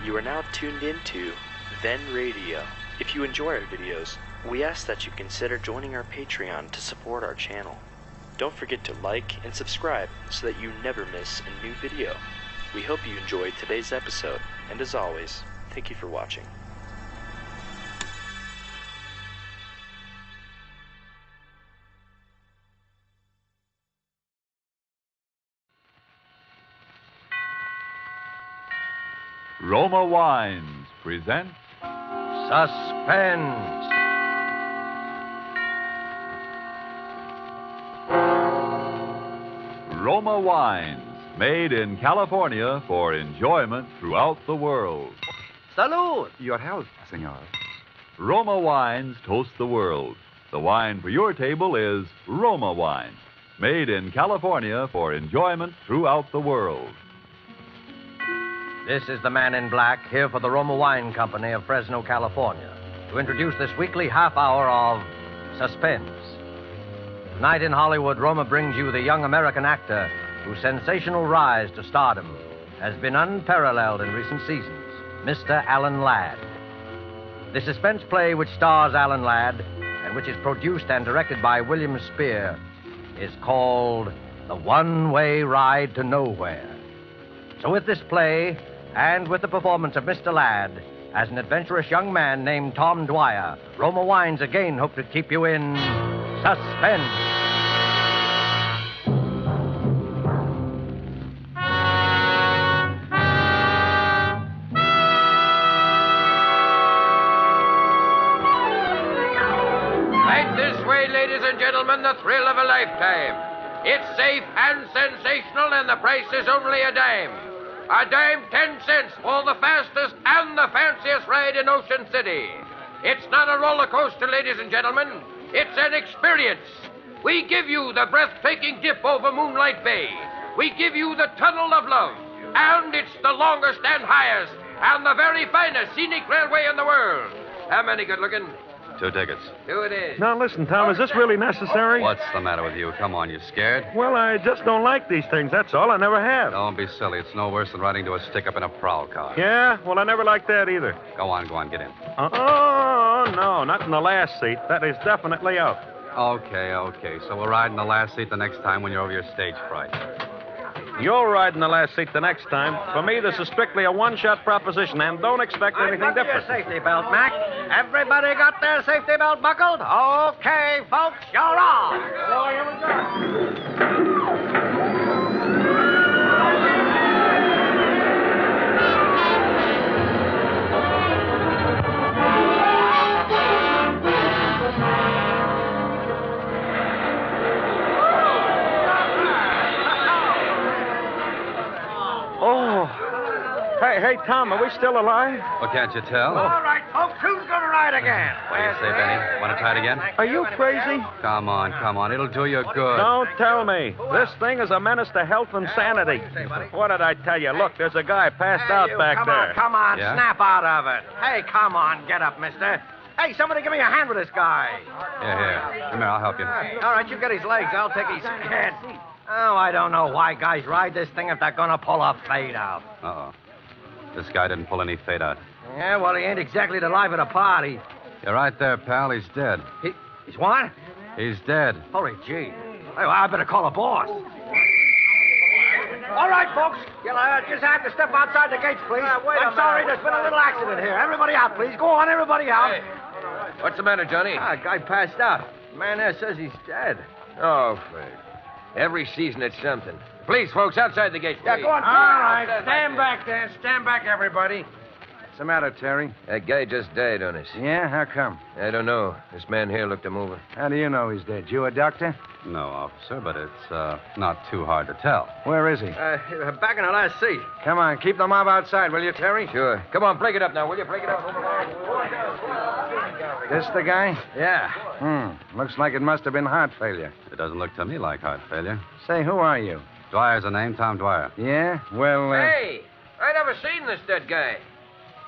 You are now tuned into Then Radio. If you enjoy our videos, we ask that you consider joining our Patreon to support our channel. Don't forget to like and subscribe so that you never miss a new video. We hope you enjoyed today's episode, and as always, thank you for watching. Roma Wines present Suspense. Roma Wines, made in California for enjoyment throughout the world. Salud. Your health, senor. Roma Wines toast the world. The wine for your table is Roma Wine, made in California for enjoyment throughout the world. This is the man in black, here for the Roma Wine Company of Fresno, California, to introduce this weekly half hour of Suspense. Tonight in Hollywood, Roma brings you the young American actor whose sensational rise to stardom has been unparalleled in recent seasons, Mr. Alan Ladd. The suspense play which stars Alan Ladd and which is produced and directed by William Spear is called The One-Way Ride to Nowhere. So with this play, and with the performance of Mr. Ladd as an adventurous young man named Tom Dwyer, Roma Wines again hope to keep you in suspense. Right this way, ladies and gentlemen, the thrill of a lifetime. It's safe and sensational, and the price is only a dime. A dime, 10 cents for the fastest and the fanciest ride in Ocean City. It's not a roller coaster, ladies and gentlemen. It's an experience. We give you the breathtaking dip over Moonlight Bay. We give you the Tunnel of Love. And it's the longest and highest and the very finest scenic railway in the world. How many good looking? 2 tickets. 2 it is. Now, listen, Tom, is this really necessary? What's the matter with you? Come on, you scared? Well, I just don't like these things, that's all. I never have. Don't be silly. It's no worse than riding to a stick-up in a prowl car. Yeah? Well, I never liked that either. Go on, get in. Oh, no, not in the last seat. That is definitely out. Okay. So we'll ride in the last seat the next time when you're over your stage fright. You'll ride in the last seat the next time. For me, this is strictly a one-shot proposition, and don't expect anything different. Your safety belt, Mac. Everybody got their safety belt buckled? Okay, folks, you're on. So here we go. Hey, Tom, are we still alive? Well, can't you tell? All right, folks, who's going to ride again? What do you say, Benny? Want to try it again? Are you crazy? Come on. It'll do you good. Don't tell me. This thing is a menace to health and sanity. What did I tell you? Look, there's a guy passed out back there. Come on, Yeah? snap out of it. Hey, come on, get up, mister. Hey, somebody give me a hand with this guy. Here. Come here, I'll help you. All right, you get his legs. I'll take his head. Oh, I don't know why guys ride this thing if they're going to pull a fade out. Uh-oh. This guy didn't pull any fade out. Yeah, well, he ain't exactly the life of the party. You're right there, pal. He's dead. He's what? He's dead. Holy gee. Hey, well, I better call a boss. All right, folks. You'll just have to step outside the gates, please. I'm sorry, there's been a little accident here. Everybody out, please. Go on, everybody out. Hey, what's the matter, Johnny? Guy passed out. Man there says he's dead. Oh, Frank. Every season it's something. Please, folks, outside the gate, please. Yeah, go on. All right, stand back there. Stand back, everybody. What's the matter, Terry? That guy just died on us. Yeah? How come? I don't know. This man here looked him over. How do you know he's dead? You a doctor? No, officer, but it's not too hard to tell. Where is he? Back in the last seat. Come on, keep the mob outside, will you, Terry? Sure. Come on, break it up now, will you? Break it up. This the guy? Yeah. Looks like it must have been heart failure. It doesn't look to me like heart failure. Say, who are you? Dwyer's the name, Tom Dwyer. Yeah? Well, Hey, I never seen this dead guy.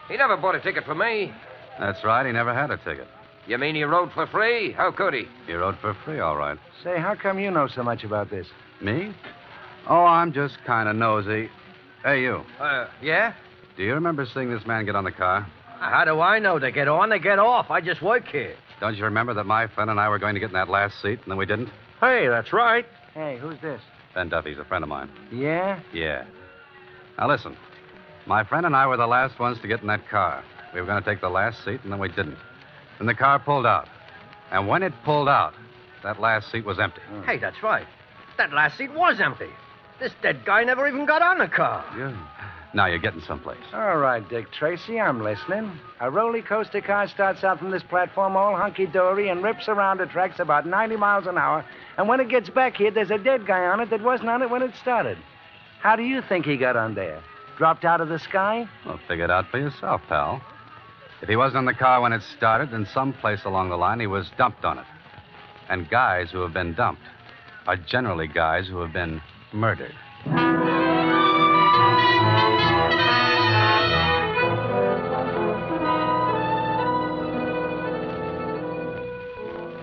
He never bought a ticket for me. That's right. He never had a ticket. You mean he rode for free? How could he? He rode for free, all right. say, how come you know so much about this? Me? Oh, I'm just kind of nosy. Hey, you. Yeah? Do you remember seeing this man get on the car? How do I know? They get on, they get off. I just work here. Don't you remember that my friend and I were going to get in that last seat, and then we didn't? Hey, that's right. Hey, who's this? Ben Duffy's a friend of mine. Yeah? Yeah. Now, listen. My friend and I were the last ones to get in that car. We were going to take the last seat, and then we didn't. Then the car pulled out. And when it pulled out, that last seat was empty. Hey, that's right. That last seat was empty. This dead guy never even got on the car. Yeah. Now you're getting someplace. All right, Dick Tracy, I'm listening. A roller coaster car starts out from this platform all hunky-dory and rips around the tracks about 90 miles an hour. And when it gets back here, there's a dead guy on it that wasn't on it when it started. How do you think he got on there? Dropped out of the sky? Well, figure it out for yourself, pal. If he wasn't in the car when it started, then someplace along the line he was dumped on it. And guys who have been dumped are generally guys who have been murdered.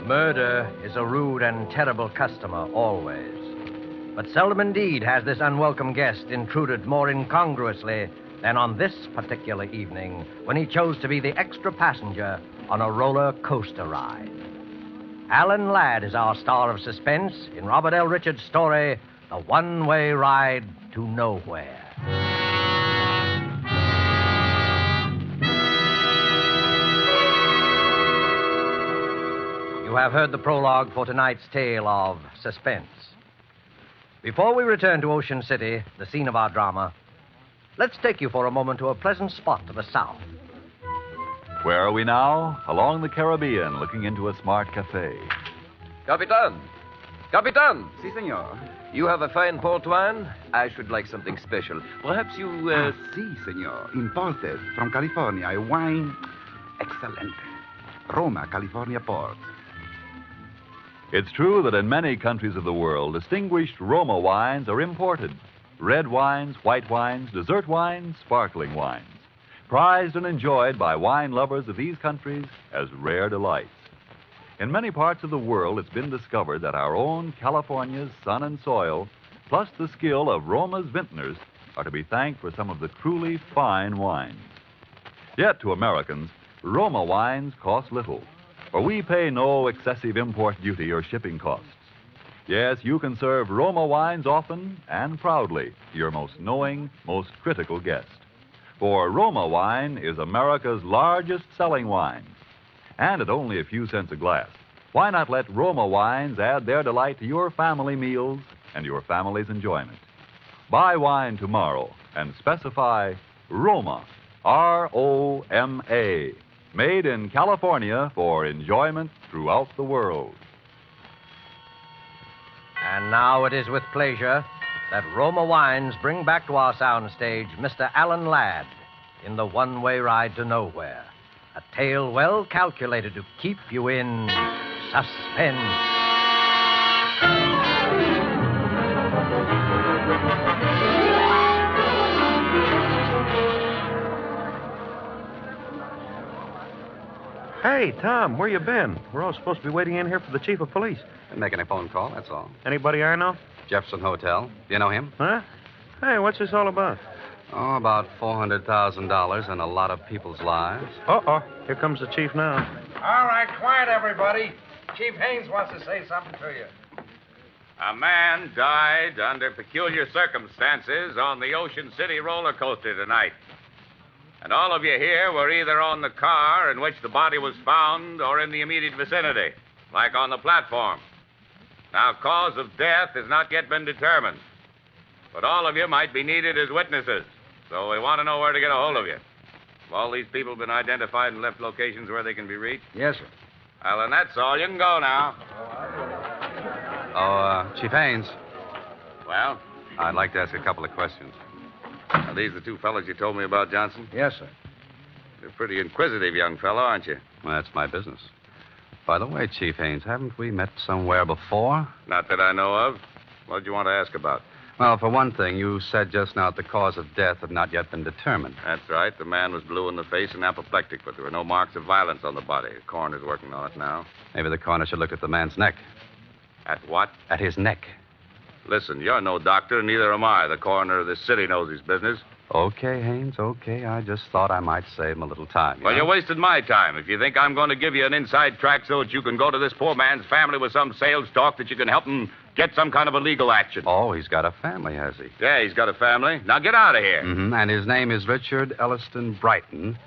Murder is a rude and terrible customer, always. But seldom indeed has this unwelcome guest intruded more incongruously than on this particular evening when he chose to be the extra passenger on a roller coaster ride. Alan Ladd is our star of suspense in Robert L. Richards' story, The One-Way Ride to Nowhere. You have heard the prologue for tonight's tale of suspense. Before we return to Ocean City, the scene of our drama, let's take you for a moment to a pleasant spot to the south. Where are we now? Along the Caribbean, looking into a smart cafe. Capitan! Capitan! Si, senor. You have a fine port wine? I should like something special. Perhaps you, Si, senor. Imported from California. A wine excellent. Roma, California port. It's true that in many countries of the world, distinguished Roma wines are imported. Red wines, white wines, dessert wines, sparkling wines. Prized and enjoyed by wine lovers of these countries as rare delights. In many parts of the world, it's been discovered that our own California's sun and soil, plus the skill of Roma's vintners, are to be thanked for some of the truly fine wines. Yet to Americans, Roma wines cost little, for we pay no excessive import duty or shipping costs. Yes, you can serve Roma wines often and proudly to your most knowing, most critical guest. For Roma wine is America's largest selling wine. And at only a few cents a glass, why not let Roma wines add their delight to your family meals and your family's enjoyment? Buy wine tomorrow and specify Roma, R-O-M-A, made in California for enjoyment throughout the world. And now it is with pleasure that Roma Wines bring back to our soundstage Mr. Alan Ladd in The One-Way Ride to Nowhere, a tale well calculated to keep you in suspense. Hey, Tom, where you been? We're all supposed to be waiting in here for the chief of police. Been making a phone call, that's all. Anybody I know? Jefferson Hotel. Do you know him? Huh? Hey, what's this all about? Oh, about $400,000 and a lot of people's lives. Uh-oh. Here comes the chief now. All right, quiet, everybody. Chief Haynes wants to say something to you. A man died under peculiar circumstances on the Ocean City roller coaster tonight. And all of you here were either on the car in which the body was found or in the immediate vicinity, like on the platform. Now, cause of death has not yet been determined, but all of you might be needed as witnesses, so we want to know where to get a hold of you. Have all these people been identified and left locations where they can be reached? Yes, sir. Well, then that's all. You can go now. Chief Haynes, Well, I'd like to ask a couple of questions. are these the two fellows you told me about, Johnson? Yes, sir. You're a pretty inquisitive young fellow, aren't you? Well, that's my business. By the way, Chief Haynes, haven't we met somewhere before? Not that I know of. What do you want to ask about? Well, for one thing, you said just now that the cause of death had not yet been determined. That's right. The man was blue in the face and apoplectic, but there were no marks of violence on the body. The coroner's working on it now. Maybe the coroner should look at the man's neck. At what? At his neck. Listen, you're no doctor, and neither am I. The coroner of this city knows his business. Okay, Haynes, okay. I just thought I might save him a little time. Well, you're wasting my time. If you think I'm going to give you an inside track so that you can go to this poor man's family with some sales talk that you can help him get some kind of a legal action. Oh, he's got a family, has he? Yeah, he's got a family. Now get out of here. Mm-hmm. And his name is Richard Elliston Brighton,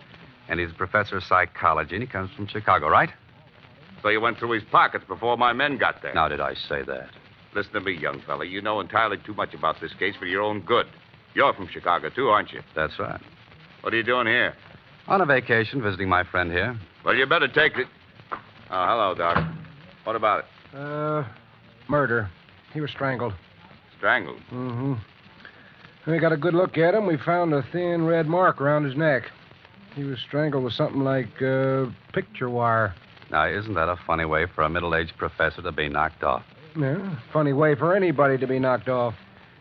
and he's a professor of psychology, and he comes from Chicago, right? So you went through his pockets before my men got there. Now, did I say that? Listen to me, young fella. You know entirely too much about this case for your own good. You're from Chicago, too, aren't you? That's right. What are you doing here? On a vacation, visiting my friend here. Well, you better take it. Oh, hello, Doc. What about it? Murder. He was strangled. Strangled? Mm-hmm. When we got a good look at him, we found a thin red mark around his neck. He was strangled with something like picture wire. Now, isn't that a funny way for a middle-aged professor to be knocked off? Yeah, funny way for anybody to be knocked off.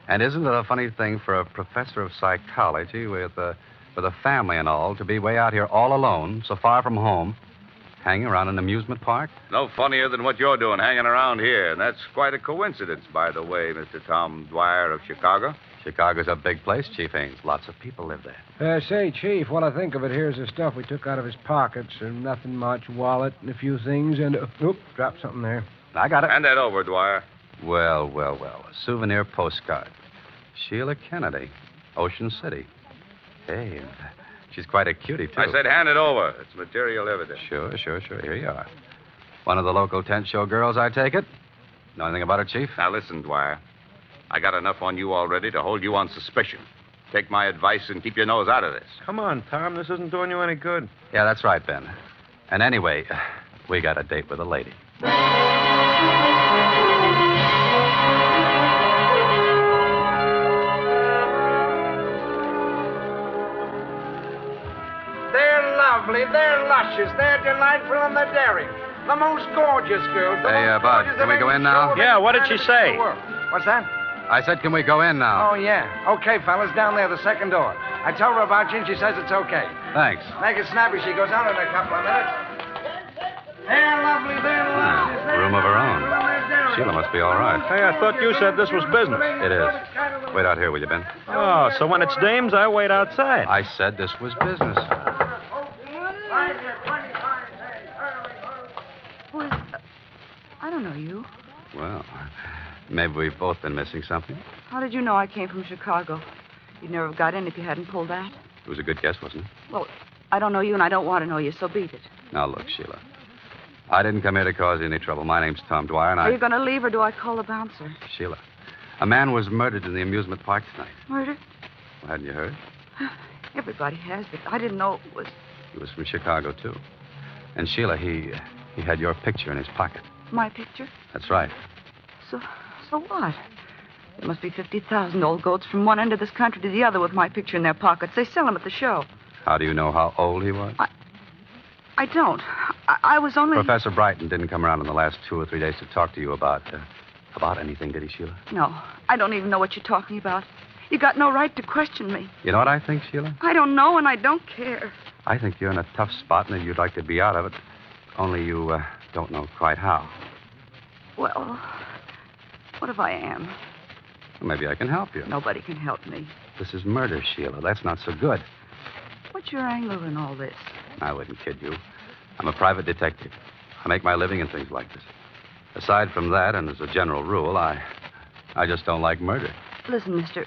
And isn't it a funny thing for a professor of psychology with a family and all to be way out here all alone, so far from home, hanging around an amusement park? No funnier than what you're doing hanging around here. And that's quite a coincidence, by the way, Mr. Tom Dwyer of Chicago. Chicago's a big place, Chief Haynes. Lots of people live there. Say, Chief, while I think of it, here's the stuff we took out of his pockets. And nothing much, wallet and a few things, and... dropped something there. I got it. Hand that over, Dwyer. Well. A souvenir postcard. Sheila Kennedy, Ocean City. Hey, she's quite a cutie, too. I said hand it over. It's material evidence. Sure. Here you are. One of the local tent show girls, I take it? Know anything about her, Chief? Now, listen, Dwyer. I got enough on you already to hold you on suspicion. Take my advice and keep your nose out of this. Come on, Tom. This isn't doing you any good. Yeah, that's right, Ben. And anyway, we got a date with a lady. They're lovely, they're luscious, they're delightful, and they're daring. The most gorgeous girls. Hey, Bud, can we go in now? Yeah, what did she say? What's that? I said, can we go in now? Oh, yeah. Okay, fellas, down there, the second door. I told her about you, and she says it's okay. Thanks. Make it snappy. She goes out in a couple of minutes. They're lovely, they're luscious. Room of her own. Sheila must be all right. Hey, I thought you said this was business. It is. Wait out here, will you, Ben? Oh, so when it's dames, I wait outside. I said this was business. Who is... I don't know you. Well, maybe we've both been missing something. How did you know I came from Chicago? You'd never have got in if you hadn't pulled that. It was a good guess, wasn't it? Well, I don't know you, and I don't want to know you, so beat it. Now, look, Sheila. I didn't come here to cause you any trouble. My name's Tom Dwyer, and Are you going to leave, or do I call the bouncer? Sheila, a man was murdered in the amusement park tonight. Murdered? Well, hadn't you heard? Everybody has, but I didn't know it was... He was from Chicago, too. And, Sheila, he had your picture in his pocket. My picture? That's right. So what? There must be 50,000 old goats from one end of this country to the other with my picture in their pockets. They sell them at the show. How do you know how old he was? I don't. I was only... Professor Brighton didn't come around in the last 2 or 3 days to talk to you about anything, did he, Sheila? No. I don't even know what you're talking about. You got no right to question me. You know what I think, Sheila? I don't know, and I don't care. I think you're in a tough spot, and you'd like to be out of it. Only you don't know quite how. Well, what if I am? Well, maybe I can help you. Nobody can help me. This is murder, Sheila. That's not so good. What's your angle in all this? I wouldn't kid you. I'm a private detective. I make my living in things like this. Aside from that, and as a general rule, I just don't like murder. Listen, mister,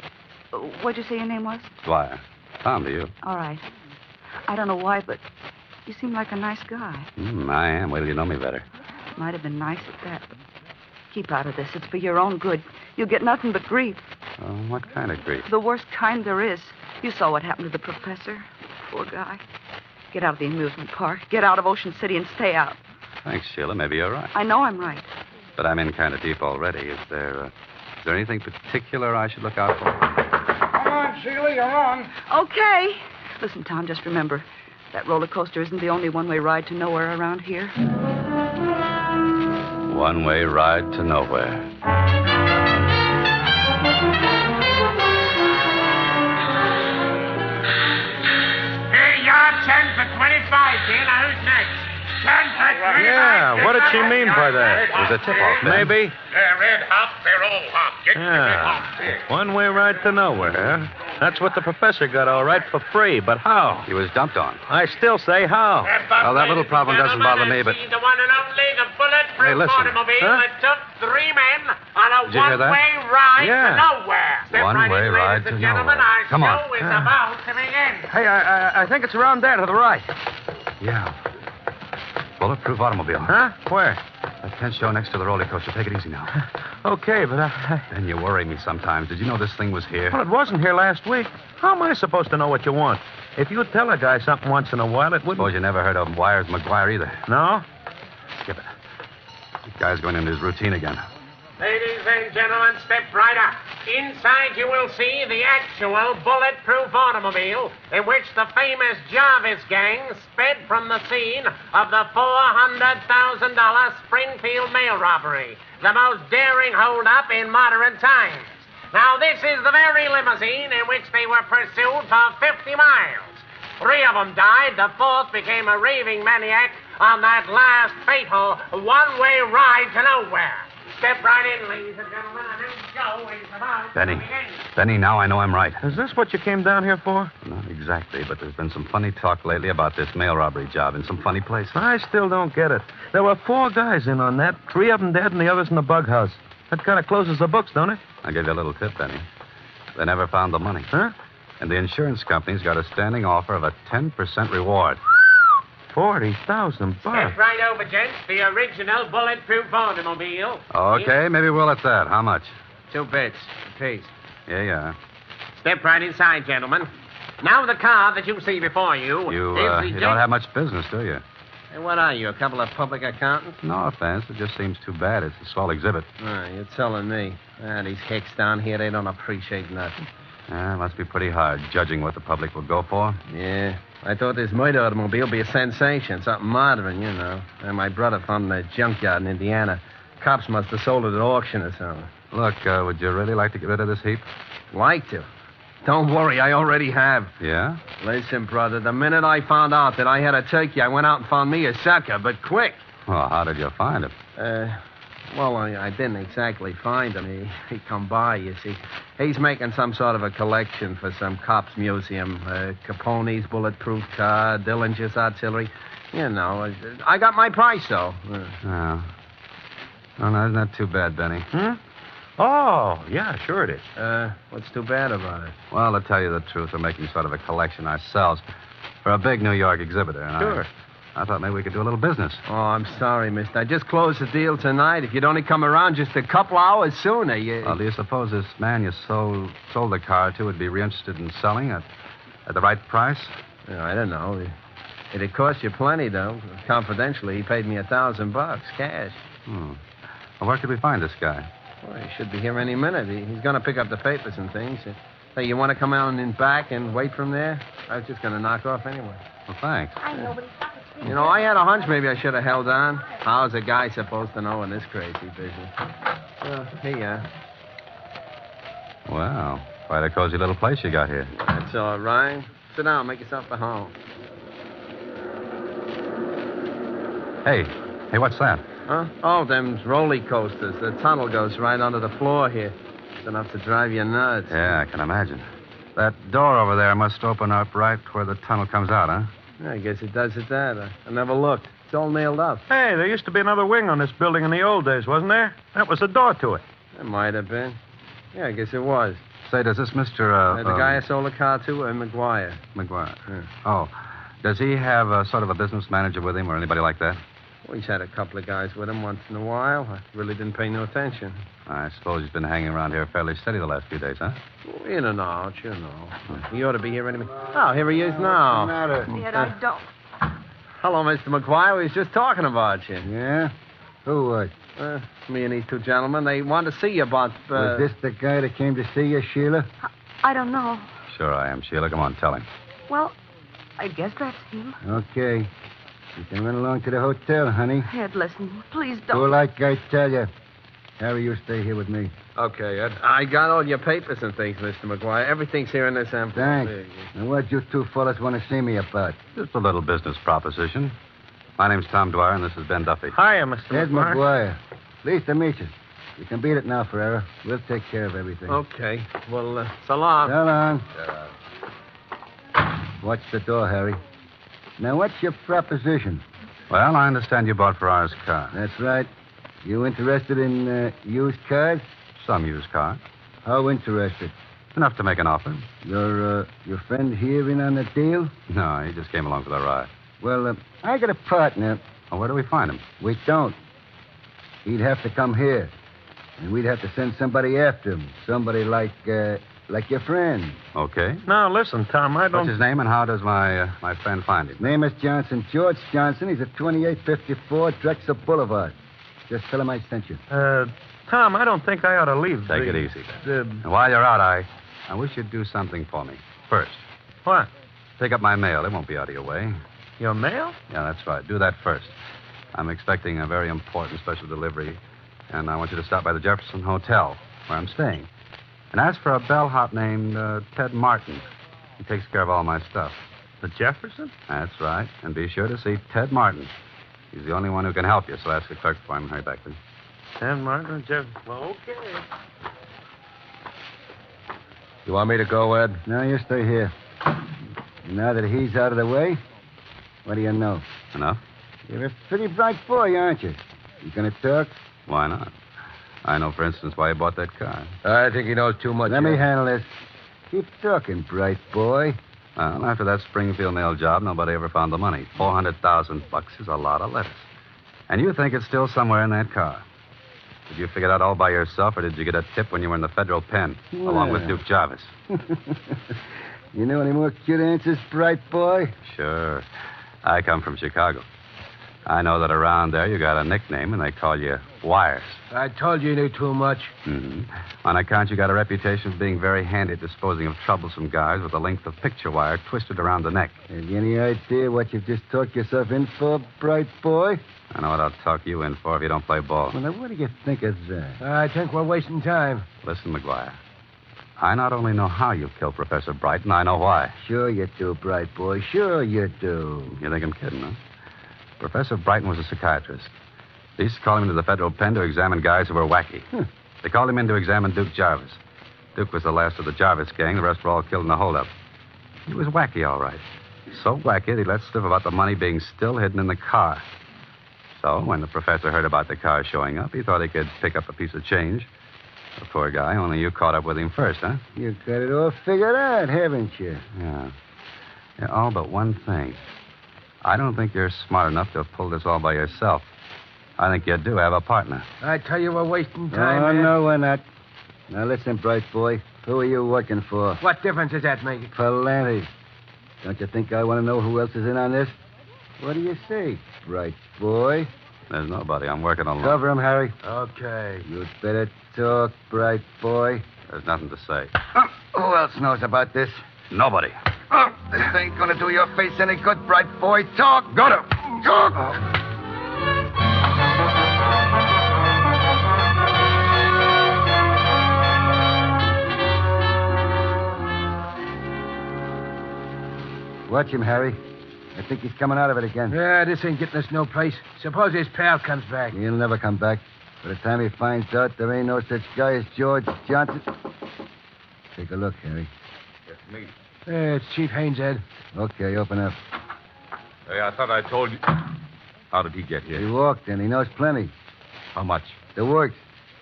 what'd you say your name was? Dwyer. Tom to you. All right. I don't know why, but you seem like a nice guy. I am. Wait till you know me better. Might have been nice at that, but keep out of this. It's for your own good. You'll get nothing but grief. Oh, what kind of grief? The worst kind there is. You saw what happened to the professor. Poor guy. Get out of the amusement park. Get out of Ocean City and stay out. Thanks, Sheila. Maybe you're right. I know I'm right. But I'm in kind of deep already. Is there anything particular I should look out for? Come on, Sheila, you're on. Okay. Listen, Tom, just remember, that roller coaster isn't the only one-way ride to nowhere around here. One-way ride to nowhere. Hey, you're 10 for 25, dear. Now, who's next? 10 for 25. Yeah, what did she mean by that? It was a tip-off, man. Maybe. Red hop, they're all hop. Get the red hop. Yeah. One-way ride to nowhere, huh? That's what the professor got all right for free, but how? He was dumped on. I still say how. Well, that little problem doesn't bother me, but... The one and only, the bulletproof Hey, listen. automobile Huh? that took 3 men on a Did you hear that? one-way ride Yeah. to nowhere. Step right One-way in, ride ladies to and gentlemen. nowhere. Our Come on. show is about to begin. Hey, I think it's around there to the right. Yeah. Bulletproof automobile. Huh? Where? That tent show next to the roller coaster. Take it easy now. Okay, but Then you worry me sometimes. Did you know this thing was here? well, it wasn't here last week. How am I supposed to know what you want? If you tell a guy something once in a while, it wouldn't... Suppose you never heard of Wires McGuire either. No? Skip it. This guy's going into his routine again. Ladies and gentlemen, step right up. Inside you will see the actual bulletproof automobile in which the famous Jarvis gang sped from the scene of the $400,000 Springfield mail robbery, the most daring hold-up in modern times. Now, this is the very limousine in which they were pursued for 50 miles. 3 of them died. The 4th became a raving maniac on that last fatal one-way ride to nowhere. Step right in, ladies and gentlemen. A new show is about to Benny. begin. Benny, now I know I'm right. Is this what you came down here for? Not exactly, but there's been some funny talk lately about this mail robbery job in some funny place. I still don't get it. There were 4 guys in on that. 3 of them dead and the others in the bug house. That kind of closes the books, don't it? I'll give you a little tip, Benny. They never found the money. Huh? And the insurance company's got a standing offer of a 10% reward. 40,000 bucks. Step right over, gents. The original bulletproof automobile. Okay, maybe we'll at that. How much? 2 bits, please. Yeah. Step right inside, gentlemen. Now the car that you see before you, You is the... don't have much business, do you? Hey, what are you, a couple of public accountants? No offense. It just seems too bad. It's a swell exhibit. You're telling me. These hicks down here, they don't appreciate nothing. It must be pretty hard judging what the public will go for. Yeah. I thought this murder automobile would be a sensation, something modern, you know. And my brother found it in a junkyard in Indiana. Cops must have sold it at auction or something. Look, would you really like to get rid of this heap? Like to? Don't worry, I already have. Yeah? Listen, brother, the minute I found out that I had a turkey, I went out and found me a sucker, but quick. Well, how did you find it? Well, I didn't exactly find him. He come by, you see. He's making some sort of a collection for some cops museum. Capone's bulletproof car, Dillinger's artillery. You know, I got my price, though. Oh, no, isn't that too bad, Benny? Hmm? Oh, yeah, sure it is. What's too bad about it? Well, to tell you the truth, we're making sort of a collection ourselves for a big New York exhibitor. And Sure. I thought maybe we could do a little business. Oh, I'm sorry, mister. I just closed the deal tonight. If you'd only come around just a couple hours sooner, you... Well, do you suppose this man you sold the car to would be interested in selling at the right price? I don't know. It'd cost you plenty, though. Confidentially, he paid me $1,000 cash. Well, where could we find this guy? Well, he should be here any minute. He's going to pick up the papers and things. Hey, you want to come out and back and wait from there? I was just going to knock off anyway. Well, thanks. I know, but he's not the You know, I had a hunch maybe I should have held on. How's a guy supposed to know in this crazy business? Here you are. Well, quite a cozy little place you got here. That's all right. Sit down, make yourself at home. Hey, what's that? Huh? Oh, them roller coasters. The tunnel goes right under the floor here. It's enough to drive you nuts. Yeah, I can imagine. That door over there must open up right where the tunnel comes out, huh? I guess it does at that. I never looked. It's all nailed up. Hey, there used to be another wing on this building in the old days, wasn't there? That was the door to it. It might have been. Yeah, I guess it was. Say, does this Mr. The guy I sold the car to, McGuire. McGuire. Yeah. Oh, does he have sort of a business manager with him or anybody like that? Well, he's had a couple of guys with him once in a while. I really didn't pay no attention. I suppose he's been hanging around here fairly steady the last few days, huh? Well, in and out, you know. He ought to be here anyway. Oh, here he is now. What's the matter? Yet I don't. Hello, Mr. McGuire. We was just talking about you. Yeah? Who was? Me and these two gentlemen. They wanted to see you about... Was this the guy that came to see you, Sheila? I don't know. Sure I am, Sheila. Come on, tell him. Well, I guess that's him. Okay. You can run along to the hotel, honey. Ed, listen, please Do don't. like I tell you. Harry, you stay here with me. Okay, Ed. I got all your papers and things, Mr. McGuire. Everything's here in this envelope. Thanks. And what you two fellas want to see me about? Just a little business proposition. My name's Tom Dwyer, and this is Ben Duffy. Hiya, Mr. Ed McGuire. McGuire. Pleased to meet you. You can beat it now, Ferrera. We'll take care of everything. Okay. Well, so long. So long. Watch the door, Harry. Now, what's your proposition? Well, I understand you bought Ferrara's car. That's right. You interested in used cars? Some used car. How interested? Enough to make an offer. Your friend here in on the deal? No, he just came along for the ride. Well, I got a partner. Well, where do we find him? We don't. He'd have to come here. And we'd have to send somebody after him. Somebody like your friend. Okay. Now, listen, Tom, I don't... What's his name and how does my friend find him? Name is Johnson. George Johnson. He's at 2854 Drexel Boulevard. Just tell him I sent you. Tom, I don't think I ought to leave. Take it easy. And while you're out, I wish you'd do something for me. First. What? Pick up my mail. It won't be out of your way. Your mail? Yeah, that's right. Do that first. I'm expecting a very important special delivery, and I want you to stop by the Jefferson Hotel, where I'm staying. And ask for a bellhop named Ted Martin. He takes care of all my stuff. The Jefferson? That's right. And be sure to see Ted Martin. He's the only one who can help you, so ask the clerk for him. Hurry back, please. Ted Martin and Jefferson. Well, okay. You want me to go, Ed? No, you stay here. Now that he's out of the way, what do you know? Enough? You're a pretty bright boy, aren't you? You gonna talk? Why not? I know, for instance, why he bought that car. I think he knows too much. Let me handle this. Keep talking, bright boy. Well, after that Springfield nail job, nobody ever found the money. $400,000 is a lot of lettuce. And you think it's still somewhere in that car. Did you figure it out all by yourself, or did you get a tip when you were in the federal pen, along with Duke Jarvis? You know any more cute answers, bright boy? Sure. I come from Chicago. I know that around there you got a nickname, and they call you Wires. I told you knew too much. Mm-hmm. On account you got a reputation of being very handy at disposing of troublesome guys with a length of picture wire twisted around the neck. Have you any idea what you've just talked yourself in for, bright boy? I know what I'll talk you in for if you don't play ball. Well, now, what do you think of that? I think we're wasting time. Listen, McGuire. I not only know how you killed Professor Brighton, I know why. Sure you do, bright boy. Sure you do. You think I'm kidding, huh? Professor Brighton was a psychiatrist. They used to call him into the federal pen to examine guys who were wacky. They called him in to examine Duke Jarvis. Duke was the last of the Jarvis gang. The rest were all killed in the holdup. He was wacky, all right. So wacky that he let slip about the money being still hidden in the car. So when the professor heard about the car showing up, he thought he could pick up a piece of change. The poor guy, only you caught up with him first, huh? You got it all figured out, haven't you? Yeah, all but one thing. I don't think you're smart enough to have pulled this all by yourself. I think you do have a partner. I tell you, we're wasting time, Oh, man. no, we're not. Now, listen, bright boy. Who are you working for? What difference does that make? Palante. Don't you think I want to know who else is in on this? What do you say, bright boy? There's nobody. I'm working alone. Cover him, Harry. Okay. You'd better talk, bright boy. There's nothing to say. Who else knows about this? Nobody. This ain't gonna do your face any good, bright boy. Talk. Go to. Talk. Watch him, Harry. I think he's coming out of it again. Yeah, this ain't getting us no place. Suppose his pal comes back. He'll never come back. By the time he finds out there ain't no such guy as George Johnson. Take a look, Harry. It's me. Yeah, it's Chief Haynes, Ed. Okay, open up. Hey, I thought I told you. How did he get here? He walked in. He knows plenty. How much? The works.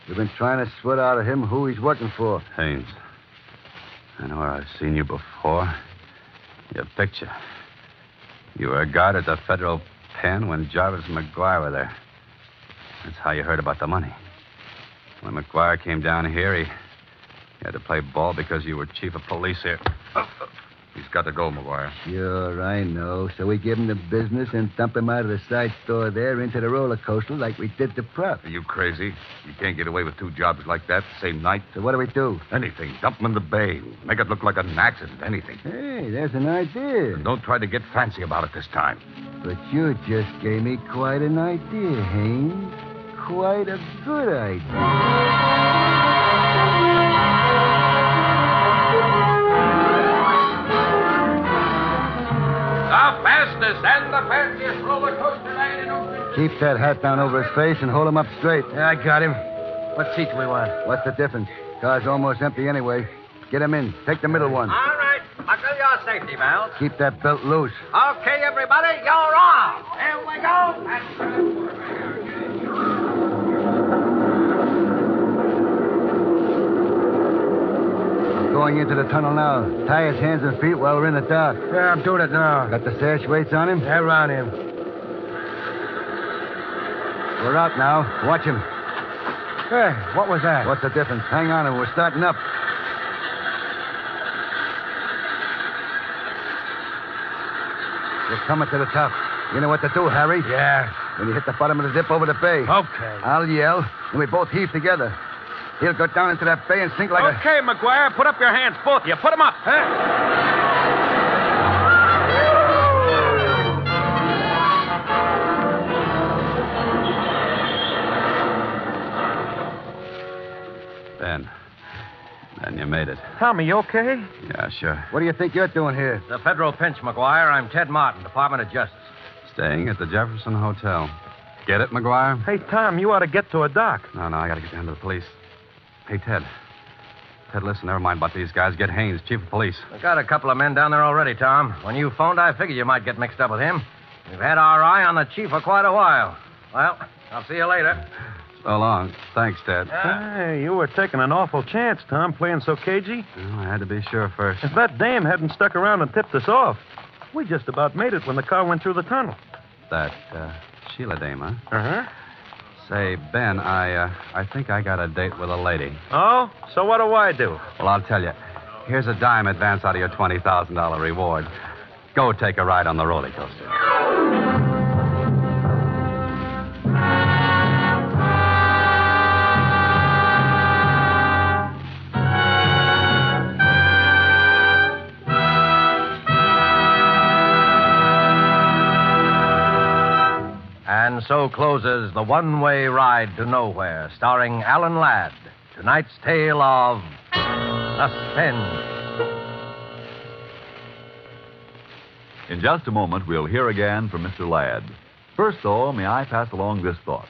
We've been trying to sweat out of him who he's working for. Haynes. I know where I've seen you before. Your picture. You were a guard at the federal pen when Jarvis and McGuire were there. That's how you heard about the money. When McGuire came down here, he had to play ball because you were chief of police here. He's got to go, McGuire. Sure, I know. So we give him the business and dump him out of the side store there into the roller coaster like we did the prop. Are you crazy? You can't get away with two jobs like that the same night. So what do we do? Anything. Dump him in the bay. Make it look like an accident. Anything. Hey, there's an idea. And don't try to get fancy about it this time. But you just gave me quite an idea, Haynes. Quite a good idea. The fastest and the fanciest roller coaster ride in Oakland. Keep that hat down over his face and hold him up straight. Yeah, I got him. What seat do we want? What's the difference? Car's almost empty anyway. Get him in. Take the middle one. All right. Buckle your safety belts. Keep that belt loose. Okay, everybody, you're off. Here we go. Going into the tunnel now. Tie his hands and feet while we're in the dark. Yeah, I'm doing it now. Got the sash weights on him? Yeah, around him. We're out now. Watch him. Hey, what was that? What's the difference? Hang on, and we're starting up. We're coming to the top. You know what to do, Harry? Yeah. When you hit the bottom of the dip over the bay. Okay. I'll yell, and we both heave together. He'll go down into that bay and sink like Okay, McGuire, put up your hands, both of you. Put them up. Ben, you made it. Tommy, you okay? Yeah, sure. What do you think you're doing here? The federal pinch, McGuire. I'm Ted Martin, Department of Justice. Staying at the Jefferson Hotel. Get it, McGuire? Hey, Tom, you ought to get to a dock. No, I got to get down to the police. Hey, Ted. Ted, listen, never mind about these guys. Get Haynes, chief of police. We got a couple of men down there already, Tom. When you phoned, I figured you might get mixed up with him. We've had our eye on the chief for quite a while. Well, I'll see you later. So long. Thanks, Ted. Hey, you were taking an awful chance, Tom, playing so cagey. Well, I had to be sure first. If that dame hadn't stuck around and tipped us off, we just about made it when the car went through the tunnel. That, Sheila dame, huh? Uh-huh. Say, Ben, I think I got a date with a lady. Oh? So what do I do? Well, I'll tell you. Here's a dime advance out of your $20,000 reward. Go take a ride on the roller coaster. And so closes The One-Way Ride to Nowhere, starring Alan Ladd. Tonight's tale of Suspense. In just a moment, we'll hear again from Mr. Ladd. First, though, may I pass along this thought.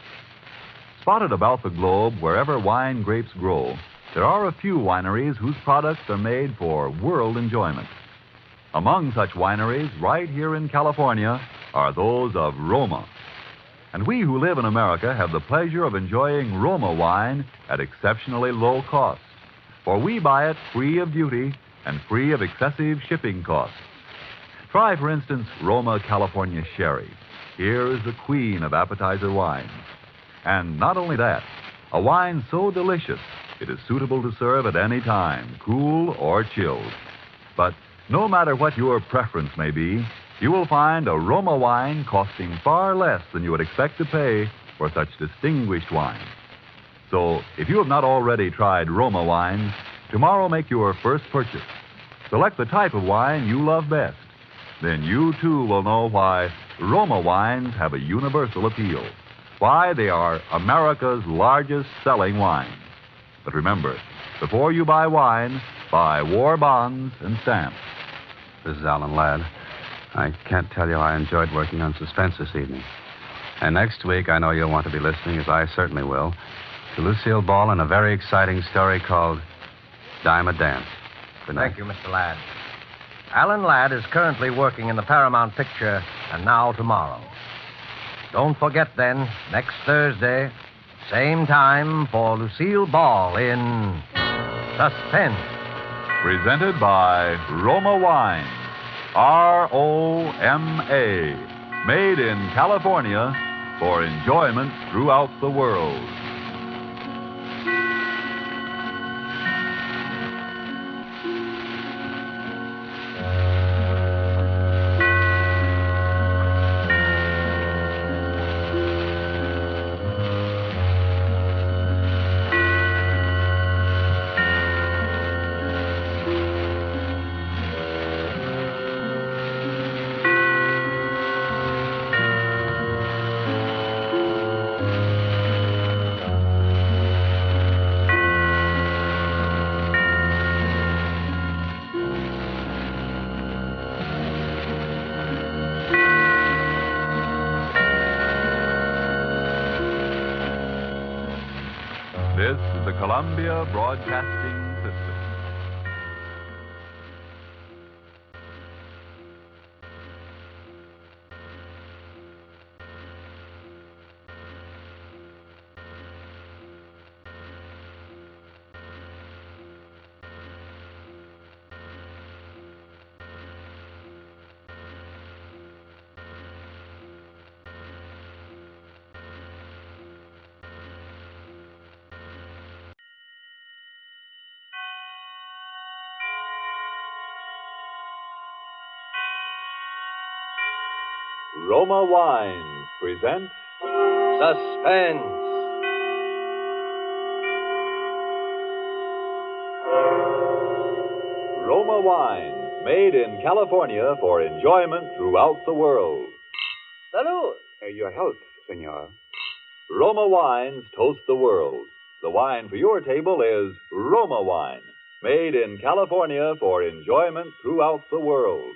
Spotted about the globe, wherever wine grapes grow, there are a few wineries whose products are made for world enjoyment. Among such wineries, right here in California, are those of Roma. And we who live in America have the pleasure of enjoying Roma wine at exceptionally low cost. For we buy it free of duty and free of excessive shipping costs. Try, for instance, Roma California Sherry. Here is the queen of appetizer wines. And not only that, a wine so delicious, it is suitable to serve at any time, cool or chilled. But no matter what your preference may be, you will find a Roma wine costing far less than you would expect to pay for such distinguished wine. So, if you have not already tried Roma wines, tomorrow make your first purchase. Select the type of wine you love best. Then you, too, will know why Roma wines have a universal appeal. Why they are America's largest selling wine. But remember, before you buy wine, buy war bonds and stamps. This is Alan Ladd. I can't tell you I enjoyed working on Suspense this evening. And next week, I know you'll want to be listening, as I certainly will, to Lucille Ball and a very exciting story called Dime a Dance. Good night. Thank you, Mr. Ladd. Alan Ladd is currently working in the Paramount picture And Now Tomorrow. Don't forget, then, next Thursday, same time, for Lucille Ball in Suspense. Presented by Roma Wine. R-O-M-A. Made in California for enjoyment throughout the world. This is the Columbia Broadcasting System. Roma Wines present Suspense. Roma Wines, made in California for enjoyment throughout the world. Salud. Your health, senor. Roma Wines toast the world. The wine for your table is Roma Wine, made in California for enjoyment throughout the world.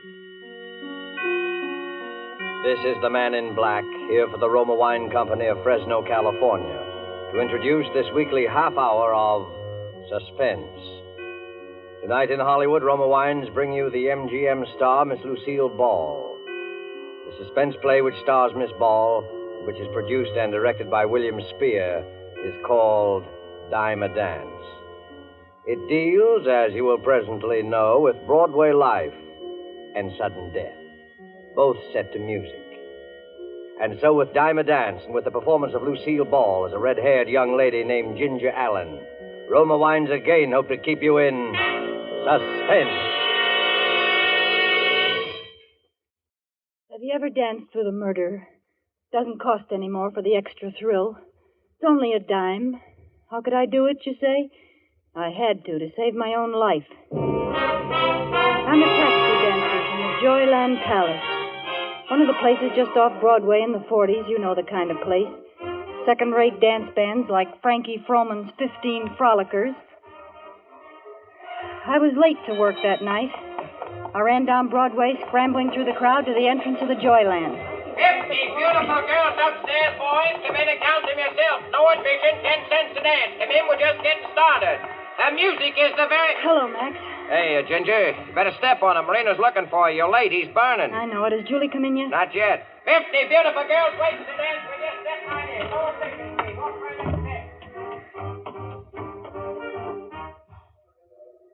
This is the man in black, here for the Roma Wine Company of Fresno, California, to introduce this weekly half hour of Suspense. Tonight in Hollywood, Roma Wines bring you the MGM star, Miss Lucille Ball. The suspense play which stars Miss Ball, which is produced and directed by William Spear, is called Dime a Dance. It deals, as you will presently know, with Broadway life and sudden death, both set to music. And so with Dime a Dance and with the performance of Lucille Ball as a red-haired young lady named Ginger Allen, Roma Wines again hope to keep you in suspense. Have you ever danced with a murder? Doesn't cost any more for the extra thrill. It's only a dime. How could I do it, you say? I had to save my own life. I'm a taxi dancer from the Joyland Palace. One of the places just off Broadway in the 40s, you know the kind of place. Second-rate dance bands like Frankie Froman's 15 Frolickers. I was late to work that night. I ran down Broadway, scrambling through the crowd to the entrance of the Joyland. 50 beautiful girls upstairs, boys. Come in and count them yourself. No admission, 10 cents a dance. Come in, we're just getting started. The music is the very... Hello, Max. Hey, Ginger, you better step on him. Marina's looking for you. You're late. He's burning. I know it. Has Julie come in yet? Not yet. 50 beautiful girls waiting to dance. We just step right in. No admission, please. Walk right up there.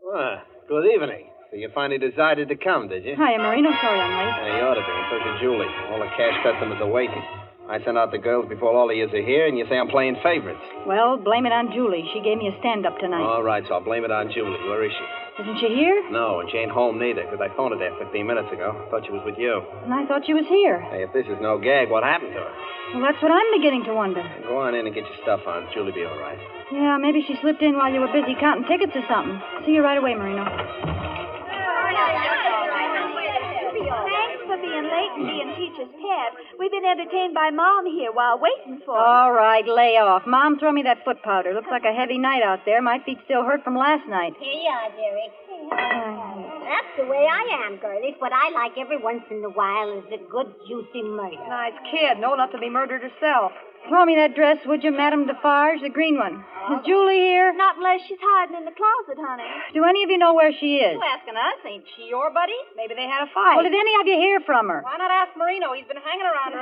Well, good evening. So you finally decided to come, did you? Hiya, Marino. Sorry I'm late. Yeah, you ought to be. And so should Julie. All the cash customers are waiting. I sent out the girls before all of you are here, and you say I'm playing favorites. Well, blame it on Julie. She gave me a stand-up tonight. All right, so I'll blame it on Julie. Where is she? Isn't she here? No, and she ain't home neither, because I phoned her there 15 minutes ago. Thought she was with you. And I thought she was here. Hey, if this is no gag, what happened to her? Well, that's what I'm beginning to wonder. Go on in and get your stuff on. Julie'll be all right. Yeah, maybe she slipped in while you were busy counting tickets or something. See you right away, Marino. Thanks for being late and being teacher's pet. We've been entertained by Mom here while waiting for you. All right, lay off. Mom, throw me that foot powder. Looks like a heavy night out there. My feet still hurt from last night. Here you are, dearie. That's the way I am, girlies. What I like every once in a while is a good, juicy murder. Nice kid. Old enough to be murdered herself. Throw me that dress, would you, Madame Defarge, the green one. Is Julie here? Not unless she's hiding in the closet, honey. Do any of you know where she is? You asking us? Ain't she your buddy? Maybe they had a fight. Well, did any of you hear from her? Why not ask Marino? He's been hanging around her.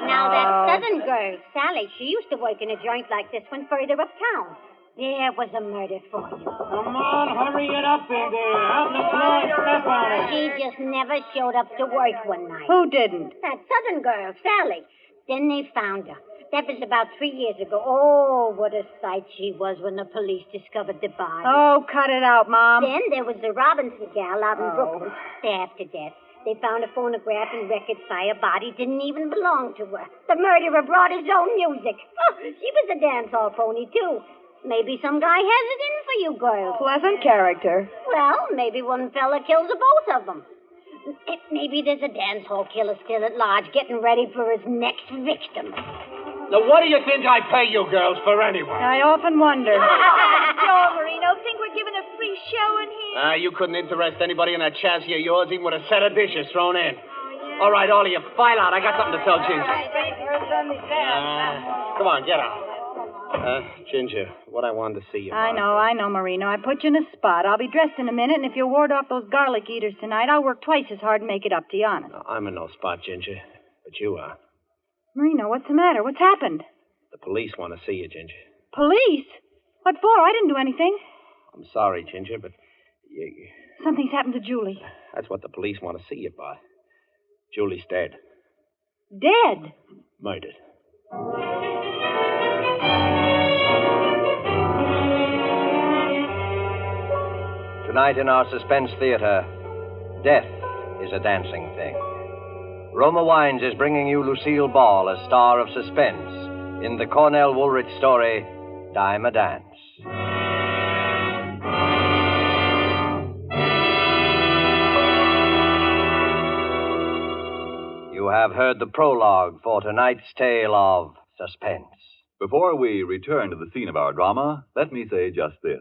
Now, that southern girl, Sally, she used to work in a joint like this one further uptown. There was a murder for you. Come on, hurry it up in there. Out on the floor and step on it. She just never showed up to work one night. Who didn't? That southern girl, Sally. Then they found her. That was about 3 years ago. Oh, what a sight she was when the police discovered the body. Oh, cut it out, Mom. Then there was the Robinson gal out in Brooklyn, stabbed to death. They found a phonograph and records by a body didn't even belong to her. The murderer brought his own music. Oh, she was a dance hall pony, too. Maybe some guy has it in for you girls. Pleasant character. Well, maybe one fella kills the both of them. Maybe there's a dance hall killer still at large getting ready for his next victim. Now, what do you think I pay you girls for anyway? I often wonder. Joe Marino, think we're giving a free show in here? You couldn't interest anybody in that chassis of yours, even with a set of dishes thrown in. All right, all of you, file out. I got something to tell Ginger. Come on, get out. Ginger, what I wanted to see you I about. know, Marino. I put you in a spot. I'll be dressed in a minute, and if you'll ward off those garlic eaters tonight, I'll work twice as hard and make it up to you, honest. No, I'm in no spot, Ginger. But you are. Marino, what's the matter? What's happened? The police want to see you, Ginger. Police? What for? I didn't do anything. I'm sorry, Ginger, but Something's happened to Julie. that's what the police want to see you by. Julie's dead. Dead? Murdered. Tonight in our Suspense Theater, death is a dancing thing. Roma Wines is bringing you Lucille Ball, a star of suspense, in the Cornell Woolrich story, Dime a Dance. You have heard the prologue for tonight's tale of suspense. Before we return to the scene of our drama, let me say just this.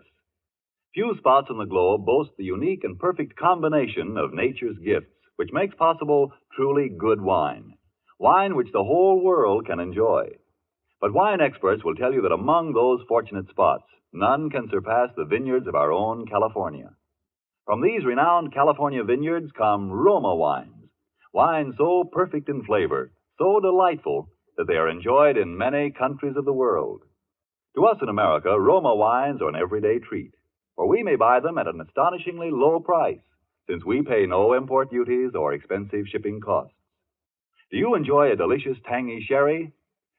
Few spots on the globe boast the unique and perfect combination of nature's gifts, which makes possible truly good wine. Wine which the whole world can enjoy. But wine experts will tell you that among those fortunate spots, none can surpass the vineyards of our own California. From these renowned California vineyards come Roma wines. Wines so perfect in flavor, so delightful, that they are enjoyed in many countries of the world. To us in America, Roma wines are an everyday treat, for we may buy them at an astonishingly low price, since we pay no import duties or expensive shipping costs. Do you enjoy a delicious tangy sherry?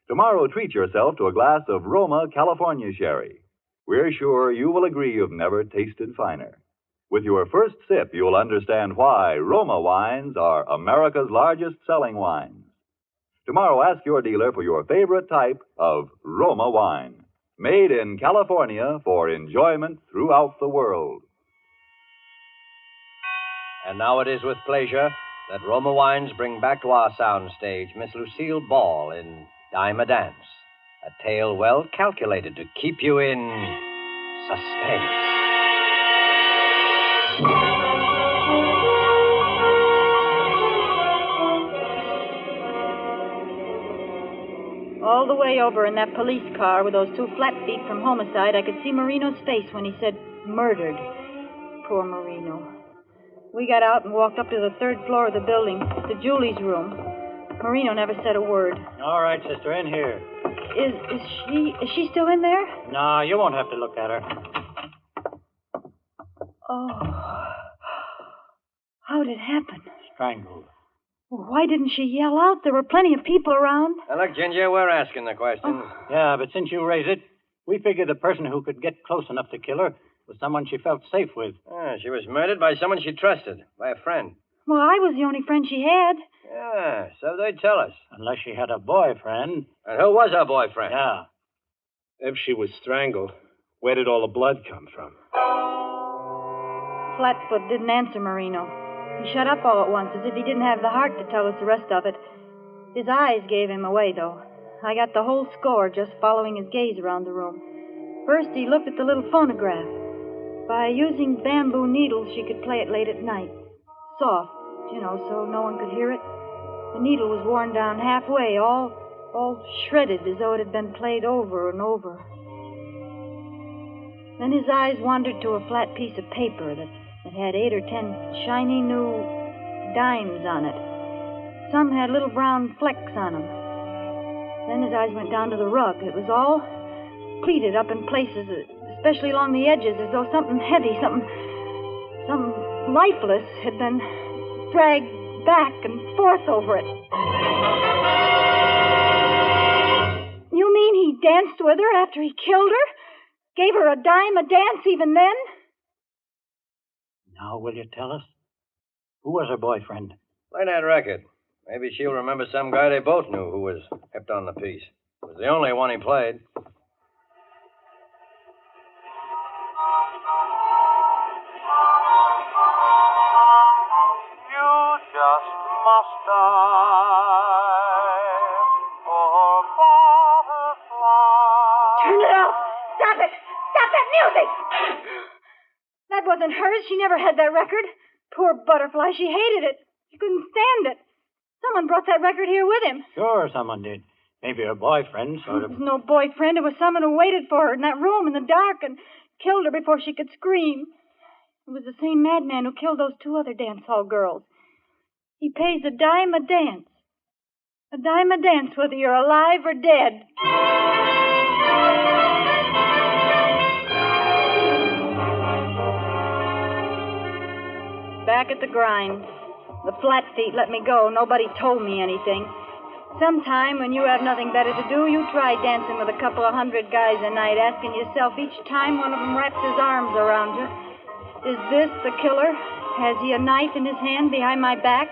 Tomorrow treat yourself to a glass of Roma California sherry. We're sure you will agree you've never tasted finer. With your first sip, you'll understand why Roma wines are America's largest selling wines. Tomorrow, ask your dealer for your favorite type of Roma wine, made in California for enjoyment throughout the world. And now it is with pleasure that Roma Wines bring back to our soundstage Miss Lucille Ball in Dime a Dance, a tale well calculated to keep you in suspense. All the way over in that police car with those two flat feet from homicide, I could see Marino's face when he said murdered. Poor Marino. We got out and walked up to the third floor of the building, to Julie's room. Marino never said a word. All right, sister, in here. Is she still in there? No, you won't have to look at her. Oh. How did it happen? Strangled. Why didn't she yell out? There were plenty of people around. Now, look, Ginger, we're asking the question. Yeah, but since you raise it, we figured the person who could get close enough to kill her was someone she felt safe with. She was murdered by someone she trusted, by a friend. Well, I was the only friend she had. Yeah, so they tell us. Unless she had a boyfriend. And who was her boyfriend? Yeah. If she was strangled, where did all the blood come from? Flatfoot didn't answer Marino. He shut up all at once, as if he didn't have the heart to tell us the rest of it. His eyes gave him away, though. I got the whole score just following his gaze around the room. First, he looked at the little phonograph. By using bamboo needles, she could play it late at night. Soft, so no one could hear it. The needle was worn down halfway, all shredded as though it had been played over and over. Then his eyes wandered to a flat piece of paper that had 8 or 10 shiny new dimes on it. Some had little brown flecks on them. Then his eyes went down to the rug. It was all pleated up in places, especially along the edges, as though something heavy, something lifeless had been dragged back and forth over it. You mean he danced with her after he killed her? Gave her a dime a dance even then? Now, will you tell us? Who was her boyfriend? Play that record. Maybe she'll remember some guy they both knew who was kept on the piece. It was the only one he played. You just must die for butterflies. Turn it off! Stop it! Stop that music! That wasn't hers. She never had that record. Poor butterfly. She hated it. She couldn't stand it. Someone brought that record here with him. Sure, someone did. Maybe her boyfriend sort of. It was no boyfriend. It was someone who waited for her in that room in the dark and killed her before she could scream. It was the same madman who killed those 2 other dance hall girls. He pays a dime a dance. A dime a dance whether you're alive or dead. Back at the grind. The flat feet let me go. Nobody told me anything. Sometime when you have nothing better to do, you try dancing with a couple of 100 guys a night, asking yourself each time one of them wraps his arms around you, is this the killer? Has he a knife in his hand behind my back?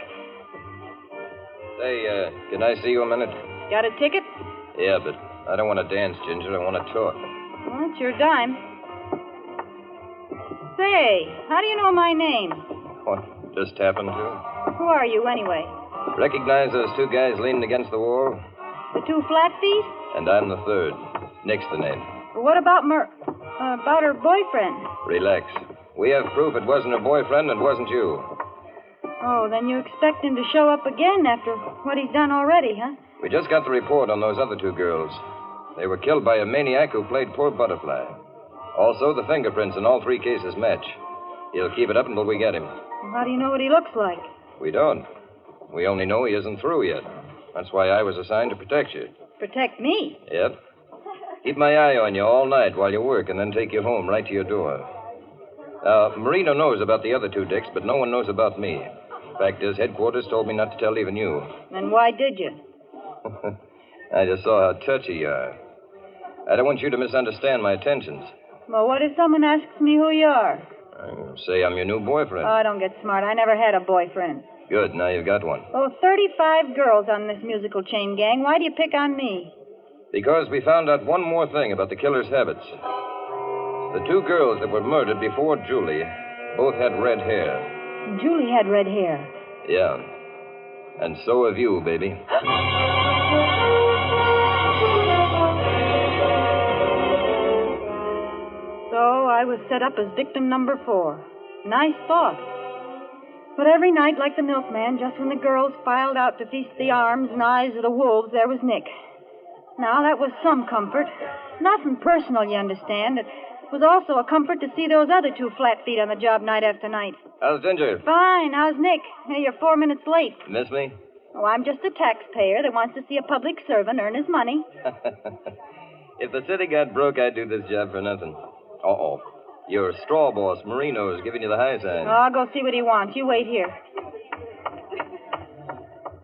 Say, can I see you a minute? Got a ticket? Yeah, but I don't want to dance, Ginger. I want to talk. Well, it's your dime. Say, how do you know my name? What, just happened to? Who are you, anyway? Recognize those 2 guys leaning against the wall? The 2 flat feet? And I'm the 3rd. Nick's the name. What about about her boyfriend? Relax. We have proof it wasn't her boyfriend and wasn't you. Oh, then you expect him to show up again after what he's done already, huh? We just got the report on those other 2 girls. They were killed by a maniac who played poor butterfly. Also, the fingerprints in all 3 cases match. He'll keep it up until we get him. How do you know what he looks like? We don't. We only know he isn't through yet. That's why I was assigned to protect you. Protect me? Yep. Keep my eye on you all night while you work and then take you home right to your door. Marino knows about the other 2 dicks, but no one knows about me. Fact is, headquarters told me not to tell even you. Then why did you? I just saw how touchy you are. I don't want you to misunderstand my intentions. Well, what if someone asks me who you are? Say I'm your new boyfriend. Oh, don't get smart. I never had a boyfriend. Good, now you've got one. Oh, 35 girls on this musical chain gang. Why do you pick on me? Because we found out one more thing about the killer's habits. The 2 girls that were murdered before Julie both had red hair. Julie had red hair. Yeah. And so have you, baby. So I was set up as victim number 4. Nice thought. But every night, like the milkman, just when the girls filed out to feast the arms and eyes of the wolves, there was Nick. Now, that was some comfort. Nothing personal, you understand. It was also a comfort to see those other 2 flat feet on the job night after night. How's Ginger? Fine. How's Nick? Hey, you're 4 minutes late. Miss me? Oh, I'm just a taxpayer that wants to see a public servant earn his money. If the city got broke, I'd do this job for nothing. Uh-oh. Your straw boss, Marino's, giving you the high sign. Oh, I'll go see what he wants. You wait here.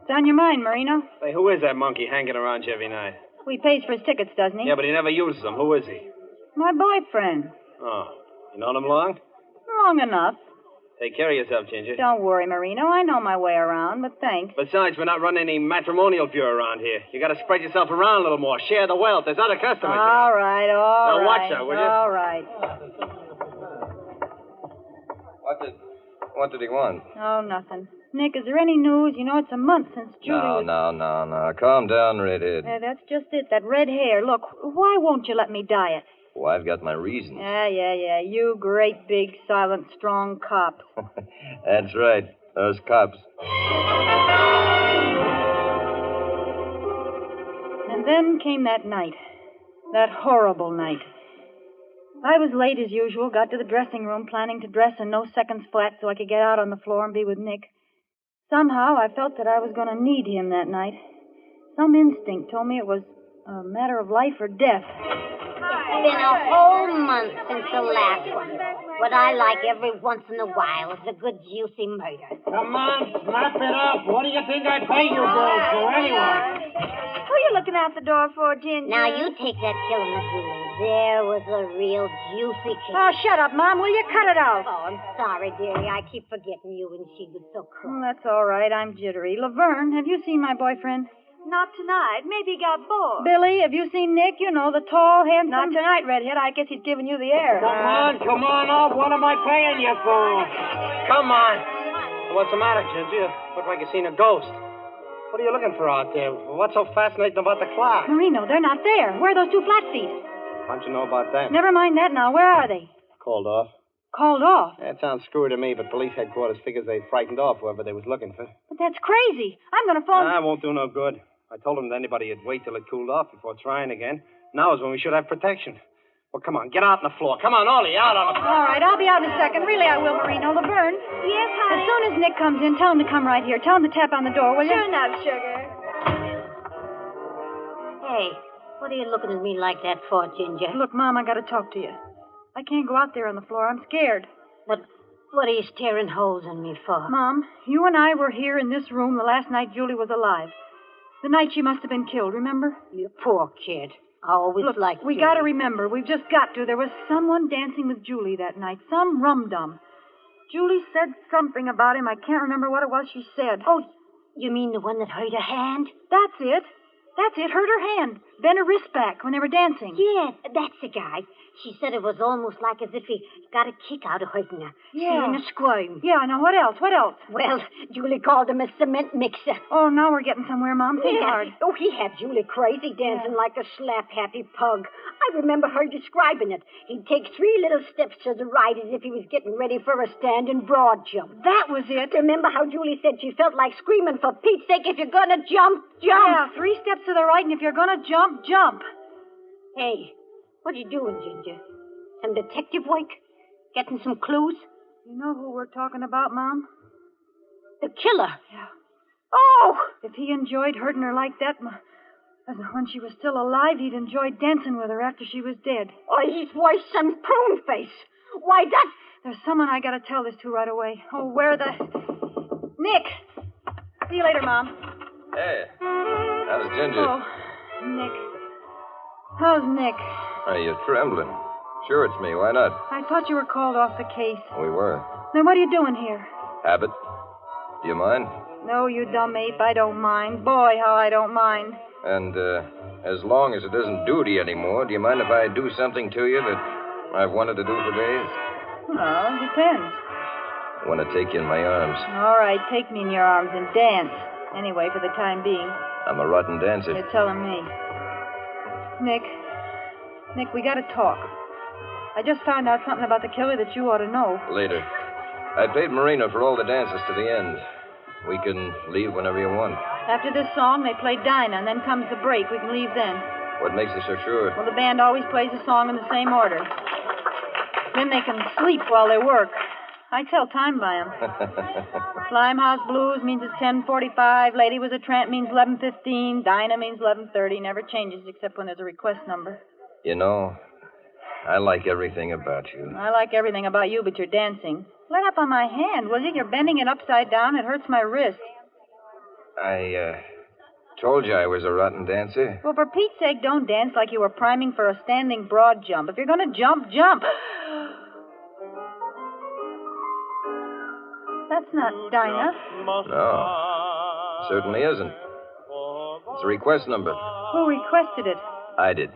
What's on your mind, Marino? Say, who is that monkey hanging around you every night? Well, he pays for his tickets, doesn't he? Yeah, but he never uses them. Who is he? My boyfriend. Oh, you known him long? Long enough. Take care of yourself, Ginger. Don't worry, Marino. I know my way around, but thanks. Besides, we're not running any matrimonial bureau around here. You got to spread yourself around a little more. Share the wealth. There's other customers. All right. Now, watch out, will you? All right. What did he want? Oh, nothing. Nick, is there any news? You know, it's a month since Julie was... No. Calm down, redhead. That's just it, that red hair. Look, why won't you let me dye it? Oh, I've got my reasons. Yeah. You great, big, silent, strong cop. That's right. Those cops. And then came that night. That horrible night. I was late as usual, got to the dressing room planning to dress in no seconds flat so I could get out on the floor and be with Nick. Somehow I felt that I was going to need him that night. Some instinct told me it was a matter of life or death. It's been a whole month since the last one. What I like every once in a while is a good juicy murder. Come on, snap it up. What do you think I pay you girls for anyway? Who are you looking out the door for, Ginger? Now, you take that killing of Julie. There was a real juicy case. Oh, shut up, Mom. Will you cut it out? Oh, I'm sorry, dearie. I keep forgetting you, and she was so cross. Well, that's all right. I'm jittery. Laverne, have you seen my boyfriend? Not tonight. Maybe he got bored. Billy, have you seen Nick? You know, the tall, handsome... Not tonight, Redhead. I guess he's giving you the air. Come on up. What am I paying you for? Come on. What's the matter, Ginger? You look like you've seen a ghost. What are you looking for out there? What's so fascinating about the clock? Marino, they're not there. Where are those 2 flat feet? How'd you know about that? Never mind that now. Where are they? Called off. Called off? That sounds screwy to me, but police headquarters figures they frightened off whoever they was looking for. But that's crazy. I'm going to phone... That won't do no good. I told him that anybody would wait till it cooled off before trying again. Now is when we should have protection. Well, come on, get out on the floor. Come on, Ollie, out on the floor. All right, I'll be out in a second. Really, I will, Marino. Laverne. Yes, honey? As soon as Nick comes in, tell him to come right here. Tell him to tap on the door, will you? Sure enough, sugar. Hey, what are you looking at me like that for, Ginger? Look, Mom, I got to talk to you. I can't go out there on the floor. I'm scared. But what are you staring holes in me for? Mom, you and I were here in this room the last night Julie was alive. The night she must have been killed, remember? You poor kid. I always Look, liked we Julie. got to remember. We've just got to. There was someone dancing with Julie that night. Some rum-dum. Julie said something about him. I can't remember what it was she said. Oh, you mean the one that hurt her hand? That's it. That's it. Hurt her hand. Bent her wrist back when they were dancing. Yeah, that's the guy. She said it was almost like as if he got a kick out of hurting her. Yeah. Seeing her squirm. Yeah, I know. What else? What else? Well, Julie called him a cement mixer. Oh, now we're getting somewhere, Mom. Think hard. Oh, he had Julie crazy, dancing like a slap-happy pug. I remember her describing it. He'd take 3 little steps to the right as if he was getting ready for a standing broad jump. That was it. Remember how Julie said she felt like screaming, for Pete's sake, if you're gonna jump, jump. Yeah, 3 steps to the right, and if you're gonna jump, jump. Hey, what are you doing, Ginger? Some detective work? Getting some clues? You know who we're talking about, Mom? The killer. Yeah. Oh! If he enjoyed hurting her like that when she was still alive, he'd enjoyed dancing with her after she was dead. Oh, he's worse than prune face. Why, that... There's someone I gotta tell this to right away. Oh, where the... Nick! See you later, Mom. Hey, how's Ginger? Oh, Nick. How's Nick? Are you trembling? Sure, it's me. Why not? I thought you were called off the case. We were. Then what are you doing here? Habit. Do you mind? No, you dumb ape. I don't mind. Boy, how I don't mind. And, as long as it isn't duty anymore, do you mind if I do something to you that I've wanted to do for days? Well, it depends. I want to take you in my arms. All right, take me in your arms and dance. Anyway, for the time being. I'm a rotten dancer. You're telling me. Nick, we gotta talk. I just found out something about the killer that you ought to know. Later. I paid Marino for all the dances to the end. We can leave whenever you want. After this song, they play Dinah, and then comes the break. We can leave then. What makes you so sure? Well, the band always plays the song in the same order. Then they can sleep while they work. I tell time by 'em. Limehouse Blues means it's 10:45. Lady Was a Tramp means 11:15. Dinah means 11:30. Never changes except when there's a request number. You know, I like everything about you. I like everything about you but your dancing. Let up on my hand, will you? You're bending it upside down. It hurts my wrist. I told you I was a rotten dancer. Well, for Pete's sake, don't dance like you were priming for a standing broad jump. If you're going to jump, jump. That's not Dinah. No, certainly isn't. It's a request number. Who requested it? I did.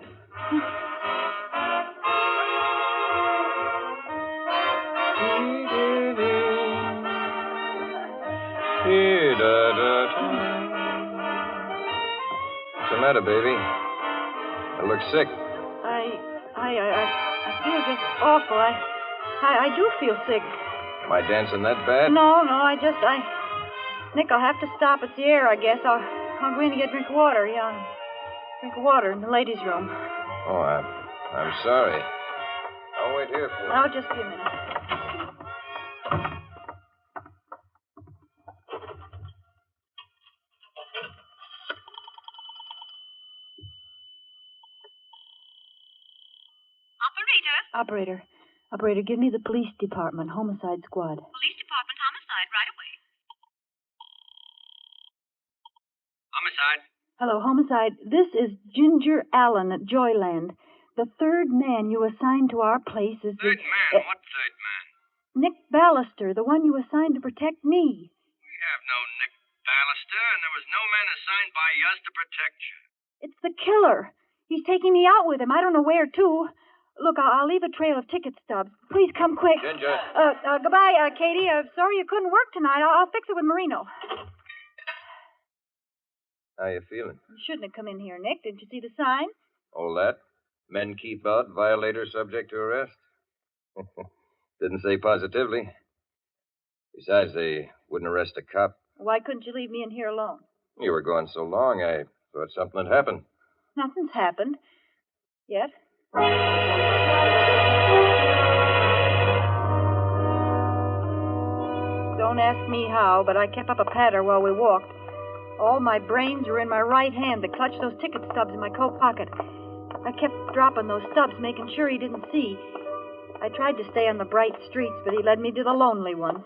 What's the matter, baby? I look sick. I feel just awful. I do feel sick. Am I dancing that bad? No, Nick, I'll have to stop. It's the air, I guess. I'll go in and get a drink of water. Yeah, drink of water in the ladies' room. Oh, I'm sorry. I'll wait here for you. I'll just be a minute. Operator, give me the police department, homicide squad. Police department, homicide, right away. Homicide. Hello, homicide. This is Ginger Allen at Joyland. The third man you assigned to our place is Third man? What third man? Nick Ballister, the one you assigned to protect me. We have no Nick Ballister, and there was no man assigned by us to protect you. It's the killer. He's taking me out with him. I don't know where to. Look, I'll leave a trail of ticket stubs. Please come quick. Ginger. Goodbye, Katie. Sorry you couldn't work tonight. I'll fix it with Marino. How you feeling? You shouldn't have come in here, Nick. Didn't you see the sign? All that? Men keep out, violators subject to arrest? Didn't say positively. Besides, they wouldn't arrest a cop. Why couldn't you leave me in here alone? You were gone so long, I Thought something had happened. Nothing's happened. Yet. Don't ask me how, but I kept up a patter while we walked. All my brains were in my right hand to clutch those ticket stubs in my coat pocket. I kept dropping those stubs, making sure he didn't see. I tried to stay on the bright streets, but he led me to the lonely ones.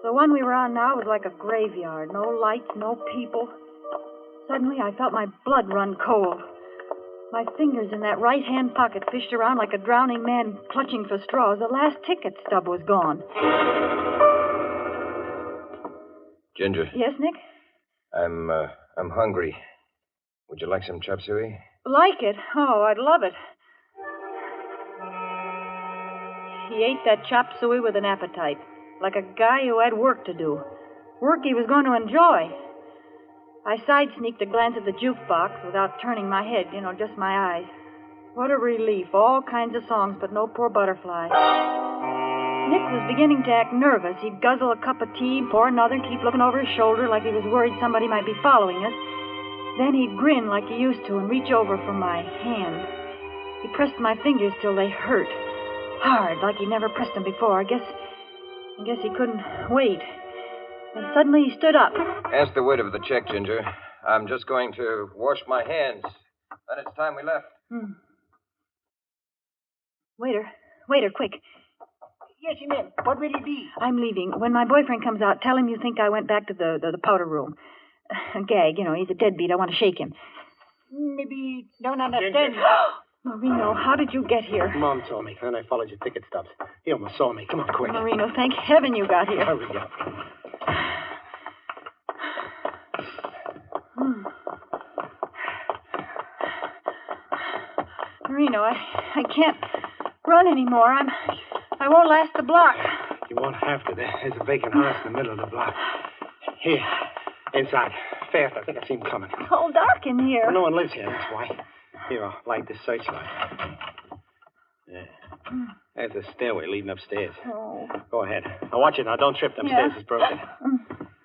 The one we were on now was like a graveyard. No lights, no people. Suddenly, I felt my blood run cold. My fingers in that right-hand pocket fished around like a drowning man clutching for straws. The last ticket stub was gone. Ginger. Yes, Nick? I'm hungry. Would you like some chop suey? Like it? Oh, I'd love it. He ate that chop suey with an appetite, like a guy who had work to do. Work he was going to enjoy. I side-sneaked a glance at the jukebox without turning my head, just my eyes. What a relief. All kinds of songs, but no poor butterfly. Nick was beginning to act nervous. He'd guzzle a cup of tea, pour another, and keep looking over his shoulder like he was worried somebody might be following us. Then he'd grin like he used to and reach over for my hand. He pressed my fingers till they hurt. Hard, like he never pressed them before. I guess he couldn't wait. And suddenly he stood up. Ask the waiter for the check, Ginger. I'm just going to wash my hands. Then it's time we left. Waiter, quick. Yes, ma'am. What will it be? I'm leaving. When my boyfriend comes out, tell him you think I went back to the powder room. A gag, he's a deadbeat. I want to shake him. Maybe don't understand. Marino, how did you get here? Mom told me, and I followed your ticket stubs. He almost saw me. Come on, quick. Marino, thank heaven you got here. Hurry up. Marino, I can't run anymore. I won't last the block. You won't have to. There's a vacant house in the middle of the block. Here, inside. Fast. I think I see him coming. It's all dark in here. Well, no one lives here, that's why. Here, I'll light this searchlight. Yeah. There's a stairway leading upstairs. Oh. Go ahead. Now, watch it. Now, don't trip. Them stairs is broken.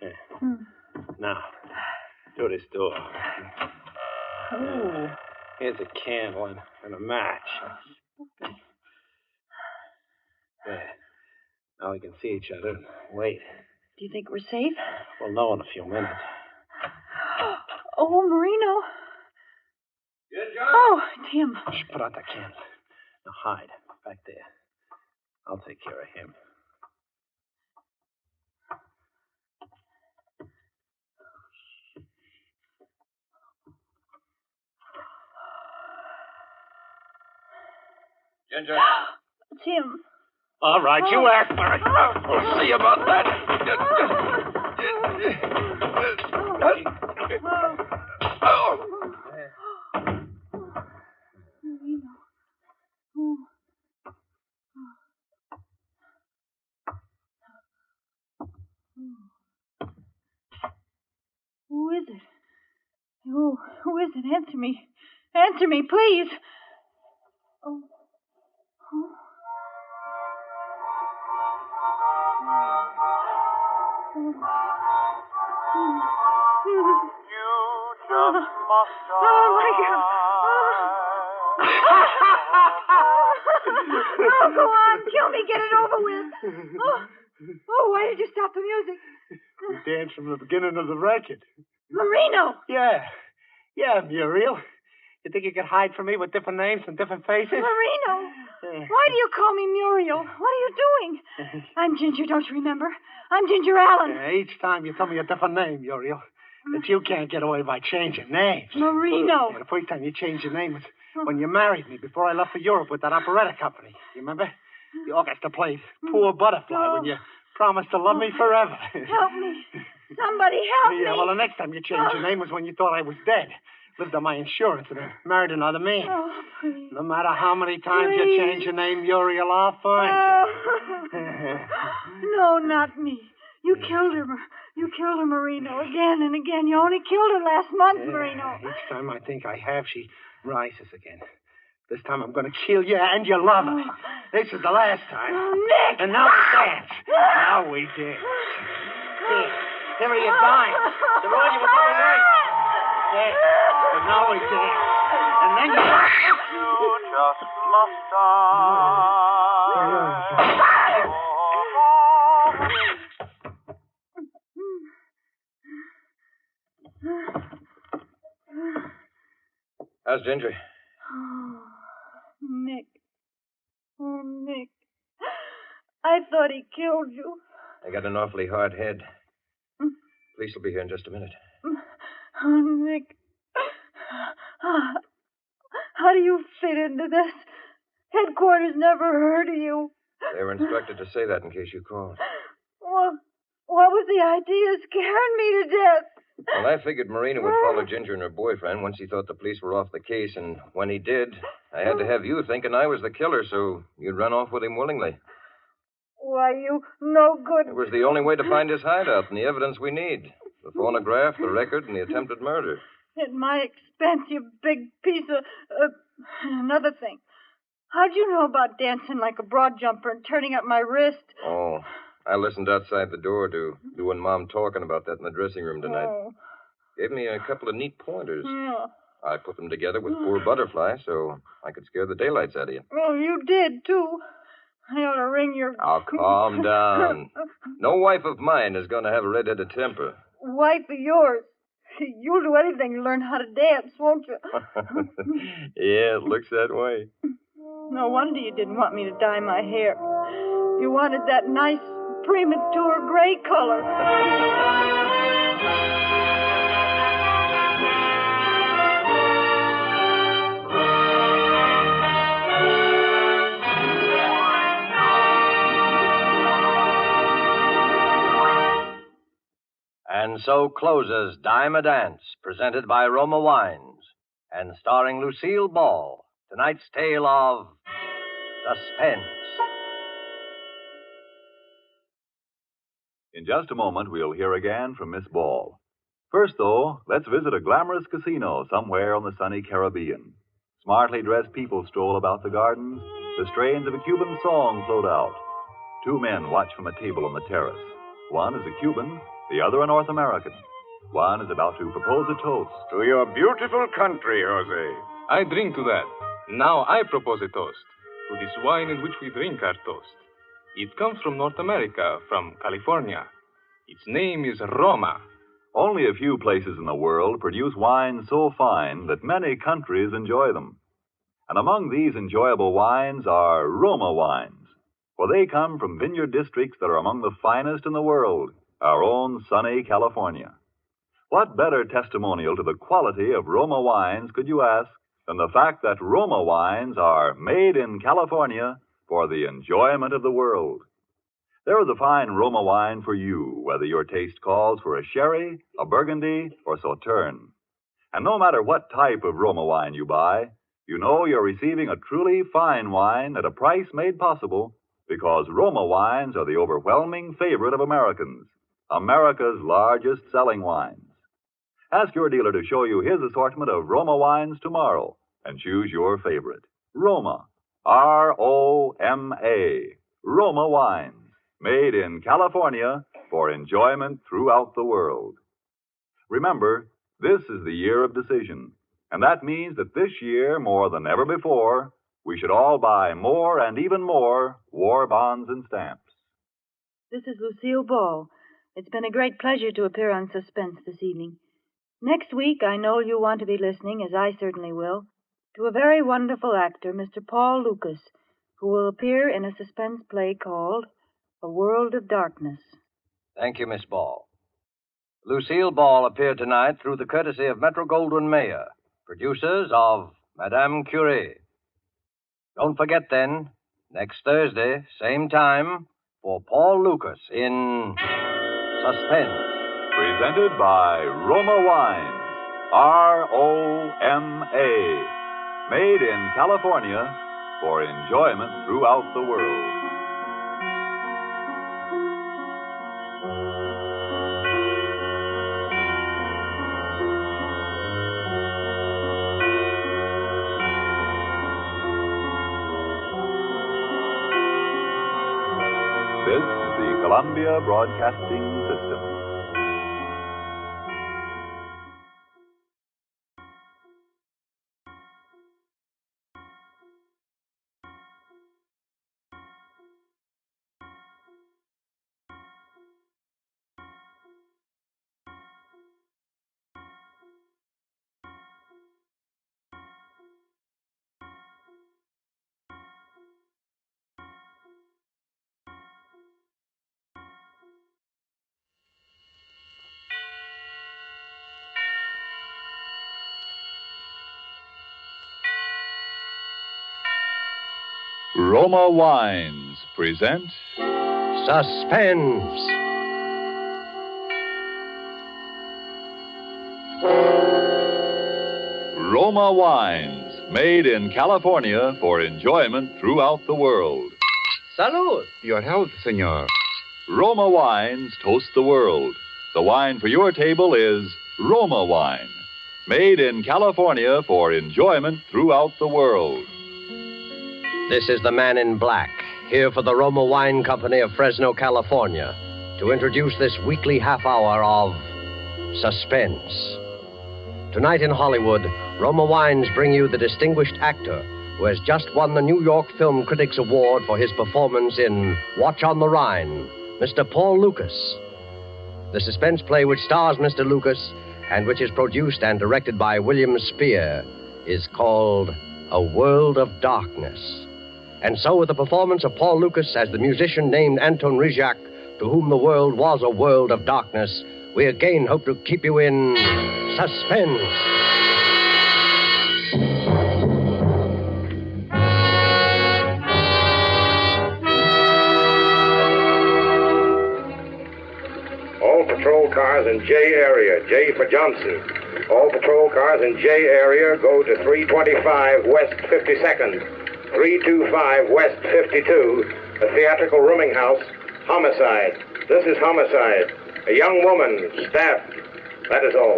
Yeah. Now, through this door. Oh. Here's a candle and a match. There. Now we can see each other and wait. Do you think we're safe? We'll know in a few minutes. Oh, Marino. Ginger? Oh, Tim. Shh, put out that candle. Now hide back there. I'll take care of him. Ginger. Tim. All right, you ask for it. We'll see about that. Who is it? Who is it? Answer me. Answer me, please. Oh. Oh, my God. Oh, go on. Kill me. Get it over with. Oh, why did you stop the music? We danced from the beginning of the record. Marino. Yeah, Muriel. You think you could hide from me with different names and different faces? Marino. Why do you call me Muriel? What are you doing? I'm Ginger, don't you remember? I'm Ginger Allen. Each time you tell me a different name, Muriel. But you can't get away by changing names. Marino. The first time you changed your name was when you married me before I left for Europe with that operetta company. You remember? The orchestra played Poor Butterfly when you promised to love me forever. Help me. Somebody help me. Yeah, well, the next time you changed your name was when you thought I was dead. Lived on my insurance and married another man. Oh, please. No matter how many times you change your name, Muriel, I'll find you. No, not me. You killed her. You killed her, Marino, again and again. You only killed her last month, Marino. Each time I think I have, she rises again. This time I'm going to kill you and your lover. This is the last time. Oh, Nick! And now we dance. Now we dance. Here are your dimes. The road you were coming right. There. boy dance. And then you just must die. How's Ginger? Oh, Nick. Oh, Nick. I thought he killed you. I got an awfully hard head. Police will be here in just a minute. Oh, Nick. How do you fit into this? Headquarters never heard of you. They were instructed to say that in case you called. Well, what was the idea of scaring me to death? Well, I figured Marina would follow Ginger and her boyfriend once he thought the police were off the case, and when he did, I had to have you thinking I was the killer, so you'd run off with him willingly. Why, you no good. It was the only way to find his hideout and the evidence we need. The phonograph, the record, and the attempted murder. At my expense, you big piece of... another thing. How'd you know about dancing like a broad jumper and turning up my wrist? Oh, I listened outside the door to you and Mom talking about that in the dressing room tonight. Oh. Gave me a couple of neat pointers. Yeah. I put them together with poor Butterfly so I could scare the daylights out of you. Well, you did, too. I ought to ring your... Oh, calm down. No wife of mine is going to have a red-headed temper. Wife of yours. You'll do anything to learn how to dance, won't you? Yeah, it looks that way. No wonder you didn't want me to dye my hair. You wanted that nice, premature gray color. And so closes Dime a Dance, presented by Roma Wines, and starring Lucille Ball, tonight's tale of Suspense. In just a moment, we'll hear again from Miss Ball. First, though, let's visit a glamorous casino somewhere on the sunny Caribbean. Smartly dressed people stroll about the gardens. The strains of a Cuban song float out. Two men watch from a table on the terrace. One is a Cuban, the other a North American. One is about to propose a toast. To your beautiful country, Jose. I drink to that. Now I propose a toast to this wine in which we drink our toast. It comes from North America, from California. Its name is Roma. Only a few places in the world produce wines so fine that many countries enjoy them. And among these enjoyable wines are Roma wines, for they come from vineyard districts that are among the finest in the world, our own sunny California. What better testimonial to the quality of Roma wines could you ask than the fact that Roma wines are made in California for the enjoyment of the world? There is a fine Roma wine for you, whether your taste calls for a sherry, a burgundy, or sauterne. And no matter what type of Roma wine you buy, you know you're receiving a truly fine wine at a price made possible because Roma wines are the overwhelming favorite of Americans, America's largest selling wines. Ask your dealer to show you his assortment of Roma wines tomorrow and choose your favorite. Roma, R-O-M-A, Roma wines, made in California for enjoyment throughout the world. Remember, this is the year of decision, and that means that this year, more than ever before, we should all buy more and even more war bonds and stamps. This is Lucille Ball. It's been a great pleasure to appear on Suspense this evening. Next week, I know you'll want to be listening, as I certainly will, to a very wonderful actor, Mr. Paul Lucas, who will appear in a suspense play called A World of Darkness. Thank you, Miss Ball. Lucille Ball appeared tonight through the courtesy of Metro-Goldwyn-Mayer, producers of Madame Curie. Don't forget, then, next Thursday, same time, for Paul Lucas in Suspense. Presented by Roma Wines, R-O-M-A, made in California for enjoyment throughout the world. This is the Columbia Broadcasting System. Roma Wines present Suspense. Roma Wines, made in California for enjoyment throughout the world. Salud. Your health, senor. Roma Wines toast the world. The wine for your table is Roma Wine, made in California for enjoyment throughout the world. This is the man in black, here for the Roma Wine Company of Fresno, California, to introduce this weekly half hour of Suspense. Tonight in Hollywood, Roma Wines bring you the distinguished actor who has just won the New York Film Critics Award for his performance in Watch on the Rhine, Mr. Paul Lucas. The suspense play which stars Mr. Lucas and which is produced and directed by William Spear is called A World of Darkness. And so with the performance of Paul Lucas as the musician named Anton Rizak, to whom the world was a world of darkness, we again hope to keep you in suspense. All patrol cars in J area, J for Johnson. All patrol cars in J area go to 325 West 52nd, 325 West 52, a theatrical rooming house, homicide. This is homicide. A young woman, stabbed. That is all.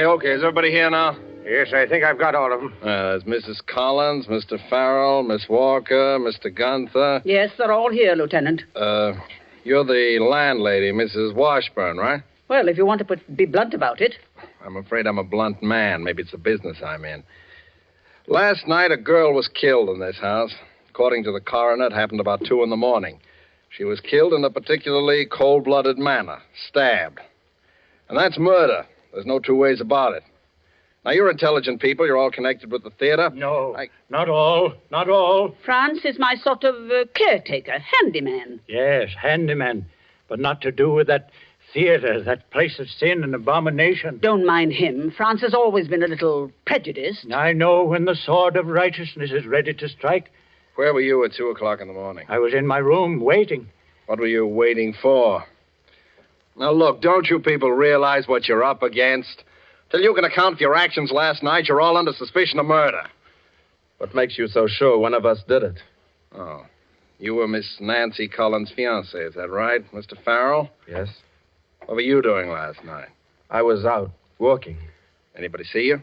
Okay. Is everybody here now? Yes, I think I've got all of them. There's Mrs. Collins, Mr. Farrell, Miss Walker, Mr. Gunther. Yes, they're all here, Lieutenant. You're the landlady, Mrs. Washburn, right? Well, if you want to be blunt about it. I'm afraid I'm a blunt man. Maybe it's the business I'm in. Last night, a girl was killed in this house. According to the coroner, it happened about 2 a.m. She was killed in a particularly cold-blooded manner, stabbed. And that's murder. There's no two ways about it. Now, you're intelligent people. You're all connected with the theater. No, not all. Franz is my sort of caretaker, handyman. Yes, handyman, but not to do with that theater, that place of sin and abomination. Don't mind him. Franz has always been a little prejudiced. I know when the sword of righteousness is ready to strike. Where were you at 2 o'clock in the morning? I was in my room waiting. What were you waiting for? Now, look, don't you people realize what you're up against? Till you can account for your actions last night, you're all under suspicion of murder. What makes you so sure one of us did it? Oh, you were Miss Nancy Collins' fiancé, is that right, Mr. Farrell? Yes. What were you doing last night? I was out working. Anybody see you?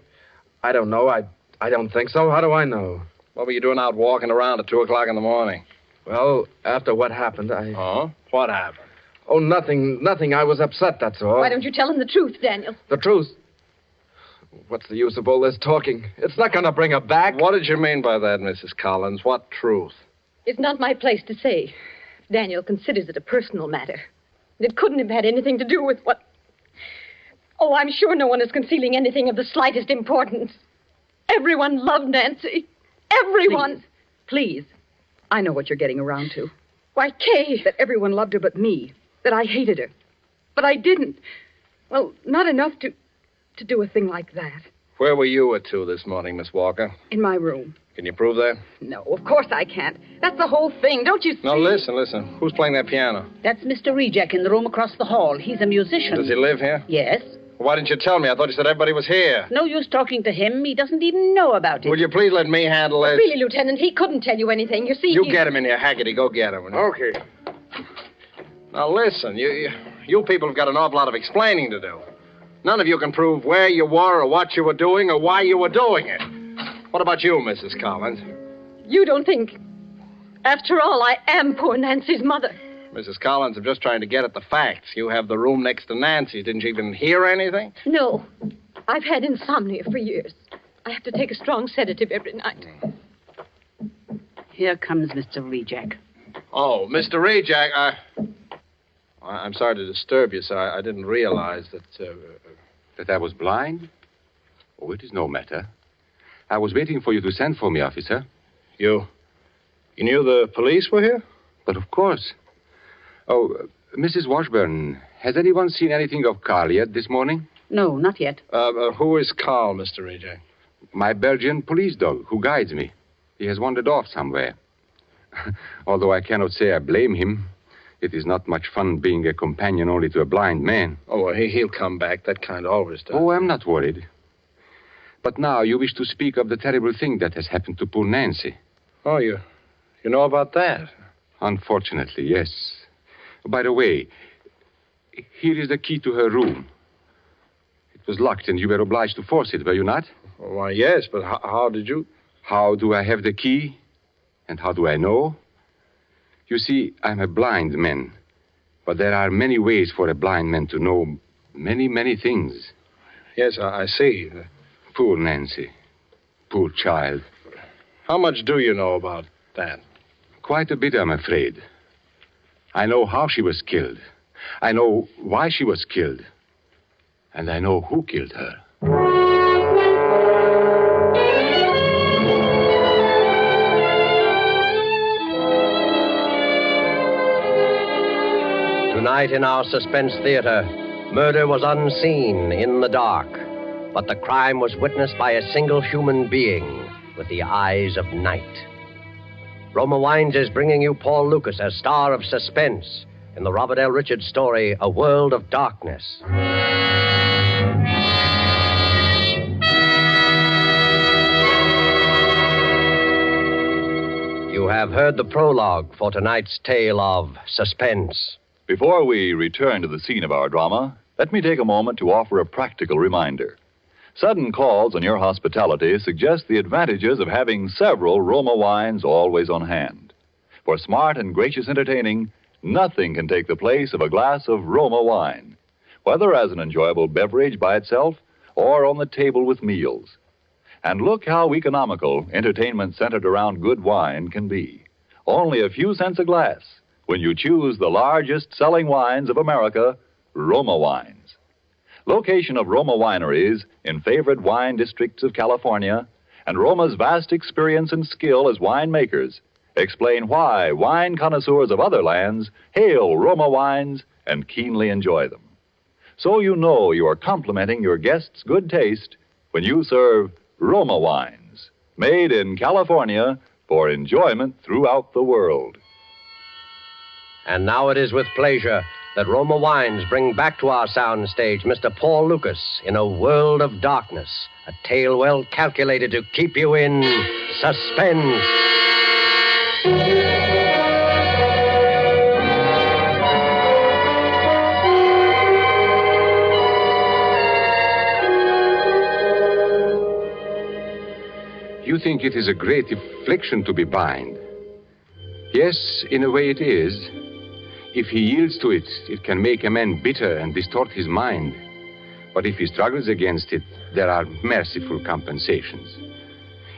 I don't know. I don't think so. How do I know? What were you doing out walking around at 2 o'clock in the morning? Well, after what happened, Oh? What happened? Oh, nothing. I was upset, that's all. Why don't you tell him the truth, Daniel? The truth? What's the use of all this talking? It's not going to bring her back. What did you mean by that, Mrs. Collins? What truth? It's not my place to say. Daniel considers it a personal matter. It couldn't have had anything to do with what... Oh, I'm sure no one is concealing anything of the slightest importance. Everyone loved Nancy. Everyone. Please. I know what you're getting around to. Why, Kay. That everyone loved her but me. That I hated her. But I didn't. Well, not enough to do a thing like that. Where were you at 2 this morning, Miss Walker? In my room. Can you prove that? No, of course I can't. That's the whole thing, don't you see? No, listen. Who's playing that piano? That's Mr. Rejek in the room across the hall. He's a musician. Does he live here? Yes. Why didn't you tell me? I thought you said everybody was here. No use talking to him. He doesn't even know about it. Will you please let me handle this? Really, Lieutenant, he couldn't tell you anything. You see, You get him in here, Haggerty. Go get him. Okay. Now, listen. You people have got an awful lot of explaining to do. None of you can prove where you were or what you were doing or why you were doing it. What about you, Mrs. Collins? You don't think... After all, I am poor Nancy's mother. Mrs. Collins, I'm just trying to get at the facts. You have the room next to Nancy. Didn't you even hear anything? No. I've had insomnia for years. I have to take a strong sedative every night. Here comes Mr. Rejek. Oh, Mr. Rejek, I'm sorry to disturb you, sir. I didn't realize that... That I was blind? Oh, it is no matter. I was waiting for you to send for me, officer. You knew the police were here? But of course. Oh, Mrs. Washburn, has anyone seen anything of Carl yet this morning? No, not yet. Who is Carl, Mr. A.J.? My Belgian police dog, who guides me. He has wandered off somewhere. Although I cannot say I blame him. It is not much fun being a companion only to a blind man. Oh, well, he'll come back. That kind always does. Oh, I'm not worried. But now you wish to speak of the terrible thing that has happened to poor Nancy. Oh, you know about that? Unfortunately, yes. By the way, here is the key to her room. It was locked and you were obliged to force it, were you not? Why, yes, but how did you... How do I have the key? And how do I know? You see, I'm a blind man. But there are many ways for a blind man to know many, many things. Yes, I see. Poor Nancy. Poor child. How much do you know about that? Quite a bit, I'm afraid. I know how she was killed. I know why she was killed. And I know who killed her. Tonight in our Suspense Theater, murder was unseen in the dark, but the crime was witnessed by a single human being with the eyes of night. Roma Wines is bringing you Paul Lucas as star of Suspense in the Robert L. Richards story, A World of Darkness. You have heard the prologue for tonight's tale of Suspense. Before we return to the scene of our drama, let me take a moment to offer a practical reminder. Sudden calls on your hospitality suggest the advantages of having several Roma wines always on hand. For smart and gracious entertaining, nothing can take the place of a glass of Roma wine, whether as an enjoyable beverage by itself or on the table with meals. And look how economical entertainment centered around good wine can be. Only a few cents a glass when you choose the largest selling wines of America, Roma wines. Location of Roma wineries in favored wine districts of California and Roma's vast experience and skill as winemakers explain why wine connoisseurs of other lands hail Roma wines and keenly enjoy them. So you know you are complimenting your guests' good taste when you serve Roma wines, made in California for enjoyment throughout the world. And now it is with pleasure that Roma Wines bring back to our soundstage Mr. Paul Lucas in A World of Darkness, a tale well calculated to keep you in suspense. You think it is a great affliction to be blind. Yes, in a way it is. If he yields to it, it can make a man bitter and distort his mind. But if he struggles against it, there are merciful compensations.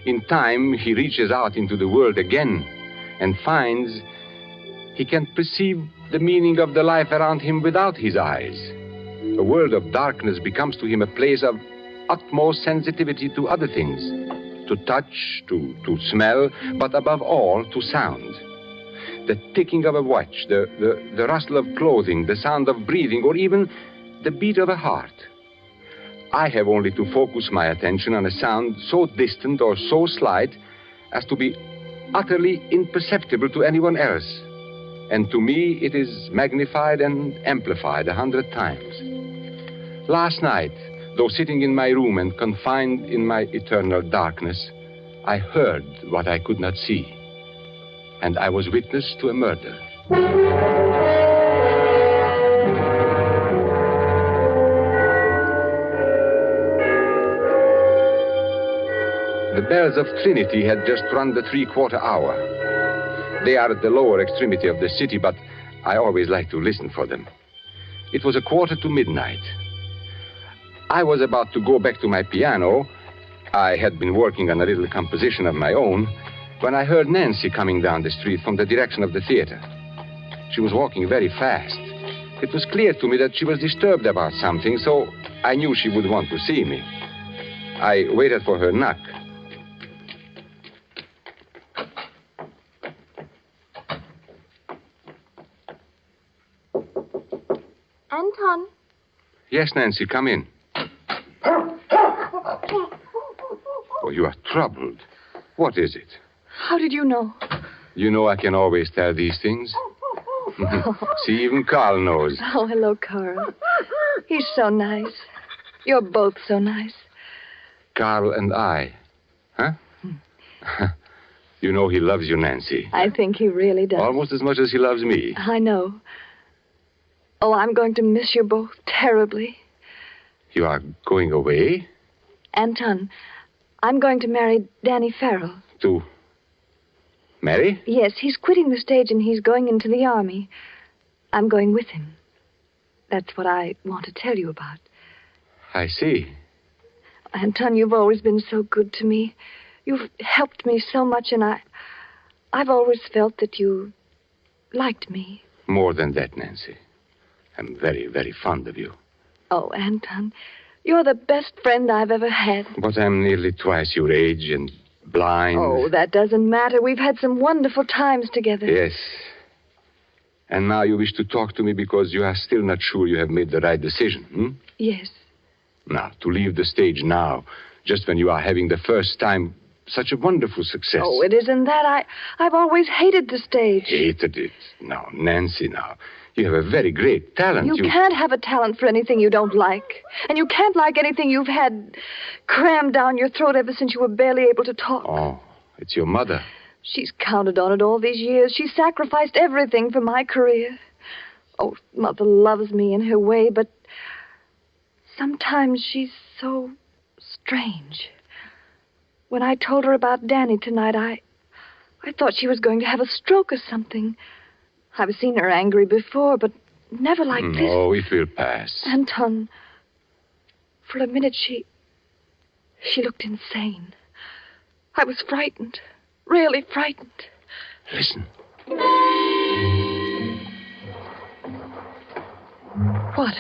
In time, he reaches out into the world again and finds he can perceive the meaning of the life around him without his eyes. A world of darkness becomes to him a place of utmost sensitivity to other things, to touch, to smell, but above all, to sound. The ticking of a watch, the rustle of clothing, the sound of breathing, or even the beat of a heart. I have only to focus my attention on a sound so distant or so slight as to be utterly imperceptible to anyone else. And to me, it is magnified and amplified 100 times. Last night, though sitting in my room and confined in my eternal darkness, I heard what I could not see. And I was witness to a murder. The bells of Trinity had just run the 3/4 hour. They are at the lower extremity of the city, but I always like to listen for them. It was 1:45 midnight. I was about to go back to my piano. I had been working on a little composition of my own when I heard Nancy coming down the street from the direction of the theater. She was walking very fast. It was clear to me that she was disturbed about something, so I knew she would want to see me. I waited for her knock. Anton. Yes, Nancy, come in. Oh, you are troubled. What is it? How did you know? You know I can always tell these things. See, even Carl knows. Oh, hello, Carl. He's so nice. You're both so nice. Carl and I. Huh? You know he loves you, Nancy. I think he really does. Almost as much as he loves me. I know. Oh, I'm going to miss you both terribly. You are going away? Anton, I'm going to marry Danny Farrell. To marry? Yes, he's quitting the stage and he's going into the army. I'm going with him. That's what I want to tell you about. I see. Anton, you've always been so good to me. You've helped me so much, and I've always felt that you liked me. More than that, Nancy. I'm very, very fond of you. Oh, Anton, you're the best friend I've ever had. But I'm nearly twice your age and blind. Oh, that doesn't matter. We've had some wonderful times together. Yes. And now you wish to talk to me because you are still not sure you have made the right decision, hmm? Yes. Now, to leave the stage now, just when you are having the first time such a wonderful success. Oh, it isn't that. I've always hated the stage. Hated it. Now, Nancy, now. You have a very great talent. You can't have a talent for anything you don't like. And you can't like anything you've had crammed down your throat ever since you were barely able to talk. Oh, it's your mother. She's counted on it all these years. She sacrificed everything for my career. Oh, Mother loves me in her way, but sometimes she's so strange. When I told her about Danny tonight, I thought she was going to have a stroke or something. I've seen her angry before, but never like this. Oh, it will pass. Anton, for a minute she looked insane. I was frightened, really frightened. Listen. What?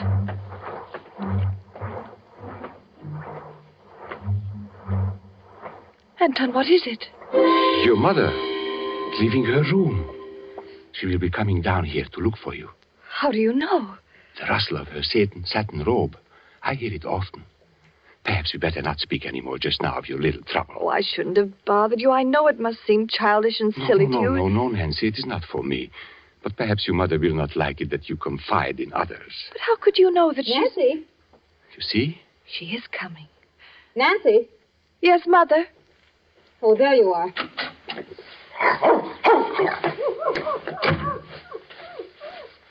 Anton, what is it? Your mother, leaving her room. She will be coming down here to look for you. How do you know? The rustle of her satin robe. I hear it often. Perhaps we better not speak any more just now of your little trouble. Oh, I shouldn't have bothered you. I know it must seem childish and silly to you. No, Nancy. It is not for me. But perhaps your mother will not like it that you confide in others. But how could you know that Nancy? You see? She is coming. Nancy? Yes, Mother? Oh, there you are.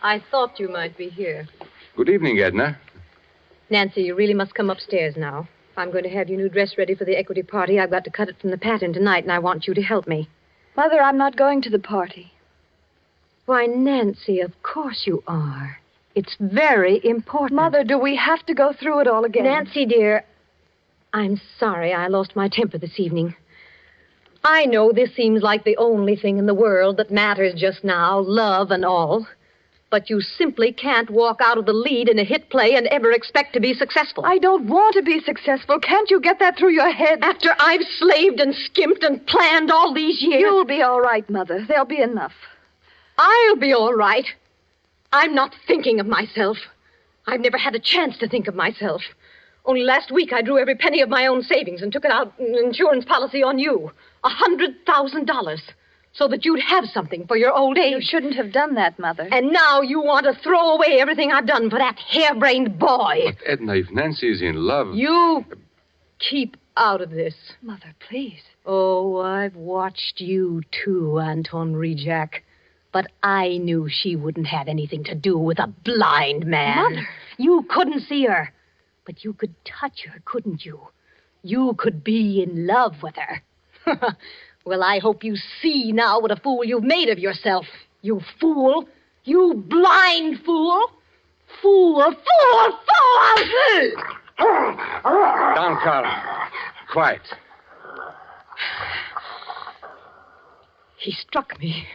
I thought you might be here. Good evening, Edna. Nancy, you really must come upstairs now. If I'm going to have your new dress ready for the equity party, I've got to cut it from the pattern tonight, and I want you to help me. Mother, I'm not going to the party. Why, Nancy, of course you are. It's very important. Mother, do we have to go through it all again? Nancy, dear, I'm sorry I lost my temper this evening. I know this seems like the only thing in the world that matters just now, love and all. But you simply can't walk out of the lead in a hit play and ever expect to be successful. I don't want to be successful. Can't you get that through your head? After I've slaved and skimped and planned all these years. You'll be all right, Mother. There'll be enough. I'll be all right. I'm not thinking of myself. I've never had a chance to think of myself. Only last week I drew every penny of my own savings and took it out in an insurance policy on you. $100,000. So that you'd have something for your old age. You shouldn't have done that, Mother. And now you want to throw away everything I've done for that harebrained boy. But, Edna, if Nancy is in love... You keep out of this. Mother, please. Oh, I've watched you too, Anton Rejack. But I knew she wouldn't have anything to do with a blind man. Mother. You couldn't see her. But you could touch her, couldn't you? You could be in love with her. Well, I hope you see now what a fool you've made of yourself. You fool. You blind fool. Fool. Down, Carl. Quiet. He struck me.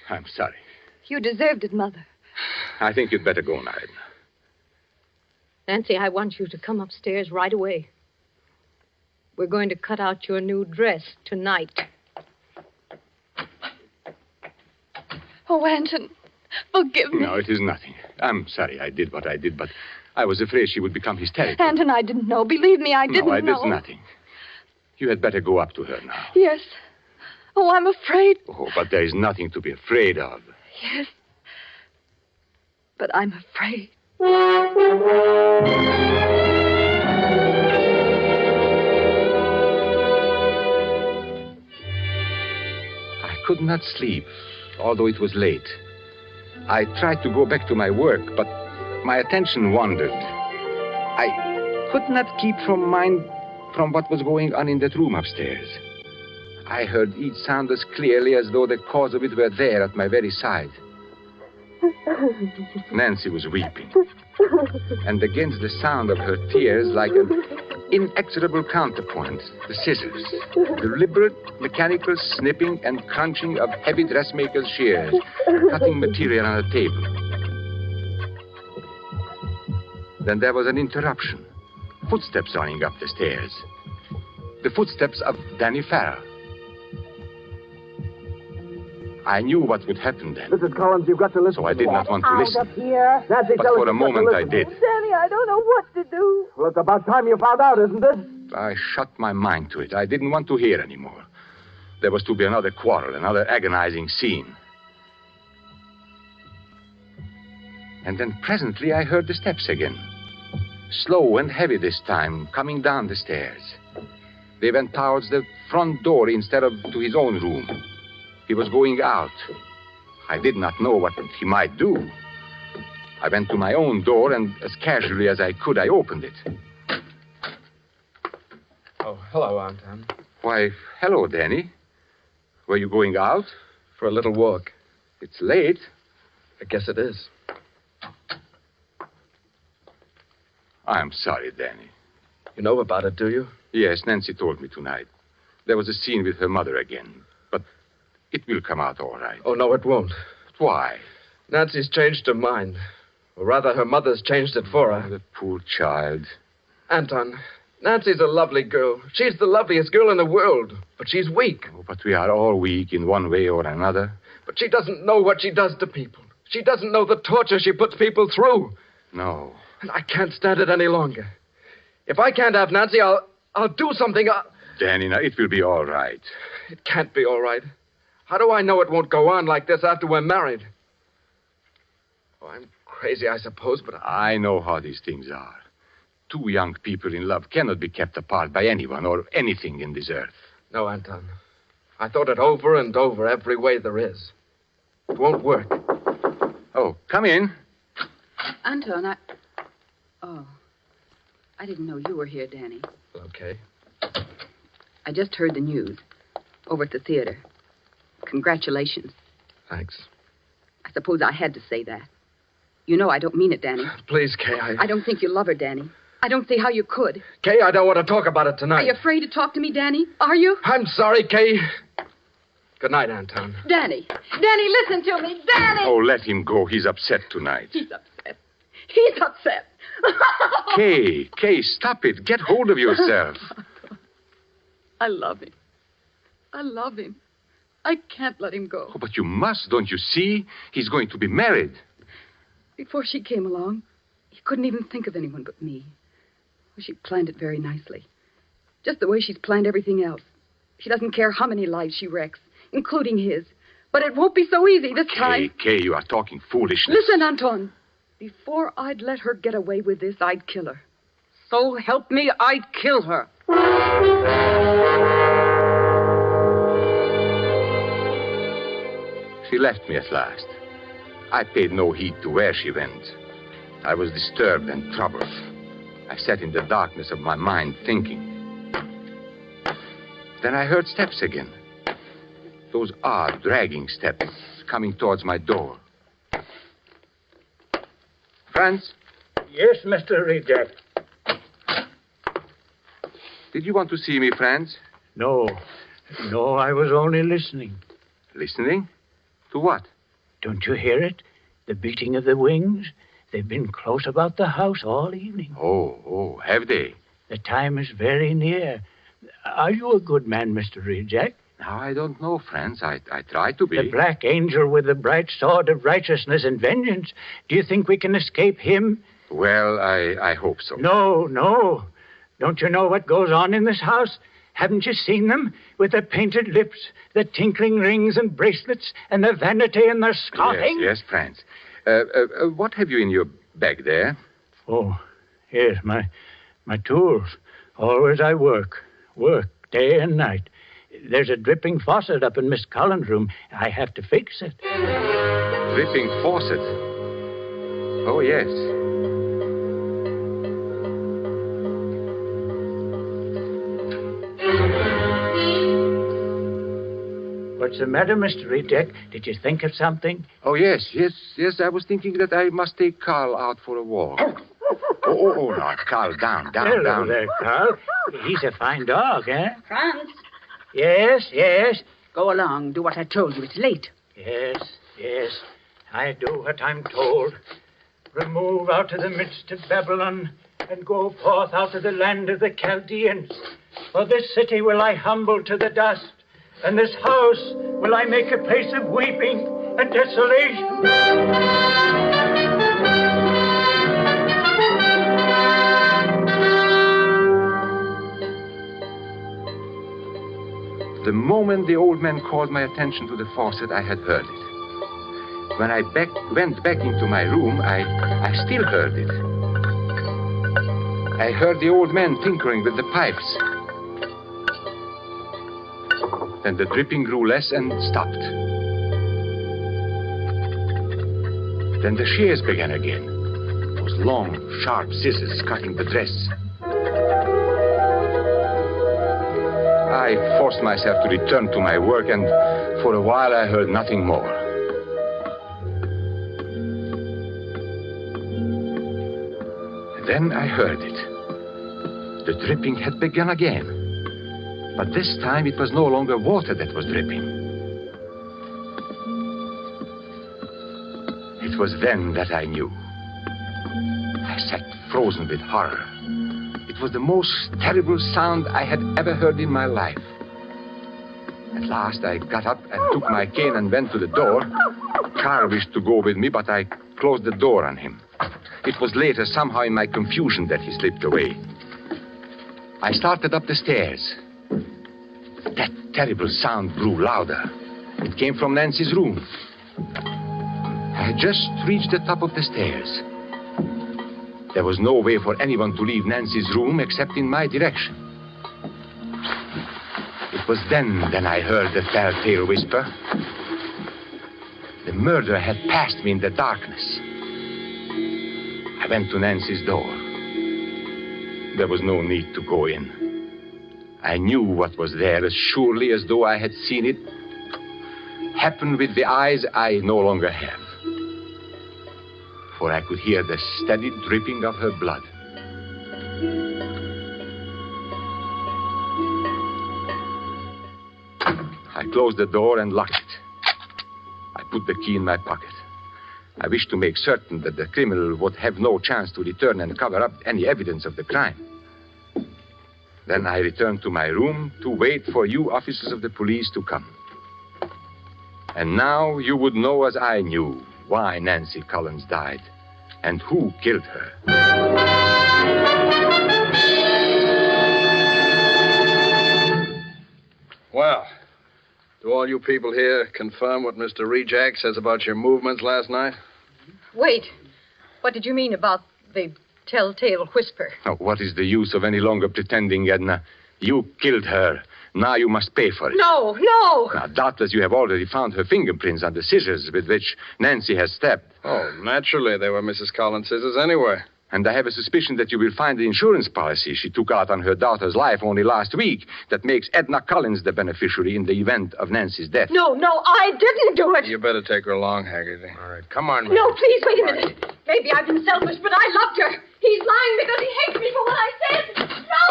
I'm sorry. You deserved it, Mother. I think you'd better go now, Edna. Nancy, I want you to come upstairs right away. We're going to cut out your new dress tonight. Oh, Anton, Forgive me. No, it is nothing. I'm sorry I did what I did, but I was afraid she would become hysterical. Anton, I didn't know. Believe me, I didn't know. No, I did nothing. You had better go up to her now. Yes. Oh, I'm afraid. Oh, but there is nothing to be afraid of. Yes. But I'm afraid. I could not sleep, although it was late. I tried to go back to my work, but my attention wandered. I could not keep from mind from what was going on in that room upstairs. I heard each sound as clearly as though the cause of it were there at my very side. Nancy was weeping, and against the sound of her tears, like an inexorable counterpoint, the scissors, deliberate mechanical snipping and crunching of heavy dressmaker's shears, cutting material on a table. Then there was an interruption. Footsteps running up the stairs. The footsteps of Danny Farrell. I knew what would happen then. Mrs. Collins, you've got to listen. So I did not want to listen. Out of here. Nancy, But for a moment I did. Danny, I don't know what to do. Well, it's about time you found out, isn't it? I shut my mind to it. I didn't want to hear anymore. There was to be another quarrel, another agonizing scene. And then presently I heard the steps again. Slow and heavy this time, coming down the stairs. They went towards the front door instead of to his own room. He was going out. I did not know what he might do. I went to my own door, and as casually as I could, I opened it. Oh, hello, Anton. Why, hello, Danny. Were you going out? For a little walk. It's late. I guess it is. I'm sorry, Danny. You know about it, do you? Yes, Nancy told me tonight. There was a scene with her mother again. But it will come out all right. Oh, no, it won't. Why? Nancy's changed her mind. Or rather, her mother's changed it for her. Oh, the poor child. Anton, Nancy's a lovely girl. She's the loveliest girl in the world. But she's weak. Oh, but we are all weak in one way or another. But she doesn't know what she does to people. She doesn't know the torture she puts people through. No. And I can't stand it any longer. If I can't have Nancy, I'll do something. Danny, now, it will be all right. It can't be all right. How do I know it won't go on like this after we're married? Oh, I'm crazy, I suppose, but I know how these things are. Two young people in love cannot be kept apart by anyone or anything in this earth. No, Anton. I thought it over and over every way there is. It won't work. Oh, come in. Anton, Oh. I didn't know you were here, Danny. Okay. I just heard the news. Over at the theater. Congratulations. Thanks. I suppose I had to say that. You know I don't mean it, Danny. Please, Kay, I don't think you love her, Danny. I don't see how you could. Kay, I don't want to talk about it tonight. Are you afraid to talk to me, Danny? Are you? I'm sorry, Kay. Good night, Anton. Danny. Danny, listen to me. Danny! Oh, let him go. He's upset tonight. He's upset. He's upset. Kay, stop it. Get hold of yourself. I love him. I love him. I can't let him go. Oh, but you must, don't you see? He's going to be married. Before she came along, he couldn't even think of anyone but me. Well, she planned it very nicely. Just the way she's planned everything else. She doesn't care how many lives she wrecks, including his. But it won't be so easy this time. Kay, you are talking foolishness. Listen, Anton. Before I'd let her get away with this, I'd kill her. So help me, I'd kill her. She left me at last. I paid no heed to where she went. I was disturbed and troubled. I sat in the darkness of my mind thinking. Then I heard steps again. Those odd, dragging steps coming towards my door. Franz? Yes, Mr. Reject. Did you want to see me, Franz? No, I was only listening. Listening? To what? Don't you hear it? The beating of the wings? They've been close about the house all evening. Oh, have they? The time is very near. Are you a good man, Mr. Reject? Now, I don't know, Franz. I try to be. The black angel with the bright sword of righteousness and vengeance. Do you think we can escape him? Well, I hope so. No. Don't you know what goes on in this house? Haven't you seen them? With their painted lips, the tinkling rings and bracelets, and the vanity and the scoffing? Yes, Franz. What have you in your bag there? Oh, yes, my tools. Always I work day and night. There's a dripping faucet up in Miss Collins' room. I have to fix it. Dripping faucet? Oh, yes. What's the matter, Mr. Reject? Did you think of something? Oh, yes. I was thinking that I must take Carl out for a walk. Oh, now, Carl, down. Hello there, Carl. He's a fine dog, eh? Franz. Yes. Go along. Do what I told you. It's late. Yes. I do what I'm told. Remove out of the midst of Babylon and go forth out of the land of the Chaldeans. For this city will I humble to the dust, and this house will I make a place of weeping and desolation. The moment the old man called my attention to the faucet, I had heard it. When I went back into my room, I still heard it. I heard the old man tinkering with the pipes. Then the dripping grew less and stopped. Then the shears began again. Those long, sharp scissors cutting the dress. I forced myself to return to my work, and for a while I heard nothing more. Then I heard it. The dripping had begun again. But this time it was no longer water that was dripping. It was then that I knew. I sat frozen with horror. It was the most terrible sound I had ever heard in my life. At last I got up and took my cane and went to the door. Carl wished to go with me, but I closed the door on him. It was later, somehow in my confusion, that he slipped away. I started up the stairs. That terrible sound grew louder. It came from Nancy's room. I had just reached the top of the stairs. There was no way for anyone to leave Nancy's room except in my direction. It was then I heard the telltale whisper. The murderer had passed me in the darkness. I went to Nancy's door. There was no need to go in. I knew what was there as surely as though I had seen it happen with the eyes I no longer have. For I could hear the steady dripping of her blood. I closed the door and locked it. I put the key in my pocket. I wished to make certain that the criminal would have no chance to return and cover up any evidence of the crime. Then I returned to my room to wait for you officers of the police to come. And now you would know, as I knew, why Nancy Collins died and who killed her. Well, do all you people here confirm what Mr. Rejack says about your movements last night? Wait. What did you mean about the telltale whisper? Oh, what is the use of any longer pretending, Edna? You killed her. Now you must pay for it. No. Now, doubtless you have already found her fingerprints on the scissors with which Nancy has stabbed. Oh, naturally, they were Mrs. Collins' scissors anyway. And I have a suspicion that you will find the insurance policy she took out on her daughter's life only last week that makes Edna Collins the beneficiary in the event of Nancy's death. No, I didn't do it. You better take her along, Haggerty. All right, come on, man. No, please, wait a minute. Maybe I've been selfish, but I loved her. He's lying because he hates me for what I said. No,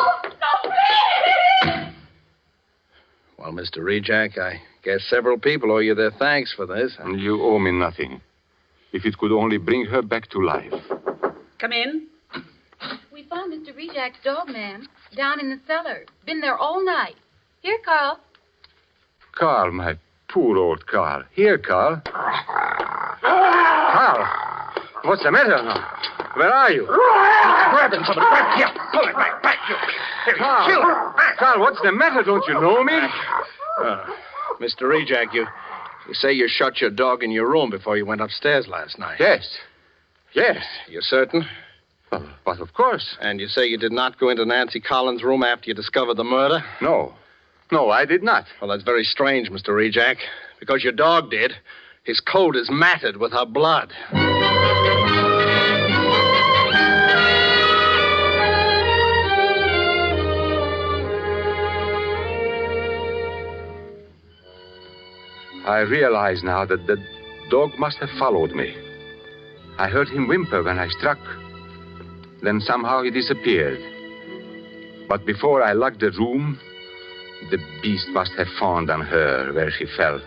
please! Well, Mr. Rejack, I guess several people owe you their thanks for this. And you owe me nothing. If it could only bring her back to life. Come in. We found Mr. Rejack's dog, ma'am, down in the cellar. Been there all night. Here, Carl. Carl, my poor old Carl. Here, Carl. Carl, what's the matter now? Where are you? Grab him, somebody. Grab him. Pull it back, you. Carl, Kill him. Carl, what's the matter? Don't you know me? Mr. Rejak, you say you shut your dog in your room before you went upstairs last night. Yes. Yes. You're certain? Well, but of course. And you say you did not go into Nancy Collins' room after you discovered the murder? No. No, I did not. Well, that's very strange, Mr. Rejak, because your dog did. His coat is matted with her blood. I realize now that the dog must have followed me. I heard him whimper when I struck. Then somehow he disappeared. But before I locked the room, the beast must have fawned on her where she fell.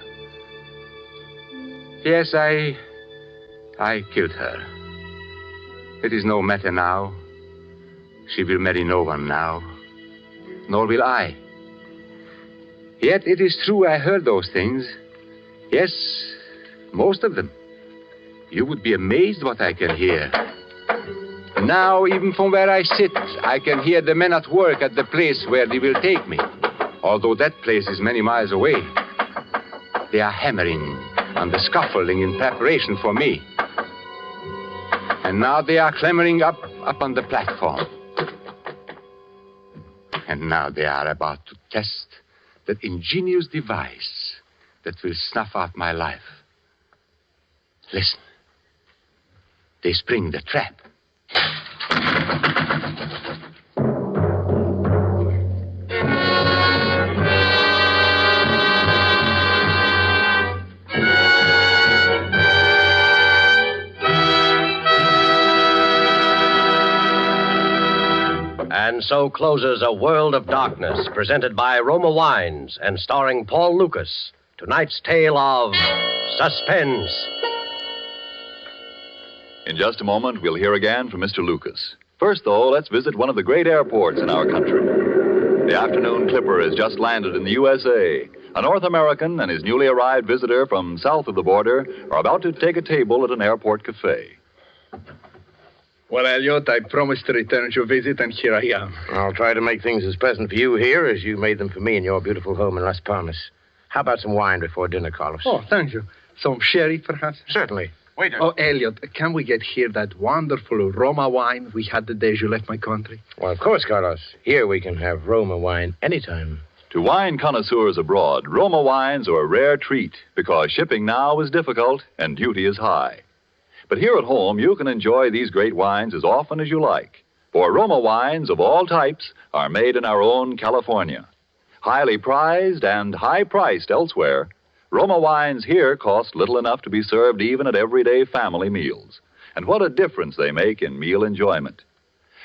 Yes, I killed her. It is no matter now. She will marry no one now, nor will I. Yet it is true I heard those things. Yes, most of them. You would be amazed what I can hear. Now, even from where I sit, I can hear the men at work at the place where they will take me, although that place is many miles away. They are hammering on the scaffolding in preparation for me. And now they are clambering up on the platform. And now they are about to test that ingenious device that will snuff out my life. Listen. They spring the trap. And so closes A World of Darkness, presented by Roma Wines and starring Paul Lucas. Tonight's tale of Suspense. In just a moment, we'll hear again from Mr. Lucas. First, though, let's visit one of the great airports in our country. The afternoon clipper has just landed in the USA. A North American and his newly arrived visitor from south of the border are about to take a table at an airport cafe. Well, Elliot, I promised to return your visit, and here I am. I'll try to make things as pleasant for you here as you made them for me in your beautiful home in Las Palmas. How about some wine before dinner, Carlos? Oh, thank you. Some sherry, perhaps? Certainly. Waiter. Oh, Elliot, can we get here that wonderful Roma wine we had the day you left my country? Well, of course, Carlos. Here we can have Roma wine anytime. To wine connoisseurs abroad, Roma wines are a rare treat because shipping now is difficult and duty is high. But here at home, you can enjoy these great wines as often as you like. For Roma wines of all types are made in our own California. Highly prized and high-priced elsewhere, Roma wines here cost little enough to be served even at everyday family meals. And what a difference they make in meal enjoyment.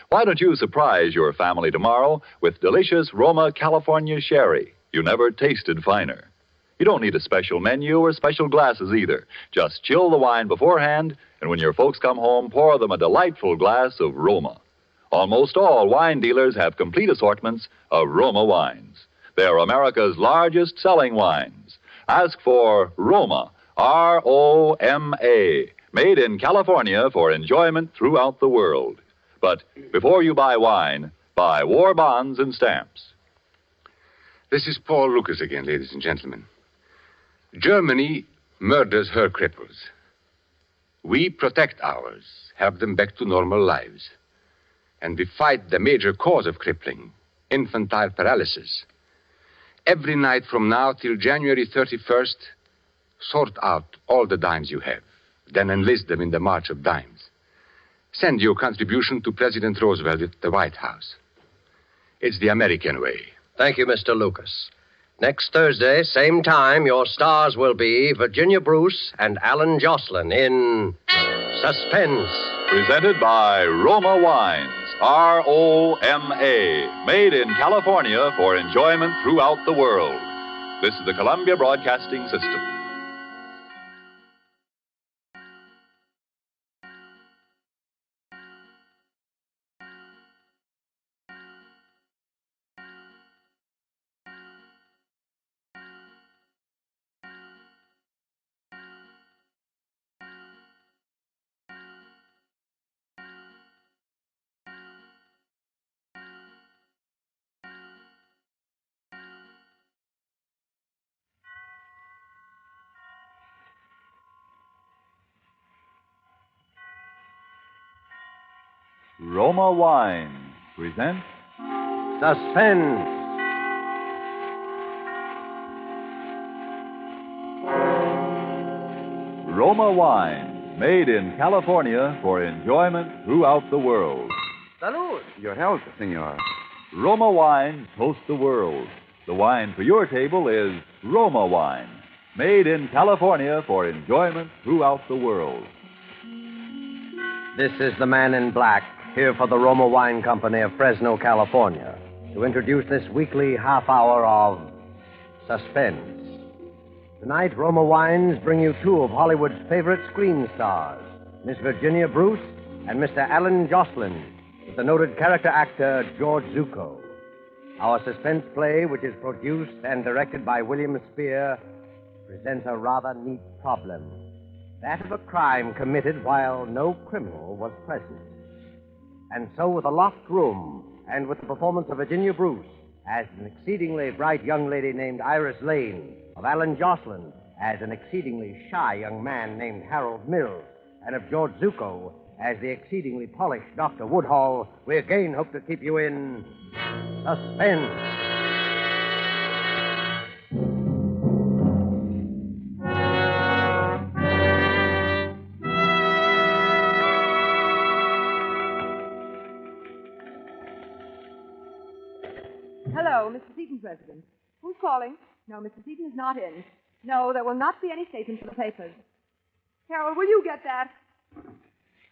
Why don't you surprise your family tomorrow with delicious Roma California sherry? You never tasted finer. You don't need a special menu or special glasses either. Just chill the wine beforehand, and when your folks come home, pour them a delightful glass of Roma. Almost all wine dealers have complete assortments of Roma wines. They're America's largest selling wines. Ask for Roma, R-O-M-A, made in California for enjoyment throughout the world. But before you buy wine, buy war bonds and stamps. This is Paul Lucas again, ladies and gentlemen. Germany murders her cripples. We protect ours, help them back to normal lives. And we fight the major cause of crippling, infantile paralysis. Every night from now till January 31st, sort out all the dimes you have, then enlist them in the March of Dimes. Send your contribution to President Roosevelt at the White House. It's the American way. Thank you, Mr. Lucas. Next Thursday, same time, your stars will be Virginia Bruce and Alan Jocelyn in Suspense. Presented by Roma Wines, R-O-M-A, made in California for enjoyment throughout the world. This is the Columbia Broadcasting System. Roma Wine presents Suspense. Roma Wine, made in California for enjoyment throughout the world. Salud. Your health, senor. Roma Wines host the world. The wine for your table is Roma Wine, made in California for enjoyment throughout the world. This is the man in black, here for the Roma Wine Company of Fresno, California, to introduce this weekly half hour of Suspense. Tonight, Roma Wines bring you two of Hollywood's favorite screen stars, Miss Virginia Bruce and Mr. Alan Jocelyn, with the noted character actor George Zucco. Our suspense play, which is produced and directed by William Spear, presents a rather neat problem. That of a crime committed while no criminal was present. And so, with a locked room, and with the performance of Virginia Bruce as an exceedingly bright young lady named Iris Lane, of Alan Jocelyn as an exceedingly shy young man named Harold Mills, and of George Zucco as the exceedingly polished Dr. Woodhall, we again hope to keep you in suspense. Hello, Mr. Seaton's residence. Who's calling? No, Mr. Seaton is not in. No, there will not be any statement for the papers. Harold, will you get that?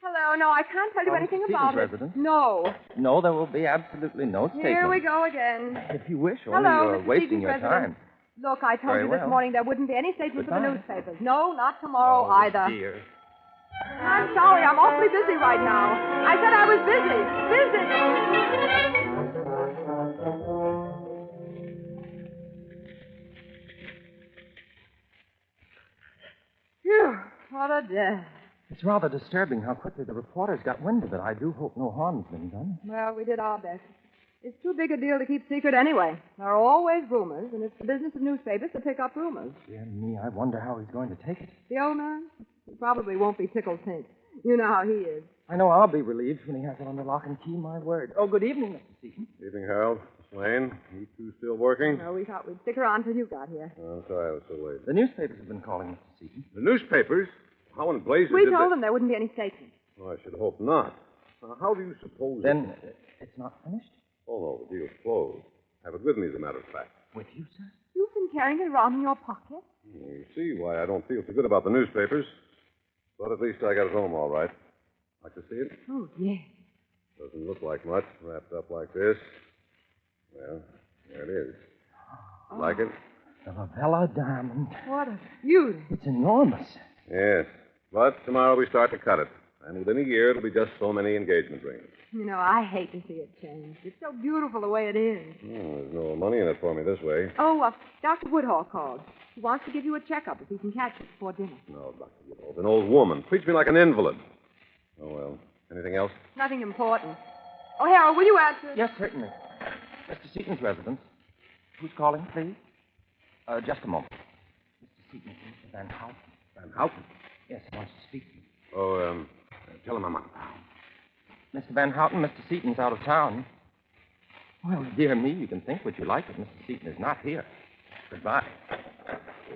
Hello, no, I can't tell you anything about it. Residence? No. No, there will be absolutely no statement. Here we go again. If you wish, only Hello, you're Mr. wasting Seaton's your residence. time. Look, I told Very you this well. morning there wouldn't be any statement for the Goodbye. newspapers. No, not tomorrow either. Dear. I'm sorry, I'm awfully busy right now. I said I was busy. Busy. Phew, what a day. It's rather disturbing how quickly the reporters got wind of it. I do hope no harm's been done. Well, we did our best. It's too big a deal to keep secret anyway. There are always rumors, and it's the business of newspapers to pick up rumors. Dear me, I wonder how he's going to take it. The old man? He probably won't be tickled pink. You know how he is. I know I'll be relieved when he has it on the lock and key, my word. Oh, good evening, Mr. Seaton. Evening, Harold. Miss Lane, you two still working? No, we thought we'd stick around till you got here. Oh, I'm sorry I was so late. The newspapers have been calling, Mr. Seaton. The newspapers? How in blazes We did told they... them there wouldn't be any statement. Oh, I should hope not. Now, how do you suppose... Then it's not finished? Oh, no, the deal's closed. I have it with me, as a matter of fact. With you, sir? You've been carrying it around in your pocket? You see why I don't feel so good about the newspapers. But at least I got it home all right. Like to see it? Oh, yes. Doesn't look like much, wrapped up like this. Well, there it is. Like it? The Lavella diamond. What a beauty. It's enormous. Yes. But tomorrow we start to cut it. And within a year, it'll be just so many engagement rings. You know, I hate to see it change. It's so beautiful the way it is. Oh, there's no money in it for me this way. Oh, Dr. Woodhall called. He wants to give you a checkup if he can catch it before dinner. No, Dr. Woodhall's an old woman. Treats me like an invalid. Oh, well. Anything else? Nothing important. Oh, Harold, will you answer? Yes, certainly. Mr. Seaton's residence. Who's calling, please? Just a moment. Mr. Seaton, Mr. Van Houten. Van Houten? Yes, he wants to speak to you. Oh, tell him I'm out of town. Mr. Van Houten, Mr. Seaton's out of town. Well, dear me, you can think what you like, but Mr. Seaton is not here. Goodbye.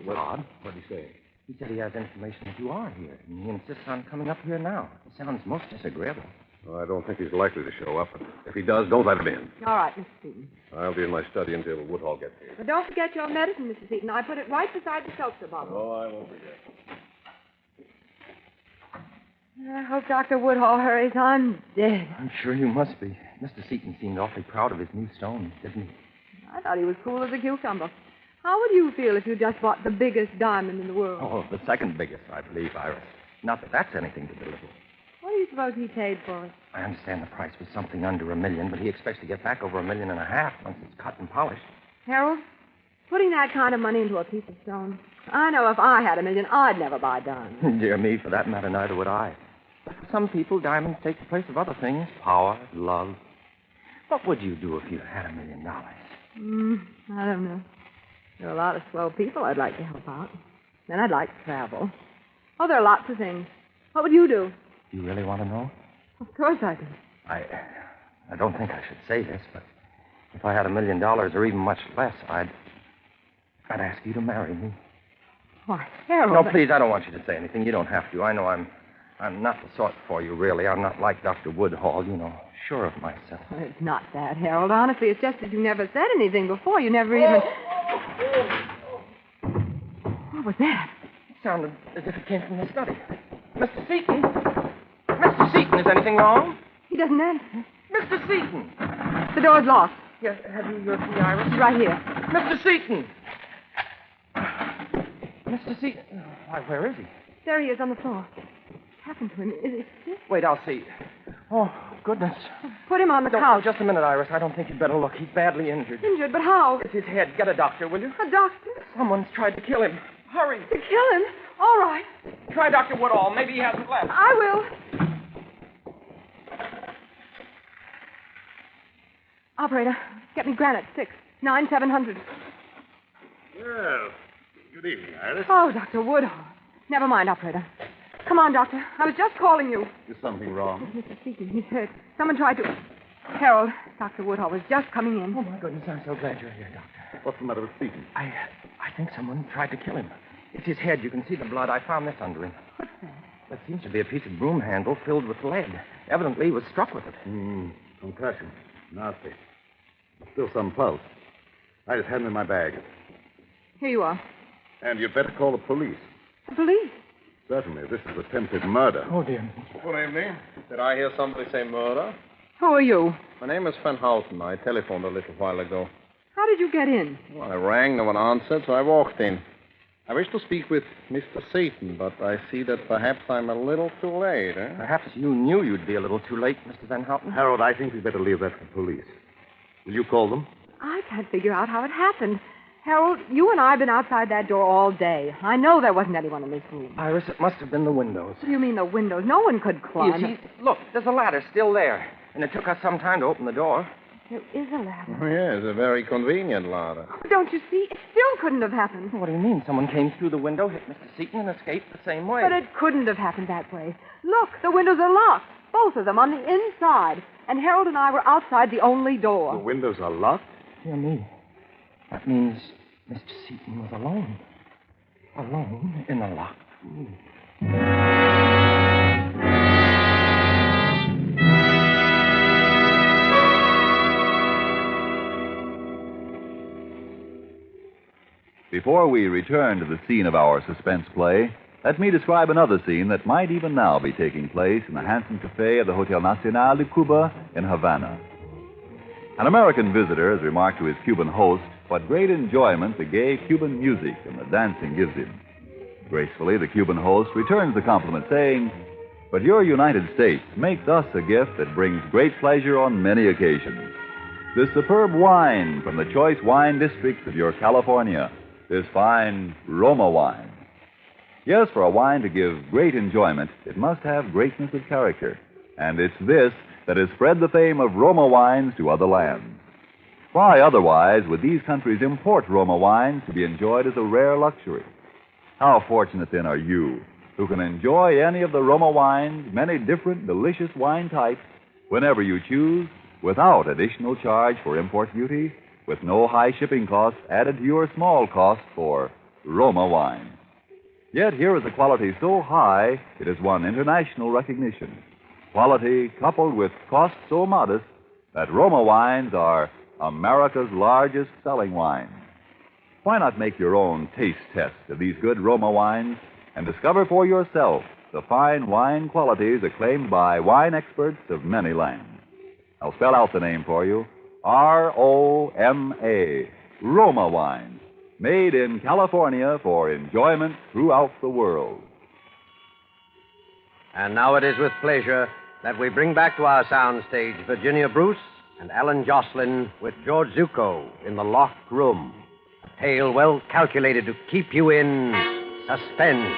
Odd. What'd he say? He said he has information that you are here, and he insists on coming up here now. It sounds most disagreeable. Oh, I don't think he's likely to show up. If he does, don't let him in. All right, Mr. Seaton. I'll be in my study until Woodhall gets here. But don't forget your medicine, Mr. Seaton. I put it right beside the seltzer bottle. Oh, I won't forget. I hope Dr. Woodhall hurries. I'm dead. I'm sure you must be. Mr. Seaton seemed awfully proud of his new stone, didn't he? I thought he was cool as a cucumber. How would you feel if you just bought the biggest diamond in the world? Oh, the second biggest, I believe, Iris. Not that that's anything to belittle. What do you suppose he paid for it? I understand the price was something under $1 million, but he expects to get back over $1.5 million once it's cut and polished. Harold, putting that kind of money into a piece of stone. I know if I had $1 million, I'd never buy diamonds. Dear me, for that matter, neither would I. But for some people, diamonds take the place of other things. Power, love. What would you do if you had $1 million? I don't know. There are a lot of swell people I'd like to help out. Then I'd like to travel. Oh, there are lots of things. What would you do? You really want to know? Of course I do. I don't think I should say this, but if I had $1 million or even much less, I'd ask you to marry me. Why, Harold... No, please, I don't want you to say anything. You don't have to. I know I'm not the sort for you, really. I'm not like Dr. Woodhall, sure of myself. It's not that, Harold. Honestly, it's just that you never said anything before. You never even... What was that? It sounded as if it came from the study. Mr. Seaton? Mr. Seaton, is anything wrong? He doesn't answer. Mr. Seaton! The door's locked. Yes, have you your key, Iris? He's right here. Mr. Seaton! Mr. Seaton? Why, where is he? There he is on the floor. What happened to him? Is he sick? Wait, I'll see. Oh, goodness. Put him on the couch. Just a minute, Iris. I don't think you'd better look. He's badly injured. Injured? But how? It's his head. Get a doctor, will you? A doctor? Someone's tried to kill him. Hurry. To kill him? All right. Try Dr. Woodall. Maybe he hasn't left. I will. Operator, get me granite, 69700. Well, good evening, Iris. Oh, Dr. Woodall. Never mind, operator. Come on, doctor. I was just calling you. Is something wrong? It's Mr. Seaton. He's hurt. Someone tried to... Harold, Dr. Woodall was just coming in. Oh, my goodness, I'm so glad you're here, Doctor. What's the matter with Seaton? I think someone tried to kill him. It's his head. You can see the blood. I found this under him. What's that? There seems to be a piece of broom handle filled with lead. Evidently, he was struck with it. Concussion. Nasty. Still some pulse. I just had him in my bag. Here you are. And you'd better call the police. The police? Certainly. This is attempted murder. Oh, dear. Good evening. Did I hear somebody say murder? Who are you? My name is Van Houten. I telephoned a little while ago. How did you get in? Well, I rang, no one answered, so I walked in. I wish to speak with Mr. Seaton, but I see that perhaps I'm a little too late, eh? Perhaps you knew you'd be a little too late, Mr. Van Houten. Harold, I think we'd better leave that to the police. Will you call them? I can't figure out how it happened. Harold, you and I have been outside that door all day. I know there wasn't anyone in this room. Iris, it must have been the windows. What do you mean the windows? No one could climb. You see, look, there's a ladder still there. And it took us some time to open the door. There is a ladder. Oh, yes, a very convenient ladder. Don't you see? It still couldn't have happened. What do you mean? Someone came through the window, hit Mr. Seaton, and escaped the same way. But it couldn't have happened that way. Look, the windows are locked. Both of them on the inside. And Harold and I were outside the only door. The windows are locked? Dear me. That means Mr. Seaton was alone. Alone in a locked room. Before we return to the scene of our suspense play, let me describe another scene that might even now be taking place in the handsome cafe of the Hotel Nacional de Cuba in Havana. An American visitor has remarked to his Cuban host what great enjoyment the gay Cuban music and the dancing gives him. Gracefully, the Cuban host returns the compliment, saying, "But your United States makes us a gift that brings great pleasure on many occasions. This superb wine from the choice wine districts of your California, this fine Roma wine. Yes, for a wine to give great enjoyment, it must have greatness of character. And it's this that has spread the fame of Roma wines to other lands. Why otherwise would these countries import Roma wines to be enjoyed as a rare luxury? How fortunate, then, are you who can enjoy any of the Roma wines, many different delicious wine types, whenever you choose, without additional charge for import duty, with no high shipping costs added to your small cost for Roma wine. Yet here is a quality so high it has won international recognition. Quality coupled with cost so modest that Roma wines are America's largest selling wines. Why not make your own taste test of these good Roma wines and discover for yourself the fine wine qualities acclaimed by wine experts of many lands? I'll spell out the name for you. R-O-M-A, Roma wines, made in California for enjoyment throughout the world. And now it is with pleasure that we bring back to our soundstage Virginia Bruce and Alan Jocelyn with George Zucco in The Locked Room. A tale well calculated to keep you in suspense.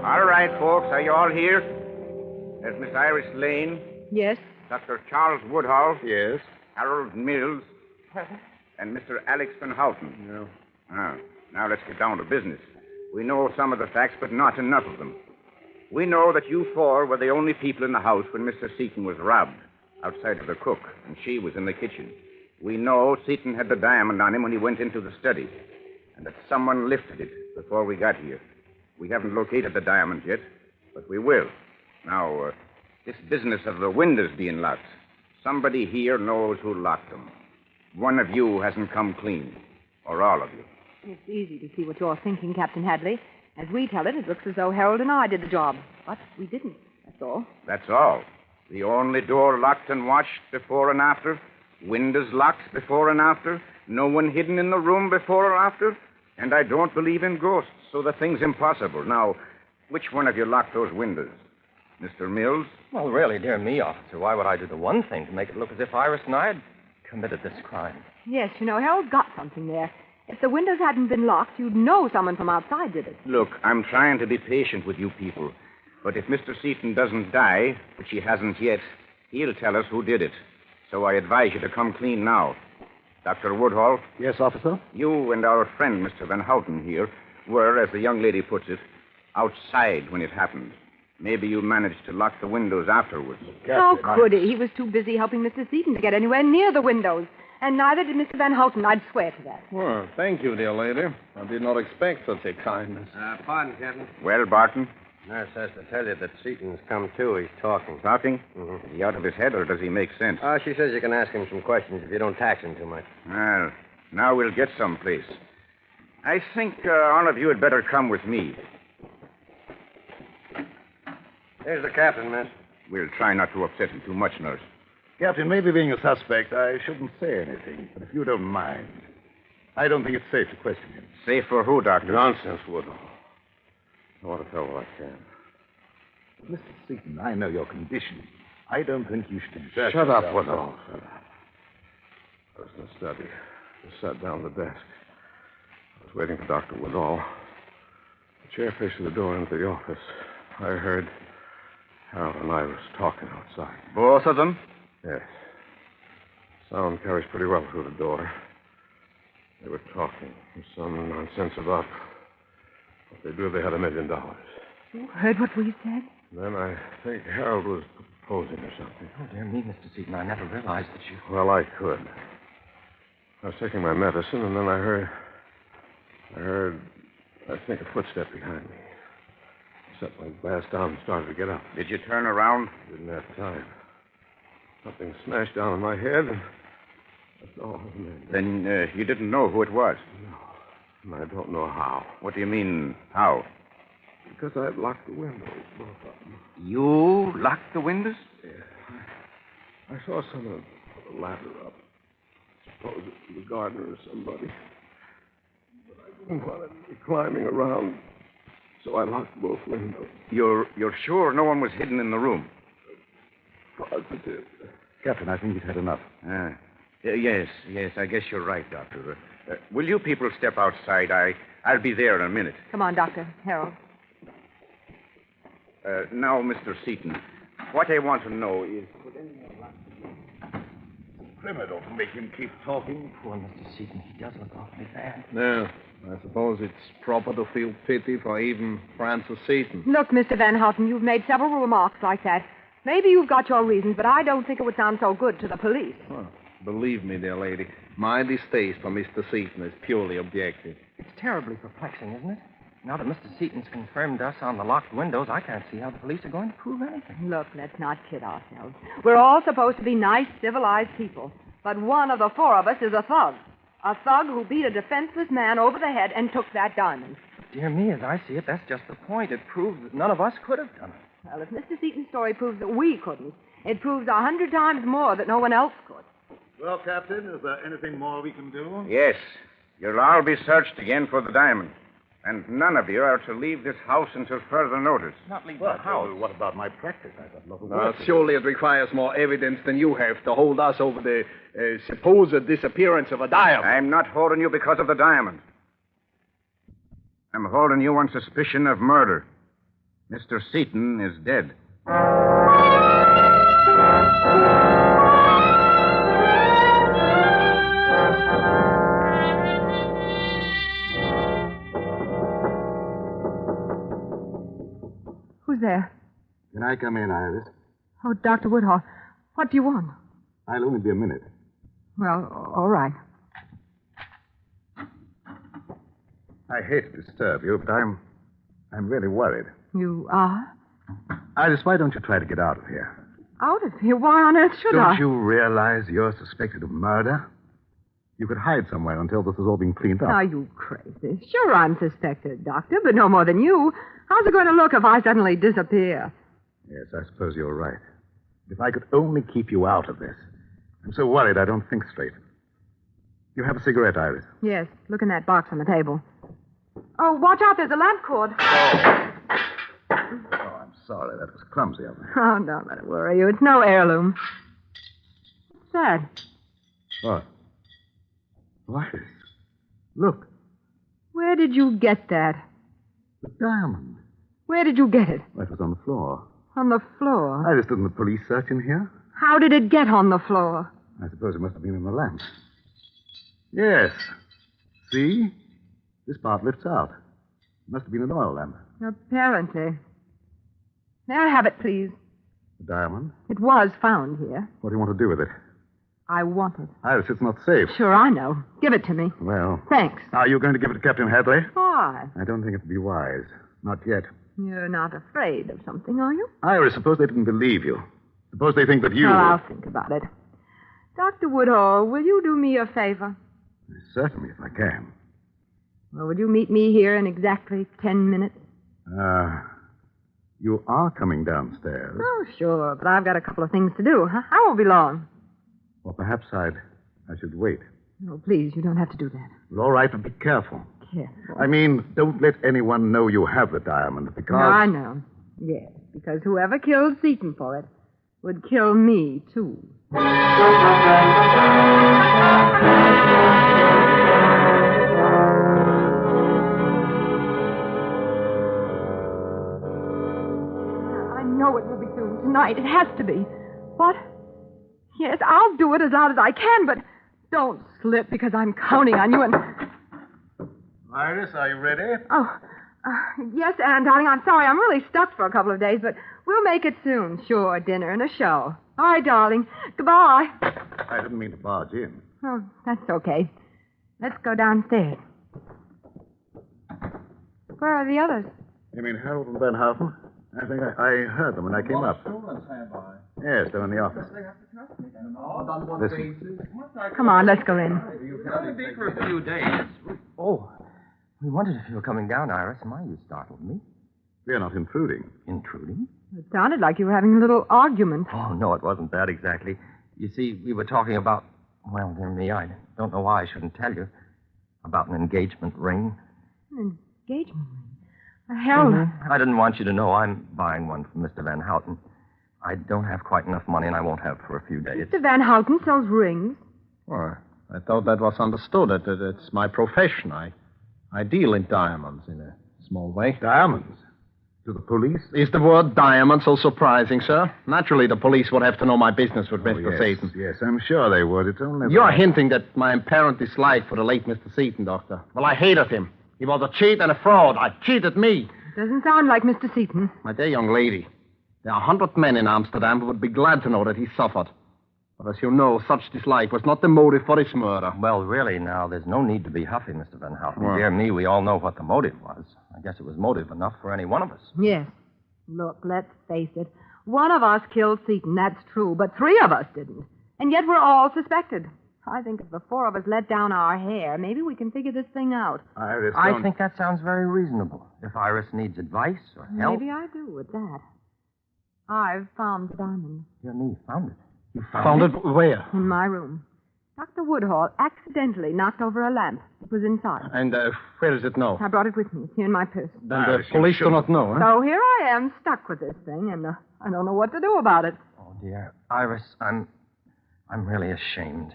All right, folks, are you all here? There's Miss Iris Lane, Yes? Dr. Charles Woodhull. Yes. Harold Mills. Present. And Mr. Alex Van Houten. Yeah. Now let's get down to business. We know some of the facts, but not enough of them. We know that you four were the only people in the house when Mr. Seaton was robbed, outside of the cook, and she was in the kitchen. We know Seaton had the diamond on him when he went into the study, and that someone lifted it before we got here. We haven't located the diamond yet, but we will. Now, this business of the windows being locked, somebody here knows who locked them. One of you hasn't come clean, or all of you. It's easy to see what you're thinking, Captain Hadley. As we tell it, it looks as though Harold and I did the job. But we didn't, that's all. That's all. The only door locked and watched before and after, windows locked before and after, no one hidden in the room before or after, and I don't believe in ghosts, so the thing's impossible. Now, which one of you locked those windows? Mr. Mills? Well, really, dear me, officer, why would I do the one thing to make it look as if Iris and I had committed this crime? Yes, Harold's got something there. If the windows hadn't been locked, you'd know someone from outside did it. Look, I'm trying to be patient with you people. But if Mr. Seaton doesn't die, which he hasn't yet, he'll tell us who did it. So I advise you to come clean now. Dr. Woodhull? Yes, officer? You and our friend, Mr. Van Houten here, were, as the young lady puts it, outside when it happened. Maybe you managed to lock the windows afterwards. How could he? He was too busy helping Mr. Seaton to get anywhere near the windows. And neither did Mr. Van Houten, I'd swear to that. Well, thank you, dear lady. I did not expect such a kindness. Pardon, Captain. Well, Barton? Nurse has to tell you that Seaton's come to. He's talking. Talking? Mm-hmm. Is he out of his head, or does he make sense? She says you can ask him some questions if you don't tax him too much. Well, now we'll get someplace. I think all of you had better come with me. Here's the captain, miss. We'll try not to upset him too much, nurse. Captain, maybe being a suspect, I shouldn't say anything. But if you don't mind, I don't think it's safe to question him. Safe for who, Doctor? Nonsense, Woodhull. I want to tell what I can. Mr. Seaton, I know your condition. I don't think you should exert Shut up, yourself. Woodhull. Shut up. I was in the study. Just sat down at the desk. I was waiting for Dr. Woodhull. The chair facing the door into the office. I heard Harold and Iris talking outside. Both of them? Yes. Sound carries pretty well through the door. They were talking. Some nonsense about what they do if they had $1 million. You heard what we said? Then I think Harold was proposing or something. Oh, dear me, Mr. Seaton, I never realized that you... Well, I could. I was taking my medicine, and then I heard, I think, a footstep behind me. I set my glass down and started to get up. Did you turn around? Didn't have time. Something smashed down on my head, and that's all. Then you didn't know who it was? No. And I don't know how. What do you mean, how? Because I had locked the windows, both of them. You locked the windows? Yeah. I saw someone put a ladder up. I suppose it was the gardener or somebody. But I didn't want to be climbing around, so I locked both windows. You're sure no one was hidden in the room? Positive. Captain, I think you've had enough. Yes, I guess you're right, Doctor. Will you people step outside? I'll be there in a minute. Come on, Doctor. Harold. Now, Mr. Seaton, what I want to know is... Criminal to make him keep talking. Poor Mr. Seaton, he does look awfully bad. Yeah, I suppose it's proper to feel pity for even Francis Seaton. Look, Mr. Van Houten, you've made several remarks like that. Maybe you've got your reasons, but I don't think it would sound so good to the police. Well, believe me, dear lady, my distaste for Mr. Seaton is purely objective. It's terribly perplexing, isn't it? Now that Mr. Seaton's confirmed us on the locked windows, I can't see how the police are going to prove anything. Look, let's not kid ourselves. We're all supposed to be nice, civilized people. But one of the four of us is a thug. A thug who beat a defenseless man over the head and took that diamond. Dear me, as I see it, that's just the point. It proves that none of us could have done it. Well, if Mr. Seaton's story proves that we couldn't, it proves 100 times more that no one else could. Well, Captain, is there anything more we can do? Yes. You'll all be searched again for the diamond. And none of you are to leave this house until further notice. Not leave the house. What about my practice? I've got nothing work to do. Surely it requires more evidence than you have to hold us over the supposed disappearance of a diamond. I'm not holding you because of the diamond. I'm holding you on suspicion of murder. Mr. Seaton is dead. Who's there? Can I come in, Iris? Oh, Dr. Woodhall. What do you want? I'll only be a minute. Well, all right. I hate to disturb you, but I'm really worried. You are? Iris, why don't you try to get out of here? Out of here? Why on earth should I? Don't you realize you're suspected of murder? You could hide somewhere until this has all been cleaned up. Are you crazy? Sure, I'm suspected, Doctor, but no more than you. How's it going to look if I suddenly disappear? Yes, I suppose you're right. If I could only keep you out of this. I'm so worried I don't think straight. You have a cigarette, Iris? Yes, look in that box on the table. Oh, watch out, there's a lamp cord. Oh, I'm sorry. That was clumsy of me. Oh, don't let it worry you. It's no heirloom. What's that? What? Iris, look. Where did you get that? The diamond. Where did you get it? That was on the floor. On the floor? Iris, didn't the police search in here? How did it get on the floor? I suppose it must have been in the lamp. Yes. See? This part lifts out. It must have been an oil lamp. Apparently. May I have it, please? The diamond? It was found here. What do you want to do with it? I want it. Iris, it's not safe. Sure, I know. Give it to me. Well. Thanks. Are you going to give it to Captain Hadley? Why? I don't think it'd be wise. Not yet. You're not afraid of something, are you? Iris, suppose they didn't believe you. Suppose they think that you... Well, I'll think about it. Dr. Woodhall, will you do me a favor? Certainly, if I can. Well, will you meet me here in exactly 10 minutes? You are coming downstairs. Oh, sure, but I've got a couple of things to do. I won't be long. Well, perhaps I should wait. Oh, please, you don't have to do that. Well, all right, but be careful. Careful. I mean, don't let anyone know you have the diamond, because... No, I know. Yes, because whoever killed Seaton for it would kill me, too. I know it will be soon. Tonight. It has to be. What? Yes, I'll do it as loud as I can, but don't slip because I'm counting on you and... Iris, are you ready? Oh, yes, Anne, darling, I'm sorry. I'm really stuck for a couple of days, but we'll make it soon. Sure, dinner and a show. All right, darling. Goodbye. I didn't mean to barge in. Oh, that's okay. Let's go downstairs. Where are the others? You mean Harold and Van Houten? I think I heard them when I came up. Yes, they're in the office. Listen. Come on, let's go in. Only be for a few days. Oh, we wondered if you were coming down, Iris. My, you startled me. We're not intruding. Intruding? It sounded like you were having a little argument. Oh, no, it wasn't that exactly. You see, we were talking about, well, dear me, I don't know why I shouldn't tell you, about an engagement ring. An engagement ring? Harold. Mm-hmm. I didn't want you to know I'm buying one for Mr. Van Houten. I don't have quite enough money, and I won't have for a few days. Mr. Van Houten sells rings. Oh, I thought that was understood. It's my profession. I deal in diamonds in a small way. Diamonds? To the police? Is the word diamond so surprising, sir? Naturally, the police would have to know my business with Mr. Yes, Seaton. Yes, I'm sure they would. It's only... You're hinting at my apparent dislike for the late Mr. Seaton, Doctor. Well, I hated him. He was a cheat and a fraud. I cheated me. Doesn't sound like Mr. Seaton. My dear young lady, there are 100 men in Amsterdam who would be glad to know that he suffered. But as you know, such dislike was not the motive for his murder. Well, really, now, there's no need to be huffy, Mr. Van Houten. Well. Dear me, we all know what the motive was. I guess it was motive enough for any one of us. Yes. Look, let's face it. One of us killed Seaton, that's true, but 3 of us didn't. And yet we're all suspected. I think if the 4 of us let down our hair, maybe we can figure this thing out. Iris, I think that sounds very reasonable. If Iris needs advice or help... Maybe I do with that. I've found the diamond. Dear me, found it. You Found it where? In my room. Dr. Woodhall accidentally knocked over a lamp. It was inside. And where is it now? I brought it with me. It's here in my purse. Then the police do not know, huh? So here I am, stuck with this thing, and I don't know what to do about it. Oh, dear. Iris, I'm really ashamed.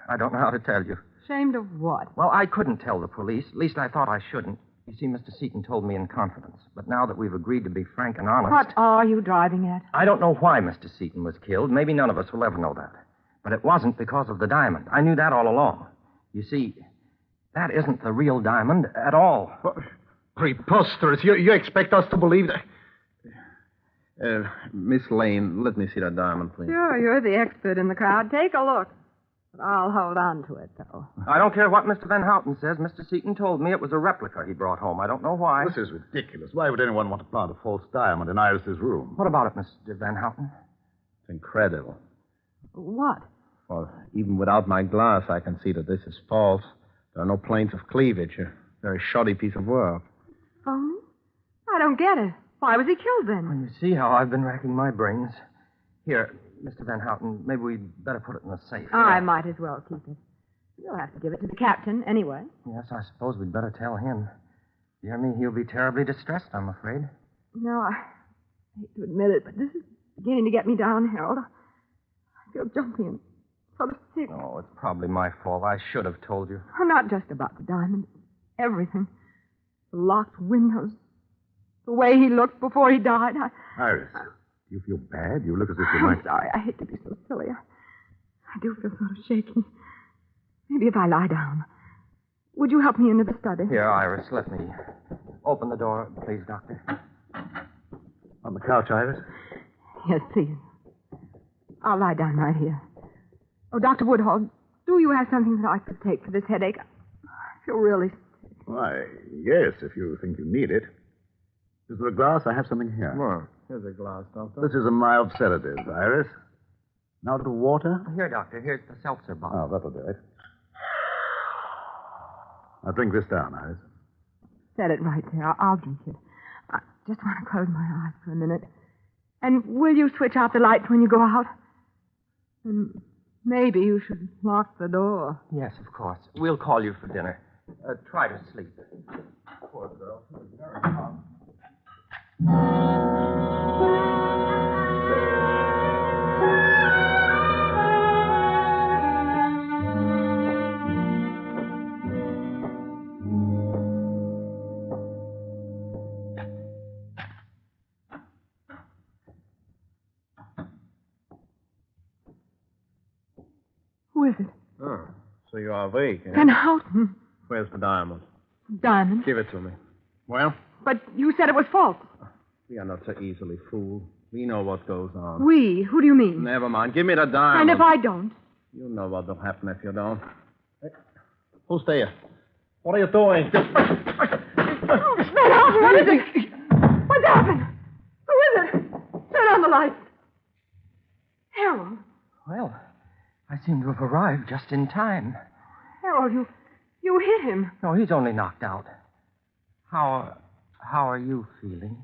I don't know how to tell you. Ashamed of what? Well, I couldn't tell the police. At least I thought I shouldn't. You see, Mr. Seaton told me in confidence. But now that we've agreed to be frank and honest... What are you driving at? I don't know why Mr. Seaton was killed. Maybe none of us will ever know that. But it wasn't because of the diamond. I knew that all along. You see, that isn't the real diamond at all. Preposterous. You expect us to believe that? Miss Lane, let me see that diamond, please. Sure, you're the expert in the crowd. Take a look. But I'll hold on to it, though. I don't care what Mr. Van Houten says. Mr. Seaton told me it was a replica he brought home. I don't know why. This is ridiculous. Why would anyone want to plant a false diamond in Iris's room? What about it, Mr. Van Houten? It's incredible. What? Well, even without my glass, I can see that this is false. There are no planes of cleavage. A very shoddy piece of work. Phony? I don't get it. Why was he killed then? Well, you see how I've been racking my brains. Here, Mr. Van Houten, maybe we'd better put it in the safe. I might as well keep it. You'll have to give it to the captain anyway. Yes, I suppose we'd better tell him. Dear me, he'll be terribly distressed, I'm afraid. No, I hate to admit it, but this is beginning to get me down, Harold. I feel jumpy and sort of sick. Oh, it's probably my fault. I should have told you. Not just about the diamonds. Everything. The locked windows. The way he looked before he died. Iris, do you feel bad? You look as if you I'm might... sorry. I hate to be so silly. I do feel sort of shaky. Maybe if I lie down. Would you help me into the study? Here, Iris, let me open the door, please, Doctor. On the couch, Iris? Yes, please. I'll lie down right here. Oh, Dr. Woodhall, do you have something that I could take for this headache? I feel really sick. Why, yes, if you think you need it. Is there a glass? I have something here. Well, here's a glass, Doctor. This is a mild sedative, Iris. Now a little water? Here, Doctor. Here's the seltzer bottle. Oh, that'll do it. Now drink this down, Iris. Set it right there. I'll drink it. I just want to close my eyes for a minute. And will you switch out the lights when you go out? And maybe you should lock the door. Yes, of course. We'll call you for dinner. Try to sleep. Poor girl. She was very calm. Who is it? Oh, so you are awake, eh? Van Houten. Where's the diamond? Diamond? Give it to me. Well? But you said it was false. We are not so easily fooled. We know what goes on. We? Who do you mean? Never mind. Give me the diamond. And if I don't? You know what will happen if you don't. Hey, who's there? What are you doing? Van Houten, what is it? What's happened? Who is it? Turn on the lights. Harold. Well, I seem to have arrived just in time. Harold, you hit him. No, he's only knocked out. How are you feeling?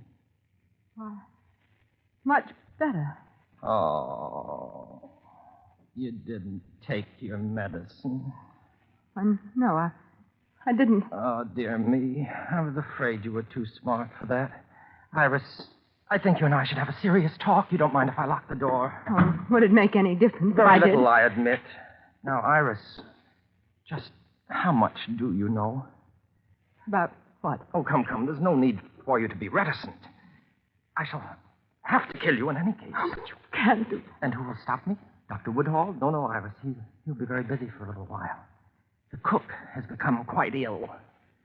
Much better. Oh, you didn't take your medicine. No, I didn't. Oh, dear me. I was afraid you were too smart for that. Iris, I think you and I should have a serious talk. You don't mind if I lock the door? Oh, would it make any difference if Very I did? little, I admit. Now, Iris, just how much do you know? About what? Oh, come. There's no need for you to be reticent. I shall have to kill you in any case. Oh, but you can't do that. And who will stop me? Dr. Woodhall? No, Iris. He'll be very busy for a little while. The cook has become quite ill.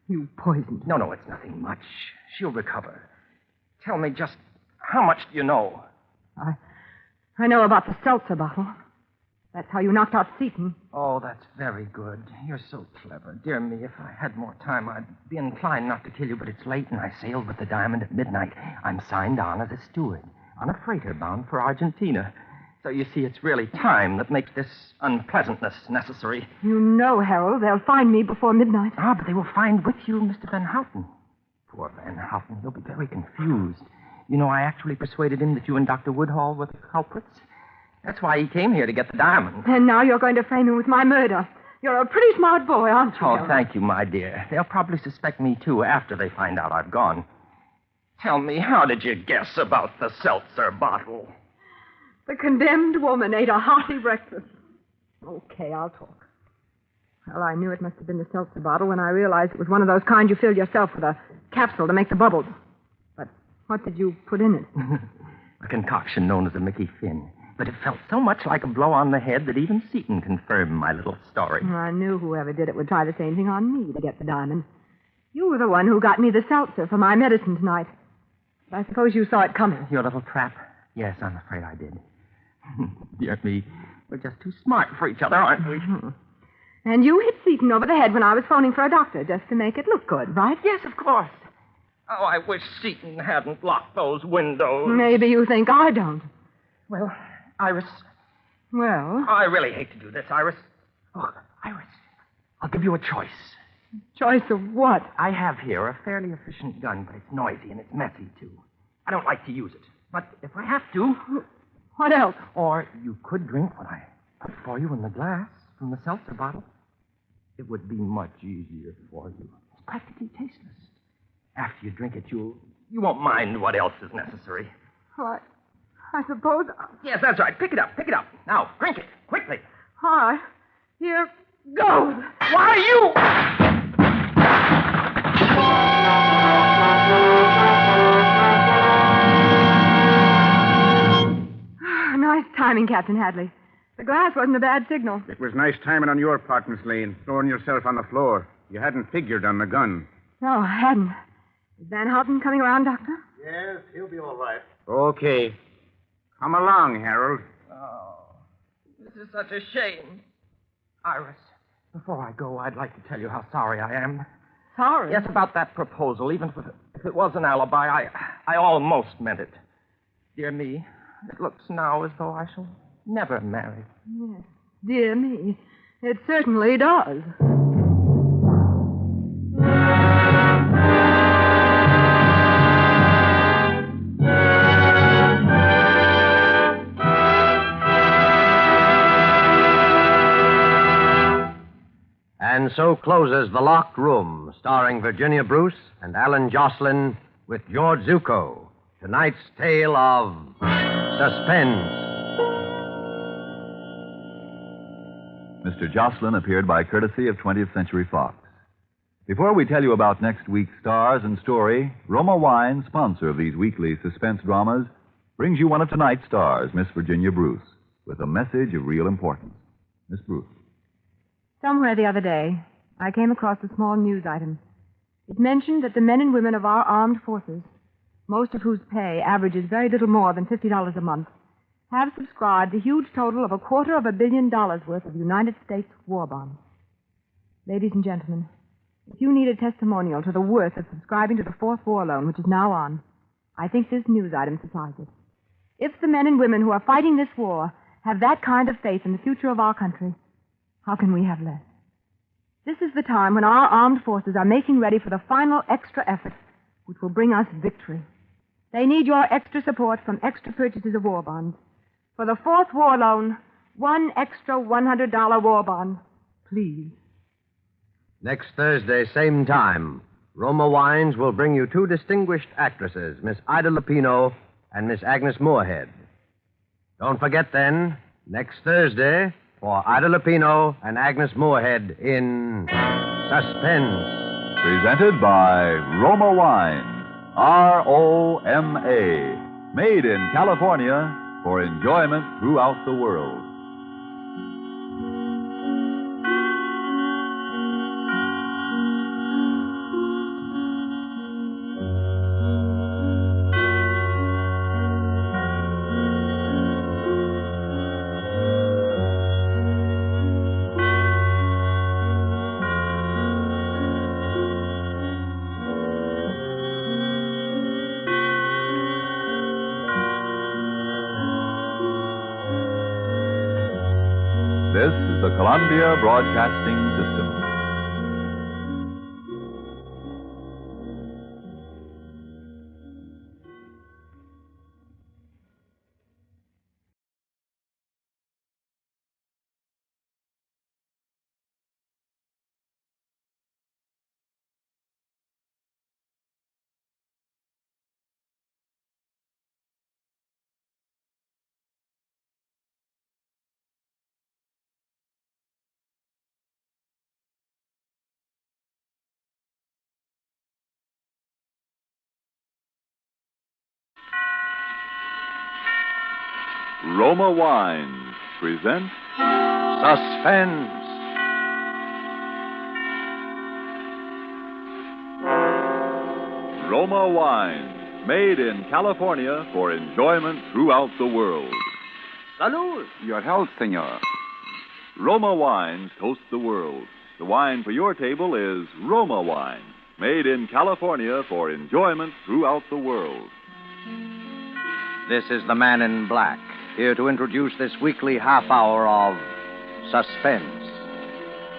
You poisoned her. No, it's nothing much. She'll recover. Tell me just how much do you know? I know about the seltzer bottle. That's how you knocked out Seaton. Oh, that's very good. You're so clever. Dear me, if I had more time, I'd be inclined not to kill you, but it's late, and I sailed with the diamond at midnight. I'm signed on as a steward on a freighter bound for Argentina. So you see, it's really time that makes this unpleasantness necessary. You know, Harold, they'll find me before midnight. Ah, but they will find with you Mr. Van Houten. Poor Van Houten. He'll be very confused. You know, I actually persuaded him that you and Dr. Woodhall were the culprits. That's why he came here to get the diamond. And now you're going to frame him with my murder. You're a pretty smart boy, aren't you? Oh, Harold? thank you, my dear. They'll probably suspect me, too, after they find out I've gone. Tell me, how did you guess about the seltzer bottle? The condemned woman ate a hearty breakfast. Okay, I'll talk. Well, I knew it must have been the seltzer bottle when I realized it was one of those kind you fill yourself with a capsule to make the bubbles. But what did you put in it? A concoction known as a Mickey Finn. But it felt so much like a blow on the head that even Seaton confirmed my little story. I knew whoever did it would try the same thing on me to get the diamond. You were the one who got me the seltzer for my medicine tonight. I suppose you saw it coming. Your little trap? Yes, I'm afraid I did. Dear me, we're just too smart for each other, aren't we? And you hit Seaton over the head when I was phoning for a doctor just to make it look good, right? Yes, of course. Oh, I wish Seaton hadn't locked those windows. Maybe you think I don't. Well, Iris. Well? I really hate to do this, Iris. Oh, Iris, I'll give you a choice. Choice of what? I have here a fairly efficient gun, but it's noisy and it's messy, too. I don't like to use it. But if I have to... What else? Or you could drink what I put for you in the glass from the seltzer bottle. It would be much easier for you. It's practically tasteless. After you drink it, you won't mind what else is necessary. What? I suppose... Yes, that's right. Pick it up. Now, drink it. Quickly. All right. Here goes. Why, you... Nice timing, Captain Hadley. The glass wasn't a bad signal. It was nice timing on your part, Miss Lane, throwing yourself on the floor. You hadn't figured on the gun. No, I hadn't. Is Van Houten coming around, Doctor? Yes, he'll be all right. Okay. Come along, Harold. Oh, this is such a shame. Iris, before I go, I'd like to tell you how sorry I am. Sorry? Yes, about that proposal. Even if it was an alibi, I almost meant it. Dear me, it looks now as though I shall never marry. Yes, dear me. It certainly does. And so closes The Locked Room, starring Virginia Bruce and Alan Jocelyn with George Zucco. Tonight's tale of suspense. Mr. Jocelyn appeared by courtesy of 20th Century Fox. Before we tell you about next week's stars and story, Roma Wine, sponsor of these weekly suspense dramas, brings you one of tonight's stars, Miss Virginia Bruce, with a message of real importance. Miss Bruce. Somewhere the other day, I came across a small news item. It mentioned that the men and women of our armed forces, most of whose pay averages very little more than $50 a month, have subscribed a huge total of $250 million worth of United States war bonds. Ladies and gentlemen, if you need a testimonial to the worth of subscribing to the Fourth War Loan, which is now on, I think this news item supplies it. If the men and women who are fighting this war have that kind of faith in the future of our country, how can we have less? This is the time when our armed forces are making ready for the final extra effort, which will bring us victory. They need your extra support from extra purchases of war bonds. For the Fourth War Loan, one extra $100 war bond, please. Next Thursday, same time, Roma Wines will bring you two distinguished actresses, Miss Ida Lupino and Miss Agnes Moorehead. Don't forget, then, next Thursday, for Ida Lupino and Agnes Moorehead in Suspense. Presented by Roma Wine. R-O-M-A. Made in California for enjoyment throughout the world. This is the Columbia Broadcasting System. Roma Wines present Suspense. Roma Wines, made in California for enjoyment throughout the world. Salud! Your health, senor. Roma Wines toast the world. The wine for your table is Roma Wine, made in California for enjoyment throughout the world. This is the Man in Black, here to introduce this weekly half hour of Suspense.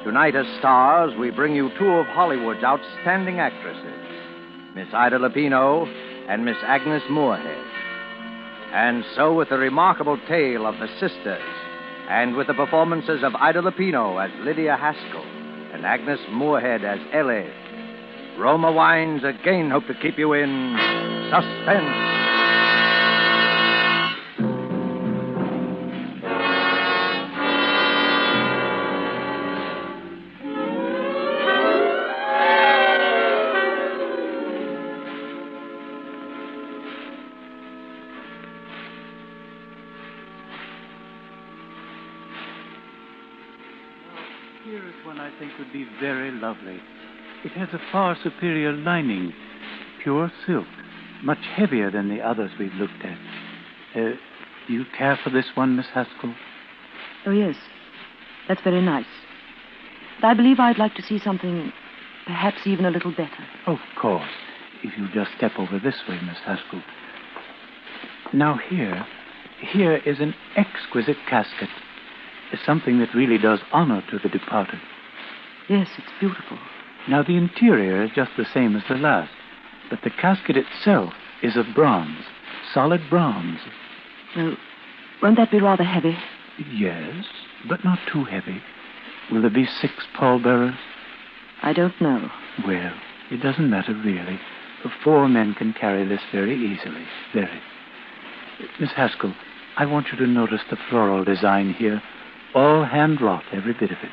Tonight, as stars, we bring you two of Hollywood's outstanding actresses, Miss Ida Lupino and Miss Agnes Moorehead. And so, with the remarkable tale of the sisters, and with the performances of Ida Lupino as Lydia Haskell and Agnes Moorehead as Ellie, Roma Wines again hope to keep you in suspense. Here is one I think would be very lovely. It has a far superior lining, pure silk, much heavier than the others we've looked at. Do you care for this one, Miss Haskell? Oh, yes. That's very nice. But I believe I'd like to see something perhaps even a little better. Of course. If you just step over this way, Miss Haskell. Now here is an exquisite casket. Something that really does honor to the departed. Yes, it's beautiful. Now, the interior is just the same as the last, but the casket itself is of bronze, solid bronze. Well, won't that be rather heavy? Yes, but not too heavy. Will there be 6 pallbearers? I don't know. Well, it doesn't matter, really. 4 men can carry this very easily. Very. Miss Haskell, I want you to notice the floral design here. All hand-wrought, every bit of it.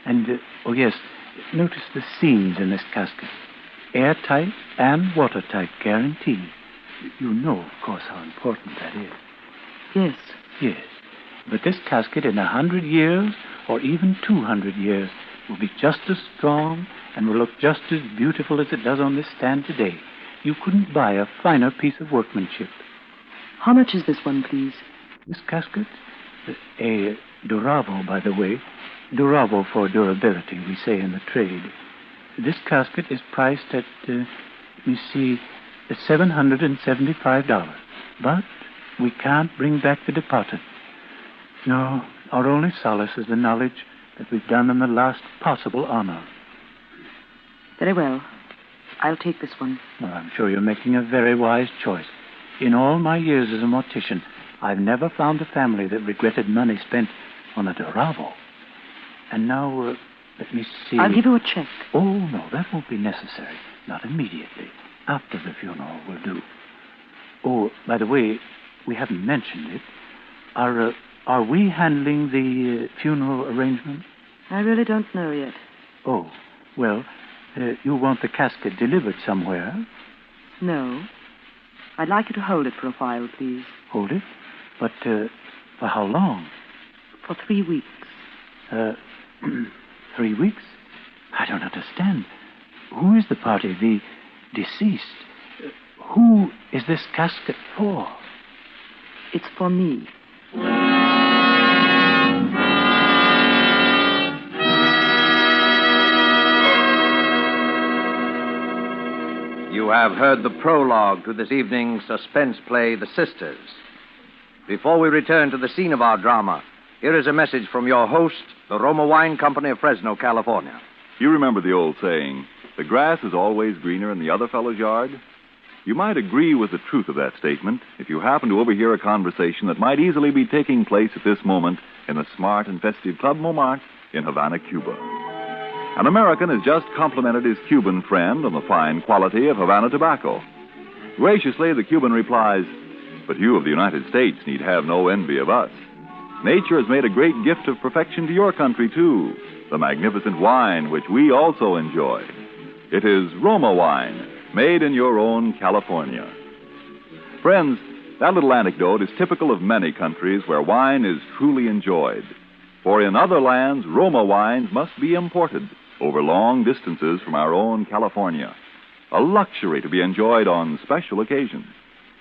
And, oh yes, notice the seams in this casket. Airtight and watertight, guaranteed. You know, of course, how important that is. Yes. Yes. But this casket in 100 years, or even 200 years, will be just as strong and will look just as beautiful as it does on this stand today. You couldn't buy a finer piece of workmanship. How much is this one, please? This casket? A Duravo, by the way. Duravo for durability, we say in the trade. This casket is priced at, $775. But we can't bring back the departed. No, our only solace is the knowledge that we've done them the last possible honor. Very well. I'll take this one. Well, I'm sure you're making a very wise choice. In all my years as a mortician, I've never found a family that regretted money spent on a Duravo. And now, let me see. I'll give you a check. Oh, no, that won't be necessary. Not immediately. After the funeral will do. Oh, by the way, we haven't mentioned it. Are we handling the funeral arrangement? I really don't know yet. Oh, well, you want the casket delivered somewhere? No. I'd like you to hold it for a while, please. Hold it? But, for how long? For 3 weeks. 3 weeks? I don't understand. Who is the party, the deceased? Who is this casket for? It's for me. You have heard the prologue to this evening's suspense play, The Sisters. Before we return to the scene of our drama, here is a message from your host, the Roma Wine Company of Fresno, California. You remember the old saying, the grass is always greener in the other fellow's yard? You might agree with the truth of that statement if you happen to overhear a conversation that might easily be taking place at this moment in the smart and festive Club Montmartre in Havana, Cuba. An American has just complimented his Cuban friend on the fine quality of Havana tobacco. Graciously, the Cuban replies, "But you of the United States need have no envy of us. Nature has made a great gift of perfection to your country, too, the magnificent wine which we also enjoy. It is Roma wine, made in your own California." Friends, that little anecdote is typical of many countries where wine is truly enjoyed. For in other lands, Roma wines must be imported over long distances from our own California. a luxury to be enjoyed on special occasions,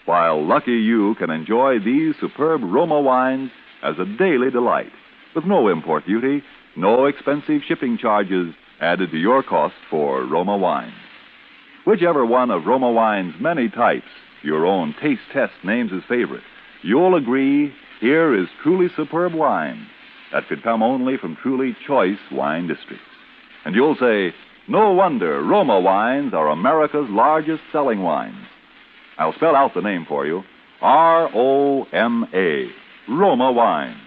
while lucky you can enjoy these superb Roma wines as a daily delight, with no import duty, no expensive shipping charges added to your cost for Roma wines. Whichever one of Roma wine's many types your own taste test names as favorite, you'll agree here is truly superb wine that could come only from truly choice wine districts. And you'll say, no wonder Roma wines are America's largest selling wines. I'll spell out the name for you. R-O-M-A, Roma wines,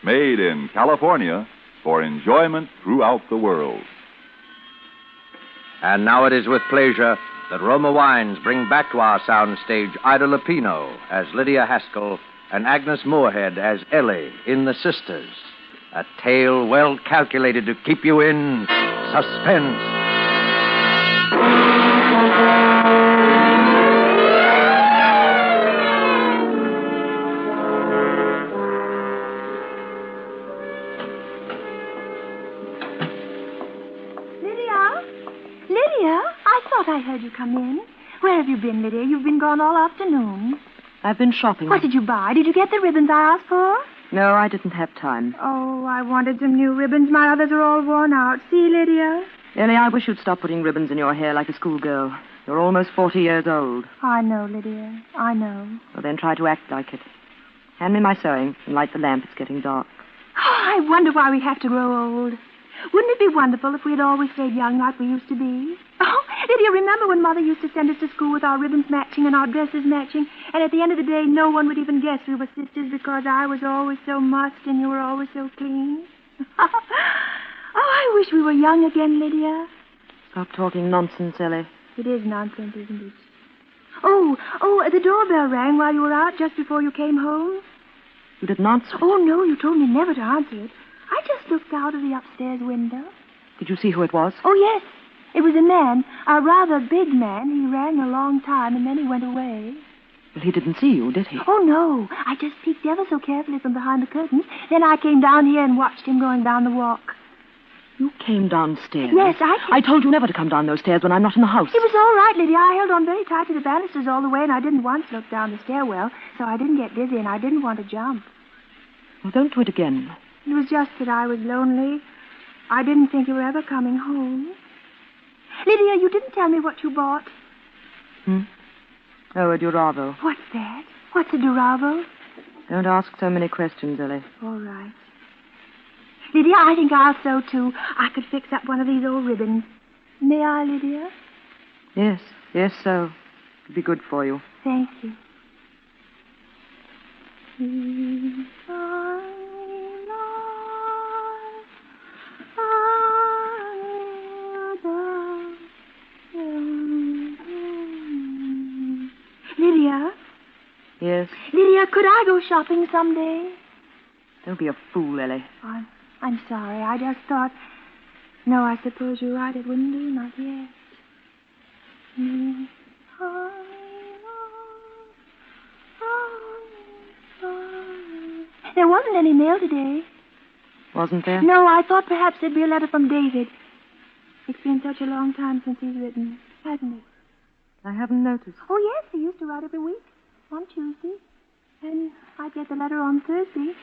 made in California for enjoyment throughout the world. And now it is with pleasure that Roma Wines bring back to our soundstage Ida Lupino as Lydia Haskell and Agnes Moorehead as Ellie in The Sisters. A tale well calculated to keep you in suspense. I heard you come in. Where have you been, Lydia? You've been gone all afternoon. I've been shopping. What did you buy? Did you get the ribbons I asked for? No, I didn't have time. Oh, I wanted some new ribbons. My others are all worn out. See, Lydia? Ellie, I wish you'd stop putting ribbons in your hair like a schoolgirl. You're almost 40 years old. I know, Lydia. I know. Well, then try to act like it. Hand me my sewing and light the lamp. It's getting dark. Oh, I wonder why we have to grow old. Wouldn't it be wonderful if we had always stayed young like we used to be? Oh, Lydia, remember when Mother used to send us to school with our ribbons matching and our dresses matching, and at the end of the day, no one would even guess we were sisters because I was always so mussed and you were always so clean? Oh, I wish we were young again, Lydia. Stop talking nonsense, Ellie. It is nonsense, isn't it? Oh, the doorbell rang while you were out just before you came home. You didn't answer it? Oh, no, you told me never to answer it. I just looked out of the upstairs window. Did you see who it was? Oh, yes. It was a man, a rather big man. He rang a long time, and then he went away. Well, he didn't see you, did he? Oh, no. I just peeked ever so carefully from behind the curtains. Then I came down here and watched him going down the walk. You came downstairs? Yes, I told you never to come down those stairs when I'm not in the house. It was all right, Lydia. I held on very tight to the banisters all the way, and I didn't once look down the stairwell, so I didn't get dizzy, and I didn't want to jump. Well, don't do it again. It was just that I was lonely. I didn't think you were ever coming home. Lydia, you didn't tell me what you bought. Oh, a Duravo. What's that? What's a Duravo? Don't ask so many questions, Ellie. All right. Lydia, I think I'll sew, too. I could fix up one of these old ribbons. May I, Lydia? Yes, so. It'd be good for you. Thank you. Lydia? Yes? Lydia, could I go shopping someday? Don't be a fool, Ellie. I'm sorry. I just thought... No, I suppose you're right. It wouldn't do. Not yet. There wasn't any mail today. Wasn't there? No, I thought perhaps there'd be a letter from David. It's been such a long time since he's written, hasn't it? I haven't noticed. Oh, yes, he used to write every week on Tuesday. And I'd get the letter on Thursday.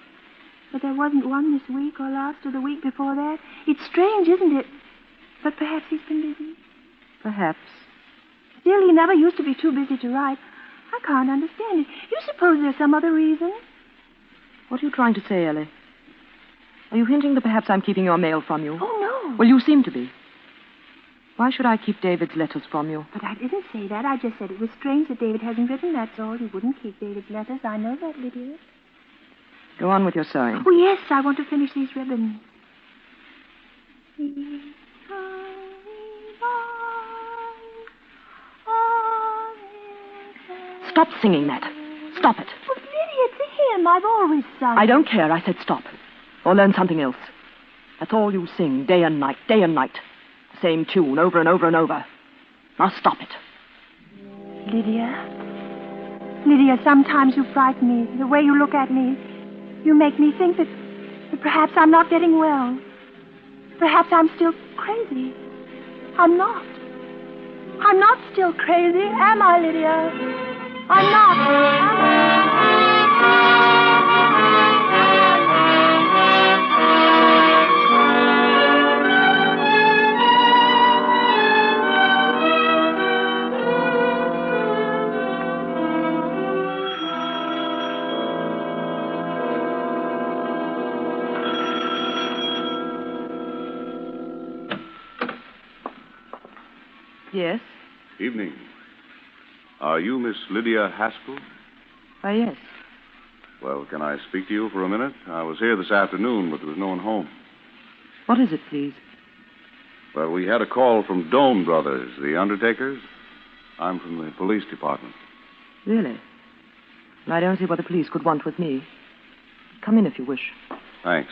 But there wasn't one this week or last or the week before that. It's strange, isn't it? But perhaps he's been busy. Perhaps. Still, he never used to be too busy to write. I can't understand it. You suppose there's some other reason? What are you trying to say, Ellie? Are you hinting that perhaps I'm keeping your mail from you? Oh, no. Well, you seem to be. Why should I keep David's letters from you? But I didn't say that. I just said it was strange that David hasn't written, that's all. He wouldn't keep David's letters. I know that, Lydia. Go on with your sewing. Oh, yes, I want to finish these ribbons. Stop singing that. Stop it. Well, Lydia, it's a hymn. I've always sung. I don't care. I said stop. Or learn something else. That's all you sing, day and night, day and night. The same tune, over and over and over. Now stop it. Lydia, sometimes you frighten me. The way you look at me. You make me think that perhaps I'm not getting well. Perhaps I'm still crazy. I'm not. I'm not still crazy, am I, Lydia? I'm not, am I? Yes? Evening. Are you Miss Lydia Haskell? Why, yes. Well, can I speak to you for a minute? I was here this afternoon, but there was no one home. What is it, please? Well, we had a call from Doan Brothers, the undertakers. I'm from the police department. Really? Well, I don't see what the police could want with me. Come in if you wish. Thanks.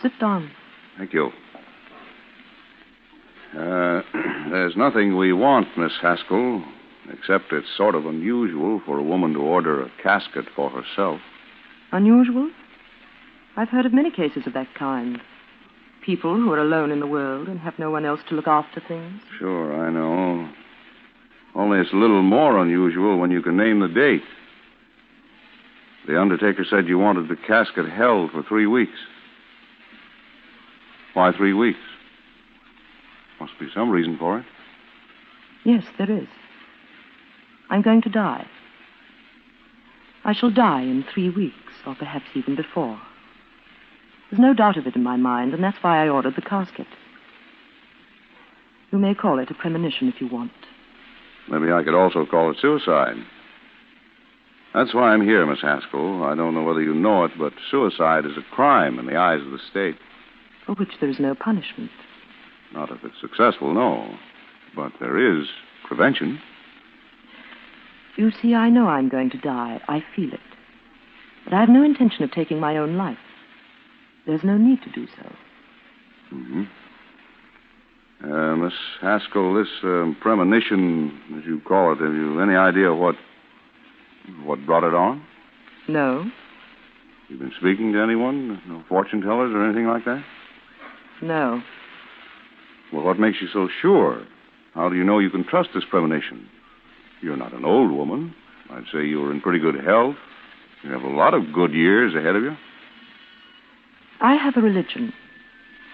Sit down. Thank you. There's nothing we want, Miss Haskell, except it's sort of unusual for a woman to order a casket for herself. Unusual? I've heard of many cases of that kind. People who are alone in the world and have no one else to look after things. Sure, I know. Only it's a little more unusual when you can name the date. The undertaker said you wanted the casket held for 3 weeks. Why 3 weeks? Must be some reason for it. Yes, there is. I'm going to die. I shall die in 3 weeks, or perhaps even before. There's no doubt of it in my mind, and that's why I ordered the casket. You may call it a premonition if you want. Maybe I could also call it suicide. That's why I'm here, Miss Haskell. I don't know whether you know it, but suicide is a crime in the eyes of the state. For which there is no punishment. Not if it's successful, no. But there is prevention. You see, I know I'm going to die. I feel it. But I have no intention of taking my own life. There's no need to do so. Mm-hmm. Miss Haskell, this premonition, as you call it, have you any idea what brought it on? No. You've been speaking to anyone? No fortune tellers or anything like that? No. Well, what makes you so sure? How do you know you can trust this premonition? You're not an old woman. I'd say you're in pretty good health. You have a lot of good years ahead of you. I have a religion.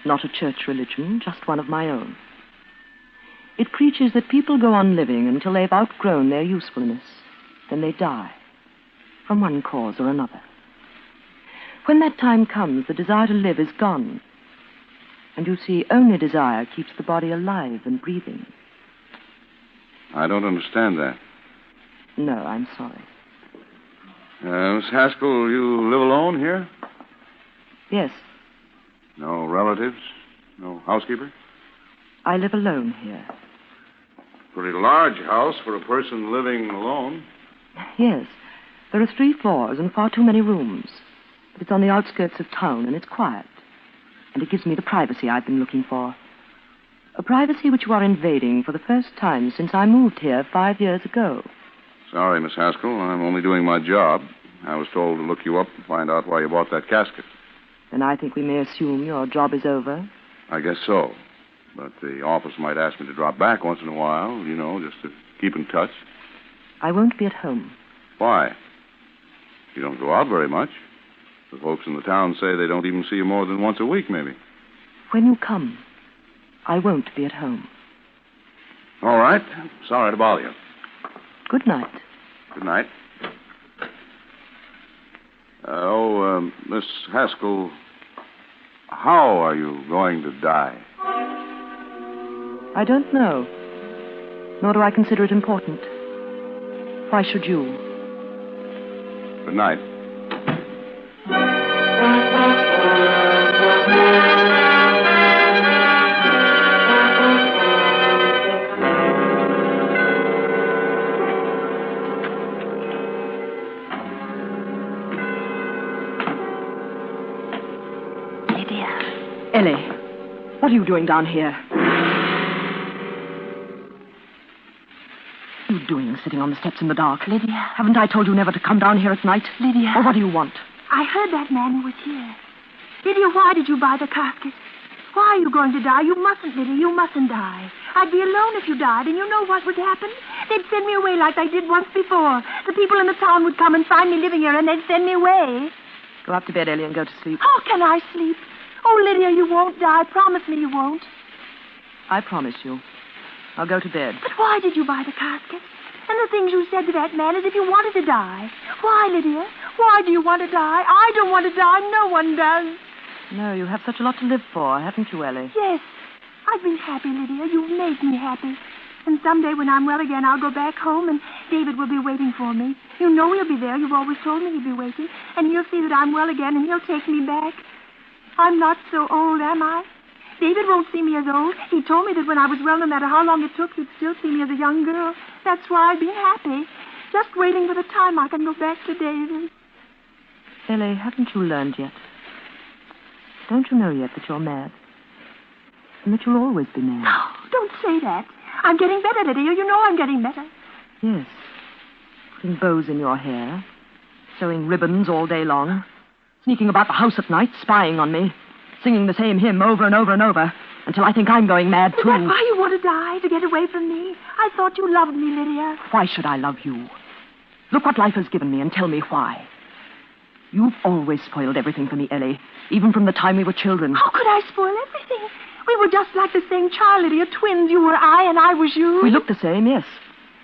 Not a church religion, just one of my own. It preaches that people go on living until they've outgrown their usefulness. Then they die, from one cause or another. When that time comes, the desire to live is gone. And you see, only desire keeps the body alive and breathing. I don't understand that. No, I'm sorry. Miss Haskell, you live alone here? Yes. No relatives? No housekeeper? I live alone here. Pretty large house for a person living alone. Yes. There are 3 floors and far too many rooms. But it's on the outskirts of town, and it's quiet. And it gives me the privacy I've been looking for. A privacy which you are invading for the first time since I moved here 5 years ago. Sorry, Miss Haskell. I'm only doing my job. I was told to look you up and find out why you bought that casket. Then I think we may assume your job is over. I guess so. But the office might ask me to drop back once in a while, just to keep in touch. I won't be at home. Why? You don't go out very much. The folks in the town say they don't even see you more than once a week, maybe. When you come, I won't be at home. All right. Sorry to bother you. Good night. Good night. Miss Haskell, how are you going to die? I don't know. Nor do I consider it important. Why should you? Good night. Ellie, what are you doing down here? What are you doing sitting on the steps in the dark? Lydia. Haven't I told you never to come down here at night? Lydia. Or what do you want? I heard that man was here. Lydia, why did you buy the casket? Why are you going to die? You mustn't, Lydia. You mustn't die. I'd be alone if you died, and you know what would happen? They'd send me away like they did once before. The people in the town would come and find me living here, and they'd send me away. Go up to bed, Ellie, and go to sleep. How can I sleep? Oh, Lydia, you won't die. Promise me you won't. I promise you. I'll go to bed. But why did you buy the casket? And the things you said to that man as if you wanted to die. Why, Lydia? Why do you want to die? I don't want to die. No one does. No, you have such a lot to live for, haven't you, Ellie? Yes. I've been happy, Lydia. You've made me happy. And someday when I'm well again, I'll go back home and David will be waiting for me. You know he'll be there. You've always told me he'd be waiting. And he'll see that I'm well again and he'll take me back. I'm not so old, am I? David won't see me as old. He told me that when I was well, no matter how long it took, he'd still see me as a young girl. That's why I've been happy. Just waiting for the time I can go back to David. Ellie, haven't you learned yet? Don't you know yet that you're mad? And that you'll always be mad? No, don't say that. I'm getting better, Lydia. You know I'm getting better. Yes. Putting bows in your hair. Sewing ribbons all day long. Sneaking about the house at night, spying on me. Singing the same hymn over and over and over. Until I think I'm going mad, too. Is that why you want to die? To get away from me? I thought you loved me, Lydia. Why should I love you? Look what life has given me and tell me why. You've always spoiled everything for me, Ellie. Even from the time we were children. How could I spoil everything? We were just like the same child, Lydia. Twins. You were I and I was you. We looked the same, yes.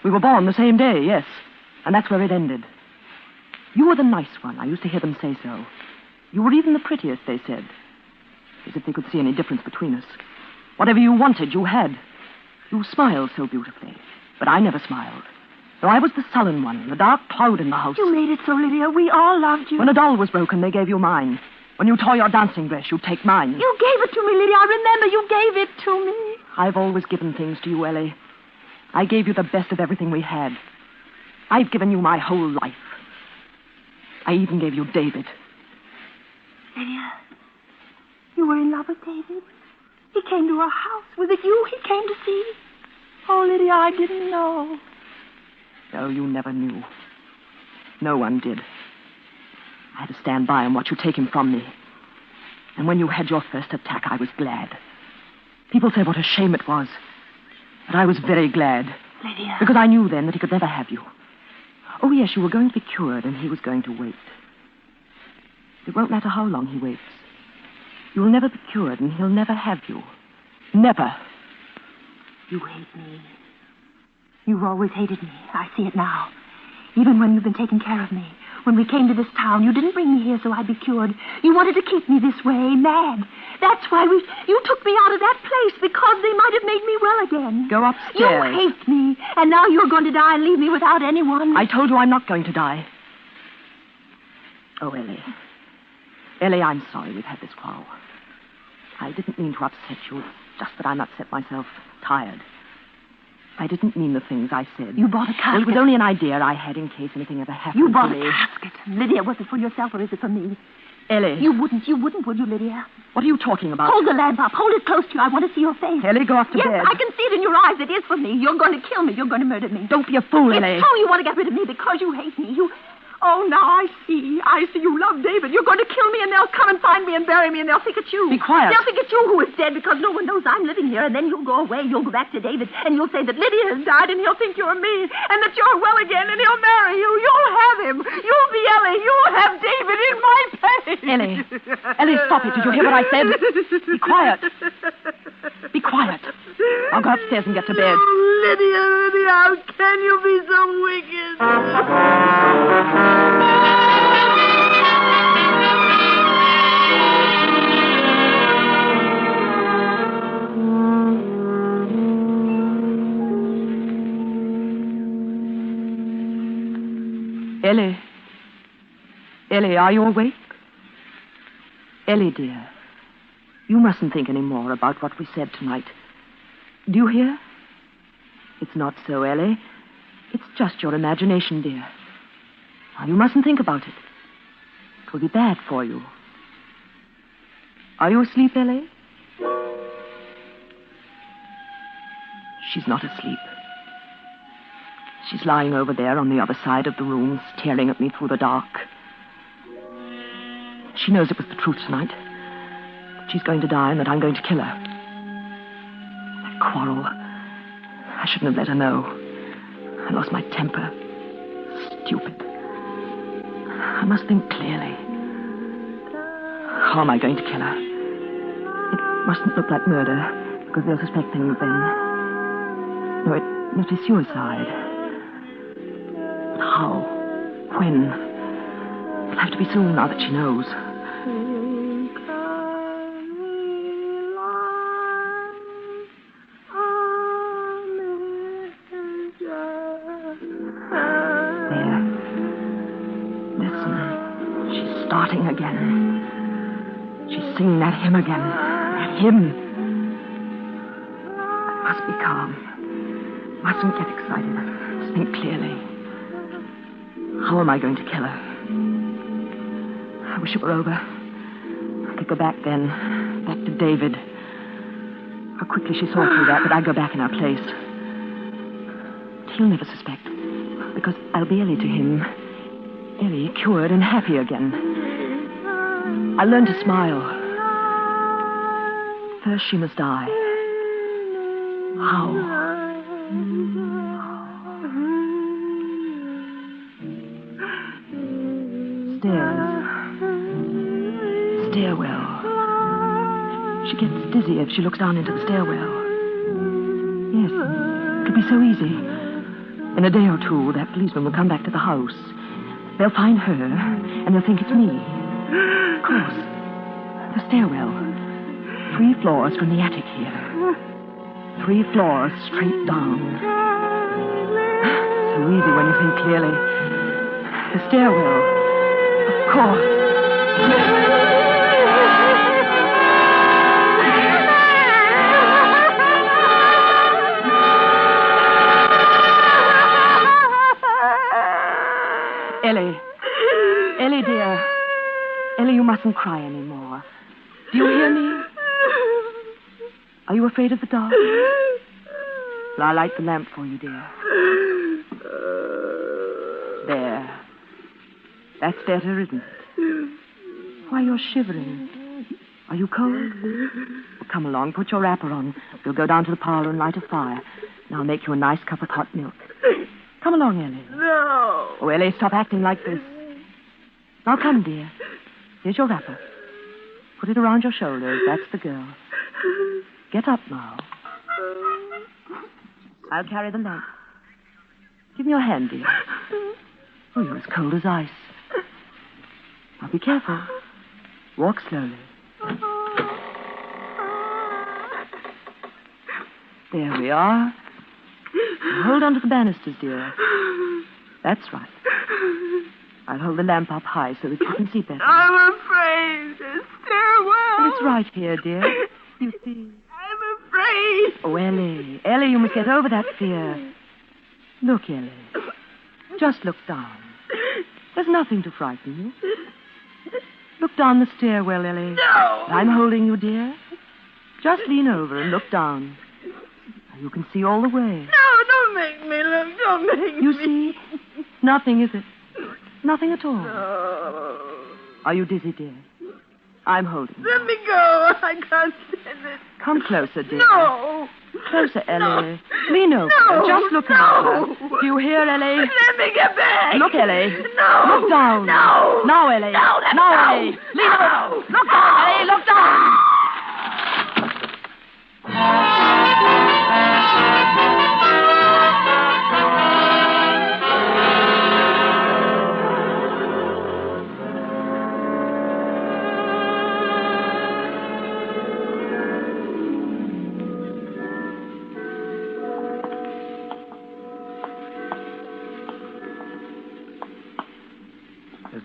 We were born the same day, yes. And that's where it ended. You were the nice one. I used to hear them say so. You were even the prettiest, they said. As if they could see any difference between us. Whatever you wanted, you had. You smiled so beautifully. But I never smiled. So I was the sullen one, the dark cloud in the house. You made it so, Lydia. We all loved you. When a doll was broken, they gave you mine. When you tore your dancing dress, you'd take mine. You gave it to me, Lydia. I remember you gave it to me. I've always given things to you, Ellie. I gave you the best of everything we had. I've given you my whole life. I even gave you David. Lydia, you were in love with David? He came to our house. Was it you he came to see? Oh, Lydia, I didn't know. No, you never knew. No one did. I had to stand by and watch you take him from me. And when you had your first attack, I was glad. People said what a shame it was. But I was very glad. Lydia. Because I knew then that he could never have you. Oh, yes, you were going to be cured, and he was going to wait. It won't matter how long he waits. You'll never be cured, and he'll never have you. Never. You hate me. You've always hated me. I see it now. Even when you've been taking care of me. When we came to this town, you didn't bring me here so I'd be cured. You wanted to keep me this way, mad. That's why you took me out of that place, because they might have made me well again. Go upstairs. You hate me, and now you're going to die and leave me without anyone. I told you I'm not going to die. Oh, Ellie. Ellie, I'm sorry we've had this quarrel. I didn't mean to upset you. It's just that I'm upset myself, tired. I didn't mean the things I said. You bought a casket. Well, it was only an idea I had in case anything ever happened You bought to me. a casket. Lydia, was it for yourself or is it for me? Ellie. You wouldn't, would you, Lydia? What are you talking about? Hold the lamp up. Hold it close to you. I want to see your face. Ellie, go off to bed. Yes, I can see it in your eyes. It is for me. You're going to kill me. You're going to murder me. Don't be a fool, Ellie. It's so you want to get rid of me because you hate me. Oh, now I see. I see you love David. You're going to kill me, and they'll come and find me and bury me, and they'll think it's you. Be quiet. They'll think it's you who is dead because no one knows I'm living here, and then you'll go away. You'll go back to David, and you'll say that Lydia has died, and he'll think you're me, and that you're well again, and he'll marry you. You'll have him. You'll be Ellie. You'll have David in my place. Ellie, stop it. Did you hear what I said? Be quiet. Be quiet. I'll go upstairs and get to bed. Oh, Lydia, how can you be so wicked? Ellie. Ellie, are you awake? Ellie, dear, you mustn't think any more about what we said tonight. Do you hear? It's not so, Ellie. It's just your imagination, dear. Now, you mustn't think about it. It will be bad for you. Are you asleep, Ellie? She's not asleep. She's lying over there on the other side of the room, staring at me through the dark. She knows it was the truth tonight. she's going to die and that I'm going to kill her. That quarrel. I shouldn't have let her know. I lost my temper. Stupid. I must think clearly. How am I going to kill her? It mustn't look like murder, because they'll suspect things then. No, it must be suicide. But how? When? It'll have to be soon, now that she knows. There. Listen. She's starting again. She's singing that hymn again. That hymn. I must be calm. Mustn't get excited. Must think clearly. How am I going to kill her? I wish it were over. I could go back then. Back to David. How quickly she saw through that, but I'd go back in her place. He'll never suspect. Because I'll be Ellie to him. Ellie, cured and happy again. I'll learn to smile. First she must die. How? Stairwell. She gets dizzy if she looks down into the stairwell. Yes, it could be so easy. In a day or two, that policeman will come back to the house. They'll find her, and they'll think it's me. Of course. The stairwell. 3 floors from the attic here. 3 floors straight down. So easy when you think clearly. The stairwell. Of course. Ellie, dear. Ellie, you mustn't cry anymore. Do you hear me? Are you afraid of the dark? Well, I'll light the lamp for you, dear. There. That's better, isn't it? Why, you're shivering. Are you cold? Well, come along, put your wrapper on. We'll go down to the parlor and light a fire. And I'll make you a nice cup of hot milk. Come along, Ellie. No. Oh, Ellie, stop acting like this. Now come, dear. Here's your wrapper. Put it around your shoulders. That's the girl. Get up now. I'll carry the lamp. Give me your hand, dear. Oh, you're as cold as ice. Now be careful. Walk slowly. There we are. Now hold on to the banisters, dear. That's right. I'll hold the lamp up high so that you can see better. I'm afraid. The stairwell. It's right here, dear. You see. I'm afraid. Oh, Ellie. Ellie, you must get over that fear. Look, Ellie. Just look down. There's nothing to frighten you. Look down the stairwell, Ellie. No. I'm holding you, dear. Just lean over and look down. You can see all the way. No, don't make me look. Don't make me. You see? Nothing, is it? Nothing at all. No. Are you dizzy, dear? I'm holding you. Let me go. I can't stand it. Come closer, dear. No. Closer, Ellie. No. Lean over. No. Just look at her. Do you hear, Ellie? Let me get back. Look, Ellie. No. Look down. No. Now, Ellie. No, now, Ellie. Lean over. Look down, Ellie. Look down.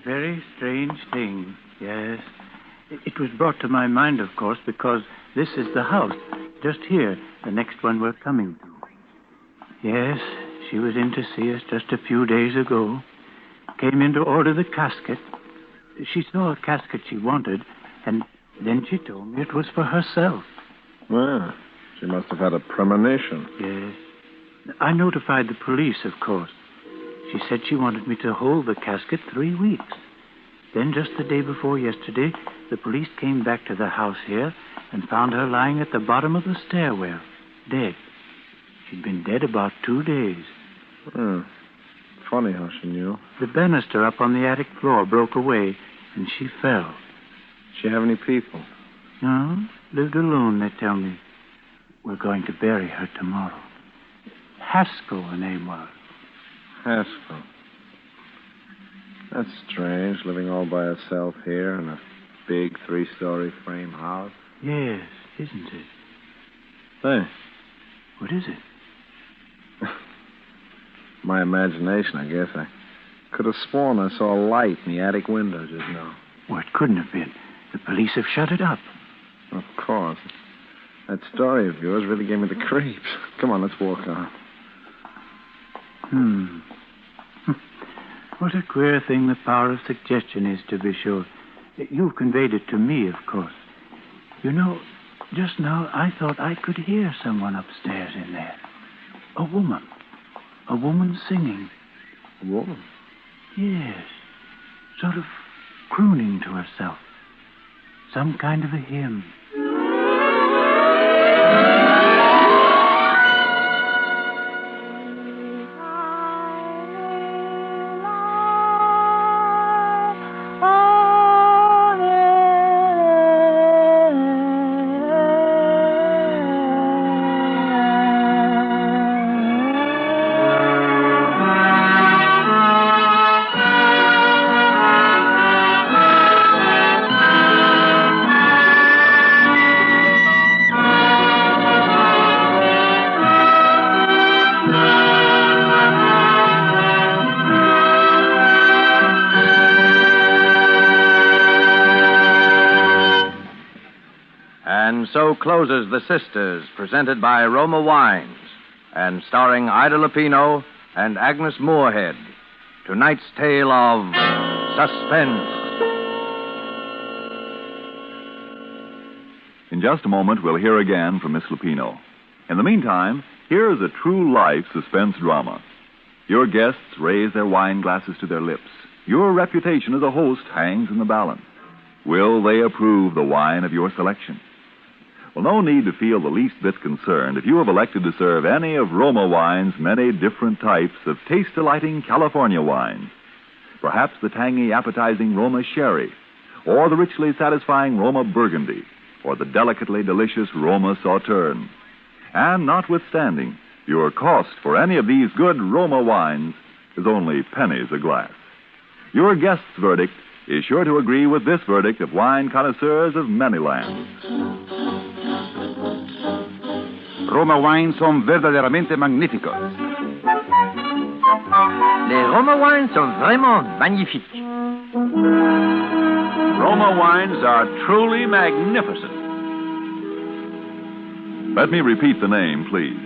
Very strange thing, yes. It was brought to my mind, of course, because this is the house, just here, the next one we're coming to. Yes, she was in to see us just a few days ago. Came in to order the casket. She saw a casket she wanted, and then she told me it was for herself. Well, she must have had a premonition. Yes. I notified the police, of course. She said she wanted me to hold the casket 3 weeks. Then, just the day before yesterday, the police came back to the house here and found her lying at the bottom of the stairwell, dead. She'd been dead about 2 days. Funny how she knew. The banister up on the attic floor broke away, and she fell. She have any people? No, lived alone, they tell me. We're going to bury her tomorrow. Haskell, her name was. Haskell. That's strange, living all by herself here in a big 3-story frame house. Yes, isn't it? Hey. What is it? My imagination, I guess. I could have sworn I saw a light in the attic window just now. Well, it couldn't have been. The police have shut it up. Of course. That story of yours really gave me the creeps. Come on, let's walk on. What a queer thing the power of suggestion is, to be sure. You've conveyed it to me, of course. You know, just now I thought I could hear someone upstairs in there. A woman. A woman singing. A woman? Yes. Sort of crooning to herself. Some kind of a hymn. And so closes The Sisters, presented by Roma Wines, and starring Ida Lupino and Agnes Moorehead. Tonight's tale of suspense. In just a moment, we'll hear again from Miss Lupino. In the meantime, here is a true-life suspense drama. Your guests raise their wine glasses to their lips. Your reputation as a host hangs in the balance. Will they approve the wine of your selection? Well, no need to feel the least bit concerned if you have elected to serve any of Roma Wine's many different types of taste-delighting California wines. Perhaps the tangy, appetizing Roma Sherry, or the richly satisfying Roma Burgundy, or the delicately delicious Roma Sauterne. And notwithstanding, your cost for any of these good Roma wines is only pennies a glass. Your guest's verdict is sure to agree with this verdict of wine connoisseurs of many lands. Roma wines son verdaderamente magníficos. Les Roma wines sont vraiment magnifiques. Roma wines are truly magnificent. Let me repeat the name, please.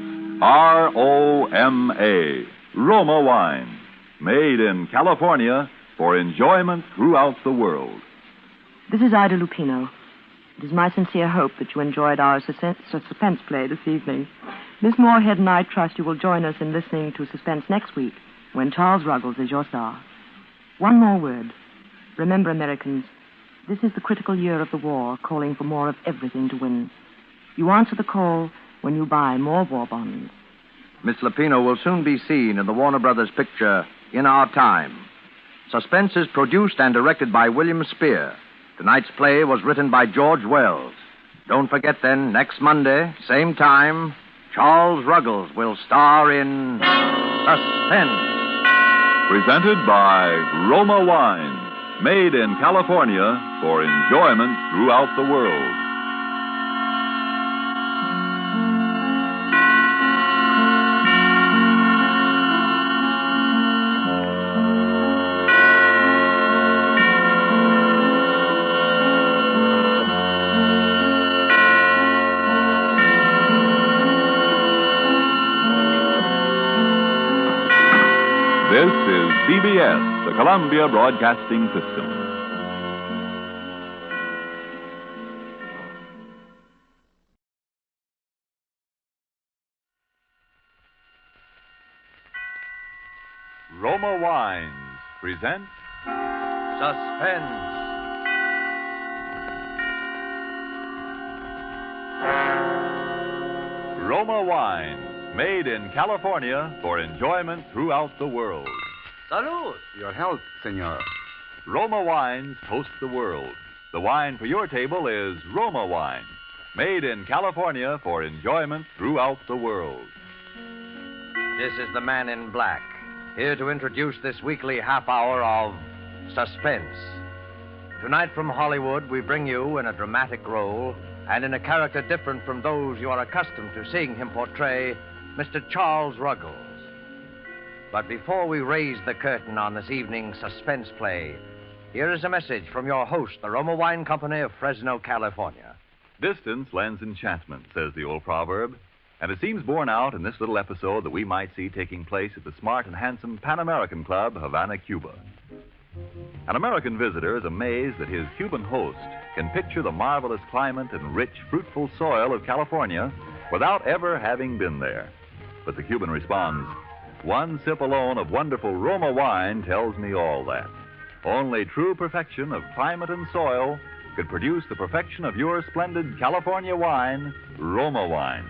R-O-M-A. Roma wine. Made in California for enjoyment throughout the world. This is Ida Lupino. It is my sincere hope that you enjoyed our suspense play this evening. Miss Moorhead and I trust you will join us in listening to Suspense next week, when Charles Ruggles is your star. One more word. Remember, Americans, this is the critical year of the war, calling for more of everything to win. You answer the call when you buy more war bonds. Miss Lupino will soon be seen in the Warner Brothers picture In Our Time. Suspense is produced and directed by William Spear. Tonight's play was written by George Wells. Don't forget, then, next Monday, same time, Charles Ruggles will star in Suspense. Presented by Roma Wine, made in California for enjoyment throughout the world. This is CBS, the Columbia Broadcasting System. Roma Wines presents Suspense. Roma Wines, made in California for enjoyment throughout the world. Salud. Your health, senor. Roma Wines toast the world. The wine for your table is Roma Wine, made in California for enjoyment throughout the world. This is the Man in Black, here to introduce this weekly half hour of Suspense. Tonight from Hollywood, we bring you in a dramatic role and in a character different from those you are accustomed to seeing him portray, Mr. Charles Ruggles. But before we raise the curtain on this evening's suspense play, here is a message from your host, the Roma Wine Company of Fresno, California. Distance lends enchantment, says the old proverb, and it seems borne out in this little episode that we might see taking place at the smart and handsome Pan American Club, Havana, Cuba. An American visitor is amazed that his Cuban host can picture the marvelous climate and rich, fruitful soil of California without ever having been there. But the Cuban responds, "One sip alone of wonderful Roma wine tells me all that. Only true perfection of climate and soil could produce the perfection of your splendid California wine, Roma wine."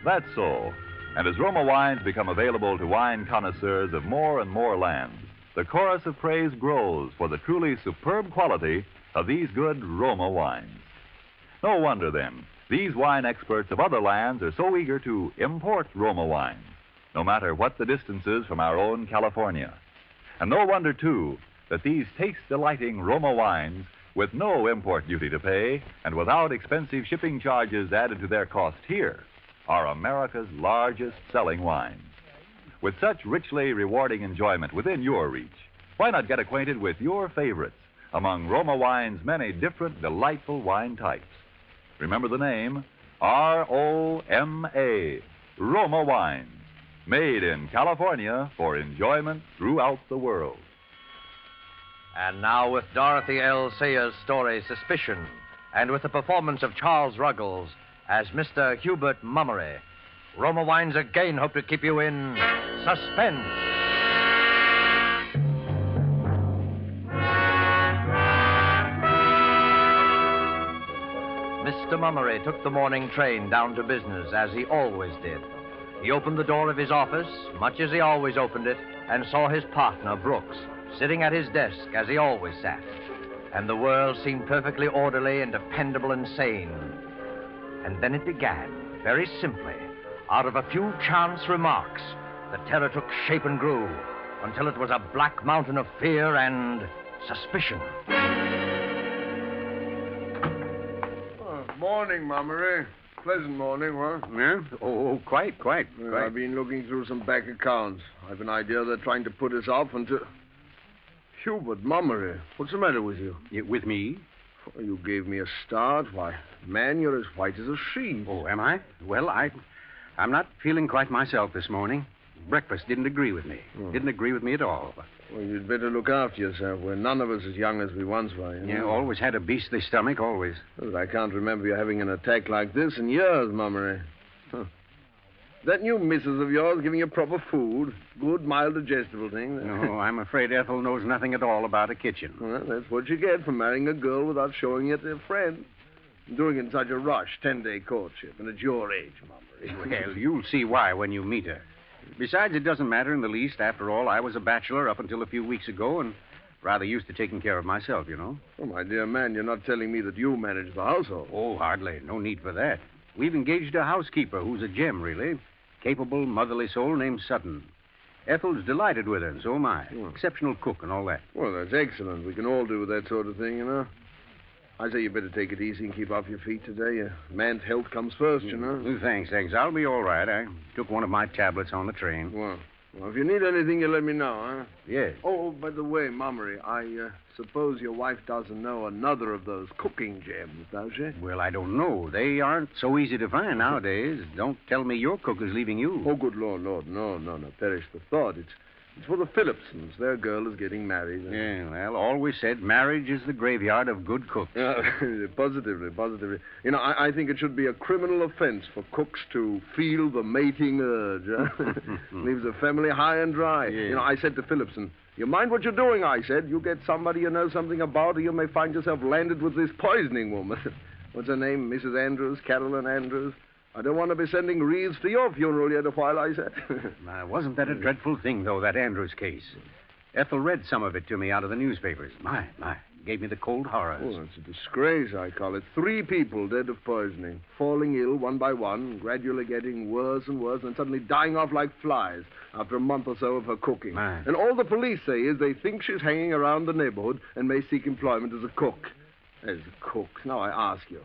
That's so. And as Roma wines become available to wine connoisseurs of more and more lands, the chorus of praise grows for the truly superb quality of these good Roma wines. No wonder, then, these wine experts of other lands are so eager to import Roma wines, no matter what the distances from our own California. And no wonder, too, that these taste-delighting Roma wines, with no import duty to pay and without expensive shipping charges added to their cost here, are America's largest selling wines. With such richly rewarding enjoyment within your reach, why not get acquainted with your favorites among Roma wine's many different delightful wine types? Remember the name, R-O-M-A, Roma Wines, made in California for enjoyment throughout the world. And now with Dorothy L. Sayers' story, Suspicion, and with the performance of Charles Ruggles as Mr. Hubert Mummery, Roma Wines again hope to keep you in suspense. Mr. Mummery took the morning train down to business, as he always did. He opened the door of his office, much as he always opened it, and saw his partner, Brooks, sitting at his desk as he always sat. And the world seemed perfectly orderly and dependable and sane. And then it began, very simply. Out of a few chance remarks, the terror took shape and grew until it was a black mountain of fear and suspicion. Morning, Mummery. Pleasant morning, what? Yeah? Oh, quite. I've been looking through some bank accounts. I've an idea they're trying to put us off until... Hubert Mummery, what's the matter with you? With me? Well, you gave me a start. Why, man, you're as white as a sheet. Oh, am I? Well, I'm not feeling quite myself this morning. Breakfast didn't agree with me. Didn't agree with me at all. Well, you'd better look after yourself. We're none of us as young as we once were. You know? Yeah, always had a beastly stomach, always. Well, I can't remember you having an attack like this in years, Mummery. Huh. That new missus of yours giving you proper food? Good, mild, digestible thing? No, I'm afraid Ethel knows nothing at all about a kitchen. Well, that's what you get for marrying a girl without showing it to a friend. Doing it in such a rush, 10-day courtship, and at your age, Mummery. Well, you'll see why when you meet her. Besides, it doesn't matter in the least. After all, I was a bachelor up until a few weeks ago and rather used to taking care of myself, you know. Oh, my dear man, you're not telling me that you manage the household. Oh, hardly. No need for that. We've engaged a housekeeper who's a gem, really. Capable, motherly soul named Sutton. Ethel's delighted with her, and so am I. Exceptional cook and all that. Well, that's excellent. We can all do that sort of thing, you know. I say you better take it easy and keep off your feet today. A man's health comes first, you know. Thanks. I'll be all right. I took one of my tablets on the train. Well, if you need anything, you let me know, huh? Yes. Oh, by the way, Mummery, I suppose your wife doesn't know another of those cooking gems, does she? Well, I don't know. They aren't so easy to find nowadays. Don't tell me your cook is leaving you. Oh, good Lord. No. Perish the thought. It's for the Phillipsons. Their girl is getting married. Yeah, well, always said marriage is the graveyard of good cooks. Positively. You know, I think it should be a criminal offense for cooks to feel the mating urge. Leaves the family high and dry. Yeah. You know, I said to Phillipson, you mind what you're doing, I said. You get somebody you know something about, or you may find yourself landed with this poisoning woman. What's her name? Mrs. Andrews, Carolyn Andrews. I don't want to be sending wreaths to your funeral yet while I said. Wasn't that a dreadful thing, though, that Andrews case? Ethel read some of it to me out of the newspapers. My. Gave me the cold horrors. Oh, it's a disgrace, I call it. 3 people dead of poisoning, falling ill one by one, gradually getting worse and worse, and suddenly dying off like flies after a month or so of her cooking. Man. And all the police say is they think she's hanging around the neighborhood and may seek employment as a cook. As a cook. Now, I ask you.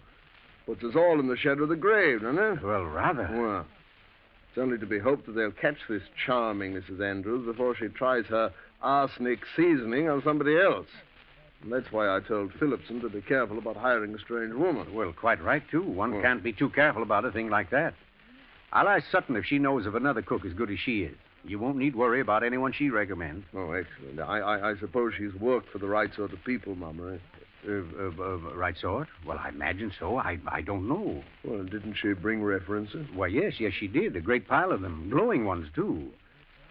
Puts us all in the shadow of the grave, doesn't it? Well, rather. Well, it's only to be hoped that they'll catch this charming Mrs. Andrews before she tries her arsenic seasoning on somebody else. And that's why I told Phillipson to be careful about hiring a strange woman. Well, quite right, too. One can't be too careful about a thing like that. I'll ask Sutton if she knows of another cook as good as she is. You won't need worry about anyone she recommends. Oh, excellent. I suppose she's worked for the right sort of people, Mummery. Right sort? Well, I imagine so. I don't know. Well, didn't she bring references? Why, yes, she did. A great pile of them. Glowing ones, too.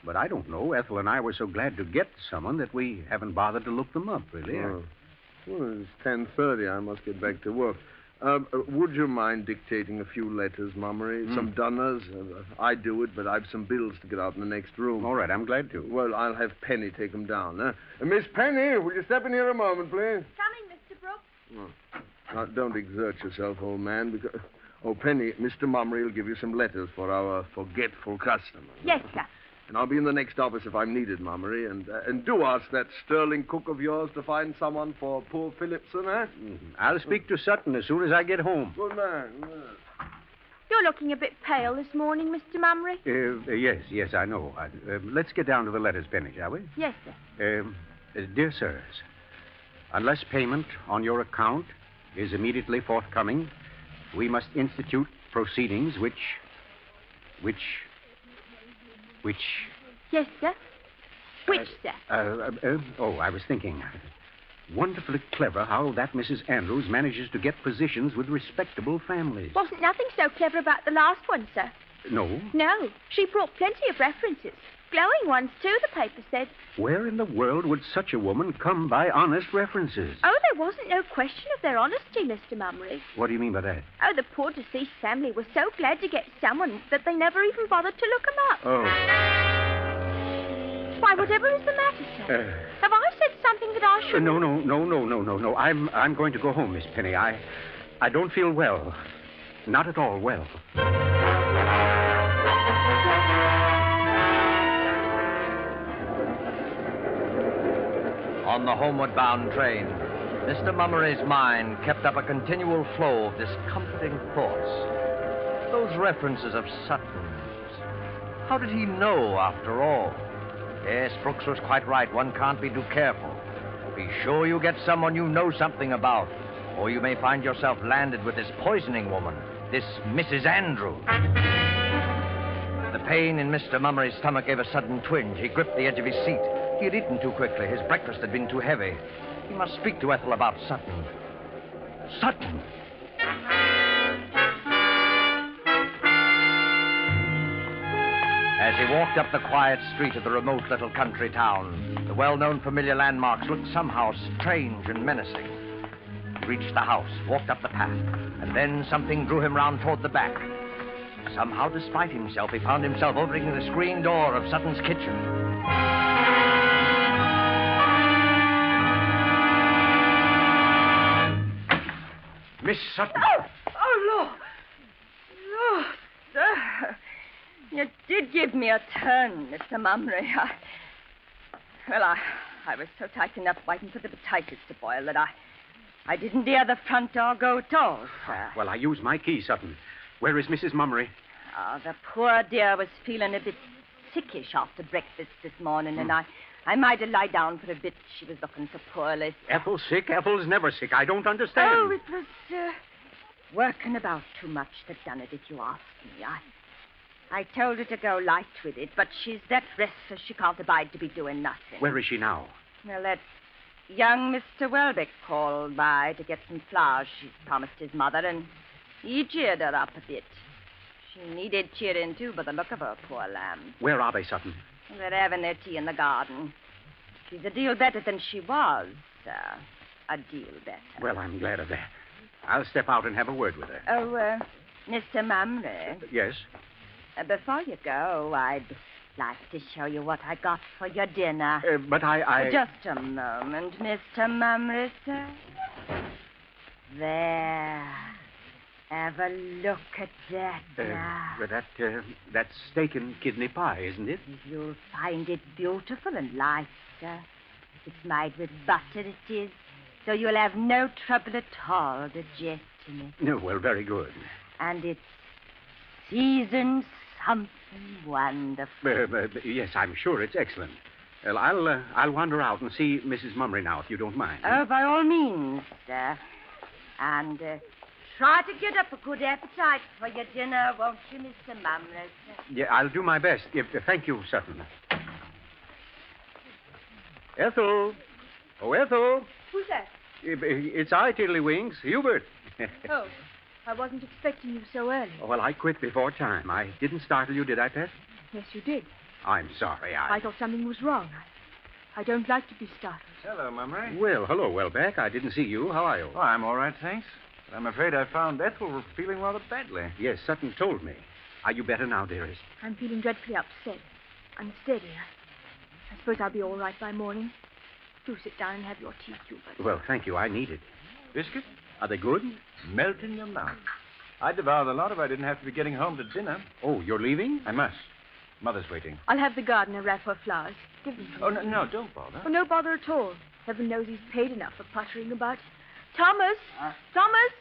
But I don't know. Ethel and I were so glad to get someone that we haven't bothered to look them up, really. Oh. Well, it's 10:30. I must get back to work. Would you mind dictating a few letters, Mummery? Some dunners? I do it, but I've some bills to get out in the next room. All right, I'm glad to. Well, I'll have Penny take them down. Miss Penny, will you step in here a moment, please? Coming, Mr. Brooks. Now, don't exert yourself, old man, because... Oh, Penny, Mr. Mummery will give you some letters for our forgetful customer. Yes, sir. And I'll be in the next office if I'm needed, Mummery. And do ask that sterling cook of yours to find someone for poor Phillipson, eh? I'll speak to Sutton as soon as I get home. Good man. You're looking a bit pale this morning, Mr. Mummery. Yes, I know. Let's get down to the letters, Penny, shall we? Yes, sir. Dear sirs, unless payment on your account is immediately forthcoming, we must institute proceedings which... Yes, sir. Which, sir? I was thinking. Wonderfully clever how that Mrs. Andrews manages to get positions with respectable families. Wasn't nothing so clever about the last one, sir. No? No. She brought plenty of references. Glowing ones, too, the paper said. Where in the world would such a woman come by honest references? Oh, there wasn't no question of their honesty, Mr. Mummery. What do you mean by that? Oh, the poor deceased family was so glad to get someone that they never even bothered to look him up. Oh. Why, whatever is the matter, sir? Have I said something that I shouldn't? No. I'm going to go home, Miss Penny. I don't feel well. Not at all well. On the homeward-bound train, Mr. Mummery's mind kept up a continual flow of discomforting thoughts. Those references of Sutton's. How did he know, after all? Yes, Brooks was quite right. One can't be too careful. Be sure you get someone you know something about, or you may find yourself landed with this poisoning woman, this Mrs. Andrews. The pain in Mr. Mummery's stomach gave a sudden twinge. He gripped the edge of his seat. He had eaten too quickly. His breakfast had been too heavy. He must speak to Ethel about Sutton. Sutton! As he walked up the quiet street of the remote little country town, the well-known familiar landmarks looked somehow strange and menacing. He reached the house, walked up the path, and then something drew him round toward the back. Somehow, despite himself, he found himself opening the screen door of Sutton's kitchen. Miss Sutton. Oh, Lord. Lord, sir. You did give me a turn, Mr. Mummery. I was so taken up waiting for the potatoes to boil that I didn't hear the front door go at all, sir. Well, I used my key, Sutton. Where is Mrs. Mummery? Oh, the poor dear was feeling a bit sickish after breakfast this morning, and I made her lie down for a bit. She was looking so poorly. Ethel's sick? Ethel's never sick. I don't understand. Oh, it was working about too much that done it, if you ask me. I told her to go light with it, but she's that restless she can't abide to be doing nothing. Where is she now? Well, that young Mr. Welbeck called by to get some flowers she's promised his mother, and he cheered her up a bit. She needed cheering, too, by the look of her, poor lamb. Where are they, Sutton? They're having their tea in the garden. She's a deal better than she was, sir. A deal better. Well, I'm glad of that. I'll step out and have a word with her. Oh, Mr. Mumley. Yes? Before you go, I'd like to show you what I got for your dinner. But I... Just a moment, Mr. Mumley, sir. There. Have a look at that now. But that's steak and kidney pie, isn't it? You'll find it beautiful and light, sir. It's made with butter, it is. So you'll have no trouble at all digesting it. No, well, very good. And it's seasoned something wonderful. Yes, I'm sure it's excellent. Well, I'll wander out and see Mrs. Mummery now, if you don't mind. Oh, by all means, sir. And try to get up a good appetite for your dinner, won't you, Mr. Mumley, sir? Yeah, I'll do my best. Thank you, Sutton. Ethel. Oh, Ethel. Who's that? It's I, Tiddlywinks. Hubert. Oh, I wasn't expecting you so early. Oh, well, I quit before time. I didn't startle you, did I, Pet? Yes, you did. I'm sorry. I thought something was wrong. I don't like to be startled. Hello, Mummery. Well, hello, Welbeck. I didn't see you. How are you? Oh, I'm all right, thanks. But I'm afraid I found Ethel feeling rather badly. Yes, Sutton told me. Are you better now, dearest? I'm feeling dreadfully upset. Unsteady. I suppose I'll be all right by morning. Do sit down and have your tea, Hubert. Well, thank you. I need it. Biscuit? Are they good? Melt in your mouth. I'd devour the lot if I didn't have to be getting home to dinner. Oh, you're leaving? I must. Mother's waiting. I'll have the gardener wrap her flowers. Give them to Oh, me. no, don't bother. Oh, no bother at all. Heaven knows he's paid enough for puttering about. Thomas! Thomas!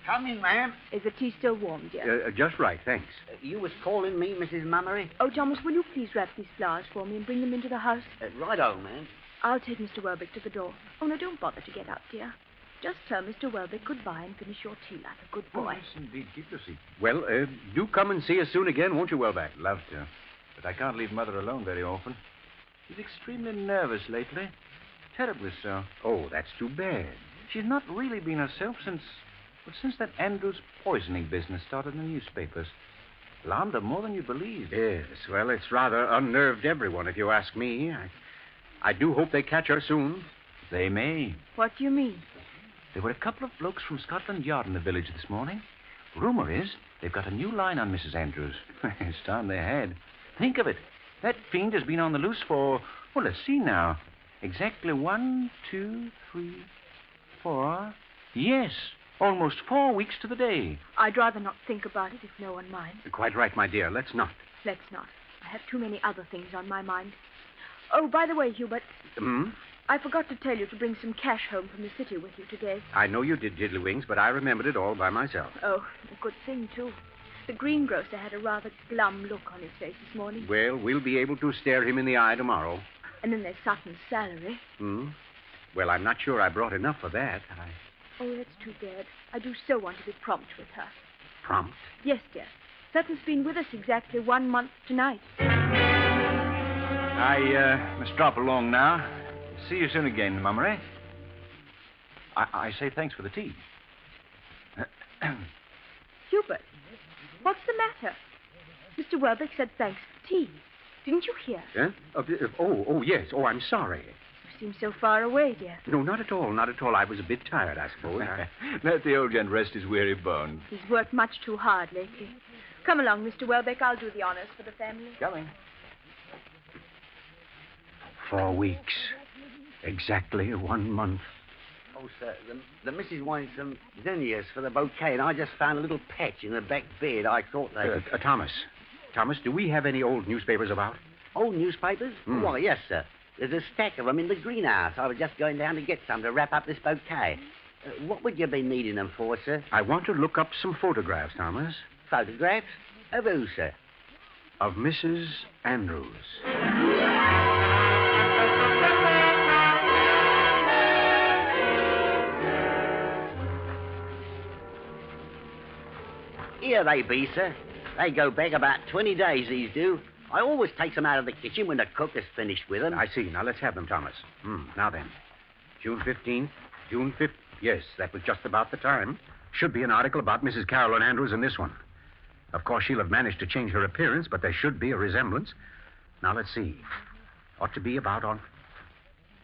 Come in, ma'am. Is the tea still warm, dear? Just right, thanks. You was calling me, Mrs. Mummery? Oh, Thomas, will you please wrap these flowers for me and bring them into the house? Righto, ma'am. I'll take Mr. Welbeck to the door. Oh, no, don't bother to get up, dear. Just tell Mr. Welbeck goodbye and finish your tea like a good boy. Yes, indeed. Keep your seat. Well, do come and see us soon again, won't you, Welbeck? Love to. But I can't leave Mother alone very often. She's extremely nervous lately. Terribly so. Oh, that's too bad. She's not really been herself since that Andrews poisoning business started in the newspapers. Alarmed her more than you believe. Yes, well, it's rather unnerved everyone, if you ask me. I do hope they catch her soon. They may. What do you mean? There were a couple of blokes from Scotland Yard in the village this morning. Rumor is they've got a new line on Mrs. Andrews. It's time they had. Think of it. That fiend has been on the loose for, well, let's see now. Exactly 1, 2, 3, 4. Yes, almost 4 weeks to the day. I'd rather not think about it if no one minds. Quite right, my dear. Let's not. Let's not. I have too many other things on my mind. Oh, by the way, Hubert. I forgot to tell you to bring some cash home from the city with you today. I know you did, Tiddlywinks, but I remembered it all by myself. Oh, a good thing, too. The greengrocer had a rather glum look on his face this morning. Well, we'll be able to stare him in the eye tomorrow. And then there's Sutton's salary. Well, I'm not sure I brought enough for that. Oh, that's too bad. I do so want to be prompt with her. Prompt? Yes, dear. Sutton's been with us exactly 1 month tonight. I must drop along now. See you soon again, Mummery. I say thanks for the tea. Hubert, what's the matter? Mr. Welbeck said thanks for tea. Didn't you hear? Huh? Oh, yes. Oh, I'm sorry. You seem so far away, dear. No, not at all, not at all. I was a bit tired, I suppose. Let the old gent rest his weary bones. He's worked much too hard lately. Come along, Mr. Welbeck. I'll do the honors for the family. Coming. 4 weeks. Exactly 1 month. Oh, sir, the missus wanted some zinnias for the bouquet, and I just found a little patch in the back bed. I thought they... Thomas, do we have any old newspapers about? Old newspapers? Why, yes, sir. There's a stack of them in the greenhouse. I was just going down to get some to wrap up this bouquet. What would you be needing them for, sir? I want to look up some photographs, Thomas. Photographs? Of who, sir? Of Mrs. Andrews. Here they be, sir. They go back about 20 days, these do. I always takes them out of the kitchen when the cook has finished with them. I see. Now, let's have them, Thomas. Now then. June 15th, June 5th. Yes, that was just about the time. Should be an article about Mrs. Carolyn Andrews in this one. Of course, she'll have managed to change her appearance, but there should be a resemblance. Now, let's see. Ought to be about on...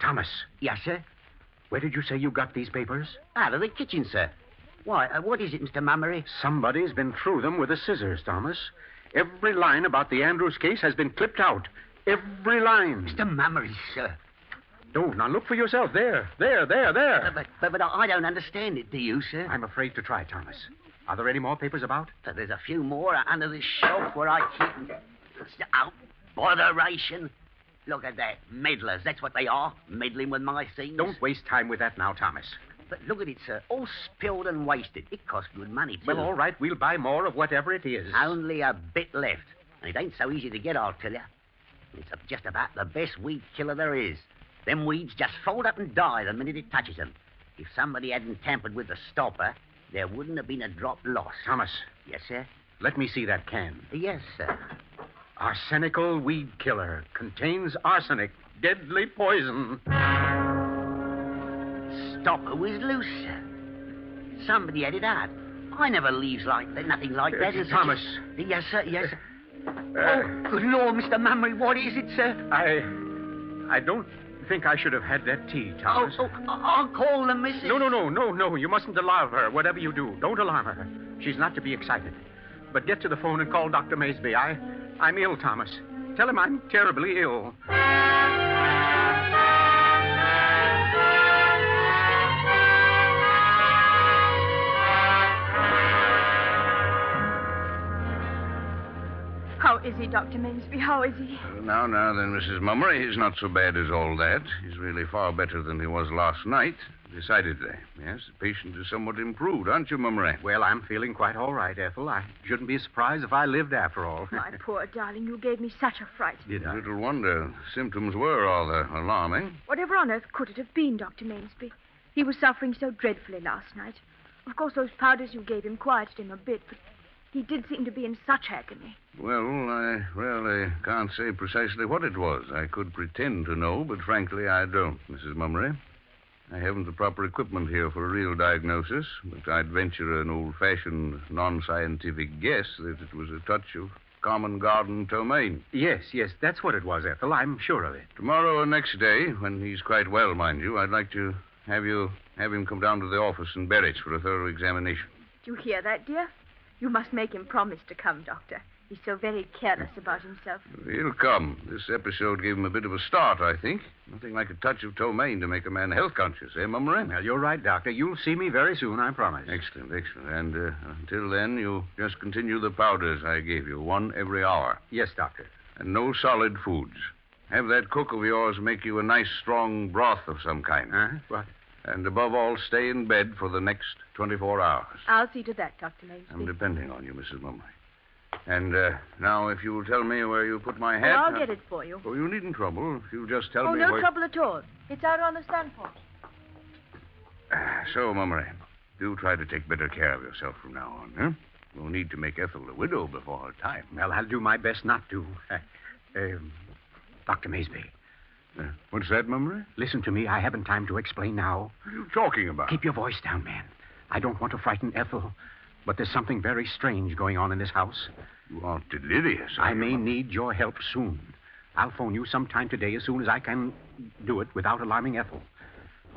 Thomas. Yes, sir? Where did you say you got these papers? Out of the kitchen, sir. Why, what is it, Mr. Mummery? Somebody's been through them with the scissors, Thomas. Every line about the Andrews case has been clipped out. Every line. Mr. Mummery, sir. Don't. Now look for yourself. There. But I don't understand it, do you, sir? I'm afraid to try, Thomas. Are there any more papers about? There's a few more under this shelf where I keep them. Oh, botheration. Look at that. Meddlers, that's what they are. Meddling with my things. Don't waste time with that now, Thomas. But look at it, sir. All spilled and wasted. It costs good money, too. Well, all right. We'll buy more of whatever it is. Only a bit left. And it ain't so easy to get, I'll tell you. It's just about the best weed killer there is. Them weeds just fold up and die the minute it touches them. If somebody hadn't tampered with the stopper, there wouldn't have been a drop lost. Thomas. Yes, sir? Let me see that can. Yes, sir. Arsenical weed killer. Contains arsenic. Deadly poison. Stopper was loose, sir. Somebody had it out. I never leaves like that, nothing like that. Thomas. Yes, sir, yes, sir. Oh, good Lord, Mr. Mummery, what is it, sir? I don't think I should have had that tea, Thomas. I'll call the missus. No. You mustn't alarm her, whatever you do. Don't alarm her. She's not to be excited. But get to the phone and call Dr. Maysby. I'm ill, Thomas. Tell him I'm terribly ill. How is he, Dr. Maysby? How is he? Now then, Mrs. Mummery, he's not so bad as all that. He's really far better than he was last night. Decidedly. Yes, the patient is somewhat improved, aren't you, Mummery? Well, I'm feeling quite all right, Ethel. I shouldn't be surprised if I lived after all. My poor darling, you gave me such a fright. Did I? Little wonder. Symptoms were rather alarming. Whatever on earth could it have been, Dr. Maysby? He was suffering so dreadfully last night. Of course, those powders you gave him quieted him a bit, but he did seem to be in such agony. Well, I really can't say precisely what it was. I could pretend to know, but frankly, I don't, Mrs. Mummery. I haven't the proper equipment here for a real diagnosis, but I'd venture an old-fashioned, non-scientific guess that it was a touch of common garden ptomaine. Yes, that's what it was, Ethel. I'm sure of it. Tomorrow or next day, when he's quite well, mind you, I'd like to have him come down to the office in Berwick for a thorough examination. Do you hear that, dear? You must make him promise to come, Doctor. He's so very careless about himself. He'll come. This episode gave him a bit of a start, I think. Nothing like a touch of ptomaine to make a man health conscious, eh, Mummery? Well, you're right, Doctor. You'll see me very soon, I promise. Excellent. And until then, you just continue the powders I gave you, one every hour. Yes, Doctor. And no solid foods. Have that cook of yours make you a nice, strong broth of some kind. What? And above all, stay in bed for the next 24 hours. I'll see to that, Dr. Maysby. I'm depending on you, Mrs. Mummery. And now, if you'll tell me where you put my hat... Oh, I'll get it for you. Oh, you needn't trouble. If you'll just tell me no where... trouble at all. It's out on the stand porch. So, Mummery, do try to take better care of yourself from now on, huh? We'll need to make Ethel a widow before her time. Well, I'll do my best not to. Dr. Maysby. What's that, Mummery? Listen to me. I haven't time to explain now. What are you talking about? Keep your voice down, man. I don't want to frighten Ethel, but there's something very strange going on in this house. You are delirious. I may need your help soon. I'll phone you sometime today as soon as I can do it without alarming Ethel.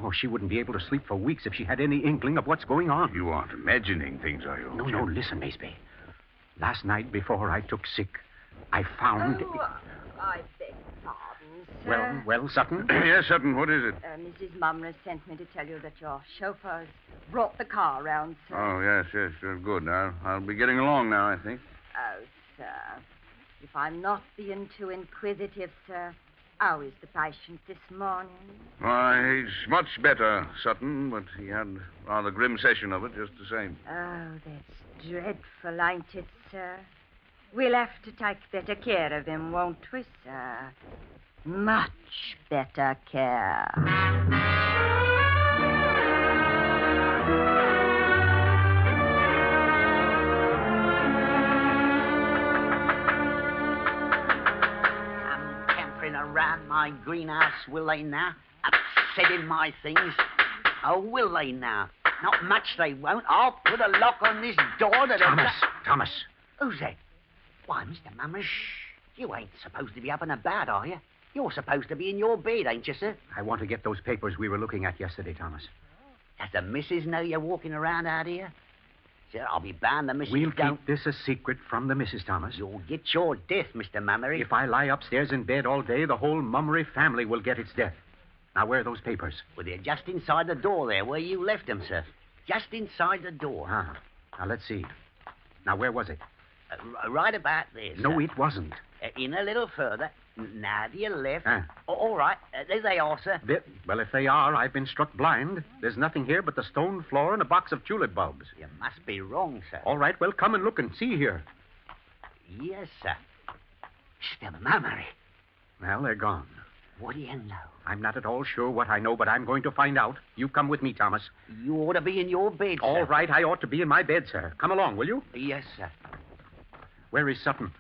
Oh, she wouldn't be able to sleep for weeks if she had any inkling of what's going on. You aren't imagining things, are you? No, listen, Maysby. Last night, before I took sick, I found... I beg pardon, sir. Well, Sutton? Yes, Sutton, what is it? Mrs. Mummery sent me to tell you that your chauffeur's brought the car round, sir. Oh, yes, sure, good. I'll be getting along now, I think. Oh, sir. If I'm not being too inquisitive, sir, how is the patient this morning? Why, he's much better, Sutton, but he had a rather grim session of it just the same. Oh, that's dreadful, ain't it, sir? We'll have to take better care of him, won't we, sir? Much better care. Around my greenhouse, will they now? Upsetting my things. Oh, will they now? Not much they won't. I'll put a lock on this door that... Thomas. Who's that? Why, Mr. Mummery, you ain't supposed to be up and about, are you? You're supposed to be in your bed, ain't you, sir? I want to get those papers we were looking at yesterday, Thomas. Does the missus know you're walking around out here? Sir, I'll be bound the missus We'll don't... keep this a secret from the missus, Thomas. You'll get your death, Mr. Mummery. If I lie upstairs in bed all day, the whole Mummery family will get its death. Now, where are those papers? Well, they're just inside the door there, where you left them, sir. Just inside the door. Ah. Now, let's see. Now, where was it? Right about there, sir. No, it wasn't. In a little further. Now to your left. Ah. All right. There they are, sir. Well, if they are, I've been struck blind. There's nothing here but the stone floor and a box of tulip bulbs. You must be wrong, sir. All right, well, come and look and see here. Yes, sir. Mr. Mummery. Well, they're gone. What do you know? I'm not at all sure what I know, but I'm going to find out. You come with me, Thomas. You ought to be in your bed, sir. All right, I ought to be in my bed, sir. Come along, will you? Yes, sir. Where is Sutton?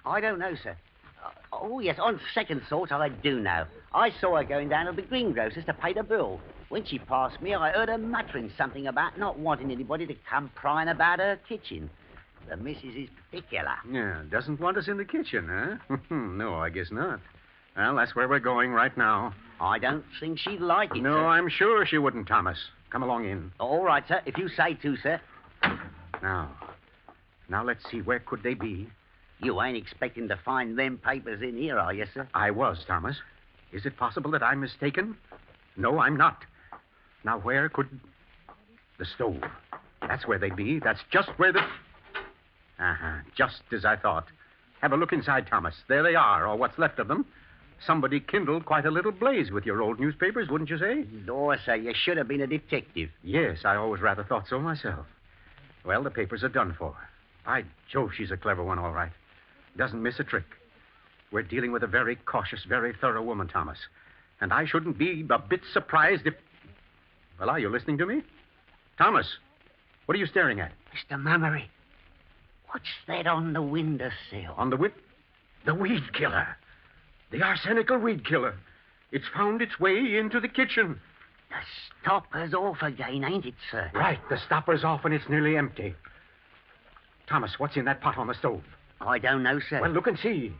I don't know, sir. Oh, yes, on second thought, I do know. I saw her going down to the greengrocer's to pay the bill. When she passed me, I heard her muttering something about not wanting anybody to come prying about her kitchen. The missus is particular. Yeah, doesn't want us in the kitchen, huh? No, I guess not. Well, that's where we're going right now. I don't think she'd like it, No, sir. I'm sure she wouldn't, Thomas. Come along in. All right, sir, if you say to, sir. Now, let's see, where could they be? You ain't expecting to find them papers in here, are you, sir? I was, Thomas. Is it possible that I'm mistaken? No, I'm not. Now, where could... The stove. That's where they'd be. That's just where the... Uh-huh, just as I thought. Have a look inside, Thomas. There they are, or what's left of them. Somebody kindled quite a little blaze with your old newspapers, wouldn't you say? Lord, sir, you should have been a detective. Yes, I always rather thought so myself. Well, the papers are done for. By Jove, she's a clever one, all right. Doesn't miss a trick. We're dealing with a very cautious, very thorough woman, Thomas. And I shouldn't be a bit surprised if... Well, are you listening to me? Thomas, what are you staring at? Mr. Mummery, what's that on the windowsill? On the The weed killer. The arsenical weed killer. It's found its way into the kitchen. The stopper's off again, ain't it, sir? Right, the stopper's off and it's nearly empty. Thomas, what's in that pot on the stove? I don't know, sir. Well, look and see.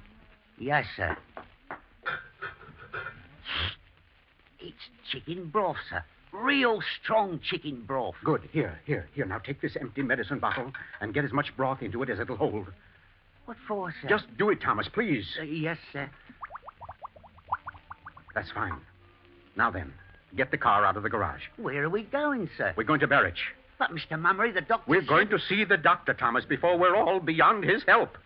Yes, sir. It's chicken broth, sir. Real strong chicken broth. Good. Here. Now take this empty medicine bottle and get as much broth into it as it'll hold. What for, sir? Just do it, Thomas, please. Yes, sir. That's fine. Now then, get the car out of the garage. Where are we going, sir? We're going to Berwich. But, Mr. Mummery, the doctor We're going to see the doctor, Thomas, before we're all beyond his help.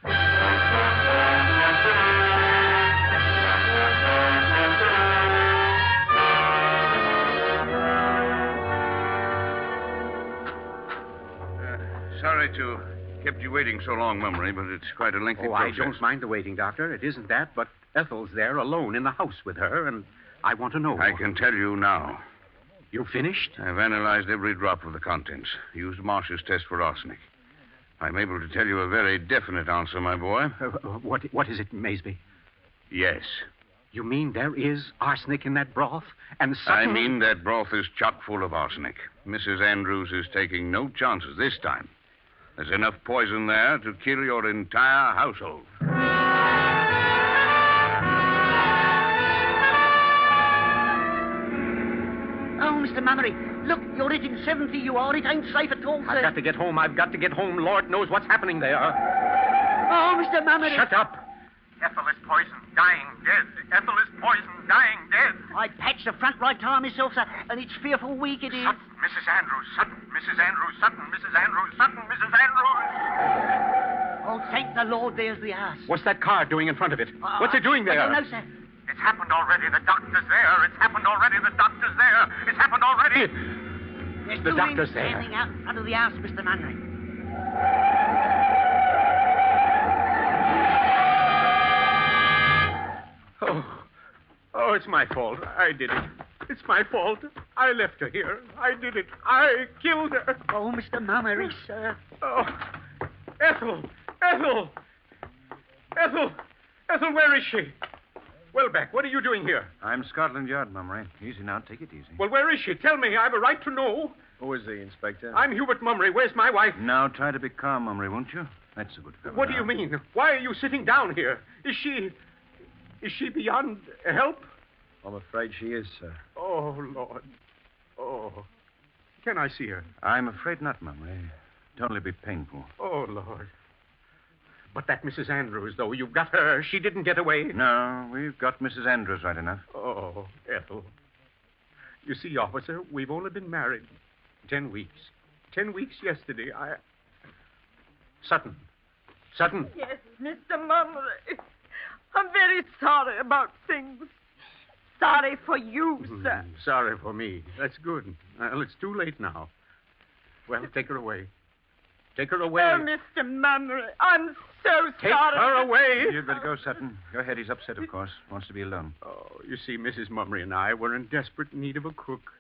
Sorry to kept you waiting so long, Mummery, but it's quite a lengthy process. I don't mind the waiting, Doctor. It isn't that, but Ethel's there alone in the house with her, and I want to know. I can tell you now. You finished? I've analyzed every drop of the contents, used Marsh's test for arsenic. I'm able to tell you a very definite answer, my boy. What is it, Maysby? Yes. You mean there is arsenic in that broth? And I mean that broth is chock full of arsenic. Mrs. Andrews is taking no chances this time. There's enough poison there to kill your entire household. Oh, Mr. Mummery, look, you're hitting 70, you are. It ain't safe at all, sir. I've got to get home. Lord knows what's happening there. Oh, Mr. Mummery. Shut up. Ethel is poisoned, dying, dead. Ethel is poisoned, dying, dead. I patched the front right tire myself, sir, and it's fearful weak it is. Sutton, Mrs. Andrews, Sutton, Mrs. Andrews, Sutton, Mrs. Andrews, Sutton, Mrs. Andrews. Oh, thank the Lord, there's the house. What's that car doing in front of it? What's it doing there? I don't know, sir. It's happened already. The doctor's there. It's happened already. The doctor's there. It's happened already. There's the two doctor's men there. standing out in front of the house, Mr. Mummery. Oh, it's my fault. I did it. It's my fault. I left her here. I did it. I killed her. Oh, Mr. Mummery, sir. Oh, Ethel! Ethel! Ethel! Ethel, where is she? Welbeck, what are you doing here? I'm Scotland Yard, Mummery. Easy now. Take it easy. Well, where is she? Tell me. I have a right to know. Who is he, Inspector? I'm Hubert Mummery. Where's my wife? Now, try to be calm, Mummery, won't you? That's a good fellow. What do you mean? Why are you sitting down here? Is she beyond help? I'm afraid she is, sir. Oh, Lord. Oh. Can I see her? I'm afraid not, Mummery. It'd only be painful. Oh, Lord. But that Mrs. Andrews, though, you've got her. She didn't get away. No, we've got Mrs. Andrews right enough. Oh, Ethel. You see, officer, we've only been married 10 weeks. 10 weeks yesterday. Sutton. Sutton. Yes, Mr. Mummery. I'm very sorry about things. Sorry for you, sir. Sorry for me. That's good. Well, it's too late now. Well, take her away. Take her away. Oh, Mr. Mummery, I'm so Take sorry. her away. You'd better go, Sutton. Go ahead. He's upset, of course. Wants to be alone. Oh, you see, Mrs. Mummery and I were in desperate need of a cook.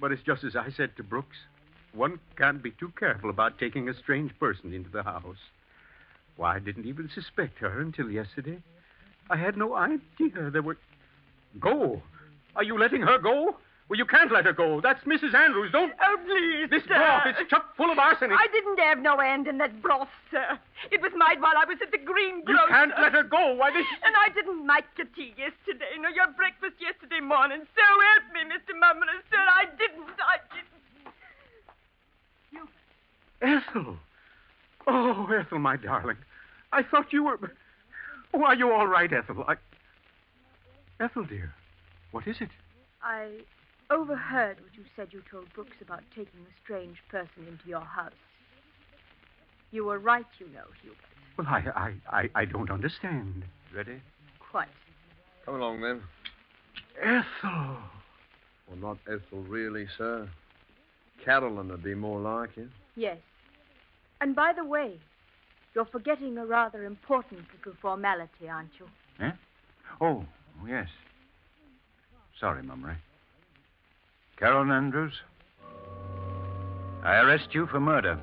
But it's just as I said to Brooks. One can't be too careful about taking a strange person into the house. Why, I didn't even suspect her until yesterday. I had no idea there were... Go. Are you letting her go? Well, you can't let her go. That's Mrs. Andrews. Don't... Oh, please, This sir. broth, it's chock full of arsenic. I didn't have no hand in that broth, sir. It was made while I was at the greengrocer. You can't let her go. Why, this... And I didn't make your tea yesterday, nor your breakfast yesterday morning. So help me, Mr. Mummery, sir. I didn't. Ethel. Oh, Ethel, my darling. I thought you were... Oh, are you all right, Ethel? Ethel, dear, what is it? I overheard what you said you told Brooks about taking a strange person into your house. You were right, you know, Hubert. Well, I don't understand. Ready? Quite. Come along, then. Ethel. Well, not Ethel, really, sir. Carolyn would be more like it. Yes. And by the way, you're forgetting a rather important little formality, aren't you? Eh? Oh, yes. Sorry, Mummery. Carolyn Andrews, I arrest you for murder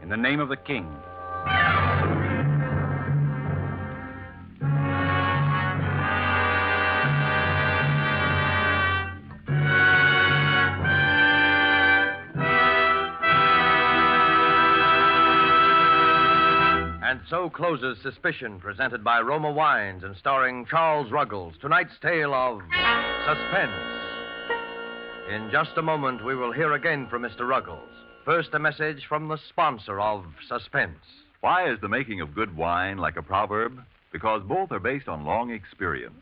in the name of the king. And so closes Suspicion, presented by Roma Wines and starring Charles Ruggles. Tonight's tale of suspense. In just a moment, we will hear again from Mr. Ruggles. First, a message from the sponsor of Suspense. Why is the making of good wine like a proverb? Because both are based on long experience.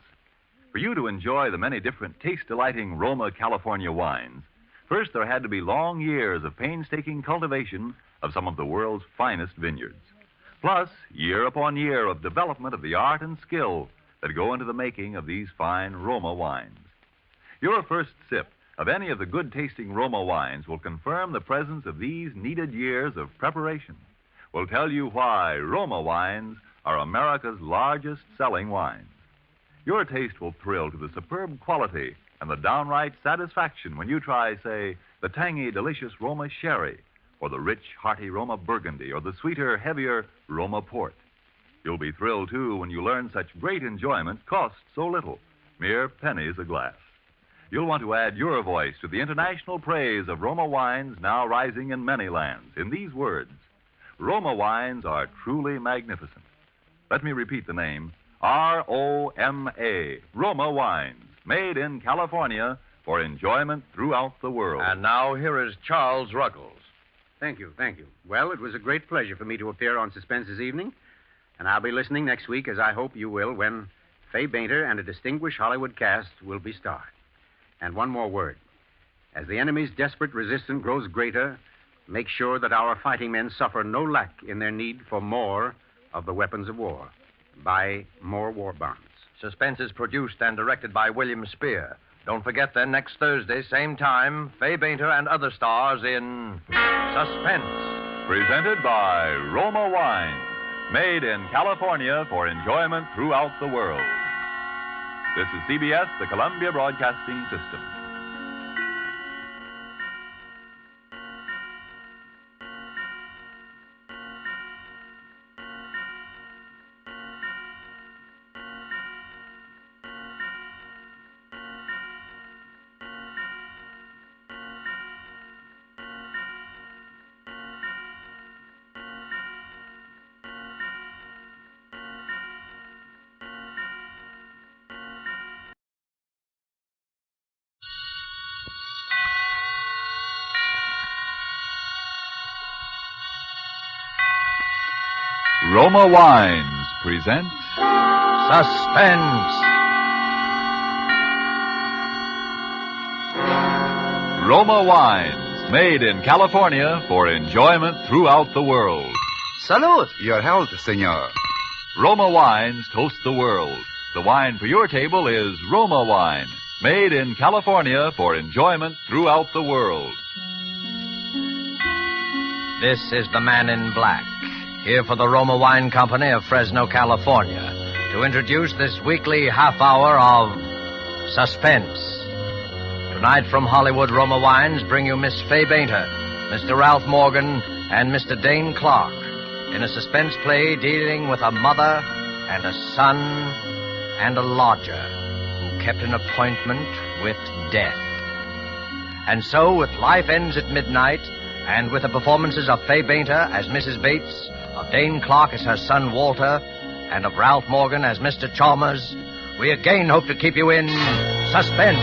For you to enjoy the many different taste-delighting Roma California wines, first there had to be long years of painstaking cultivation of some of the world's finest vineyards. Plus, year upon year of development of the art and skill that go into the making of these fine Roma wines. Your first sip of any of the good-tasting Roma wines will confirm the presence of these needed years of preparation, will tell you why Roma wines are America's largest-selling wines. Your taste will thrill to the superb quality and the downright satisfaction when you try, say, the tangy, delicious Roma sherry, or the rich, hearty Roma Burgundy, or the sweeter, heavier Roma Port. You'll be thrilled, too, when you learn such great enjoyment costs so little, mere pennies a glass. You'll want to add your voice to the international praise of Roma wines now rising in many lands in these words: Roma wines are truly magnificent. Let me repeat the name: R-O-M-A, Roma wines, made in California for enjoyment throughout the world. And now here is Charles Ruggles. Thank you. Well, it was a great pleasure for me to appear on Suspense this evening, and I'll be listening next week, as I hope you will, when Fay Bainter and a distinguished Hollywood cast will be starred. And one more word. As the enemy's desperate resistance grows greater, make sure that our fighting men suffer no lack in their need for more of the weapons of war. Buy more war bonds. Suspense is produced and directed by William Spear. Don't forget, then, next Thursday, same time, Fay Bainter and other stars in Suspense. Presented by Roma Wines, made in California for enjoyment throughout the world. This is CBS, the Columbia Broadcasting System. Roma Wines present Suspense. Roma Wines, made in California for enjoyment throughout the world. Salud. Your health, senor. Roma Wines toast the world. The wine for your table is Roma Wine, made in California for enjoyment throughout the world. This is the Man in Black, here for the Roma Wine Company of Fresno, California, to introduce this weekly half hour of Suspense. Tonight from Hollywood, Roma Wines bring you Miss Fay Bainter, Mr. Ralph Morgan, and Mr. Dane Clark in a suspense play dealing with a mother and a son and a lodger who kept an appointment with death. And so, with Life Ends at Midnight, and with the performances of Fay Bainter as Mrs. Bates, of Dane Clark as her son Walter, and of Ralph Morgan as Mr. Chalmers, we again hope to keep you in suspense.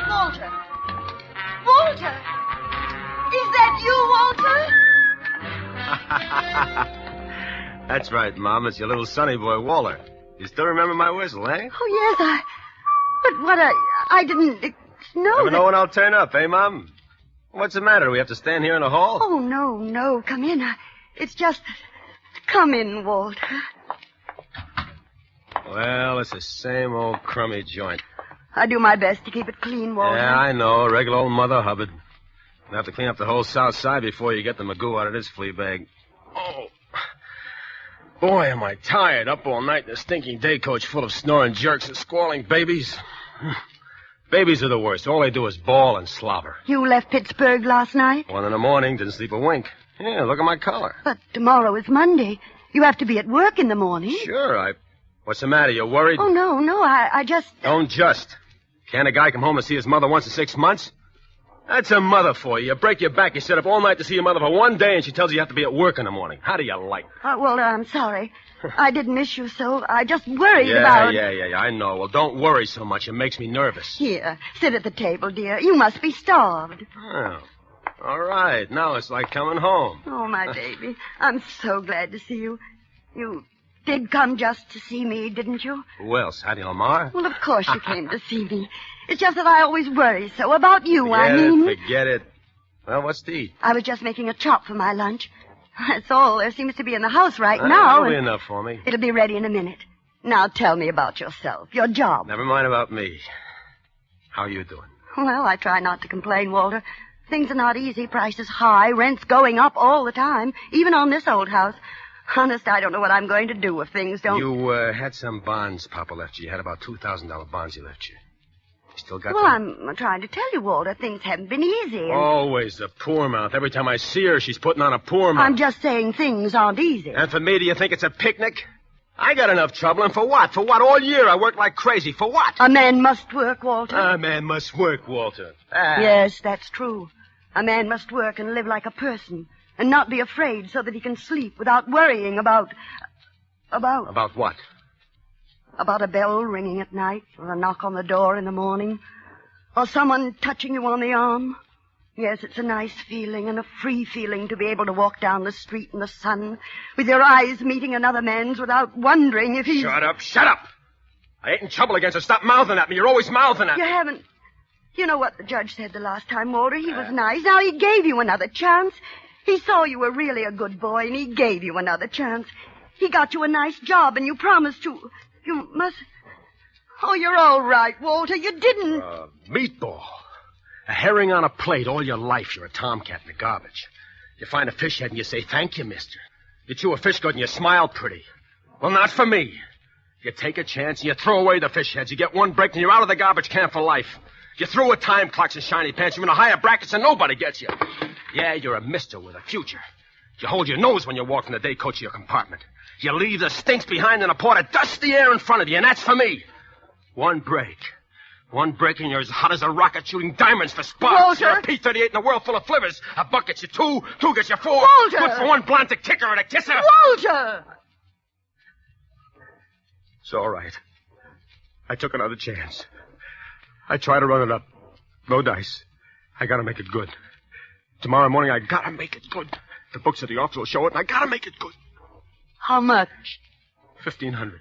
Walter! Walter! Is that you, Walter? That's right, Mom. It's your little sonny boy, Walter. You still remember my whistle, eh? Oh, yes, But what I didn't know. Never know when I'll turn up, eh, Mom? What's the matter? Do we have to stand here in the hall? Oh, no. Come in. It's just... Come in, Walter. Well, it's the same old crummy joint. I do my best to keep it clean, Walter. Yeah, I know. Regular old Mother Hubbard. You'll have to clean up the whole south side before you get the magoo out of this flea bag. Oh. Boy, am I tired. Up all night in a stinking day coach full of snoring jerks and squalling babies. Babies are the worst. All they do is bawl and slobber. You left Pittsburgh last night? 1 a.m, didn't sleep a wink. Yeah, look at my collar. But tomorrow is Monday. You have to be at work in the morning. Sure, What's the matter? You worried? Oh, no. I just... Don't just. Can't a guy come home and see his mother once in 6 months? That's a mother for you. You break your back, you sit up all night to see your mother for 1 day, and she tells you have to be at work in the morning. How do you like? Walter, I'm sorry. I didn't miss you so. I just worried about... Yeah, I know. Well, don't worry so much. It makes me nervous. Here, sit at the table, dear. You must be starved. Oh, all right. Now it's like coming home. Oh, my baby. I'm so glad to see you. You did come just to see me, didn't you? Who else? Hattie Lamar? Well, of course you came to see me. It's just that I always worry so about you, Forget it. Well, what's to eat? I was just making a chop for my lunch. That's all there seems to be in the house right now. That'll be enough for me. It'll be ready in a minute. Now tell me about yourself, your job. Never mind about me. How are you doing? Well, I try not to complain, Walter. Things are not easy, prices high, rents going up all the time, even on this old house. Honest, I don't know what I'm going to do if things don't... You had some bonds Papa left you. You had about $2,000 bonds he left you. You still got them? I'm trying to tell you, Walter, things haven't been easy. And... Always the poor mouth. Every time I see her, she's putting on a poor mouth. I'm just saying things aren't easy. And for me, do you think it's a picnic? I got enough trouble, and for what? For what? All year I worked like crazy. For what? A man must work, Walter. A man must work, Walter. Yes, that's true. A man must work and live like a person, and not be afraid so that he can sleep without worrying about... About what? About a bell ringing at night, or a knock on the door in the morning, or someone touching you on the arm. Yes, it's a nice feeling and a free feeling to be able to walk down the street in the sun with your eyes meeting another man's without wondering if he's... Shut up! I ain't in trouble against her. Stop mouthing at me. You're always mouthing at me. You haven't... You know what the judge said the last time, Walter? He was nice. Now, he gave you another chance. He saw you were really a good boy, and he gave you another chance. He got you a nice job, and you promised to... You must... Oh, you're all right, Walter. You didn't... Meatball. A herring on a plate all your life. You're a tomcat in the garbage. You find a fish head and you say, thank you, mister. You chew a fish good and you smile pretty. Well, not for me. You take a chance and you throw away the fish heads. You get one break and you're out of the garbage can for life. You throw a time clocks and shiny pants. You're in a higher brackets and nobody gets you. Yeah, you're a mister with a future. You hold your nose when you walk from the day coach to your compartment. You leave the stinks behind in a pot of dusty air in front of you, and that's for me. One break. One break and you're as hot as a rocket shooting diamonds for sparks. Walter! You're a P-38 in a world full of flivvers. A buck gets you two gets you four. Walter! Good for one blonde to kick her and a kiss her. Walter! It's all right. I took another chance. I tried to run it up. No dice. I gotta make it good. Tomorrow morning, I gotta make it good. The books at the office will show it, and I gotta make it good. How much? $1,500.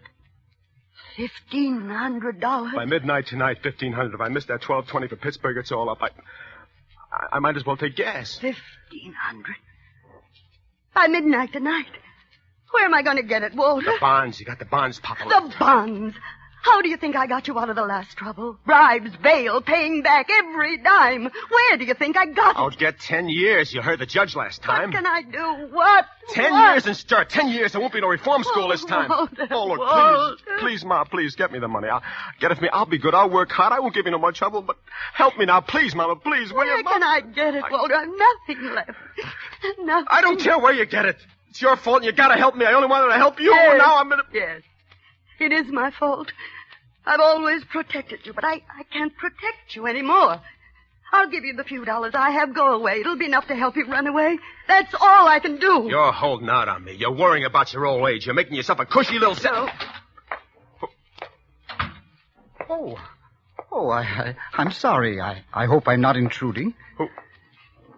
$1,500. By midnight tonight, $1,500. If I miss that 12:20 for Pittsburgh, it's all up. I might as well take gas. $1,500. By midnight tonight. Where am I going to get it, Walter? The bonds. You got the bonds, Papa. The bonds. How do you think I got you out of the last trouble? Bribes, bail, paying back every dime. Where do you think I got it? I'll get 10 years. You heard the judge last time. What can I do? What? 10 What? years and stir. 10 years. There won't be no reform school this time. Walter, Oh, look, Walter. please, Ma, please, get me the money. I'll get it for me. I'll be good. I'll work hard. I won't give you no more trouble, but help me now. Please, Mama, please. Will Where you, can I get it, Walter? I've nothing left. Nothing. I don't care where you get it. It's your fault, and you gotta help me. I only wanted to help you, Yes, and now I'm in a... Yes. It is my fault. I've always protected you, but I can't protect you anymore. I'll give you the few dollars I have. Go away. It'll be enough to help you run away. That's all I can do. You're holding out on me. You're worrying about your old age. You're making yourself a cushy little... I'm sorry. I hope I'm not intruding.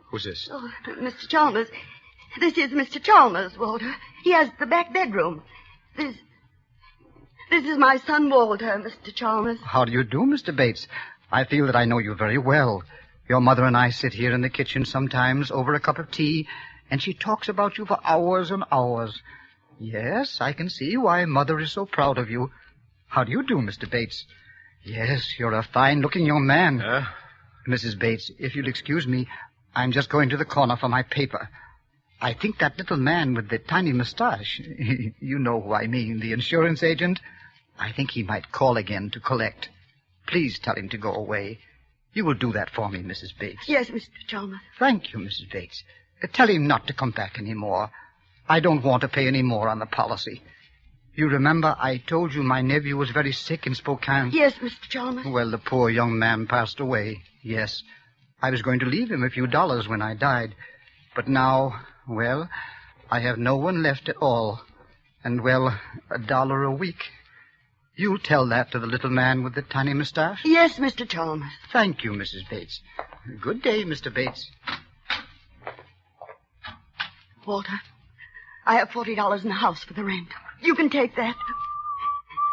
Who's this? Oh, Mr. Chalmers. This is Mr. Chalmers, Walter. He has the back bedroom. This is my son, Walter, Mr. Chalmers. How do you do, Mr. Bates? I feel that I know you very well. Your mother and I sit here in the kitchen sometimes over a cup of tea, and she talks about you for hours and hours. Yes, I can see why Mother is so proud of you. How do you do, Mr. Bates? Yes, you're a fine-looking young man. Mrs. Bates, if you'll excuse me, I'm just going to the corner for my paper. I think that little man with the tiny mustache, you know who I mean, the insurance agent, I think he might call again to collect. Please tell him to go away. You will do that for me, Mrs. Bates. Yes, Mr. Chalmers. Thank you, Mrs. Bates. Tell him not to come back any more. I don't want to pay any more on the policy. You remember I told you my nephew was very sick in Spokane? Yes, Mr. Chalmers. Well, the poor young man passed away, yes. I was going to leave him a few dollars when I died. But now, well, I have no one left at all. And, well, $1 a week. You'll tell that to the little man with the tiny mustache? Yes, Mr. Chalmers. Thank you, Mrs. Bates. Good day, Mr. Bates. Walter, I have $40 in the house for the rent. You can take that.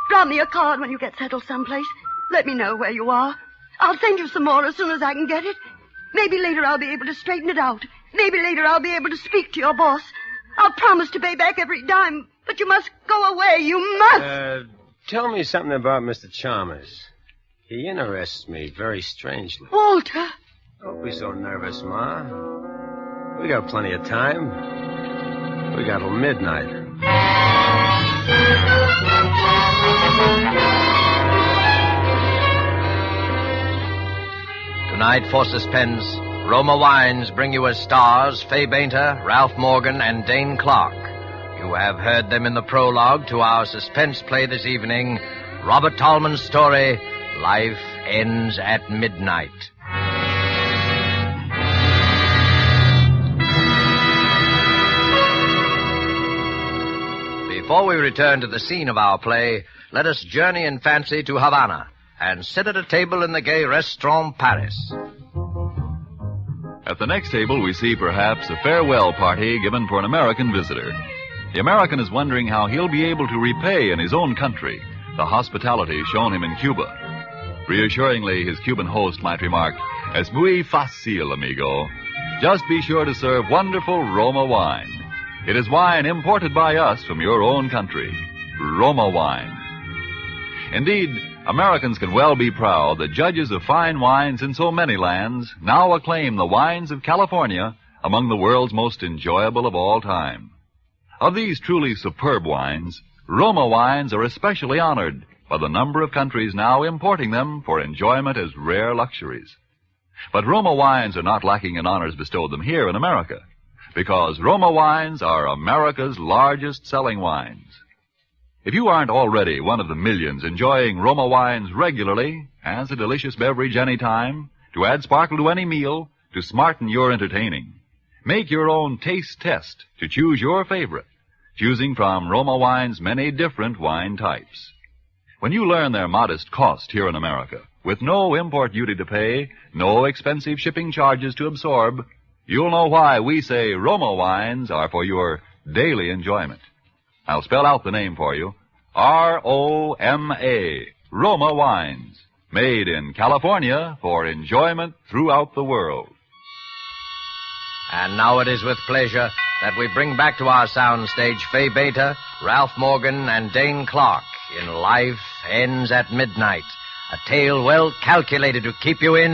Drop me a card when you get settled someplace. Let me know where you are. I'll send you some more as soon as I can get it. Maybe later I'll be able to straighten it out. Maybe later I'll be able to speak to your boss. I'll promise to pay back every dime, but you must go away. You must. Tell me something about Mr. Chalmers. He interests me very strangely. Walter. Don't be so nervous, Ma. We got plenty of time. We got till midnight. Tonight for Suspense, Roma Wines bring you as stars Fay Bainter, Ralph Morgan, and Dane Clark. You have heard them in the prologue to our suspense play this evening, Robert Tallman's story, Life Ends at Midnight. Before we return to the scene of our play, let us journey in fancy to Havana and sit at a table in the gay Restaurant Paris. At the next table, we see perhaps a farewell party given for an American visitor. The American is wondering how he'll be able to repay in his own country the hospitality shown him in Cuba. Reassuringly, his Cuban host might remark, "Es muy fácil, amigo. Just be sure to serve wonderful Roma wine. It is wine imported by us from your own country. Roma wine." Indeed, Americans can well be proud that judges of fine wines in so many lands now acclaim the wines of California among the world's most enjoyable of all time. Of these truly superb wines, Roma wines are especially honored by the number of countries now importing them for enjoyment as rare luxuries. But Roma wines are not lacking in honors bestowed them here in America, because Roma wines are America's largest selling wines. If you aren't already one of the millions enjoying Roma wines regularly, as a delicious beverage any time, to add sparkle to any meal, to smarten your entertaining, make your own taste test to choose your favorite, choosing from Roma Wine's many different wine types. When you learn their modest cost here in America, with no import duty to pay, no expensive shipping charges to absorb, you'll know why we say Roma wines are for your daily enjoyment. I'll spell out the name for you. R-O-M-A, Roma Wines. Made in California for enjoyment throughout the world. And now it is with pleasure that we bring back to our soundstage Fay Beta, Ralph Morgan, and Dane Clark in Life Ends at Midnight, a tale well calculated to keep you in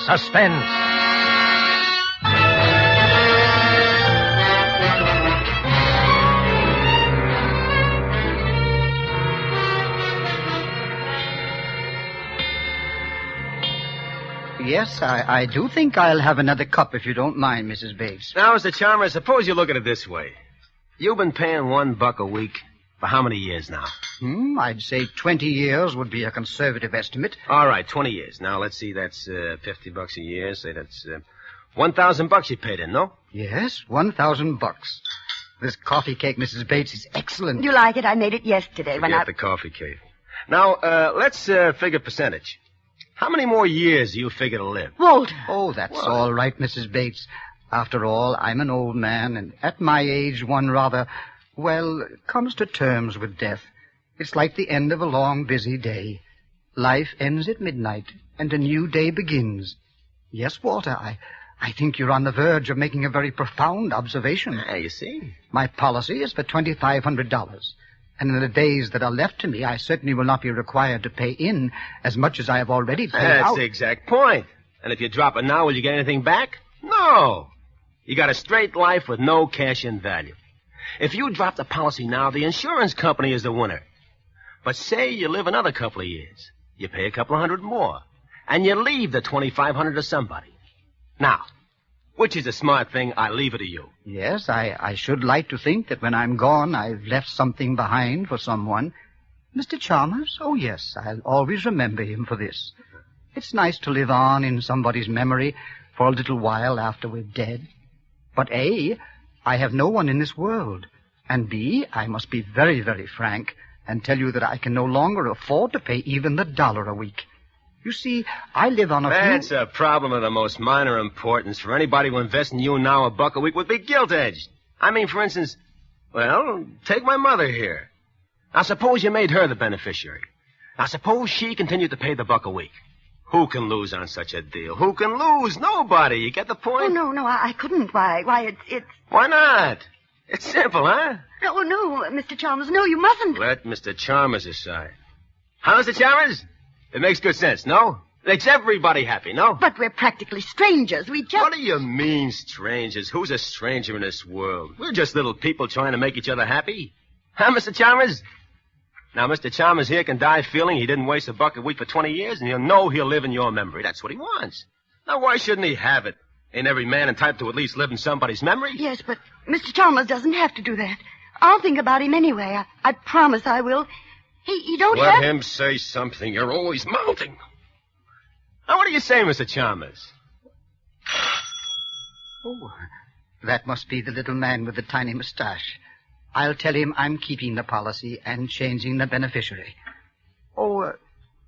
suspense. Yes, I do think I'll have another cup if you don't mind, Mrs. Bates. Now, Mr. Chalmers, suppose you look at it this way. You've been paying $1 a week for how many years now? I'd say 20 years would be a conservative estimate. All right, 20 years. Now, let's see, that's $50 a year. Say that's $1,000 you paid in, no? Yes, $1,000. This coffee cake, Mrs. Bates, is excellent. You like it? I made it yesterday when Forget the coffee cake. Now, let's figure percentage. How many more years do you figure to live? Walter. Oh, that's all right, Mrs. Bates. After all, I'm an old man, and at my age, one rather, comes to terms with death. It's like the end of a long, busy day. Life ends at midnight, and a new day begins. Yes, Walter, I think you're on the verge of making a very profound observation. Ah, you see? My policy is for $2,500. And in the days that are left to me, I certainly will not be required to pay in as much as I have already paid out. That's the exact point. And if you drop it now, will you get anything back? No. You got a straight life with no cash-in value. If you drop the policy now, the insurance company is the winner. But say you live another couple of years. You pay a couple of hundred more. And you leave the $2,500 to somebody. Now, which is a smart thing? I leave it to you. Yes, I should like to think that when I'm gone, I've left something behind for someone. Mr. Chalmers? Oh, yes, I'll always remember him for this. It's nice to live on in somebody's memory for a little while after we're dead. But A, I have no one in this world. And B, I must be very, very frank and tell you that I can no longer afford to pay even the $1 a week. You see, I live on a That's a problem of the most minor importance. For anybody who invests in you now, $1 a week would be gilt-edged. I mean, for instance, take my mother here. Now, suppose you made her the beneficiary. Now, suppose she continued to pay the $1 a week. Who can lose on such a deal? Who can lose? Nobody. You get the point? Oh, no, I couldn't. Why, it's... Why not? It's simple, huh? No, Mr. Chalmers, no, you mustn't. Let Mr. Chalmers decide. Huh, Mr. Chalmers? It makes good sense, no? It makes everybody happy, no? But we're practically strangers. We just... What do you mean, strangers? Who's a stranger in this world? We're just little people trying to make each other happy. Huh, Mr. Chalmers? Now, Mr. Chalmers here can die feeling he didn't waste $1 a week for 20 years, and he'll know he'll live in your memory. That's what he wants. Now, why shouldn't he have it? Ain't every man entitled to at least live in somebody's memory? Yes, but Mr. Chalmers doesn't have to do that. I'll think about him anyway. I promise I will. He don't have... Let him say something. You're always mounting. Now, what do you say, Mr. Chalmers? Oh, that must be the little man with the tiny mustache. I'll tell him I'm keeping the policy and changing the beneficiary. Oh,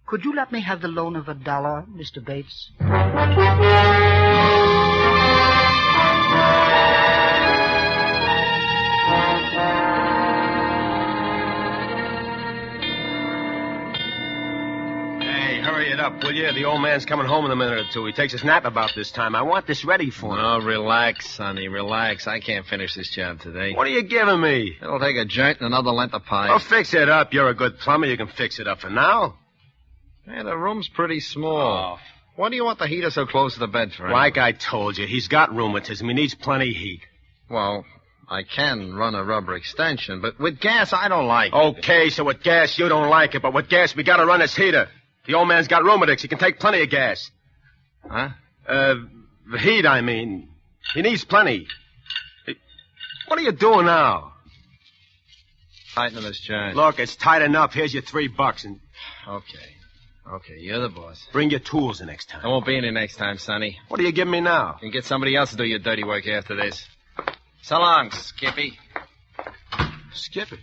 could you let me have the loan of $1, Mr. Bates? Hurry it up, will you? The old man's coming home in a minute or two. He takes his nap about this time. I want this ready for him. Oh, relax, Sonny, relax. I can't finish this job today. What are you giving me? It'll take a joint and another length of pipe. Oh, fix it up. You're a good plumber. You can fix it up for now. Hey, the room's pretty small. Oh. Why do you want the heater so close to the bed for? Like I told you, he's got rheumatism. He needs plenty of heat. Well, I can run a rubber extension, but with gas, I don't like it. Okay, so with gas, you don't like it, but with gas, we gotta run this heater. The old man's got rheumatics. He can take plenty of gas. Huh? The heat, I mean. He needs plenty. What are you doing now? Tighten this charge. Look, it's tight enough. Here's your $3 and... Okay, you're the boss. Bring your tools the next time. I won't be any next time, Sonny. What are you giving me now? You can get somebody else to do your dirty work after this. So long, Skippy. Skippy?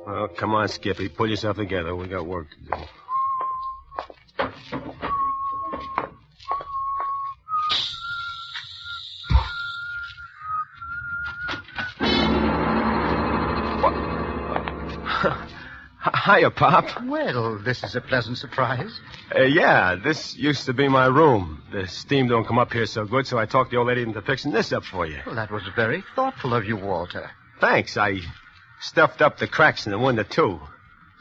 Well, come on, Skippy. Pull yourself together. We got work to do. Hiya, Pop. Well, this is a pleasant surprise. Yeah, this used to be my room. The steam don't come up here so good, so I talked the old lady into fixing this up for you. Well, that was very thoughtful of you, Walter. Thanks. I stuffed up the cracks in the window, too.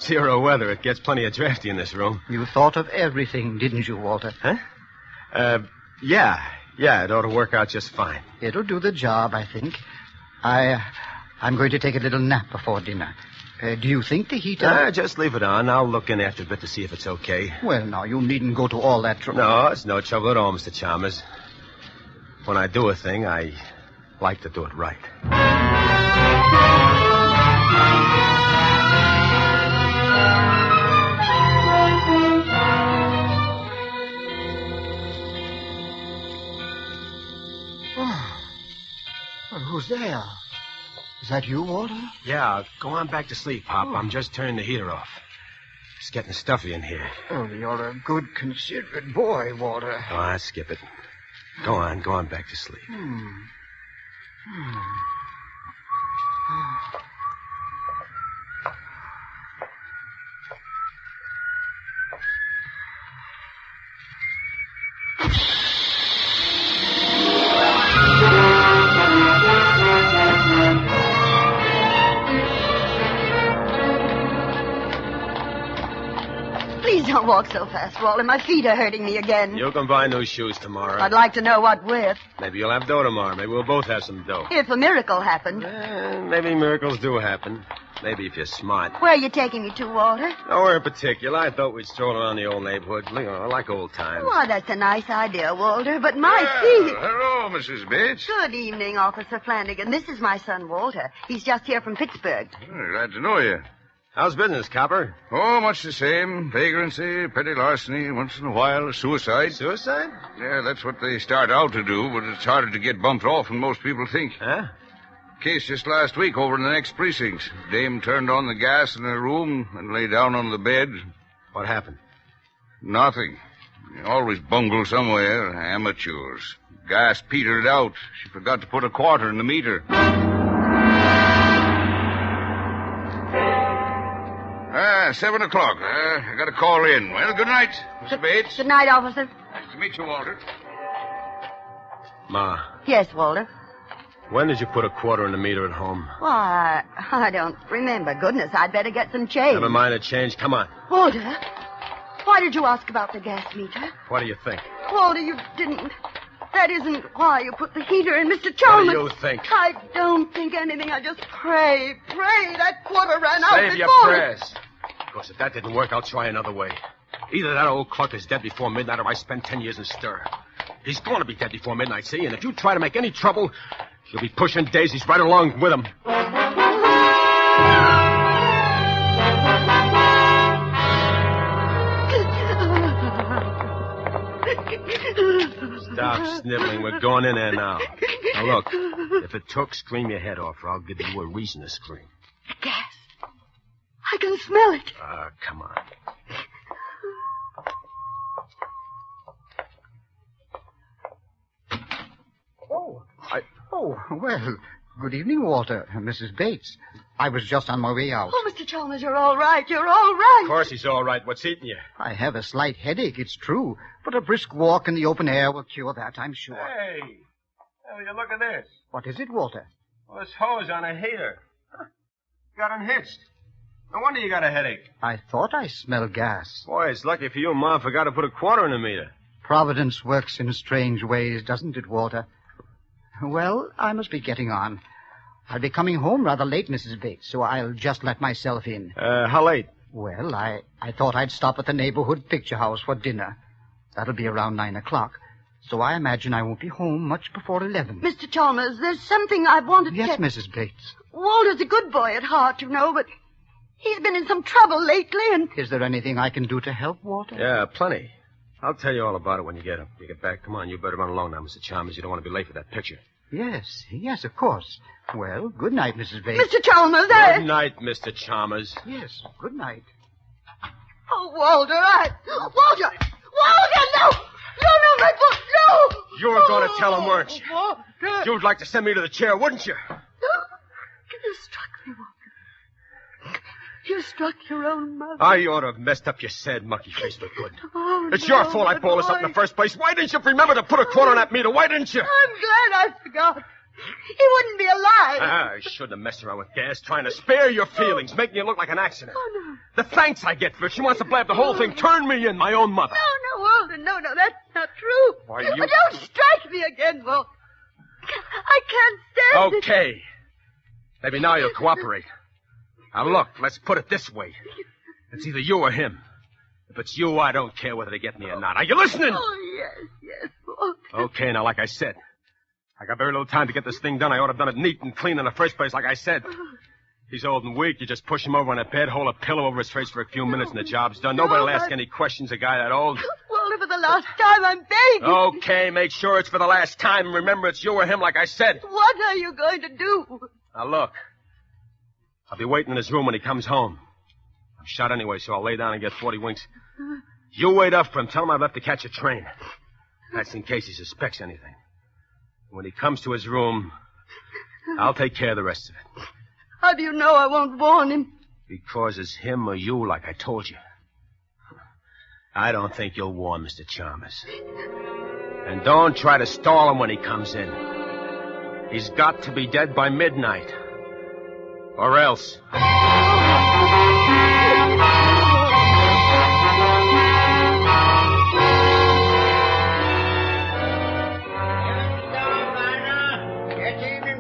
0 weather. It gets plenty of drafty in this room. You thought of everything, didn't you, Walter? Huh? Yeah, it ought to work out just fine. It'll do the job, I think. I'm going to take a little nap before dinner. Do you think the heater... Just leave it on. I'll look in after a bit to see if it's okay. Well, now, you needn't go to all that trouble. No, it's no trouble at all, Mr. Chalmers. When I do a thing, I like to do it right. Oh. Well, who's there? Is that you, Walter? Yeah, go on back to sleep, Pop. I'm just turning the heater off. It's getting stuffy in here. Oh, you're a good, considerate boy, Walter. Oh, skip it. Go on back to sleep. Please don't walk so fast, Walter. My feet are hurting me again. You can buy new shoes tomorrow. I'd like to know what with. Maybe you'll have dough tomorrow. Maybe we'll both have some dough. If a miracle happened. Maybe miracles do happen. Maybe if you're smart. Where are you taking me to, Walter? Nowhere in particular. I thought we'd stroll around the old neighborhood. You know, like old times. Why, that's a nice idea, Walter, but my feet... Hello, Mrs. Bates. Good evening, Officer Flanagan. This is my son, Walter. He's just here from Pittsburgh. Glad to know you. How's business, Copper? Oh, much the same. Vagrancy, petty larceny, once in a while, suicide. Suicide? Yeah, that's what they start out to do, but it's harder to get bumped off than most people think. Huh? Case just last week over in the next precinct. Dame turned on the gas in her room and lay down on the bed. What happened? Nothing. They always bungle somewhere. Amateurs. Gas petered out. She forgot to put a quarter in the meter. 7 o'clock. I got to call in. Well, good night, Mr. Bates. Good night, Officer. Nice to meet you, Walter. Ma, Yes, Walter. when did you put a quarter in the meter at home? Why, I don't remember. Goodness, I'd better get some change. Never mind the change. Come on. Walter, why did you ask about the gas meter? What do you think? Walter, you didn't. That isn't why you put the heater in, Mr. Chalmers. What do you think? I don't think anything. I just pray that quarter ran out Save your before... prayers. Because if that didn't work, I'll try another way. Either that old cluck is dead before midnight or I spend 10 years in stir. He's going to be dead before midnight, see? And if you try to make any trouble, you'll be pushing daisies right along with him. Stop sniveling. We're going in there now. Now, look, if it took, scream your head off, or I'll give you a reason to scream. Gas. I can smell it. Come on. Oh, well, good evening, Walter. Mrs. Bates. I was just on my way out. Oh, Mr. Chalmers, you're all right. You're all right. Of course he's all right. What's eating you? I have a slight headache, it's true, but a brisk walk in the open air will cure that, I'm sure. Hey, will you look at this? What is it, Walter? Well, this hose on a heater. Huh. Got unhitched. No wonder you got a headache. I thought I smelled gas. Boy, it's lucky for you Mom forgot to put a quarter in the meter. Providence works in strange ways, doesn't it, Walter? Well, I must be getting on. I'll be coming home rather late, Mrs. Bates, so I'll just let myself in. How late? Well, I thought I'd stop at the neighborhood picture house for dinner. That'll be around 9 o'clock. So I imagine I won't be home much before 11. Mr. Chalmers, there's something I wanted to... Yes, Mrs. Bates. Walter's a good boy at heart, you know, but he's been in some trouble lately, and... Is there anything I can do to help, Walter? Yeah, plenty. I'll tell you all about it when you get back. Come on, you better run along now, Mr. Chalmers. You don't want to be late for that picture. Yes, of course. Well, good night, Mrs. Bates. Mr. Chalmers, Good night, Mr. Chalmers. Yes, good night. Oh, Walter, Walter! Walter, no! No, my book, no! You were going to tell him, weren't you? Walter! You'd like to send me to the chair, wouldn't you? You struck me, Walter. You struck your own mother. I ought to have messed up your sad monkey face for good. Oh, It's no, your fault I balled us up in the first place. Why didn't you remember to put a quarter on that meter? Why didn't you? I'm glad I forgot. He wouldn't be alive. I shouldn't have messed around with gas, trying to spare your feelings, making you look like an accident. Oh, no. The thanks I get for it. She wants to blab the whole thing, turn me in, my own mother. No, Walter, no, that's not true. Why, you... Don't strike me again, Walter. I can't stand it. Okay. Maybe now you'll cooperate. Now, look, let's put it this way. It's either you or him. If it's you, I don't care whether they get me or not. Are you listening? Oh, yes, Walter. Okay, now, like I said, I got very little time to get this thing done. I ought to have done it neat and clean in the first place, like I said. He's old and weak. You just push him over on a bed, hold a pillow over his face for a few minutes, and the job's done. Nobody will ask any questions, a guy that old. Walter, for the last time, I'm begging. Okay, make sure it's for the last time. Remember, it's you or him, like I said. What are you going to do? Now, look. I'll be waiting in his room when he comes home. I'm shot anyway, so I'll lay down and get 40 winks. You wait up for him. Tell him I've left to catch a train. That's in case he suspects anything. When he comes to his room, I'll take care of the rest of it. How do you know I won't warn him? Because it's him or you, like I told you. I don't think you'll warn Mr. Chalmers. And don't try to stall him when he comes in. He's got to be dead by midnight. Or else.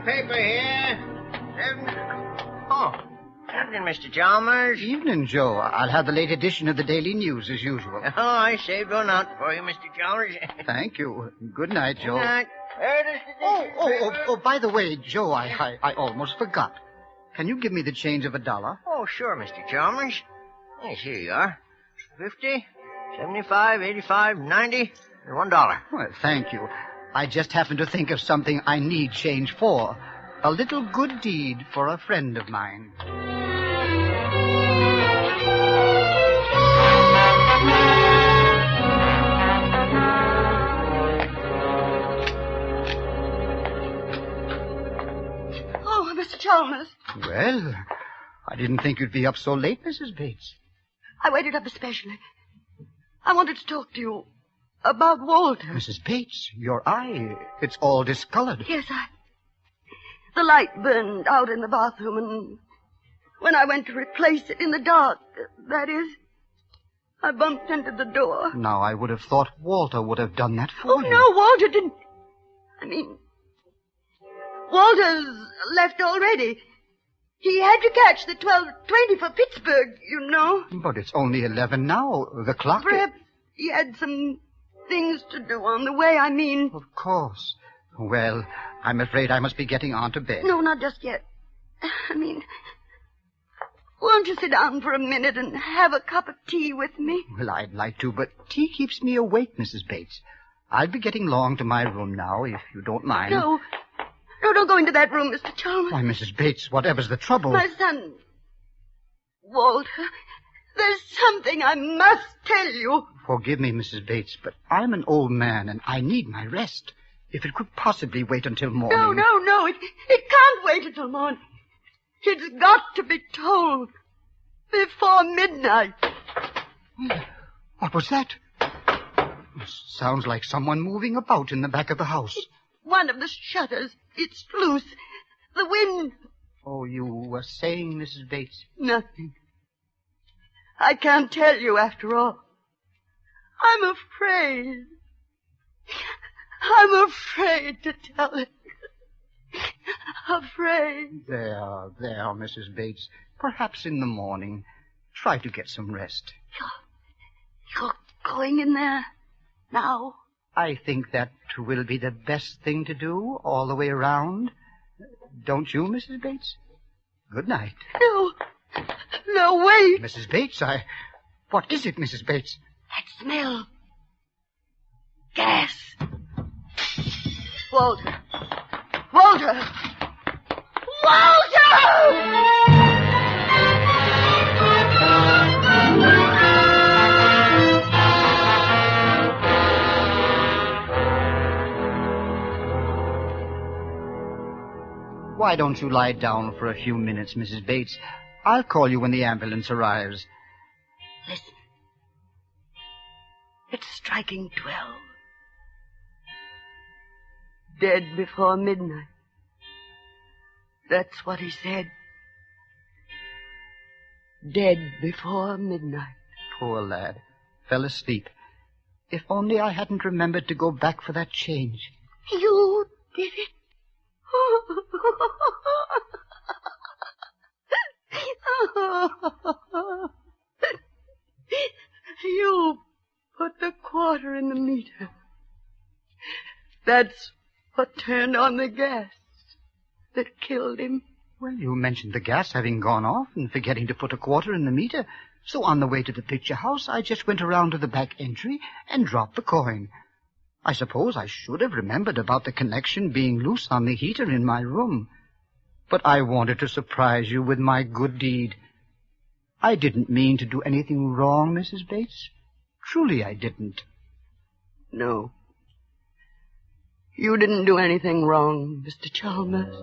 Paper here. Evening, Mr. Chalmers. Evening, Joe. I'll have the late edition of the Daily News as usual. Oh, I saved one out for you, Mr. Chalmers. Thank you. Good night, Joe. Good night. Oh, by the way, Joe, I almost forgot. Can you give me the change of $1? Oh, sure, Mr. Chalmers. Yes, here you are. 50, 75, 85, 90, and $1. Well, thank you. I just happened to think of something I need change for. A little good deed for a friend of mine. Oh, Mr. Chalmers. Well, I didn't think you'd be up so late, Mrs. Bates. I waited up especially. I wanted to talk to you about Walter. Mrs. Bates, your eye, it's all discolored. Yes, the light burned out in the bathroom, and when I went to replace it in the dark, that is, I bumped into the door. Now, I would have thought Walter would have done that for you. No, Walter didn't. I mean, Walter's left already. He had to catch the 12:20 for Pittsburgh, you know. But it's only 11 now. The clock... Perhaps he had some things to do on the way, I mean. Of course. Well, I'm afraid I must be getting on to bed. No, not just yet. I mean, won't you sit down for a minute and have a cup of tea with me? Well, I'd like to, but tea keeps me awake, Mrs. Bates. I'll be getting along to my room now, if you don't mind. No, don't go into that room, Mr. Chalmers. Why, Mrs. Bates, whatever's the trouble? My son, Walter, there's something I must tell you. Forgive me, Mrs. Bates, but I'm an old man, and I need my rest. If it could possibly wait until morning... No, it can't wait until morning. It's got to be told before midnight. What was that? Sounds like someone moving about in the back of the house. One of the shutters. It's loose. The wind... Oh, you were saying, Mrs. Bates? Nothing. I can't tell you after all. I'm afraid. I'm afraid to tell it. Afraid. There, Mrs. Bates. Perhaps in the morning. Try to get some rest. You're going in there now? I think that will be the best thing to do all the way around. Don't you, Mrs. Bates? Good night. No. No, wait. Mrs. Bates, What is it, Mrs. Bates? That smell. Gas. Walter. Walter! Walter! Why don't you lie down for a few minutes, Mrs. Bates? I'll call you when the ambulance arrives. Listen. It's striking 12. Dead before midnight. That's what he said. Dead before midnight. Poor lad. Fell asleep. If only I hadn't remembered to go back for that change. You did it. You put the quarter in the meter. That's what turned on the gas that killed him. Well, you mentioned the gas having gone off and forgetting to put a quarter in the meter. So on the way to the picture house, I just went around to the back entry and dropped the coin. I suppose I should have remembered about the connection being loose on the heater in my room. But I wanted to surprise you with my good deed. I didn't mean to do anything wrong, Mrs. Bates. Truly I didn't. No. You didn't do anything wrong, Mr. Chalmers.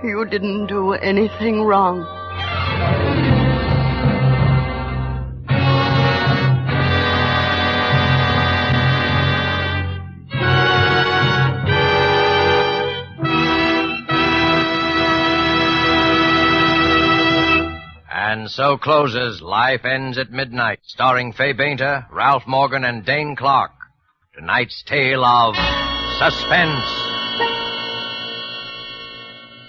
You didn't do anything wrong. And so closes Life Ends at Midnight, starring Fay Bainter, Ralph Morgan, and Dane Clark. Tonight's tale of suspense.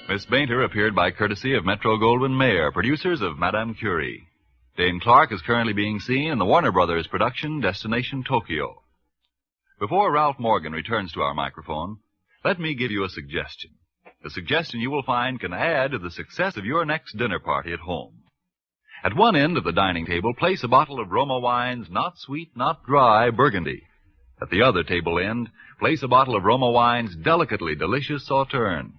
Miss Bainter appeared by courtesy of Metro-Goldwyn-Mayer, producers of Madame Curie. Dane Clark is currently being seen in the Warner Brothers production Destination Tokyo. Before Ralph Morgan returns to our microphone, let me give you a suggestion. A suggestion you will find can add to the success of your next dinner party at home. At one end of the dining table, place a bottle of Roma wines, not sweet, not dry, Burgundy. At the other table end, place a bottle of Roma wines, delicately delicious Sauterne.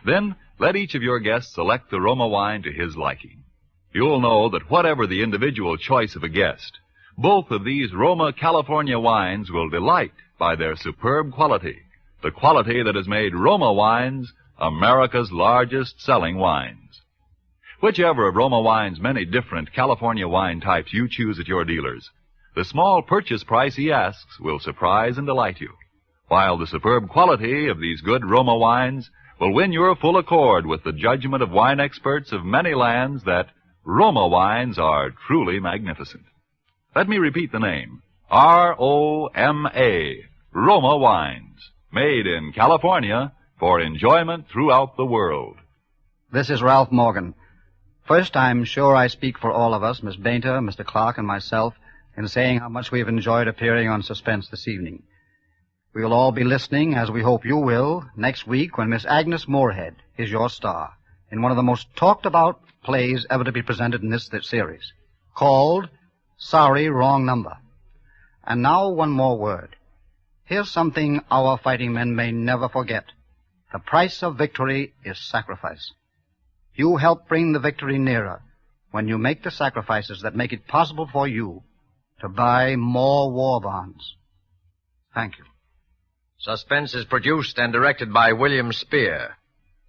Then, let each of your guests select the Roma wine to his liking. You'll know that whatever the individual choice of a guest, both of these Roma California wines will delight by their superb quality, the quality that has made Roma wines America's largest selling wines. Whichever of Roma wine's many different California wine types you choose at your dealers, the small purchase price he asks will surprise and delight you, while the superb quality of these good Roma wines will win your full accord with the judgment of wine experts of many lands that Roma wines are truly magnificent. Let me repeat the name. R-O-M-A, Roma wines, made in California for enjoyment throughout the world. This is Ralph Morgan. First, I'm sure I speak for all of us, Miss Bainter, Mr. Clark, and myself, in saying how much we've enjoyed appearing on Suspense this evening. We will all be listening, as we hope you will, next week when Miss Agnes Moorehead is your star in one of the most talked-about plays ever to be presented in this series, called Sorry, Wrong Number. And now one more word. Here's something our fighting men may never forget. The price of victory is sacrifice. You help bring the victory nearer when you make the sacrifices that make it possible for you to buy more war bonds. Thank you. Suspense is produced and directed by William Spear.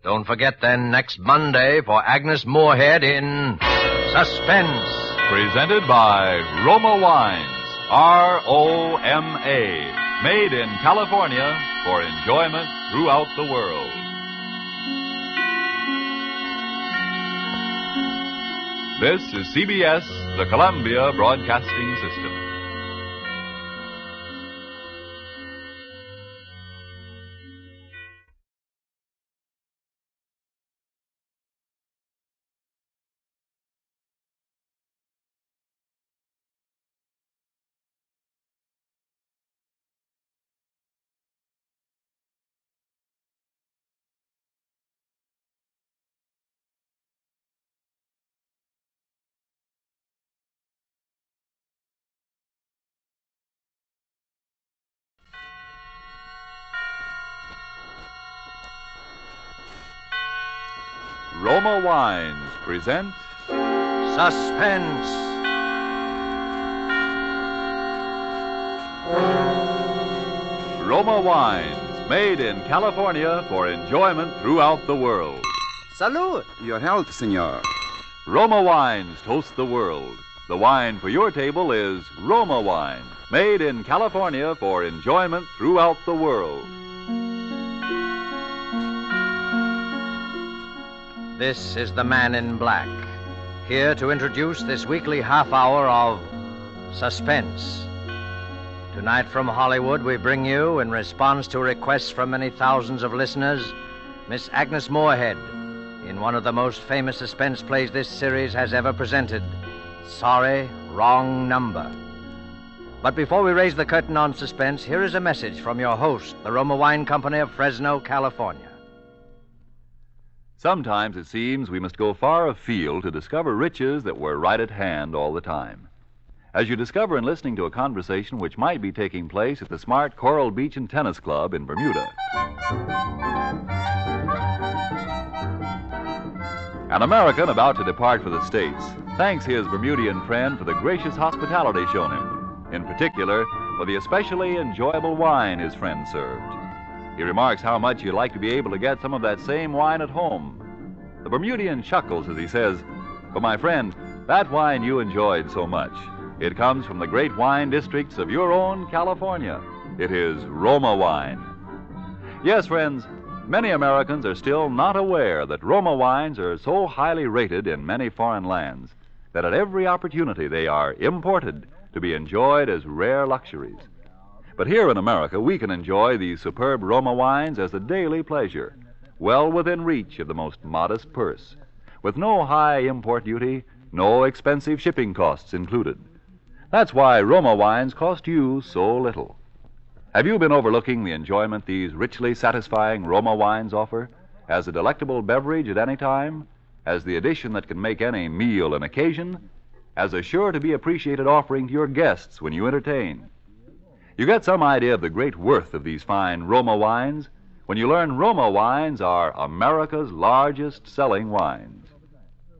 Don't forget then next Monday for Agnes Moorehead in Suspense. Presented by Roma Wines, R-O-M-A, made in California for enjoyment throughout the world. This is CBS, the Columbia Broadcasting System. Roma Wines presents Suspense. Roma Wines, made in California for enjoyment throughout the world. Salud. Your health, senor. Roma Wines toast the world. The wine for your table is Roma Wine, made in California for enjoyment throughout the world. This is the Man in Black, here to introduce this weekly half hour of Suspense. Tonight from Hollywood, we bring you, in response to requests from many thousands of listeners, Miss Agnes Moorehead, in one of the most famous suspense plays this series has ever presented, Sorry, Wrong Number. But before we raise the curtain on suspense, here is a message from your host, the Roma Wine Company of Fresno, California. Sometimes it seems we must go far afield to discover riches that were right at hand all the time. As you discover in listening to a conversation which might be taking place at the smart Coral Beach and Tennis Club in Bermuda. An American about to depart for the States thanks his Bermudian friend for the gracious hospitality shown him, in particular for the especially enjoyable wine his friend served. He remarks how much he'd like to be able to get some of that same wine at home. The Bermudian chuckles as he says, "But my friend, that wine you enjoyed so much, it comes from the great wine districts of your own California. It is Roma wine." Yes, friends, many Americans are still not aware that Roma wines are so highly rated in many foreign lands that at every opportunity they are imported to be enjoyed as rare luxuries. But here in America, we can enjoy these superb Roma wines as a daily pleasure, well within reach of the most modest purse, with no high import duty, no expensive shipping costs included. That's why Roma wines cost you so little. Have you been overlooking the enjoyment these richly satisfying Roma wines offer as a delectable beverage at any time, as the addition that can make any meal an occasion, as a sure to be appreciated offering to your guests when you entertain? You get some idea of the great worth of these fine Roma wines when you learn Roma wines are America's largest selling wines.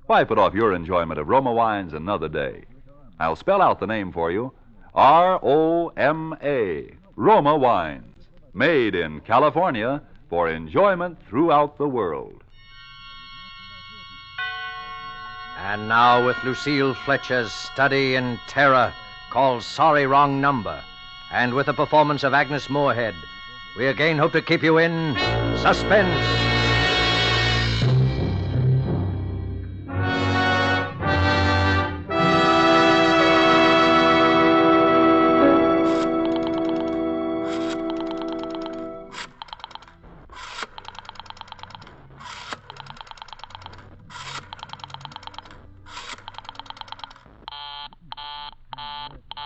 Why put off your enjoyment of Roma wines another day? I'll spell out the name for you. R-O-M-A, Roma Wines, made in California for enjoyment throughout the world. And now with Lucille Fletcher's study in terror called Sorry, Wrong Number, and with the performance of Agnes Moorehead, we again hope to keep you in suspense.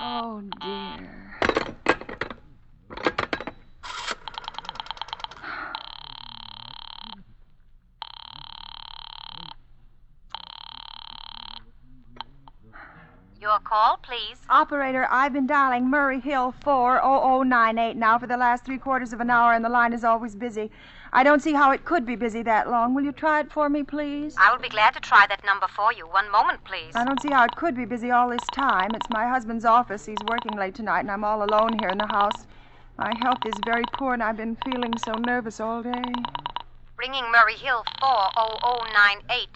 Oh, dear. Your call, please. Operator, I've been dialing Murray Hill 40098 now for the last 3/4 of an hour, and the line is always busy. I don't see how it could be busy that long. Will you try it for me, please? I will be glad to try that number for you. One moment, please. I don't see how it could be busy all this time. It's my husband's office. He's working late tonight, and I'm all alone here in the house. My health is very poor, and I've been feeling so nervous all day. Ringing Murray Hill 40098.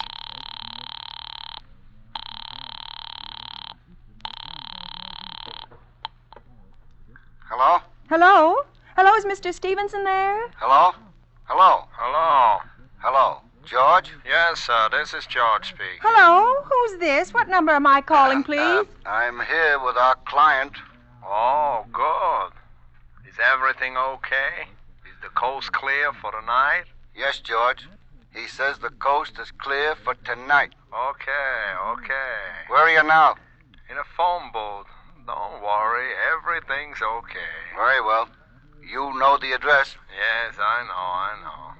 Hello? Hello? Hello, is Mr. Stevenson there? Hello? Hello? Hello? Hello? George? Yes, sir. This is George speaking. Hello? Who's this? What number am I calling, please? I'm here with our client. Oh, good. Is everything okay? Is the coast clear for tonight? Yes, George. He says the coast is clear for tonight. Okay. Where are you now? In a phone booth. Don't worry. Everything's okay. Very well. You know the address. Yes, I know.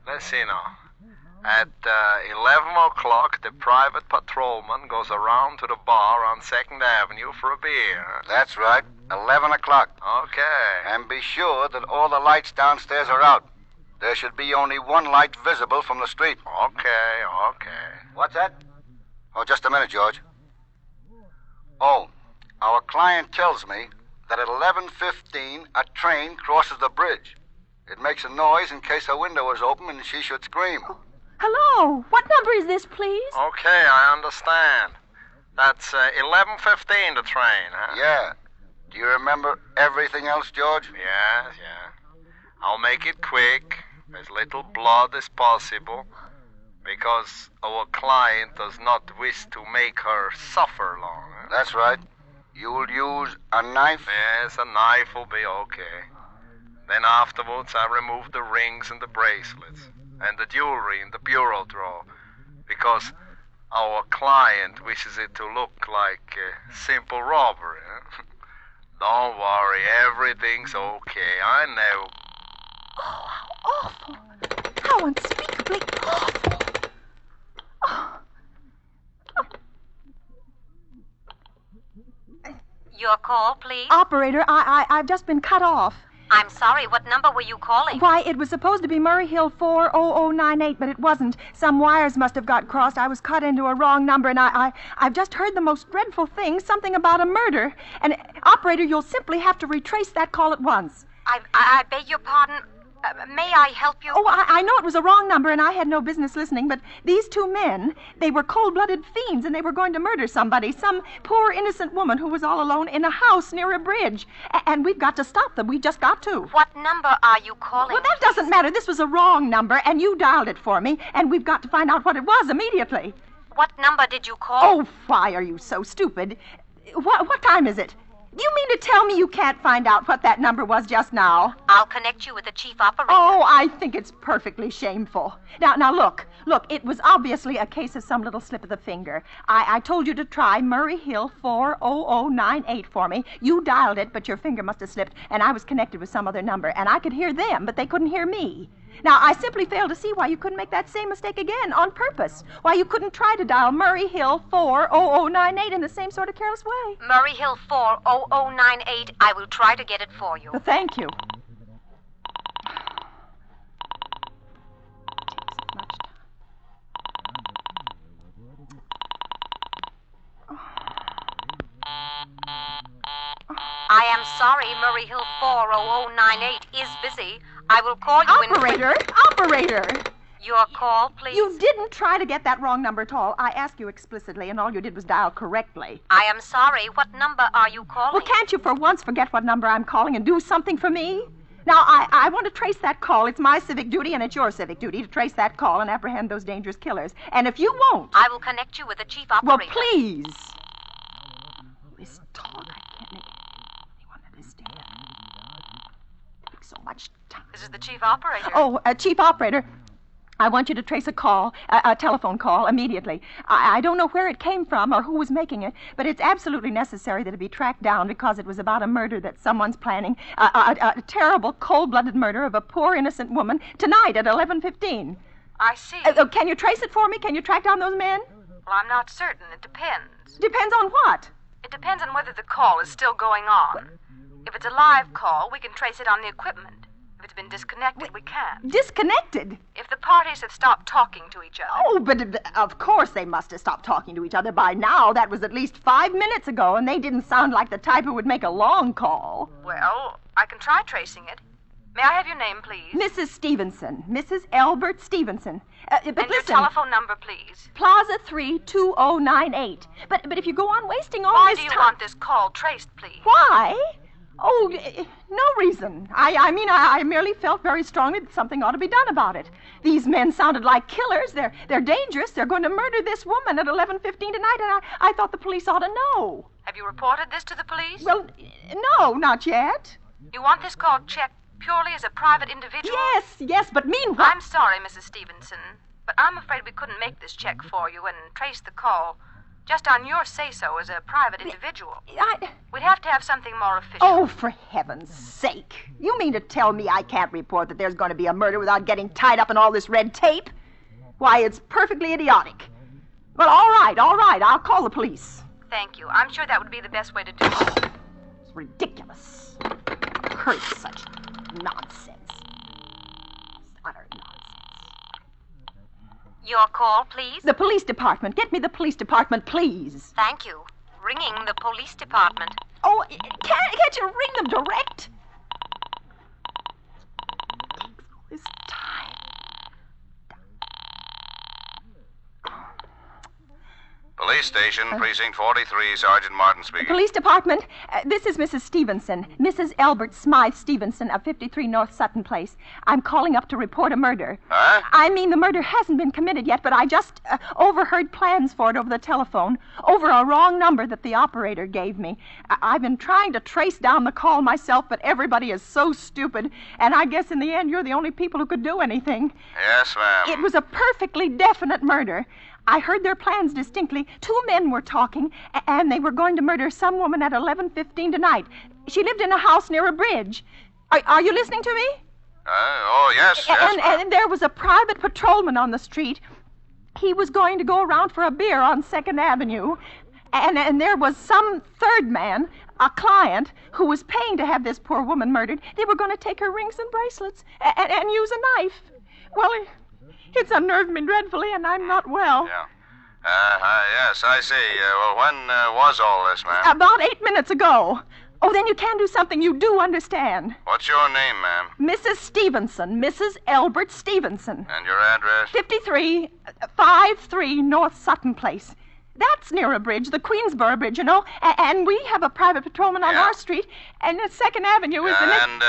Let's see now. At 11 o'clock, the private patrolman goes around to the bar on 2nd Avenue for a beer. That's right. 11 o'clock. Okay. And be sure that all the lights downstairs are out. There should be only one light visible from the street. Okay. What's that? Oh, just a minute, George. Oh, our client tells me that at 11:15 a train crosses the bridge. It makes a noise in case her window is open and she should scream. Hello. What number is this, please? Okay, I understand. That's 11:15, the train, huh? Yeah. Do you remember everything else, George? Yeah. I'll make it quick, as little blood as possible, because our client does not wish to make her suffer long. Huh? That's right. You'll use a knife? Yes, a knife will be okay. Then afterwards, I remove the rings and the bracelets, and the jewelry in the bureau drawer, because our client wishes it to look like simple robbery. Huh? Don't worry, everything's okay. I know. Oh, how awful. How unspeakably awful. Oh. Your call, please. Operator, I've just been cut off. I'm sorry, what number were you calling? Why, it was supposed to be Murray Hill 40098, but it wasn't. Some wires must have got crossed. I was cut into a wrong number, and I've just heard the most dreadful thing, something about a murder. And, operator, you'll simply have to retrace that call at once. I beg your pardon. May I help you? Oh, I know it was a wrong number, and I had no business listening, but these two men, they were cold-blooded fiends, and they were going to murder somebody, some poor innocent woman who was all alone in a house near a bridge. And we've got to stop them. We just got to. What number are you calling? Well, that doesn't matter. This was a wrong number, and you dialed it for me, and we've got to find out what it was immediately. What number did you call? Oh, why are you so stupid? What time is it? You mean to tell me you can't find out what that number was just now? I'll connect you with the chief operator. Oh, I think it's perfectly shameful. Now, look, it was obviously a case of some little slip of the finger. I told you to try Murray Hill 40098 for me. You dialed it, but your finger must have slipped, and I was connected with some other number, and I could hear them, but they couldn't hear me. Now, I simply fail to see why you couldn't make that same mistake again on purpose. Why you couldn't try to dial Murray Hill 40098 in the same sort of careless way. Murray Hill 40098. I will try to get it for you. Well, thank you. I am sorry, Murray Hill 40098 is busy. I will call you Operator! Your call, please. You didn't try to get that wrong number at all. I asked you explicitly, and all you did was dial correctly. I am sorry. What number are you calling? Well, can't you for once forget what number I'm calling and do something for me? Now, I want to trace that call. It's my civic duty, and it's your civic duty to trace that call and apprehend those dangerous killers. And if you won't... I will connect you with the chief operator. Well, please. This talk, I can't make anyone understand. It takes so much time. This is the chief operator. Oh, chief operator. I want you to trace a call, a telephone call, immediately. I don't know where it came from or who was making it, but it's absolutely necessary that it be tracked down because it was about a murder that someone's planning, a terrible, cold-blooded murder of a poor, innocent woman tonight at 11:15. I see. Can you trace it for me? Can you track down those men? Well, I'm not certain. It depends. Depends on what? It depends on whether the call is still going on. If it's a live call, we can trace it on the equipment. If it's been disconnected, we can't. Disconnected? If the parties have stopped talking to each other. Oh, but of course they must have stopped talking to each other by now. That was at least 5 minutes ago, and they didn't sound like the type who would make a long call. Well, I can try tracing it. May I have your name, please? Mrs. Stevenson. Mrs. Albert Stevenson. But and listen, your telephone number, please. Plaza 32098. But if you go on wasting all Why this do time... you want this call traced, please? Why? Oh, no reason. I mean, I merely felt very strongly that something ought to be done about it. These men sounded like killers. They're dangerous. They're going to murder this woman at 11:15 tonight, and I thought the police ought to know. Have you reported this to the police? Well, no, not yet. You want this call checked purely as a private individual? Yes, but meanwhile... I'm sorry, Mrs. Stevenson, but I'm afraid we couldn't make this check for you and trace the call just on your say-so as a private individual. We'd have to have something more official. Oh, for heaven's sake. You mean to tell me I can't report that there's going to be a murder without getting tied up in all this red tape? Why, it's perfectly idiotic. Well, all right. I'll call the police. Thank you. I'm sure that would be the best way to do it. It's ridiculous. I've heard such nonsense. I Your call, please. The police department. Get me the police department, please. Thank you. Ringing the police department. Oh, can't you ring them direct? This time. Police station, precinct 43, Sergeant Martin speaking. Police department, this is Mrs. Stevenson, Mrs. Elbert Smythe Stevenson of 53 North Sutton Place. I'm calling up to report a murder. Huh? I mean, the murder hasn't been committed yet, but I just overheard plans for it over the telephone, over a wrong number that the operator gave me. I've been trying to trace down the call myself, but everybody is so stupid, and I guess in the end you're the only people who could do anything. Yes, ma'am. It was a perfectly definite murder. I heard their plans distinctly. 2 men were talking, and they were going to murder some woman at 11:15 tonight. She lived in a house near a bridge. Are you listening to me? Yes, And there was a private patrolman on the street. He was going to go around for a beer on 2nd Avenue. And there was some third man, a client, who was paying to have this poor woman murdered. They were going to take her rings and bracelets and use a knife. Well, it's unnerved me dreadfully, and I'm not well. Yeah. Yes, I see. Well, when was all this, ma'am? About 8 minutes ago. Oh, then you can do something you do understand. What's your name, ma'am? Mrs. Stevenson, Mrs. Elbert Stevenson. And your address? 53 North Sutton Place. That's near a bridge, the Queensboro Bridge, you know. And we have a private patrolman on our street, and 2nd Avenue is the next... And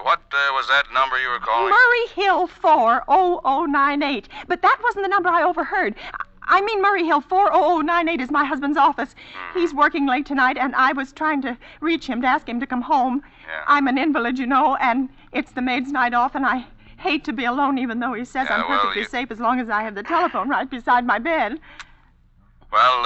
what was that number you were calling? Murray Hill 40098. But that wasn't the number I overheard. I mean, Murray Hill 40098 is my husband's office. He's working late tonight, and I was trying to reach him to ask him to come home. Yeah. I'm an invalid, you know, and it's the maid's night off, and I hate to be alone, even though he says I'm perfectly safe as long as I have the telephone right beside my bed. Well,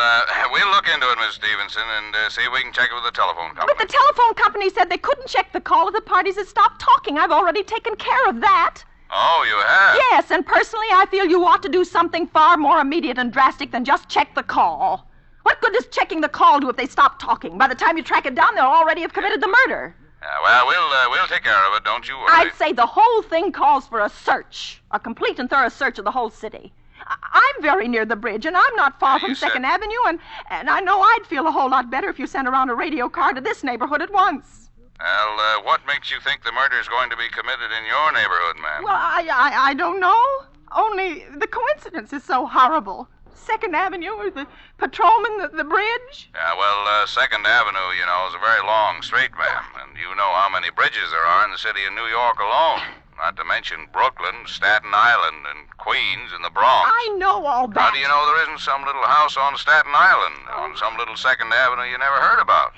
we'll look into it, Miss Stevenson, and see if we can check it with the telephone company. But the telephone company said they couldn't check the call if the parties had stopped talking. I've already taken care of that. Oh, you have? Yes, and personally, I feel you ought to do something far more immediate and drastic than just check the call. What good does checking the call do if they stop talking? By the time you track it down, they'll already have committed the murder. Well, we'll take care of it, don't you worry. I'd say the whole thing calls for a search, a complete and thorough search of the whole city. I'm very near the bridge, and I'm not far from 2nd Avenue, and I know I'd feel a whole lot better if you sent around a radio car to this neighborhood at once. Well, what makes you think the murder is going to be committed in your neighborhood, ma'am? Well, I don't know. Only the coincidence is so horrible. 2nd Avenue, the patrolman, the bridge. Yeah, well, 2nd Avenue, you know, is a very long street, ma'am, and you know how many bridges there are in the city of New York alone. Not to mention Brooklyn, Staten Island, and Queens, and the Bronx. I know all that. How do you know there isn't some little house on Staten Island, on some little 2nd Avenue you never heard about?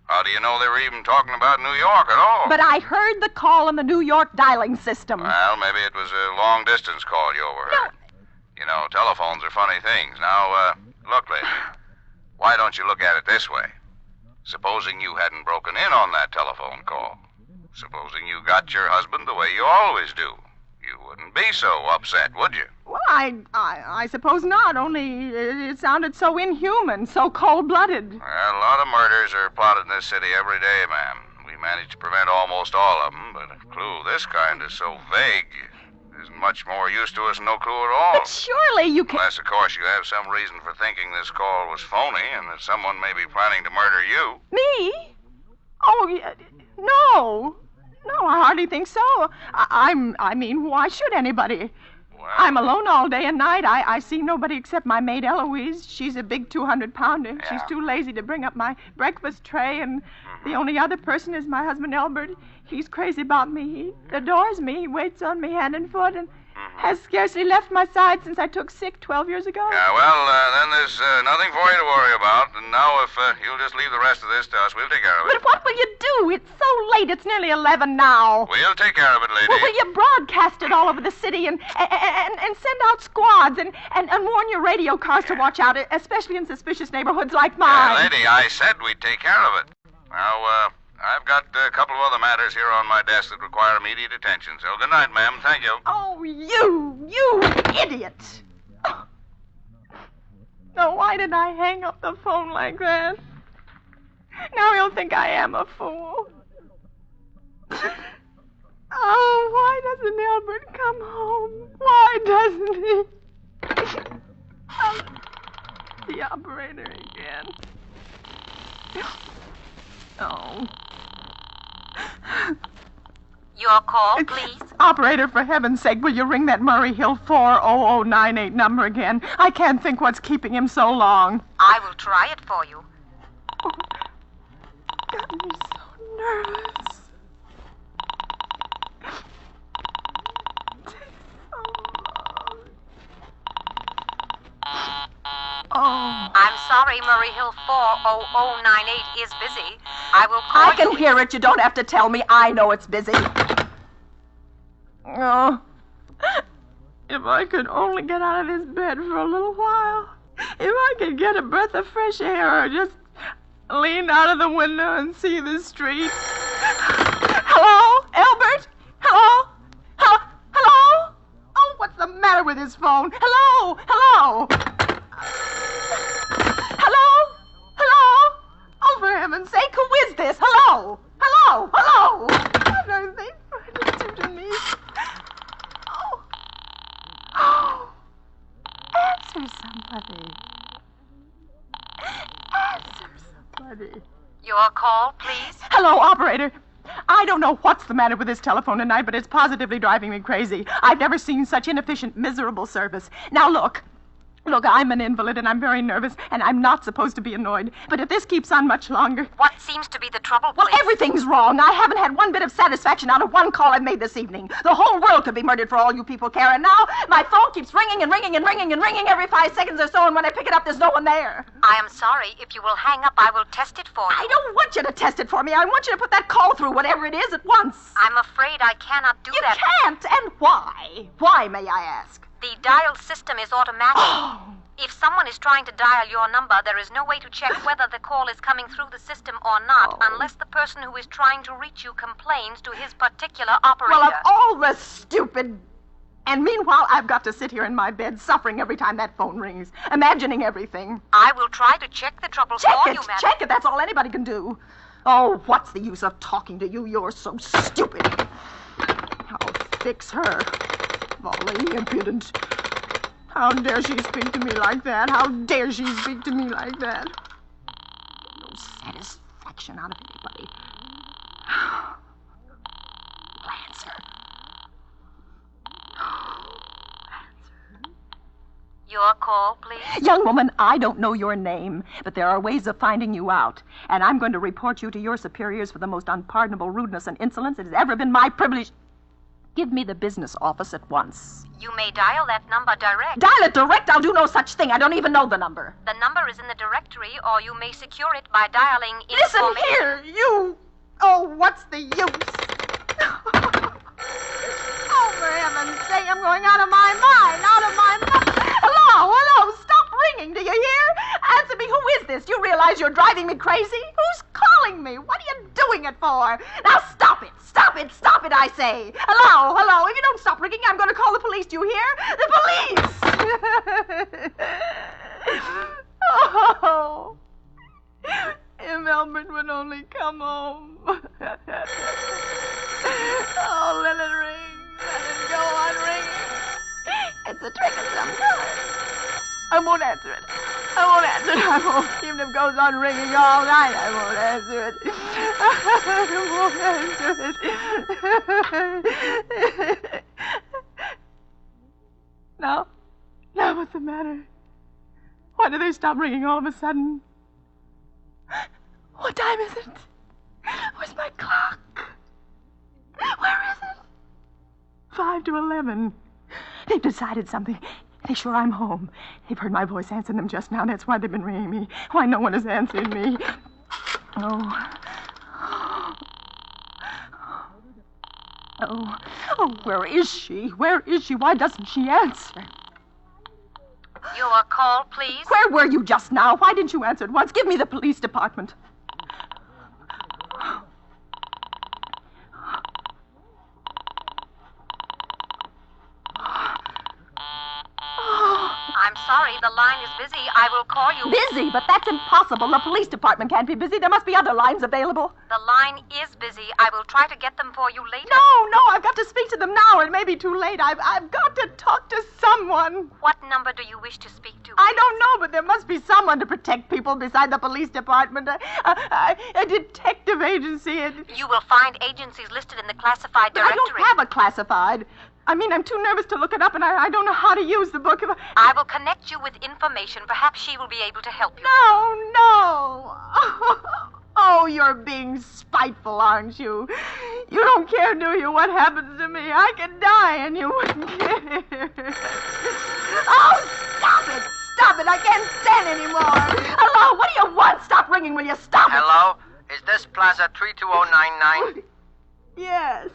How do you know they were even talking about New York at all? But I heard the call on the New York dialing system. Well, maybe it was a long-distance call you overheard. No. You know, telephones are funny things. Now, look, lady, why don't you look at it this way? Supposing you hadn't broken in on that telephone call. Supposing you got your husband the way you always do. You wouldn't be so upset, would you? Well, I suppose not, only it sounded so inhuman, so cold-blooded. Well, a lot of murders are plotted in this city every day, ma'am. We manage to prevent almost all of them, but a clue this kind is so vague. Isn't much more use to us than no clue at all. But surely you can... Unless, of course, you have some reason for thinking this call was phony and that someone may be planning to murder you. Me? Oh, no. No, I hardly think so. I mean, why should anybody? Well, I'm alone all day and night. I see nobody except my maid Eloise. She's a big 200-pounder. Yeah. She's too lazy to bring up my breakfast tray, and the only other person is my husband Albert. He's crazy about me. He adores me. He waits on me hand and foot and has scarcely left my side since I took sick 12 years ago. Yeah, well, then there's nothing for you to worry about. And now if you'll just leave the rest of this to us, we'll take care of it. But what will you do? It's so late. It's nearly 11 now. We'll take care of it, lady. Well, will you broadcast it all over the city and send out squads and warn your radio cars to watch out, especially in suspicious neighborhoods like mine? Lady, I said we'd take care of it. Now, I've got a couple of other matters here on my desk that require immediate attention. So good night, ma'am. Thank you. Oh, you idiot. Oh. No, why did I hang up the phone like that? Now he'll think I am a fool. Oh, why doesn't Albert come home? Why doesn't he? The operator again. Oh. Your call, please. Operator, for heaven's sake, will you ring that Murray Hill 40098 number again? I can't think what's keeping him so long. I will try it for you. Got me so nervous. Oh. I'm sorry, Murray Hill 40098 is busy. I will call I can hear it. You don't have to tell me. I know it's busy. Oh. If I could only get out of this bed for a little while. If I could get a breath of fresh air or just lean out of the window and see the street. Hello? Albert? Hello? Hello? Oh, what's the matter with his phone? Hello? Hello? Hello? Hello? Oh, for heaven's sake, who is this? Hello? Hello? Hello? What are they trying to do to me? Oh. Answer somebody. Answer somebody. Your call, please. Hello, operator. I don't know what's the matter with this telephone tonight, but it's positively driving me crazy. I've never seen such inefficient, miserable service. Now, look, I'm an invalid, and I'm very nervous, and I'm not supposed to be annoyed. But if this keeps on much longer... What seems to be the trouble, please? Well, everything's wrong. I haven't had one bit of satisfaction out of one call I've made this evening. The whole world could be murdered for all you people care, and now my phone keeps ringing and ringing and ringing and ringing every 5 seconds or so, and when I pick it up, there's no one there. I am sorry. If you will hang up, I will test it for you. I don't want you to test it for me. I want you to put that call through, whatever it is, at once. I'm afraid I cannot do that. You can't? And why? Why, may I ask? The dial system is automatic. If someone is trying to dial your number, there is no way to check whether the call is coming through the system or not, unless the person who is trying to reach you complains to his particular operator. Well, of all the stupid... And meanwhile, I've got to sit here in my bed, suffering every time that phone rings, imagining everything. I will try to check the trouble for you, madam. Check it. That's all anybody can do. Oh, what's the use of talking to you? You're so stupid. I'll fix her. Volley, impudent. How dare she speak to me like that? How dare she speak to me like that? No satisfaction out of anybody. Answer. Your call, please. Young woman, I don't know your name, but there are ways of finding you out. And I'm going to report you to your superiors for the most unpardonable rudeness and insolence it has ever been my privilege. Give me the business office at once. You may dial that number direct. Dial it direct? I'll do no such thing. I don't even know the number. The number is in the directory, or you may secure it by dialing Listen here, you... Oh, what's the use? Oh, for heaven's sake, I'm going out of my mind, Hello, stop ringing, do you hear? Answer me, who is this? You realize you're driving me crazy? Who's calling me? What are you doing it for? Now stop it, I say. Hello, if you don't stop ringing, I'm going to call the police, do you hear? The police! Oh, if Albert would only come home. Oh, let it ring. Let it go on ringing. It's a trick of some kind. I won't answer it. Even if it goes on ringing all night, I won't answer it. Now, what's the matter? Why do they stop ringing all of a sudden? What time is it? Where's my clock? Where is it? 5 to 11. They've decided something. They're sure I'm home. They've heard my voice answering them just now. That's why they've been ringing me. Why no one has answered me. Oh, where is she? Why doesn't she answer? Your call, please. Where were you just now? Why didn't you answer at once? Give me the police department. I'm sorry, the line is busy. I will call you. Busy? But that's impossible. The police department can't be busy. There must be other lines available. The line is busy. I will try to get them for you later. No, I've got to speak to the them now. It may be too late. I've got to talk to someone. What number do you wish to speak to? I don't know, but there must be someone to protect people beside the police department. A detective agency. You will find agencies listed in the classified directory. I don't have a classified. I mean, I'm too nervous to look it up, and I don't know how to use the book. I will connect you with information. Perhaps she will be able to help you. No. Oh, you're being spiteful, aren't you? You don't care, do you, what happens to me? I could die, and you wouldn't care. Oh, stop it! Stop it! I can't stand anymore. Hello, what do you want? Stop ringing, will you? Stop it! Hello? Is this Plaza 32099? Yes.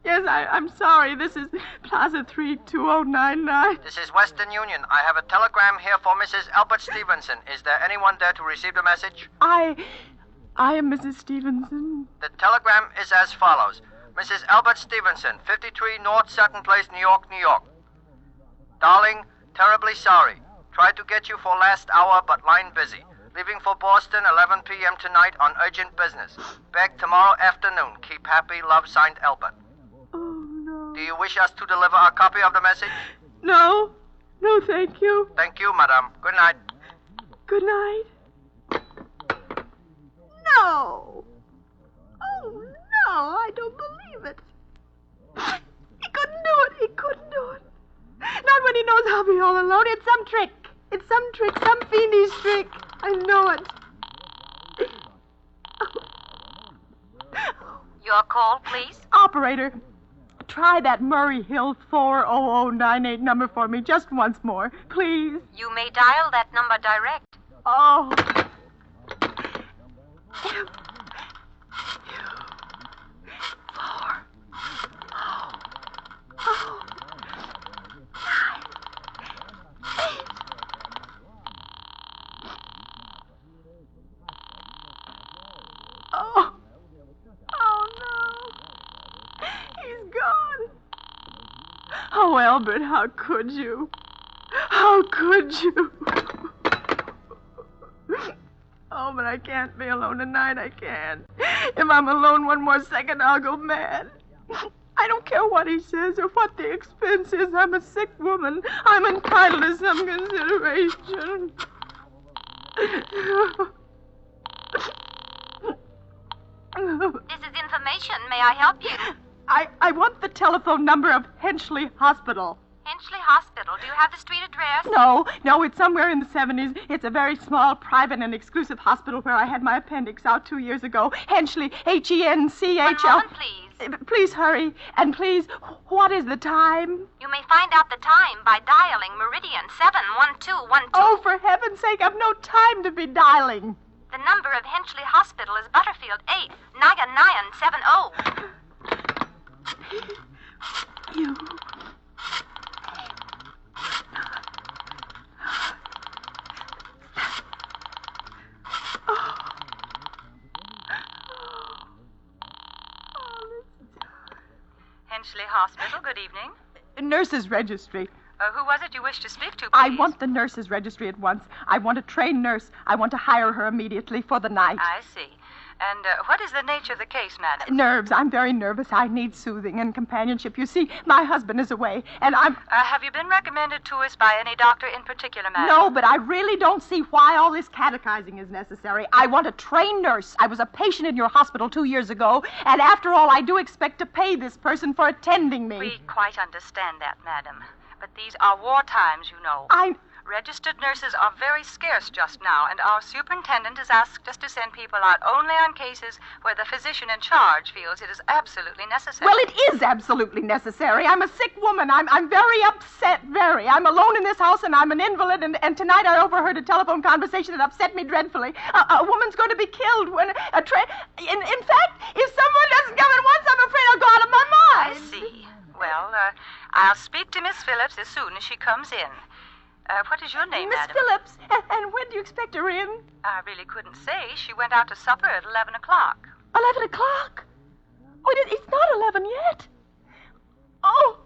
Yes, I'm sorry. This is Plaza 32099. This is Western Union. I have a telegram here for Mrs. Albert Stevenson. Is there anyone there to receive the message? I am Mrs. Stevenson. The telegram is as follows. Mrs. Albert Stevenson, 53 North Sutton Place, New York, New York. Darling, terribly sorry. Tried to get you for last hour, but line busy. Leaving for Boston, 11 p.m. tonight on urgent business. Back tomorrow afternoon. Keep happy. Love, signed Albert. Oh, no. Do you wish us to deliver a copy of the message? No. No, thank you. Thank you, madam. Good night. Good night. No. Oh, no, I don't believe it. He couldn't do it. He couldn't do it. Not when he knows I'll be all alone. It's some trick. It's some trick, some fiendish trick. I know it. Your call, please. Operator, try that Murray Hill 40098 number for me just once more, please. You may dial that number direct. Oh. Oh, Albert, how could you? How could you? Oh, but I can't be alone tonight. I can't. If I'm alone one more second, I'll go mad. I don't care what he says or what the expense is. I'm a sick woman. I'm entitled to some consideration. This is information. May I help you? I want the telephone number of Henchley Hospital. Henchley Hospital. Do you have the street address? No, it's somewhere in the 70s. It's a very small, private, and exclusive hospital where I had my appendix out 2 years ago. Henchley, Henchel. 1 moment, please. Please hurry. And please, what is the time? You may find out the time by dialing Meridian 71212. Oh, for heaven's sake, I've no time to be dialing. The number of Henchley Hospital is Butterfield 89970. You. Henchley Hospital, good evening. Nurses' registry. Who was it you wished to speak to, please? I want the nurses' registry at once. I want a trained nurse. I want to hire her immediately for the night. I see. And what is the nature of the case, madam? Nerves. I'm very nervous. I need soothing and companionship. You see, my husband is away, and I'm... have you been recommended to us by any doctor in particular, madam? No, but I really don't see why all this catechizing is necessary. I want a trained nurse. I was a patient in your hospital 2 years ago, and after all, I do expect to pay this person for attending me. We quite understand that, madam. But these are war times, you know. Registered nurses are very scarce just now, and our superintendent has asked us to send people out only on cases where the physician in charge feels it is absolutely necessary. Well, it is absolutely necessary. I'm a sick woman. I'm very upset, very. I'm alone in this house, and I'm an invalid, and tonight I overheard a telephone conversation that upset me dreadfully. A woman's going to be killed when a train... In fact, if someone doesn't come at once, I'm afraid I'll go out of my mind. I see. Well, I'll speak to Miss Phillips as soon as she comes in. What is your name, Miss madam? Phillips. And when do you expect her in? I really couldn't say. She went out to supper at 11 o'clock. 11 o'clock? Oh, it's not 11 yet. Oh,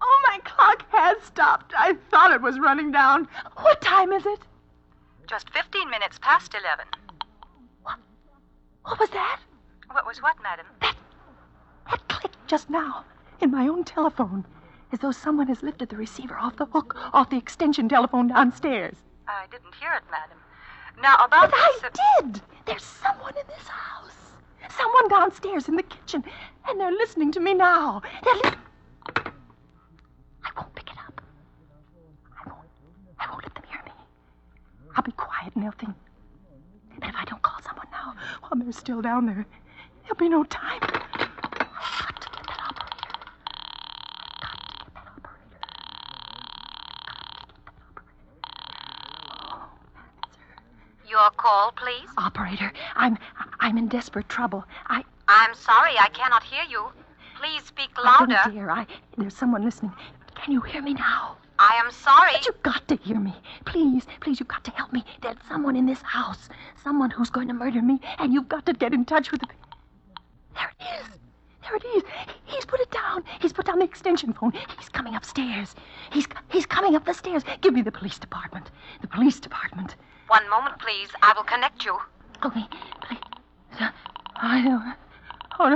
my clock has stopped. I thought it was running down. What time is it? Just 15 minutes past 11. What was that? What was what, madam? That clicked just now. in my own telephone, as though someone has lifted the receiver off the hook, off the extension telephone downstairs. I didn't hear it, madam. Now, about But this... I did! There's someone in this house. Someone downstairs in the kitchen, and they're listening to me now. I won't pick it up. I won't let them hear me. I'll be quiet and they'll think. But if I don't call someone now, while they're still down there, there'll be no time. I've got to get that operator. Your call, please. Operator, I'm in desperate trouble. I'm sorry, I cannot hear you. Please speak louder. Oh, dear, there's someone listening. Can you hear me now? I am sorry. But you've got to hear me. Please, you've got to help me. There's someone in this house. Someone who's going to murder me, and you've got to get in touch with the... There it is. He's put it down. He's put down the extension phone. He's coming upstairs. He's coming up the stairs. Give me the police department. The police department. One moment, please. I will connect you. Okay, please. I don't... Oh,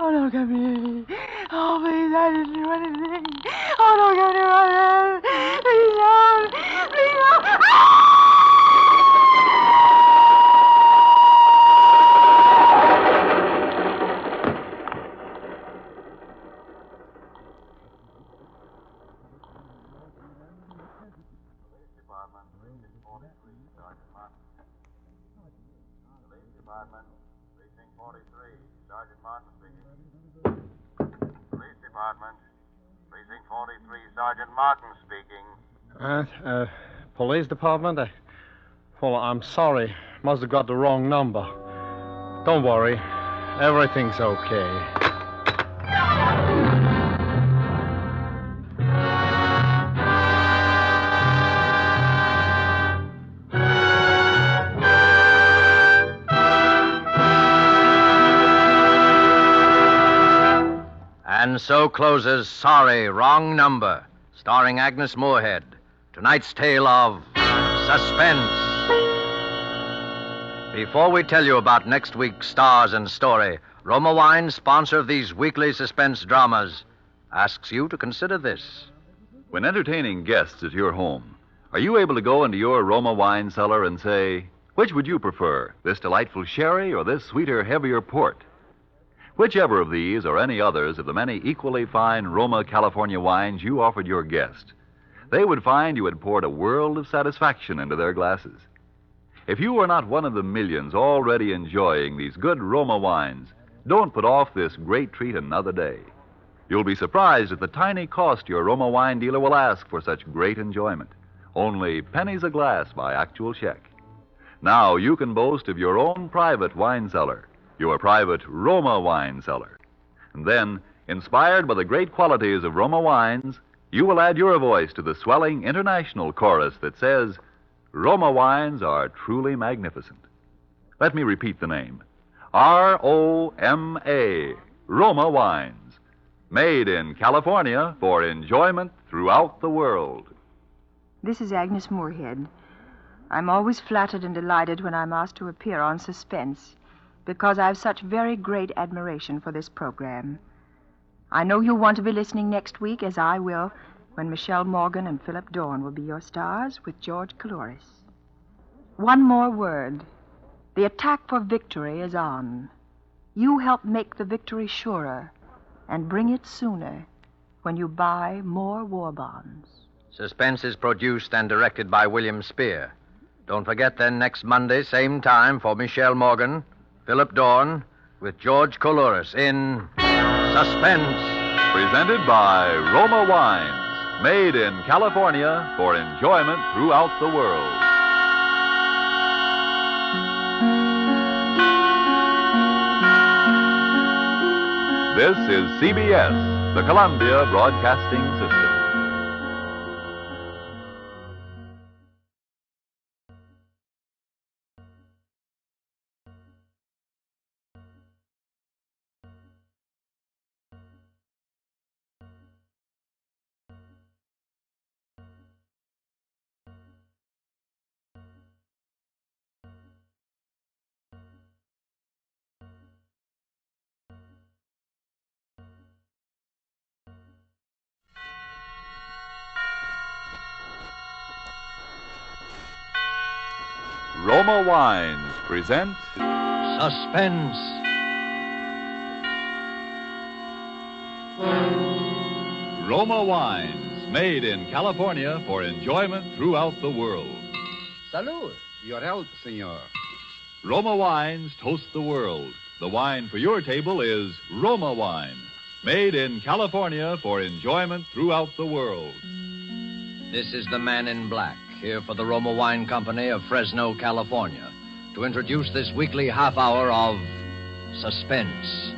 no, come here. Oh, please, I didn't do anything. Oh, no, come here. Please, don't. Please, don't. Department, Precinct 43, Sergeant Martin speaking. Police Department, Precinct 43, Sergeant Martin speaking. Police Department? Well, I'm sorry. Must have got the wrong number. Don't worry. Everything's okay. And so closes Sorry, Wrong Number, starring Agnes Moorehead. Tonight's tale of suspense. Before we tell you about next week's stars and story, Roma Wine, sponsor of these weekly suspense dramas, asks you to consider this. When entertaining guests at your home, are you able to go into your Roma wine cellar and say, which would you prefer, this delightful sherry or this sweeter, heavier port? Whichever of these or any others of the many equally fine Roma California wines you offered your guest, they would find you had poured a world of satisfaction into their glasses. If you are not one of the millions already enjoying these good Roma wines, don't put off this great treat another day. You'll be surprised at the tiny cost your Roma wine dealer will ask for such great enjoyment. Only pennies a glass by actual check. Now you can boast of your own private wine cellar, your private Roma wine cellar. And then, inspired by the great qualities of Roma wines, you will add your voice to the swelling international chorus that says, Roma wines are truly magnificent. Let me repeat the name. R-O-M-A, Roma wines. Made in California for enjoyment throughout the world. This is Agnes Moorehead. I'm always flattered and delighted when I'm asked to appear on Suspense, because I've such very great admiration for this program. I know you'll want to be listening next week, as I will, when Michelle Morgan and Philip Dorn will be your stars with George Coulouris. One more word. The attack for victory is on. You help make the victory surer and bring it sooner when you buy more war bonds. Suspense is produced and directed by William Spear. Don't forget then next Monday, same time, for Michelle Morgan, Philip Dorn, with George Coulouris in Suspense. Presented by Roma Wines, made in California for enjoyment throughout the world. This is CBS, the Columbia Broadcasting System. Roma Wines present Suspense. Roma Wines, made in California for enjoyment throughout the world. Salud. Your health, senor. Roma Wines toast the world. The wine for your table is Roma Wine, made in California for enjoyment throughout the world. This is the Man in Black, here for the Roma Wine Company of Fresno, California, to introduce this weekly half hour of Suspense.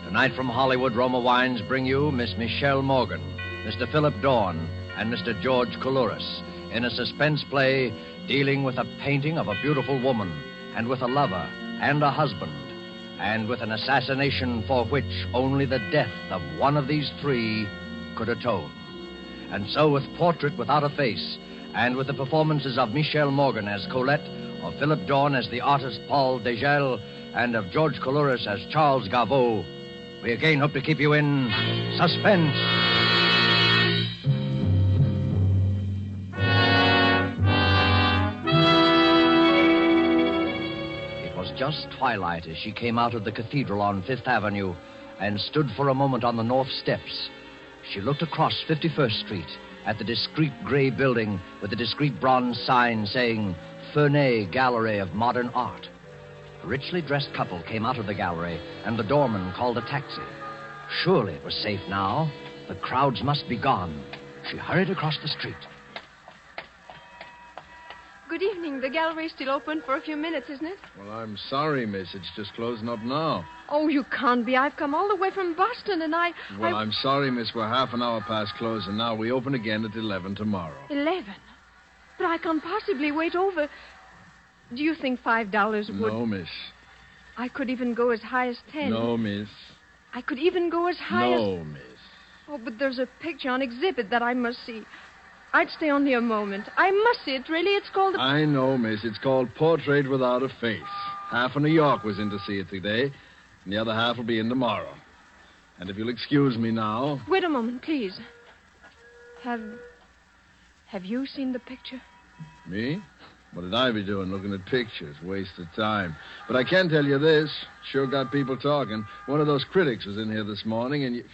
Tonight from Hollywood, Roma Wines bring you Miss Michelle Morgan, Mr. Philip Dorn, and Mr. George Coulouris in a suspense play dealing with a painting of a beautiful woman, and with a lover and a husband, and with an assassination for which only the death of one of these three could atone. And so with Portrait Without a Face, and with the performances of Michelle Morgan as Colette, of Philip Dorn as the artist Paul Degel, and of George Coulouris as Charles Garveau, we again hope to keep you in suspense. It was just twilight as she came out of the cathedral on Fifth Avenue and stood for a moment on the north steps. She looked across 51st Street at the discreet gray building with a discreet bronze sign saying Fernet Gallery of Modern Art. A richly dressed couple came out of the gallery, and the doorman called a taxi. Surely it was safe now. The crowds must be gone. She hurried across the street. Good evening. The gallery's still open for a few minutes, isn't it? Well, I'm sorry, miss. It's just closing up now. Oh, you can't be. I've come all the way from Boston, and Well, I'm sorry, miss. We're half an hour past closing now. We open again at 11 tomorrow. 11? But I can't possibly wait over. Do you think $5 would... No, miss. I could even go as high as 10. No, miss. I could even go as high as... No, miss. Oh, but there's a picture on exhibit that I must see. I'd stay only a moment. I must see it, really. It's called... I know, miss. It's called Portrait Without a Face. Half of New York was in to see it today, and the other half will be in tomorrow. And if you'll excuse me now... Wait a moment, please. Have you seen the picture? Me? What did I be doing looking at pictures? Waste of time. But I can tell you this. Sure got people talking. One of those critics was in here this morning, and you...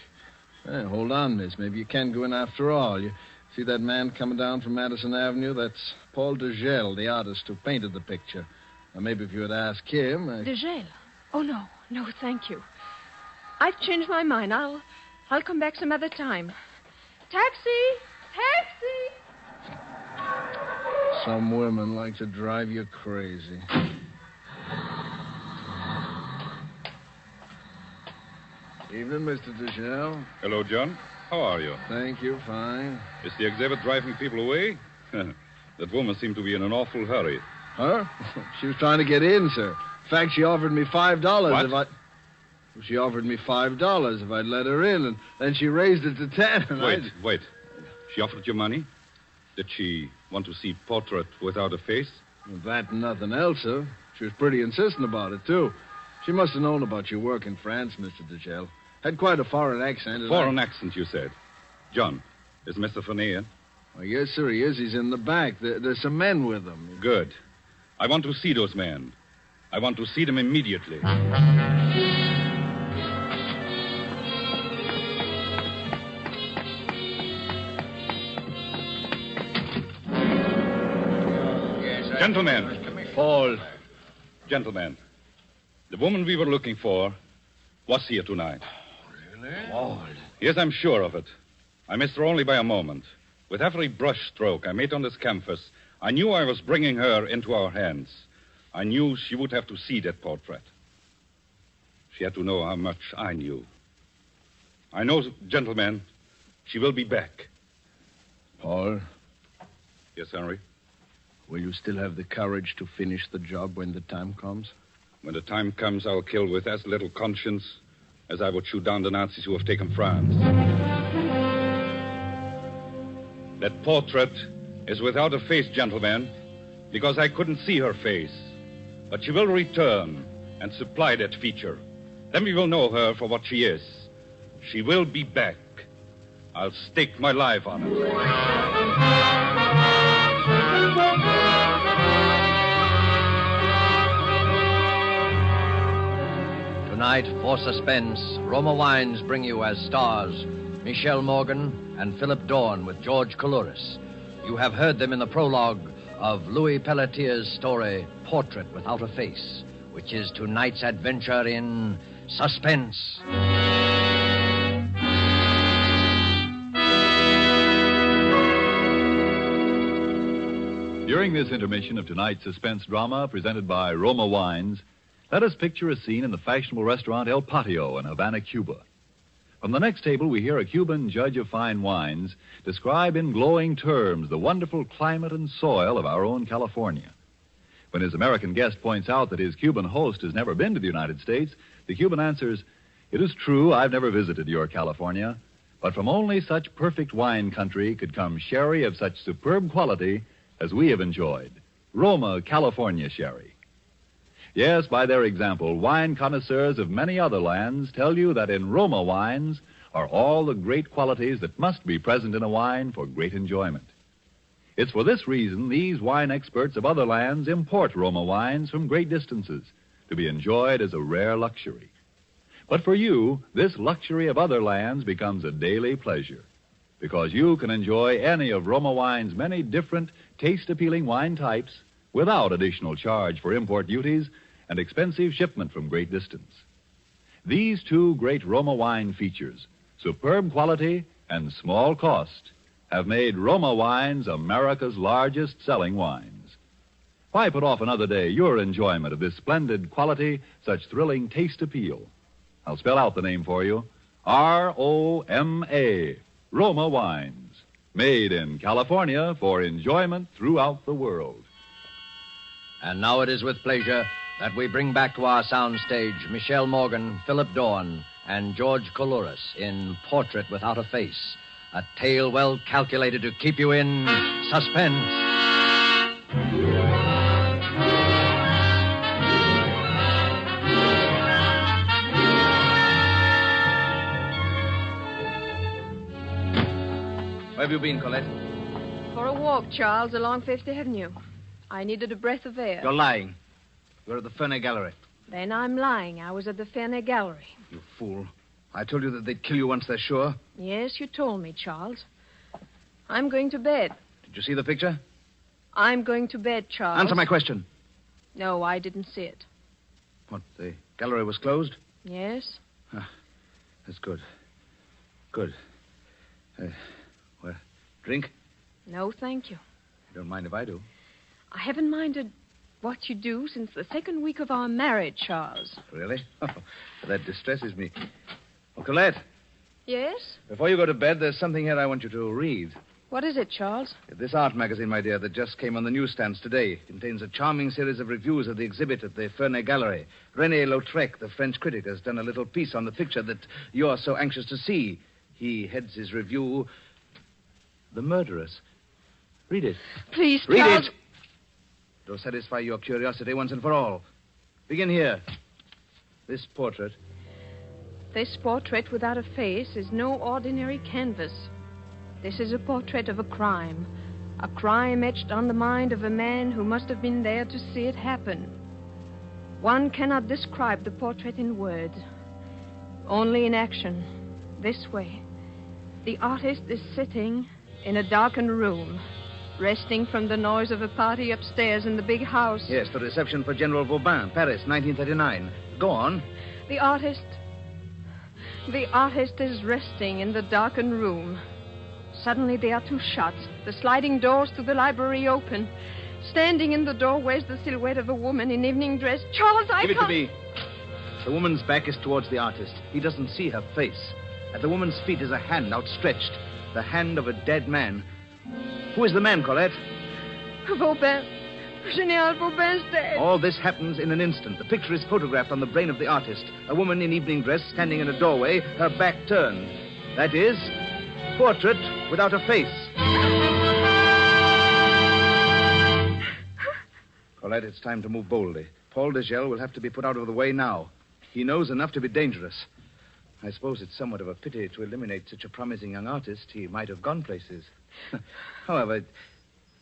Hey, hold on, miss. Maybe you can go in after all. You see that man coming down from Madison Avenue? That's Paul Degel, the artist who painted the picture. Now, maybe if you had asked him... Degel? Oh, no. No, thank you. I've changed my mind. I'll come back some other time. Taxi! Taxi! Some women like to drive you crazy. Evening, Mr. Degel. Hello, John. How are you? Thank you, fine. Is the exhibit driving people away? That woman seemed to be in an awful hurry. Huh? She was trying to get in, sir. In fact, she offered me $5 What? She offered me $5 if I'd let her in, and then she raised it to 10. And Wait. She offered you money? Did she want to see Portrait Without a Face? That and nothing else, sir. She was pretty insistent about it, too. She must have known about your work in France, Mr. Degel. Had quite a foreign accent. Foreign accent, you said. John, is Mr. Fernet in? Well, yes, sir, he is. He's in the back. There's some men with him. Good. I want to see those men. I want to see them immediately. Gentlemen. Paul. Gentlemen, the woman we were looking for was here tonight. Really? Paul. Yes, I'm sure of it. I missed her only by a moment. With every brush stroke I made on this canvas, I knew I was bringing her into our hands. I knew she would have to see that portrait. She had to know how much I knew. I know, gentlemen, she will be back. Paul? Yes, Henry? Will you still have the courage to finish the job when the time comes? When the time comes, I'll kill with as little conscience as I would shoot down the Nazis who have taken France. That portrait is without a face, gentlemen, because I couldn't see her face. But she will return and supply that feature. Then we will know her for what she is. She will be back. I'll stake my life on it. Tonight, for Suspense, Roma Wines bring you as stars Michelle Morgan and Philip Dorn with George Coulouris. You have heard them in the prologue of Louis Pelletier's story, Portrait Without a Face, which is tonight's adventure in Suspense. During this intermission of tonight's suspense drama presented by Roma Wines, let us picture a scene in the fashionable restaurant El Patio in Havana, Cuba. From the next table, we hear a Cuban judge of fine wines describe in glowing terms the wonderful climate and soil of our own California. When his American guest points out that his Cuban host has never been to the United States, the Cuban answers, "It is true, I've never visited your California, but from only such perfect wine country could come sherry of such superb quality as we have enjoyed, Roma California sherry." Yes, by their example, wine connoisseurs of many other lands tell you that in Roma wines are all the great qualities that must be present in a wine for great enjoyment. It's for this reason these wine experts of other lands import Roma wines from great distances to be enjoyed as a rare luxury. But for you, this luxury of other lands becomes a daily pleasure, because you can enjoy any of Roma wine's many different, taste-appealing wine types without additional charge for import duties and expensive shipment from great distance. These two great Roma wine features, superb quality and small cost, have made Roma wines America's largest selling wines. Why put off another day your enjoyment of this splendid quality, such thrilling taste appeal? I'll spell out the name for you. R-O-M-A, Roma Wines, made in California for enjoyment throughout the world. And now it is with pleasure that we bring back to our soundstage Michelle Morgan, Philip Dorn, and George Coulouris in Portrait Without a Face, a tale well calculated to keep you in suspense. Where have you been, Colette? For a walk, Charles, along Fifth Avenue. I needed a breath of air. You're lying. You're at the Ferney Gallery. Then I'm lying. I was at the Ferney Gallery. You fool. I told you that they'd kill you once they're sure. Yes, you told me, Charles. I'm going to bed. Did you see the picture? I'm going to bed, Charles. Answer my question. No, I didn't see it. What, the gallery was closed? Yes. Ah, that's good. Good. Well, drink? No, thank you. You don't mind if I do? I haven't minded what you do since the second week of our marriage, Charles. Really? Oh, that distresses me. Oh, Colette. Yes? Before you go to bed, there's something here I want you to read. What is it, Charles? This art magazine, my dear, that just came on the newsstands today. It contains a charming series of reviews of the exhibit at the Ferney Gallery. René Lautrec, the French critic, has done a little piece on the picture that you're so anxious to see. He heads his review, The Murderers. Read it. Please, Read Charles. it. It'll satisfy your curiosity once and for all. Begin here. This portrait. This portrait without a face is no ordinary canvas. This is a portrait of a crime etched on the mind of a man who must have been there to see it happen. One cannot describe the portrait in words, only in action. This way. The artist is sitting in a darkened room, resting from the noise of a party upstairs in the big house. Yes, the reception for General Vauban, Paris, 1939. Go on. The artist is resting in the darkened room. Suddenly there are two shots. The sliding doors to the library open. Standing in the doorway is the silhouette of a woman in evening dress. Charles, I Give can't... it to me. The woman's back is towards the artist. He doesn't see her face. At the woman's feet is a hand outstretched. The hand of a dead man. Who is the man, Colette? Vauban. General Vauban's dead. All this happens in an instant. The picture is photographed on the brain of the artist. A woman in evening dress standing in a doorway, her back turned. That is, Portrait Without a Face. Colette, it's time to move boldly. Paul Degel will have to be put out of the way now. He knows enough to be dangerous. I suppose it's somewhat of a pity to eliminate such a promising young artist. He might have gone places. However,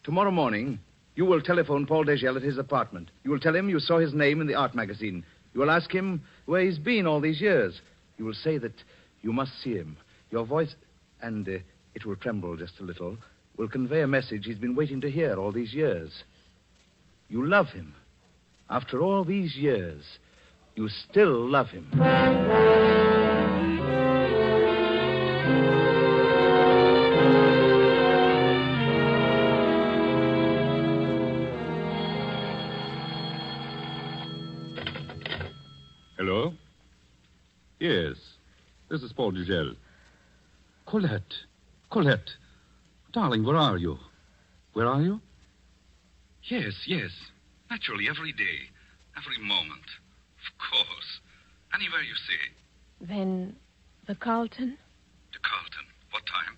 tomorrow morning, you will telephone Paul Degel at his apartment. You will tell him you saw his name in the art magazine. You will ask him where he's been all these years. You will say that you must see him. Your voice, and it will tremble just a little, will convey a message he's been waiting to hear all these years. You love him. After all these years, you still love him. Hello? Yes, this is Paul Dugel. Colette. Darling, where are you? Where are you? Yes. Naturally, every day, every moment. Of course. Anywhere you say. Then the Carlton? The Carlton. What time?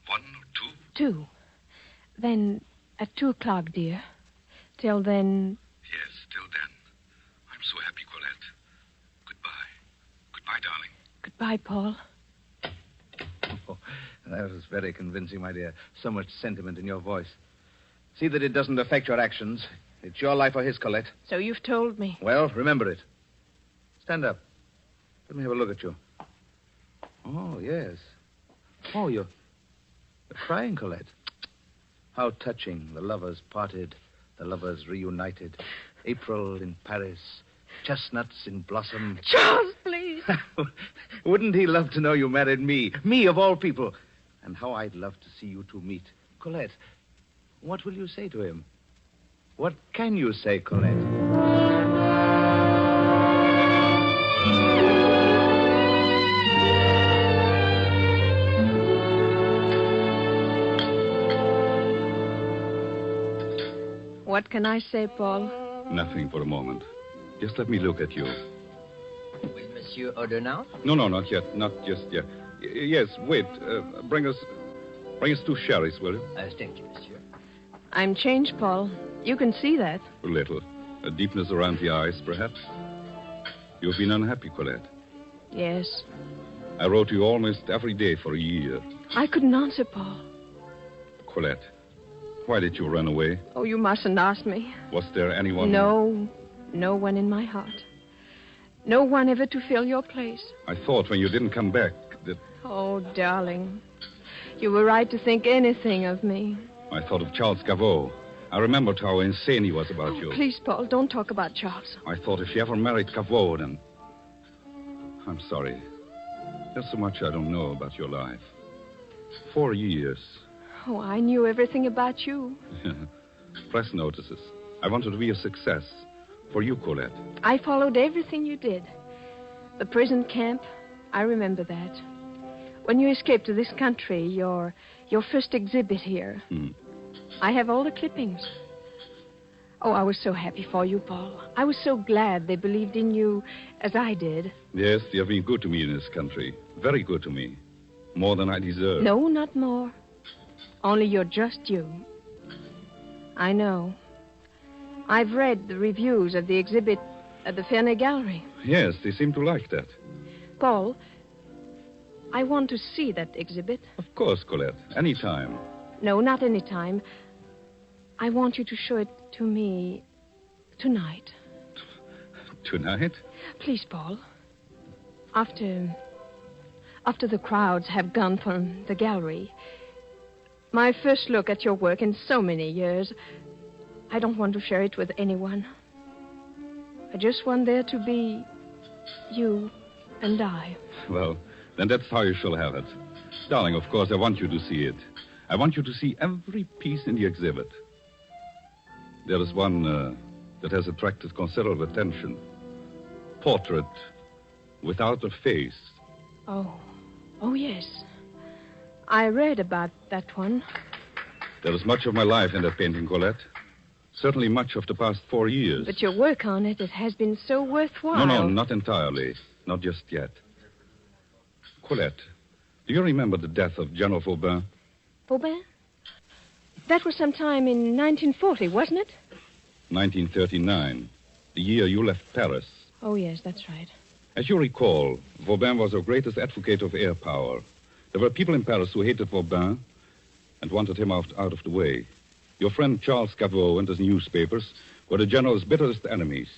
1 or 2? 2. Then at 2 o'clock, dear. Till then... Yes, till then. I'm so happy, Colette. Goodbye, darling. Goodbye, Paul. Oh, that was very convincing, my dear. So much sentiment in your voice. See that it doesn't affect your actions. It's your life or his, Colette. So you've told me. Well, remember it. Stand up. Let me have a look at you. Oh, yes. Oh, you're crying, Colette. How touching. The lovers parted. The lovers reunited. April in Paris. Chestnuts in blossom. Charles, please. Wouldn't he love to know you married me? Me, of all people. And how I'd love to see you two meet. Colette, what will you say to him? What can you say, Colette? What can I say, Paul? Nothing for a moment. Just let me look at you. Will Monsieur order now? No, not yet. Not just yet. Yes, wait. Bring us 2 sherries, will you? Thank you, Monsieur. I'm changed, Paul. You can see that. A little. A deepness around the eyes, perhaps. You've been unhappy, Colette. Yes. I wrote to you almost every day for a year. I couldn't answer, Paul. Colette, why did you run away? Oh, you mustn't ask me. Was there anyone... No one in my heart. No one ever to fill your place. I thought when you didn't come back that... Oh, darling. You were right to think anything of me. I thought of Charles Gaveau. I remembered how insane he was about you. Please, Paul, don't talk about Charles. I thought if you ever married Gaveau, then... I'm sorry. There's so much I don't know about your life. 4 years. Oh, I knew everything about you. Press notices. I wanted to be a success. For you, Colette. I followed everything you did. The prison camp, I remember that. When you escaped to this country, your first exhibit here. I have all the clippings. Oh, I was so happy for you, Paul. I was so glad they believed in you as I did. Yes, they have been good to me in this country. Very good to me. More than I deserve. No, not more. Only you're just you. I know. I've read the reviews of the exhibit at the Ferney Gallery. Yes, they seem to like that. Paul, I want to see that exhibit. Of course, Colette. Any time. No, not any time. I want you to show it to me tonight. Tonight? Please, Paul. After the crowds have gone from the gallery, my first look at your work in so many years, I don't want to share it with anyone. I just want there to be you and I. Well, then that's how you shall have it. Darling, of course, I want you to see it. I want you to see every piece in the exhibit. There is one that has attracted considerable attention. Portrait without a face. Oh, yes. I read about that one. There is much of my life in that painting, Colette. Certainly much of the past 4 years. But your work on it has been so worthwhile. No, not entirely. Not just yet. Colette, do you remember the death of General Vauban? Vauban? That was sometime in 1940, wasn't it? 1939. The year you left Paris. Oh, yes, that's right. As you recall, Vauban was our greatest advocate of air power. There were people in Paris who hated Vauban and wanted him out of the way. Your friend Charles Gaveau and his newspapers were the general's bitterest enemies.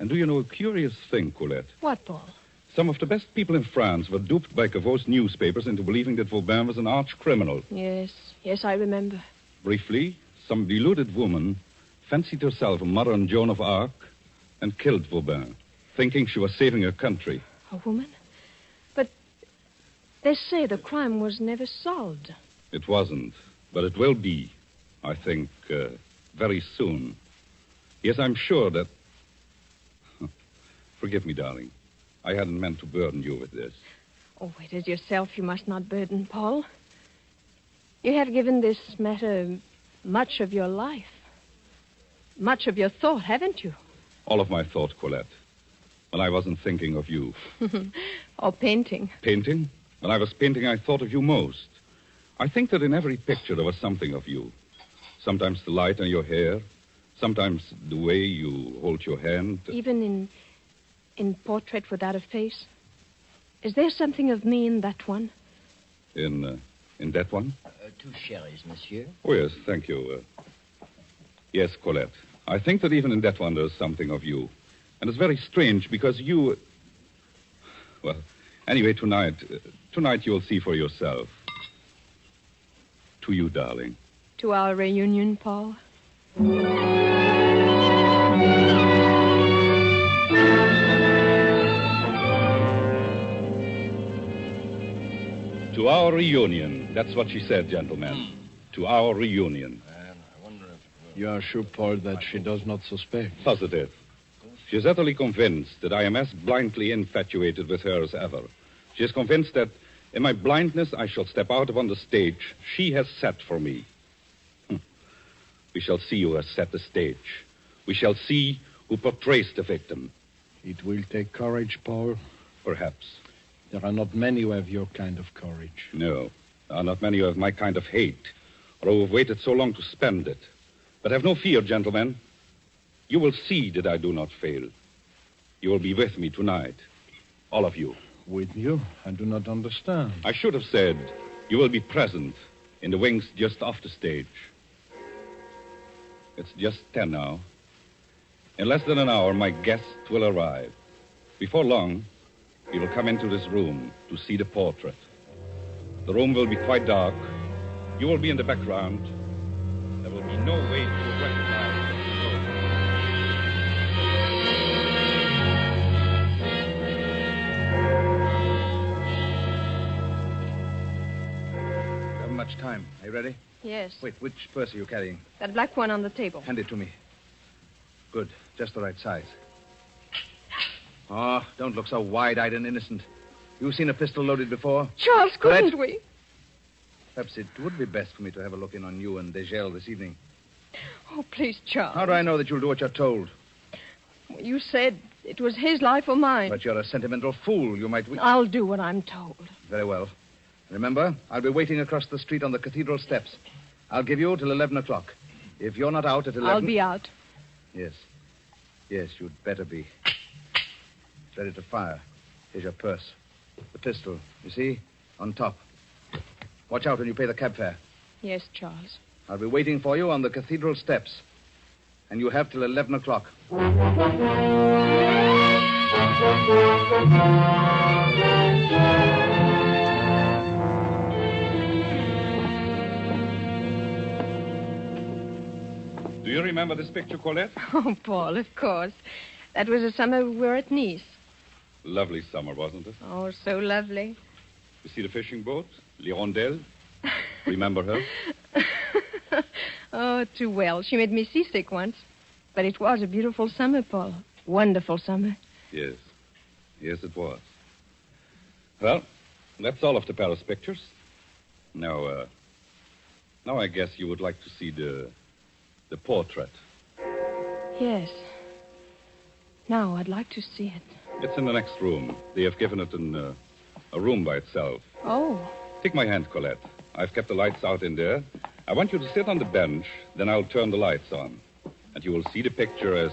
And do you know a curious thing, Colette? What, Paul? Some of the best people in France were duped by Cavot's newspapers into believing that Vauban was an arch criminal. Yes, I remember. Briefly, some deluded woman fancied herself a modern Joan of Arc and killed Vauban, thinking she was saving her country. A woman? But they say the crime was never solved. It wasn't, but it will be, I think, very soon. Yes, I'm sure that... Forgive me, darling. I hadn't meant to burden you with this. Oh, it is yourself you must not burden, Paul. You have given this matter much of your life. Much of your thought, haven't you? All of my thought, Colette. When I wasn't thinking of you. Or painting. Painting? When I was painting, I thought of you most. I think that in every picture there was something of you. Sometimes the light on your hair. Sometimes the way you hold your hand. Even in Portrait Without a Face? Is there something of me in that one? In that one? 2 sherries, monsieur. Oh, yes, thank you. Yes, Colette. I think that even in that one there's something of you. And it's very strange because you... Well, anyway, tonight you'll see for yourself. To you, darling. To our reunion, Paul. To our reunion. That's what she said, gentlemen. To our reunion. You are sure, Paul, that she does not suspect? Positive. She is utterly convinced that I am as blindly infatuated with her as ever. She is convinced that in my blindness I shall step out upon the stage she has set for me. We shall see who has set the stage. We shall see who portrays the victim. It will take courage, Paul. Perhaps. There are not many who have your kind of courage. No. There are not many who have my kind of hate, or who have waited so long to spend it. But have no fear, gentlemen. You will see that I do not fail. You will be with me tonight. All of you. With you? I do not understand. I should have said you will be present in the wings just off the stage. It's just 10 now. In less than an hour, my guest will arrive. Before long, he will come into this room to see the portrait. The room will be quite dark. You will be in the background. There will be no way to recognize You haven't much time. Are you ready? Yes. Wait, which purse are you carrying? That black one on the table. Hand it to me. Good. Just the right size. Oh, don't look so wide-eyed and innocent. You've seen a pistol loaded before? Charles, couldn't we? Perhaps it would be best for me to have a look in on you and Degel this evening. Oh, please, Charles. How do I know that you'll do what you're told? Well, you said it was his life or mine. But you're a sentimental fool. You might... I'll do what I'm told. Very well. Remember, I'll be waiting across the street on the cathedral steps. I'll give you till 11 o'clock. If you're not out at 11... I'll be out. Yes. Yes, you'd better be. Ready to fire. Here's your purse. The pistol, you see? On top. Watch out when you pay the cab fare. Yes, Charles. I'll be waiting for you on the cathedral steps. And you have till 11 o'clock. Do you remember this picture, Colette? Oh, Paul, of course. That was the summer we were at Nice. Lovely summer, wasn't it? Oh, so lovely. You see the fishing boat? L'Hirondelle? Remember her? Oh, too well. She made me seasick once. But it was a beautiful summer, Paul. Wonderful summer. Yes. Yes, it was. Well, that's all of the Paris pictures. Now I guess you would like to see the portrait. Yes. Now I'd like to see it. It's in the next room. They have given it a room by itself. Oh. Take my hand, Colette. I've kept the lights out in there. I want you to sit on the bench, then I'll turn the lights on. And you will see the picture as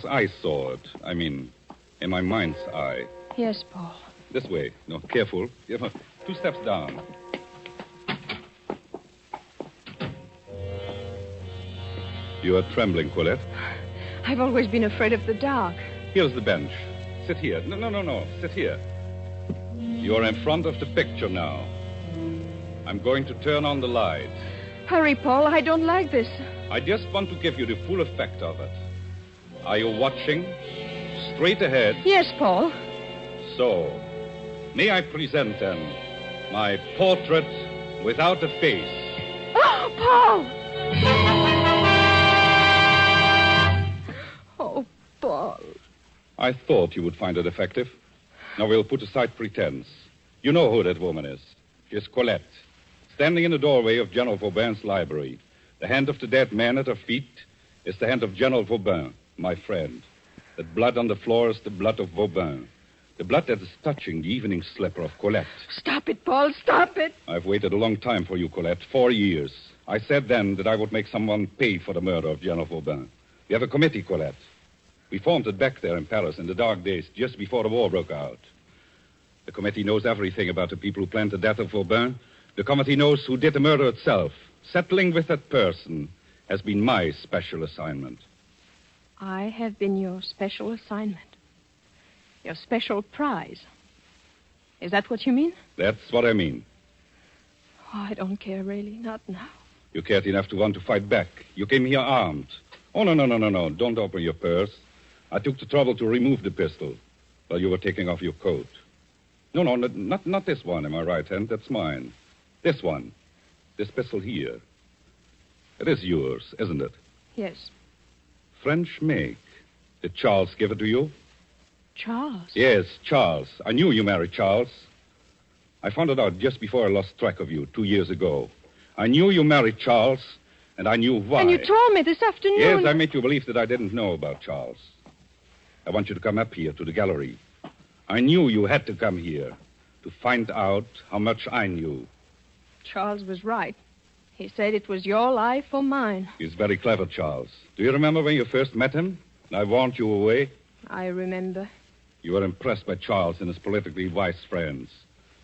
I saw it. I mean, in my mind's eye. Yes, Paul. This way. No, careful. 2 steps down. You are trembling, Colette. I've always been afraid of the dark. Here's the bench. Sit here. No. Sit here. You're in front of the picture now. I'm going to turn on the light. Hurry, Paul. I don't like this. I just want to give you the full effect of it. Are you watching? Straight ahead. Yes, Paul. So, may I present then my portrait without a face? Oh, Paul! Oh, Paul. I thought you would find it effective. Now we'll put aside pretense. You know who that woman is. She's Colette, standing in the doorway of General Vauban's library. The hand of the dead man at her feet is the hand of General Vauban, my friend. That blood on the floor is the blood of Vauban. The blood that is touching the evening slipper of Colette. Stop it, Paul. Stop it. I've waited a long time for you, Colette. 4 years. I said then that I would make someone pay for the murder of General Vauban. We have a committee, Colette. We formed it back there in Paris in the dark days just before the war broke out. The committee knows everything about the people who planned the death of Vauban. The committee knows who did the murder itself. Settling with that person has been my special assignment. I have been your special assignment. Your special prize. Is that what you mean? That's what I mean. Oh, I don't care, really. Not now. You cared enough to want to fight back. You came here armed. Oh, no. Don't open your purse. I took the trouble to remove the pistol while you were taking off your coat. No, not this one in my right hand. That's mine. This one. This pistol here. It is yours, isn't it? Yes. French make. Did Charles give it to you? Charles? Yes, Charles. I knew you married Charles. I found it out just before I lost track of you 2 years ago. I knew you married Charles, and I knew why. And you told me this afternoon. Yes, I made you believe that I didn't know about Charles. I want you to come up here to the gallery. I knew you had to come here to find out how much I knew. Charles was right. He said it was your life or mine. He's very clever, Charles. Do you remember when you first met him? I warned you away. I remember. You were impressed by Charles and his politically wise friends.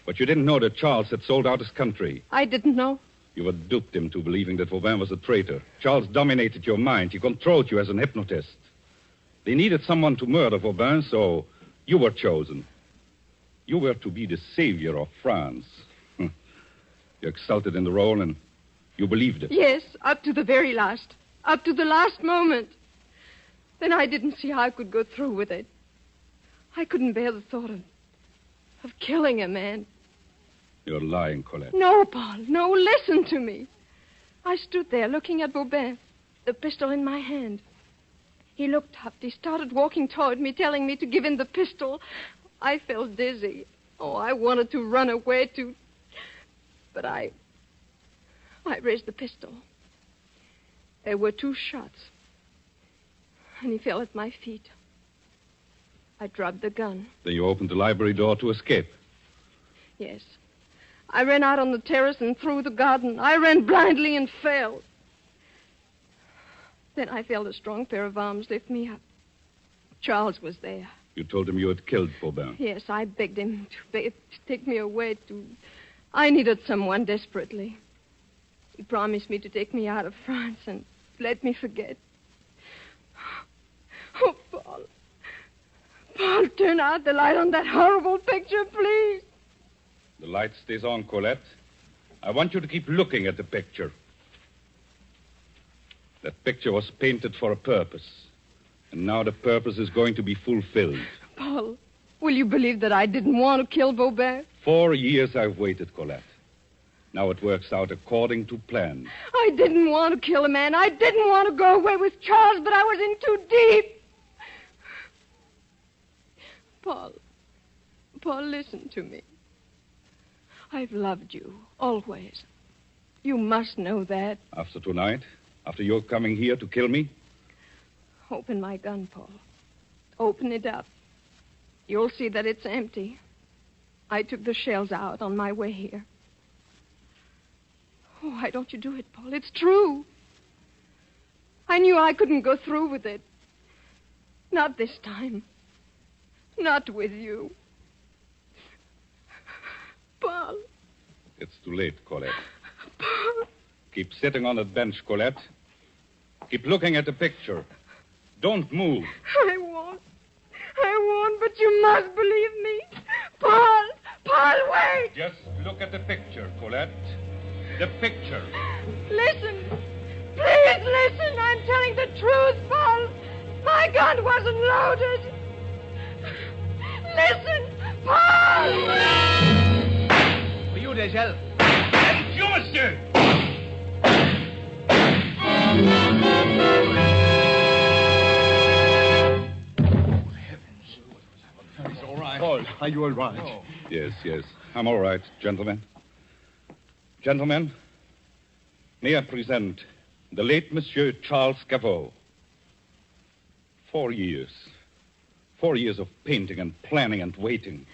But you didn't know that Charles had sold out his country. I didn't know. You had duped him to believing that Vauban was a traitor. Charles dominated your mind. He controlled you as an hypnotist. They needed someone to murder Vauban, so you were chosen. You were to be the savior of France. You exulted in the role, and you believed it. Yes, up to the very last. Up to the last moment. Then I didn't see how I could go through with it. I couldn't bear the thought of killing a man. You're lying, Colette. No, Paul, no, listen to me. I stood there looking at Vauban, the pistol in my hand. He looked up. He started walking toward me, telling me to give him the pistol. I felt dizzy. Oh, I wanted to run away, But I raised the pistol. There were 2 shots. And he fell at my feet. I dropped the gun. Then you opened the library door to escape. Yes. I ran out on the terrace and through the garden. I ran blindly and fell. Then I felt a strong pair of arms lift me up. Charles was there. You told him you had killed Vauban. Yes, I begged him to take me away I needed someone desperately. He promised me to take me out of France and let me forget. Oh, Paul. Paul, turn out the light on that horrible picture, please. The light stays on, Colette. I want you to keep looking at the picture. That picture was painted for a purpose. And now the purpose is going to be fulfilled. Paul, will you believe that I didn't want to kill Vauban? 4 years I've waited, Colette. Now it works out according to plan. I didn't want to kill a man. I didn't want to go away with Charles, but I was in too deep. Paul, listen to me. I've loved you, always. You must know that. After tonight? After you're coming here to kill me? Open my gun, Paul. Open it up. You'll see that it's empty. I took the shells out on my way here. Oh, why don't you do it, Paul? It's true. I knew I couldn't go through with it. Not this time. Not with you. Paul. It's too late, Colette. Paul. Keep sitting on that bench, Colette. Keep looking at the picture. Don't move. I won't. I won't, but you must believe me. Paul! Paul, wait! Just look at the picture, Colette. The picture. Listen. Please listen. I'm telling the truth, Paul. My gun wasn't loaded. Listen, Paul! For you, Degel. And you, monsieur! He's all right. Paul, are you all right? Oh. Yes. I'm all right, gentlemen. Gentlemen, may I present the late Monsieur Charles Caveau. 4 years. 4 years of painting and planning and waiting.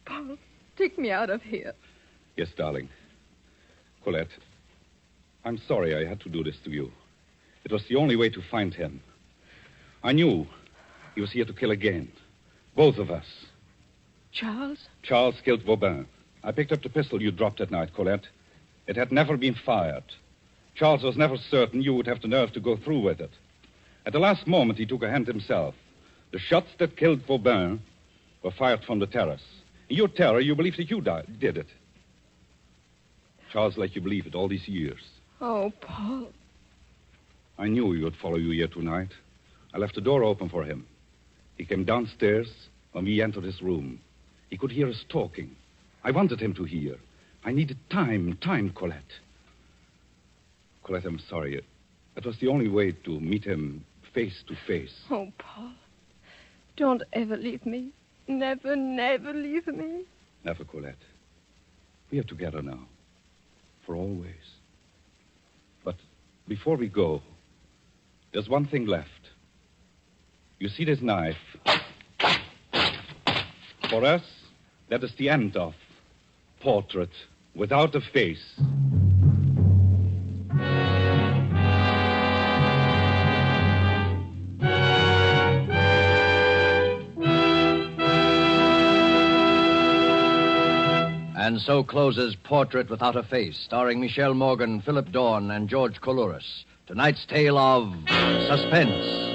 Paul, take me out of here. Yes, darling. Colette, I'm sorry I had to do this to you. It was the only way to find him. I knew he was here to kill again. Both of us. Charles? Charles killed Vauban. I picked up the pistol you dropped that night, Colette. It had never been fired. Charles was never certain you would have the nerve to go through with it. At the last moment, he took a hand himself. The shots that killed Vauban were fired from the terrace. In your terror, you believed that you did it. Charles let you believe it all these years. Oh, Paul. I knew he would follow you here tonight. I left the door open for him. He came downstairs when we entered his room. He could hear us talking. I wanted him to hear. I needed time, Colette. Colette, I'm sorry. That was the only way to meet him face to face. Oh, Paul. Don't ever leave me. Never, never leave me. Never, Colette. We are together now. For always. But before we go, there's one thing left. You see this knife? For us, that is the end of Portrait Without a Face. And so closes Portrait Without a Face, starring Michelle Morgan, Philip Dorn, and George Coulouris. Tonight's tale of suspense.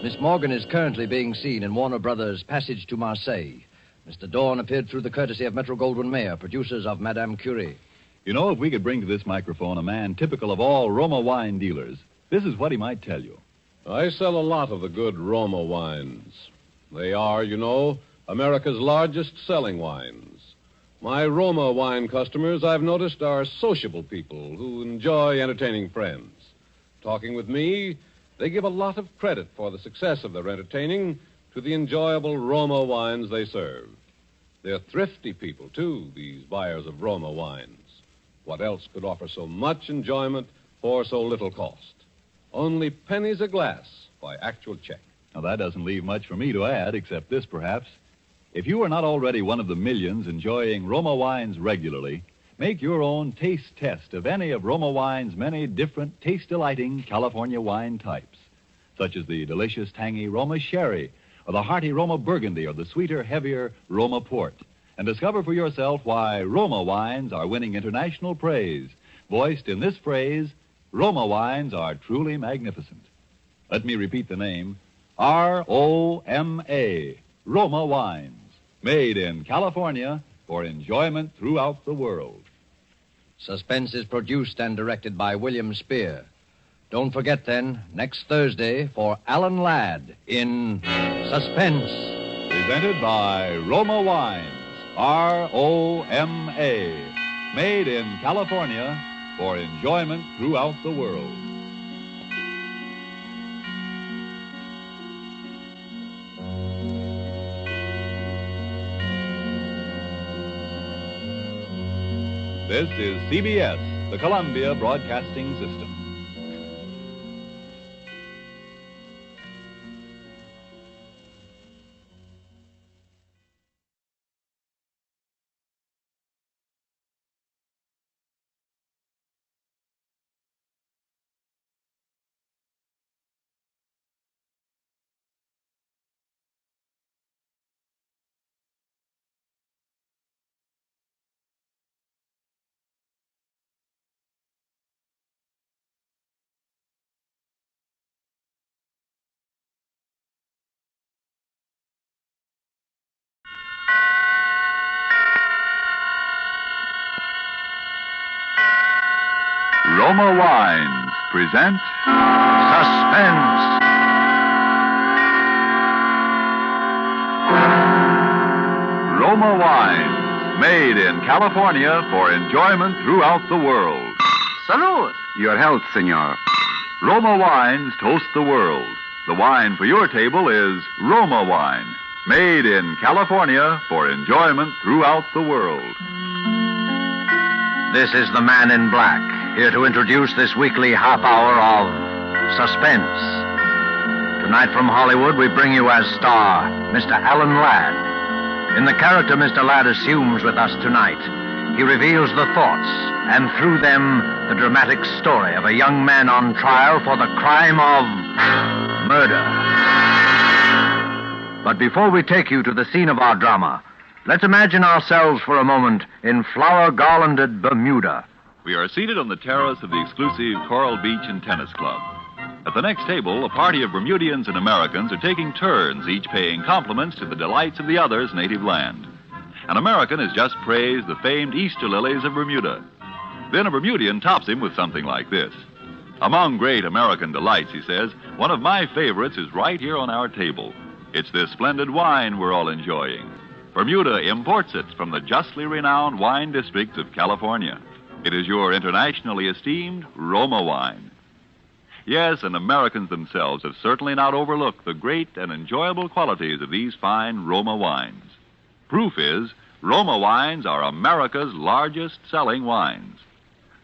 Miss Morgan is currently being seen in Warner Brothers' Passage to Marseille. Mr. Dorn appeared through the courtesy of Metro-Goldwyn-Mayer, producers of Madame Curie. You know, if we could bring to this microphone a man typical of all Roma wine dealers, this is what he might tell you. I sell a lot of the good Roma wines. They are, you know, America's largest selling wines. My Roma wine customers, I've noticed, are sociable people who enjoy entertaining friends. Talking with me, they give a lot of credit for the success of their entertaining to the enjoyable Roma wines they serve. They're thrifty people, too, these buyers of Roma wines. What else could offer so much enjoyment for so little cost? Only pennies a glass by actual check. Now, that doesn't leave much for me to add, except this, perhaps. If you are not already one of the millions enjoying Roma wines regularly, make your own taste test of any of Roma wine's many different taste-delighting California wine types, such as the delicious, tangy Roma Sherry, or the hearty Roma Burgundy, or the sweeter, heavier Roma Port, and discover for yourself why Roma wines are winning international praise, voiced in this phrase, Roma wines are truly magnificent. Let me repeat the name, R-O-M-A, Roma wines, made in California for enjoyment throughout the world. Suspense is produced and directed by William Spear. Don't forget, then, next Thursday for Alan Ladd in Suspense. Presented by Roma Wines, R-O-M-A, made in California for enjoyment throughout the world. This is CBS, the Columbia Broadcasting System. Roma Wines present Suspense. Roma Wines, made in California for enjoyment throughout the world. Salud. Your health, senor. Roma Wines toast the world. The wine for your table is Roma Wine, made in California for enjoyment throughout the world. This is the Man in Black, here to introduce this weekly half hour of Suspense. Tonight from Hollywood, we bring you as star Mr. Alan Ladd. In the character Mr. Ladd assumes with us tonight, he reveals the thoughts and through them the dramatic story of a young man on trial for the crime of murder. But before we take you to the scene of our drama, let's imagine ourselves for a moment in flower-garlanded Bermuda. We are seated on the terrace of the exclusive Coral Beach and Tennis Club. At the next table, a party of Bermudians and Americans are taking turns, each paying compliments to the delights of the other's native land. An American has just praised the famed Easter lilies of Bermuda. Then a Bermudian tops him with something like this. Among great American delights, he says, one of my favorites is right here on our table. It's this splendid wine we're all enjoying. Bermuda imports it from the justly renowned wine districts of California. It is your internationally esteemed Roma wine. Yes, and Americans themselves have certainly not overlooked the great and enjoyable qualities of these fine Roma wines. Proof is, Roma wines are America's largest selling wines.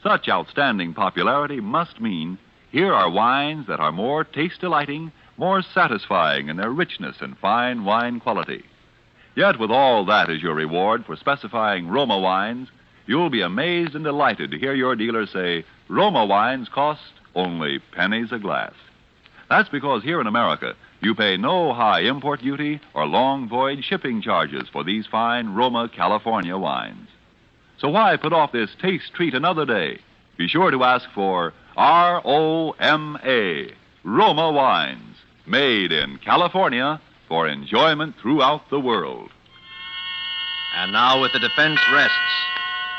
Such outstanding popularity must mean here are wines that are more taste-delighting, more satisfying in their richness and fine wine quality. Yet with all that as your reward for specifying Roma wines, you'll be amazed and delighted to hear your dealer say Roma wines cost only pennies a glass. That's because here in America, you pay no high import duty or long voyage shipping charges for these fine Roma California wines. So why put off this taste treat another day? Be sure to ask for R-O-M-A, Roma wines, made in California for enjoyment throughout the world. And now with the defense rests,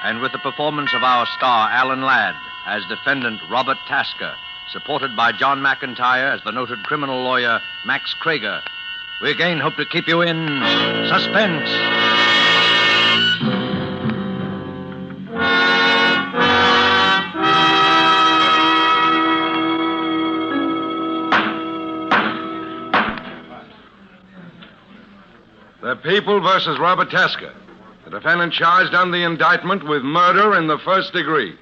and with the performance of our star Alan Ladd as defendant Robert Tasker, supported by John McIntyre as the noted criminal lawyer Max Krager, we again hope to keep you in suspense. The People versus Robert Tasker. The defendant charged on the indictment with murder in the first degree.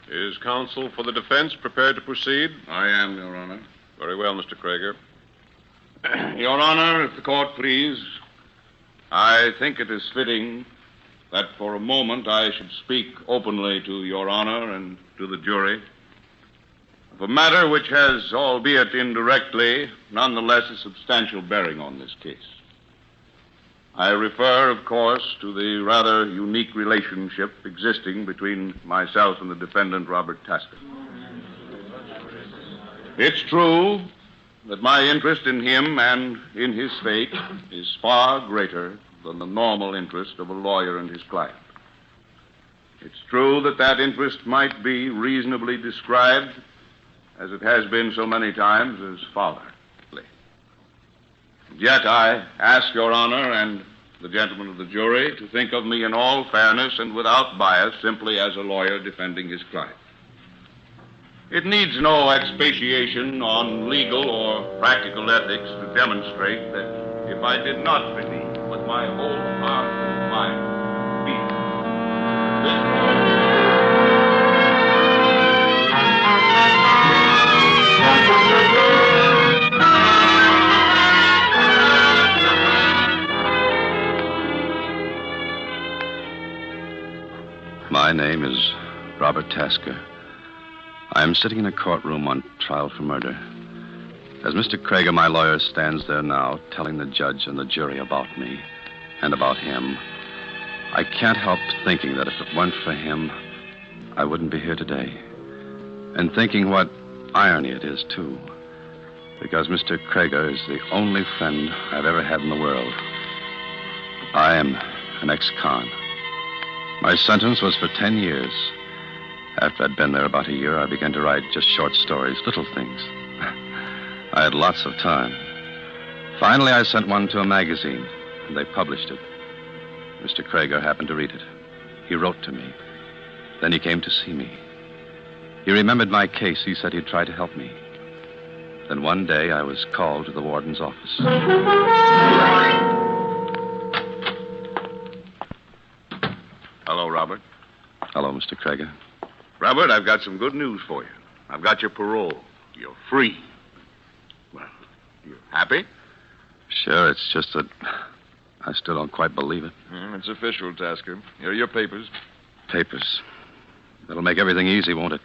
Is counsel for the defense prepared to proceed? I am, Your Honor. Very well, Mr. Krager. Your Honor, if the court please, I think it is fitting that for a moment I should speak openly to Your Honor and to the jury of a matter which has, albeit indirectly, nonetheless a substantial bearing on this case. I refer, of course, to the rather unique relationship existing between myself and the defendant, Robert Tasker. It's true that my interest in him and in his fate is far greater than the normal interest of a lawyer and his client. It's true that that interest might be reasonably described, as it has been so many times, as fatherly. Yet I ask Your Honor and the gentlemen of the jury to think of me in all fairness and without bias, simply as a lawyer defending his client. It needs no expatiation on legal or practical ethics to demonstrate that if I did not believe with my whole heart and mind, this My name is Robert Tasker. I am sitting in a courtroom on trial for murder. As Mr. Krager, my lawyer, stands there now, telling the judge and the jury about me and about him, I can't help thinking that if it weren't for him, I wouldn't be here today. And thinking what irony it is, too. Because Mr. Krager is the only friend I've ever had in the world. I am an ex-con. My sentence was for 10 years. After I'd been there about a year, I began to write just short stories, little things. I had lots of time. Finally, I sent one to a magazine, and they published it. Mr. Krager happened to read it. He wrote to me. Then he came to see me. He remembered my case. He said he'd try to help me. Then one day, I was called to the warden's office. Hello, Robert. Hello, Mr. Krager. Robert, I've got some good news for you. I've got your parole. You're free. Well, you happy? Sure, it's just that I still don't quite believe it. It's official, Tasker. Here are your papers. Papers. That'll make everything easy, won't it?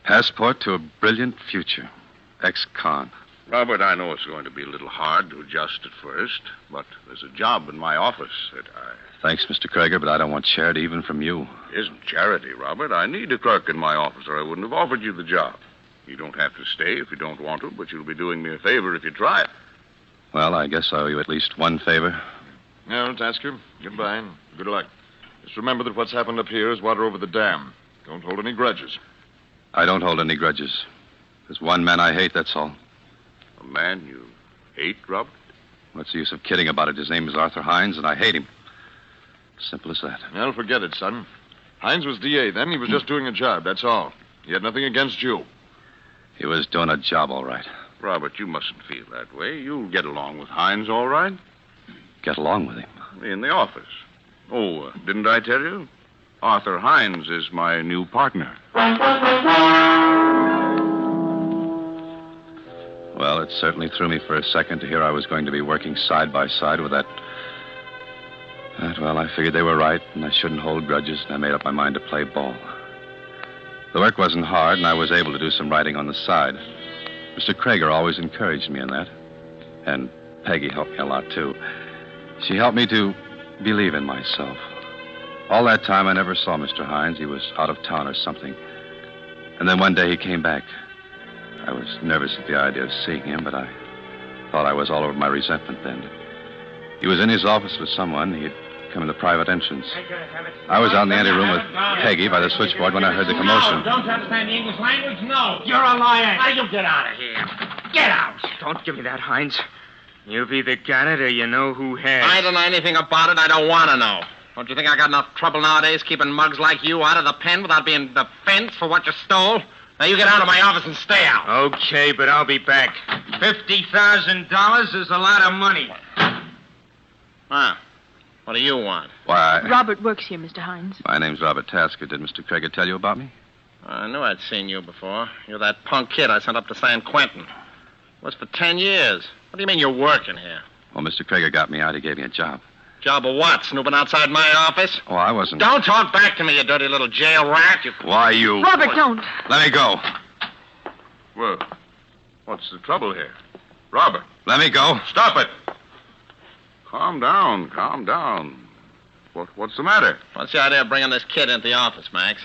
Passport to a brilliant future. Ex-con. Robert, I know it's going to be a little hard to adjust at first, but there's a job in my office that Thanks, Mr. Krager, but I don't want charity even from you. It isn't charity, Robert. I need a clerk in my office, or I wouldn't have offered you the job. You don't have to stay if you don't want to, but you'll be doing me a favor if you try it. Well, I guess I owe you at least one favor. No, Tasker. Goodbye and good luck. Just remember that what's happened up here is water over the dam. Don't hold any grudges. I don't hold any grudges. There's one man I hate, that's all. A man you hate, Robert? What's the use of kidding about it? His name is Arthur Hines, and I hate him. Simple as that. Well, forget it, son. Hines was DA then. He was just doing a job, that's all. He had nothing against you. He was doing a job, all right. Robert, you mustn't feel that way. You'll get along with Hines, all right? Get along with him? In the office. Oh, didn't I tell you? Arthur Hines is my new partner. Well, it certainly threw me for a second to hear I was going to be working side by side with that. Well, I figured they were right, and I shouldn't hold grudges, and I made up my mind to play ball. The work wasn't hard, and I was able to do some writing on the side. Mr. Krager always encouraged me in that. And Peggy helped me a lot, too. She helped me to believe in myself. All that time, I never saw Mr. Hines. He was out of town or something. And then one day he came back. I was nervous at the idea of seeing him, but I thought I was all over my resentment then. He was in his office with someone. He had come in the private entrance. I was out in the anteroom with Peggy by the switchboard when I heard the commotion. No, don't you understand the English language? No. You're a liar. Now you get out of here. Get out. Don't give me that, Hines. You've either got it or you know who has. I don't know anything about it. I don't want to know. Don't you think I got enough trouble nowadays keeping mugs like you out of the pen without being defensed for what you stole? Now you get out of my office and stay out. Okay, but I'll be back. $50,000 is a lot of money. Huh. What do you want? Why, Robert works here, Mr. Hines. my name's Robert Tasker. Did Mr. Krager tell you about me? I knew I'd seen you before. You're that punk kid I sent up to San Quentin. Was for 10 years. What do you mean you're working here? Well, Mr. Krager got me out. He gave me a job. Job of what? Snooping outside my office? Oh, I wasn't. Don't talk back to me, you dirty little jail rat. Why, you... Robert, don't. Let me go. Well, what's the trouble here? Robert. Let me go. Stop it. Calm down, calm down. What's the matter? What's the idea of bringing this kid into the office, Max?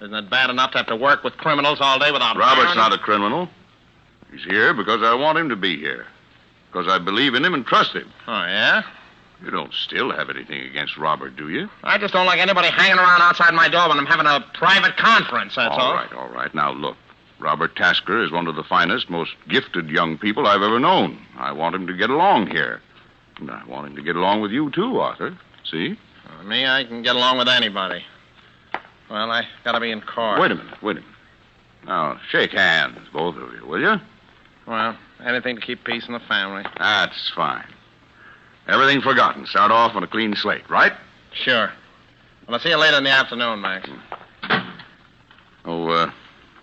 Isn't it bad enough to have to work with criminals all day without... Robert's not a criminal. He's here because I want him to be here. Because I believe in him and trust him. Oh, yeah? You don't still have anything against Robert, do you? I just don't like anybody hanging around outside my door when I'm having a private conference, that's all. All right. Now, look. Robert Tasker is one of the finest, most gifted young people I've ever known. I want him to get along here. And I want him to get along with you, too, Arthur. See? Me, I can get along with anybody. Well, I gotta be in court. Wait a minute. Now, shake hands, both of you, will you? Well, anything to keep peace in the family. That's fine. Everything forgotten. Start off on a clean slate, right? Sure. Well, I'll see you later in the afternoon, Max. Oh,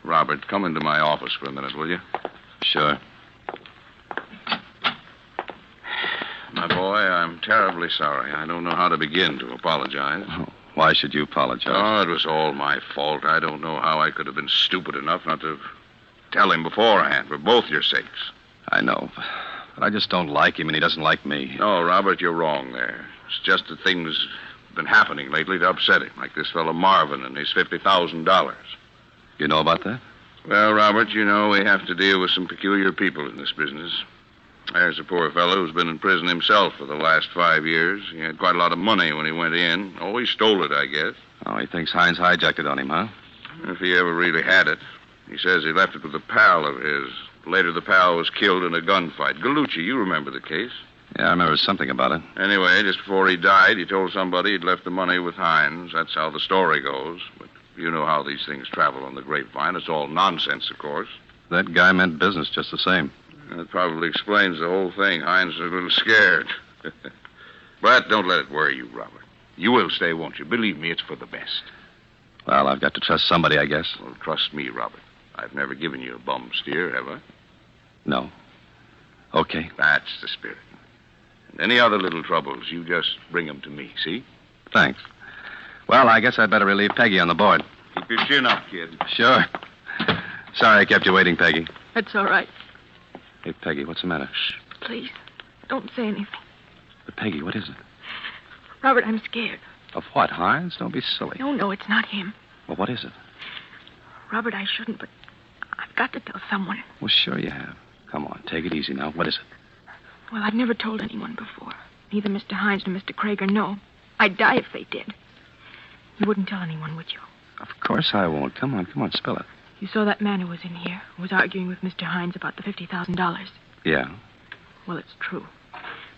Robert, come into my office for a minute, will you? Sure. My boy, I'm terribly sorry. I don't know how to begin to apologize. Oh, why should you apologize? Oh, it was all my fault. I don't know how I could have been stupid enough not to tell him beforehand, for both your sakes. I know, but I just don't like him, and he doesn't like me. No, Robert, you're wrong there. It's just that things have been happening lately to upset him, like this fellow Marvin and his $50,000. You know about that? Well, Robert, you know we have to deal with some peculiar people in this business. There's a poor fellow who's been in prison himself for the last 5 years. He had quite a lot of money when he went in. Oh, he stole it, I guess. Oh, he thinks Hines hijacked it on him, huh? If he ever really had it. He says he left it with a pal of his. Later, the pal was killed in a gunfight. Gallucci, you remember the case. Yeah, I remember something about it. Anyway, just before he died, he told somebody he'd left the money with Hines. That's how the story goes. But you know how these things travel on the grapevine. It's all nonsense, of course. That guy meant business just the same. That probably explains the whole thing. Hines is a little scared. But don't let it worry you, Robert. You will stay, won't you? Believe me, it's for the best. Well, I've got to trust somebody, I guess. Well, trust me, Robert. I've never given you a bum steer, have I? No. Okay. That's the spirit. And any other little troubles, you just bring them to me, see? Thanks. Well, I guess I'd better relieve Peggy on the board. Keep your chin up, kid. Sure. Sorry I kept you waiting, Peggy. That's all right. Hey, Peggy, what's the matter? Shh, please. Don't say anything. But, Peggy, what is it? Robert, I'm scared. Of what, Hines? Don't be silly. No, it's not him. Well, what is it? Robert, I shouldn't, but I've got to tell someone. Well, sure you have. Come on, take it easy now. What is it? Well, I've never told anyone before. Neither Mr. Hines nor Mr. Krager know. I'd die if they did. You wouldn't tell anyone, would you? Of course I won't. Come on, spill it. You saw that man who was in here, who was arguing with Mr. Hines about the $50,000. Yeah. Well, it's true.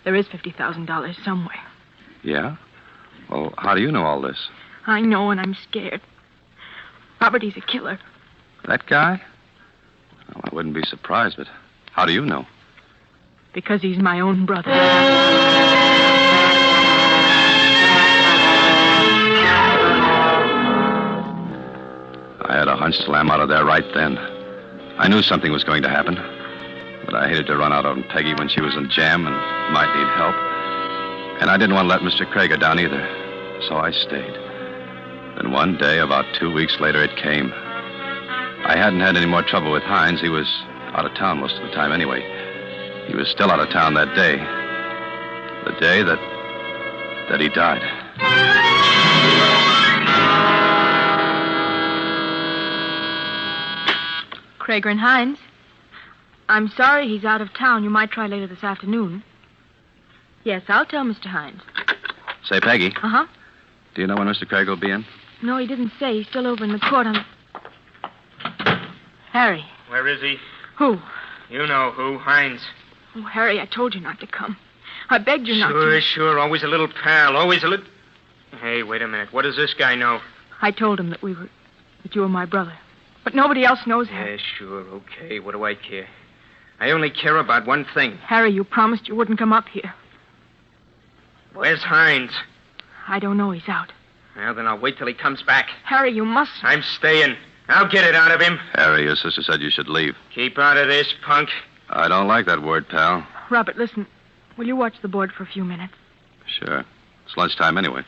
There is $50,000 somewhere. Yeah? Well, how do you know all this? I know, and I'm scared. Robert, he's a killer. That guy? Well, I wouldn't be surprised, but how do you know? Because he's my own brother. I had a hunch till I'm out of there right then. I knew something was going to happen. But I hated to run out on Peggy when she was in jam and might need help. And I didn't want to let Mr. Krager down either. So I stayed. Then one day, about 2 weeks later, it came. I hadn't had any more trouble with Hines. He was out of town most of the time anyway. He was still out of town that day. The day that he died. Krager and Hines. I'm sorry he's out of town. You might try later this afternoon. Yes, I'll tell Mr. Hines. Say, Peggy. Uh-huh. Do you know when Mr. Krager will be in? No, he didn't say. He's still over in the court on... Harry. Where is he? Who? You know who, Hines. Oh, Harry, I told you not to come. I begged you not to. Sure. Always a little pal. Always a little... Hey, wait a minute. What does this guy know? I told him that you were my brother. But nobody else knows, Harry. Yeah, sure. Okay. What do I care? I only care about one thing. Harry, you promised you wouldn't come up here. Where's Hines? I don't know. He's out. Well, then I'll wait till he comes back. Harry, you must... I'm staying. I'll get it out of him. Harry, your sister said you should leave. Keep out of this, punk. I don't like that word, pal. Robert, listen. Will you watch the board for a few minutes? Sure. It's lunchtime anyway.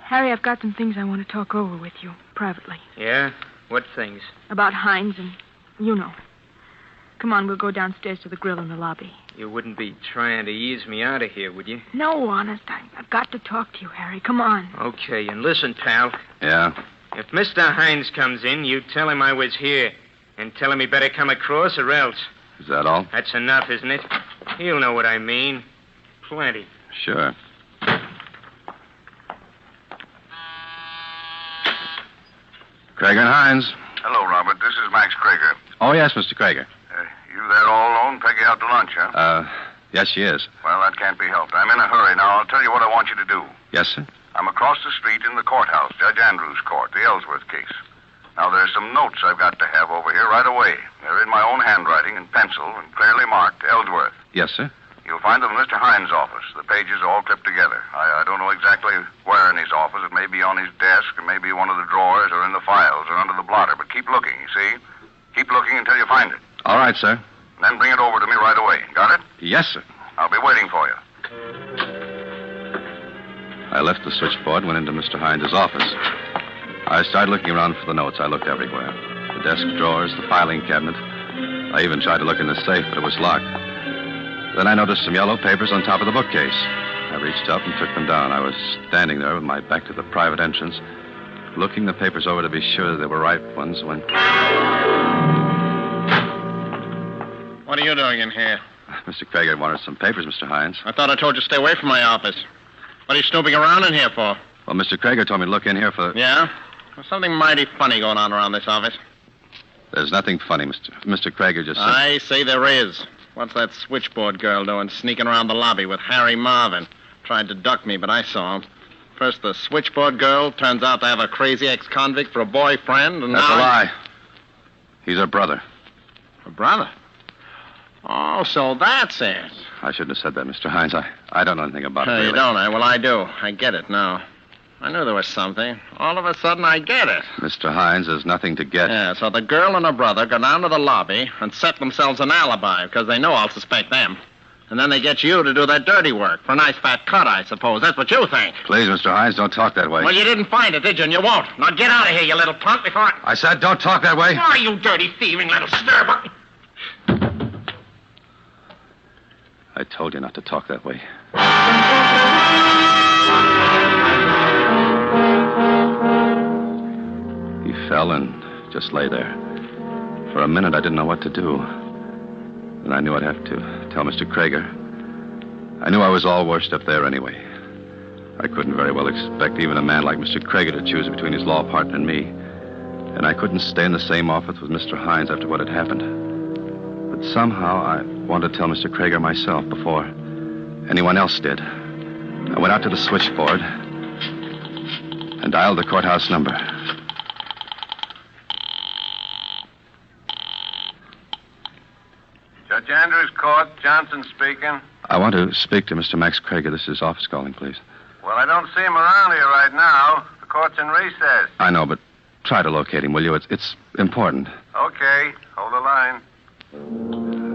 Harry, I've got some things I want to talk over with you, privately. Yeah? What things? About Hines and... you know. Come on, we'll go downstairs to the grill in the lobby. You wouldn't be trying to ease me out of here, would you? No, honest. I've got to talk to you, Harry. Come on. Okay, and listen, pal. Yeah? If Mr. Hines comes in, you tell him I was here. And tell him he better come across or else. Is that all? That's enough, isn't it? He'll know what I mean. Plenty. Sure. Krager and Hines. Hello, Robert. This is Max Krager. Oh, yes, Mr. Krager. You there all alone? Peggy out to lunch, huh? Yes, she is. Well, that can't be helped. I'm in a hurry now. I'll tell you what I want you to do. Yes, sir? I'm across the street in the courthouse, Judge Andrews' court, the Ellsworth case. Now, there's some notes I've got to have over here right away. They're in my own handwriting in pencil and clearly marked Ellsworth. Yes, sir. You'll find them in Mr. Hines' office. The pages are all clipped together. I don't know exactly where in his office. It may be on his desk, or maybe one of the drawers, or in the files, or under the blotter. But keep looking, you see? Keep looking until you find it. All right, sir. Then bring it over to me right away. Got it? Yes, sir. I'll be waiting for you. I left the switchboard and went into Mr. Hines' office. I started looking around for the notes. I looked everywhere. The desk drawers, the filing cabinet. I even tried to look in the safe, but it was locked. Then I noticed some yellow papers on top of the bookcase. I reached up and took them down. I was standing there with my back to the private entrance, looking the papers over to be sure they were right ones when... What are you doing in here? Mr. Krager wanted some papers, Mr. Hines. I thought I told you to stay away from my office. What are you snooping around in here for? Well, Mr. Krager told me to look in here for... Yeah? There's something mighty funny going on around this office. There's nothing funny, Mr. Krager just said. I say there is. What's that switchboard girl doing sneaking around the lobby with Harry Marvin? Tried to duck me, but I saw him. First, the switchboard girl turns out to have a crazy ex-convict for a boyfriend, and That's now... a lie. He's her brother. Her brother? Oh, so that's it. I shouldn't have said that, Mr. Hines. I don't know anything about it, really. You don't, eh? Well, I do. I get it now. I knew there was something. All of a sudden, I get it. Mr. Hines, there's nothing to get. Yeah, so the girl and her brother go down to the lobby and set themselves an alibi because they know I'll suspect them. And then they get you to do their dirty work for a nice fat cut, I suppose. That's what you think. Please, Mr. Hines, don't talk that way. Well, you didn't find it, did you? And you won't. Now get out of here, you little punk, before I... I said don't talk that way. Oh, you dirty, thieving little stirbuck. I told you not to talk that way. He fell and just lay there. For a minute, I didn't know what to do. And I knew I'd have to tell Mr. Krager. I knew I was all washed up there anyway. I couldn't very well expect even a man like Mr. Krager to choose between his law partner and me. And I couldn't stay in the same office with Mr. Hines after what had happened. But somehow I wanted to tell Mr. Krager myself before anyone else did. I went out to the switchboard and dialed the courthouse number. Judge Andrews Court, Johnson speaking. I want to speak to Mr. Max Krager. This is office calling, please. Well, I don't see him around here right now. The court's in recess. I know, but try to locate him, will you? It's important. Okay, hold the line.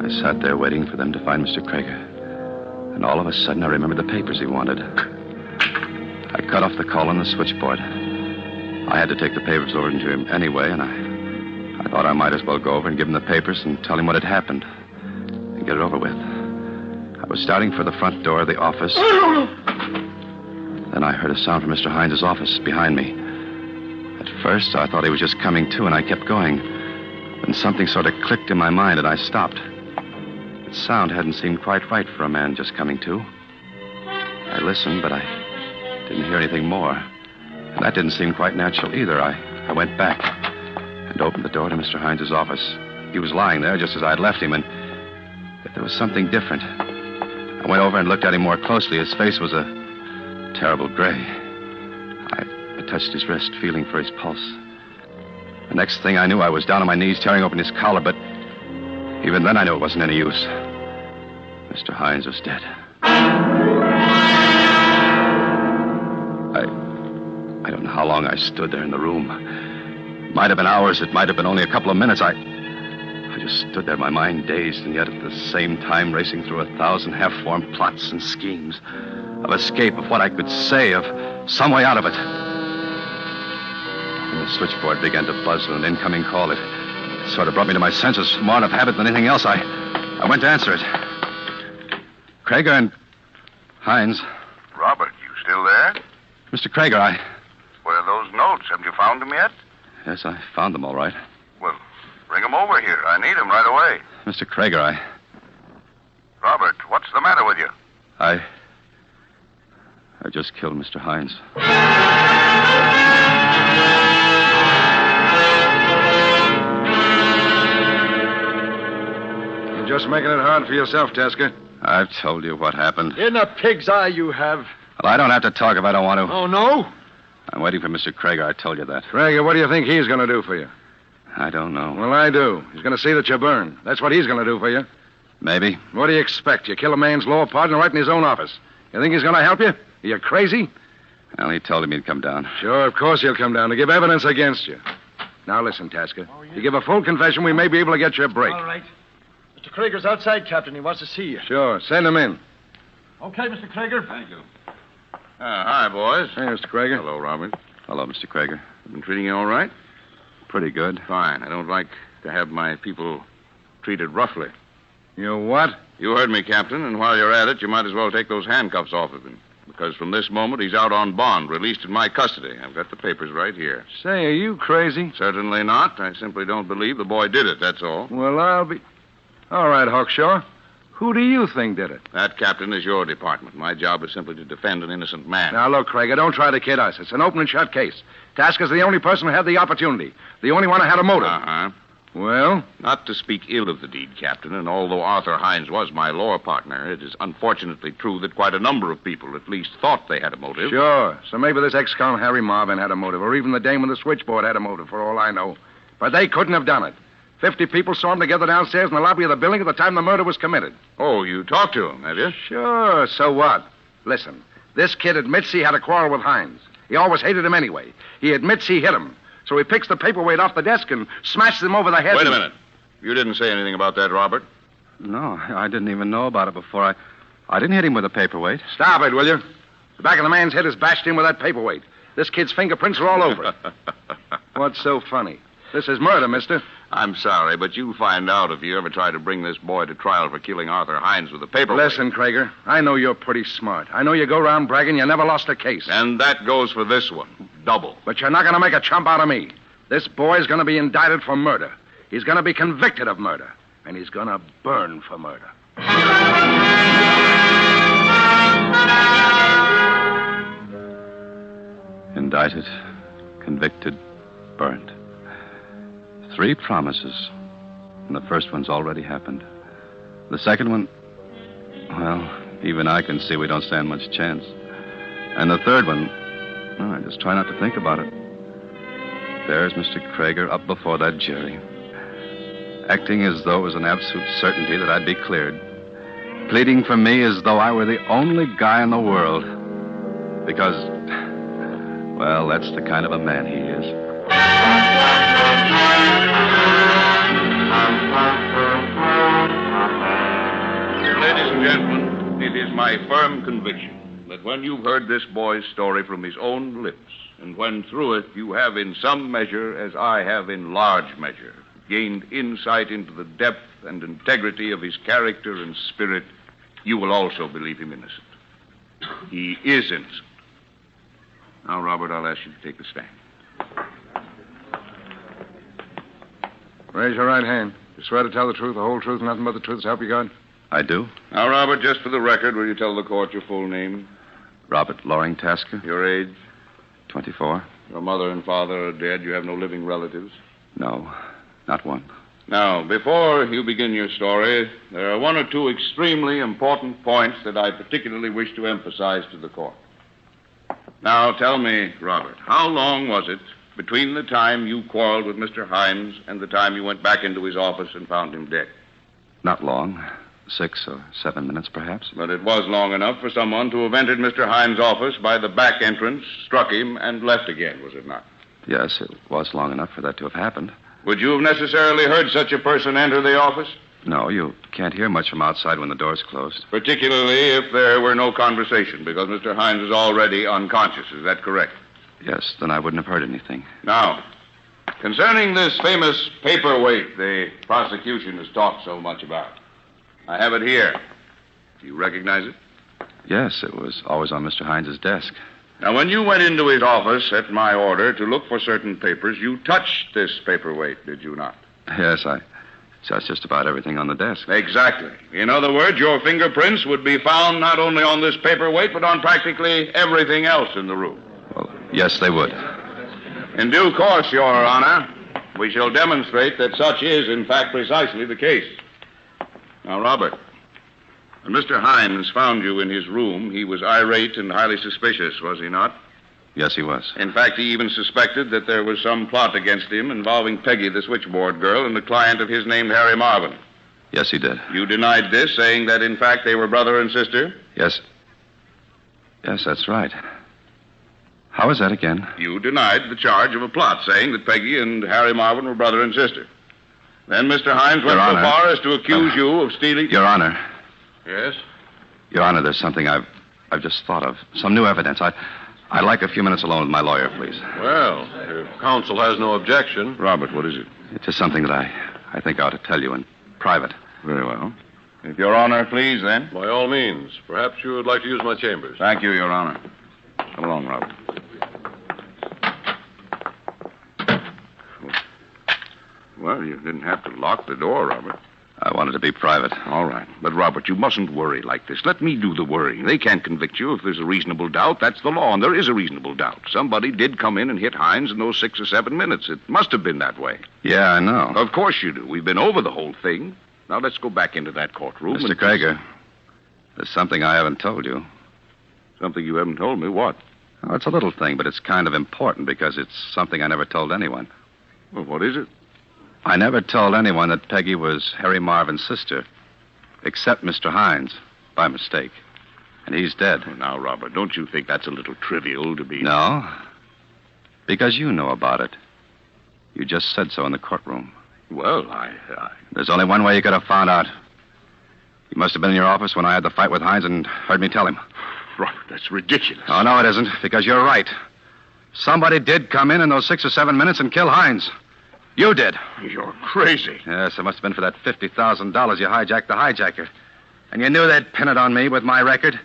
I sat there waiting for them to find Mr. Krager. And all of a sudden, I remembered the papers he wanted. I cut off the call on the switchboard. I had to take the papers over to him anyway, and I thought I might as well go over and give him the papers and tell him what had happened and get it over with. I was starting for the front door of the office. Then I heard a sound from Mr. Hines' office behind me. At first, I thought he was just coming to, and I kept going. Then something sort of clicked in my mind, and I stopped. The sound hadn't seemed quite right for a man just coming to. I listened, but I didn't hear anything more. And that didn't seem quite natural either. I went back and opened the door to Mr. Hines' office. He was lying there just as I'd left him, and yet there was something different. I went over and looked at him more closely. His face was a terrible gray. I touched his wrist, feeling for his pulse. The next thing I knew, I was down on my knees, tearing open his collar, but even then I knew it wasn't any use. Mr. Hines was dead. I don't know how long I stood there in the room. It might have been hours, it might have been only a couple of minutes. I just stood there, my mind dazed, and yet at the same time racing through 1,000 half-formed plots and schemes of escape, of what I could say, of some way out of it. And the switchboard began to buzz with an incoming call. It sort of brought me to my senses, more out of habit than anything else. I went to answer it. Krager and Hines. Robert, you still there? Mr. Krager, Where are those notes? Haven't you found them yet? Yes, I found them all right. Well, bring them over here. I need them right away. Mr. Krager, Robert, what's the matter with you? I just killed Mr. Hines. You're just making it hard for yourself, Tasker. I've told you what happened. In a pig's eye you have. Well, I don't have to talk if I don't want to. Oh, no? I'm waiting for Mr. Krager. I told you that. Krager, what do you think he's going to do for you? I don't know. Well, I do. He's going to see that you burn. That's what he's going to do for you. Maybe. What do you expect? You kill a man's law partner right in his own office. You think he's going to help you? Are you crazy? Well, he told him he'd come down. Sure, of course he'll come down to give evidence against you. Now, listen, Tasker. You give a full confession, we may be able to get you a break. All right. Mr. Krager's outside, Captain. He wants to see you. Sure. Send him in. Okay, Mr. Krager. Thank you. Hi, boys. Hey, Mr. Krager. Hello, Robert. Hello, Mr. Krager. I've been treating you all right? Pretty good. Fine. I don't like to have my people treated roughly. You what? You heard me, Captain, and while you're at it, you might as well take those handcuffs off of him. Because from this moment, he's out on bond, released in my custody. I've got the papers right here. Say, are you crazy? Certainly not. I simply don't believe the boy did it, that's all. Well, I'll be... All right, Hawkshaw. Who do you think did it? That, Captain, is your department. My job is simply to defend an innocent man. Now, look, Krager, don't try to kid us. It's an open and shut case. Tasker's the only person who had the opportunity. The only one who had a motive. Uh-huh. Well? Not to speak ill of the deed, Captain, and although Arthur Hines was my law partner, it is unfortunately true that quite a number of people at least thought they had a motive. Sure. So maybe this ex-con Harry Marvin had a motive, or even the dame on the switchboard had a motive, for all I know. But they couldn't have done it. 50 people saw him together downstairs in the lobby of the building at the time the murder was committed. Oh, you talked to him, have you? Sure. So what? Listen, this kid admits he had a quarrel with Hines. He always hated him anyway. He admits he hit him. So he picks the paperweight off the desk and smashes him over the head. Wait a minute. You didn't say anything about that, Robert? No, I didn't even know about it before. I didn't hit him with a paperweight. Stop it, will you? The back of the man's head is bashed in with that paperweight. This kid's fingerprints are all over it. What's so funny? This is murder, mister. I'm sorry, but you'll find out if you ever try to bring this boy to trial for killing Arthur Hines with a paperweight. Listen, Krager, I know you're pretty smart. I know you go around bragging you never lost a case. And that goes for this one. Double. But you're not going to make a chump out of me. This boy's going to be indicted for murder. He's going to be convicted of murder. And he's going to burn for murder. Indicted, convicted, burned. 3 promises. And the first one's already happened. The second one, well, even I can see we don't stand much chance. And the third one, well, I just try not to think about it. There's Mr. Krager up before that jury, acting as though it was an absolute certainty that I'd be cleared, pleading for me as though I were the only guy in the world. Because, well, that's the kind of a man he is. Ladies and gentlemen, it is my firm conviction that when you've heard this boy's story from his own lips, and when through it you have in some measure, as I have in large measure, gained insight into the depth and integrity of his character and spirit, you will also believe him innocent. He is innocent. Now, Robert, I'll ask you to take the stand. Raise your right hand. You swear to tell the truth, the whole truth, nothing but the truth, so help you God? I do. Now, Robert, just for the record, will you tell the court your full name? Robert Loring Tasker. Your age? 24. Your mother and father are dead. You have no living relatives? No, not one. Now, before you begin your story, there are 1 or 2 extremely important points that I particularly wish to emphasize to the court. Now, tell me, Robert, how long was it between the time you quarreled with Mr. Hines and the time you went back into his office and found him dead? Not long. 6 or 7 minutes, perhaps. But it was long enough for someone to have entered Mr. Hines' office by the back entrance, struck him, and left again, was it not? Yes, it was long enough for that to have happened. Would you have necessarily heard such a person enter the office? No, you can't hear much from outside when the door's closed. Particularly if there were no conversation, because Mr. Hines is already unconscious. Is that correct? Yes, then I wouldn't have heard anything. Now, concerning this famous paperweight the prosecution has talked so much about, I have it here. Do you recognize it? Yes, it was always on Mr. Hines's desk. Now, when you went into his office at my order to look for certain papers, you touched this paperweight, did you not? Yes, I touched just about everything on the desk. Exactly. In other words, your fingerprints would be found not only on this paperweight, but on practically everything else in the room. Well, yes, they would. In due course, Your Honor, we shall demonstrate that such is, in fact, precisely the case. Now, Robert, when Mr. Hines found you in his room, he was irate and highly suspicious, was he not? Yes, he was. In fact, he even suspected that there was some plot against him involving Peggy, the switchboard girl, and a client of his named Harry Marvin. Yes, he did. You denied this, saying that, in fact, they were brother and sister? Yes. Yes, that's right. How is that again? You denied the charge of a plot, saying that Peggy and Harry Marvin were brother and sister. Then Mr. Hines went so far as to accuse you of stealing... Your Honor. Yes? Your Honor, there's something I've just thought of. Some new evidence. I'd like a few minutes alone with my lawyer, please. Well, if counsel has no objection. Robert, what is it? It's just something that I think I ought to tell you in private. Very well. If Your Honor, please, then. By all means. Perhaps you would like to use my chambers. Thank you, Your Honor. Come along, Robert. Well, you didn't have to lock the door, Robert. I wanted to be private. All right. But, Robert, you mustn't worry like this. Let me do the worrying. They can't convict you if there's a reasonable doubt. That's the law, and there is a reasonable doubt. Somebody did come in and hit Hines in those 6 or 7 minutes. It must have been that way. Yeah, I know. Of course you do. We've been over the whole thing. Now, let's go back into that courtroom. Mr. Krager, there's something I haven't told you. Something you haven't told me? What? Oh, it's a little thing, but it's kind of important because it's something I never told anyone. Well, what is it? I never told anyone that Peggy was Harry Marvin's sister, except Mr. Hines, by mistake. And he's dead. Well, now, Robert, don't you think that's a little trivial to be... No, because you know about it. You just said so in the courtroom. Well, There's only one way you could have found out. You must have been in your office when I had the fight with Hines and heard me tell him. Robert, that's ridiculous. Oh, no, it isn't, because you're right. Somebody did come in those 6 or 7 minutes and kill Hines. You did. You're crazy. Yes, it must have been for that $50,000 you hijacked the hijacker. And you knew they'd pin it on me with my record.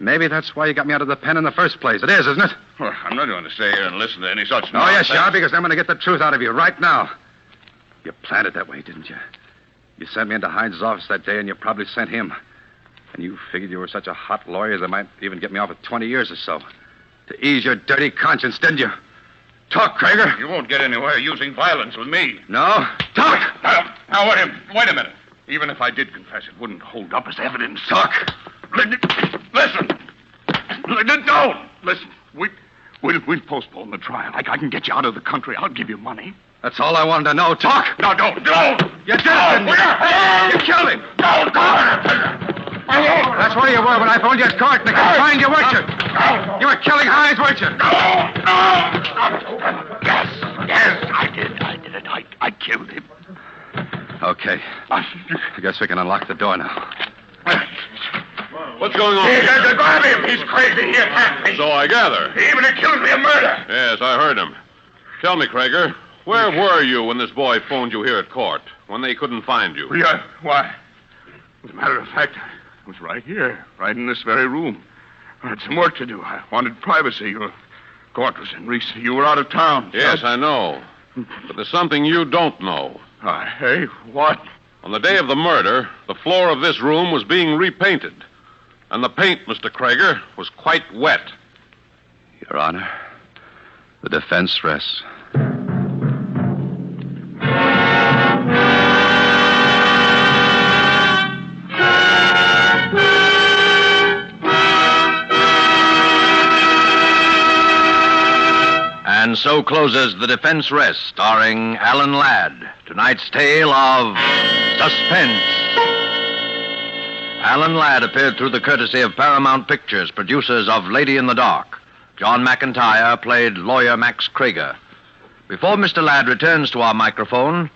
Maybe that's why you got me out of the pen in the first place. It is, isn't it? Well, I'm not going to stay here and listen to any such Oh, nonsense. yes, you are, because I'm going to get the truth out of you right now. You planned it that way, didn't you? You sent me into Hines' office that day, and you probably sent him. And you figured you were such a hot lawyer that might even get me off with 20 years or so. To ease your dirty conscience, didn't you? Talk, Krager. You won't get anywhere using violence with me. No? Talk! Now, wait a minute. Even if I did confess, it wouldn't hold up as evidence. Talk! Listen. Don't! Listen, we'll postpone the trial. I can get you out of the country. I'll give you money. That's all I wanted to know. Talk! No, don't! You did it, didn't you? You killed him! That's where you were when I phoned you at court, and they could find you, weren't you? You were killing Hines, weren't you? Yes, I did it. I killed him. Okay. I guess we can unlock the door now. What's going on? Grab him. He's crazy. He attacked me. So I gather. He even accused me of murder. Yes, I heard him. Tell me, Krager, where were you when this boy phoned you here at court? When they couldn't find you? Yeah, why? As a matter of fact, I was right here, right in this very room. I had some work to do. I wanted privacy. Your court was in recess. You were out of town. Yes, I know. But there's something you don't know. Hey, what? On the day of the murder, the floor of this room was being repainted. And the paint, Mr. Krager, was quite wet. Your Honor, the defense rests. And so closes The Defense Rest, starring Alan Ladd. Tonight's tale of suspense. Alan Ladd appeared through the courtesy of Paramount Pictures, producers of Lady in the Dark. John McIntyre played lawyer Max Krager. Before Mr. Ladd returns to our microphone,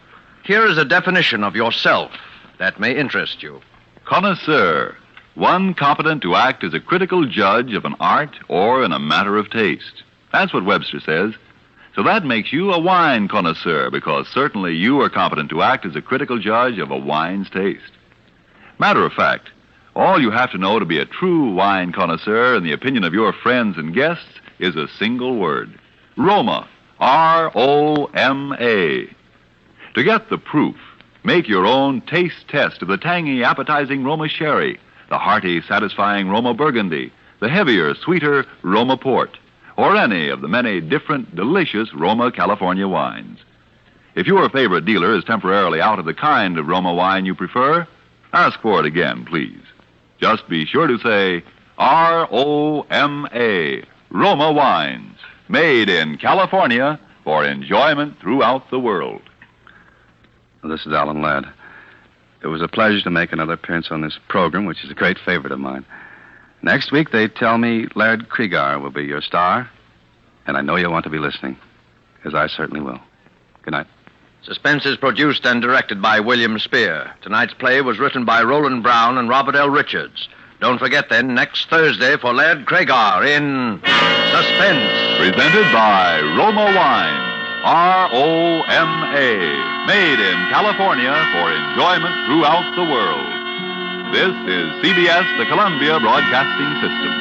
here is a definition of yourself that may interest you. Connoisseur, one competent to act as a critical judge of an art or in a matter of taste. That's what Webster says. So that makes you a wine connoisseur, because certainly you are competent to act as a critical judge of a wine's taste. Matter of fact, all you have to know to be a true wine connoisseur in the opinion of your friends and guests is a single word. Roma. R-O-M-A. To get the proof, make your own taste test of the tangy, appetizing Roma Sherry, the hearty, satisfying Roma Burgundy, the heavier, sweeter Roma Port, or any of the many different, delicious Roma California wines. If your favorite dealer is temporarily out of the kind of Roma wine you prefer, ask for it again, please. Just be sure to say R-O-M-A, Roma Wines, made in California for enjoyment throughout the world. This is Alan Ladd. It was a pleasure to make another appearance on this program, which is a great favorite of mine. Next week, they tell me Laird Krieger will be your star, and I know you'll want to be listening, because I certainly will. Good night. Suspense is produced and directed by William Spear. Tonight's play was written by Roland Brown and Robert L. Richards. Don't forget, then, next Thursday for Laird Krieger in Suspense. Presented by Roma Wines, R-O-M-A, made in California for enjoyment throughout the world. This is CBS, the Columbia Broadcasting System.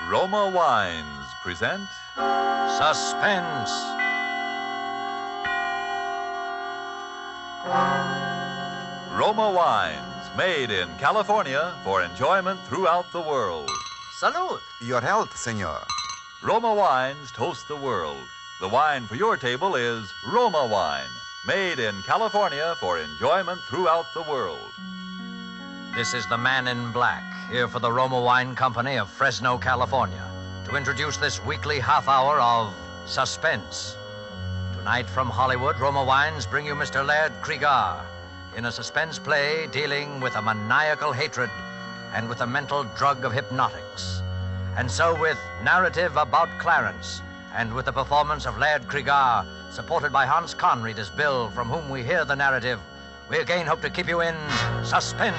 Roma Wines present Suspense. Roma Wines, made in California for enjoyment throughout the world. Salud. Your health, senor. Roma Wines toast the world. The wine for your table is Roma Wine, made in California for enjoyment throughout the world. This is the Man in Black, here for the Roma Wine Company of Fresno, California, to introduce this weekly half hour of Suspense. Tonight from Hollywood, Roma Wines bring you Mr. Laird Krieger in a suspense play dealing with a maniacal hatred and with the mental drug of hypnotics. And so with narrative about Clarence and with the performance of Laird Krieger, supported by Hans Conried as Bill, from whom we hear the narrative, we again hope to keep you in suspense.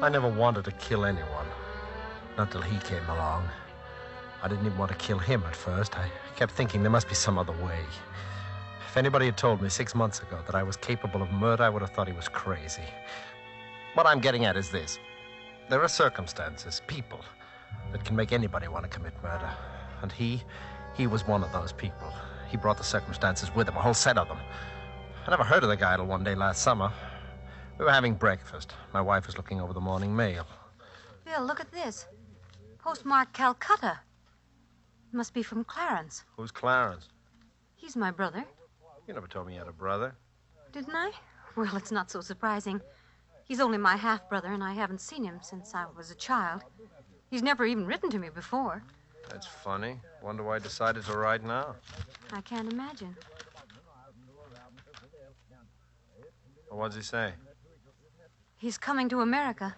I never wanted to kill anyone. Not till he came along. I didn't even want to kill him at first. I kept thinking there must be some other way. If anybody had told me 6 months ago that I was capable of murder, I would have thought he was crazy. What I'm getting at is this. There are circumstances, people, that can make anybody want to commit murder. And he was one of those people. He brought the circumstances with him, a whole set of them. I never heard of the guy till one day last summer. We were having breakfast. My wife was looking over the morning mail. Bill, look at this. Postmark Calcutta. It must be from Clarence. Who's Clarence? He's my brother. You never told me you had a brother. Didn't I? Well, it's not so surprising. He's only my half-brother, and I haven't seen him since I was a child. He's never even written to me before. That's funny. Wonder why I decided to write now. I can't imagine. Well, what's he say? He's coming to America.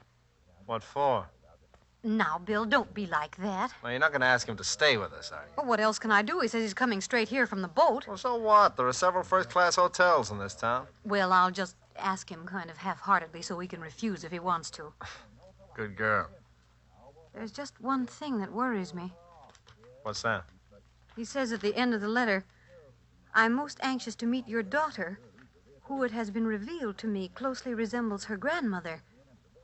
What for? Now, Bill, don't be like that. Well, you're not going to ask him to stay with us, are you? Well, what else can I do? He says he's coming straight here from the boat. Well, so what? There are several first-class hotels in this town. Well, I'll just ask him kind of half-heartedly so he can refuse if he wants to. Good girl. There's just one thing that worries me. What's that? He says at the end of the letter, I'm most anxious to meet your daughter, who, it has been revealed to me, closely resembles her grandmother.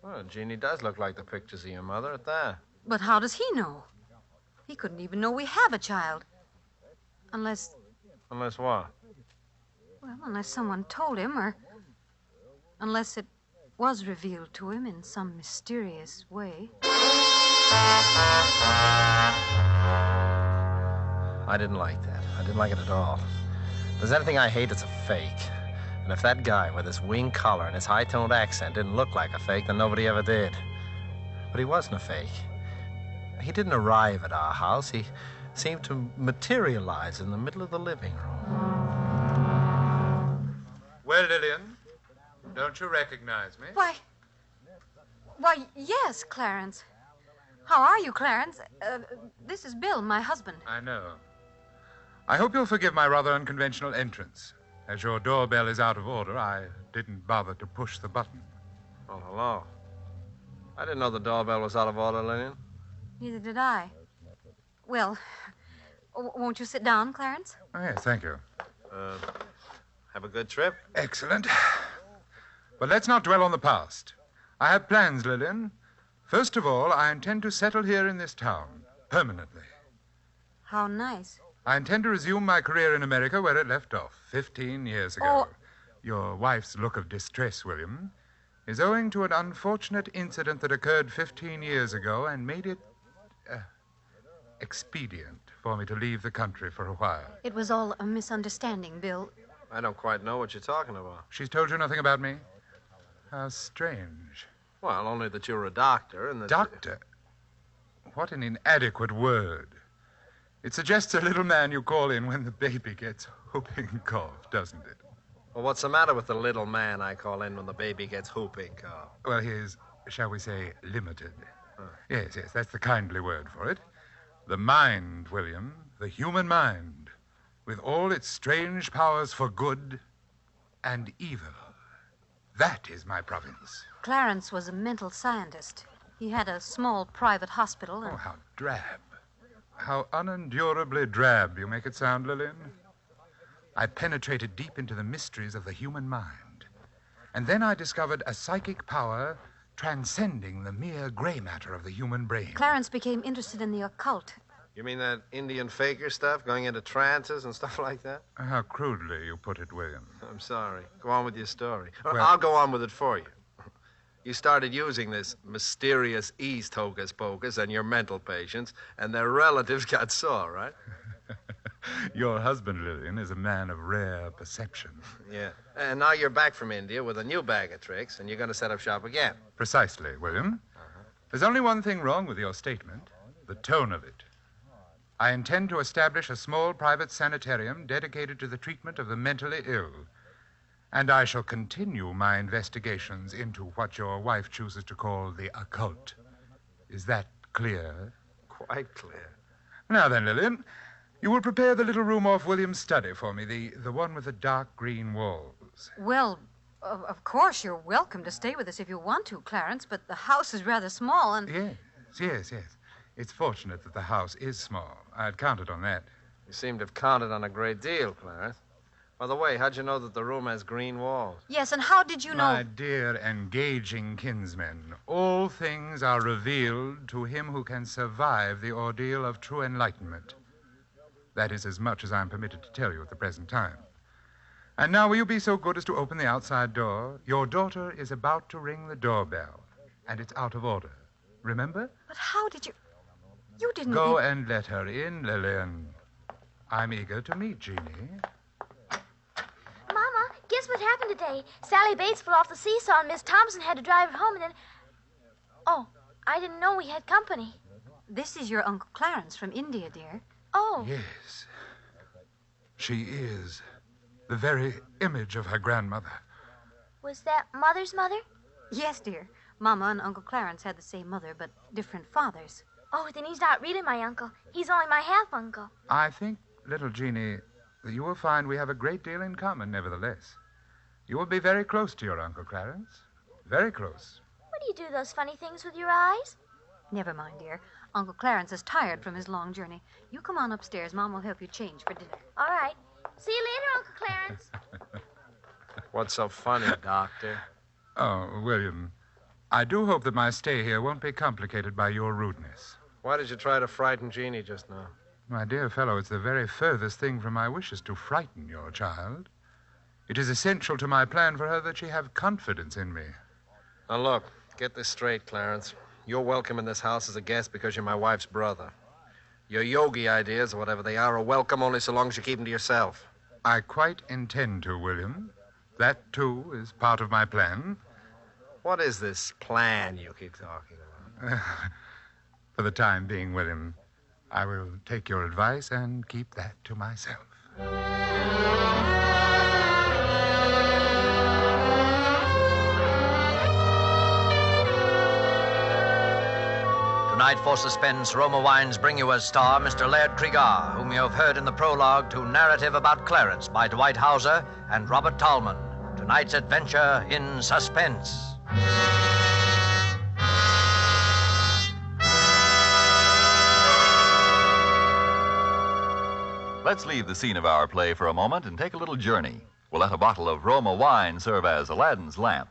Well, Jeannie does look like the pictures of your mother at that. But how does he know? He couldn't even know we have a child. Unless... Unless what? Well, unless someone told him, or... unless it was revealed to him in some mysterious way. I didn't like that. I didn't like it at all. If there's anything I hate, it's a fake. And if that guy with his wing collar and his high-toned accent didn't look like a fake, then nobody ever did. But he wasn't a fake. He didn't arrive at our house. He seemed to materialize in the middle of the living room. Well, Lillian, don't you recognize me? Why, yes, Clarence. How are you, Clarence? This is Bill, my husband. I know. I hope you'll forgive my rather unconventional entrance. As your doorbell is out of order, I didn't bother to push the button. Oh, hello. I didn't know the doorbell was out of order, Lillian. Neither did I. Well, won't you sit down, Clarence? Oh, yes, thank you. Have a good trip? Excellent. But let's not dwell on the past. I have plans, Lillian. First of all, I intend to settle here in this town, permanently. How nice. I intend to resume my career in America where it left off 15 years ago. Oh. Your wife's look of distress, William, is owing to an unfortunate incident that occurred 15 years ago and made it expedient for me to leave the country for a while. It was all a misunderstanding, Bill. I don't quite know what you're talking about. She's told you nothing about me? How strange. Well, only that you're a doctor and that... Doctor? What an inadequate word. It suggests a little man you call in when the baby gets whooping cough, doesn't it? Well, what's the matter with the little man I call in when the baby gets whooping cough? Well, he is, shall we say, limited. Yes, that's the kindly word for it. The mind, William, the human mind, with all its strange powers for good and evil. That is my province. Clarence was a mental scientist. He had a small private hospital and... Oh, how drab. How unendurably drab you make it sound, Lillian. I penetrated deep into the mysteries of the human mind. And then I discovered a psychic power transcending the mere gray matter of the human brain. Clarence became interested in the occult. You mean that Indian faker stuff, going into trances and stuff like that? How crudely you put it, William. I'm sorry. Go on with your story. Well- I'll go on with it for you. You started using this mysterious East hocus pocus on your mental patients, and their relatives got sore, right? Your husband, Lillian, is a man of rare perception. Yeah. And now you're back from India with a new bag of tricks, and you're going to set up shop again. Precisely, William. There's only one thing wrong with your statement, the tone of it. I intend to establish a small private sanitarium dedicated to the treatment of the mentally ill. And I shall continue my investigations into what your wife chooses to call the occult. Is that clear? Quite clear. Now then, Lillian, you will prepare the little room off William's study for me, the one with the dark green walls. Well, of course, you're welcome to stay with us if you want to, Clarence, but the house is rather small and... Yes. It's fortunate that the house is small. I'd counted on that. You seem to have counted on a great deal, Clarence. By the way, how'd you know that the room has green walls? Yes, and how did you know... My dear, engaging kinsmen, all things are revealed to him who can survive the ordeal of true enlightenment. That is as much as I'm permitted to tell you at the present time. And now, will you be so good as to open the outside door? Your daughter is about to ring the doorbell, and it's out of order. Remember? But how did you... You didn't... Go and let her in, Lillian. I'm eager to meet Jeannie. Mama, guess what happened today? Sally Bates fell off the seesaw and Miss Thompson had to drive her home and then... Oh, I didn't know we had company. This is your Uncle Clarence from India, dear. Oh. Yes. She is the very image of her grandmother. Was that Mother's mother? Yes, dear. Mama and Uncle Clarence had the same mother, but different fathers. Oh, then he's not really my uncle. He's only my half-uncle. I think, little Jeannie, that you will find we have a great deal in common, nevertheless. You will be very close to your Uncle Clarence. Very close. What do you do those funny things with your eyes? Never mind, dear. Uncle Clarence is tired from his long journey. You come on upstairs. Mom will help you change for dinner. All right. See you later, Uncle Clarence. What's so funny, Doctor? Oh, William, I do hope that my stay here won't be complicated by your rudeness. Why did you try to frighten Jeannie just now? My dear fellow, it's the very furthest thing from my wishes to frighten your child. It is essential to my plan for her that she have confidence in me. Now, look, get this straight, Clarence. You're welcome in this house as a guest because you're my wife's brother. Your yogi ideas, or whatever they are welcome only so long as you keep them to yourself. I quite intend to, William. That, too, is part of my plan. What is this plan you keep talking about? For the time being, William, I will take your advice and keep that to myself. Tonight for Suspense, Roma Wines bring you as star Mr. Laird Cregar, whom you have heard in the prologue to Narrative About Clarence by Dwight Hauser and Robert Tallman. Tonight's adventure in Suspense. Let's leave the scene of our play for a moment and take a little journey. We'll let a bottle of Roma wine serve as Aladdin's lamp.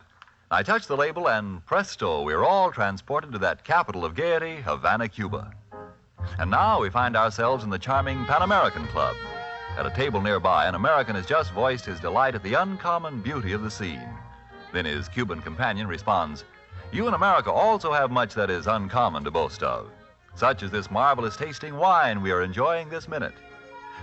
I touch the label, and presto, we're all transported to that capital of gaiety, Havana, Cuba. And now we find ourselves in the charming Pan American Club. At a table nearby, an American has just voiced his delight at the uncommon beauty of the scene. Then his Cuban companion responds, "You in America also have much that is uncommon to boast of, such as this marvelous tasting wine we are enjoying this minute.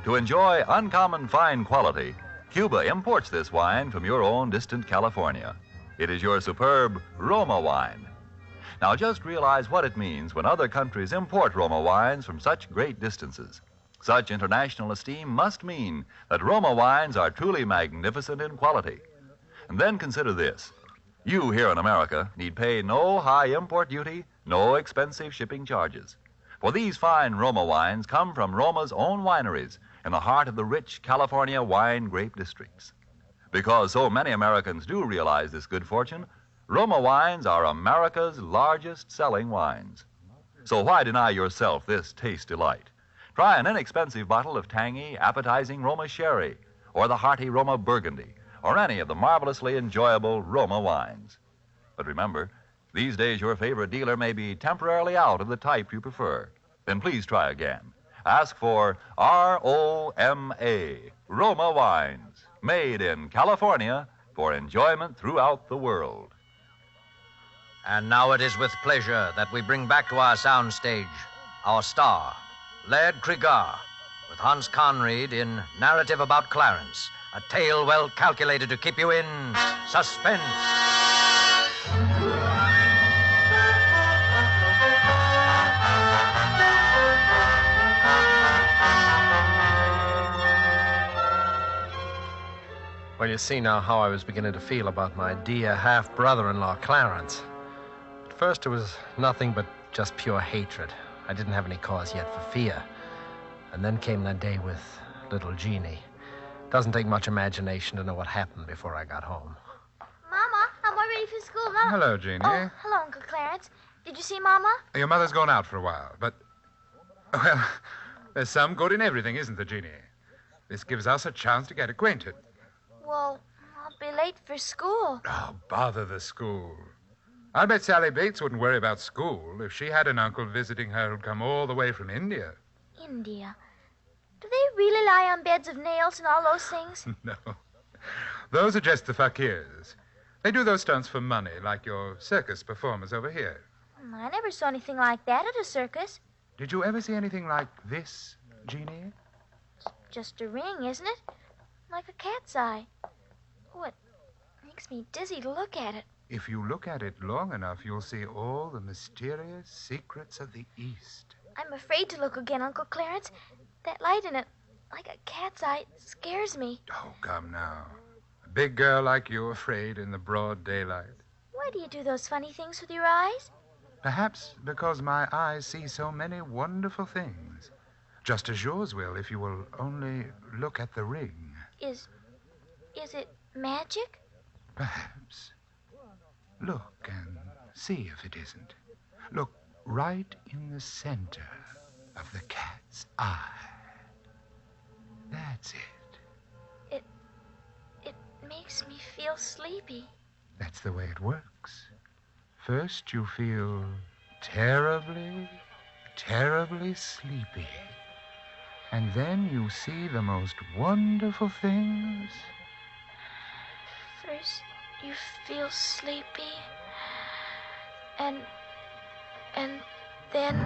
To enjoy uncommon fine quality, Cuba imports this wine from your own distant California. It is your superb Roma wine. Now just realize what it means when other countries import Roma wines from such great distances. Such international esteem must mean that Roma wines are truly magnificent in quality. And then consider this. You here in America need pay no high import duty, no expensive shipping charges. For these fine Roma wines come from Roma's own wineries in the heart of the rich California wine grape districts. Because so many Americans do realize this good fortune, Roma wines are America's largest selling wines. So why deny yourself this taste delight? Try an inexpensive bottle of tangy, appetizing Roma sherry, or the hearty Roma Burgundy, or any of the marvelously enjoyable Roma wines. But remember, these days your favorite dealer may be temporarily out of the type you prefer. Then please try again. Ask for R-O-M-A, Roma Wines, made in California for enjoyment throughout the world. And now it is with pleasure that we bring back to our soundstage our star, Laird Cregar, with Hans Conried in Narrative About Clarence, a tale well calculated to keep you in suspense. Well, you see now how I was beginning to feel about my dear half-brother-in-law, Clarence. At first, it was nothing but just pure hatred. I didn't have any cause yet for fear. And then came that day with little Jeannie. Doesn't take much imagination to know what happened before I got home. Mama, I'm all ready for school. Mama. Hello, Jeannie. Oh, hello, Uncle Clarence. Did you see Mama? Your mother's gone out for a while, but... Well, there's some good in everything, isn't there, Jeannie? This gives us a chance to get acquainted. Well, I'll be late for school. Oh, bother the school. I'll bet Sally Bates wouldn't worry about school if she had an uncle visiting her who'd come all the way from India. India? Do they really lie on beds of nails and all those things? No. Those are just the fakirs. They do those stunts for money, like your circus performers over here. I never saw anything like that at a circus. Did you ever see anything like this, Jeannie? It's just a ring, isn't it? Like a cat's eye. Oh, it makes me dizzy to look at it. If you look at it long enough, you'll see all the mysterious secrets of the East. I'm afraid to look again, Uncle Clarence. That light in it, like a cat's eye, scares me. Oh, come now. A big girl like you afraid in the broad daylight. Why do you do those funny things with your eyes? Perhaps because my eyes see so many wonderful things. Just as yours will if you will only look at the ring. Is it magic? Perhaps. Look and see if it isn't. Look right in the center of the cat's eye. That's it. It makes me feel sleepy. That's the way it works. First you feel terribly, terribly sleepy. And then you see the most wonderful things. First, you feel sleepy. And then...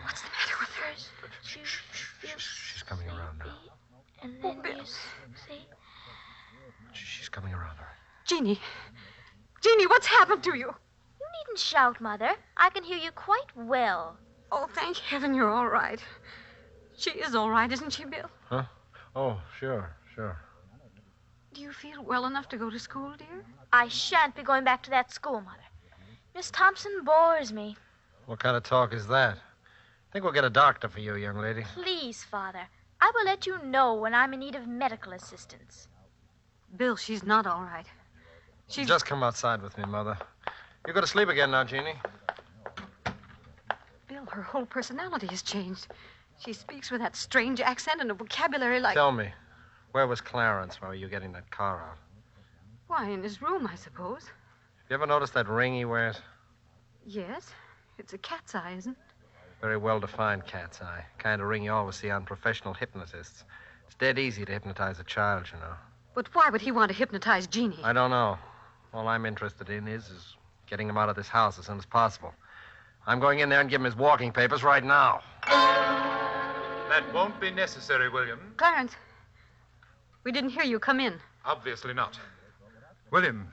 What's the matter with her? First, you feel She's coming around now. and then you see... She's coming around her. Jeannie, what's happened to you? You needn't shout, Mother. I can hear you quite well. Oh, thank heaven you're all right. She is all right, isn't she, Bill? Huh? Oh, sure. Do you feel well enough to go to school, dear? I shan't be going back to that school, Mother. Miss Thompson bores me. What kind of talk is that? I think we'll get a doctor for you, young lady. Please, Father. I will let you know when I'm in need of medical assistance. Bill, she's not all right. Just come outside with me, Mother. You go to sleep again now, Jeannie. Bill, her whole personality has changed. She speaks with that strange accent and a vocabulary like... Tell me, where was Clarence while you were getting that car out? Why, in his room, I suppose. You ever notice that ring he wears? Yes. It's a cat's eye, isn't it? Very well-defined cat's eye. Kind of ring you always see on professional hypnotists. It's dead easy to hypnotize a child, you know. But why would he want to hypnotize Jeannie? I don't know. All I'm interested in is getting him out of this house as soon as possible. I'm going in there and give him his walking papers right now. That won't be necessary, William. Clarence, we didn't hear you come in. Obviously not. William,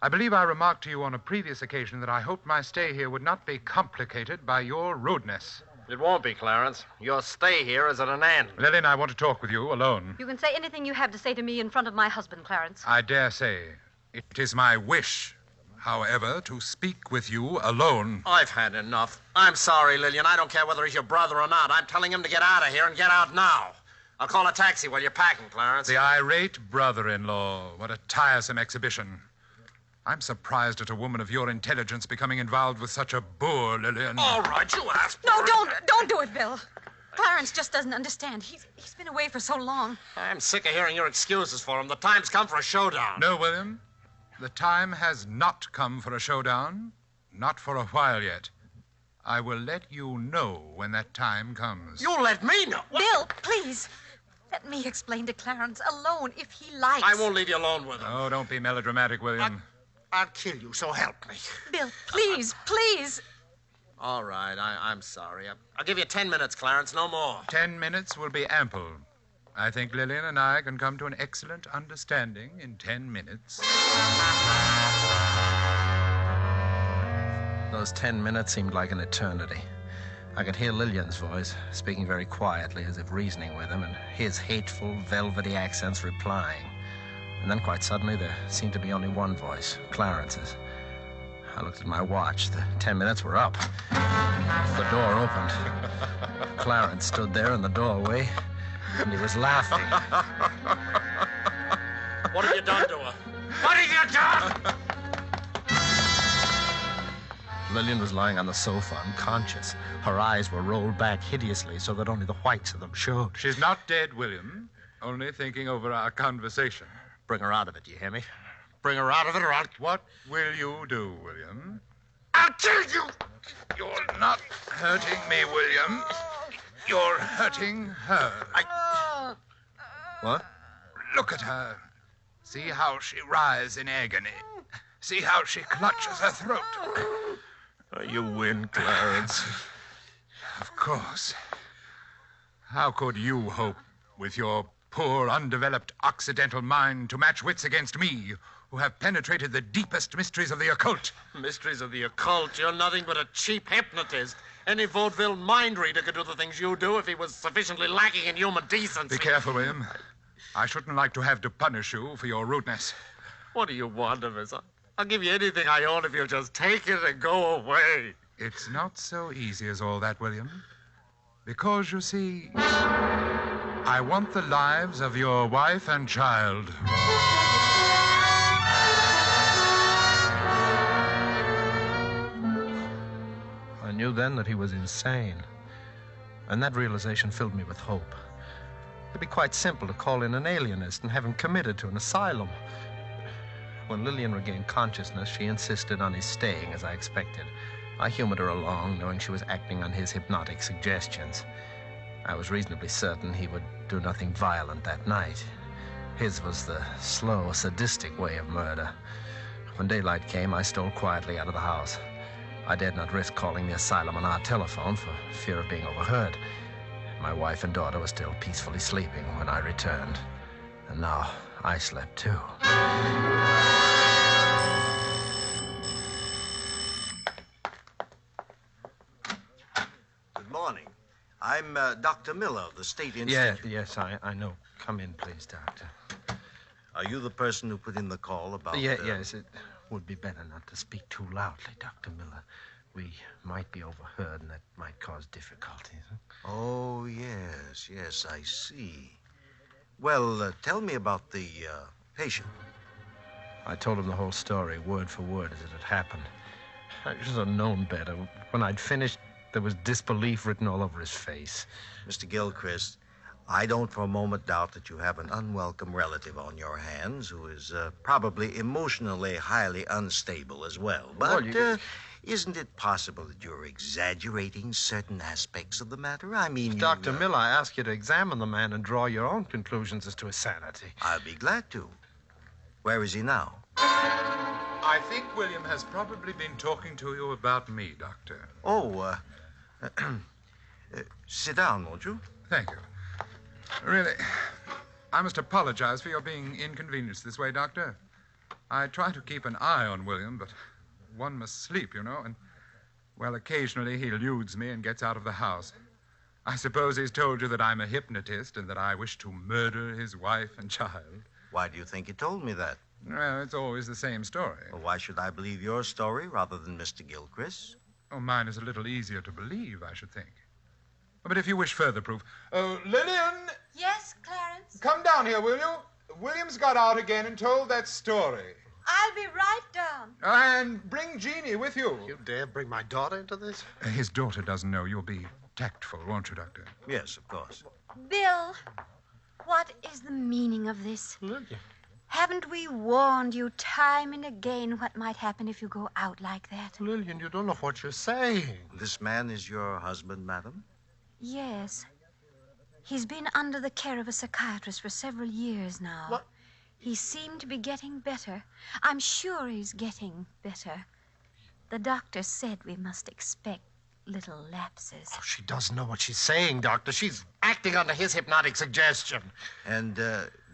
I believe I remarked to you on a previous occasion that I hoped my stay here would not be complicated by your rudeness. It won't be, Clarence. Your stay here is at an end. Lillian, I want to talk with you alone. You can say anything you have to say to me in front of my husband, Clarence. I dare say. It is my wish, however, to speak with you alone. I've had enough. I'm sorry, Lillian. I don't care whether he's your brother or not. I'm telling him to get out of here and get out now. I'll call a taxi while you're packing, Clarence. The irate brother-in-law. What a tiresome exhibition. I'm surprised at a woman of your intelligence becoming involved with such a boor, Lillian. All right, you asked. No, don't do it, Bill. Clarence just doesn't understand. He's been away for so long. I'm sick of hearing your excuses for him. The time's come for a showdown. No, William. The time has not come for a showdown. Not for a while yet. I will let you know when that time comes. You'll let me know? Bill, please. Let me explain to Clarence alone if he likes. I won't leave you alone with him. Oh, don't be melodramatic, William. I'll kill you, so help me. Bill, please, please. All right, I'm sorry. I'll give you 10 minutes, Clarence, no more. 10 minutes will be ample. I think Lillian and I can come to an excellent understanding in 10 minutes. Those 10 minutes seemed like an eternity. I could hear Lillian's voice, speaking very quietly as if reasoning with him, and his hateful, velvety accents replying. And then quite suddenly there seemed to be only one voice, Clarence's. I looked at my watch. The 10 minutes were up. The door opened. Clarence stood there in the doorway, and he was laughing. What have you done to her? What have you done? Lillian was lying on the sofa, unconscious. Her eyes were rolled back hideously so that only the whites of them showed. She's not dead, William. Only thinking over our conversation. Bring her out of it, you hear me? Bring her out of it, or I'll... What will you do, William? I'll kill you! You're not hurting me, William. You're hurting her. What? Look at her. See how she writhes in agony. See how she clutches her throat. You win, Clarence. Of course. How could you hope, with your poor, undeveloped Occidental mind, to match wits against me, who have penetrated the deepest mysteries of the occult? Mysteries of the occult? You're nothing but a cheap hypnotist. Any vaudeville mind reader could do the things you do if he was sufficiently lacking in human decency. Be careful, William. I shouldn't like to have to punish you for your rudeness. What do you want of us? I'll give you anything I own if you'll just take it and go away. It's not so easy as all that, William. Because, you see, I want the lives of your wife and child. I knew then that he was insane. And that realization filled me with hope. It'd be quite simple to call in an alienist and have him committed to an asylum. When Lillian regained consciousness, she insisted on his staying, as I expected. I humored her along, knowing she was acting on his hypnotic suggestions. I was reasonably certain he would do nothing violent that night. His was the slow, sadistic way of murder. When daylight came, I stole quietly out of the house. I dared not risk calling the asylum on our telephone for fear of being overheard. My wife and daughter were still peacefully sleeping when I returned. And now I slept too. Good morning. I'm Dr. Miller of the State Institute. Yes, I know. Come in, please, Doctor. Are you the person who put in the call about... Yes, it would be better not to speak too loudly, Dr. Miller. We might be overheard, and that might cause difficulties. Oh, yes, I see. Well, tell me about the patient. I told him the whole story, word for word, as it had happened. I should have known better. When I'd finished, there was disbelief written all over his face. Mr. Gilchrist, I don't for a moment doubt that you have an unwelcome relative on your hands who is probably emotionally highly unstable as well. But isn't it possible that you're exaggerating certain aspects of the matter? I mean, Dr. Miller, I ask you to examine the man and draw your own conclusions as to his sanity. I'll be glad to. Where is he now? I think William has probably been talking to you about me, Doctor. Oh, sit down, won't you? Thank you. Really, I must apologize for your being inconvenienced this way, Doctor. I try to keep an eye on William, but one must sleep, you know, and, well, occasionally he eludes me and gets out of the house. I suppose he's told you that I'm a hypnotist and that I wish to murder his wife and child. Why do you think he told me that? Well, it's always the same story. Well, why should I believe your story rather than Mr. Gilchrist's? Oh, mine is a little easier to believe, I should think. But if you wish further proof... Oh, Lillian! Yes, Clarence? Come down here, will you? William's got out again and told that story. I'll be right down. And bring Jeannie with you. You dare bring my daughter into this? His daughter doesn't know. You'll be tactful, won't you, Doctor? Yes, of course. Bill, what is the meaning of this? Haven't we warned you time and again what might happen if you go out like that? Lillian, you don't know what you're saying. This man is your husband, madam? Yes. He's been under the care of a psychiatrist for several years now. What? He seemed to be getting better. I'm sure he's getting better. The doctor said we must expect little lapses. Oh, she doesn't know what she's saying, Doctor. She's acting under his hypnotic suggestion. And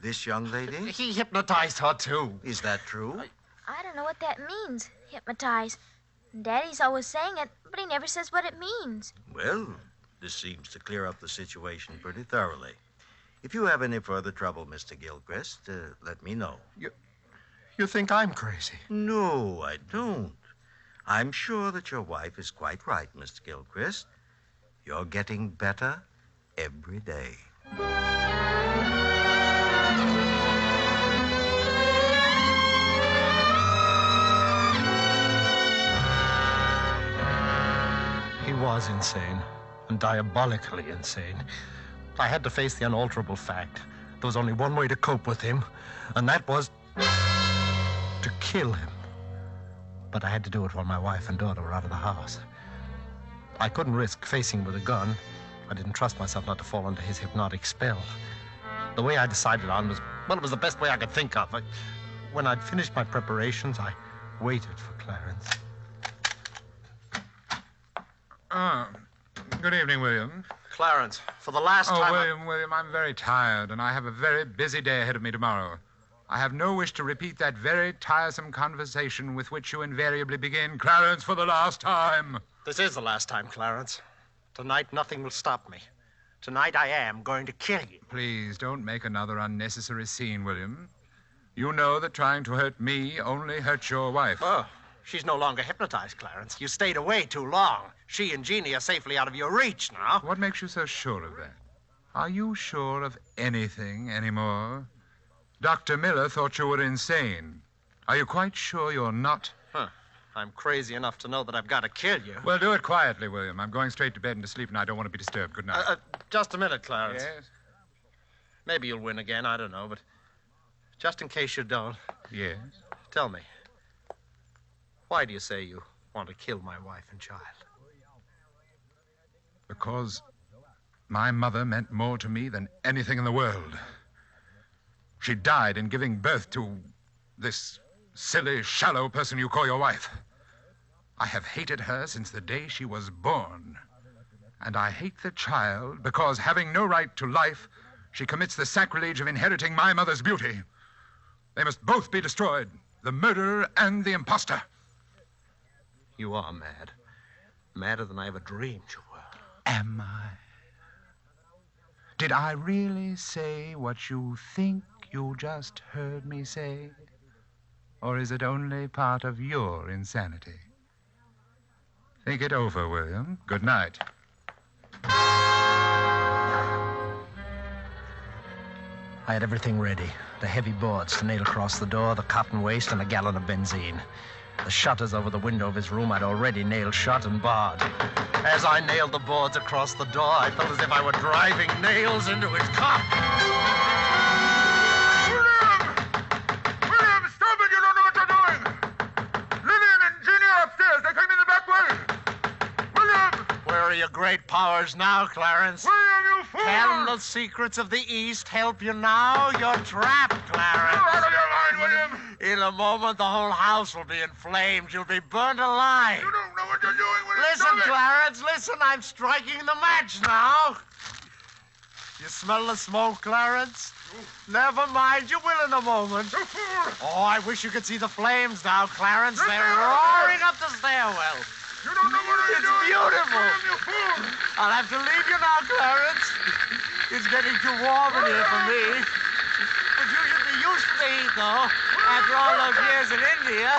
this young lady? He hypnotized her, too. Is that true? I don't know what that means, hypnotize. Daddy's always saying it, but he never says what it means. Well, this seems to clear up the situation pretty thoroughly. If you have any further trouble, Mr. Gilchrist, let me know. You think I'm crazy? No, I don't. I'm sure that your wife is quite right, Mr. Gilchrist. You're getting better every day. He was insane, and diabolically insane. I had to face the unalterable fact. There was only one way to cope with him, and that was to kill him. But I had to do it while my wife and daughter were out of the house. I couldn't risk facing him with a gun. I didn't trust myself not to fall under his hypnotic spell. The way I decided on was, well, it was the best way I could think of. When I'd finished my preparations, I waited for Clarence. Good evening, William. Clarence, for the last time... William, I'm very tired, and I have a very busy day ahead of me tomorrow. I have no wish to repeat that very tiresome conversation with which you invariably begin, Clarence, for the last time. This is the last time, Clarence. Tonight, nothing will stop me. Tonight, I am going to kill you. Please, don't make another unnecessary scene, William. You know that trying to hurt me only hurts your wife. Oh, she's no longer hypnotized, Clarence. You stayed away too long. She and Jeannie are safely out of your reach now. What makes you so sure of that? Are you sure of anything anymore? Dr. Miller thought you were insane. Are you quite sure you're not? I'm crazy enough to know that I've got to kill you. Well, do it quietly, William. I'm going straight to bed and to sleep, and I don't want to be disturbed. Good night. Just a minute, Clarence. Yes? Maybe you'll win again. I don't know, but just in case you don't. Yes? Tell me, why do you say you want to kill my wife and child? Because my mother meant more to me than anything in the world. She died in giving birth to this silly, shallow person you call your wife. I have hated her since the day she was born. And I hate the child because, having no right to life, she commits the sacrilege of inheriting my mother's beauty. They must both be destroyed, the murderer and the imposter. You are mad. Madder than I ever dreamed you were. Am I? Did I really say what you think you just heard me say? Or is it only part of your insanity? Think it over, William. Good night. I had everything ready. The heavy boards to nail across the door, the cotton waste, and a gallon of benzene. The shutters over the window of his room I'd already nailed shut and barred. As I nailed the boards across the door, I felt as if I were driving nails into his cop. William, stop it! You don't know what you're doing! Lillian and Jeannie are upstairs. They came in the back way. William! Where are your great powers now, Clarence? William, you fool! Can the secrets of the East help you now? You're trapped, Clarence. You're out of your mind, William! In a moment, the whole house will be in flames. You'll be burnt alive. You don't know what you're doing, William. Listen, Clarence, listen. I'm striking the match now. You smell the smoke, Clarence? Never mind. You will in a moment. Oh, I wish you could see the flames now, Clarence. They're roaring up the stairwell. You don't know what you're doing. It's beautiful. William, you fool! I'll have to leave you now, Clarence. It's getting too warm in here for me. But you should be used to the heat, though, after all those years in India.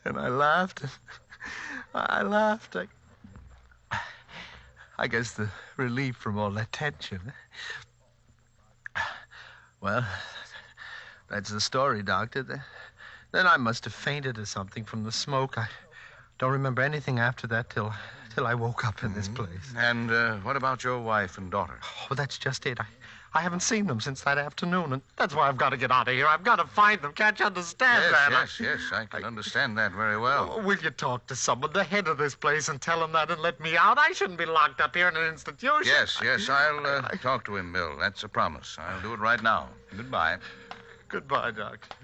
And I laughed. I laughed. I guess the relief from all that tension. Well, that's the story, Doctor. Then I must have fainted or something from the smoke. I don't remember anything after that till I woke up in this place. And what about your wife and daughter? Oh, that's just it. I haven't seen them since that afternoon, and that's why I've got to get out of here. I've got to find them. Can't you understand that? Yes, I can understand that very well. Oh, will you talk to someone, the head of this place, and tell him that and let me out? I shouldn't be locked up here in an institution. Yes, I'll talk to him, Bill. That's a promise. I'll do it right now. Goodbye. Goodbye, Doctor.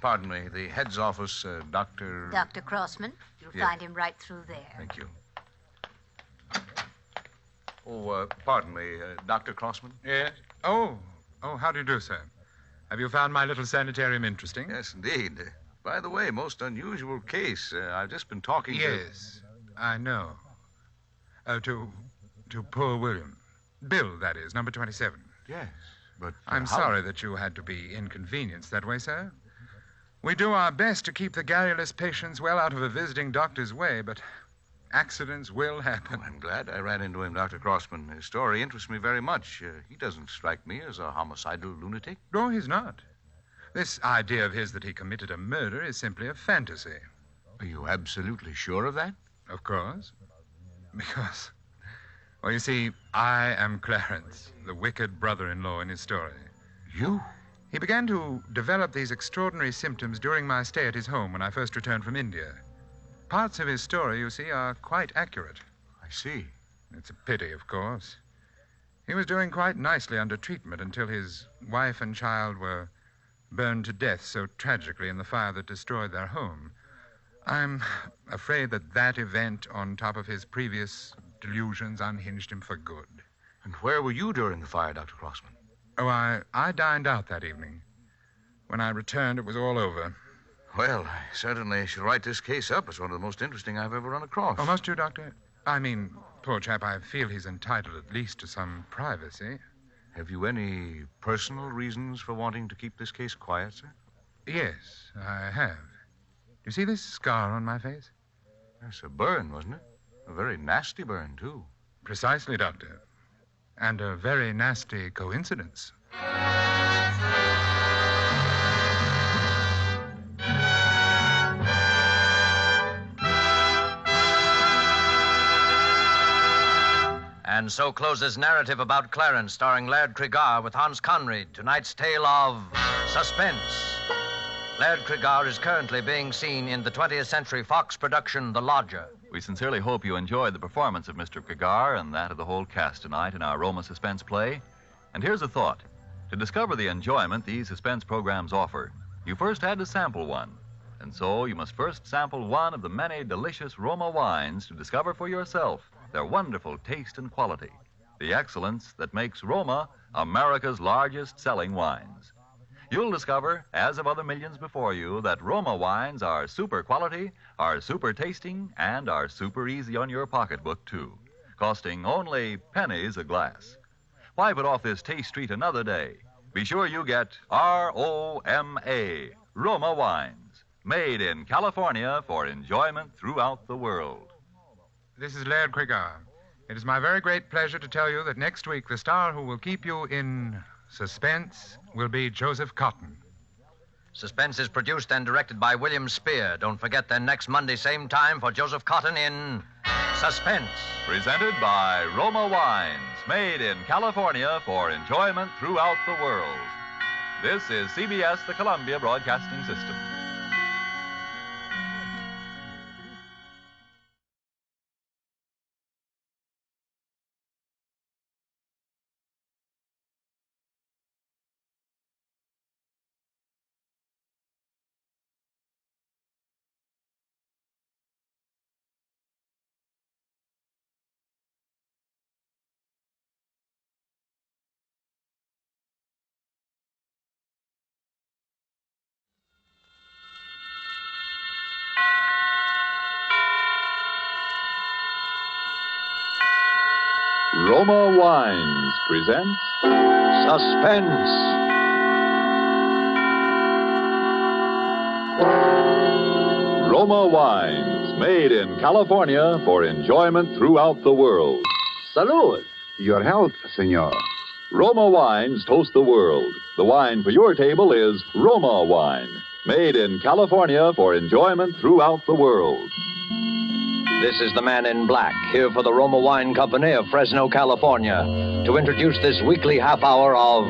Pardon me, the head's office, Dr. Dr. Crossman. You'll find him right through there. Thank you. Oh, pardon me, Dr. Crossman? Yes? Oh, how do you do, sir? Have you found my little sanitarium interesting? Yes, indeed. By the way, most unusual case. I've just been talking to... Yes, I know. To poor William. Bill, that is, number 27. Yes, but... I'm sorry that you had to be inconvenienced that way, sir. We do our best to keep the garrulous patients well out of a visiting doctor's way, but accidents will happen. Oh, I'm glad I ran into him, Dr. Crossman. His story interests me very much. He doesn't strike me as a homicidal lunatic. No, he's not. This idea of his that he committed a murder is simply a fantasy. Are you absolutely sure of that? Of course. Because, well, you see, I am Clarence, the wicked brother-in-law in his story. You? He began to develop these extraordinary symptoms during my stay at his home when I first returned from India. Parts of his story, you see, are quite accurate. I see. It's a pity, of course. He was doing quite nicely under treatment until his wife and child were burned to death so tragically in the fire that destroyed their home. I'm afraid that event, on top of his previous delusions, unhinged him for good. And where were you during the fire, Dr. Crossman? Oh, I dined out that evening. When I returned, it was all over. Well, I certainly shall write this case up as one of the most interesting I've ever run across. Oh, must you, Doctor? I mean, poor chap, I feel he's entitled at least to some privacy. Have you any personal reasons for wanting to keep this case quiet, sir? Yes, I have. Do you see this scar on my face? That's a burn, wasn't it? A very nasty burn, too. Precisely, Doctor. And a very nasty coincidence. And so closes narrative about Clarence, starring Laird Cregar with Hans Conried, tonight's tale of Suspense. Laird Cregar is currently being seen in the 20th Century Fox production, The Lodger. We sincerely hope you enjoyed the performance of Mr. Cregar and that of the whole cast tonight in our Roma suspense play. And here's a thought. To discover the enjoyment these suspense programs offer, you first had to sample one. And so you must first sample one of the many delicious Roma wines to discover for yourself their wonderful taste and quality, the excellence that makes Roma America's largest selling wines. You'll discover, as of other millions before you, that Roma wines are super quality, are super tasting, and are super easy on your pocketbook, too, costing only pennies a glass. Why put off this taste treat another day? Be sure you get R-O-M-A, Roma wines, made in California for enjoyment throughout the world. This is Laird Cregar. It is my very great pleasure to tell you that next week the star who will keep you in suspense will be Joseph Cotton. Suspense is produced and directed by William Spear. Don't forget then next Monday, same time, for Joseph Cotton in Suspense. Presented by Roma Wines, made in California for enjoyment throughout the world. This is CBS, the Columbia Broadcasting System. Roma Wines presents Suspense. Roma Wines, made in California for enjoyment throughout the world. Salud. Your health, senor. Roma Wines toast the world. The wine for your table is Roma Wine, made in California for enjoyment throughout the world. This is the man in black, here for the Roma Wine Company of Fresno, California, to introduce this weekly half hour of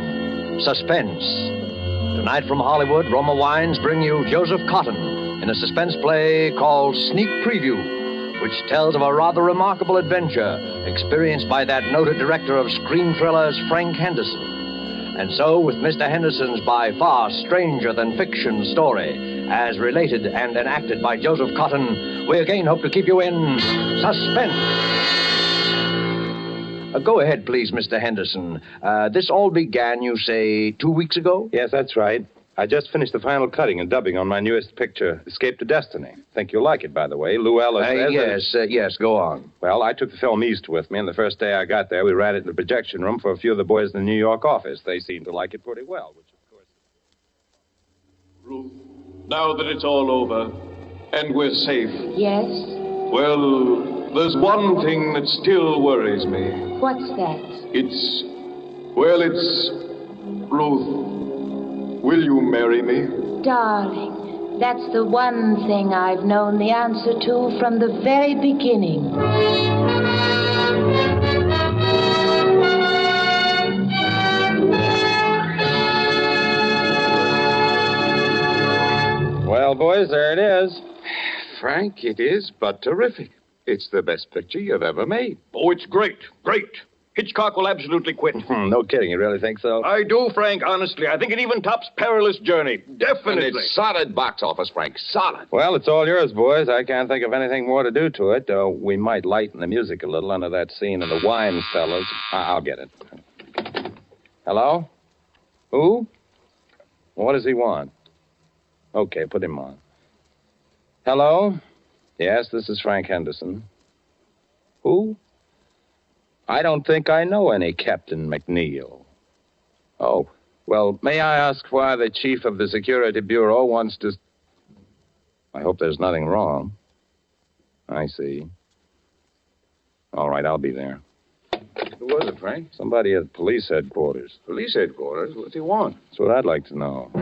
Suspense. Tonight from Hollywood, Roma Wines bring you Joseph Cotton in a suspense play called Sneak Preview, which tells of a rather remarkable adventure experienced by that noted director of screen thrillers, Frank Henderson. And so, with Mr. Henderson's by far stranger-than-fiction story, as related and enacted by Joseph Cotton, we again hope to keep you in suspense. Go ahead, please, Mr. Henderson. This all began, you say, 2 weeks ago? Yes, that's right. I just finished the final cutting and dubbing on my newest picture, Escape to Destiny. Think you'll like it, by the way. Lou Ellis... Yes, go on. Well, I took the film east with me, and the first day I got there, we ran it in the projection room for a few of the boys in the New York office. They seemed to like it pretty well, which, of course... Ruth, now that it's all over, and we're safe... Yes? Well, there's one thing that still worries me. What's that? It's... Ruth... Will you marry me? Darling, that's the one thing I've known the answer to from the very beginning. Well, boys, there it is. Frank, it is but terrific. It's the best picture you've ever made. Oh, it's great. Hitchcock will absolutely quit. No kidding. You really think so? I do, Frank, honestly. I think it even tops Perilous Journey. Definitely. And it's solid box office, Frank. Solid. Well, it's all yours, boys. I can't think of anything more to do to it. We might lighten the music a little under that scene of the wine cellars. I'll get it. Hello? Who? What does he want? Okay, put him on. Hello? Yes, this is Frank Henderson. Who? I don't think I know any Captain McNeil. Oh, well, may I ask why the chief of the Security Bureau wants to... I hope there's nothing wrong. I see. All right, I'll be there. Who was it, Frank? Somebody at police headquarters. Police headquarters? What's he want? That's what I'd like to know.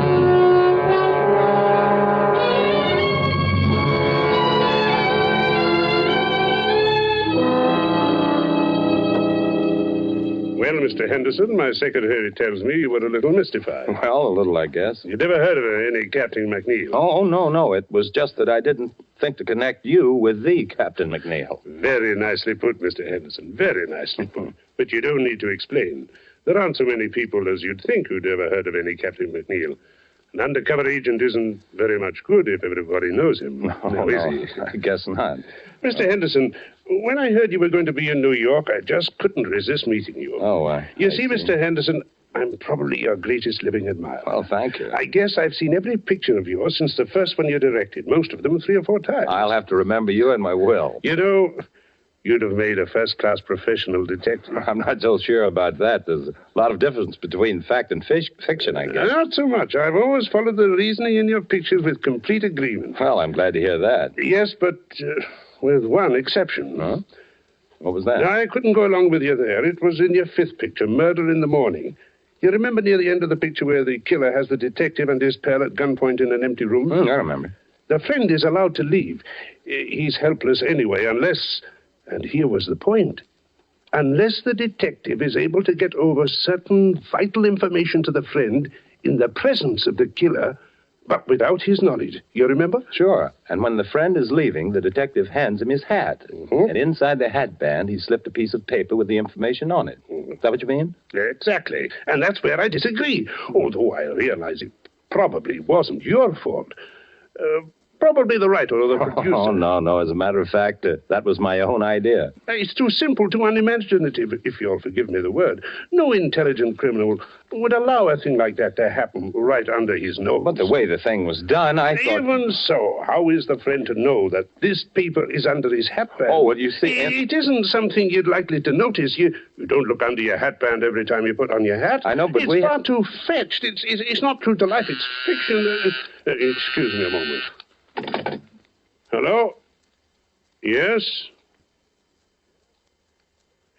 Well, Mr. Henderson, my secretary tells me you were a little mystified. Well, a little, I guess. You never heard of any Captain McNeil? Oh, no. It was just that I didn't think to connect you with the Captain McNeil. Very nicely put, Mr. Henderson. Very nicely put. But you don't need to explain. There aren't so many people as you'd think who'd ever heard of any Captain McNeil. An undercover agent isn't very much good if everybody knows him. No, is he? I guess not. Mr. Henderson, when I heard you were going to be in New York, I just couldn't resist meeting you. You see, Mr. Henderson, I'm probably your greatest living admirer. Well, thank you. I guess I've seen every picture of yours since the first one you directed, most of them 3 or 4 times. I'll have to remember you in my will. You know, you'd have made a first-class professional detective. I'm not so sure about that. There's a lot of difference between fact and fiction, I guess. Not so much. I've always followed the reasoning in your pictures with complete agreement. Well, I'm glad to hear that. Yes, but with one exception. Huh? What was that? I couldn't go along with you there. It was in your 5th picture, Murder in the Morning. You remember near the end of the picture where the killer has the detective and his pal at gunpoint in an empty room? I remember. The friend is allowed to leave. He's helpless anyway, unless... And here was the point. Unless the detective is able to get over certain vital information to the friend in the presence of the killer, but without his knowledge. You remember? Sure. And when the friend is leaving, the detective hands him his hat. Mm-hmm. And inside the hat band, he slipped a piece of paper with the information on it. Is that what you mean? Exactly. And that's where I disagree. Although I realize it probably wasn't your fault. Probably the writer or the producer. Oh, no. As a matter of fact, that was my own idea. It's too simple, too unimaginative, if you'll forgive me the word. No intelligent criminal would allow a thing like that to happen right under his nose. But the way the thing was done, I thought... Even so, how is the friend to know that this paper is under his hatband? Oh, well, you see... It isn't something you'd likely to notice. You don't look under your hatband every time you put on your hat. I know, but it's far too fetched. It's not true to life. It's fiction. Excuse me a moment. Hello? Yes?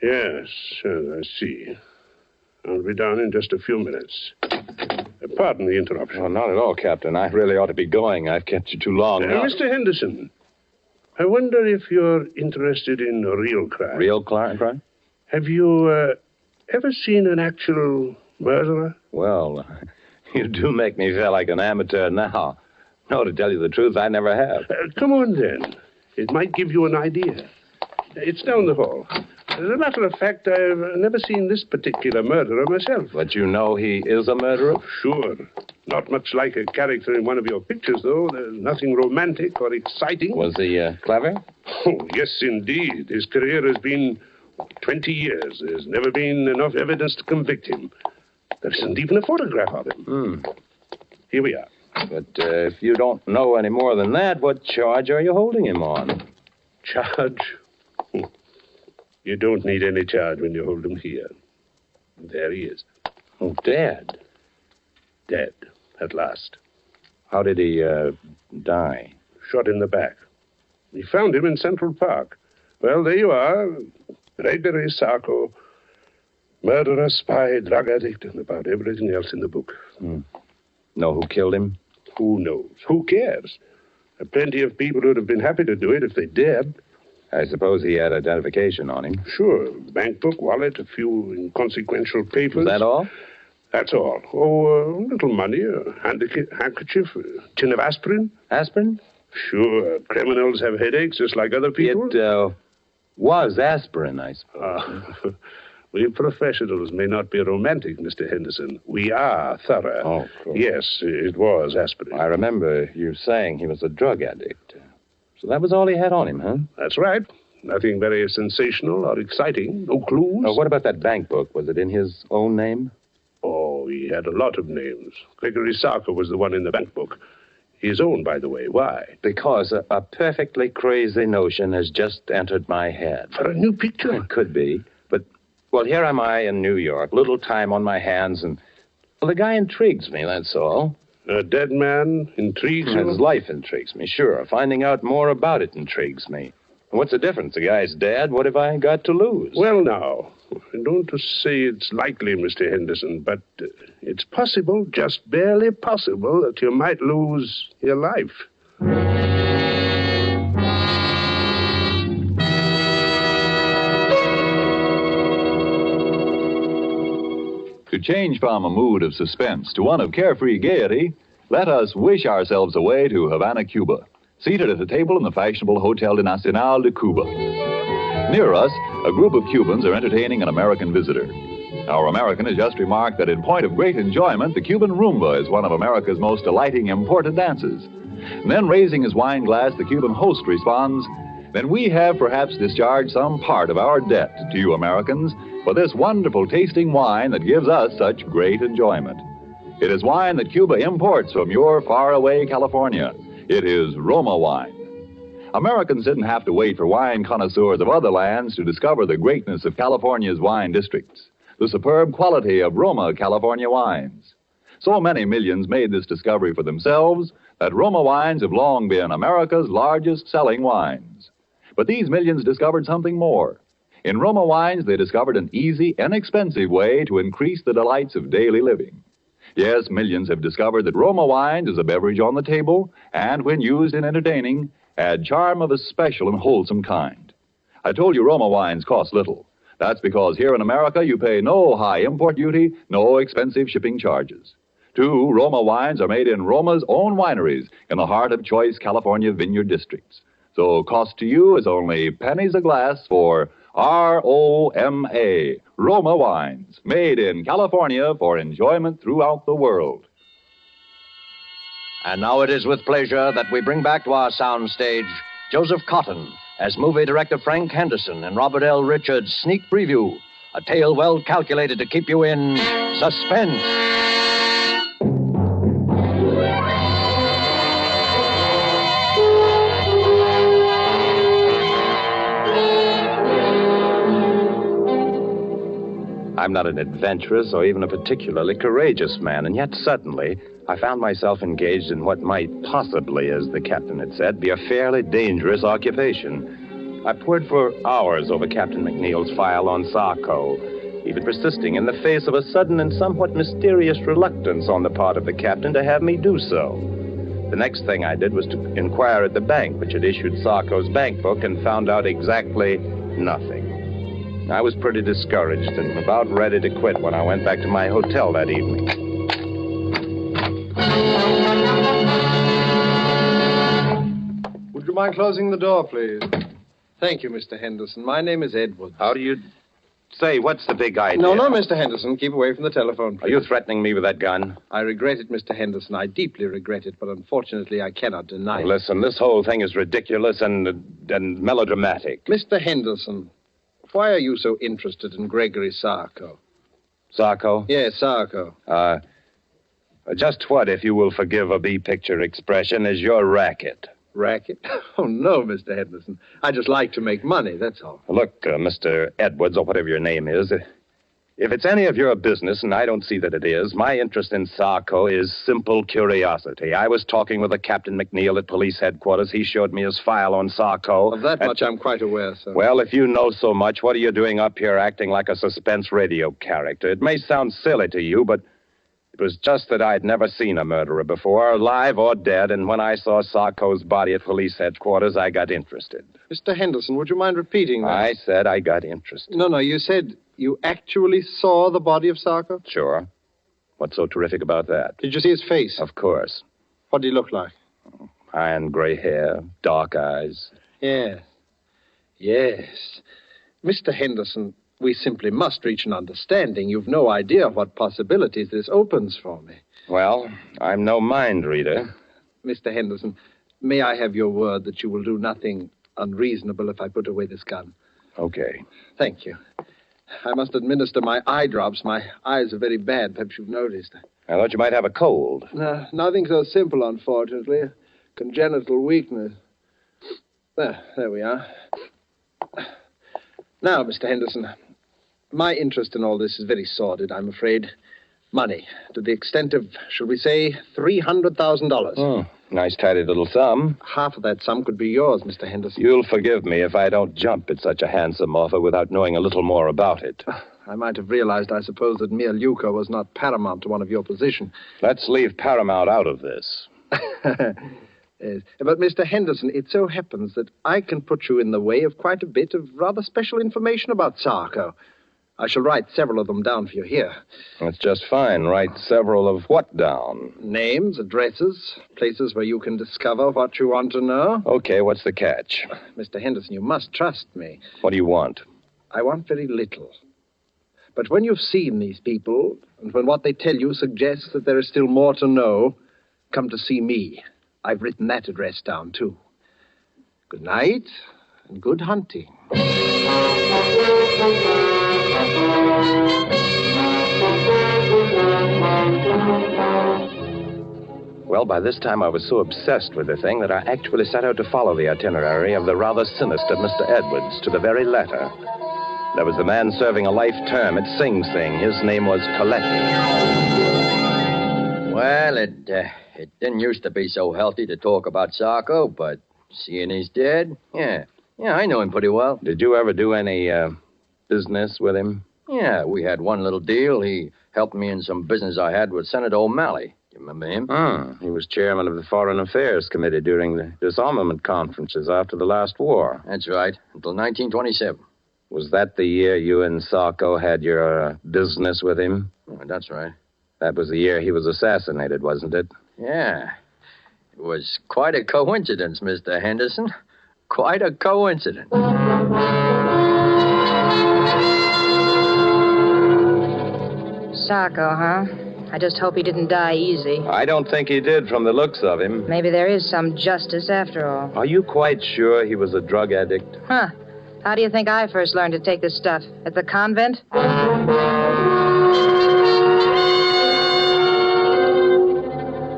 Yes, I see. I'll be down in just a few minutes. Pardon the interruption. Oh, not at all, Captain. I really ought to be going. I've kept you too long now. Mr. Henderson, I wonder if you're interested in real crime. Real crime? Have you ever seen an actual murderer? Well, you do make me feel like an amateur now. No, to tell you the truth, I never have. Come on, then. It might give you an idea. It's down the hall. As a matter of fact, I've never seen this particular murderer myself. But you know he is a murderer? Sure. Not much like a character in one of your pictures, though. There's nothing romantic or exciting. Was he clever? Oh, yes, indeed. His career has been 20 years. There's never been enough evidence to convict him. There isn't even a photograph of him. Here we are. But if you don't know any more than that, what charge are you holding him on? Charge? You don't need any charge when you hold him here. There he is. Oh, dead. Dead, at last. How did he die? Shot in the back. We found him in Central Park. Well, there you are. Gregory Sarko. Murderer, spy, drug addict, and about everything else in the book. Know who killed him? Who knows? Who cares? There are plenty of people who'd have been happy to do it if they dared. I suppose he had identification on him. Sure. Bank book, wallet, a few inconsequential papers. Is that all? That's all. Oh, a little money, a handkerchief, a tin of aspirin. Aspirin? Sure. Criminals have headaches just like other people. It was aspirin, I suppose. We professionals may not be romantic, Mr. Henderson. We are thorough. Oh, of course. Yes, it was aspirin. I remember you saying he was a drug addict. So that was all he had on him, huh? That's right. Nothing very sensational or exciting. No clues. What about that bank book? Was it in his own name? Oh, he had a lot of names. Gregory Sarko was the one in the bank book. His own, by the way. Why? Because a perfectly crazy notion has just entered my head. For a new picture? It could be. But, well, here am I in New York. Little time on my hands, and, well, the guy intrigues me, that's all. A dead man intrigues you? His life intrigues me, sure. Finding out more about it intrigues me. What's the difference? The guy's dead. What have I got to lose? Well, now, I don't to say it's likely, Mr. Henderson, but it's possible, just barely possible, that you might lose your life. To change from a mood of suspense to one of carefree gaiety, let us wish ourselves away to Havana, Cuba, seated at a table in the fashionable Hotel de Nacional de Cuba. Near us, a group of Cubans are entertaining an American visitor. Our American has just remarked that in point of great enjoyment, the Cuban rumba is one of America's most delighting imported dances. And then, raising his wine glass, the Cuban host responds, "Then we have perhaps discharged some part of our debt to you Americans for this wonderful tasting wine that gives us such great enjoyment. It is wine that Cuba imports from your faraway California. It is Roma wine." Americans didn't have to wait for wine connoisseurs of other lands to discover the greatness of California's wine districts, the superb quality of Roma California wines. So many millions made this discovery for themselves that Roma wines have long been America's largest selling wines. But these millions discovered something more. In Roma wines, they discovered an easy, inexpensive way to increase the delights of daily living. Yes, millions have discovered that Roma wines is a beverage on the table, and when used in entertaining, add charm of a special and wholesome kind. I told you Roma wines cost little. That's because here in America you pay no high import duty, no expensive shipping charges. Too, Roma wines are made in Roma's own wineries in the heart of choice California vineyard districts. So cost to you is only pennies a glass for R-O-M-A, Roma wines, made in California for enjoyment throughout the world. And now it is with pleasure that we bring back to our soundstage Joseph Cotton as movie director Frank Henderson and Robert L. Richards' sneak preview, a tale well calculated to keep you in suspense. I'm not an adventurous or even a particularly courageous man, and yet suddenly I found myself engaged in what might possibly, as the captain had said, be a fairly dangerous occupation. I pored for hours over Captain McNeil's file on Sarko, even persisting in the face of a sudden and somewhat mysterious reluctance on the part of the captain to have me do so. The next thing I did was to inquire at the bank, which had issued Sarko's bank book, and found out exactly nothing. I was pretty discouraged and about ready to quit when I went back to my hotel that evening. Would you mind closing the door, please? Thank you, Mr. Henderson. My name is Edwards. How do you say? What's the big idea? No, Mr. Henderson. Keep away from the telephone, please. Are you threatening me with that gun? I regret it, Mr. Henderson. I deeply regret it, but unfortunately I cannot deny it. Listen, this whole thing is ridiculous and melodramatic. Mr. Henderson, why are you so interested in Gregory Sarko? Sarko? Yes, Sarko. Just what, if you will forgive a B-picture expression, is your racket? Racket? Oh, no, Mr. Henderson. I just like to make money, that's all. Look, Mr. Edwards, or whatever your name is, if it's any of your business, and I don't see that it is, my interest in Sarko is simple curiosity. I was talking with a Captain McNeil at police headquarters. He showed me his file on Sarko. Of that much I'm quite aware, sir. Well, if you know so much, what are you doing up here acting like a suspense radio character? It may sound silly to you, but it was just that I'd never seen a murderer before, alive or dead, and when I saw Sarko's body at police headquarters, I got interested. Mr. Henderson, would you mind repeating that? I said I got interested. No, you said you actually saw the body of Sarko? Sure. What's so terrific about that? Did you see his face? Of course. What did he look like? Iron gray hair, dark eyes. Yes. Mr. Henderson, we simply must reach an understanding. You've no idea what possibilities this opens for me. Well, I'm no mind reader. Mr. Henderson, may I have your word that you will do nothing unreasonable if I put away this gun? Okay. Thank you. I must administer my eye drops. My eyes are very bad. Perhaps you've noticed. I thought you might have a cold. No, nothing so simple, unfortunately. A congenital weakness. There we are. Now, Mr. Henderson, my interest in all this is very sordid, I'm afraid. Money, to the extent of, shall we say, $300,000. Nice, tidy little sum. Half of that sum could be yours, Mr. Henderson. You'll forgive me if I don't jump at such a handsome offer without knowing a little more about it. I might have realized, I suppose, that mere lucre was not paramount to one of your position. Let's leave paramount out of this. Yes. But, Mr. Henderson, it so happens that I can put you in the way of quite a bit of rather special information about Sarko. I shall write several of them down for you here. That's just fine. Write several of what down? Names, addresses, places where you can discover what you want to know. Okay, what's the catch? Mr. Henderson, you must trust me. What do you want? I want very little. But when you've seen these people, and when what they tell you suggests that there is still more to know, come to see me. I've written that address down, too. Good night, and good hunting. Well, by this time I was so obsessed with the thing that I actually set out to follow the itinerary of the rather sinister Mr. Edwards to the very letter. There was the man serving a life term at Sing Sing. His name was Coletti. Well, it didn't used to be so healthy to talk about Sarko, but seeing he's dead, yeah, I know him pretty well. Did you ever do any business with him? Yeah, we had one little deal. He helped me in some business I had with Senator O'Malley. You remember him? He was chairman of the Foreign Affairs Committee during the disarmament conferences after the last war. That's right, until 1927. Was that the year you and Sarko had your business with him? Oh, that's right. That was the year he was assassinated, wasn't it? Yeah. It was quite a coincidence, Mr. Henderson. Quite a coincidence. Sarko, huh? I just hope he didn't die easy. I don't think he did from the looks of him. Maybe there is some justice after all. Are you quite sure he was a drug addict? Huh. How do you think I first learned to take this stuff? At the convent?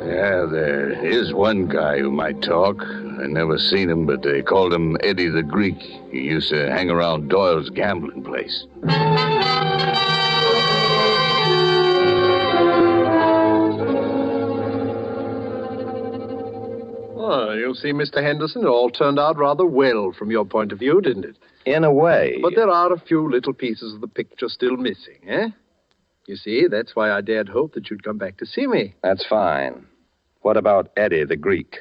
Yeah, there is one guy who might talk. I never seen him, but they called him Eddie the Greek. He used to hang around Doyle's gambling place. Oh, you see, Mr. Henderson, it all turned out rather well from your point of view, didn't it? In a way. But there are a few little pieces of the picture still missing, eh? You see, that's why I dared hope that you'd come back to see me. That's fine. What about Eddie the Greek?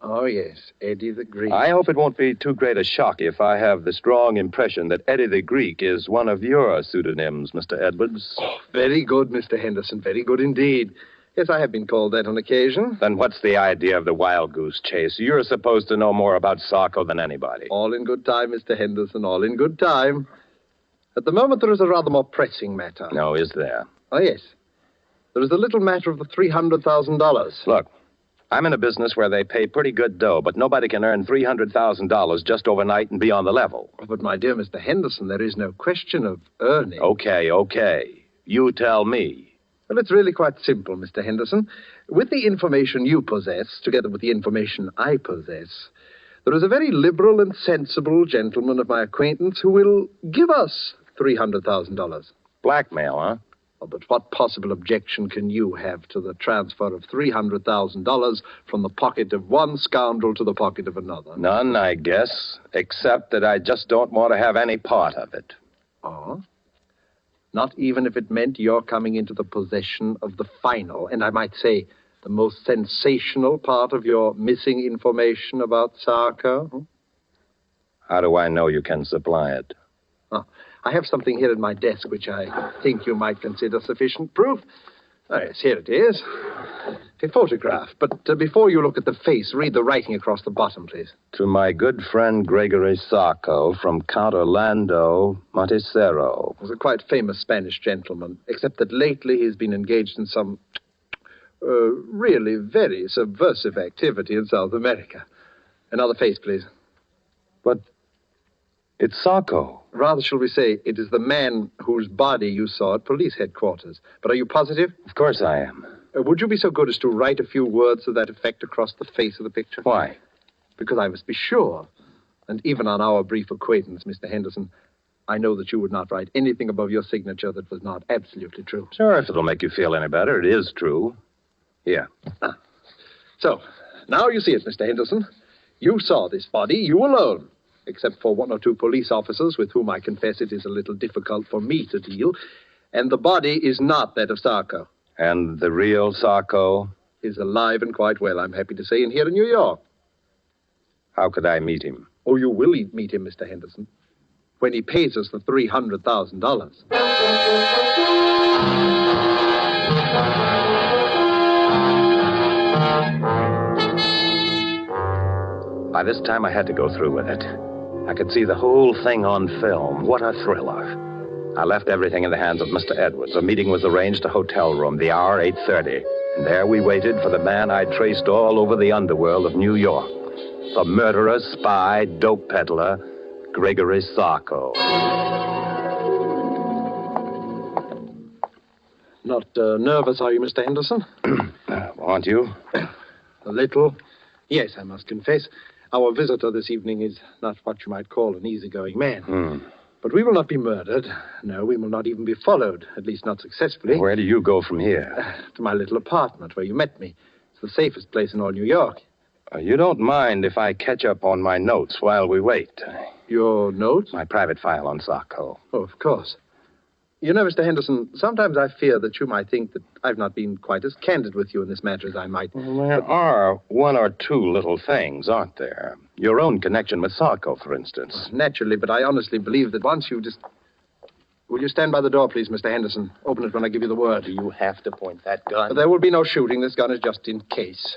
Oh, yes, Eddie the Greek. I hope it won't be too great a shock if I have the strong impression that Eddie the Greek is one of your pseudonyms, Mr. Edwards. Oh, very good, Mr. Henderson, very good indeed. Yes, I have been called that on occasion. Then what's the idea of the wild goose chase? You're supposed to know more about Sarko than anybody. All in good time, Mr. Henderson, all in good time. At the moment, there is a rather more pressing matter. No, is there? Oh, yes. There is the little matter of the $300,000. Look, I'm in a business where they pay pretty good dough, but nobody can earn $300,000 just overnight and be on the level. But, my dear Mr. Henderson, there is no question of earning. Okay. You tell me. Well, it's really quite simple, Mr. Henderson. With the information you possess, together with the information I possess, there is a very liberal and sensible gentleman of my acquaintance who will give us $300,000. Blackmail, huh? Oh, but what possible objection can you have to the transfer of $300,000 from the pocket of one scoundrel to the pocket of another? None, I guess, except that I just don't want to have any part of it. Oh? Not even if it meant your coming into the possession of the final, and I might say the most sensational part of your missing information about Sarko? How do I know you can supply it? Oh, I have something here at my desk which I think you might consider sufficient proof. Oh, yes, here it is. A photograph. But before you look at the face, read the writing across the bottom, please. To my good friend Gregory Sarko from Count Orlando Monticero. He's a quite famous Spanish gentleman, except that lately he's been engaged in some really very subversive activity in South America. Another face, please. But it's Sarko. Rather, shall we say, it is the man whose body you saw at police headquarters. But are you positive? Of course I am. Would you be so good as to write a few words to that effect across the face of the picture? Why? Because I must be sure. And even on our brief acquaintance, Mr. Henderson, I know that you would not write anything above your signature that was not absolutely true. Sure, if it'll make you feel any better, it is true. Here. So, now you see it, Mr. Henderson. You saw this body, you alone. Except for one or two police officers with whom I confess it is a little difficult for me to deal. And the body is not that of Sarko. And the real Sarko? Is alive and quite well, I'm happy to say, and here in New York. How could I meet him? Oh, you will meet him, Mr. Henderson, when he pays us the $300,000. By this time, I had to go through with it. I could see the whole thing on film. What a thriller. I left everything in the hands of Mr. Edwards. A meeting was arranged, a hotel room, the hour 8:30. And there we waited for the man I'd traced all over the underworld of New York. The murderer, spy, dope peddler, Gregory Sarko. Not nervous, are you, Mr. Henderson? Aren't you? A little. Yes, I must confess. Our visitor this evening is not what you might call an easygoing man. But we will not be murdered. No, we will not even be followed, at least not successfully. Where do you go from here? To my little apartment where you met me. It's the safest place in all New York. You don't mind if I catch up on my notes while we wait? Your notes? My private file on Sarko. Oh, of course. You know, Mr. Henderson, sometimes I fear that you might think that I've not been quite as candid with you in this matter as I might. Well, there are one or two little things, aren't there? Your own connection with Sarko, for instance. Naturally, but I honestly believe that once you just... Will you stand by the door, please, Mr. Henderson? Open it when I give you the word. Do you have to point that gun? There will be no shooting. This gun is just in case.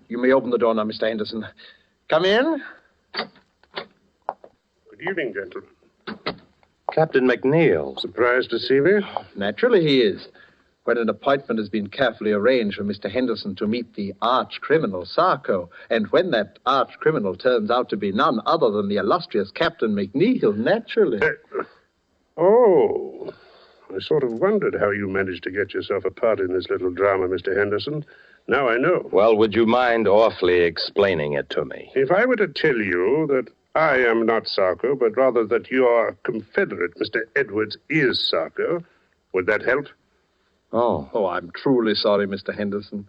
You may open the door now, Mr. Henderson. Come in. Good evening, gentlemen. Captain McNeil. Surprised to see me? Naturally he is. when an appointment has been carefully arranged for Mr. Henderson to meet the arch-criminal Sarko, and when that arch-criminal turns out to be none other than the illustrious Captain McNeil, naturally. Oh, I sort of wondered how you managed to get yourself a part in this little drama, Mr. Henderson. Now I know. Well, would you mind awfully explaining it to me? If I were to tell you that I am not Sarko, but rather that your confederate, Mr. Edwards, is Sarko, would that help? Oh, I'm truly sorry, Mr. Henderson.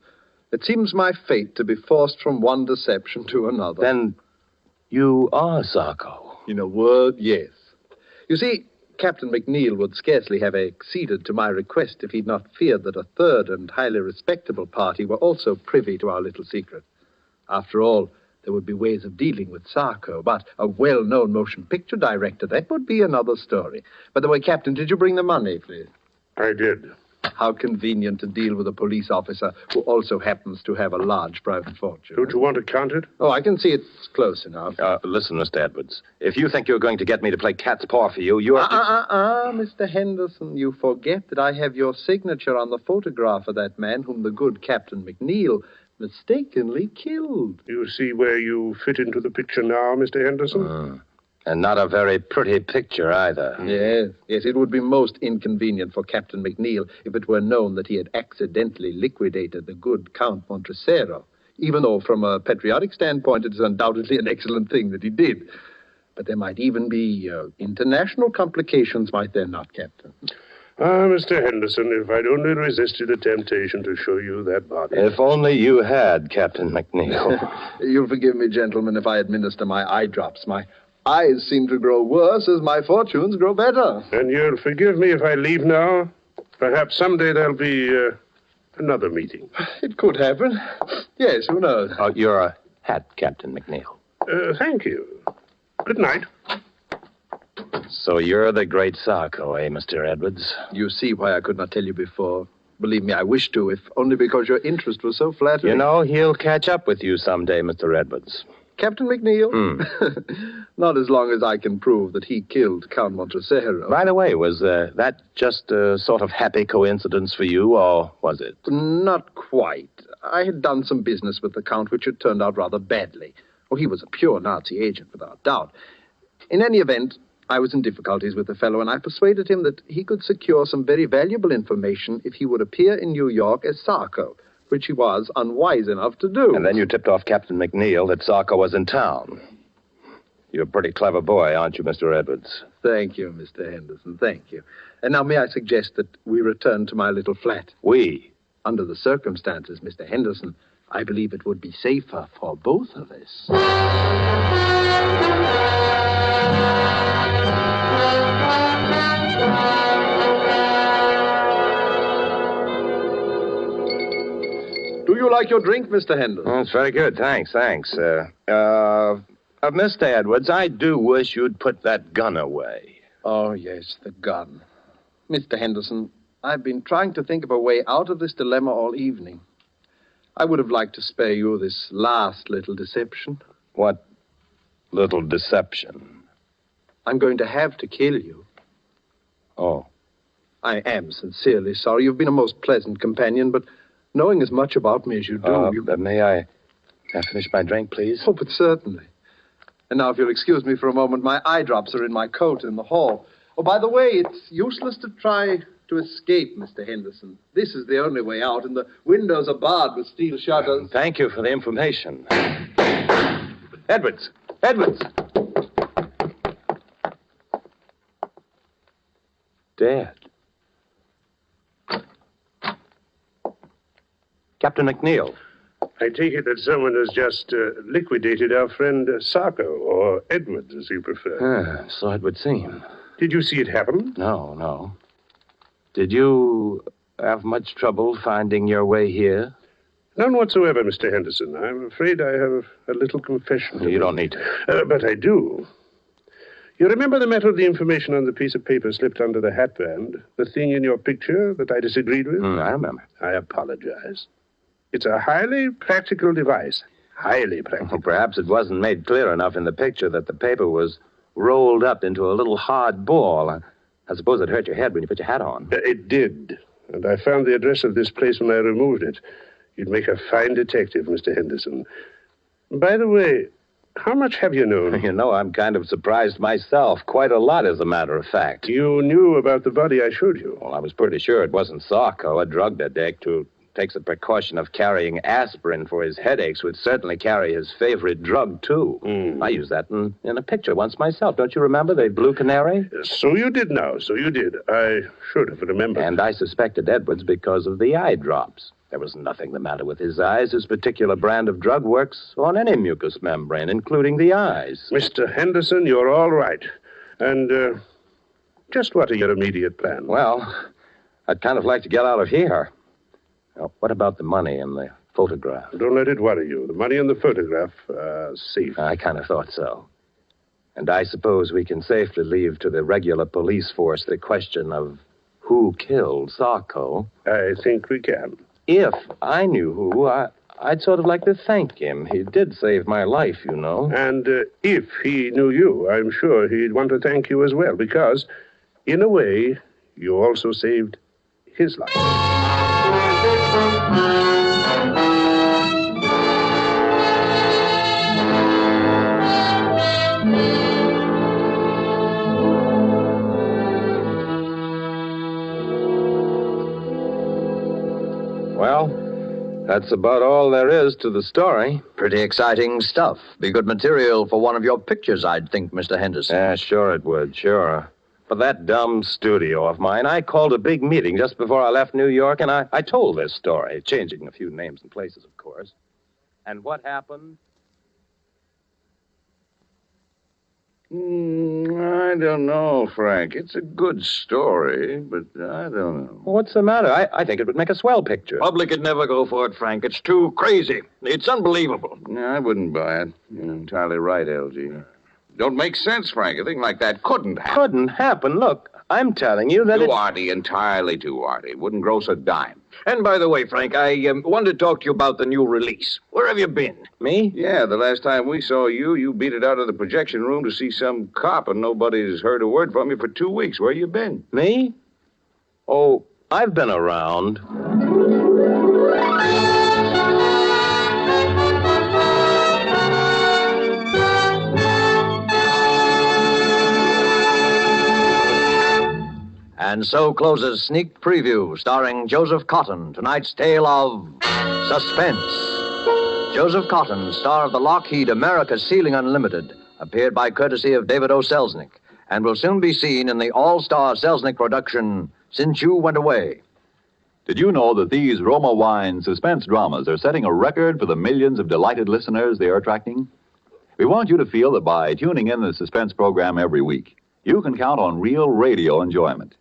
It seems my fate to be forced from one deception to another. Then you are Sarko. In a word, yes. You see, Captain McNeil would scarcely have acceded to my request if he'd not feared that a third and highly respectable party were also privy to our little secret. After all, there would be ways of dealing with Sarko, but a well-known motion picture director, that would be another story. By the way, Captain, did you bring the money, please? I did. How convenient to deal with a police officer who also happens to have a large private fortune. Don't you want to count it? Oh, I can see it's close enough. Listen, Mr. Edwards, if you think you're going to get me to play cat's paw for you, you're... Mr. Henderson, you forget that I have your signature on the photograph of that man whom the good Captain McNeil mistakenly killed. You see where you fit into the picture now, Mr. Henderson? And not a very pretty picture either. Yes, it would be most inconvenient for Captain McNeil if it were known that he had accidentally liquidated the good Count Montresero, even though from a patriotic standpoint it is undoubtedly an excellent thing that he did. But there might even be international complications, might there not, Captain? Mr. Henderson, if I'd only resisted the temptation to show you that body. If only you had, Captain McNeil. You'll forgive me, gentlemen, if I administer my eye drops. My eyes seem to grow worse as my fortunes grow better. And you'll forgive me if I leave now? Perhaps someday there'll be another meeting. It could happen. Yes, who knows? Oh, your hat, Captain McNeil. Thank you. Good night. So you're the great Sarko, eh, Mr. Edwards? You see why I could not tell you before. Believe me, I wish to, if only because your interest was so flattering. You know, he'll catch up with you someday, Mr. Edwards. Captain McNeil? Not as long as I can prove that he killed Count Montresero. By the way, was that just a sort of happy coincidence for you, or was it? Not quite. I had done some business with the Count which had turned out rather badly. Oh, he was a pure Nazi agent, without doubt. In any event, I was in difficulties with the fellow, and I persuaded him that he could secure some very valuable information if he would appear in New York as Sarko, which he was unwise enough to do. And then you tipped off Captain McNeil that Sarko was in town. You're a pretty clever boy, aren't you, Mr. Edwards? Thank you, Mr. Henderson, thank you. And now may I suggest that we return to my little flat? We? Under the circumstances, Mr. Henderson, I believe it would be safer for both of us. Do you like your drink, Mr. Henderson? Oh, it's very good. Thanks. Mr. Edwards, I do wish you'd put that gun away. Oh, yes, the gun. Mr. Henderson, I've been trying to think of a way out of this dilemma all evening. I would have liked to spare you this last little deception. What little deception? I'm going to have to kill you. Oh. I am sincerely sorry. You've been a most pleasant companion, but knowing as much about me as you do... May I finish my drink, please? Oh, but certainly. And now, if you'll excuse me for a moment, my eye drops are in my coat in the hall. Oh, by the way, it's useless to try to escape, Mr. Henderson. This is the only way out, and the windows are barred with steel shutters. Thank you for the information. Edwards! Dead. Captain McNeil. I take it that someone has just liquidated our friend Sarko, or Edwards, as you prefer. So it would seem. Did you see it happen? No. Did you have much trouble finding your way here? None whatsoever, Mr. Henderson. I'm afraid I have a little confession to You don't need to. But I do. You remember the matter of the information on the piece of paper slipped under the hatband? The thing in your picture that I disagreed with? I remember. I apologize. It's a highly practical device. Highly practical. Well, perhaps it wasn't made clear enough in the picture that the paper was rolled up into a little hard ball. I suppose it hurt your head when you put your hat on. It did. and I found the address of this place when I removed it. You'd make a fine detective, Mr. Henderson. By the way, how much have you known? You know, I'm kind of surprised myself. Quite a lot, as a matter of fact. You knew about the body I showed you? Well, I was pretty sure it wasn't Sarko, a drug addict who takes the precaution of carrying aspirin for his headaches, would certainly carry his favorite drug, too. I used that in a picture once myself. Don't you remember the blue canary? So you did now, so you did. I should have remembered. And I suspected Edwards because of the eye drops. There was nothing the matter with his eyes. His particular brand of drug works on any mucous membrane, including the eyes. Mr. Henderson, you're all right. And just what are your immediate plans? Well, I'd kind of like to get out of here. Now, what about the money and the photograph? Don't let it worry you. The money and the photograph safe. I kind of thought so. And I suppose we can safely leave to the regular police force the question of who killed Sarko. I think we can. If I knew who, I'd sort of like to thank him. He did save my life, you know. And if he knew you, I'm sure he'd want to thank you as well, because, in a way, you also saved his life. Well, that's about all there is to the story. Pretty exciting stuff. Be good material for one of your pictures, I'd think, Mr. Henderson. Yeah, sure it would, sure. For that dumb studio of mine, I called a big meeting just before I left New York, and I told this story, changing a few names and places, of course. And what happened? I don't know, Frank. It's a good story, but I don't know. What's the matter? I think it would make a swell picture. Public would never go for it, Frank. It's too crazy. It's unbelievable. No, I wouldn't buy it. You're entirely right, LG. Don't make sense, Frank. A thing like that couldn't happen. Couldn't happen? Look, I'm telling you that Too arty, entirely too arty. Wouldn't gross a dime. And by the way, Frank, I wanted to talk to you about the new release. Where have you been? Me? Yeah, the last time we saw you, you beat it out of the projection room to see some cop, and nobody's heard a word from you for 2 weeks. Where you been? Me? Oh, I've been around. And so closes Sneak Preview, starring Joseph Cotton, tonight's tale of Suspense. Joseph Cotton, star of the Lockheed America Ceiling Unlimited, appeared by courtesy of David O. Selznick, and will soon be seen in the all-star Selznick production, Since You Went Away. Did you know that these Roma Wine suspense dramas are setting a record for the millions of delighted listeners they are attracting? We want you to feel that by tuning in the suspense program every week, you can count on real radio enjoyment.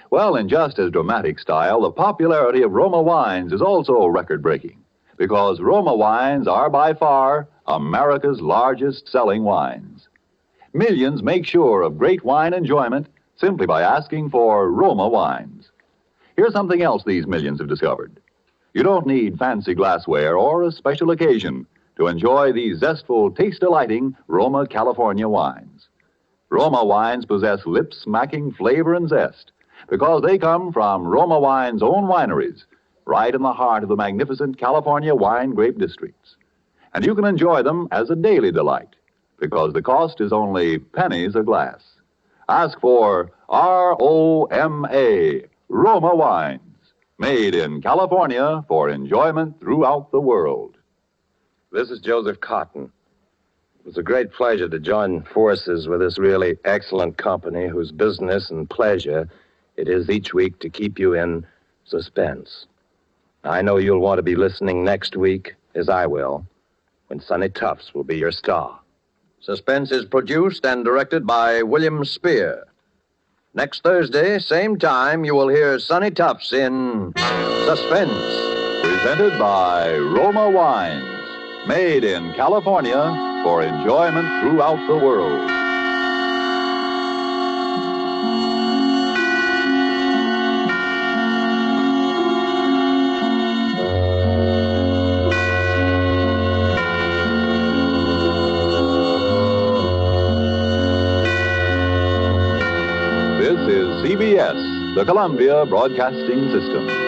Well, in just as dramatic style, the popularity of Roma wines is also record-breaking, because Roma wines are by far America's largest selling wines. Millions make sure of great wine enjoyment simply by asking for Roma wines. Here's something else these millions have discovered. You don't need fancy glassware or a special occasion to enjoy these zestful, taste-delighting Roma California wines. Roma wines possess lip-smacking flavor and zest because they come from Roma Wine's own wineries, right in the heart of the magnificent California wine grape districts. And you can enjoy them as a daily delight, because the cost is only pennies a glass. Ask for R-O-M-A, Roma Wines, made in California for enjoyment throughout the world. This is Joseph Cotton. It was a great pleasure to join forces with this really excellent company whose business and pleasure it is each week to keep you in suspense. I know you'll want to be listening next week, as I will, when Sonny Tufts will be your star. Suspense is produced and directed by William Spear. Next Thursday, same time, you will hear Sonny Tufts in Suspense. Presented by Roma Wines, made in California for enjoyment throughout the world. This is CBS, the Columbia Broadcasting System.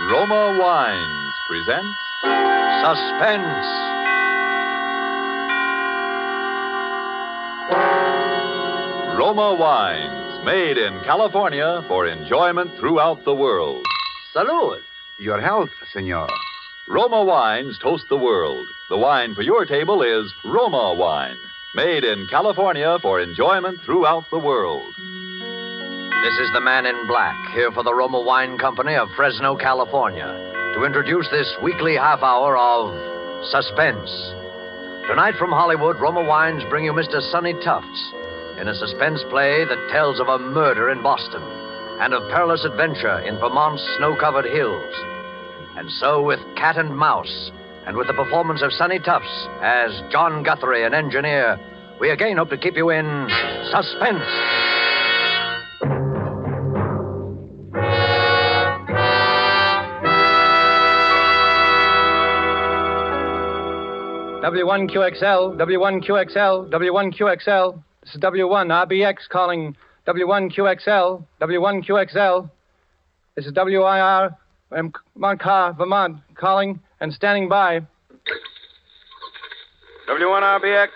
Roma Wines presents Suspense. Roma Wines, made in California for enjoyment throughout the world. Salud. Your health, senor. Roma Wines toast the world. The wine for your table is Roma Wine, made in California for enjoyment throughout the world. This is the man in black, here for the Roma Wine Company of Fresno, California, to introduce this weekly half hour of Suspense. Tonight from Hollywood, Roma Wines bring you Mr. Sonny Tufts in a suspense play that tells of a murder in Boston and of perilous adventure in Vermont's snow-covered hills. And so with Cat and Mouse, and with the performance of Sonny Tufts as John Guthrie, an engineer, we again hope to keep you in suspense. W1QXL, W1QXL, W1QXL. This is W1RBX calling W1QXL, W1QXL. This is WIR, Montcar, Vermont, calling and standing by. W1RBX,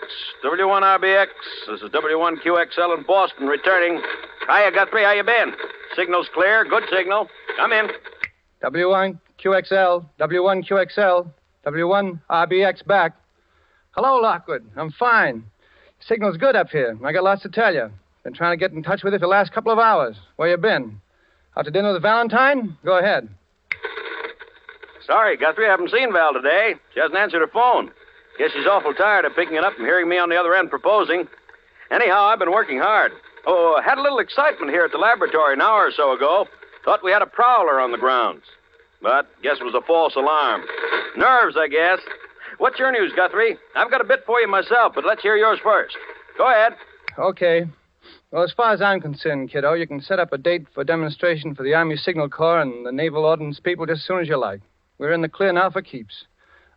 W1RBX. This is W1QXL in Boston, returning. Hiya, Guthrie, how you been? Signal's clear, good signal. Come in. W1QXL, W1QXL, W1RBX back. Hello, Lockwood. I'm fine. Signal's good up here. I got lots to tell you. Been trying to get in touch with you for the last couple of hours. Where you been? Out to dinner with Valentine? Go ahead. Sorry, Guthrie, I haven't seen Val today. She hasn't answered her phone. Guess she's awful tired of picking it up and hearing me on the other end proposing. Anyhow, I've been working hard. Oh, had a little excitement here at the laboratory an hour or so ago. Thought we had a prowler on the grounds. But guess it was a false alarm. Nerves, I guess. What's your news, Guthrie? I've got a bit for you myself, but let's hear yours first. Go ahead. Okay. Well, as far as I'm concerned, kiddo, you can set up a date for demonstration for the Army Signal Corps and the Naval Ordnance people just as soon as you like. We're in the clear now for keeps.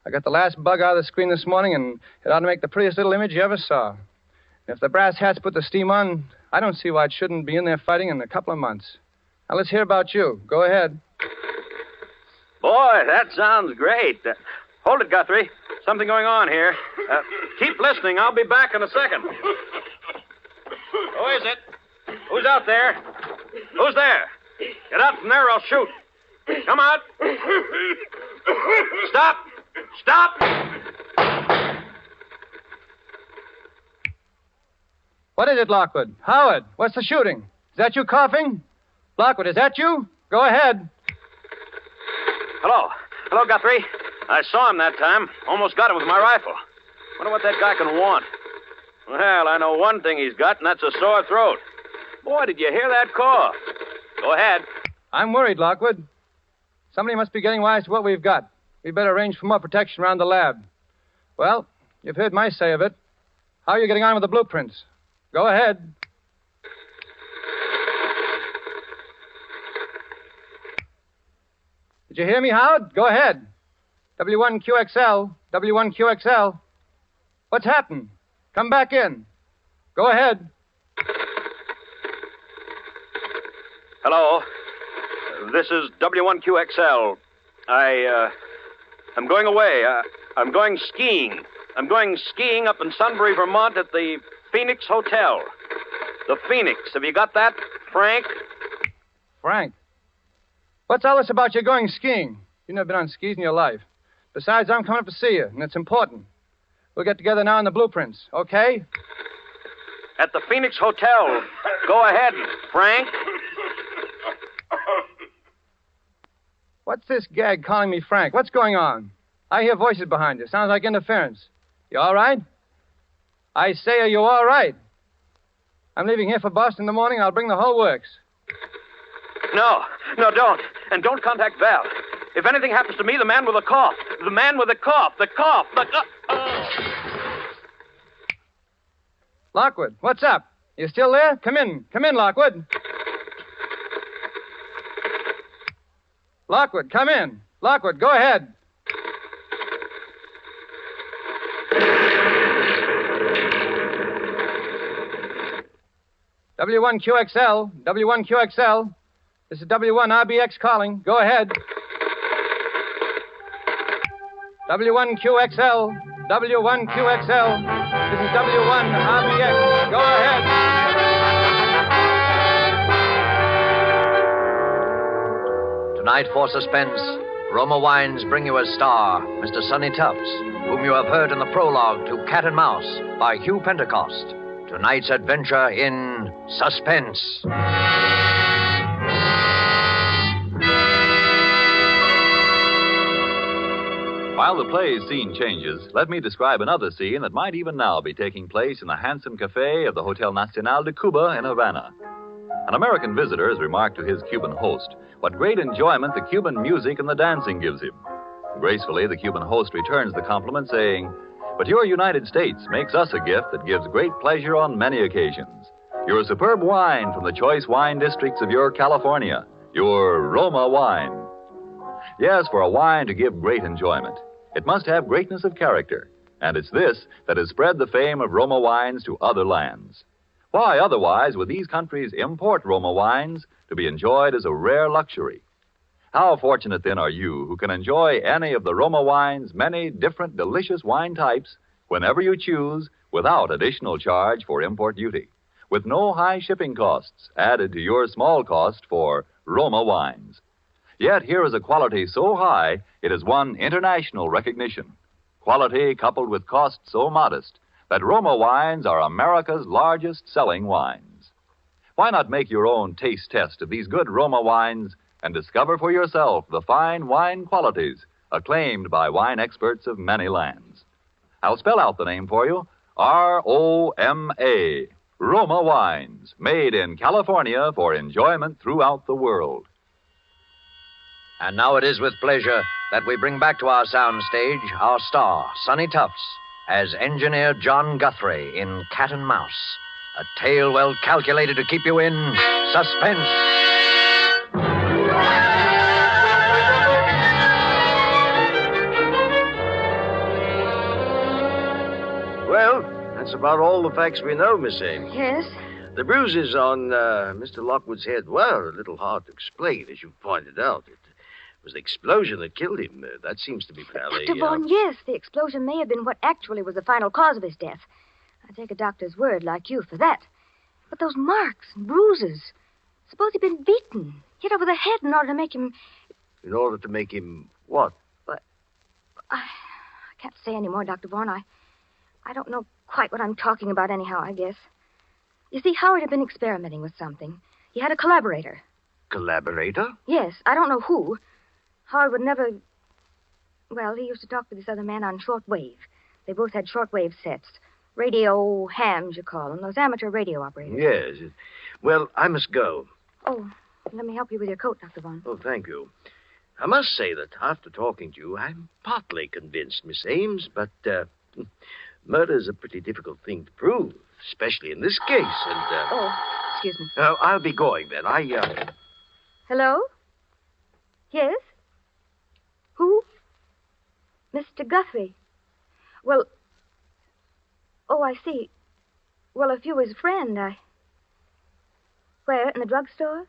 I got the last bug out of the screen this morning, and it ought to make the prettiest little image you ever saw. And if the brass hats put the steam on, I don't see why it shouldn't be in there fighting in a couple of months. Now, let's hear about you. Go ahead. Boy, that sounds great. Hold it, Guthrie. Something going on here. Keep listening. I'll be back in a second. Who is it? Who's out there? Who's there? Get out from there or I'll shoot. Come out. Stop. Stop. What is it, Lockwood? Howard, what's the shooting? Is that you coughing? Lockwood, is that you? Go ahead. Hello. Hello, Guthrie. I saw him that time. Almost got him with my rifle. Wonder what that guy can want. Well, I know one thing he's got, and that's a sore throat. Boy, did you hear that cough? Go ahead. I'm worried, Lockwood. Somebody must be getting wise to what we've got. We'd better arrange for more protection around the lab. Well, you've heard my say of it. How are you getting on with the blueprints? Go ahead. Did you hear me, Howard? Go ahead. W1QXL, W1QXL. What's happened? Come back in. Go ahead. Hello. This is W1QXL. I'm going away. I'm going skiing. I'm going skiing up in Sunbury, Vermont at the Phoenix Hotel. The Phoenix. Have you got that, Frank? Frank? What's all this about you going skiing? You've never been on skis in your life. Besides, I'm coming up to see you, and it's important. We'll get together now in the blueprints, okay? At the Phoenix Hotel. Go ahead, Frank. What's this gag calling me Frank? What's going on? I hear voices behind you. Sounds like interference. You all right? I say, are you all right? I'm leaving here for Boston in the morning. I'll bring the whole works. No, don't. And don't contact Val. If anything happens to me, the man with the cough. The man with the cough. The cough. Lockwood, what's up? You still there? Come in, Lockwood. Lockwood, come in. Lockwood, go ahead. W1QXL, W1QXL. This is W1RBX calling. Go ahead. W1QXL, W1QXL. This is W1RBX. Go ahead. Tonight for Suspense, Roma Wines bring you a star, Mr. Sonny Tufts, whom you have heard in the prologue to Cat and Mouse by Hugh Pentecost. Tonight's adventure in Suspense. While the play's scene changes, let me describe another scene that might even now be taking place in the handsome cafe of the Hotel Nacional de Cuba in Havana. An American visitor has remarked to his Cuban host what great enjoyment the Cuban music and the dancing gives him. Gracefully, the Cuban host returns the compliment, saying, "But your United States makes us a gift that gives great pleasure on many occasions. Your superb wine from the choice wine districts of your California, your Roma wine." Yes, for a wine to give great enjoyment, it must have greatness of character, and it's this that has spread the fame of Roma wines to other lands. Why, otherwise, would these countries import Roma wines to be enjoyed as a rare luxury? How fortunate, then, are you who can enjoy any of the Roma wine's many different delicious wine types whenever you choose without additional charge for import duty, with no high shipping costs added to your small cost for Roma wines. Yet here is a quality so high it has won international recognition. Quality coupled with cost so modest that Roma wines are America's largest selling wines. Why not make your own taste test of these good Roma wines and discover for yourself the fine wine qualities acclaimed by wine experts of many lands? I'll spell out the name for you. R-O-M-A. Roma wines, made in California for enjoyment throughout the world. And now it is with pleasure that we bring back to our soundstage our star, Sonny Tufts, as Engineer John Guthrie in Cat and Mouse, a tale well calculated to keep you in suspense. Well, that's about all the facts we know, Miss Ames. Yes? The bruises on Mr. Lockwood's head were a little hard to explain, as you pointed out. It was the explosion that killed him. That seems to be fairly... Dr. Vaughn, yes, the explosion may have been what actually was the final cause of his death. I take a doctor's word like you for that. But those marks and bruises, suppose he'd been beaten, hit over the head in order to make him... In order to make him what? But I can't say any more, Dr. Vaughn. I don't know quite what I'm talking about anyhow, I guess. You see, Howard had been experimenting with something. He had a collaborator. Collaborator? Yes, I don't know who. Howard would never... Well, he used to talk with this other man on shortwave. They both had shortwave sets. Radio hams, you call them. Those amateur radio operators. Yes. Well, I must go. Oh, let me help you with your coat, Dr. Vaughn. Oh, thank you. I must say that after talking to you, I'm partly convinced, Miss Ames, but murder's a pretty difficult thing to prove, especially in this case, and... Oh, excuse me. I'll be going, then. Hello? Yes? Who? Mr. Guthrie. Well... Oh, I see. Well, if you his friend, Where? In the drugstore?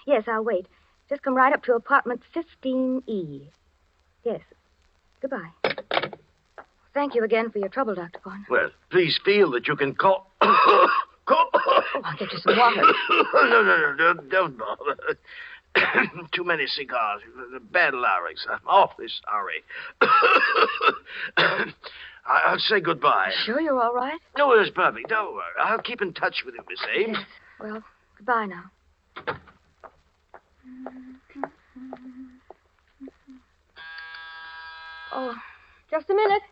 Yes, I'll wait. Just come right up to apartment 15E. Yes. Goodbye. Thank you again for your trouble, Dr. Vaughn. Well, please feel that you can call... Oh, I'll get you some water. No, don't bother. Too many cigars. Bad larynx. I'm awfully sorry. I'll say goodbye. Sure you're all right? No, it's perfect. Don't worry. I'll keep in touch with you, Miss Ames. Yes. Well, goodbye now. Oh, just a minute.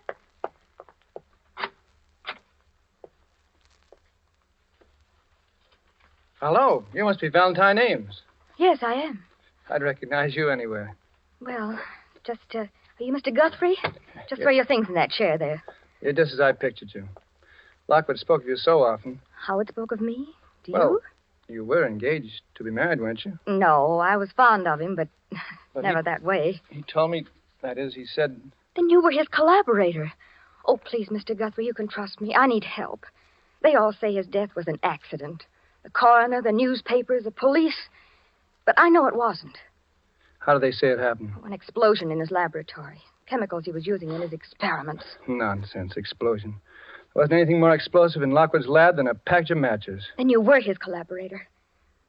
Hello. You must be Valentine Ames. Yes, I am. I'd recognize you anywhere. Well, are you Mr. Guthrie? Just throw your things in that chair there. You're just as I pictured you. Lockwood spoke of you so often. Howard spoke of me? Do Well, you? You were engaged to be married, weren't you? No, I was fond of him, but never he- that way. He told me, that is, he said... Then you were his collaborator. Oh, please, Mr. Guthrie, you can trust me. I need help. They all say his death was an accident. The coroner, the newspapers, the police. But I know it wasn't. How do they say it happened? An explosion in his laboratory. Chemicals he was using in his experiments. Nonsense. Explosion. There wasn't anything more explosive in Lockwood's lab than a package of matches. Then you were his collaborator.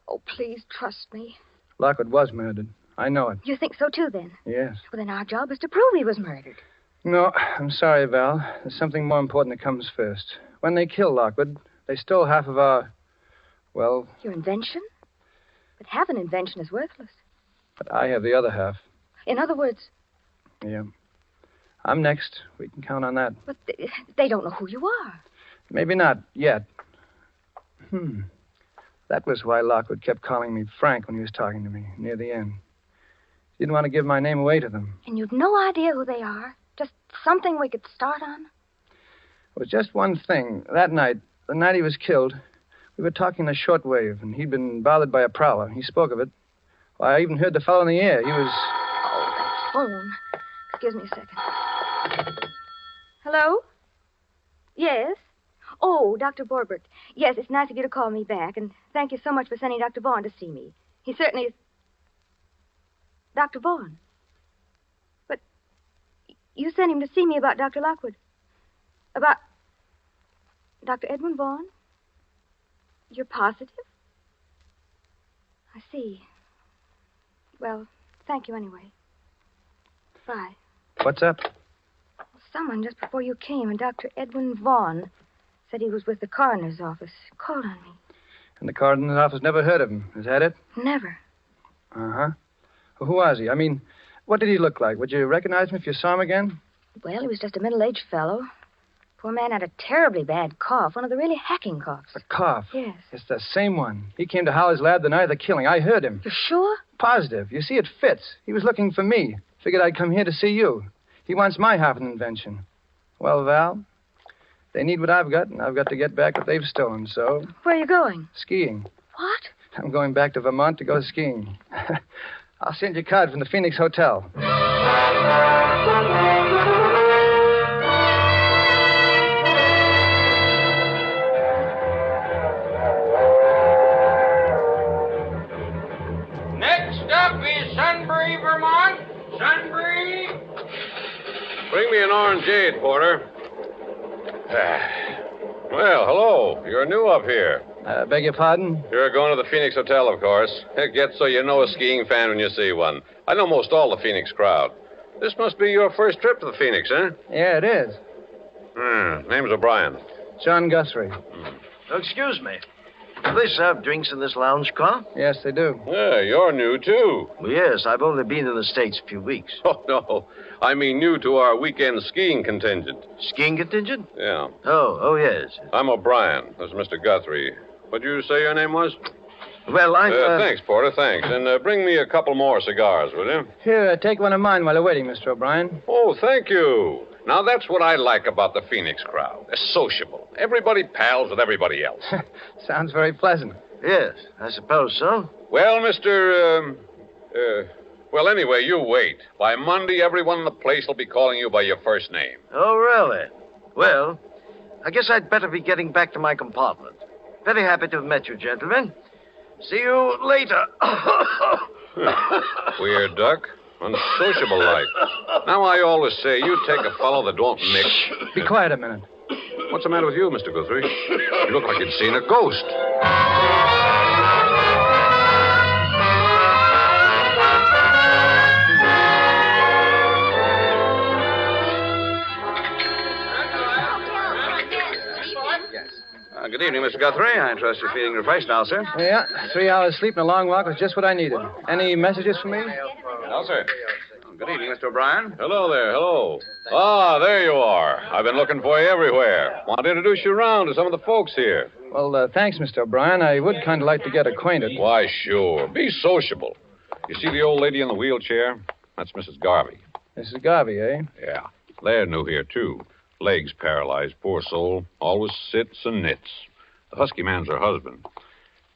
Oh, please trust me. Lockwood was murdered. I know it. You think so, too, then? Yes. Well, then our job is to prove he was murdered. No, I'm sorry, Val. There's something more important that comes first. When they killed Lockwood, they stole half of our... well... Your invention? But half an invention is worthless. But I have the other half. In other words... Yeah. I'm next. We can count on that. But they don't know who you are. Maybe not yet. That was why Lockwood kept calling me Frank when he was talking to me near the end. He didn't want to give my name away to them. And you've no idea who they are? Just something we could start on? It was just one thing. That night, the night he was killed, we were talking in a shortwave, and he'd been bothered by a prowler. He spoke of it. Why, I even heard the fellow in the air. He was... Oh, that phone. Excuse me a second. Hello? Yes? Oh, Dr. Borbert. Yes, it's nice of you to call me back, and thank you so much for sending Dr. Vaughn to see me. He certainly is... Dr. Vaughn? But you sent him to see me about Dr. Lockwood. About Dr. Edwin Vaughn? You're positive? I see. Well, thank you anyway. Bye. What's up? Someone just before you came, and Dr. Edwin Vaughn said he was with the coroner's office. Called on me. And the coroner's office never heard of him. Is that it? Never. Uh-huh. Well, who was he? I mean, what did he look like? Would you recognize him if you saw him again? Well, he was just a middle-aged fellow. Poor man had a terribly bad cough, one of the really hacking coughs. A cough? Yes. It's the same one. He came to Howard's lab the night of the killing. I heard him. You're sure? Positive. You see, it fits. He was looking for me. Figured I'd come here to see you. He wants my half of an invention. Well, Val, they need what I've got, and I've got to get back what they've stolen, so... Where are you going? Skiing. What? I'm going back to Vermont to go skiing. I'll send you a card from the Phoenix Hotel. Next up is Sunbury, Vermont. Sunbury. Bring me an orangeade, Porter. Well, hello. You're new up here. Beg your pardon? You're going to the Phoenix Hotel, of course. Get so you know a skiing fan when you see one. I know most all the Phoenix crowd. This must be your first trip to the Phoenix, huh? Yeah, it is. Name's O'Brien. John Guthrie. Oh, excuse me. Do they serve drinks in this lounge car? Yes, they do. Yeah, you're new, too. Well, yes, I've only been in the States a few weeks. Oh, no. I mean new to our weekend skiing contingent. Skiing contingent? Yeah. Oh, yes. I'm O'Brien. This is Mr. Guthrie. What'd you say your name was? Well, Thanks, Porter, thanks. And bring me a couple more cigars, will you? Here, take one of mine while you're waiting, Mr. O'Brien. Oh, thank you. Now, that's what I like about the Phoenix crowd. They're sociable. Everybody pals with everybody else. Sounds very pleasant. Yes, I suppose so. Well, well, anyway, you wait. By Monday, everyone in the place will be calling you by your first name. Oh, really? Well, I guess I'd better be getting back to my compartment. Very happy to have met you, gentlemen. See you later. Weird duck. Unsociable like. Now, I always say, you take a fellow that don't mix. Be quiet a minute. What's the matter with you, Mr. Guthrie? You look like you'd seen a ghost. Good evening, Mr. Guthrie. I trust you're feeling refreshed now, sir. Yeah, 3 hours sleep and a long walk was just what I needed. Any messages for me? No, sir. Good evening, Mr. O'Brien. Hello there, hello. Ah, there you are. I've been looking for you everywhere. Want to introduce you around to some of the folks here. Well, thanks, Mr. O'Brien. I would kind of like to get acquainted. Why, sure. Be sociable. You see the old lady in the wheelchair? That's Mrs. Garvey. Mrs. Garvey, eh? Yeah. They're new here, too. Legs paralyzed, poor soul. Always sits and knits. The husky man's her husband.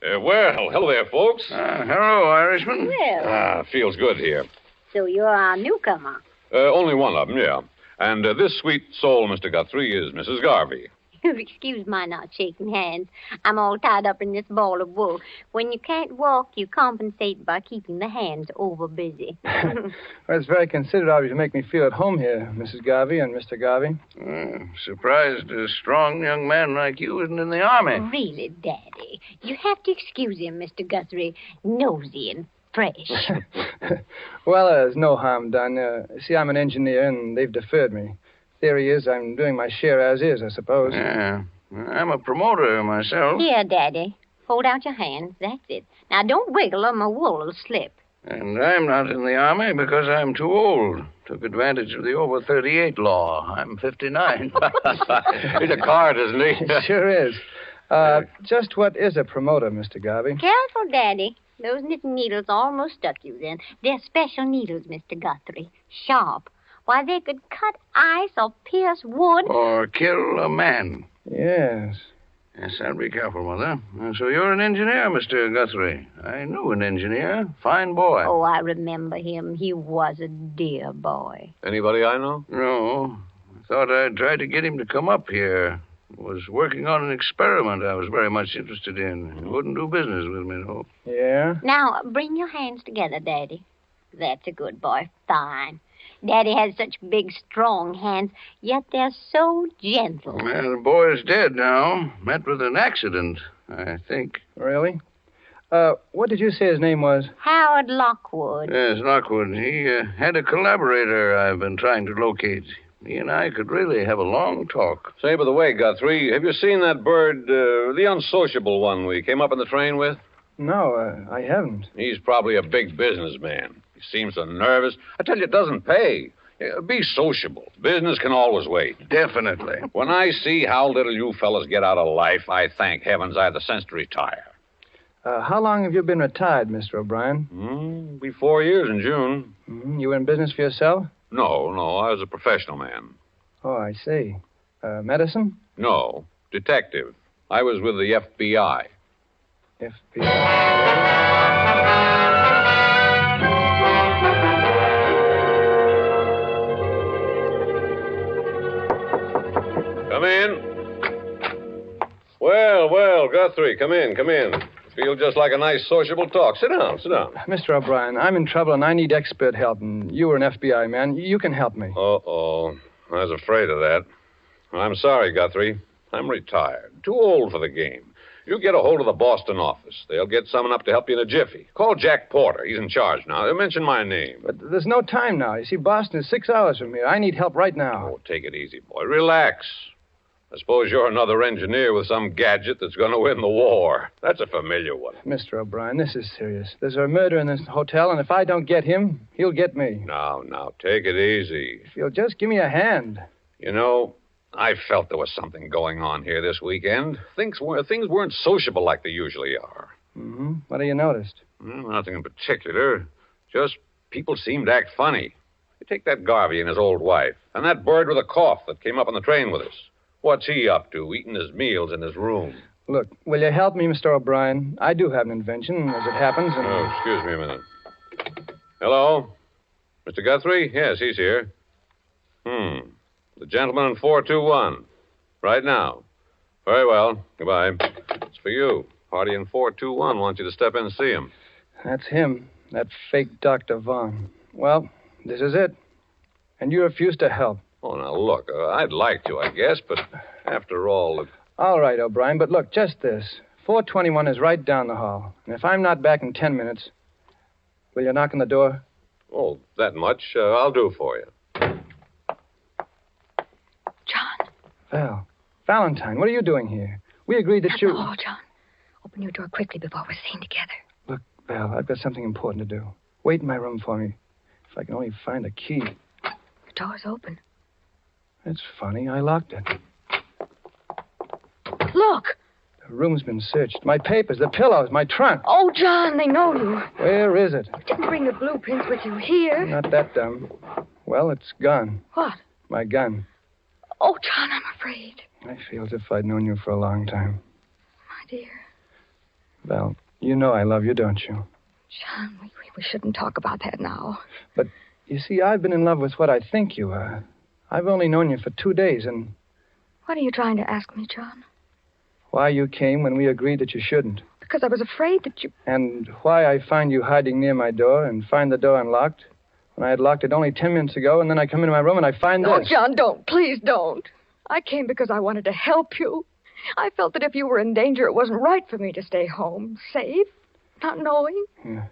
Well, hello there, folks. Hello, Irishman. Ah, feels good here. So you're our newcomer. Only one of them, yeah. And this sweet soul, Mr. Guthrie, is Mrs. Garvey. Excuse my not shaking hands. I'm all tied up in this ball of wool. When you can't walk, you compensate by keeping the hands over busy. Well, it's very considerate of you to make me feel at home here, Mrs. Garvey and Mr. Garvey. Surprised a strong young man like you isn't in the army. Really, Daddy, you have to excuse him, Mr. Guthrie. Nosy and fresh. Well, there's no harm done. See, I'm an engineer, and they've deferred me. Theory is I'm doing my share as is, I suppose. Yeah. I'm a promoter myself. Here, Daddy. Hold out your hands. That's it. Now, don't wiggle or my wool will slip. And I'm not in the army because I'm too old. Took advantage of the over 38 law. I'm 59. He's a card, isn't he? Sure is. Just what is a promoter, Mr. Garvey? Careful, Daddy. Those knitting needles almost stuck you then. They're special needles, Mr. Guthrie. Sharp. Why, they could cut ice or pierce wood. Or kill a man. Yes. Yes, I'll be careful, Mother. So you're an engineer, Mr. Guthrie. I knew an engineer. Fine boy. Oh, I remember him. He was a dear boy. Anybody I know? No. I thought I'd try to get him to come up here. Was working on an experiment I was very much interested in. He wouldn't do business with me, though. Yeah? Now, bring your hands together, Daddy. That's a good boy. Fine. Daddy has such big, strong hands, yet they're so gentle. Well, the boy's dead now. Met with an accident, I think. Really? What did you say his name was? Howard Lockwood. Yes, Lockwood. He had a collaborator I've been trying to locate. He and I could really have a long talk. Say, by the way, Guthrie, have you seen that bird, the unsociable one we came up in the train with? No, I haven't. He's probably a big businessman. He seems so nervous. I tell you, it doesn't pay. Be sociable. Business can always wait. Definitely. When I see how little you fellas get out of life, I thank heavens I have the sense to retire. How long have you been retired, Mr. O'Brien? Be 4 years in June. You were in business for yourself? No, I was a professional man. Oh, I see. Medicine? No, detective. I was with the FBI. Come in. Well, Guthrie, come in. Feel just like a nice sociable talk. Sit down. Mr. O'Brien, I'm in trouble and I need expert help, and you were an FBI man. You can help me. Uh-oh. I was afraid of that. I'm sorry, Guthrie. I'm retired. Too old for the game. You get a hold of the Boston office. They'll get someone up to help you in a jiffy. Call Jack Porter. He's in charge now. They'll mention my name. But there's no time now. You see, Boston is 6 hours from here. I need help right now. Oh, take it easy, boy. Relax. I suppose you're another engineer with some gadget that's going to win the war. That's a familiar one. Mr. O'Brien, this is serious. There's a murder in this hotel, and if I don't get him, he'll get me. Now, take it easy. If you'll just give me a hand. You know, I felt there was something going on here this weekend. Things weren't sociable like they usually are. Mm-hmm. What have you noticed? Well, nothing in particular. Just people seemed to act funny. You take that Garvey and his old wife, and that bird with a cough that came up on the train with us. What's he up to, eating his meals in his room? Look, will you help me, Mr. O'Brien? I do have an invention, as it happens, and... Oh, excuse me a minute. Hello? Mr. Guthrie? Yes, he's here. The gentleman in 421. Right now. Very well. Goodbye. It's for you. Party in 421 wants you to step in and see him. That's him. That fake Dr. Vaughn. Well, this is it. And you refuse to help. Oh, now, look, I'd like to, I guess, but after all... All right, O'Brien, but look, just this. 421 is right down the hall. And if I'm not back in 10 minutes, will you knock on the door? Oh, that much I'll do for you. Val. Valentine, what are you doing here? We agreed that you... Oh, John. Open your door quickly before we're seen together. Look, Val, I've got something important to do. Wait in my room for me. If I can only find a key. The door's open. That's funny. I locked it. Look! The room's been searched. My papers, the pillows, my trunk. Oh, John, they know you. Where is it? You didn't bring the blueprints with you here. Not that dumb. Well, it's gone. What? My gun. Oh, John, I'm afraid. I feel as if I'd known you for a long time. My dear. Val, you know I love you, don't you? John, we shouldn't talk about that now. But, you see, I've been in love with what I think you are. I've only known you for 2 days, and... What are you trying to ask me, John? Why you came when we agreed that you shouldn't. Because I was afraid that you... And why I find you hiding near my door and find the door unlocked when I had locked it only 10 minutes ago, and then I come into my room and I find this. Oh, John, don't. Please don't. I came because I wanted to help you. I felt that if you were in danger, it wasn't right for me to stay home, safe, not knowing. Yeah.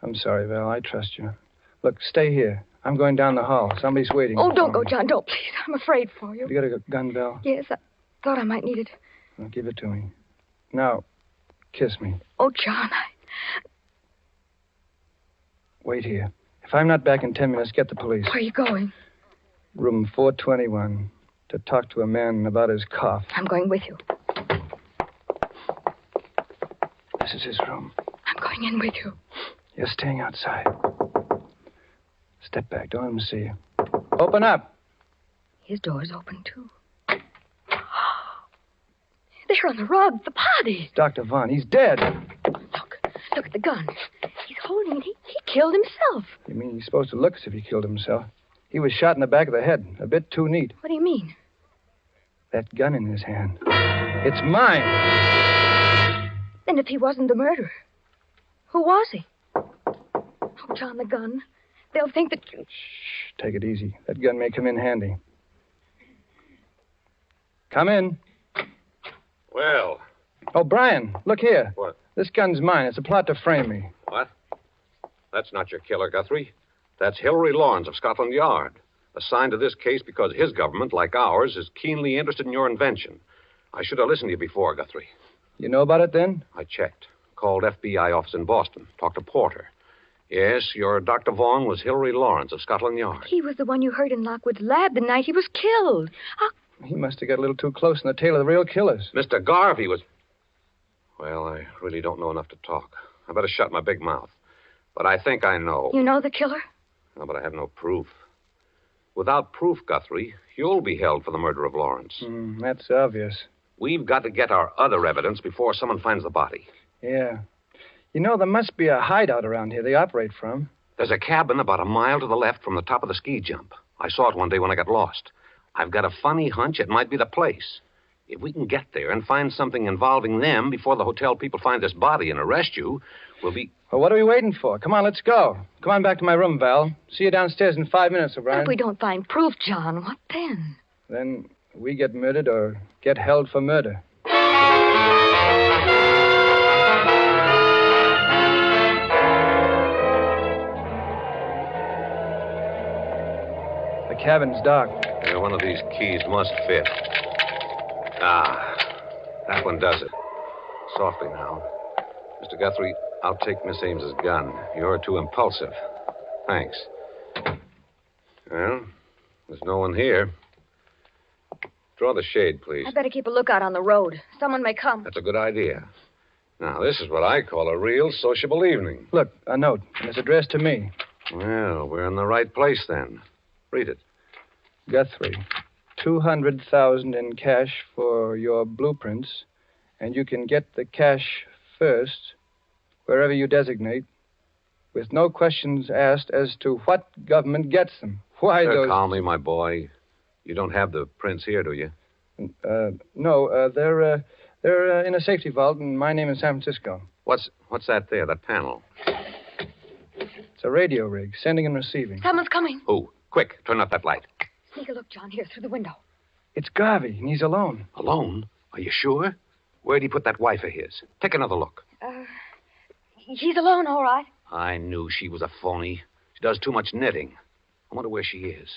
I'm sorry, Val. I trust you. Look, stay here. I'm going down the hall. Somebody's waiting. Oh, don't go, John. Don't, please. I'm afraid for you. You got a gun, Val? Yes, I thought I might need it. Well, give it to me. Now, kiss me. Oh, John, Wait here. If I'm not back in 10 minutes, get the police. Where are you going? Room 421. To talk to a man about his cough. I'm going with you. This is his room. I'm going in with you. You're staying outside. Step back. Don't let him see you. Open up. His door's open, too. There on the rug, the body. Dr. Vaughn, he's dead. Look at the gun. He's holding it. He killed himself. You mean he's supposed to look as if he killed himself? He was shot in the back of the head. A bit too neat. What do you mean? That gun in his hand. It's mine. Then if he wasn't the murderer, who was he? Oh, John, the gun. They'll think that you... Shh, take it easy. That gun may come in handy. Come in. Well. Oh, Brian, look here. What? This gun's mine. It's a plot to frame me. What? That's not your killer, Guthrie. That's Hilary Lawrence of Scotland Yard, assigned to this case because his government, like ours, is keenly interested in your invention. I should have listened to you before, Guthrie. You know about it then? I checked. Called FBI office in Boston. Talked to Porter. Yes, your Dr. Vaughan was Hilary Lawrence of Scotland Yard. He was the one you heard in Lockwood's lab the night he was killed. He must have got a little too close in the tail of the real killers. Mr. Garvey was... Well, I really don't know enough to talk. I better shut my big mouth. But I think I know. You know the killer? No, but I have no proof. Without proof, Guthrie, you'll be held for the murder of Lawrence. That's obvious. We've got to get our other evidence before someone finds the body. Yeah. You know, there must be a hideout around here they operate from. There's a cabin about a mile to the left from the top of the ski jump. I saw it one day when I got lost. I've got a funny hunch it might be the place. If we can get there and find something involving them before the hotel people find this body and arrest you, we'll be... Well, what are we waiting for? Come on, let's go. Come on back to my room, Val. See you downstairs in 5 minutes, O'Brien. If we don't find proof, John, what then? Then we get murdered or get held for murder. The cabin's dark. Yeah, one of these keys must fit. Ah, that one does it. Softly now. Mr. Guthrie, I'll take Miss Ames's gun. You're too impulsive. Thanks. Well, there's no one here. Draw the shade, please. I'd better keep a lookout on the road. Someone may come. That's a good idea. Now, this is what I call a real sociable evening. Look, a note. And it's addressed to me. Well, we're in the right place then. Read it. Guthrie, 200,000 in cash for your blueprints, and you can get the cash first, wherever you designate, with no questions asked as to what government gets them. Why those... Calmly, my boy. You don't have the prints here, do you? No, they're in a safety vault, and my name is San Francisco. What's that there, that panel? It's a radio rig, sending and receiving. Someone's coming. Who? Quick, turn up that light. Sneak a look, John, here, through the window. It's Garvey, and he's alone. Alone? Are you sure? Where'd he put that wife of his? Take another look. He's alone, all right. I knew she was a phony. She does too much knitting. I wonder where she is.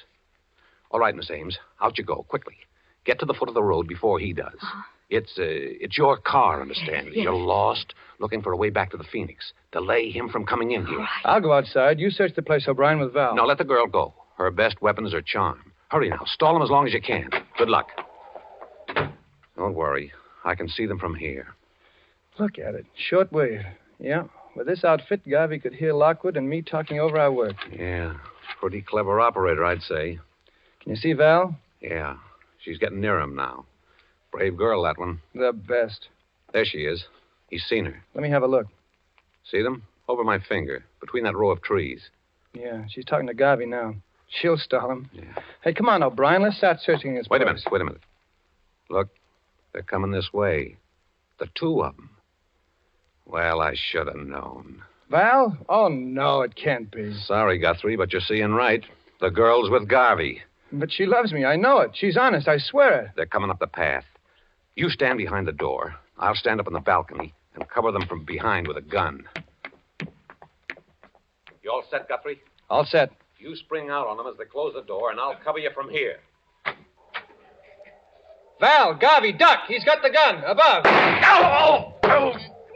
All right, Miss Ames, out you go, quickly. Get to the foot of the road before he does. Uh-huh. It's your car, understand? Yes. You're lost, looking for a way back to the Phoenix. Delay him from coming in here. Right. I'll go outside. You search the place, O'Brien, with Val. No, let the girl go. Her best weapon is her charm. Hurry now. Stall him as long as you can. Good luck. Don't worry. I can see them from here. Look at it. Shortwave. Yeah. With this outfit, Garvey could hear Lockwood and me talking over our work. Yeah. Pretty clever operator, I'd say. Can you see Val? Yeah. She's getting near him now. Brave girl, that one. The best. There she is. He's seen her. Let me have a look. See them? Over my finger, between that row of trees. Yeah, she's talking to Garvey now. She'll stall him. Yeah. Hey, come on, O'Brien. Let's start searching this place. Wait a minute. Look, they're coming this way. The two of them. Well, I should have known. Val? Oh, no, it can't be. Sorry, Guthrie, but you're seeing right. The girl's with Garvey. But she loves me. I know it. She's honest. I swear it. They're coming up the path. You stand behind the door. I'll stand up on the balcony and cover them from behind with a gun. You all set, Guthrie? All set. You spring out on them as they close the door, and I'll cover you from here. Val, Garvey, duck. He's got the gun. Above. Oh,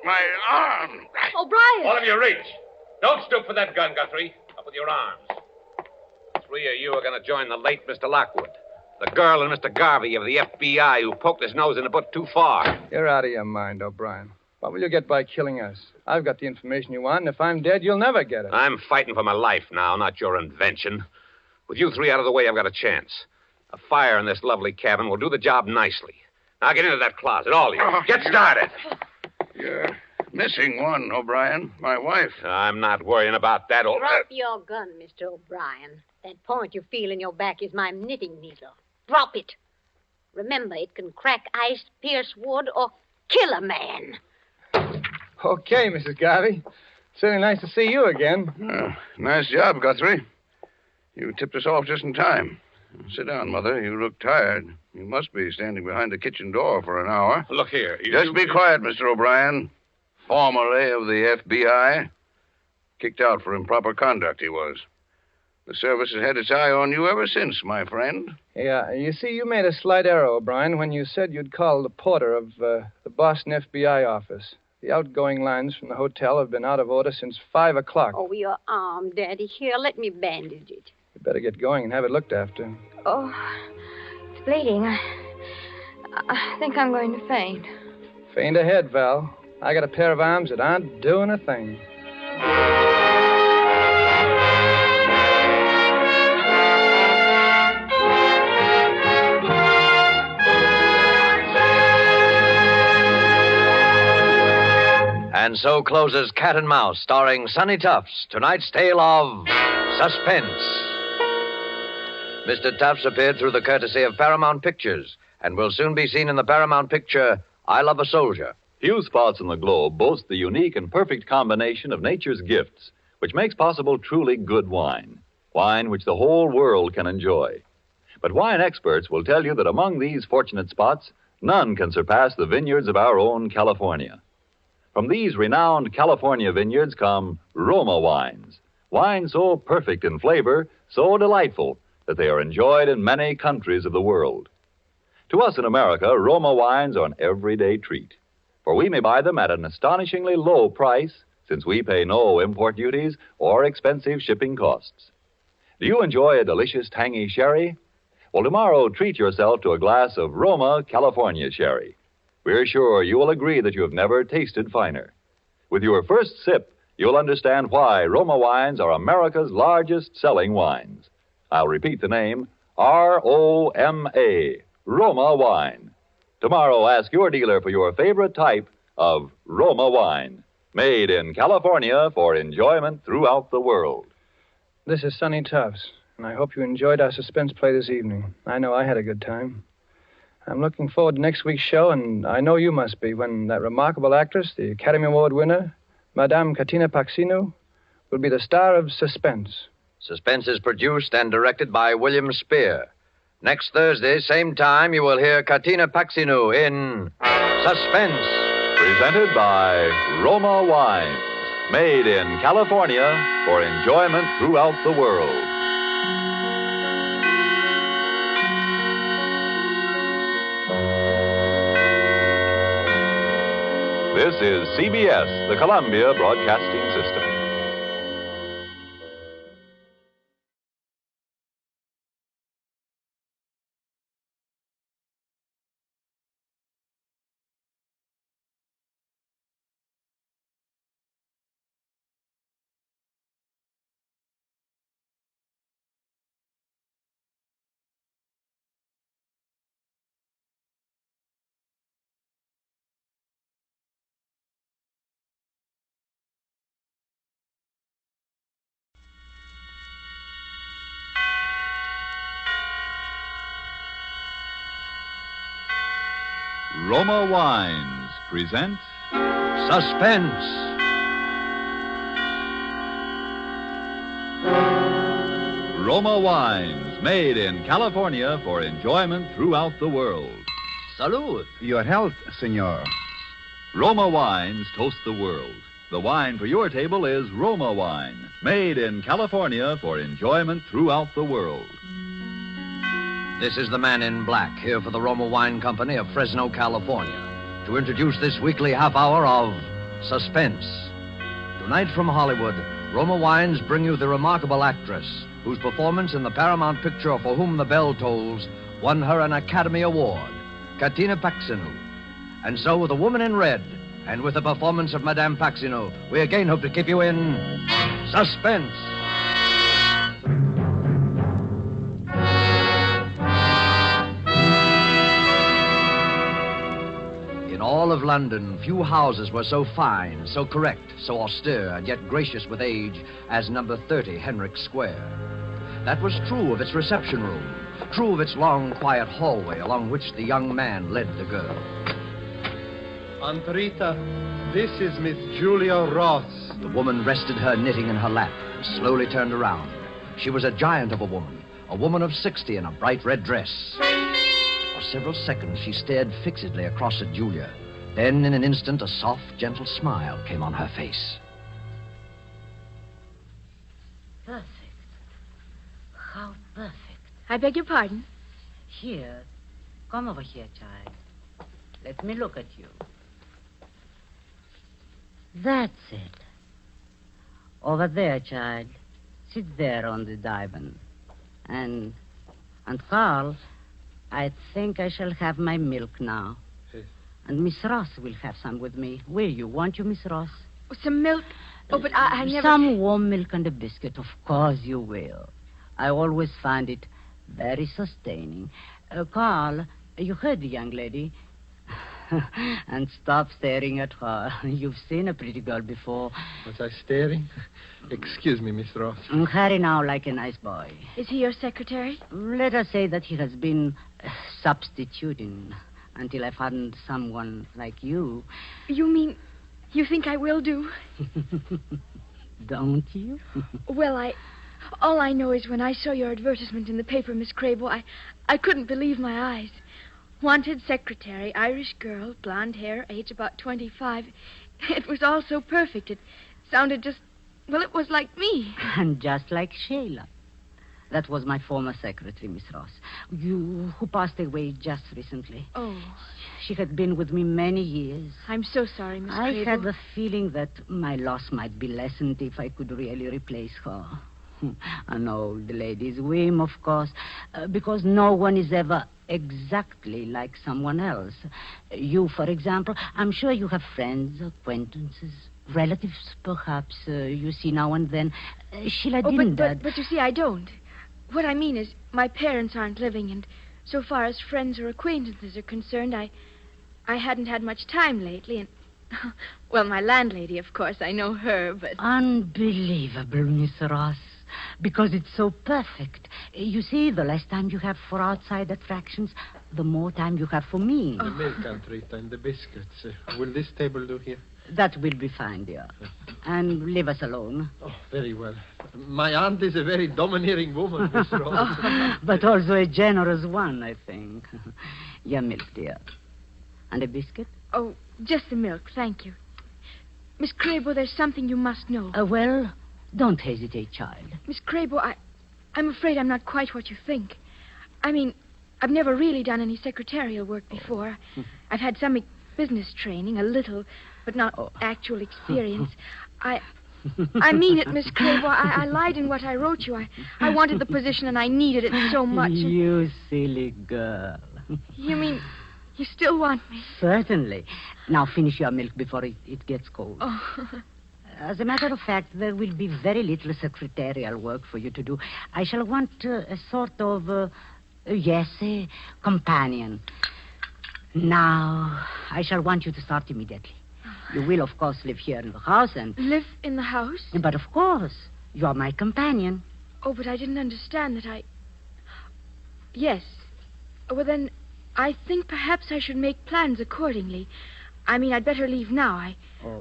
my arm. O'Brien. All of you reach. Don't stoop for that gun, Guthrie. Up with your arms. The three of you are going to join the late Mr. Lockwood. The girl and Mr. Garvey of the FBI who poked his nose in the book too far. You're out of your mind, O'Brien. What will you get by killing us? I've got the information you want, and if I'm dead, you'll never get it. I'm fighting for my life now, not your invention. With you three out of the way, I've got a chance. A fire in this lovely cabin will do the job nicely. Now get into that closet, all of you. Get started. You're missing one, O'Brien. My wife. I'm not worrying about that. Drop your gun, Mr. O'Brien. That point you feel in your back is my knitting needle. Drop it. Remember, it can crack ice, pierce wood, or kill a man. Okay, Mrs. Garvey. Certainly nice to see you again. Nice job, Guthrie. You tipped us off just in time. Sit down, Mother. You look tired. You must be standing behind the kitchen door for an hour. Look here. Just be quiet, Mr. O'Brien. Formerly of the FBI. Kicked out for improper conduct, he was. The service has had its eye on you ever since, my friend. Yeah, you see, you made a slight error, O'Brien, when you said you'd call the porter of the Boston FBI office. The outgoing lines from the hotel have been out of order since 5 o'clock. Oh, your arm, Daddy. Here, let me bandage it. You better get going and have it looked after. Oh, it's bleeding. I think I'm going to faint. Faint ahead, Val. I got a pair of arms that aren't doing a thing. And so closes Cat and Mouse, starring Sonny Tufts, tonight's tale of Suspense. Mr. Tufts appeared through the courtesy of Paramount Pictures and will soon be seen in the Paramount picture, I Love a Soldier. Few spots on the globe boast the unique and perfect combination of nature's gifts, which makes possible truly good wine. Wine which the whole world can enjoy. But wine experts will tell you that among these fortunate spots, none can surpass the vineyards of our own California. From these renowned California vineyards come Roma wines. Wines so perfect in flavor, so delightful, that they are enjoyed in many countries of the world. To us in America, Roma wines are an everyday treat, for we may buy them at an astonishingly low price, since we pay no import duties or expensive shipping costs. Do you enjoy a delicious tangy sherry? Well, tomorrow treat yourself to a glass of Roma California sherry. We're sure you will agree that you have never tasted finer. With your first sip, you'll understand why Roma wines are America's largest selling wines. I'll repeat the name, R-O-M-A, Roma wine. Tomorrow, ask your dealer for your favorite type of Roma wine, made in California for enjoyment throughout the world. This is Sonny Tufts, and I hope you enjoyed our suspense play this evening. I know I had a good time. I'm looking forward to next week's show, and I know you must be, when that remarkable actress, the Academy Award winner, Madame Katina Paxinu, will be the star of Suspense. Suspense is produced and directed by William Spear. Next Thursday, same time, you will hear Katina Paxinu in Suspense. Presented by Roma Wines, made in California for enjoyment throughout the world. This is CBS, the Columbia Broadcasting System. Roma Wines present Suspense. Roma Wines, made in California for enjoyment throughout the world. Salud. Your health, senor. Roma Wines toast the world. The wine for your table is Roma Wine, made in California for enjoyment throughout the world. This is the man in black, here for the Roma Wine Company of Fresno, California, to introduce this weekly half hour of Suspense. Tonight from Hollywood, Roma Wines bring you the remarkable actress whose performance in the Paramount picture For Whom the Bell Tolls won her an Academy Award, Katina Paxinu. And so, with The Woman in Red, and with the performance of Madame Paxinu, we again hope to keep you in suspense. In all of London, few houses were so fine, so correct, so austere, and yet gracious with age as number 30 Henrik Square. That was true of its reception room, true of its long, quiet hallway along which the young man led the girl. Aunt Rita, this is Miss Julia Ross. The woman rested her knitting in her lap and slowly turned around. She was a giant of a woman of 60 in a bright red dress. For several seconds, she stared fixedly across at Julia. Then, in an instant, a soft, gentle smile came on her face. Perfect. How perfect. I beg your pardon? Here. Come over here, child. Let me look at you. That's it. Over there, child. Sit there on the divan. And Carl, I think I shall have my milk now. Yes. And Miss Ross will have some with me. Will you? Won't you, Miss Ross? Some milk? Oh, but I never... Some warm milk and a biscuit. Of course you will. I always find it very sustaining. Carl, you heard the young lady. And stop staring at her. You've seen a pretty girl before. Was I staring? Excuse me, Miss Ross. Hurry now, like a nice boy. Is he your secretary? Let us say that he has been substituting until I found someone like you. You mean you think I will do? Don't you? Well, all I know is when I saw your advertisement in the paper, Miss Crable, I couldn't believe my eyes. Wanted secretary, Irish girl, blonde hair, age about 25. It was all so perfect. It sounded just, well, it was like me. And just like Sheila. That was my former secretary, Miss Ross. Who passed away just recently. Oh. She had been with me many years. I'm so sorry, Miss I Crable. had the feeling that my loss might be lessened if I could really replace her. An old lady's whim, of course, because no one is ever exactly like someone else. You, for example, I'm sure you have friends, acquaintances, relatives, perhaps, you see now and then. Sheila didn't... But you see, I don't. What I mean is, my parents aren't living, and so far as friends or acquaintances are concerned, I hadn't had much time lately, and... Well, my landlady, of course, I know her, but... Unbelievable, Miss Ross. Because it's so perfect. You see, the less time you have for outside attractions, the more time you have for me. The milk, Aunt Rita, and the biscuits. Will this table do here? That will be fine, dear. And leave us alone. Oh, very well. My aunt is a very domineering woman, Miss Ross. But also a generous one, I think. Your milk, dear. And a biscuit? Oh, just the milk, thank you. Miss Crable, there's something you must know. Well, don't hesitate, child. Miss Crable, I'm afraid I'm not quite what you think. I mean, I've never really done any secretarial work before. I've had some business training, a little, but not actual experience. I mean it, Miss Crable. I lied in what I wrote you. I wanted the position and I needed it so much. You silly girl. You mean you still want me? Certainly. Now finish your milk before it gets cold. Oh. As a matter of fact, there will be very little secretarial work for you to do. I shall want a sort of, a companion. Now, I shall want you to start immediately. You will, of course, live here in the house and... Live in the house? But, of course, you are my companion. Oh, but I didn't understand that Yes. Well, then, I think perhaps I should make plans accordingly. I mean, I'd better leave now.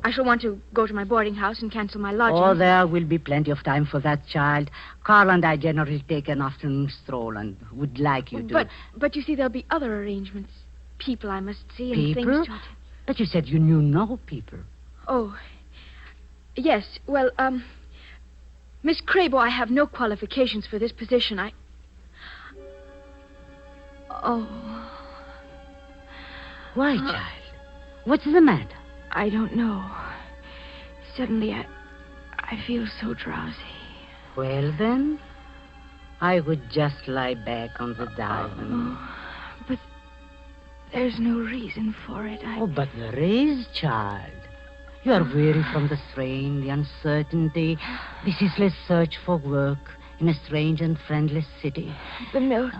I shall want to go to my boarding house and cancel my lodging. Oh, there will be plenty of time for that, child. Carl and I generally take an afternoon stroll and would like you to... But you see, there'll be other arrangements. People I must see and People? things to... But you said you knew no people. Oh, yes. Well, Miss Crabo, I have no qualifications for this position. Oh. Why, child? What's the matter? I don't know. Suddenly, I feel so drowsy. Well, then, I would just lie back on the divan. But there's no reason for it. Oh, but there is, child. You are weary from the strain, the uncertainty, the ceaseless search for work in a strange and friendless city. The milk.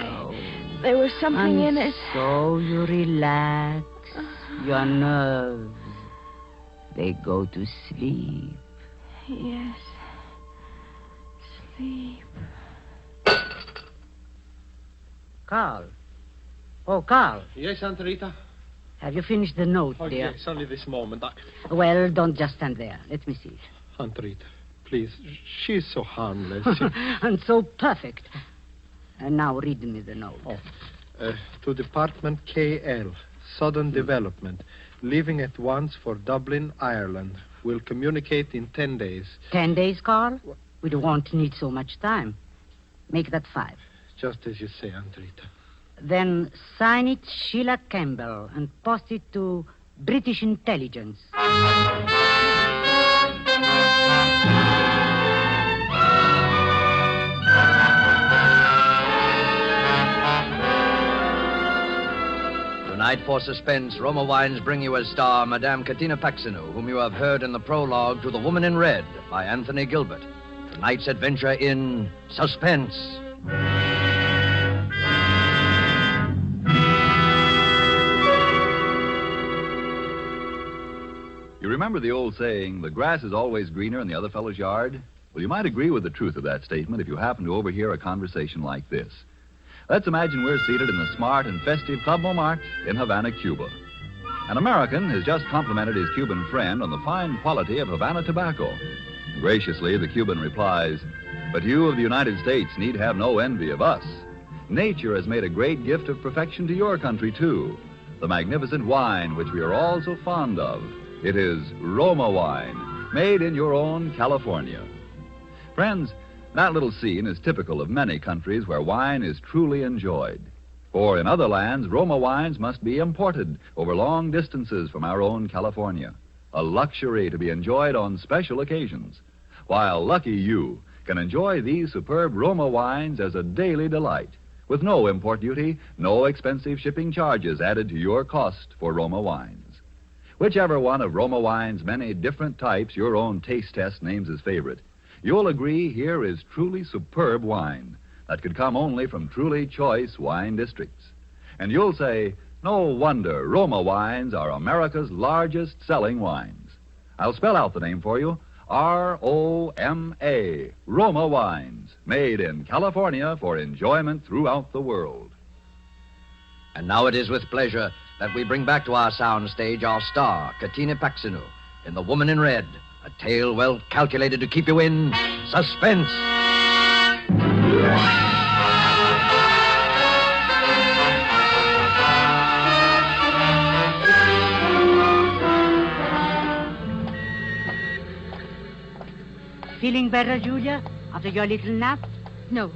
There was something in it. So you relax. Your nerves, they go to sleep. Yes. Sleep. Carl. Oh, Carl. Yes, Aunt Rita? Have you finished the note, dear? Yes, only this moment. Well, don't just stand there. Let me see it. Aunt Rita, please. She's so harmless. And so perfect. And now read me the note. To Department KL, Sudden Development. Leaving at once for Dublin, Ireland. Will communicate in 10 days. 10 days, Carl? We won't need so much time. Make that 5. Just as you say, Aunt Rita. Then sign it Sheila Campbell and post it to British Intelligence. Tonight for Suspense, Roma Wines bring you as star Madame Katina Paxinu, whom you have heard in the prologue to The Woman in Red by Anthony Gilbert. Tonight's adventure in Suspense. You remember the old saying, the grass is always greener in the other fellow's yard? Well, you might agree with the truth of that statement if you happen to overhear a conversation like this. Let's imagine we're seated in the smart and festive Club Montmartre in Havana, Cuba. An American has just complimented his Cuban friend on the fine quality of Havana tobacco. Graciously, the Cuban replies, "But you of the United States need have no envy of us. Nature has made a great gift of perfection to your country, too. The magnificent wine which we are all so fond of. It is Roma wine, made in your own California." Friends, that little scene is typical of many countries where wine is truly enjoyed. For in other lands, Roma wines must be imported over long distances from our own California, a luxury to be enjoyed on special occasions, while lucky you can enjoy these superb Roma wines as a daily delight, with no import duty, no expensive shipping charges added to your cost for Roma wines. Whichever one of Roma wine's many different types your own taste test names as favorite, you'll agree here is truly superb wine that could come only from truly choice wine districts. And you'll say, no wonder Roma wines are America's largest selling wines. I'll spell out the name for you. R-O-M-A, Roma wines, made in California for enjoyment throughout the world. And now it is with pleasure that we bring back to our soundstage our star, Katina Paxinu, in The Woman in Red, a tale well calculated to keep you in suspense. Feeling better, Julia, after your little nap? No,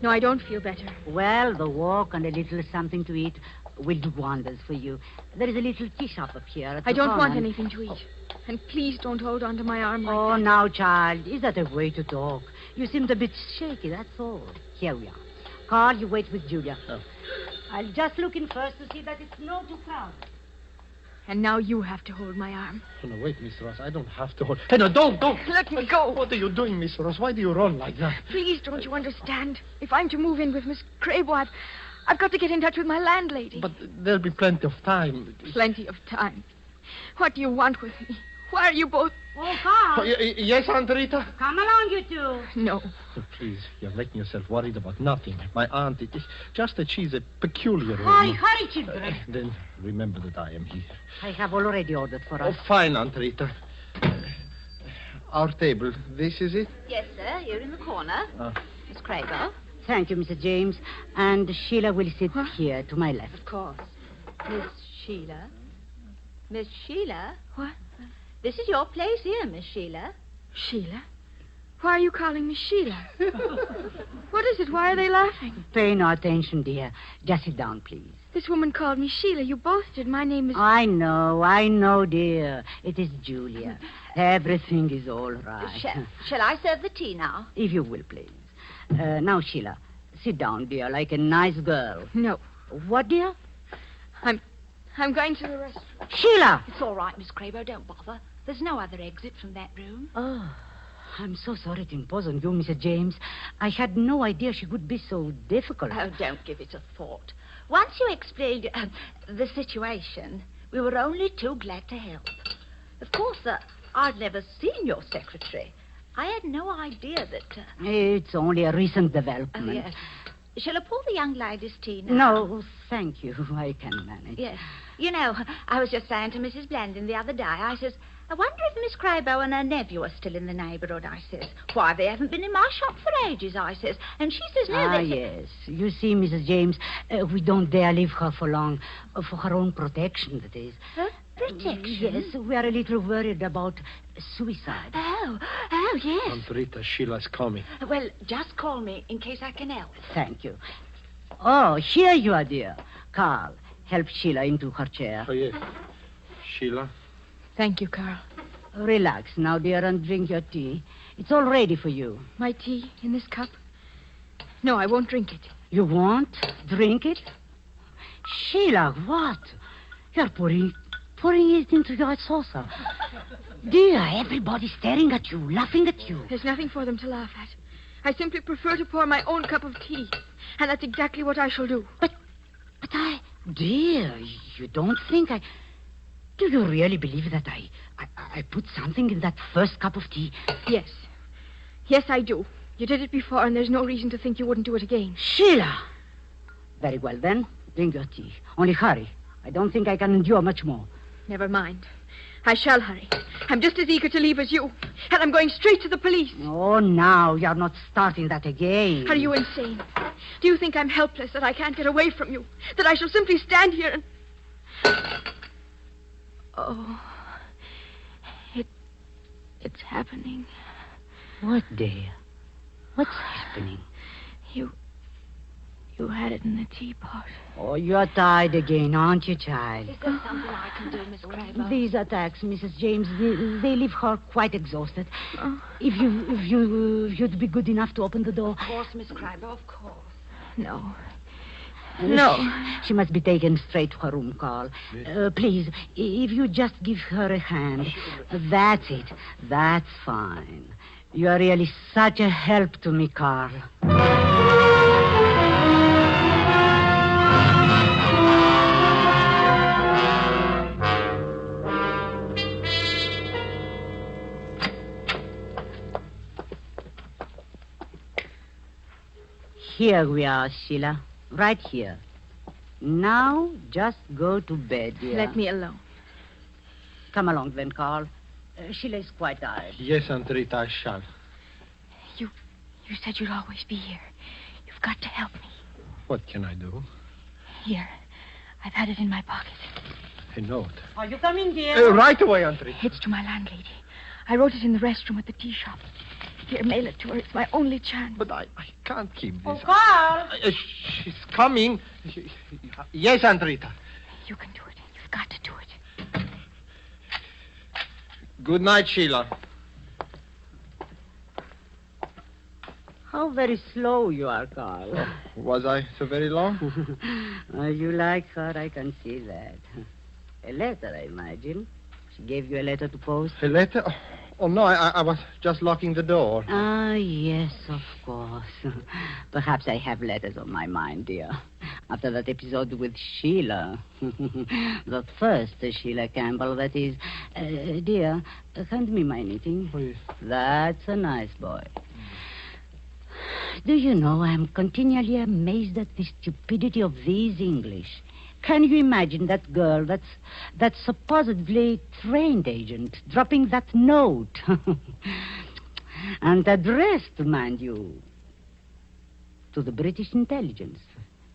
I don't feel better. Well, the walk and a little something to eat will do wonders for you. There is a little tea shop up here. I don't want anything to eat. And please don't hold on to my arm like that. Oh, now, child, is that a way to talk? You seemed a bit shaky, that's all. Here we are. Carl, you wait with Julia. Oh. I'll just look in first to see that it's not too crowded. And now you have to hold my arm. Oh, no, wait, Miss Ross. I don't have to hold... Hey, no, don't! Let me go. What are you doing, Miss Ross? Why do you run like that? Please, don't you understand? If I'm to move in with Miss Crabo, I've got to get in touch with my landlady. But there'll be plenty of time. Plenty of time. What do you want with me? Why are you both... Oh, Carl. Oh, yes, Aunt Rita? Come along, you two. No. Please, you're making yourself worried about nothing. My aunt, it's just that she's a peculiar woman. Hurry, children. Then remember that I am here. I have already ordered for us. Oh, fine, Aunt Rita. Our table, this is it? Yes, sir. You're in the corner. Miss Crago. Thank you, Mr. James. And Sheila will sit here to my left. Of course. Miss Sheila. Miss Sheila? What? This is your place here, Miss Sheila. Sheila? Why are you calling me Sheila? What is it? Why are they laughing? Pay no attention, dear. Just sit down, please. This woman called me Sheila. You both did. My name is... I know, dear. It is Julia. Everything is all right. Shall I serve the tea now? If you will, please. Now, Sheila, sit down, dear, like a nice girl. No. What, dear? I'm going to the restaurant. Sheila! It's all right, Miss Crabo. Don't bother. There's no other exit from that room. Oh, I'm so sorry to impose on you, Mr. James. I had no idea she would be so difficult. Oh, don't give it a thought. Once you explained the situation, we were only too glad to help. Of course, I'd never seen your secretary. I had no idea that... It's only a recent development. Oh, yes. Shall I pour the young lady's tea now? No, thank you. I can manage. Yes. You know, I was just saying to Mrs. Blandon the other day, I says, I wonder if Miss Crabo and her nephew are still in the neighbourhood, I says. Why, they haven't been in my shop for ages, I says. And she says, no, yes. You see, Mrs. James, we don't dare leave her for long. For her own protection, that is. Her protection? Yes, we are a little worried about suicide. Oh, yes. Aunt Rita, Sheila's coming. Well, just call me in case I can help. Thank you. Oh, here you are, dear. Carl, help Sheila into her chair. Oh, yes. Sheila? Thank you, Carl. Relax now, dear, and drink your tea. It's all ready for you. My tea in this cup? No, I won't drink it. You won't drink it? Sheila, what? You're pouring it into your saucer. Dear, everybody's staring at you, laughing at you. There's nothing for them to laugh at. I simply prefer to pour my own cup of tea. And that's exactly what I shall do. But dear, you don't think I... Do you really believe that I put something in that first cup of tea? Yes. Yes, I do. You did it before, and there's no reason to think you wouldn't do it again. Sheila! Very well, then. Drink your tea. Only hurry. I don't think I can endure much more. Never mind. I shall hurry. I'm just as eager to leave as you. And I'm going straight to the police. Oh, now, you're not starting that again. Are you insane? Do you think I'm helpless, that I can't get away from you? That I shall simply stand here and... Oh, it's happening. What, dear? What's happening? You had it in the teapot. Oh, you're tired again, aren't you, child? Is there something I can do, Miss Crabo? These attacks, Mrs. James, they leave her quite exhausted. Oh. If you'd be good enough to open the door. Of course, Miss Crabo, of course. No. No. She must be taken straight to her room, Carl. Please, if you just give her a hand. That's it. That's fine. You're really such a help to me, Carl. Here we are, Sheila. Right here. Now, just go to bed, dear. Let me alone. Come along, then, Carl. Sheila is quite tired. Yes, Aunt Rita, I shall. You said you'd always be here. You've got to help me. What can I do? Here. I've had it in my pocket. A note. Are you coming, dear? Right away, Aunt Rita. It's to my landlady. I wrote it in the restroom at the tea shop. Here, mail it to her. It's my only chance. But I can't keep this. Oh, Carl! She's coming. Yes, Aunt Rita. You can do it. You've got to do it. Good night, Sheila. How very slow you are, Carl. Was I so very long? You like her, I can see that. A letter, I imagine. She gave you a letter to post? A letter? Oh, no, I was just locking the door. Ah, yes, of course. Perhaps I have letters on my mind, dear. After that episode with Sheila. The first Sheila Campbell, that is. Dear, hand me my knitting. Please. That's a nice boy. Do you know, I'm continually amazed at the stupidity of these English. Can you imagine that girl, that supposedly trained agent, dropping that note? And addressed, mind you, to the British intelligence.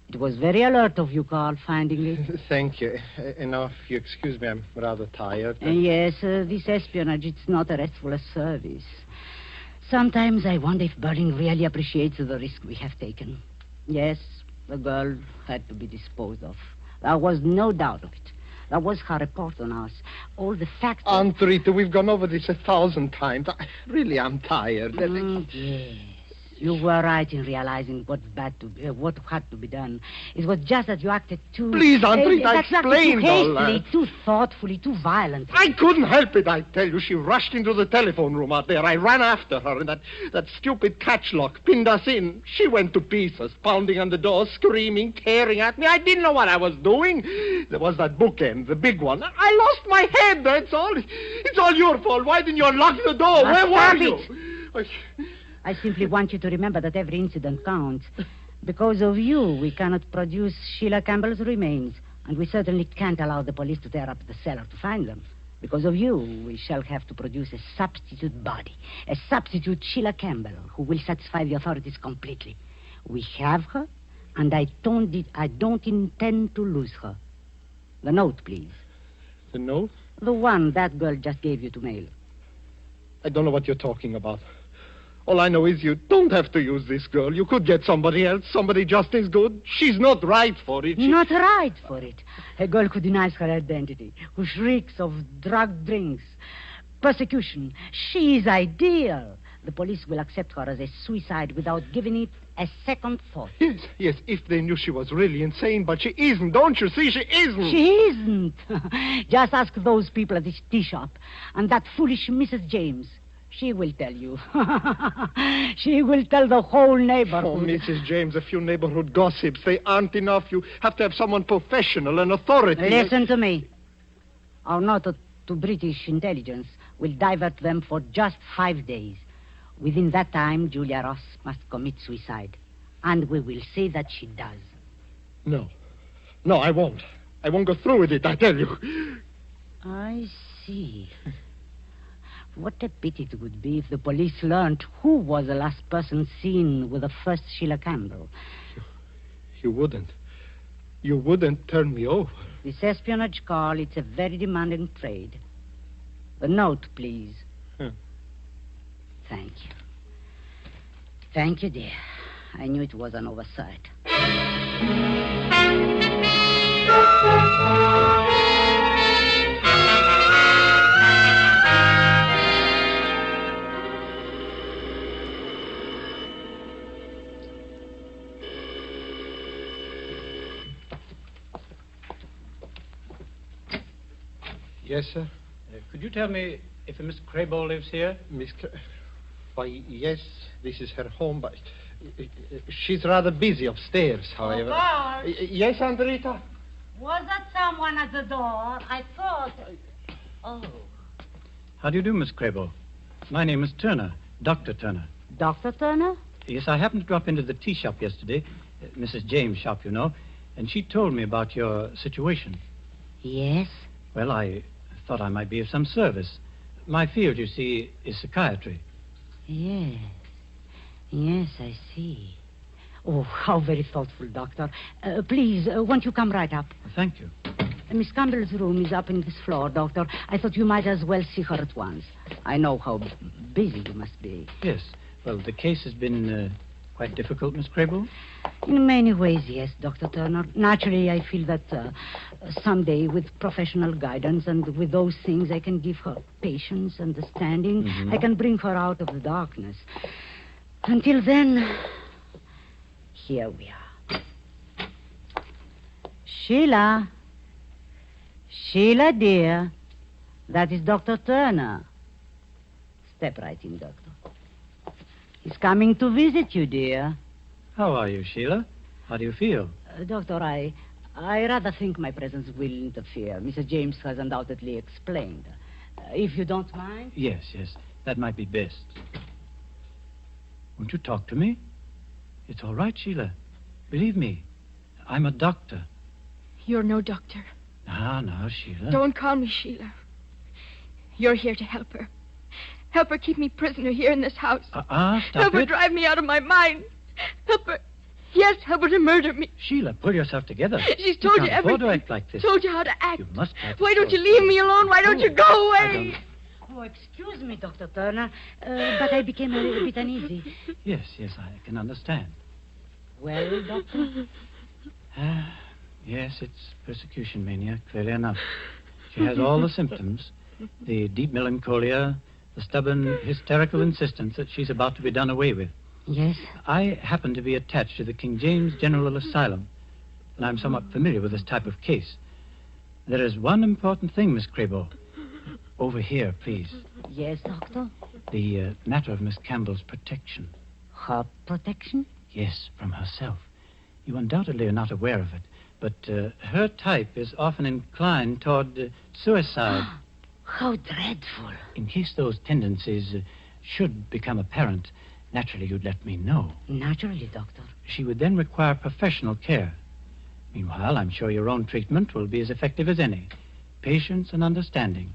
It was very alert of you, Carl, finding it. Thank you. If you excuse me, I'm rather tired. Yes, this espionage, it's not a restful service. Sometimes I wonder if Berlin really appreciates the risk we have taken. Yes, the girl had to be disposed of. There was no doubt of it. That was her report on us. All the facts... Aunt Rita, we've gone over this 1,000 times. I'm tired. Yes. You were right in realizing what had to be done. It was just that you acted too... Please, Aunt Rita, explain too all hastily, that. too thoughtfully, too violently. I couldn't help it, I tell you. She rushed into the telephone room out there. I ran after her, and that stupid catch lock pinned us in. She went to pieces, pounding on the door, screaming, tearing at me. I didn't know what I was doing. There was that bookend, the big one. I lost my head, that's all. It's all your fault. Why didn't you lock the door? Where were you? I simply want you to remember that every incident counts. Because of you, we cannot produce Sheila Campbell's remains. And we certainly can't allow the police to tear up the cellar to find them. Because of you, we shall have to produce a substitute body. A substitute Sheila Campbell, who will satisfy the authorities completely. We have her, and I don't intend to lose her. The note, please. The note? The one that girl just gave you to mail. I don't know what you're talking about. All I know is you don't have to use this girl. You could get somebody else, somebody just as good. She's not right for it. Not right for it. A girl who denies her identity, who shrieks of drug drinks, persecution. She is ideal. The police will accept her as a suicide without giving it a second thought. Yes, if they knew she was really insane, but she isn't. Don't you see? She isn't. She isn't. Just ask those people at this tea shop and that foolish Mrs. James. She will tell you. She will tell the whole neighborhood. Oh, Mrs. James, a few neighborhood gossips. They aren't enough. You have to have someone professional, an authority. Listen to me. Our note to British intelligence will divert them for just 5 days. Within that time, Julia Ross must commit suicide. And we will see that she does. No, I won't. I won't go through with it, I tell you. I see. What a pity it would be if the police learned who was the last person seen with the first Sheila Campbell. You wouldn't turn me over. This espionage, Carl, it's a very demanding trade. The note, please. Thank you. Thank you, dear. I knew it was an oversight. Yes, sir? Could you tell me if a Miss Crable lives here? Why, yes, this is her home, but she's rather busy upstairs, however. Carl. Yes, Aunt Rita? Was that someone at the door? I thought... Oh. How do you do, Miss Crable? My name is Turner, Dr. Turner. Dr. Turner? Yes, I happened to drop into the tea shop yesterday, Mrs. James' shop, you know, and she told me about your situation. Yes? Well, I thought I might be of some service. My field, you see, is psychiatry. Yes. Yes, I see. Oh, how very thoughtful, Doctor. Please, won't you come right up? Thank you. Miss Campbell's room is up in this floor, Doctor. I thought you might as well see her at once. I know how busy you must be. Yes. Well, the case has been quite difficult, Miss Crable. In many ways, yes, Dr. Turner. Naturally, I feel that someday, with professional guidance and with those things, I can give her patience, understanding. Mm-hmm. I can bring her out of the darkness. Until then, here we are. Sheila. Sheila, dear. That is Dr. Turner. Step right in, Doctor. He's coming to visit you, dear. How are you, Sheila? How do you feel? Doctor, I rather think my presence will interfere. Mrs. James has undoubtedly explained. If you don't mind. Yes. That might be best. Won't you talk to me? It's all right, Sheila. Believe me, I'm a doctor. You're no doctor. Now, Sheila. Don't call me Sheila. You're here to help her. Help her keep me prisoner here in this house. Stop Help her it. drive me out of my mind. Help her. Yes, help her to murder me. Sheila, pull yourself together. She's told you can't everything. afford to act like this. Told you how to act. You must try to Why don't you leave me alone? Why don't you go away? Oh, excuse me, Dr. Turner, but I became a little bit uneasy. Yes, I can understand. Well, Doctor? Yes, it's persecution mania, clearly enough. She has all the symptoms. The deep melancholia, the stubborn, hysterical insistence that she's about to be done away with. Yes? I happen to be attached to the King James General Asylum, and I'm somewhat familiar with this type of case. There is one important thing, Miss Crabo. Over here, please. Yes, Doctor? The matter of Miss Campbell's protection. Her protection? Yes, from herself. You undoubtedly are not aware of it, but her type is often inclined toward suicide. How dreadful. In case those tendencies should become apparent, naturally you'd let me know. Naturally, Doctor. She would then require professional care. Meanwhile, I'm sure your own treatment will be as effective as any. Patience and understanding.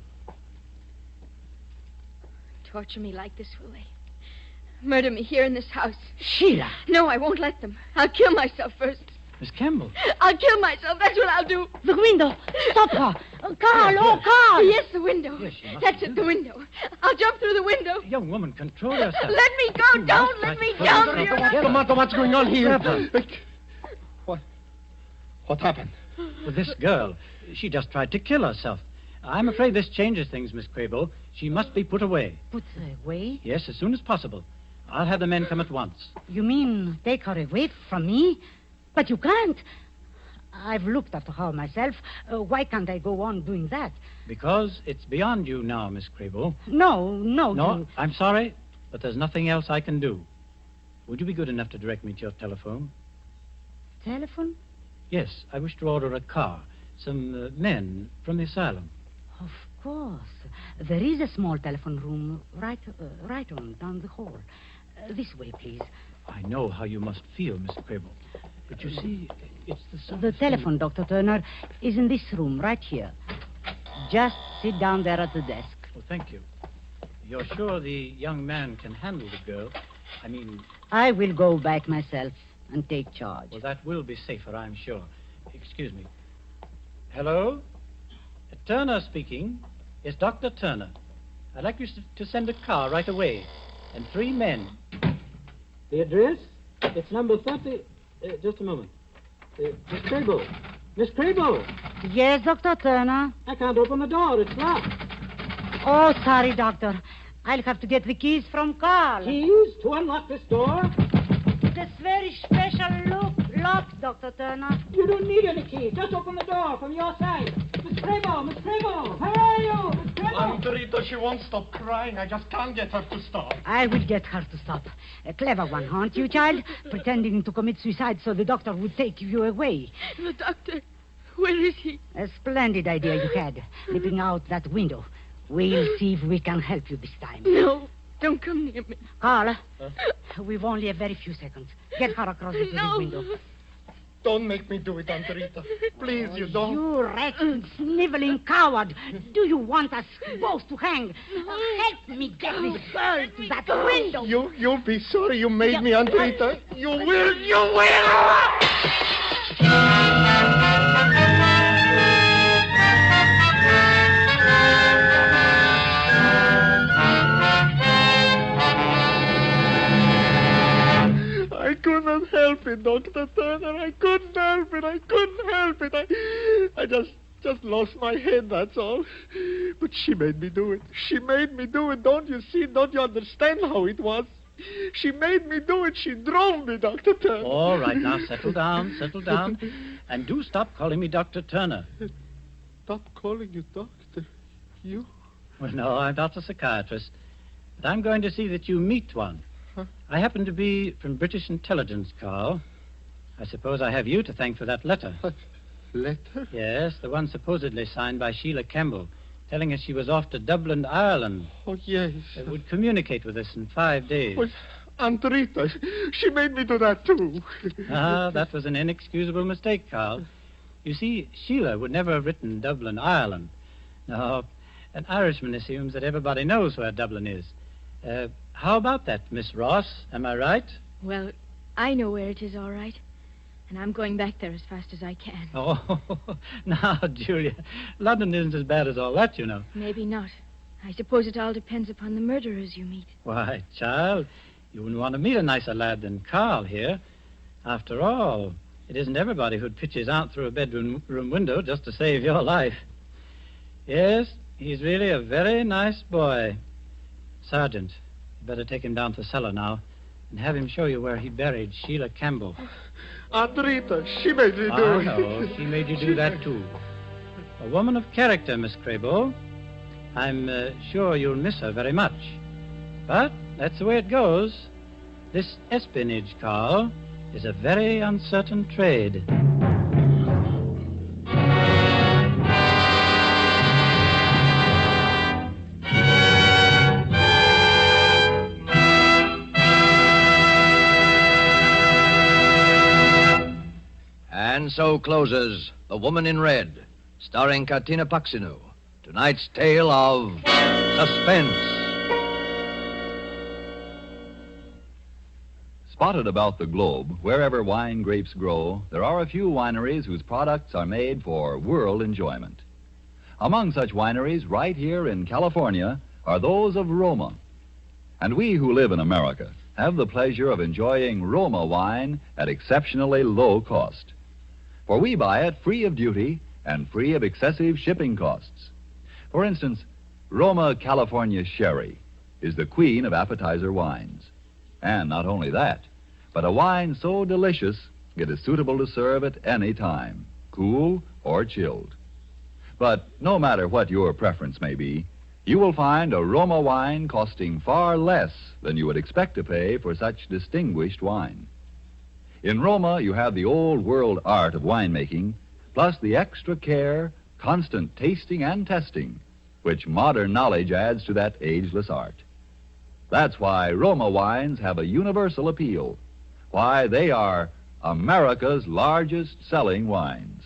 Torture me like this, will they? Murder me here in this house. Sheila! No, I won't let them. I'll kill myself first. Miss Campbell. I'll kill myself. That's what I'll do. The window. Stop her. Carl, Carl. Yes, the window. Yes, that's it, the window. I'll jump through the window. Young woman, control yourself. Let me go. Don't let me down. What's going on here? What happened? Well, this girl, she just tried to kill herself. I'm afraid this changes things, Miss Crabo. She must be put away. Put away? Yes, as soon as possible. I'll have the men come at once. You mean take her away from me? But you can't. I've looked after her myself. Why can't I go on doing that? Because it's beyond you now, Miss Crabo. No. No, I'm sorry, but there's nothing else I can do. Would you be good enough to direct me to your telephone? Telephone? Yes, I wish to order a car. Some men from the asylum. Of course. There is a small telephone room right on down the hall. This way, please. I know how you must feel, Miss Crabo. But you see, it's the sort The of thing- telephone, Dr. Turner, is in this room, right here. Just sit down there at the desk. Well, thank you. You're sure the young man can handle the girl? I mean... I will go back myself and take charge. Well, that will be safer, I'm sure. Excuse me. Hello? Turner speaking. Yes, Dr. Turner. I'd like you to send a car right away. And 3 men. The address? It's number 30... just a moment. Miss Crabo. Miss Crabo! Yes, Dr. Turner? I can't open the door. It's locked. Oh, sorry, Doctor. I'll have to get the keys from Carl. Keys to unlock this door? This very special lock, Dr. Turner. You don't need any keys. Just open the door from your side. Miss Crabo! Miss Crabo! Where are you? Miss Crabo! Antarita, she won't stop crying. I just can't get her to stop. I will get her to stop. A clever one, aren't you, child? Pretending to commit suicide so the doctor would take you away. The doctor, where is he? A splendid idea you had, leaping out that window. We'll see if we can help you this time. No, don't come near me. Carl, we've only a very few seconds. Get her across into the window. Don't make me do it, Antarita. Please, you don't. You wretched, sniveling coward. Do you want us both to hang? Help me get this girl to that window. You'll be sorry you made me, Antarita. You will. I couldn't help it, Dr. Turner. I couldn't help it. I just lost my head, that's all. But she made me do it. Don't you see? Don't you understand how it was? She made me do it. She drove me, Dr. Turner. All right, now settle down. And do stop calling me Dr. Turner. Stop calling you doctor. You? Well, no, I'm not a psychiatrist. But I'm going to see that you meet one. Huh? I happen to be from British intelligence, Carl. I suppose I have you to thank for that letter. Letter? Yes, the one supposedly signed by Sheila Campbell, telling us she was off to Dublin, Ireland. Oh, yes. Would communicate with us in 5 days. Well, Aunt Rita, she made me do that, too. That was an inexcusable mistake, Carl. You see, Sheila would never have written Dublin, Ireland. No, an Irishman assumes that everybody knows where Dublin is. How about that, Miss Ross? Am I right? Well, I know where it is, all right. And I'm going back there as fast as I can. Oh, now, Julia, London isn't as bad as all that, you know. Maybe not. I suppose it all depends upon the murderers you meet. Why, child, you wouldn't want to meet a nicer lad than Carl here. After all, it isn't everybody who'd pitch his aunt through a bedroom window just to save your life. Yes, he's really a very nice boy. Sergeant, you better take him down to the cellar now and have him show you where he buried Sheila Campbell. Aunt Rita, she made me do I it. know, she made you do that, too. A woman of character, Miss Crable. I'm sure you'll miss her very much. But that's the way it goes. This espionage, Carl, is a very uncertain trade. And so closes The Woman in Red, starring Katina Paxinu. Tonight's tale of suspense. Spotted about the globe, wherever wine grapes grow, there are a few wineries whose products are made for world enjoyment. Among such wineries, right here in California, are those of Roma. And we who live in America have the pleasure of enjoying Roma wine at exceptionally low cost. For we buy it free of duty and free of excessive shipping costs. For instance, Roma California Sherry is the queen of appetizer wines. And not only that, but a wine so delicious it is suitable to serve at any time, cool or chilled. But no matter what your preference may be, you will find a Roma wine costing far less than you would expect to pay for such distinguished wine. In Roma, you have the old world art of winemaking, plus the extra care, constant tasting and testing, which modern knowledge adds to that ageless art. That's why Roma wines have a universal appeal, why they are America's largest selling wines.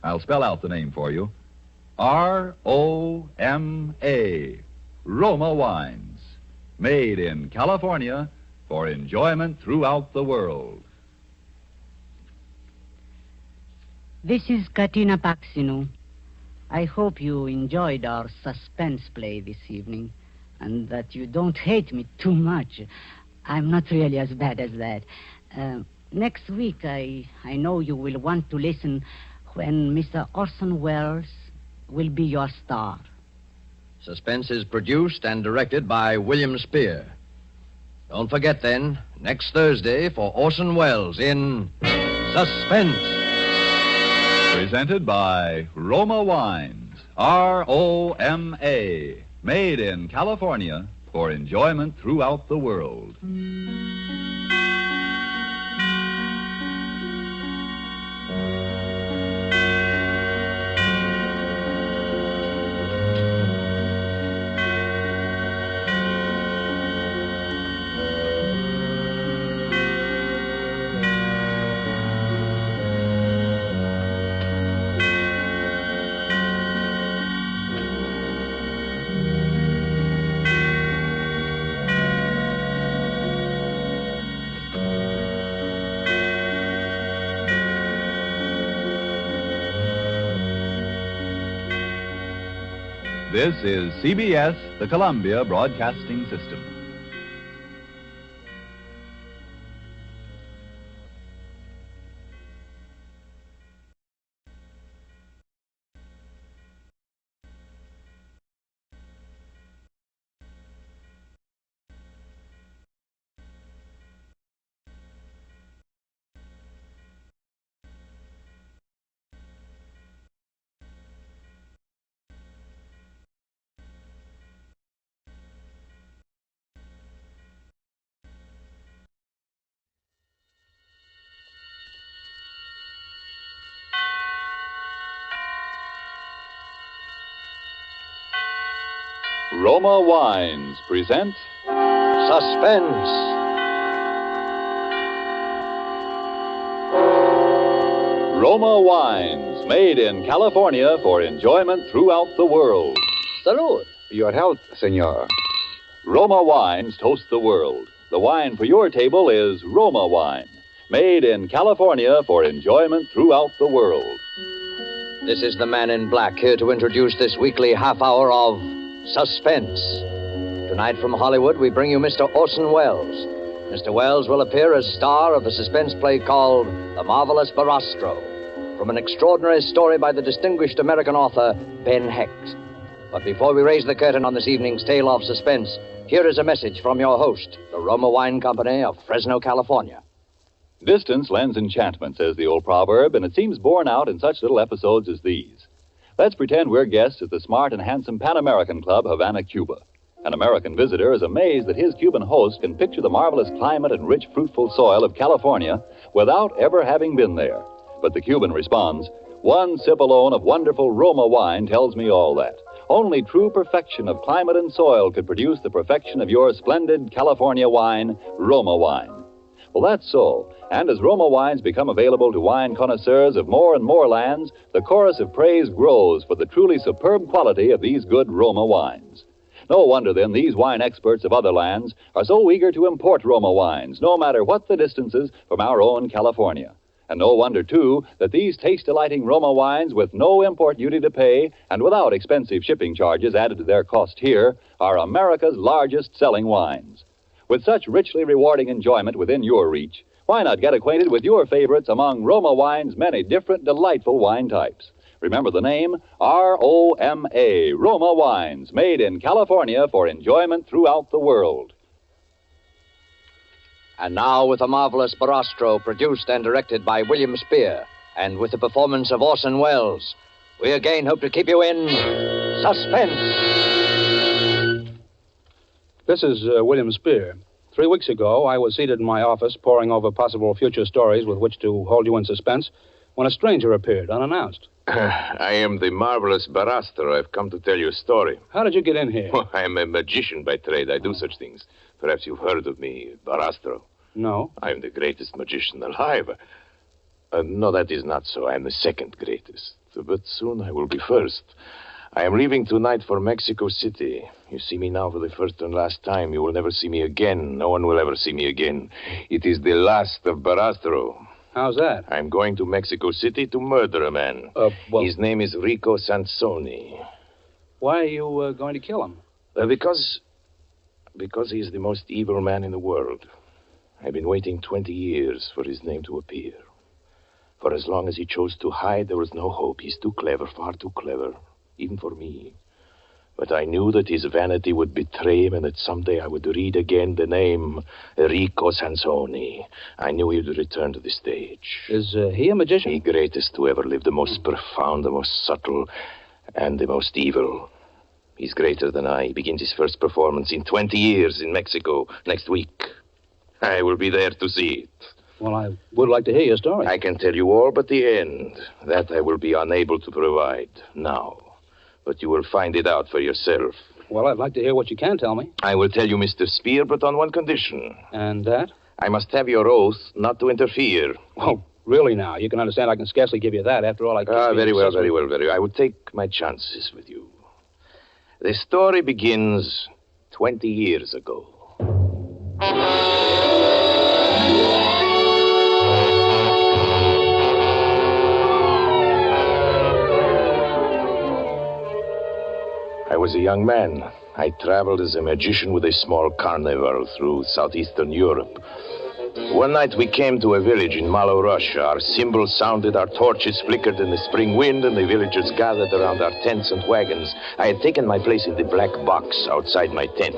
I'll spell out the name for you. R-O-M-A, Roma wines, made in California for enjoyment throughout the world. This is Katina Paxinu. I hope you enjoyed our suspense play this evening and that you don't hate me too much. I'm not really as bad as that. Next week, I know you will want to listen when Mr. Orson Welles will be your star. Suspense is produced and directed by William Spear. Don't forget, then, next Thursday for Orson Welles in Suspense. Presented by Roma Wines, R-O-M-A, made in California for enjoyment throughout the world. This is CBS, the Columbia Broadcasting System. Roma Wines present Suspense. Roma wines, made in California for enjoyment throughout the world. Salud. Your health, senor. Roma wines toast the world. The wine for your table is Roma wine, made in California for enjoyment throughout the world. This is the Man in Black here to introduce this weekly half hour of Suspense. Tonight from Hollywood, we bring you Mr. Orson Welles. Mr. Welles will appear as star of a suspense play called The Marvelous Barastro, from an extraordinary story by the distinguished American author Ben Hecht. But before we raise the curtain on this evening's tale of suspense, here is a message from your host, the Roma Wine Company of Fresno, California. Distance lends enchantment, says the old proverb, and it seems borne out in such little episodes as these. Let's pretend we're guests at the smart and handsome Pan American Club, Havana, Cuba. An American visitor is amazed that his Cuban host can picture the marvelous climate and rich, fruitful soil of California without ever having been there. But the Cuban responds, "One sip alone of wonderful Roma wine tells me all that. Only true perfection of climate and soil could produce the perfection of your splendid California wine, Roma wine." Well, that's so. And as Roma wines become available to wine connoisseurs of more and more lands, the chorus of praise grows for the truly superb quality of these good Roma wines. No wonder, then, these wine experts of other lands are so eager to import Roma wines, no matter what the distances from our own California. And no wonder, too, that these taste-delighting Roma wines, with no import duty to pay and without expensive shipping charges added to their cost here, are America's largest-selling wines. With such richly rewarding enjoyment within your reach, why not get acquainted with your favorites among Roma wine's many different delightful wine types? Remember the name, R-O-M-A, Roma wines, made in California for enjoyment throughout the world. And now, with The Marvelous Barastro, produced and directed by William Spear, and with the performance of Orson Welles, we again hope to keep you in suspense. This is William Spear. 3 weeks ago, I was seated in my office poring over possible future stories with which to hold you in suspense when a stranger appeared, unannounced. I am the Marvelous Barastro. I've come to tell you a story. How did you get in here? Well, I am a magician by trade. I do such things. Perhaps you've heard of me, Barastro. No. I am the greatest magician alive. No, that is not so. I am the second greatest. But soon I will be first. I am leaving tonight for Mexico City. You see me now for the first and last time. You will never see me again. No one will ever see me again. It is the last of Barastro. How's that? I'm going to Mexico City to murder a man. His name is Rico Sansoni. Why are you going to kill him? Because he is the most evil man in the world. I've been waiting 20 years for his name to appear. For as long as he chose to hide, there was no hope. He's too clever, far too clever, even for me. But I knew that his vanity would betray him and that someday I would read again the name Rico Sansoni. I knew he would return to the stage. Is he a magician? The greatest who ever lived, the most profound, the most subtle, and the most evil. He's greater than I. He begins his first performance in 20 years in Mexico next week. I will be there to see it. Well, I would like to hear your story. I can tell you all but the end. That I will be unable to provide now. But you will find it out for yourself. Well, I'd like to hear what you can tell me. I will tell you, Mr. Spear, but on one condition. And that? I must have your oath not to interfere. Oh, really now? You can understand I can scarcely give you that. After all, I can't... Very well. I will take my chances with you. The story begins 20 years ago. I was a young man. I traveled as a magician with a small carnival through southeastern Europe. One night we came to a village in Malo, Russia. Our cymbals sounded, our torches flickered in the spring wind, and the villagers gathered around our tents and wagons. I had taken my place in the black box outside my tent.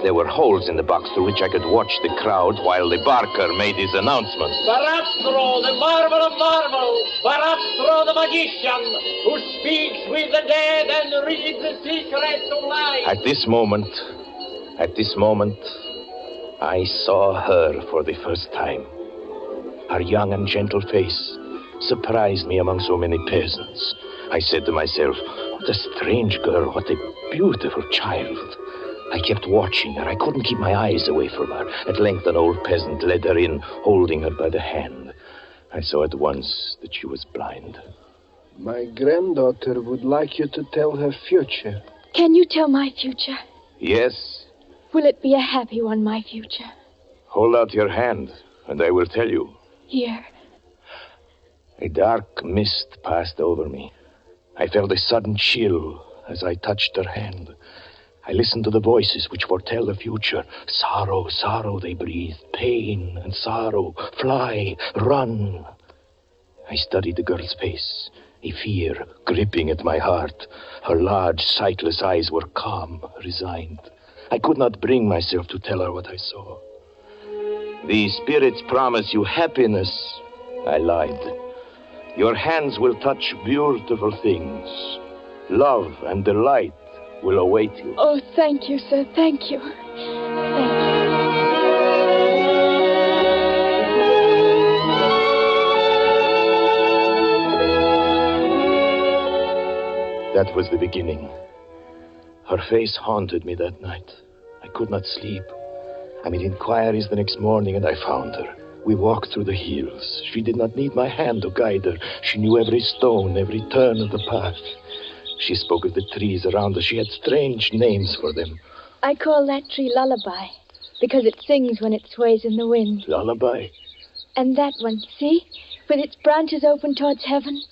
There were holes in the box through which I could watch the crowd while the barker made his announcement. Barastro, the marvel of marvels. Barastro, the magician, who speaks with the dead and reads the secrets of life. At this moment, I saw her for the first time. Her young and gentle face surprised me among so many peasants. I said to myself, what a strange girl, what a beautiful child. I kept watching her. I couldn't keep my eyes away from her. At length, an old peasant led her in, holding her by the hand. I saw at once that she was blind. My granddaughter would like you to tell her future. Can you tell my future? Yes. Will it be a happy one, my future? Hold out your hand, and I will tell you. Here. A dark mist passed over me. I felt a sudden chill as I touched her hand. I listened to the voices which foretell the future. Sorrow, sorrow, they breathe. Pain and sorrow. Fly, run. I studied the girl's face, a fear gripping at my heart. Her large, sightless eyes were calm, resigned. I could not bring myself to tell her what I saw. The spirits promise you happiness. I lied. Your hands will touch beautiful things. Love and delight will await you. Oh, thank you, sir. Thank you. Thank you. That was the beginning. Her face haunted me that night. I could not sleep. I made inquiries the next morning, and I found her. We walked through the hills. She did not need my hand to guide her. She knew every stone, every turn of the path. She spoke of the trees around us. She had strange names for them. I call that tree Lullaby, because it sings when it sways in the wind. Lullaby? And that one, see? With its branches open towards heaven.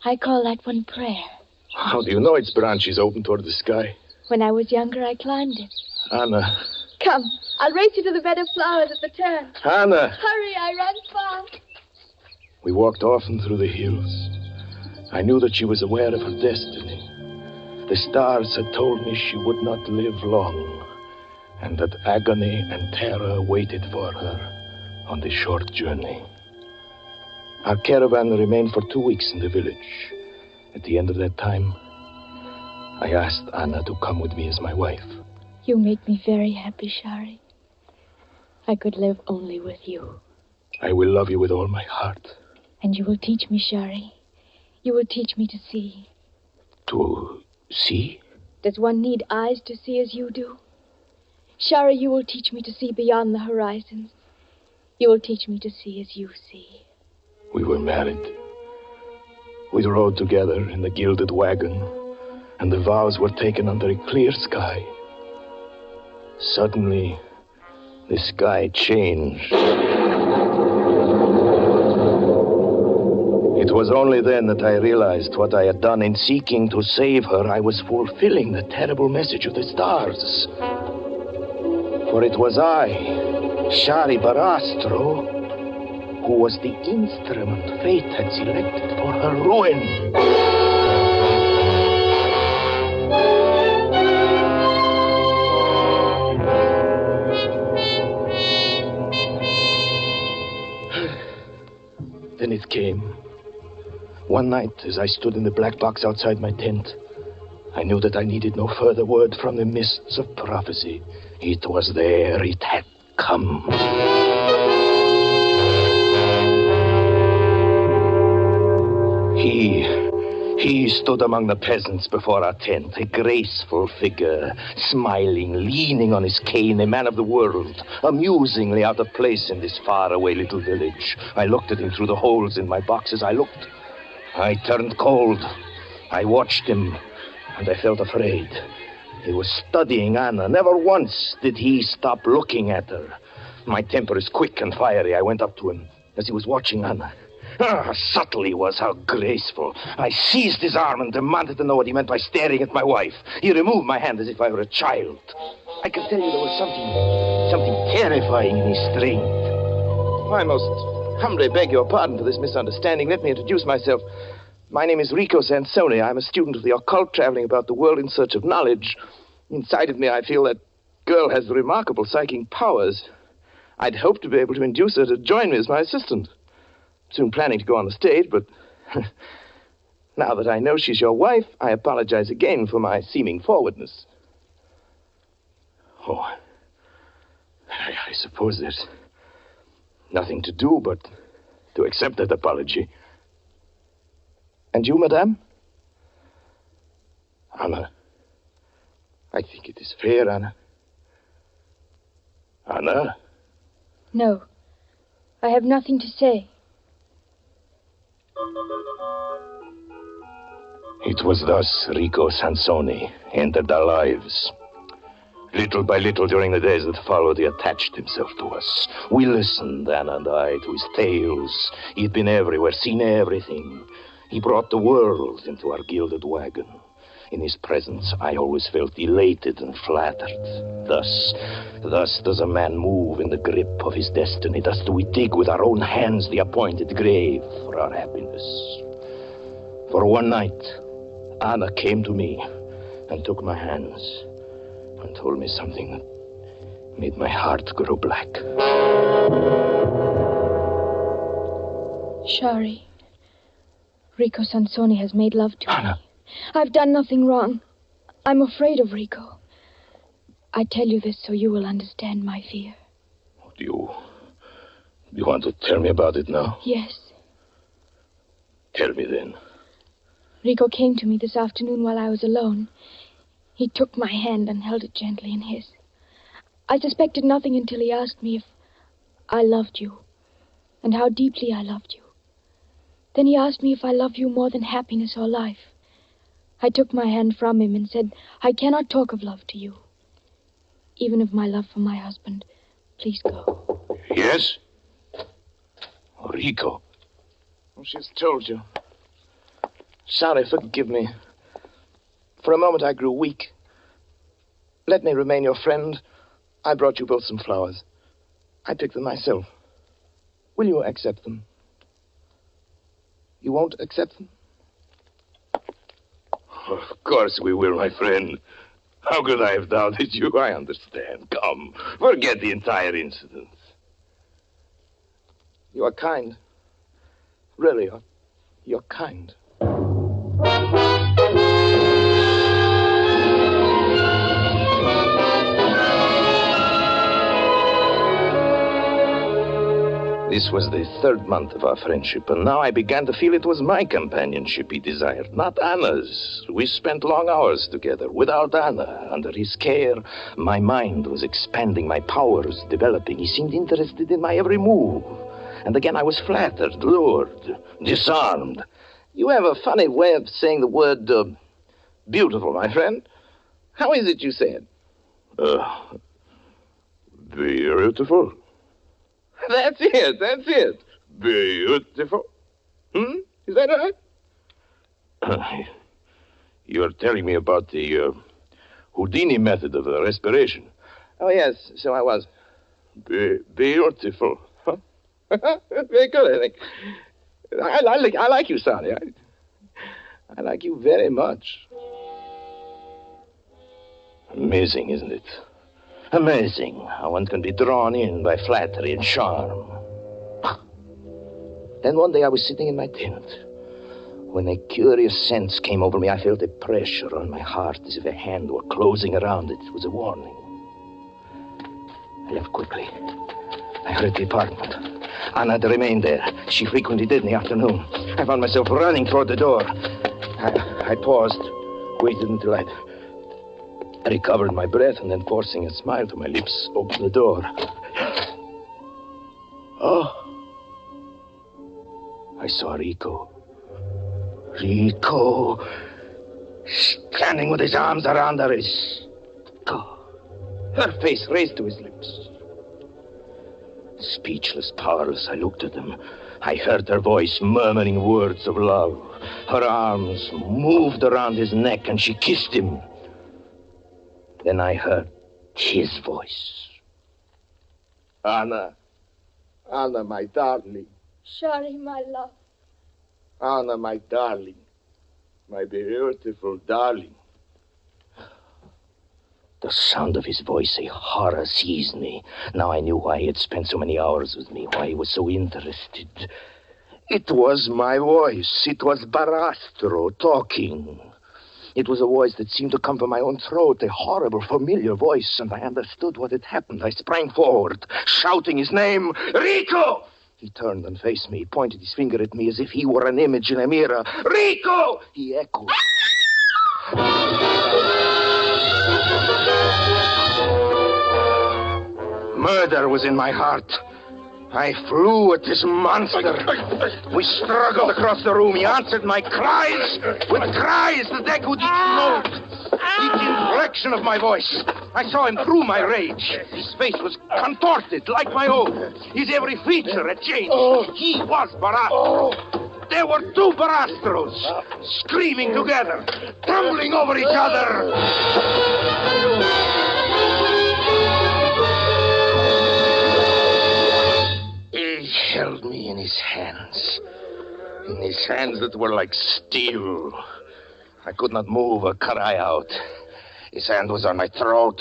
I call that one Prayer. How do you know its branches open toward the sky? When I was younger, I climbed it. Anna. Come, I'll race you to the bed of flowers at the turn. Anna! Hurry, I run fast. We walked often through the hills. I knew that she was aware of her destiny. The stars had told me she would not live long, and that agony and terror waited for her on this short journey. Our caravan remained for 2 weeks in the village. At the end of that time, I asked Anna to come with me as my wife. You make me very happy, Shari. I could live only with you. I will love you with all my heart. And you will teach me, Shari. You will teach me to see. To see? Does one need eyes to see as you do? Shari, you will teach me to see beyond the horizons. You will teach me to see as you see. We were married. We rode together in the gilded wagon, and the vows were taken under a clear sky. Suddenly, the sky changed. It was only then that I realized what I had done in seeking to save her. I was fulfilling the terrible message of the stars. For it was I, Shari Barastro, who was the instrument fate had selected for her ruin. Then it came. One night, as I stood in the black box outside my tent, I knew that I needed no further word from the mists of prophecy. It was there. It had come. He stood among the peasants before our tent, a graceful figure, smiling, leaning on his cane, a man of the world, amusingly out of place in this faraway little village. I looked at him through the holes in my boxes. I turned cold. I watched him, and I felt afraid. He was studying Anna. Never once did he stop looking at her. My temper is quick and fiery. I went up to him as he was watching Anna. How subtle he was, how graceful. I seized his arm and demanded to know what he meant by staring at my wife. He removed my hand as if I were a child. I can tell you there was something terrifying in his strength. I most humbly beg your pardon for this misunderstanding. Let me introduce myself. My name is Rico Sansoni. I'm a student of the occult, traveling about the world in search of knowledge. Inside of me, I feel that girl has remarkable psychic powers. I'd hoped to be able to induce her to join me as my assistant. Soon planning to go on the stage, but now that I know she's your wife, I apologize again for my seeming forwardness. Oh, I suppose there's nothing to do but to accept that apology. And you, madame? Anna. I think it is fair, Anna. Anna? No. I have nothing to say. It was thus Rico Sansoni entered our lives. Little by little during the days that followed, he attached himself to us. We listened, Anna and I, to his tales. He'd been everywhere, seen everything. He brought the world into our gilded wagon. In his presence, I always felt elated and flattered. Thus does a man move in the grip of his destiny. Thus do we dig with our own hands the appointed grave for our happiness. For one night, Anna came to me and took my hands and told me something that made my heart grow black. Shari, Rico Sansoni has made love to me. I've done nothing wrong. I'm afraid of Rico. I tell you this so you will understand my fear. Do you want to tell me about it now? Yes. Tell me then. Rico came to me this afternoon while I was alone. He took my hand and held it gently in his. I suspected nothing until he asked me if I loved you and how deeply I loved you. Then he asked me if I love you more than happiness or life. I took my hand from him and said, I cannot talk of love to you. Even of my love for my husband. Please go. Yes? Rico. Oh, she's told you. Sorry, forgive me. For a moment I grew weak. Let me remain your friend. I brought you both some flowers. I picked them myself. Will you accept them? You won't accept them? Of course we will, my friend. How could I have doubted you? I understand. Come, forget the entire incident. You are kind. Really, you're kind. This was the third month of our friendship, and now I began to feel it was my companionship he desired, not Anna's. We spent long hours together. Without Anna, under his care, my mind was expanding, my powers developing. He seemed interested in my every move. And again I was flattered, lured, disarmed. You have a funny way of saying the word, beautiful, my friend. How is it you say it? Beautiful. That's it. Beautiful. Is that right? You're telling me about the Houdini method of respiration. Oh, yes, so I was. Beautiful. Huh? Very good, I think. I like you, Sonny. I like you very much. Amazing, isn't it? Amazing how one can be drawn in by flattery and charm. Then one day I was sitting in my tent. When a curious sense came over me, I felt a pressure on my heart as if a hand were closing around it. It was a warning. I left quickly. I hurried to the apartment. Anna had remained there. She frequently did in the afternoon. I found myself running toward the door. I paused, waited until I'd recovered my breath, and then forcing a smile to my lips, opened the door. Oh. I saw Rico. Rico, standing with his arms around her, her face raised to his lips. Speechless, powerless, I looked at them. I heard her voice murmuring words of love. Her arms moved around his neck, and she kissed him. Then I heard his voice. Anna, my darling. Shari, my love. Anna, my darling. My beautiful darling. The sound of his voice, a horror seized me. Now I knew why he had spent so many hours with me, why he was so interested. It was my voice. It was Barastro talking. It was a voice that seemed to come from my own throat, a horrible, familiar voice, and I understood what had happened. I sprang forward, shouting his name, Rico! He turned and faced me. He pointed his finger at me as if he were an image in a mirror. Rico! He echoed. Murder was in my heart. I flew at this monster. We struggled across the room. He answered my cries with cries that echoed each note, each inflection of my voice. I saw him through my rage. His face was contorted like my own. His every feature had changed. He was Barastro. There were two Barastros, screaming together, tumbling over each other. He held me in his hands that were like steel. I could not move or cry out. His hand was on my throat.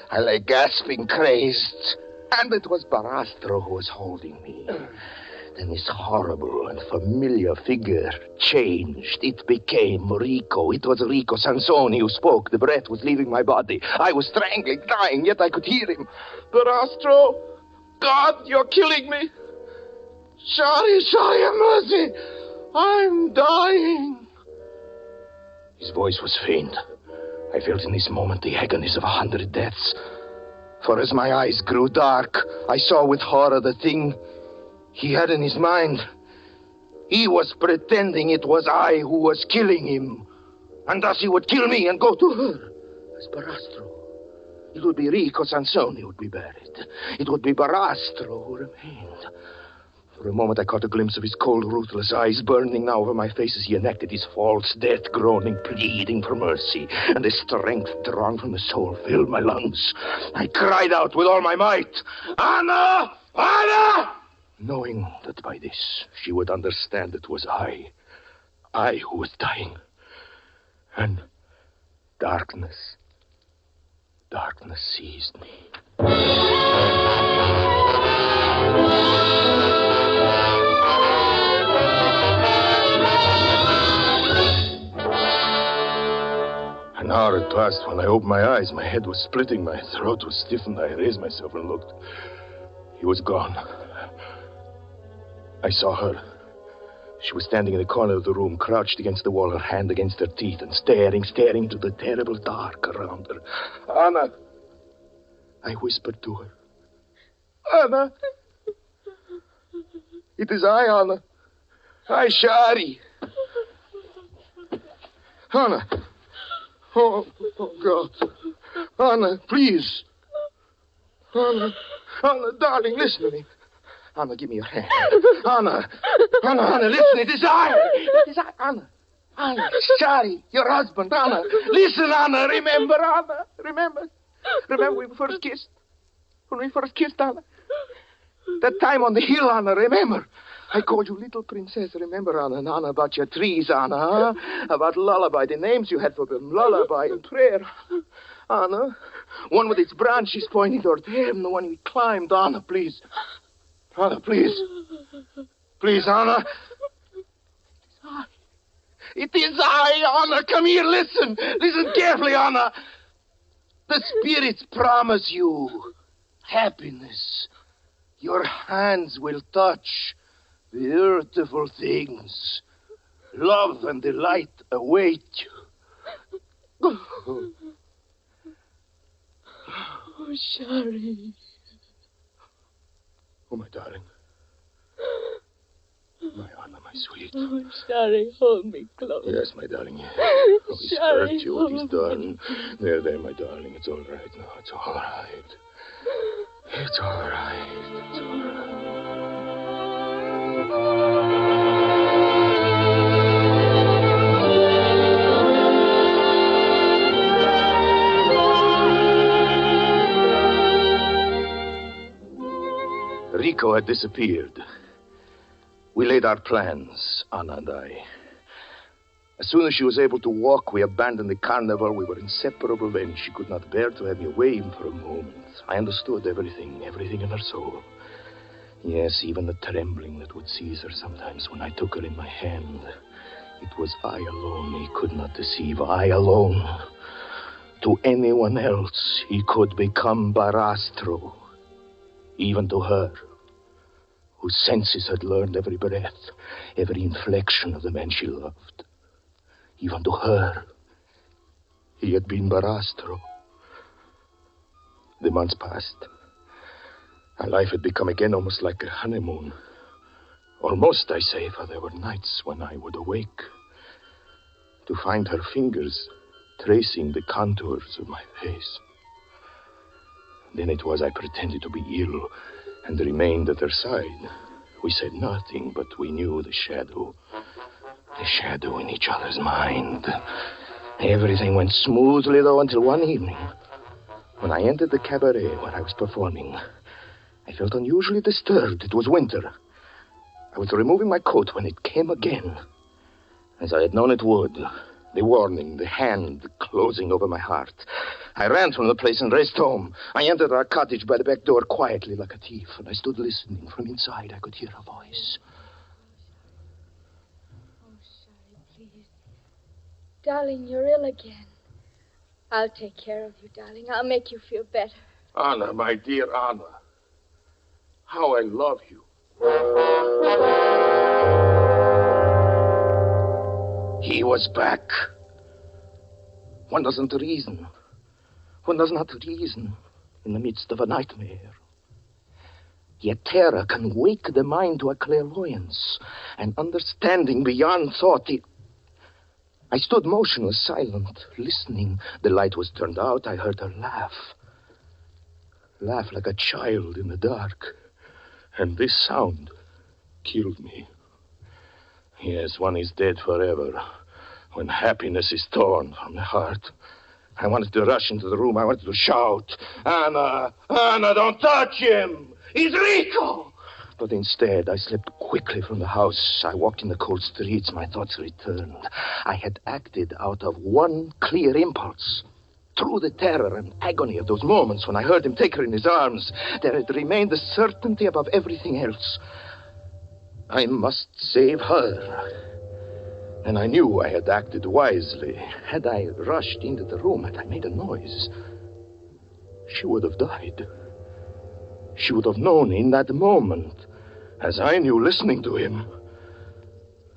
I lay gasping, crazed. And it was Barastro who was holding me. Then this horrible and familiar figure changed. It became Rico. It was Rico Sansoni who spoke. The breath was leaving my body. I was strangling, dying, yet I could hear him. Barastro, God, you're killing me. Sorry, have mercy. I'm dying. His voice was faint. I felt in this moment the agonies of 100 deaths. For as my eyes grew dark, I saw with horror the thing he had in his mind. He was pretending it was I who was killing him. And thus he would kill me and go to her as Barastro. It would be Rico Sansoni who would be buried. It would be Barastro who remained. For a moment I caught a glimpse of his cold, ruthless eyes burning now over my face as he enacted his false death, groaning, pleading for mercy. And the strength drawn from the soul filled my lungs. I cried out with all my might, Anna! Anna! Knowing that by this she would understand it was I who was dying. And darkness seized me. An hour had passed when I opened my eyes. My head was splitting, my throat was stiffened. I raised myself and looked. He was gone. I saw her. She was standing in the corner of the room, crouched against the wall, her hand against her teeth, and staring into the terrible dark around her. Anna! I whispered to her. Anna! It is I, Anna. I, Shari. Anna! Oh, God. Anna, please. Anna, darling, listen to me. Anna, give me your hand. Anna, listen, it is I. It is I, Anna. Anna, Shari, your husband, Anna. Listen, Anna, remember, Anna. Remember when we first kissed? When we first kissed, Anna? That time on the hill, Anna, remember? I called you little princess, remember, Anna? And Anna, about your trees, Anna, huh? About lullaby, the names you had for them, lullaby and prayer. Anna, one with its branches pointing toward heaven, the one we climbed. Anna, please. Anna, please. Please, Anna. It is I, Anna. Come here, listen. Listen carefully, Anna. The spirits promise you happiness. Your hands will touch beautiful things. Love and delight await you. Oh, Shari. Oh, my darling. My Anna, my sweet. Oh, Shari, hold me close. Yes, my darling. Oh, he's Shari, hurt you, what he's done. There, my darling. It's all right now. It's all right. It's all right. It's all right. Rico had disappeared. We laid our plans, Anna and I. As soon as she was able to walk, we abandoned the carnival. We were inseparable then. She could not bear to have me away even for a moment. I understood everything in her soul. Yes, even the trembling that would seize her sometimes when I took her in my hand. It was I alone he could not deceive, I alone. To anyone else, he could become Barastro. Even to her, whose senses had learned every breath, every inflection of the man she loved. Even to her, he had been Barastro. The months passed. Our life had become again almost like a honeymoon. Almost, I say, for there were nights when I would awake to find her fingers tracing the contours of my face. Then it was I pretended to be ill and remained at her side. We said nothing, but we knew the shadow in each other's mind. Everything went smoothly, though, until one evening. When I entered the cabaret where I was performing, I felt unusually disturbed. It was winter. I was removing my coat when it came again, as I had known it would. The warning, the hand closing over my heart. I ran from the place and raced home. I entered our cottage by the back door quietly like a thief, and I stood listening. From inside, I could hear a voice. Oh, Shari, please. Darling, you're ill again. I'll take care of you, darling. I'll make you feel better. Anna, my dear Anna. How I love you. He was back. One doesn't reason. One does not reason in the midst of a nightmare. Yet terror can wake the mind to a clairvoyance, an understanding beyond thought. I stood motionless, silent, listening. The light was turned out. I heard her laugh. Laugh like a child in the dark. And this sound killed me. Yes, one is dead forever when happiness is torn from the heart. I wanted to rush into the room. I wanted to shout, Anna, Anna, don't touch him. He's Rico. But instead, I slipped quickly from the house. I walked in the cold streets. My thoughts returned. I had acted out of one clear impulse. Through the terror and agony of those moments when I heard him take her in his arms, there had remained the certainty above everything else. I must save her. And I knew I had acted wisely. Had I rushed into the room, had I made a noise, she would have died. She would have known in that moment, as I knew listening to him,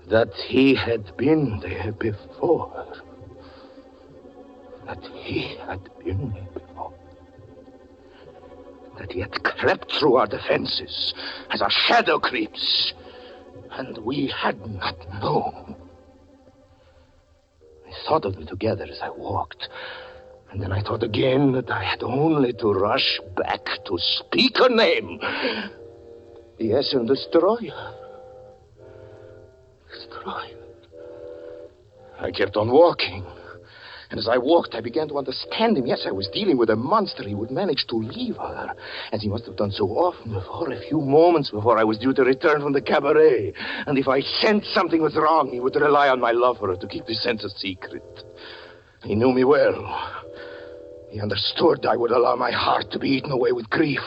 that he had been there before. That he had been there before. That he had crept through our defenses as our shadow creeps, and we had not known. I thought of them together as I walked, and then I thought again that I had only to rush back to speak her name. Yes, and destroy her. Destroy her. I kept on walking. And as I walked, I began to understand him. Yes, I was dealing with a monster. He would manage to leave her, as he must have done so often before, a few moments before I was due to return from the cabaret. And if I sensed something was wrong, he would rely on my love for her to keep the sense a secret. He knew me well. He understood I would allow my heart to be eaten away with grief,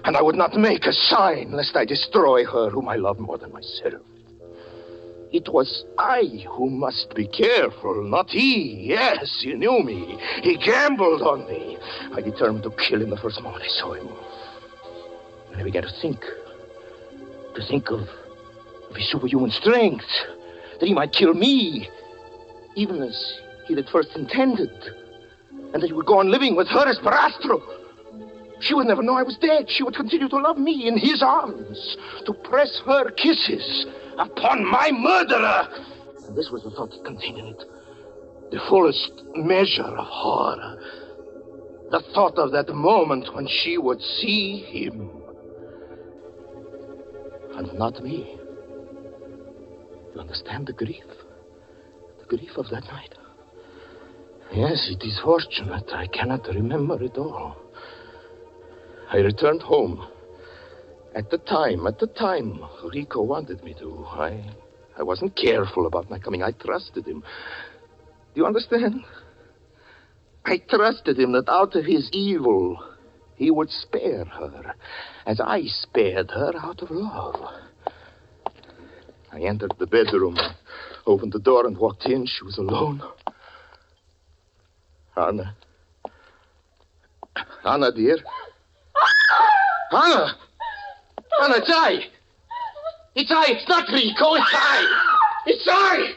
and I would not make a sign lest I destroy her whom I love more than myself. It was I who must be careful, not he. Yes, he knew me. He gambled on me. I determined to kill him the first moment I saw him. And I began to think of his superhuman strength, that he might kill me, even as he had first intended, and that he would go on living with her as Barastro. She would never know I was dead. She would continue to love me in his arms, to press her kisses upon my murderer. And this was the thought that continued the fullest measure of horror. The thought of that moment when she would see him and not me. You understand the grief? The grief of that night? Yes, it is fortunate. I cannot remember it all. I returned home. At the time, Rico wanted me to. I wasn't careful about my coming. I trusted him. Do you understand? I trusted him that out of his evil, he would spare her, as I spared her out of love. I entered the bedroom, opened the door and walked in. She was alone. Anna. Anna, dear. Anna! Anna, it's I! It's I! It's not Rico! It's I! It's I!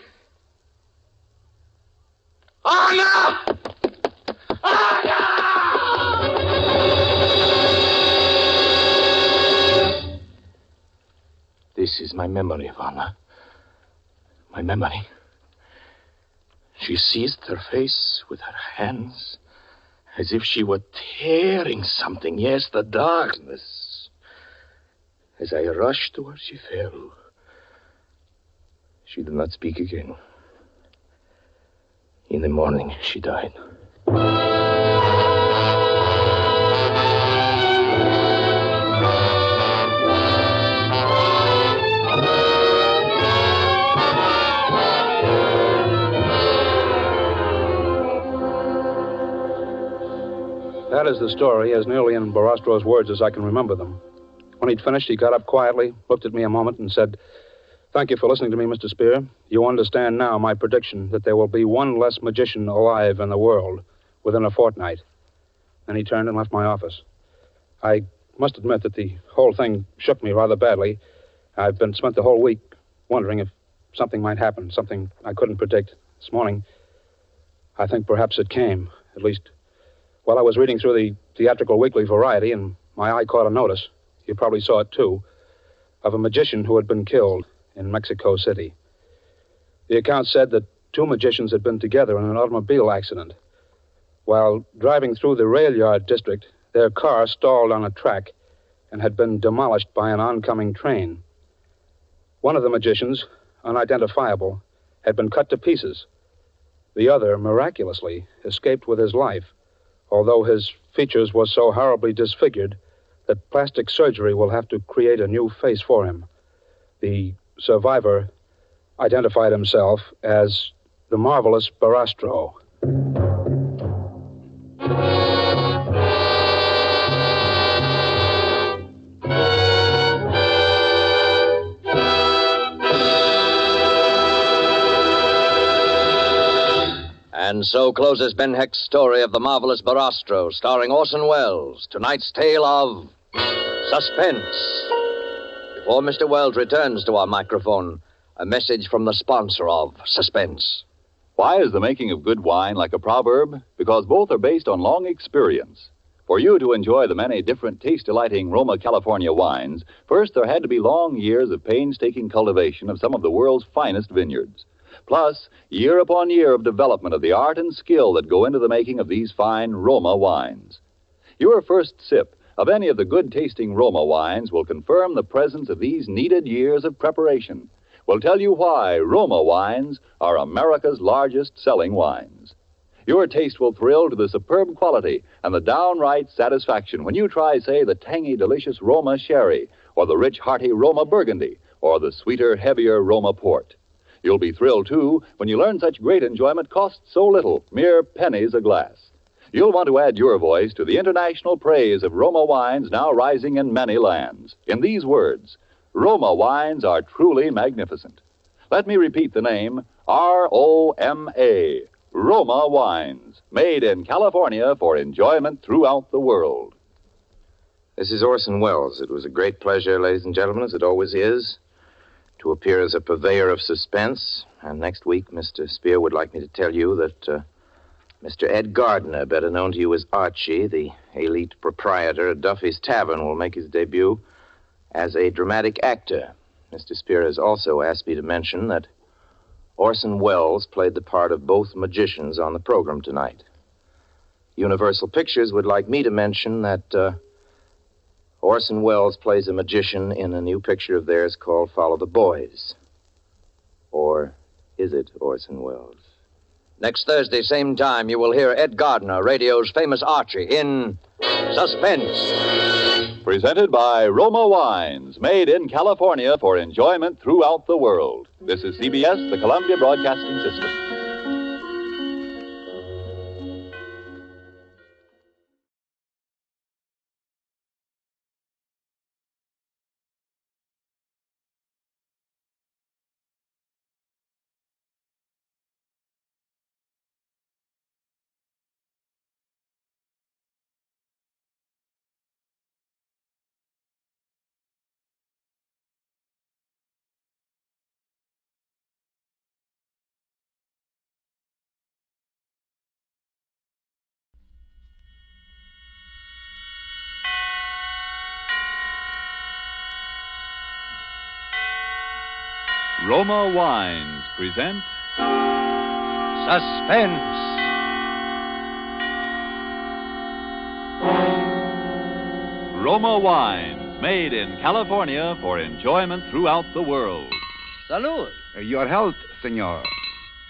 Anna! Anna! is my memory, Vanna. My memory. She seized her face with her hands as if she were tearing something. Yes, the darkness. As I rushed to her, she fell. She did not speak again. In the morning, she died. That is the story, as nearly in Barastro's words as I can remember them. When he'd finished, he got up quietly, looked at me a moment, and said, "Thank you for listening to me, Mr. Spear. You understand now my prediction that there will be one less magician alive in the world within a fortnight." Then he turned and left my office. I must admit that the whole thing shook me rather badly. I've spent the whole week wondering if something might happen, something I couldn't predict. This morning, I think perhaps it came, at least while I was reading through the theatrical weekly Variety, and my eye caught a notice, you probably saw it too, of a magician who had been killed in Mexico City. The account said that 2 magicians had been together in an automobile accident. While driving through the rail yard district, their car stalled on a track and had been demolished by an oncoming train. One of the magicians, unidentifiable, had been cut to pieces. The other, miraculously, escaped with his life, although his features were so horribly disfigured that plastic surgery will have to create a new face for him. The survivor identified himself as the Marvelous Barastro. And so closes Ben Hecht's story of the Marvelous Barastro, starring Orson Welles. Tonight's tale of suspense. Before Mr. Welles returns to our microphone, a message from the sponsor of Suspense. Why is the making of good wine like a proverb? Because both are based on long experience. For you to enjoy the many different taste-delighting Roma California wines, first there had to be long years of painstaking cultivation of some of the world's finest vineyards. Plus, year upon year of development of the art and skill that go into the making of these fine Roma wines. Your first sip of any of the good-tasting Roma wines will confirm the presence of these needed years of preparation. Will tell you why Roma wines are America's largest selling wines. Your taste will thrill to the superb quality and the downright satisfaction when you try, say, the tangy, delicious Roma Sherry, or the rich, hearty Roma Burgundy, or the sweeter, heavier Roma Port. You'll be thrilled, too, when you learn such great enjoyment costs so little, mere pennies a glass. You'll want to add your voice to the international praise of Roma wines now rising in many lands. In these words, Roma wines are truly magnificent. Let me repeat the name, R-O-M-A, Roma wines, made in California for enjoyment throughout the world. This is Orson Welles. It was a great pleasure, ladies and gentlemen, as it always is, to appear as a purveyor of suspense. And next week, Mr. Spear would like me to tell you that Mr. Ed Gardner, better known to you as Archie, the elite proprietor at Duffy's Tavern, will make his debut as a dramatic actor. Mr. Spear has also asked me to mention that Orson Welles played the part of both magicians on the program tonight. Universal Pictures would like me to mention that Orson Welles plays a magician in a new picture of theirs called Follow the Boys. Or is it Orson Welles? Next Thursday, same time, you will hear Ed Gardner, radio's famous Archie, in Suspense. Presented by Roma Wines, made in California for enjoyment throughout the world. This is CBS, the Columbia Broadcasting System. Roma Wines present Suspense. Roma Wines, made in California for enjoyment throughout the world. Salud. Your health, senor.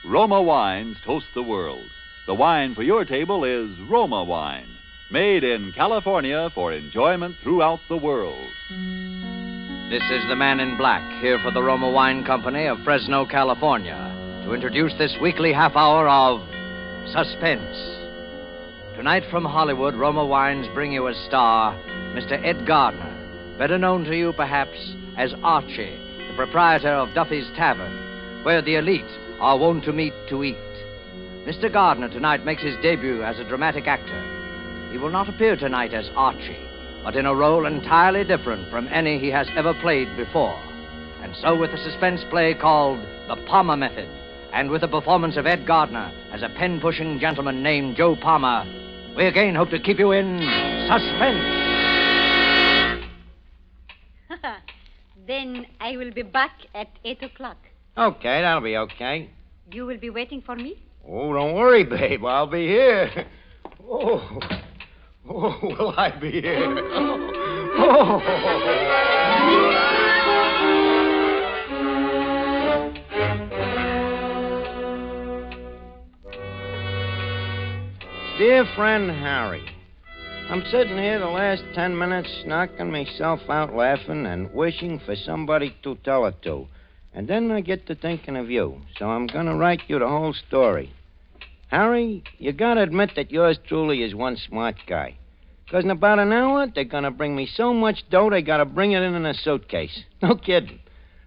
Roma Wines toast the world. The wine for your table is Roma Wine, made in California for enjoyment throughout the world. This is the Man in Black, here for the Roma Wine Company of Fresno, California, to introduce this weekly half hour of Suspense. Tonight from Hollywood, Roma Wines bring you as star Mr. Ed Gardner, better known to you perhaps as Archie, the proprietor of Duffy's Tavern, where the elite are wont to meet to eat. Mr. Gardner tonight makes his debut as a dramatic actor. He will not appear tonight as Archie, but in a role entirely different from any he has ever played before. And so with a suspense play called The Palmer Method, and with the performance of Ed Gardner as a pen-pushing gentleman named Joe Palmer, we again hope to keep you in suspense. Then I will be back at 8 o'clock. Okay, that'll be okay. You will be waiting for me? Oh, don't worry, babe. I'll be here. Oh, will I be here? Dear friend Harry, I'm sitting here the last 10 minutes knocking myself out laughing and wishing for somebody to tell it to. And then I get to thinking of you, so I'm going to write you the whole story. Harry, you got to admit that yours truly is one smart guy. Because in about an hour, they're going to bring me so much dough, they got to bring it in a suitcase. No kidding.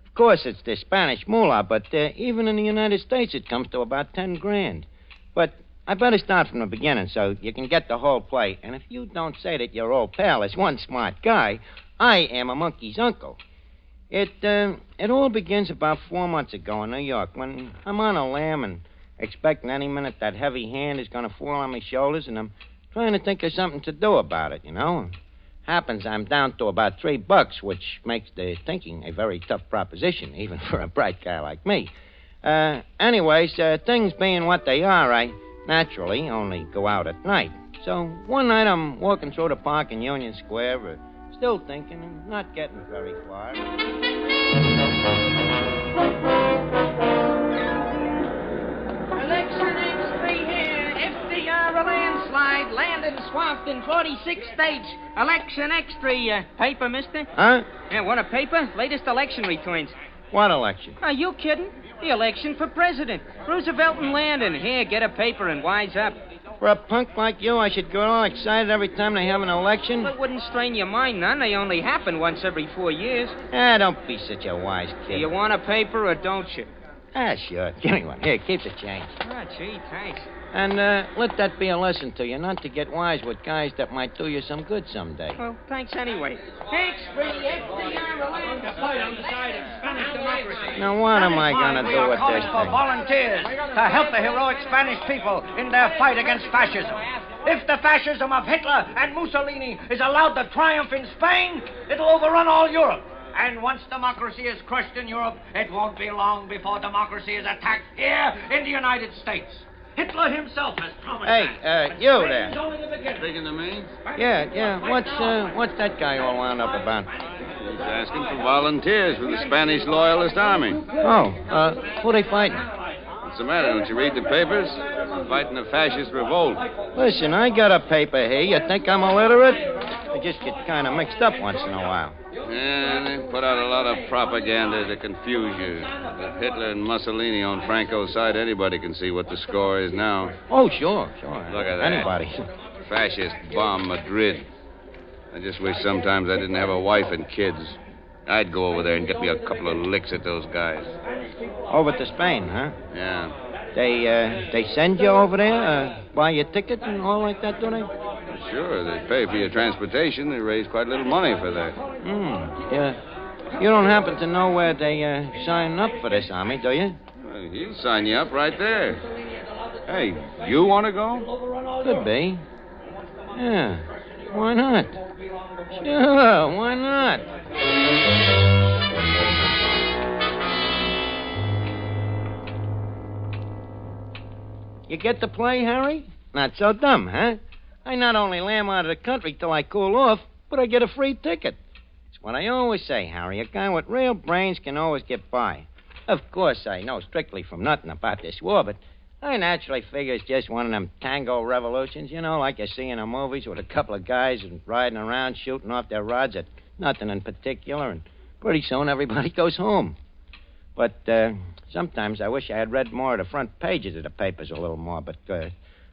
Of course, it's the Spanish moolah, but even in the United States, it comes to about 10 grand. But I better start from the beginning so you can get the whole play. And if you don't say that your old pal is one smart guy, I am a monkey's uncle. It all begins about 4 months ago in New York when I'm on a lam and expecting any minute that heavy hand is going to fall on my shoulders, and I'm trying to think of something to do about it, you know. Happens I'm down to about $3, which makes the thinking a very tough proposition, even for a bright guy like me. Anyways, things being what they are, I naturally only go out at night. So one night I'm walking through the park in Union Square, still thinking and not getting very far. Election X3 here. FDR a landslide. Landing swamped in 46 states. Election X3. Paper, mister? Huh? Yeah, what a paper? Latest election returns. What election? Are you kidding? The election for president. Roosevelt and Landon. Here, get a paper and wise up. For a punk like you, I should get all excited every time they have an election? Well, it wouldn't strain your mind none. They only happen once every 4 years. Don't be such a wise kid. Do you want a paper or don't you? Sure. Give me one. Here, keep the change. Ah, gee, thanks. And let that be a lesson to you, not to get wise with guys that might do you some good someday. Well, thanks anyway. X3, FDR, the fight on the side of Spanish democracy. Now, what am I going to do with this for thing? volunteers to help the heroic Spanish people in their fight against fascism. If the fascism of Hitler and Mussolini is allowed to triumph in Spain, it'll overrun all Europe. And once democracy is crushed in Europe, it won't be long before democracy is attacked here in the United States. Hitler himself has promised that. You there. Speaking to me? Yeah. What's that guy all wound up about? He's asking for volunteers for the Spanish Loyalist Army. Who they fighting? What's the matter? Don't you read the papers? They're fighting a fascist revolt. Listen, I got a paper here. You think I'm illiterate? I just get kind of mixed up once in a while. Yeah, they put out a lot of propaganda to confuse you. With Hitler and Mussolini on Franco's side, anybody can see what the score is now. Oh, sure. Look at that. Anybody. Fascist bomb Madrid. I just wish sometimes I didn't have a wife and kids. I'd go over there and get me a couple of licks at those guys. Over to Spain, huh? Yeah. They send you over there, buy your ticket and all like that, do they? Sure, they pay for your transportation. They raise quite a little money for that. Yeah. You don't happen to know where they sign up for this army, do you? Well, he'll sign you up right there. Hey, you want to go? Could be. Yeah. Why not? Sure, why not? You get the play, Harry? Not so dumb, huh? I not only lamb out of the country till I cool off, but I get a free ticket. It's what I always say, Harry. A guy with real brains can always get by. Of course, I know strictly from nothing about this war, but I naturally figure it's just one of them tango revolutions, like you see in the movies with a couple of guys riding around shooting off their rods at nothing in particular, and pretty soon everybody goes home. But sometimes I wish I had read more of the front pages of the papers a little more, but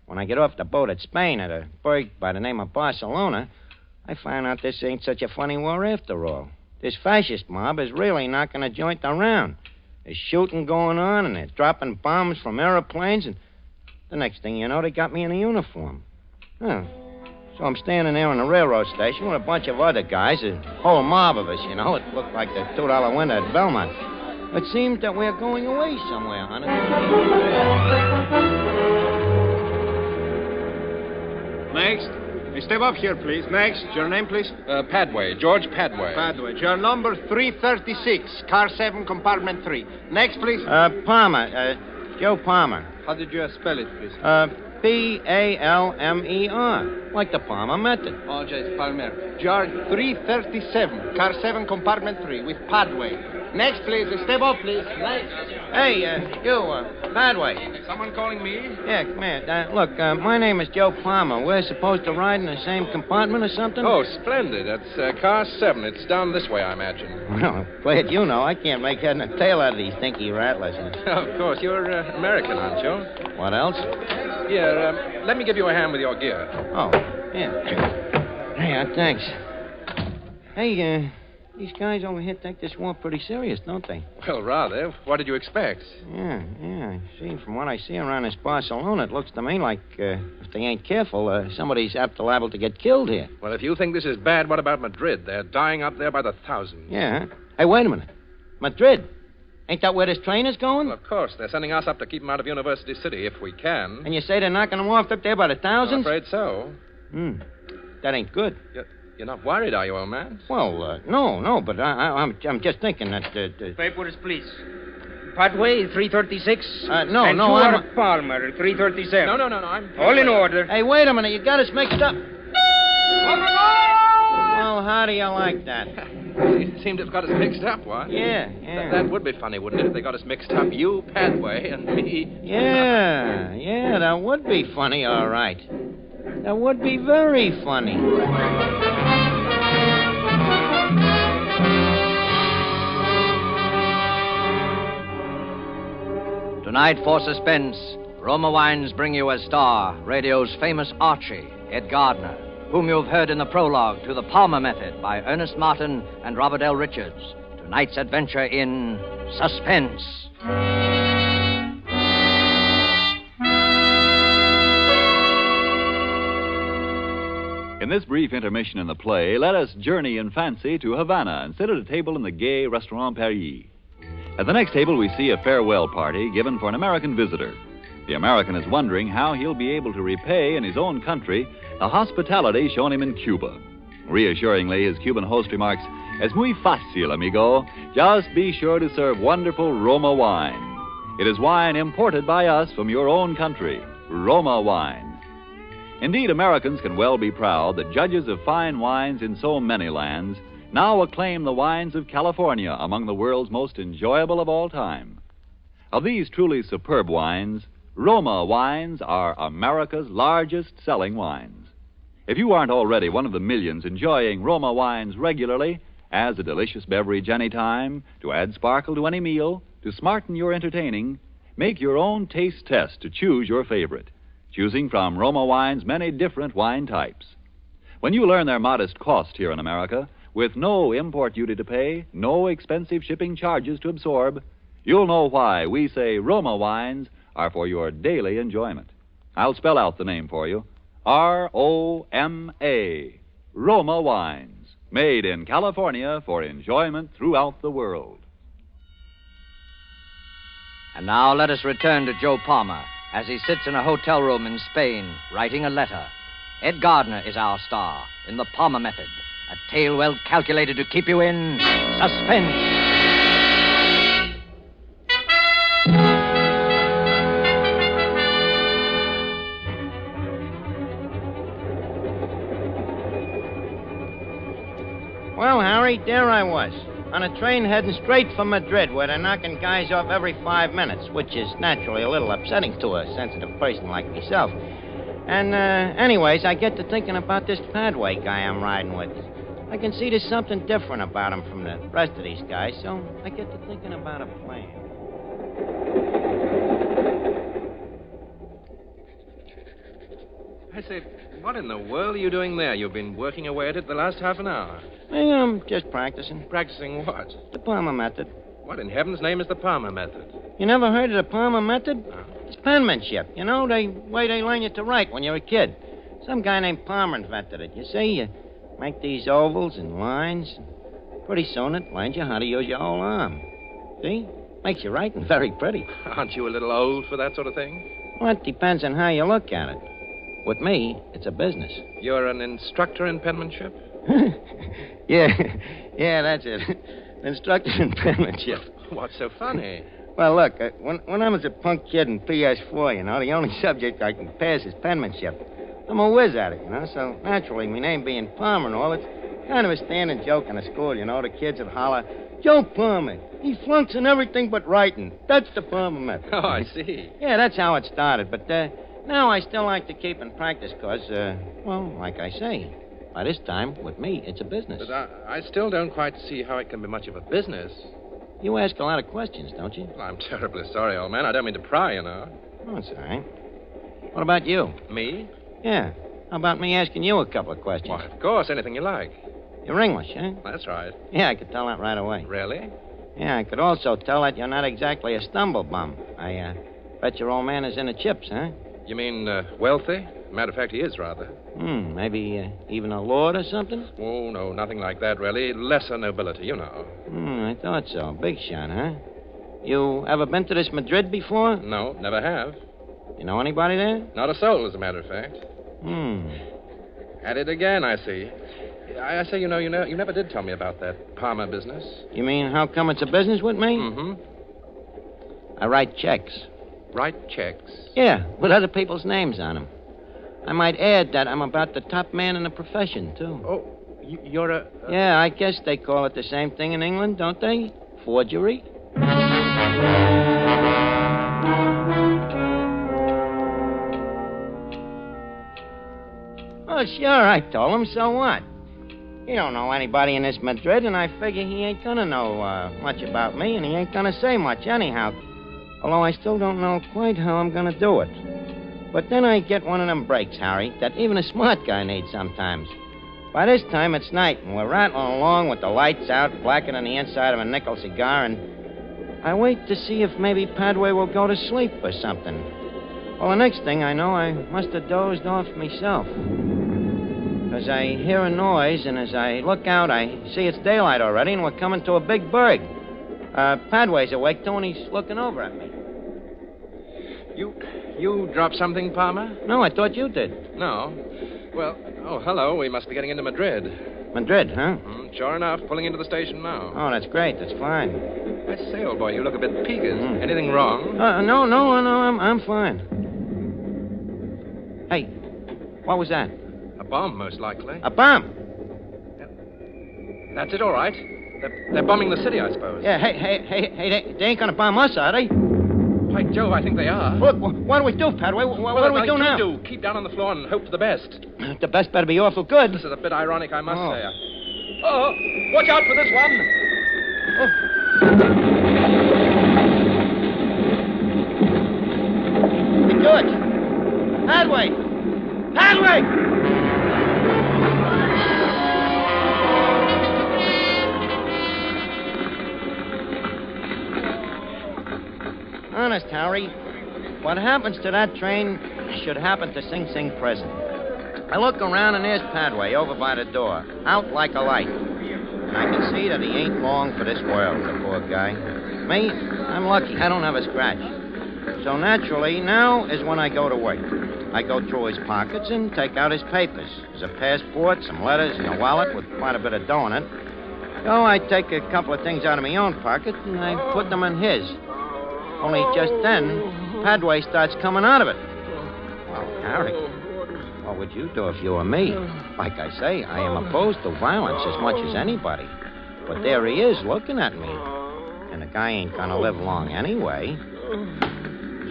when I get off the boat at Spain at a burg by the name of Barcelona, I find out this ain't such a funny war after all. This fascist mob is really knocking a joint around. There's shooting going on, and they're dropping bombs from airplanes, and the next thing you know, they got me in a uniform. Huh. So I'm standing there on the railroad station with a bunch of other guys, a whole mob of us, It looked like the $2 window at Belmont. It seems that we're going away somewhere, honey. Next. Hey, step up here, please. Next. Your name, please? Padway. George Padway. Padway. Your number 336. Car 7, compartment 3. Next, please. Palmer. Joe Palmer. How did you spell it, please? Palmer. Like the Palmer method. Oh, yes, Palmer. Jar 337. Car 7, compartment 3 with Padway. Next, please. Step up, please. Next. Hey, Padway. Someone calling me? Yeah, come here. Look, my name is Joe Palmer. We're supposed to ride in the same compartment or something? Oh, splendid. That's car 7. It's down this way, I imagine. Well, glad you know. I can't make head and tail out of these dinky rattlers. Of course. You're American, aren't you? What else? Here, let me give you a hand with your gear. Oh, yeah. Hey, thanks. Hey, these guys over here take this war pretty serious, don't they? Well, rather. What did you expect? Yeah. See, from what I see around this Barcelona, it looks to me like if they ain't careful, somebody's apt to liable to get killed here. Well, if you think this is bad, what about Madrid? They're dying up there by the thousands. Yeah. Hey, wait a minute. Madrid? Ain't that where this train is going? Well, of course. They're sending us up to keep them out of University City, if we can. And you say they're knocking them off up there by the thousands? I'm afraid so. That ain't good. You're not worried, are you, old man? Well, no, but I'm just thinking that... Papers, please. Padway, 336. No, and no, you I'm... are Palmer, 337. No, I'm... All in order. Hey, wait a minute. You got us mixed up. Well, how do you like that? You seem to have got us mixed up, what? Yeah. That would be funny, wouldn't it, if they got us mixed up? You, Padway, and me... Yeah, that would be funny, all right. That would be very funny. Tonight for Suspense, Roma Wines bring you as star radio's famous Archie, Ed Gardner, whom you've heard in the prologue to The Palmer Method by Ernest Martin and Robert L. Richards. Tonight's adventure in Suspense. In this brief intermission in the play, let us journey in fancy to Havana and sit at a table in the gay Restaurant Paris. At the next table, we see a farewell party given for an American visitor. The American is wondering how he'll be able to repay in his own country the hospitality shown him in Cuba. Reassuringly, his Cuban host remarks, "Es muy fácil, amigo. Just be sure to serve wonderful Roma wine. It is wine imported by us from your own country, Roma wine." Indeed, Americans can well be proud that judges of fine wines in so many lands now acclaim the wines of California among the world's most enjoyable of all time. Of these truly superb wines, Roma wines are America's largest selling wines. If you aren't already one of the millions enjoying Roma wines regularly, as a delicious beverage any time, to add sparkle to any meal, to smarten your entertaining, make your own taste test to choose your favorite, choosing from Roma wine's many different wine types. When you learn their modest cost here in America, with no import duty to pay, no expensive shipping charges to absorb, you'll know why we say Roma wines are for your daily enjoyment. I'll spell out the name for you. R-O-M-A. Roma wines, made in California for enjoyment throughout the world. And now let us return to Joe Palmer as he sits in a hotel room in Spain writing a letter. Ed Gardner is our star in The Palmer Method, a tale well calculated to keep you in suspense. Harry, there I was, on a train heading straight for Madrid, where they're knocking guys off every 5 minutes, which is naturally a little upsetting to a sensitive person like myself. And, anyways, I get to thinking about this Padway guy I'm riding with. I can see there's something different about him from the rest of these guys, so I get to thinking about a plan. I say, what in the world are you doing there? You've been working away at it the last half an hour. I'm just practicing. Practicing what? The Palmer method. What in heaven's name is the Palmer method? You never heard of the Palmer method? No. It's penmanship. You know, the way they learn you to write when you're a kid. Some guy named Palmer invented it. You see, you make these ovals and lines. Pretty soon it learns you how to use your whole arm. See? Makes your writing very pretty. Aren't you a little old for that sort of thing? Well, it depends on how you look at it. With me, it's a business. You're an instructor in penmanship? Yeah, that's it. Instructor in penmanship. What's so funny? Well, look, when I was a punk kid in PS4, you know, the only subject I can pass is penmanship. I'm a whiz at it, you know, so naturally, my name being Palmer and all, it's kind of a standing joke in the school, you know. The kids would holler, Joe Palmer, he flunks in everything but writing. That's the Palmer method. Oh, I see. Yeah, that's how it started, but now I still like to keep in practice because, well, like I say, by this time, with me, it's a business. But I still don't quite see how it can be much of a business. You ask a lot of questions, don't you? Well, I'm terribly sorry, old man. I don't mean to pry, you know. Oh, that's all right. What about you? Me? Yeah. How about me asking you a couple of questions? Why, of course, anything you like. You're English, huh? That's right. Yeah, I could tell that right away. Really? Yeah, I could also tell that you're not exactly a stumble bum. I bet your old man is in the chips, huh? You mean wealthy? Matter of fact, he is rather. Maybe even a lord or something? Oh, no, nothing like that, really. Lesser nobility, you know. I thought so. Big shot, huh? You ever been to this Madrid before? No, never have. You know anybody there? Not a soul, as a matter of fact. At it again, I see. I say, you never did tell me about that Palmer business. You mean how come it's a business with me? Mm-hmm. I write checks. Write checks? Yeah, with other people's names on them. I might add that I'm about the top man in the profession, too. Oh, you're a... Yeah, I guess they call it the same thing in England, don't they? Forgery? Oh, sure, I told him. So what? He don't know anybody in this Madrid, and I figure he ain't gonna know much about me, and he ain't gonna say much anyhow. Although I still don't know quite how I'm gonna do it. But then I get one of them breaks, Harry, that even a smart guy needs sometimes. By this time, it's night, and we're rattling along with the lights out, blacker than the inside of a nickel cigar, and I wait to see if maybe Padway will go to sleep or something. Well, the next thing I know, I must have dozed off myself. Because I hear a noise, and as I look out, I see it's daylight already, and we're coming to a big berg. Padway's awake, too, and he's looking over at me. You dropped something, Palmer? No, I thought you did. No. Well, hello. We must be getting into Madrid. Madrid, huh? Sure enough, pulling into the station now. Oh, that's great. That's fine. I say, old boy, you look a bit peevish. Anything wrong? No, I'm fine. Hey, what was that? A bomb, most likely. A bomb? That's it, all right. They're bombing the city, I suppose. Yeah, hey, they ain't gonna bomb us, are they? By Jove, I think they are. Look, what do we do, Padway? What do we do now? Keep down on the floor and hope for the best. The best better be awful good. This is a bit ironic, I must say. Oh, watch out for this one. Be good. Padway! Honest, Harry, what happens to that train should happen to Sing Sing prison. I look around and there's Padway over by the door, out like a light. And I can see that he ain't long for this world, the poor guy. Me, I'm lucky. I don't have a scratch. So naturally, now is when I go to work. I go through his pockets and take out his papers. There's a passport, some letters, and a wallet with quite a bit of dough in it. So I take a couple of things out of my own pocket and I put them in his. Only just then, Padway starts coming out of it. Well, Harry, what would you do if you were me? Like I say, I am opposed to violence as much as anybody. But there he is looking at me. And the guy ain't gonna live long anyway.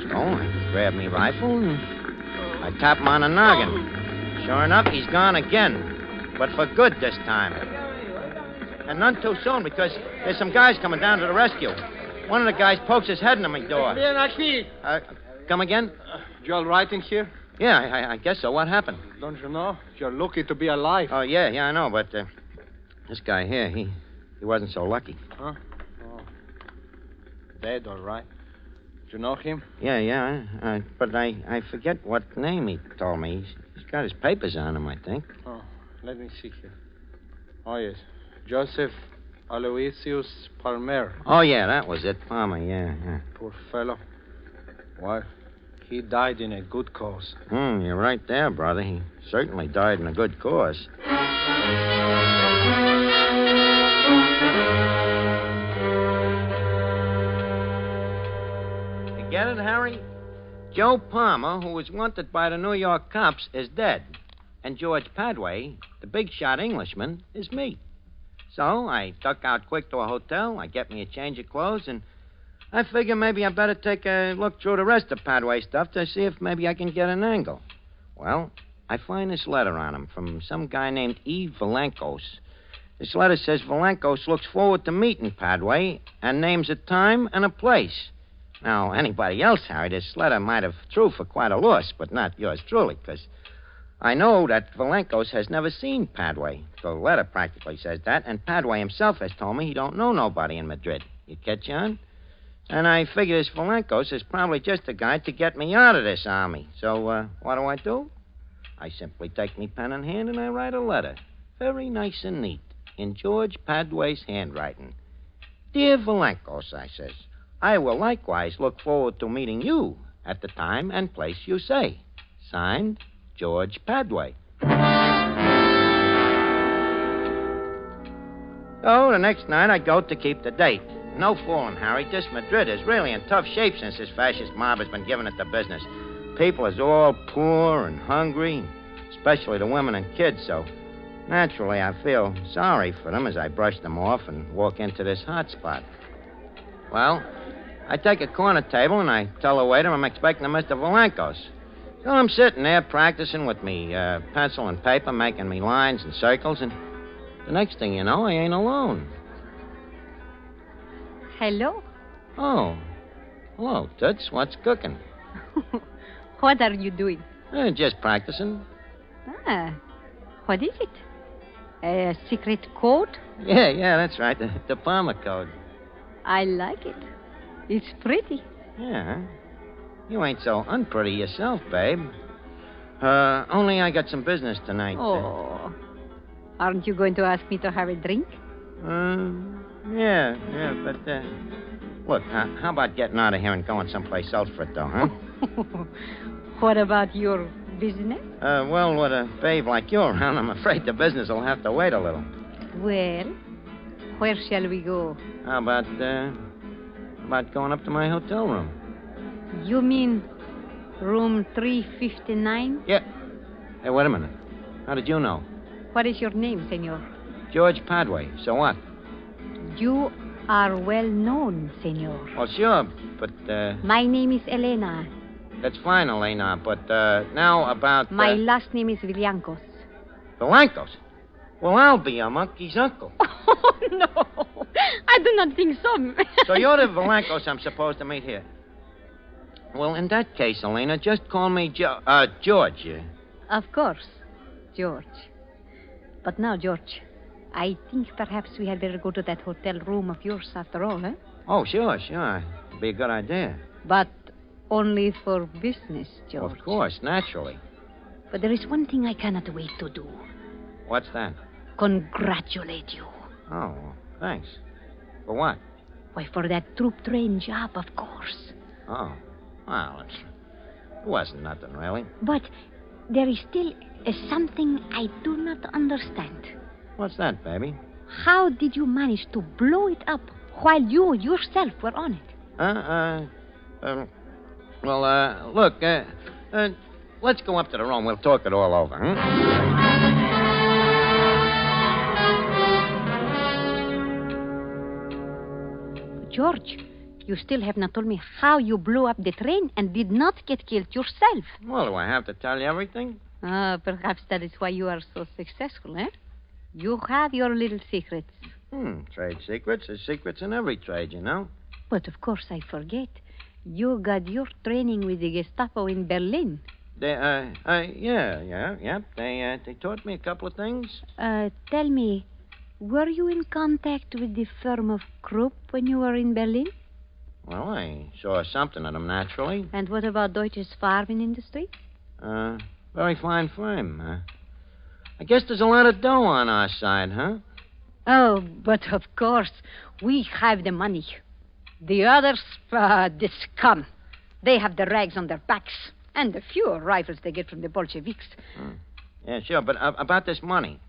So I grab me rifle and I tap him on the noggin. Sure enough, he's gone again. But for good this time. And none too soon because there's some guys coming down to the rescue. One of the guys pokes his head in my door. Come again? You all right in here? Yeah, I guess so. What happened? Don't you know? You're lucky to be alive. Oh, yeah, I know, but this guy here, he wasn't so lucky. Huh? Oh. Dead, all right. Do you know him? Yeah, but I forget what name he told me. He's got his papers on him, I think. Oh, let me see here. Oh, yes. Joseph Aloysius Palmer. Oh, yeah, that was it. Palmer, yeah. Poor fellow. Well, he died in a good cause. You're right there, brother. He certainly died in a good cause. You get it, Harry? Joe Palmer, who was wanted by the New York cops, is dead. And George Padway, the big shot Englishman, is me. So I duck out quick to a hotel, I get me a change of clothes, and I figure maybe I better take a look through the rest of Padway's stuff to see if maybe I can get an angle. Well, I find this letter on him from some guy named E. Valankos. This letter says Valankos looks forward to meeting Padway and names a time and a place. Now, anybody else, Harry, this letter might have true for quite a loss, but not yours truly, because I know that Valankos has never seen Padway. The letter practically says that, and Padway himself has told me he don't know nobody in Madrid. You catch on? And I figure this Valankos is probably just a guy to get me out of this army. So, what do? I simply take me pen in hand and I write a letter. Very nice and neat, in George Padway's handwriting. Dear Valankos, I says, I will likewise look forward to meeting you at the time and place you say. Signed, George Padway. So the next night I go to keep the date. No fooling, Harry. This Madrid is really in tough shape since this fascist mob has been giving it the business. People is all poor and hungry, especially the women and kids, so naturally I feel sorry for them as I brush them off and walk into this hot spot. Well, I take a corner table and I tell the waiter I'm expecting a Mr. Valankos. So I'm sitting there practicing with me pencil and paper, making me lines and circles, and the next thing you know, I ain't alone. Hello. Oh. Hello, Toots. What's cooking? What are you doing? Just practicing. What is it? A secret code? Yeah, that's right. The Palmer code. I like it. It's pretty. Yeah. You ain't so unpretty yourself, babe. Only I got some business tonight. Oh. Aren't you going to ask me to have a drink? Yeah, but, look, how about getting out of here and going someplace else for it, though, huh? What about your business? Well, with a babe like you around, I'm afraid the business will have to wait a little. Well, where shall we go? How about going up to my hotel room? You mean room 359? Yeah. Hey, wait a minute. How did you know? What is your name, senor? George Padway. So what? You are well known, senor. Well, sure, but, My name is Elena. That's fine, Elena, but, now about... My last name is Villancos. Villancos? Well, I'll be your monkey's uncle. Oh, no. I do not think so. So you're the Villancos I'm supposed to meet here. Well, in that case, Elena, just call me George. Of course, George. But now, George, I think perhaps we had better go to that hotel room of yours after all, eh? Oh, sure. It'd be a good idea. But only for business, George. Of course, naturally. But there is one thing I cannot wait to do. What's that? Congratulate you. Oh, thanks. For what? Why, for that troop train job, of course. Oh, well, it wasn't nothing, really. But there is still something I do not understand. What's that, baby? How did you manage to blow it up while you yourself were on it? Look, let's go up to the room. We'll talk it all over, huh? George, you still have not told me how you blew up the train and did not get killed yourself. Well, do I have to tell you everything? Perhaps that is why you are so successful, eh? You have your little secrets. Trade secrets. There's secrets in every trade, you know. But of course I forget. You got your training with the Gestapo in Berlin. Yeah. They taught me a couple of things. Tell me, were you in contact with the firm of Krupp when you were in Berlin? Well, I saw something of them, naturally. And what about Deutsches Farben Industry? Very fine firm. I guess there's a lot of dough on our side, huh? Oh, but of course, we have the money. The others, the scum. They have the rags on their backs and the few rifles they get from the Bolsheviks. Yeah, sure, but about this money.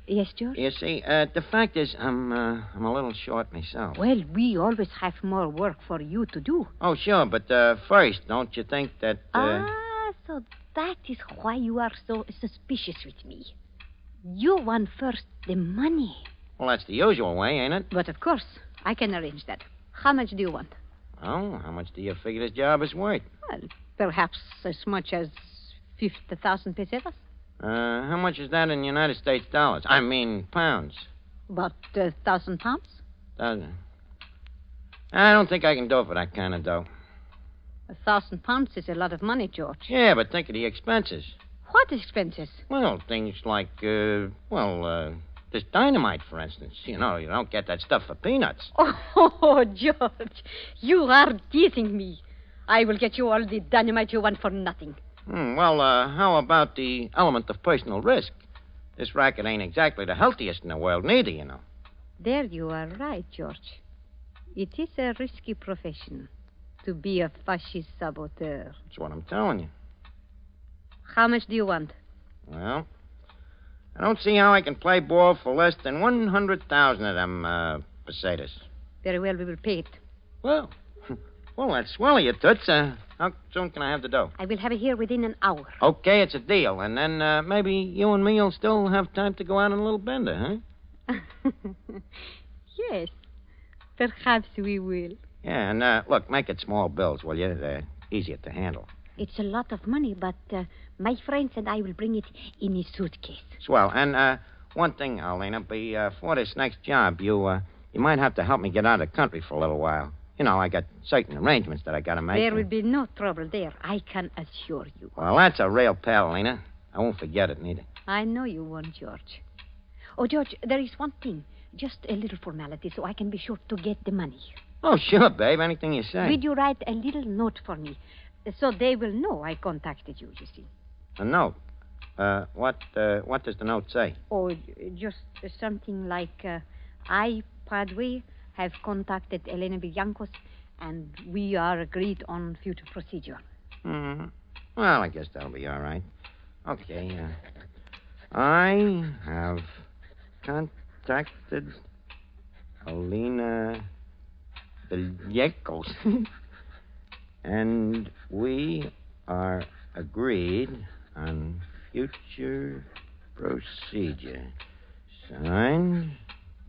Yes, George? You see, the fact is, I'm a little short myself. Well, we always have more work for you to do. Oh, sure, but first, don't you think that... So that is why you are so suspicious with me. You want first the money. Well, that's the usual way, ain't it? But of course, I can arrange that. How much do you want? Oh, how much do you figure this job is worth? Well, perhaps as much as 50,000 pesetas. How much is that in United States dollars? I mean, pounds. About 1,000 pounds? 1,000. I don't think I can do it for that kind of dough. 1,000 pounds is a lot of money, George. Yeah, but think of the expenses. What expenses? Well, things like, this dynamite, for instance. You know, you don't get that stuff for peanuts. Oh, George, you are teasing me. I will get you all the dynamite you want for nothing. Well, how about the element of personal risk? This racket ain't exactly the healthiest in the world, neither, you know. There you are right, George. It is a risky profession to be a fascist saboteur. That's what I'm telling you. How much do you want? Well, I don't see how I can play ball for less than 100,000 of them pesetas. Very well, we will pay it. Well, that's swell of you, Toots. How soon can I have the dough? I will have it here within an hour. Okay, it's a deal. And then maybe you and me will still have time to go out on a little bender, huh? Yes, perhaps we will. Yeah, and look, make it small bills, will you? They're easier to handle. It's a lot of money, but my friends and I will bring it in a suitcase. Swell. And one thing, Alina, before this next job, you might have to help me get out of the country for a little while. You know, I got certain arrangements that I got to make. There will be no trouble there, I can assure you. Well, that's a real pal, Alina. I won't forget it, neither. I know you won't, George. Oh, George, there is one thing. Just a little formality so I can be sure to get the money. Oh, sure, babe. Anything you say. Will you write a little note for me so they will know I contacted you, you see? A note? What does the note say? Oh, just something like, I, Padre, have contacted Elena Villancos, and we are agreed on future procedure. Mm-hmm. Well, I guess that'll be all right. Okay, I have contacted Elena Villancos, and we are agreed on future procedure. Signed,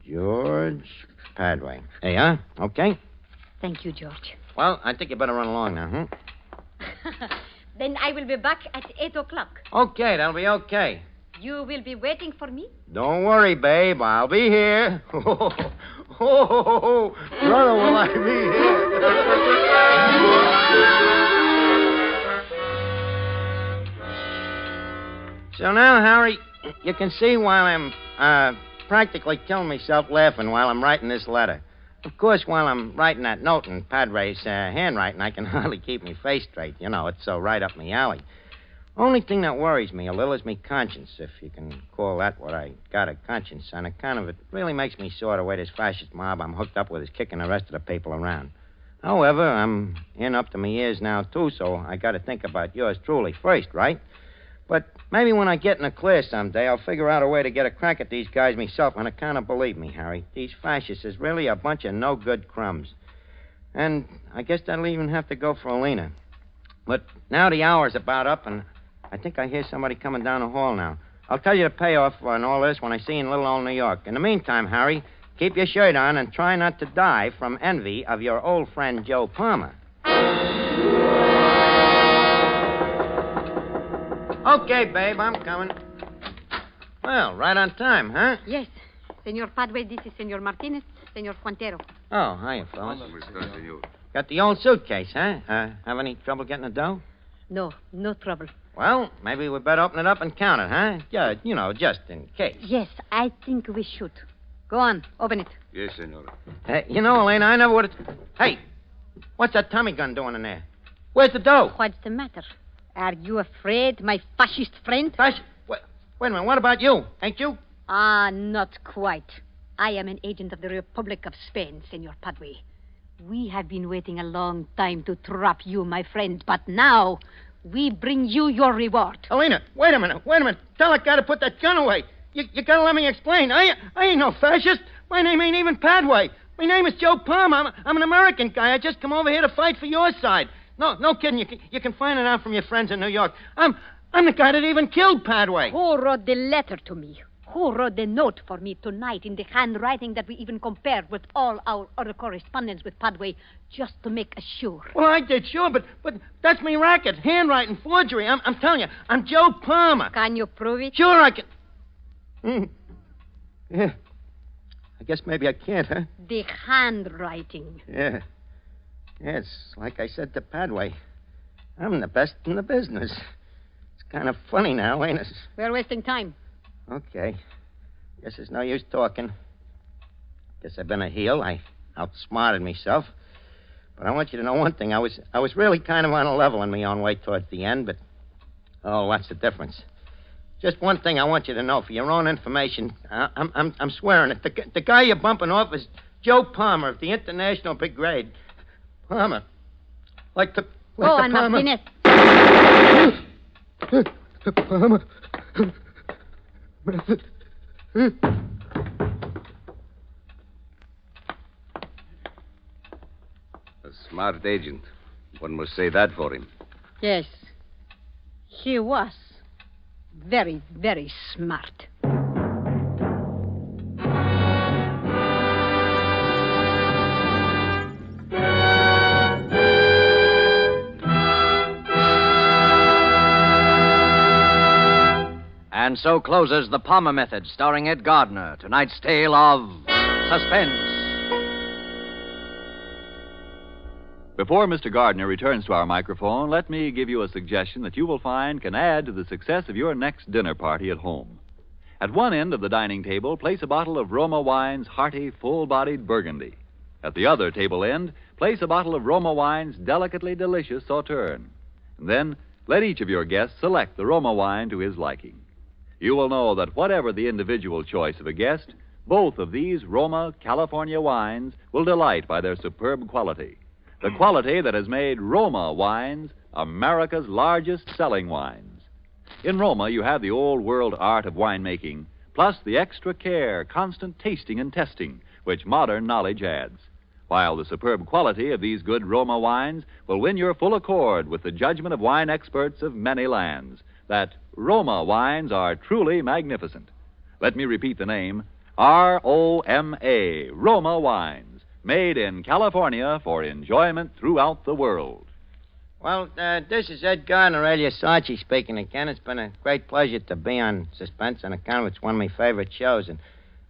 George Padway. Hey, huh? Okay? Thank you, George. Well, I think you better run along now, huh? Then I will be back at 8 o'clock. Okay, that'll be okay. You will be waiting for me? Don't worry, babe. I'll be here. Oh, brother, will I be here. So now, Harry, you can see why I'm practically killing myself laughing while I'm writing this letter. Of course, while I'm writing that note in Padre's handwriting, I can hardly keep my face straight. You know, it's so right up my alley. Only thing that worries me a little is me conscience, if you can call that what I got a conscience on account of it. Really makes me sore the way this fascist mob I'm hooked up with is kicking the rest of the people around. However, I'm in up to my ears now, too, so I got to think about yours truly first, right? But maybe when I get in the clear someday, I'll figure out a way to get a crack at these guys myself on account of, believe me, Harry, these fascists is really a bunch of no-good crumbs. And I guess that'll even have to go for Alina. But now the hour's about up, and I think I hear somebody coming down the hall now. I'll tell you the payoff on all this when I see you in little old New York. In the meantime, Harry, keep your shirt on and try not to die from envy of your old friend Joe Palmer. Okay, babe, I'm coming. Well, right on time, huh? Yes. Senor Padway, this is Senor Martinez, Senor Quintero. Oh, hiya, fellas. Got the old suitcase, huh? Have any trouble getting the dough? No, no trouble. Well, maybe we better open it up and count it, huh? Yeah, just in case. Yes, I think we should. Go on, open it. Yes, senora. Elena, I never would have... Hey, what's that Tommy gun doing in there? Where's the dough? What's the matter? Are you afraid, my fascist friend? Wait a minute, what about you? Ain't you? Ah, not quite. I am an agent of the Republic of Spain, Senor Padway. We have been waiting a long time to trap you, my friend, but now we bring you your reward. Elena, wait a minute. Tell that guy to put that gun away. You gotta let me explain. I ain't no fascist. My name ain't even Padway. My name is Joe Palmer. I'm an American guy. I just come over here to fight for your side. No kidding. You can find it out from your friends in New York. I'm the guy that even killed Padway. Who wrote the letter to me? Who wrote the note for me tonight in the handwriting that we even compared with all our other correspondence with Padway just to make sure? Well, I did, sure, but that's me racket. Handwriting, forgery. I'm telling you, I'm Joe Palmer. Can you prove it? Sure I can. Yeah. I guess maybe I can't, huh? The handwriting. Yeah. Yes, like I said to Padway, I'm the best in the business. It's kind of funny now, ain't it? We're wasting time. Okay. Guess there's no use talking. Guess I've been a heel. I outsmarted myself. But I want you to know one thing. I was really kind of on a level in my own way towards the end, but what's the difference? Just one thing I want you to know for your own information. I'm swearing it. The guy you're bumping off is Joe Palmer of the International Brigade. Palmer. Like the Palmer. Martinez. Palmer. Method. A smart agent. One must say that for him. Yes. He was very, very smart. And so closes The Palmer Method, starring Ed Gardner, tonight's tale of Suspense. Before Mr. Gardner returns to our microphone, let me give you a suggestion that you will find can add to the success of your next dinner party at home. At one end of the dining table, place a bottle of Roma Wine's hearty, full-bodied Burgundy. At the other table end, place a bottle of Roma Wine's delicately delicious Sauterne. And then let each of your guests select the Roma wine to his liking. You will know that whatever the individual choice of a guest, both of these Roma California wines will delight by their superb quality. The quality that has made Roma wines America's largest selling wines. In Roma, you have the old-world art of winemaking, plus the extra care, constant tasting and testing, which modern knowledge adds. While the superb quality of these good Roma wines will win your full accord with the judgment of wine experts of many lands, that Roma wines are truly magnificent. Let me repeat the name, R-O-M-A, Roma wines, made in California for enjoyment throughout the world. Well, this is Ed Gardner, alias Archie, speaking again. It's been a great pleasure to be on Suspense on account of it's one of my favorite shows.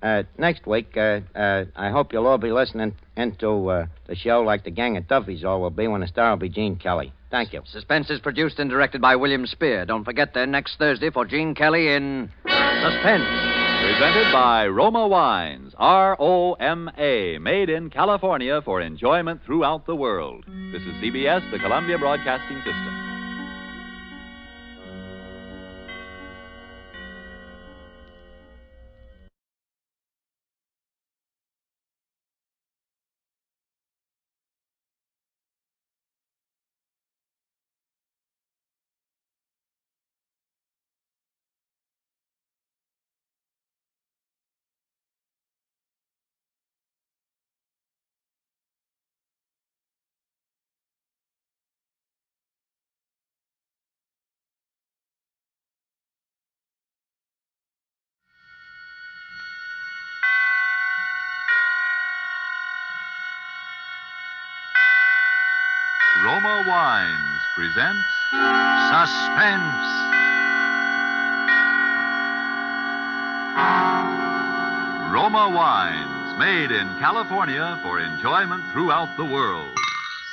And next week, I hope you'll all be listening into the show like the gang of Duffies all will be when the star will be Gene Kelly. Thank you. Suspense is produced and directed by William Spear. Don't forget then, next Thursday for Gene Kelly in Suspense. Presented by Roma Wines, R-O-M-A, made in California for enjoyment throughout the world. This is CBS, the Columbia Broadcasting System. Roma Wines presents Suspense. Roma Wines, made in California for enjoyment throughout the world.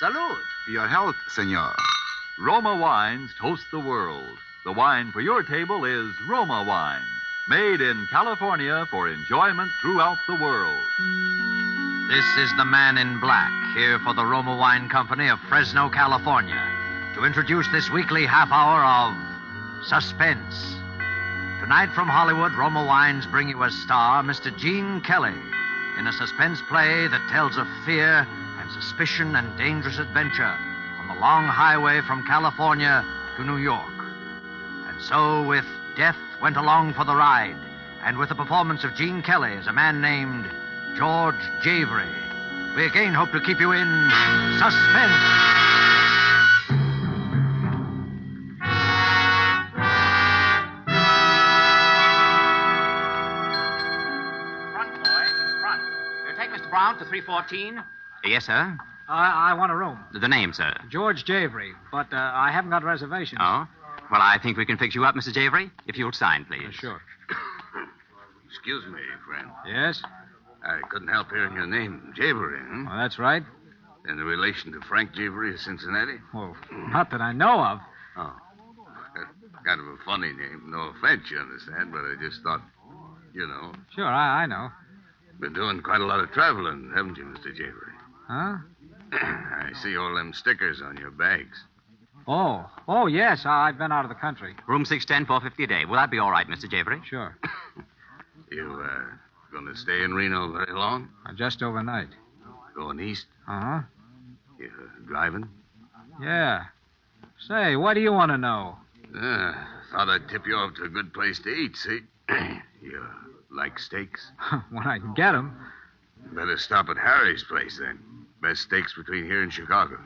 Salud. Your health, senor. Roma Wines toast the world. The wine for your table is Roma Wine, made in California for enjoyment throughout the world. This is the man in black, here for the Roma Wine Company of Fresno, California, to introduce this weekly half hour of Suspense. Tonight from Hollywood, Roma Wines bring you as star Mr. Gene Kelly in a suspense play that tells of fear and suspicion and dangerous adventure on the long highway from California to New York. And so, with Death Went Along for the Ride, and with the performance of Gene Kelly as a man named George Javery, we again hope to keep you in suspense. Brown to 314. Yes, sir. I want a room. The name, sir? George Javery, but I haven't got reservations. Oh? Well, I think we can fix you up, Mr. Javery, if you'll sign, please. Sure. Excuse me, friend. Yes? I couldn't help hearing your name, Javery, huh? Well, that's right. In relation to Frank Javery of Cincinnati? Well, not that I know of. Oh. Kind of a funny name. No offense, you understand, but I just thought, you know. Sure, I know. Been doing quite a lot of traveling, haven't you, Mr. Javery? Huh? I see all them stickers on your bags. Oh, yes, I've been out of the country. Room 610, $450 a day. Will that be all right, Mr. Javery? Sure. You, gonna stay in Reno very long? Just overnight. Going east? Uh-huh. You driving? Yeah. Say, what do you want to know? Thought I'd tip you off to a good place to eat, see? You like steaks? When I can get them. Better stop at Harry's place, then. Best steaks between here and Chicago.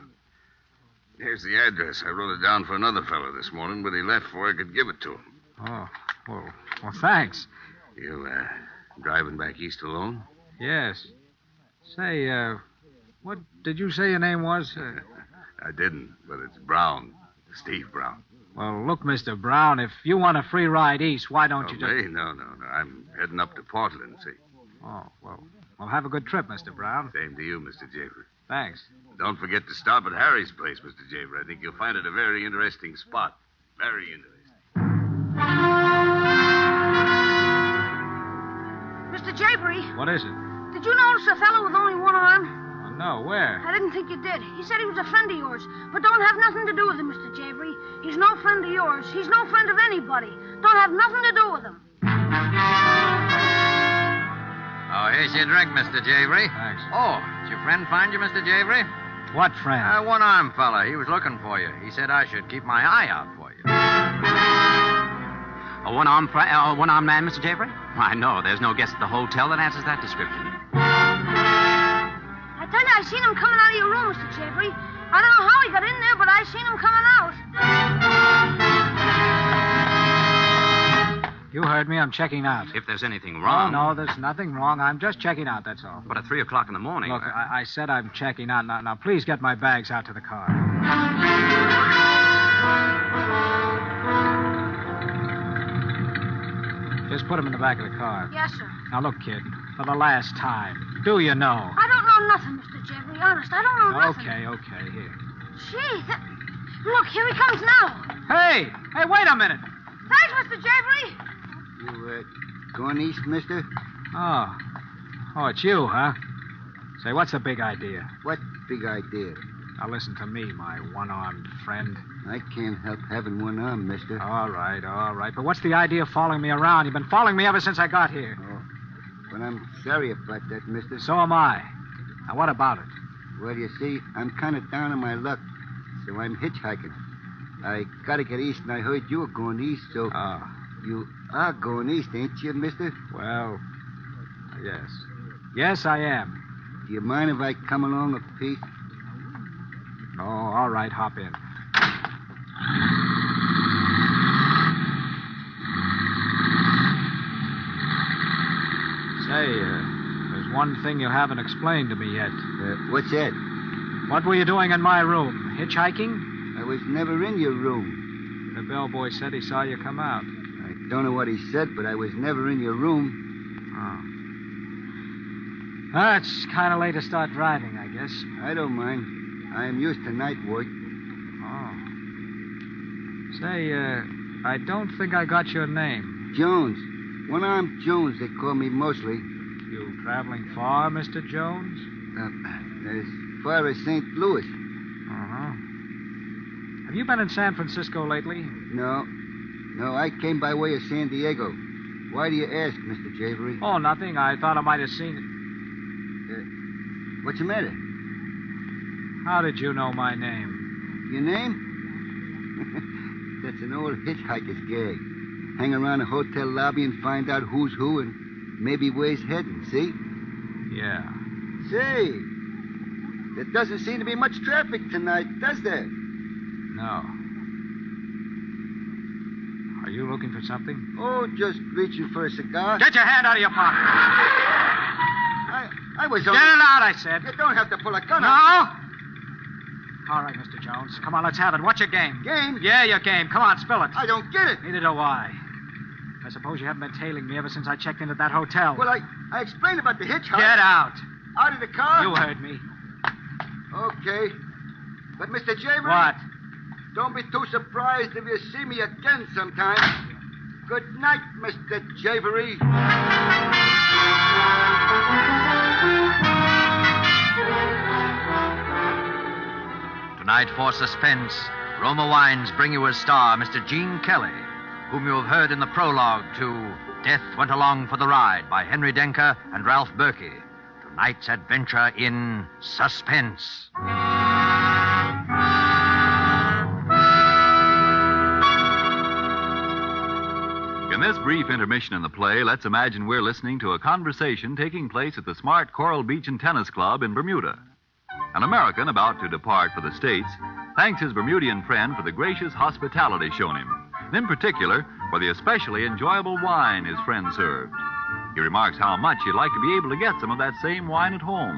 Here's the address. I wrote it down for another fellow this morning, but he left before I could give it to him. Oh, well, thanks. You, driving back east alone? Yes. Say, what did you say your name was? I didn't, but it's Brown. Steve Brown. Well, look, Mr. Brown, if you want a free ride east, why don't you just... Me? No. I'm heading up to Portland, see. Oh, well, have a good trip, Mr. Brown. Same to you, Mr. Javery. Thanks. Don't forget to stop at Harry's place, Mr. Javery. I think you'll find it a very interesting spot. Very interesting. Mr. Javery. What is it? Did you notice a fellow with only one arm? No, where? I didn't think you did. He said he was a friend of yours, but don't have nothing to do with him, Mr. Javery. He's no friend of yours. He's no friend of anybody. Don't have nothing to do with him. Oh, here's your drink, Mr. Javery. Thanks. Oh, did your friend find you, Mr. Javery? What friend? One-armed fella. He was looking for you. He said I should keep my eye out for you. A one-armed man, Mr. Javery? Why, no, there's no guest at the hotel that answers that description. I tell you, I seen him coming out of your room, Mr. Javery. I don't know how he got in there, but I seen him coming out. You heard me. I'm checking out. If there's anything wrong... Oh, no, there's nothing wrong. I'm just checking out, that's all. But at 3 o'clock in the morning... Look, I said I'm checking out. Now, please get my bags out to the car. Just put them in the back of the car. Yes, sir. Now, look, kid, for the last time, do you know? I don't know nothing, Mr. Javery. Honest, I don't know nothing. Okay, here. Gee, look, here he comes now. Hey, wait a minute. Thanks, Mr. Javery. You, going east, mister? Oh, it's you, huh? Say, what's the big idea? What big idea? Now, listen to me, my one-armed friend. I can't help having one arm, mister. All right. But what's the idea of following me around? You've been following me ever since I got here. Oh, well, I'm sorry about that, mister. So am I. Now, what about it? Well, you see, I'm kind of down on my luck, so I'm hitchhiking. I gotta get east, and I heard you were going east, so... Oh. You are going east, ain't you, mister? Well, yes. Yes, I am. Do you mind if I come along a piece? Oh, all right, hop in. Say, there's one thing you haven't explained to me yet. What's that? What were you doing in my room? Hitchhiking? I was never in your room. The bellboy said he saw you come out. I don't know what he said, but I was never in your room. Oh. It's kind of late to start driving, I guess. I don't mind. I am used to night work. Oh. Say, I don't think I got your name. Jones. When I'm Jones, they call me mostly. You traveling far, Mr. Jones? As far as St. Louis. Uh-huh. Have you been in San Francisco lately? No. No, I came by way of San Diego. Why do you ask, Mr. Javery? Oh, nothing. I thought I might have seen it. What's the matter? How did you know my name? Your name? That's an old hitchhiker's gag. Hang around a hotel lobby and find out who's who and maybe where he's heading, see? Yeah. Say, there doesn't seem to be much traffic tonight, does there? No. Are you looking for something? Oh, just reaching for a cigar. Get your hand out of your pocket. I was Get only... it out, I said. You don't have to pull a gun No? out. All right, Mr. Jones. Come on, let's have it. What's your game? Game? Yeah, your game. Come on, spill it. I don't get it. Neither do I. I suppose you haven't been tailing me ever since I checked into that hotel. Well, I explained about the hitchhike. Get out. Out of the car? You heard me. Okay. But, Mr. Javery... What? Don't be too surprised if you see me again sometime. Good night, Mr. Javery. Tonight for Suspense, Roma Wines bring you as star Mr. Gene Kelly, whom you have heard in the prologue to Death Went Along for the Ride by Henry Denker and Ralph Berkey. Tonight's adventure in Suspense. In this brief intermission in the play, let's imagine we're listening to a conversation taking place at the smart Coral Beach and Tennis Club in Bermuda. An American about to depart for the States thanks his Bermudian friend for the gracious hospitality shown him, and in particular for the especially enjoyable wine his friend served. He remarks how much he'd like to be able to get some of that same wine at home.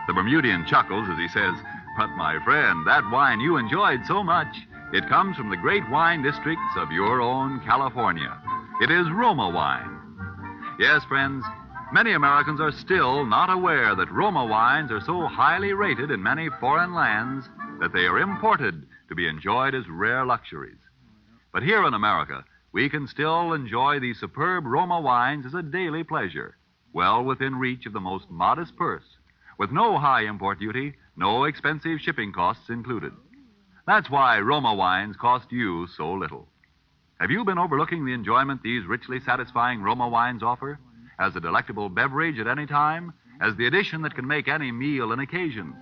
The Bermudian chuckles as he says, "But my friend, that wine you enjoyed so much, it comes from the great wine districts of your own California. It is Roma wine." Yes, friends, many Americans are still not aware that Roma wines are so highly rated in many foreign lands that they are imported to be enjoyed as rare luxuries. But here in America, we can still enjoy these superb Roma wines as a daily pleasure, well within reach of the most modest purse, with no high import duty, no expensive shipping costs included. That's why Roma wines cost you so little. Have you been overlooking the enjoyment these richly satisfying Roma wines offer? As a delectable beverage at any time, as the addition that can make any meal an occasion,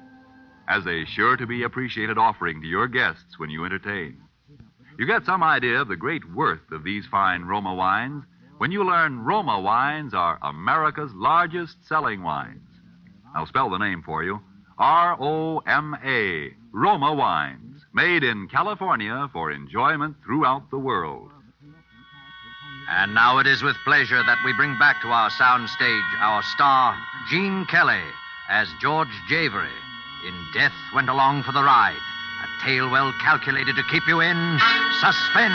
as a sure-to-be-appreciated offering to your guests when you entertain. You get some idea of the great worth of these fine Roma wines when you learn Roma wines are America's largest selling wines. I'll spell the name for you. R-O-M-A, Roma wines, made in California for enjoyment throughout the world. And now it is with pleasure that we bring back to our soundstage our star, Gene Kelly, as George Javery in Death Went Along for the Ride, a tale well calculated to keep you in suspense.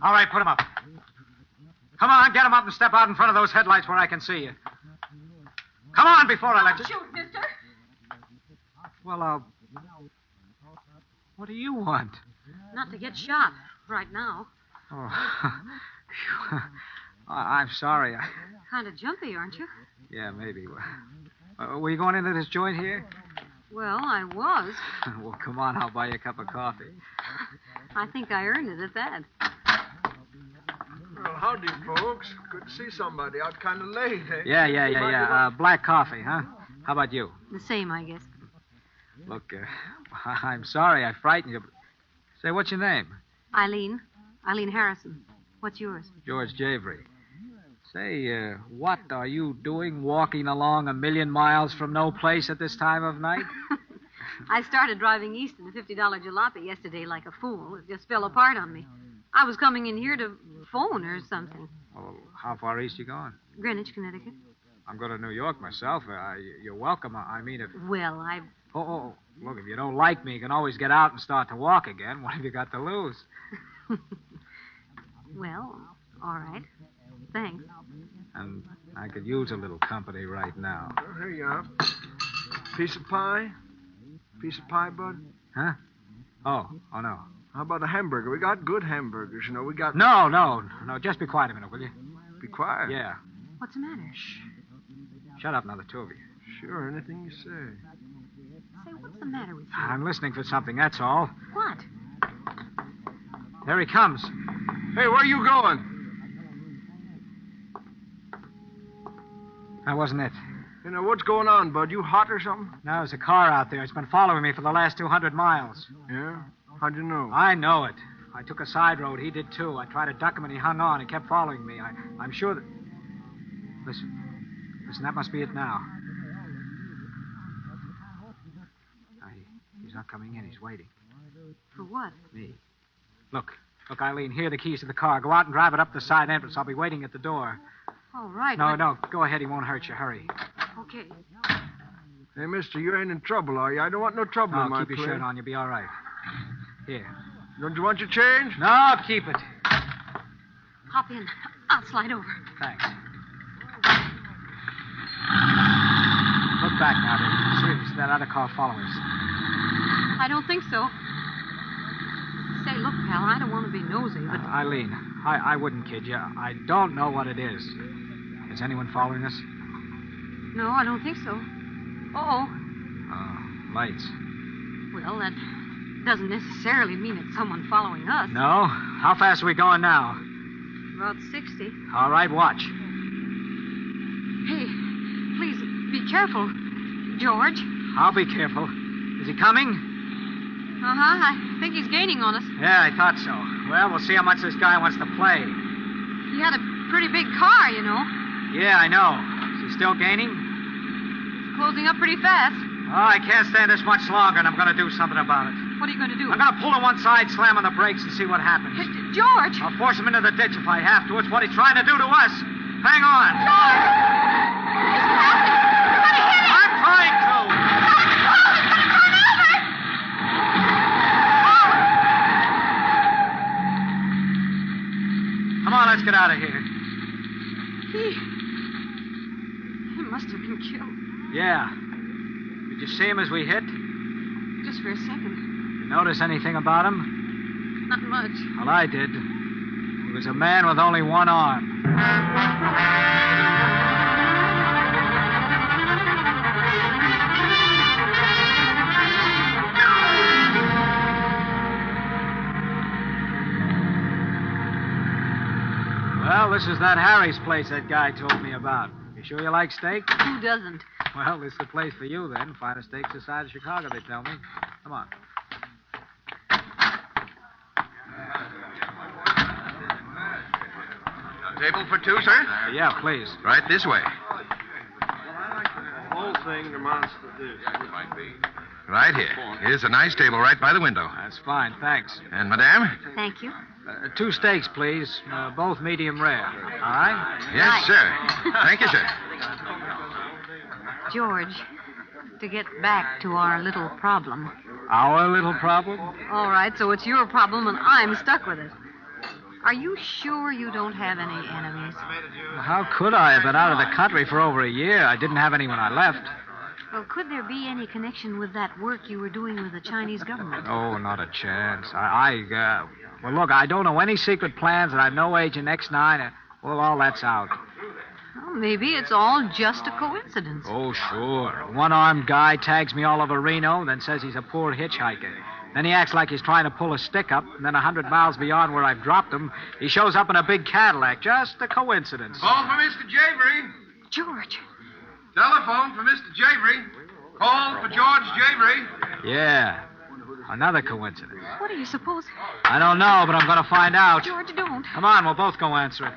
All right, put him up. Come on, get him up and step out in front of those headlights where I can see you. Come on before I let you... Shoot, mister. Well, what do you want? Not to get shot right now. Oh, I'm sorry. Kind of jumpy, aren't you? Yeah, maybe. Were you going into this joint here? Well, I was. Well, come on, I'll buy you a cup of coffee. I think I earned it at that. Well, howdy, folks. Good to see somebody out kind of late, eh? Yeah. Black coffee, huh? How about you? The same, I guess. Look, I'm sorry I frightened you. But... Say, what's your name? Eileen. Eileen Harrison. What's yours? George Javery. Say, what are you doing walking along 1,000,000 miles from no place at this time of night? I started driving east in a $50 jalopy yesterday like a fool. It just fell apart on me. I was coming in here to phone or something. Well, how far east you going? Greenwich, Connecticut. I'm going to New York myself. You're welcome. I mean, if... Well, I've... Oh, look, if you don't like me, you can always get out and start to walk again. What have you got to lose? Well, all right. Thanks. And I could use a little company right now. Well, here you are. Piece of pie? Piece of pie, bud? Huh? Oh, no. How about a hamburger? We got good hamburgers, you know. We got... No. Just be quiet a minute, will you? Be quiet? Yeah. What's the matter? Shh. Shut up now, the two of you. Sure, anything you say. Say, what's the matter with you? I'm listening for something, that's all. What? There he comes. Hey, where are you going? That wasn't it. You know, what's going on, bud? You hot or something? No, there's a car out there. It's been following me for the last 200 miles. Yeah? How'd you know? I know it. I took a side road. He did, too. I tried to duck him, and he hung on. He kept following me. I'm sure that... Listen, that must be it now. He's not coming in. He's waiting. For what? Me. Look, Eileen, here are the keys to the car. Go out and drive it up the side entrance. I'll be waiting at the door. All right. No. Go ahead. He won't hurt you. Hurry. Okay. Hey, mister, you ain't in trouble, are you? I don't want no trouble in my keep your place. shirt on. You'll be all right. Here. Don't you want your change? No, keep it. Hop in. I'll slide over. Thanks. Look back now, David. See that other car following us. I don't think so. Say, look, pal, I don't want to be nosy, but... Eileen, I wouldn't kid you. I don't know what it is. Is anyone following us? No, I don't think so. Uh-oh. Lights. Well, that doesn't necessarily mean it's someone following us. No? How fast are we going now? About 60. All right, watch. Hey, please, be careful, George. I'll be careful. Is he coming? Uh-huh, I think he's gaining on us. Yeah, I thought so. Well, we'll see how much this guy wants to play. He had a pretty big car, you know. Yeah, I know. Is he still gaining? He's closing up pretty fast. Oh, I can't stand this much longer, and I'm going to do something about it. What are you going to do? I'm going to pull to one side, slam on the brakes, and see what happens. George! I'll force him into the ditch if I have to. It's what he's trying to do to us. Hang on. George! I'm trying to. Come on, let's get out of here. He must have been killed. Yeah. Did you see him as we hit? Just for a second. You notice anything about him? Not much. Well, I did. He was a man with only one arm. Well, this is that Harry's place that guy told me about. You sure you like steak? Who doesn't? Well, this is the place for you, then. Finest steaks this side of Chicago, they tell me. Come on. Table for two, sir? Yeah, please. Right this way. The whole thing amounts to this. Might be. Right here. Here's a nice table right by the window. That's fine, thanks. And, madame? Thank you. 2 steaks, please. Both medium rare. All right? Yes, sir. Thank you, sir. George, to get back to our little problem. Our little problem? All right, so it's your problem and I'm stuck with it. Are you sure you don't have any enemies? Well, how could I? I've been out of the country for over a year. I didn't have any when I left. Well, could there be any connection with that work you were doing with the Chinese government? Oh, not a chance. Well, look, I don't know any secret plans, and I'm no agent X9. Well, all that's out. Well, maybe it's all just a coincidence. Oh, sure. A one-armed guy tags me all over Reno, then says he's a poor hitchhiker. Then he acts like he's trying to pull a stick up, and then 100 miles beyond where I've dropped him, he shows up in a big Cadillac. Just a coincidence. Call for Mr. Javery. George. Telephone for Mr. Javery. Call for George Javery. Yeah. Another coincidence. What do you suppose? I don't know, but I'm going to find out. George, don't. Come on, we'll both go answer it.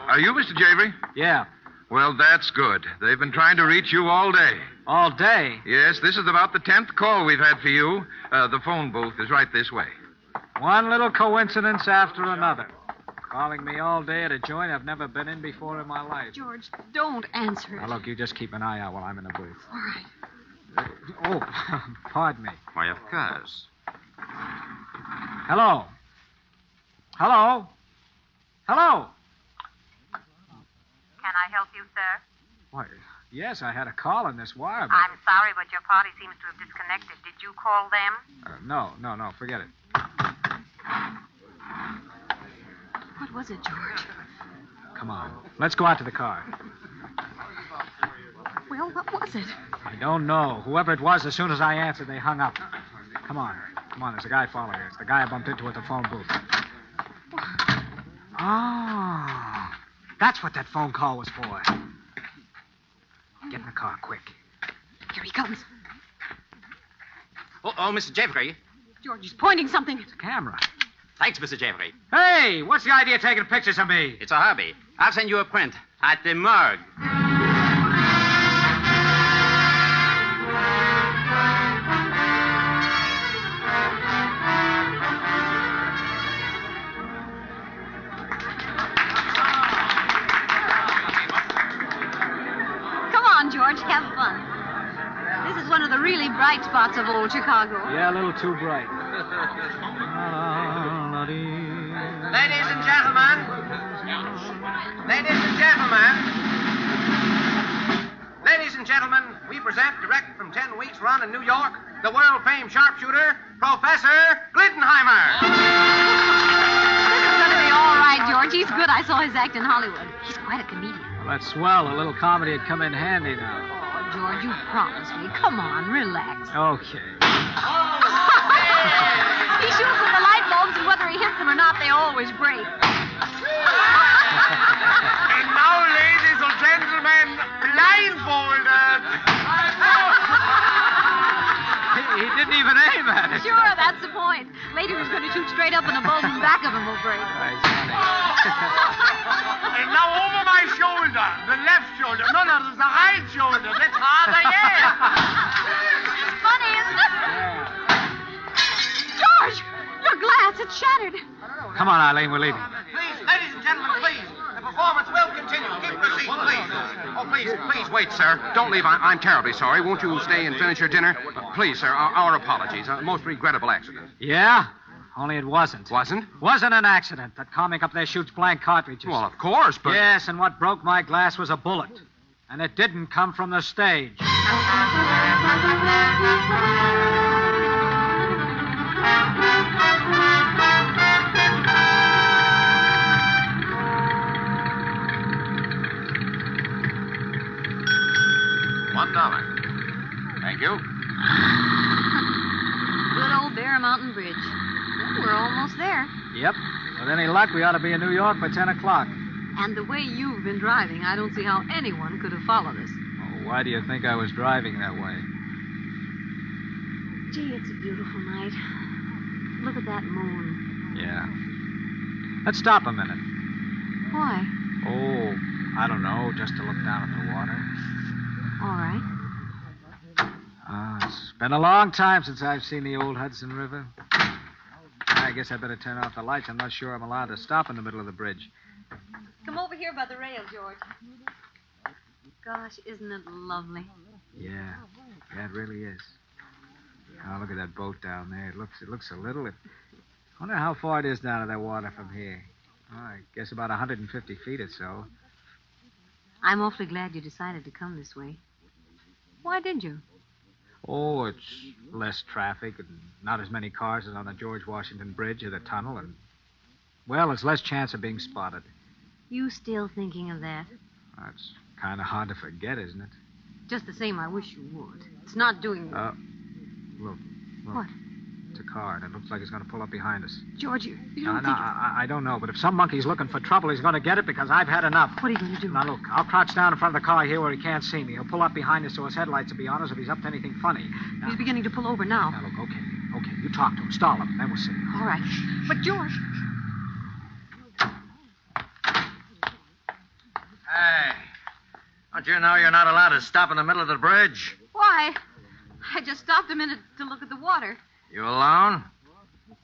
Are you Mr. Javery? Yeah. Well, that's good. They've been trying to reach you all day. All day? Yes, this is about the 10th call we've had for you. The phone booth is right this way. One little coincidence after another. Calling me all day at a joint I've never been in before in my life. George, don't answer it. Now, look, you just keep an eye out while I'm in the booth. All right. Oh, pardon me. Why, of course. Hello? Hello? Hello? Can I help you, sir? Why, yes, I had a call on this wire, but... I'm sorry, but your party seems to have disconnected. Did you call them? No, forget it. What was it, George? Come on, let's go out to the car. Well, what was it? I don't know. Whoever it was, as soon as I answered, they hung up. Come on, there's a guy following us. The guy I bumped into at the phone booth. Oh, that's what that phone call was for. Get in the car, quick. Here he comes. Oh, Mr. Javery. George, he's pointing something. It's a camera. Thanks, Mr. Javery. Hey, what's the idea of taking pictures of me? It's a hobby. I'll send you a print at the morgue. George, have fun. This is one of the really bright spots of old Chicago. Yeah, a little too bright. Ladies and gentlemen. Ladies and gentlemen, we present, direct from 10 weeks' run in New York, the world-famed sharpshooter, Professor Glittenheimer. This is going to be all right, George. He's good. I saw his act in Hollywood. He's quite a comedian. Well, that's swell. A little comedy would come in handy now. Oh, George, you promised me. Come on, relax. Okay. He shoots with the light bulbs, and whether he hits them or not, they always break. And now, ladies and gentlemen, blindfolded. He didn't even aim at it. Sure, that's the point. Later he's going to shoot straight up, and the bulb in the back of him will break. And now over my shoulder, the left shoulder. No, the right shoulder. That's harder yet. It's funny, isn't it? George, your glass, it's shattered. Come on, Eileen, we're leaving. Please, ladies and gentlemen, please. The performance will continue. Keep your seats, please. Oh, please, wait, sir. Don't leave. I'm terribly sorry. Won't you stay and finish your dinner? Please, sir, our apologies. A most regrettable accident. Yeah? Only it wasn't. Wasn't? Wasn't an accident. That comic up there shoots blank cartridges. Well, of course, but... Yes, and what broke my glass was a bullet. And it didn't come from the stage. $1. Thank you. Good old Bear Mountain Bridge. Well, we're almost there. Yep. With any luck, we ought to be in New York by 10 o'clock. And the way you've been driving, I don't see how anyone could have followed us. Oh, why do you think I was driving that way? Gee, it's a beautiful night. Look at that moon. Yeah. Let's stop a minute. Why? Oh, I don't know, just to look down at the water. All right. It's been a long time since I've seen the old Hudson River. I guess I better turn off the lights. I'm not sure I'm allowed to stop in the middle of the bridge. Come over here by the rail, George. Gosh, isn't it lovely? Yeah, it really is. Oh, look at that boat down there. It looks a little... I wonder how far it is down to that water from here. Oh, I guess about 150 feet or so. I'm awfully glad you decided to come this way. Why did you? Oh, it's less traffic and not as many cars as on the George Washington Bridge or the tunnel, and, well, it's less chance of being spotted. You still thinking of that? That's kind of hard to forget, isn't it? Just the same, I wish you would. It's not doing... Look. What? It's a car, and it looks like it's going to pull up behind us. George, you don't think... I don't know, but if some monkey's looking for trouble, he's going to get it because I've had enough. What are you going to do? Now, look, I'll crouch down in front of the car here where he can't see me. He'll pull up behind us so his headlights will be on us if he's up to anything funny. Now, he's beginning to pull over now. Now, look, okay. You talk to him. Stall him, then we'll see. All right. But, George... Don't you know you're not allowed to stop in the middle of the bridge? Why? I just stopped a minute to look at the water. You alone?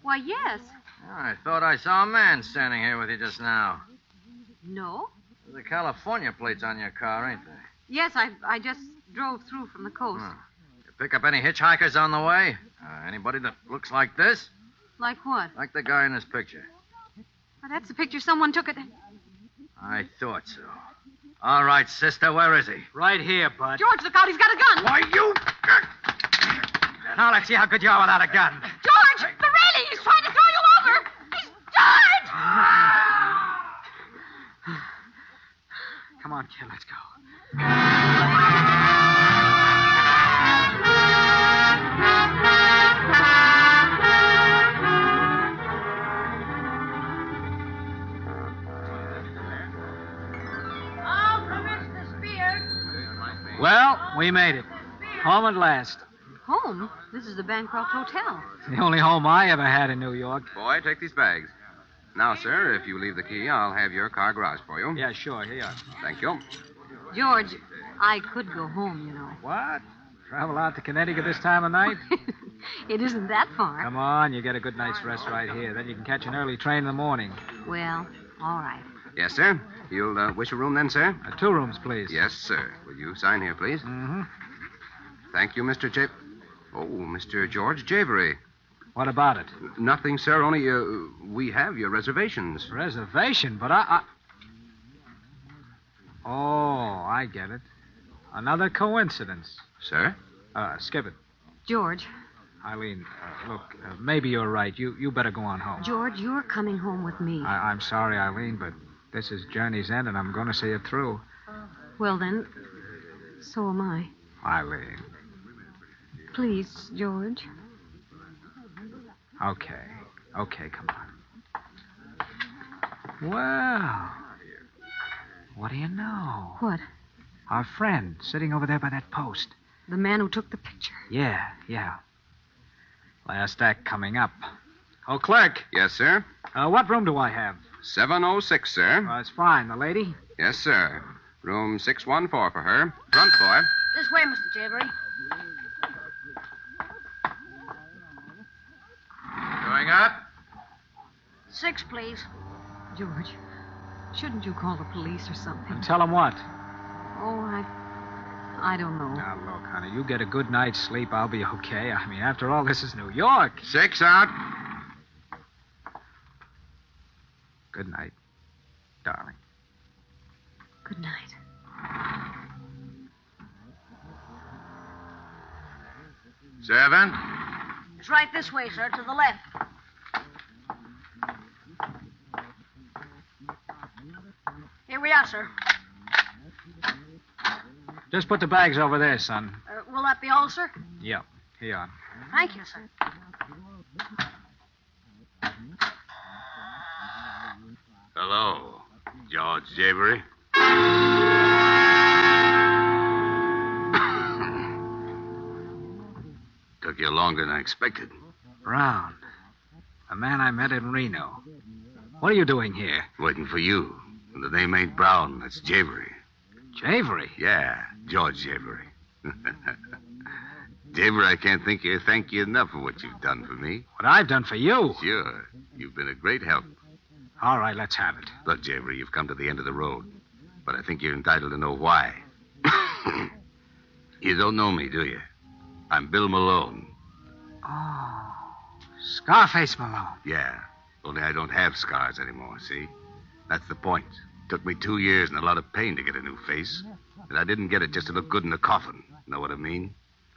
Why, yes. I thought I saw a man standing here with you just now. No? There's the California plates on your car, ain't there? Yes, I just drove through from the coast. You pick up any hitchhikers on the way? Anybody that looks like this? Like what? Like the guy in this picture. Well, that's the picture someone took at... I thought so. All right, sister, where is he? Right here, bud. George, look out, he's got a gun. Why, you... Now let's see how good you are without a gun. George, the railing, he's trying to throw you over. He's George! Come on, kid, let's go. Well, we made it. Home at last. Home? This is the Bancroft Hotel. The only home I ever had in New York. Boy, take these bags. Now, sir, if you leave the key, I'll have your car garage for you. Yeah, sure. Here you are. Thank you. George, I could go home, you know. What? Travel out to Connecticut this time of night? It isn't that far. Come on, you get a good night's rest right here. Then you can catch an early train in the morning. Well, all right. Yes, sir. You'll wish a room then, sir? 2 rooms, please. Yes, sir. Will you sign here, please? Mm-hmm. Thank you, Mr. Mr. George Javery. What about it? Nothing, sir. Only we have your reservations. Reservation? But I... Oh, I get it. Another coincidence. Sir? Skip it. George. Eileen, look, maybe you're right. You better go on home. George, you're coming home with me. I'm sorry, Eileen, but this is journey's end, and I'm going to see it through. Well, then, so am I. Eileen. Please, George. Okay, come on. Well, what do you know? What? Our friend sitting over there by that post. The man who took the picture. Yeah. Last act coming up. Oh, clerk. Yes, sir? What room do I have? 706, sir. That's fine. The lady? Yes, sir. Room 614 for her. Front boy. This way, Mr. Javery. Going up? 6, please. George, shouldn't you call the police or something? And tell them what? Oh, I don't know. Now, look, honey, you get a good night's sleep, I'll be okay. I mean, after all, this is New York. 6 out. Good night, darling. Good night. Seven. It's right this way, sir, to the left. Here we are, sir. Just put the bags over there, son. Will that be all, sir? Yeah, here you are. Thank you, sir. Hello, George Javery. Took you longer than I expected. Brown, a man I met in Reno. What are you doing here? Waiting for you. And the name ain't Brown, that's Javery. Javery? Yeah, George Javery. Javery, I can't thank you enough for what you've done for me. What I've done for you? Sure. You've been a great help. All right, let's have it. Look, Javery, you've come to the end of the road. But I think you're entitled to know why. You don't know me, do you? I'm Bill Malone. Oh, Scarface Malone. Yeah, only I don't have scars anymore, see? That's the point. Took me 2 years and a lot of pain to get a new face. And I didn't get it just to look good in a coffin. Know what I mean?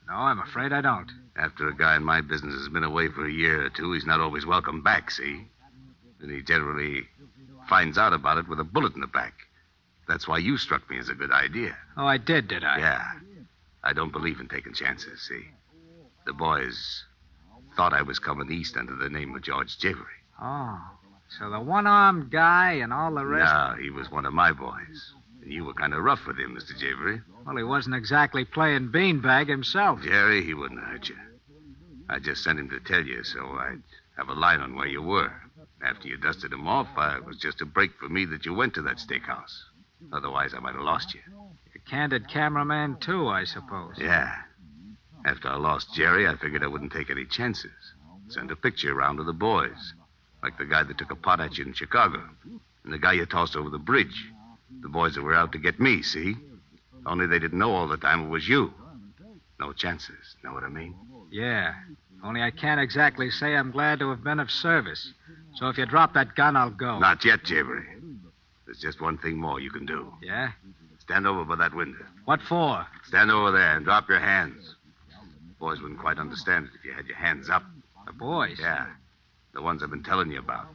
No, I'm afraid I don't. After a guy in my business has been away for a year or two, he's not always welcome back, see? And he generally finds out about it with a bullet in the back. That's why you struck me as a good idea. Oh, I did I? Yeah. I don't believe in taking chances, see? The boys thought I was coming east under the name of George Javery. Oh, so the one-armed guy and all the rest... No, he was one of my boys. And you were kind of rough with him, Mr. Javery. Well, he wasn't exactly playing beanbag himself. Jerry, he wouldn't hurt you. I just sent him to tell you so I'd have a line on where you were. After you dusted him off, it was just a break for me that you went to that steakhouse. Otherwise, I might have lost you. You're Candid cameraman, too, I suppose. Yeah. After I lost Jerry, I figured I wouldn't take any chances. Send a picture around to the boys. Like the guy that took a pot at you in Chicago. And the guy you tossed over the bridge. The boys that were out to get me, see? Only they didn't know all the time it was you. No chances, know what I mean? Yeah. Only I can't exactly say I'm glad to have been of service. So if you drop that gun, I'll go. Not yet, Jabry. There's just one thing more you can do. Yeah? Stand over by that window. What for? Stand over there and drop your hands. The boys wouldn't quite understand it if you had your hands up. The boys? Yeah. The ones I've been telling you about.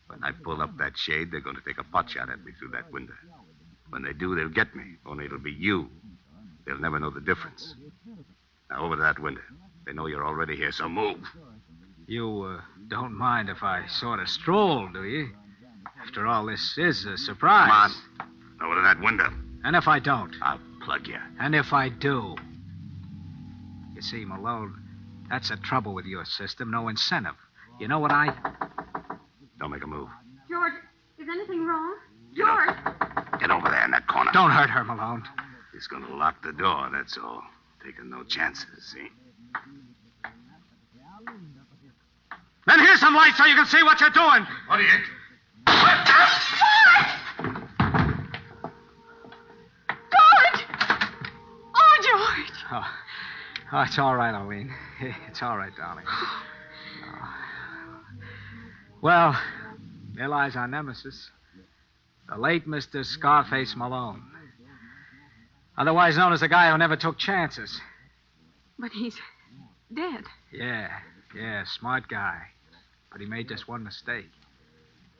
When I pull up that shade, they're going to take a pot shot at me through that window. When they do, they'll get me. Only it'll be you. They'll never know the difference. Now, over to that window. They know you're already here, so move. You don't mind if I sort of stroll, do you? After all, this is a surprise. Come on. Over to that window. And if I don't? I'll plug you. And if I do? You see, Malone, that's the trouble with your system. No incentive. You know what Don't make a move. George, is anything wrong? George! Get over there in that corner. Don't hurt her, Malone. He's going to lock the door, that's all. Taking no chances, see? Then here's some light so you can see what you're doing. What are you... George! Oh, George! Oh, it's all right, Arlene. It's all right, darling. Oh. Well, there lies our nemesis. The late Mr. Scarface Malone. Otherwise known as the guy who never took chances. But he's dead. Yeah, smart guy. But he made just one mistake.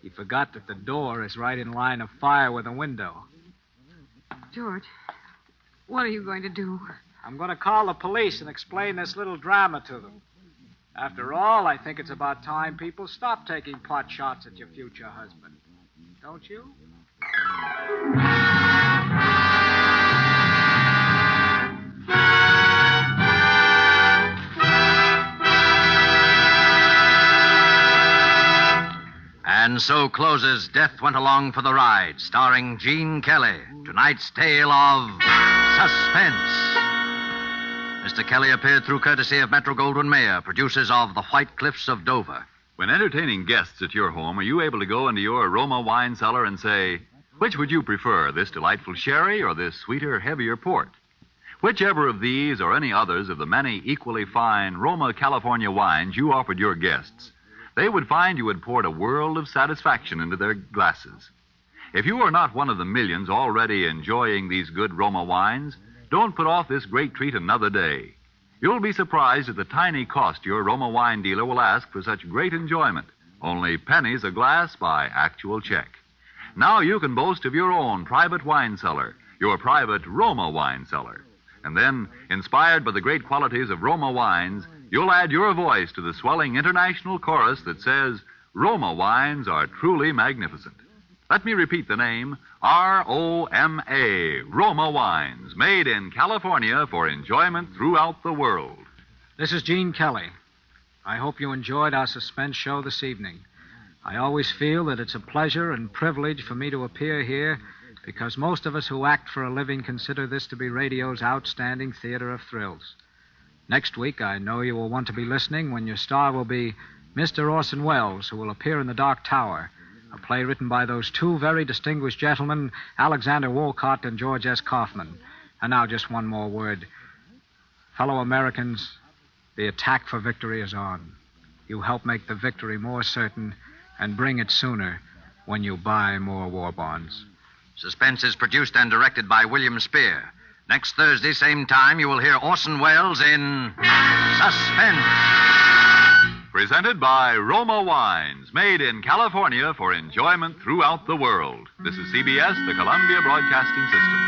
He forgot that the door is right in line of fire with the window. George, what are you going to do? I'm going to call the police and explain this little drama to them. After all, I think it's about time people stop taking pot shots at your future husband. Don't you? And so closes Death Went Along for the Ride, starring Gene Kelly. Tonight's tale of Suspense. Mr. Kelly appeared through courtesy of Metro-Goldwyn-Mayer, producers of The White Cliffs of Dover. When entertaining guests at your home, are you able to go into your aroma wine cellar and say, which would you prefer, this delightful sherry or this sweeter, heavier port? Whichever of these or any others of the many equally fine Roma California wines you offered your guests, they would find you had poured a world of satisfaction into their glasses. If you are not one of the millions already enjoying these good Roma wines, don't put off this great treat another day. You'll be surprised at the tiny cost your Roma wine dealer will ask for such great enjoyment. Only pennies a glass by actual check. Now you can boast of your own private wine cellar, your private Roma wine cellar. And then, inspired by the great qualities of Roma wines, you'll add your voice to the swelling international chorus that says, Roma wines are truly magnificent. Let me repeat the name, R-O-M-A, Roma Wines, made in California for enjoyment throughout the world. This is Gene Kelly. I hope you enjoyed our suspense show this evening. I always feel that it's a pleasure and privilege for me to appear here because most of us who act for a living consider this to be radio's outstanding theater of thrills. Next week, I know you will want to be listening when your star will be Mr. Orson Welles, who will appear in The Dark Tower, a play written by those two very distinguished gentlemen, Alexander Wolcott and George S. Kaufman. And now just one more word. Fellow Americans, the attack for victory is on. You help make the victory more certain and bring it sooner when you buy more war bonds. Suspense is produced and directed by William Spear. Next Thursday, same time, you will hear Orson Welles in Suspense. Presented by Roma Wines, made in California for enjoyment throughout the world. This is CBS, the Columbia Broadcasting System.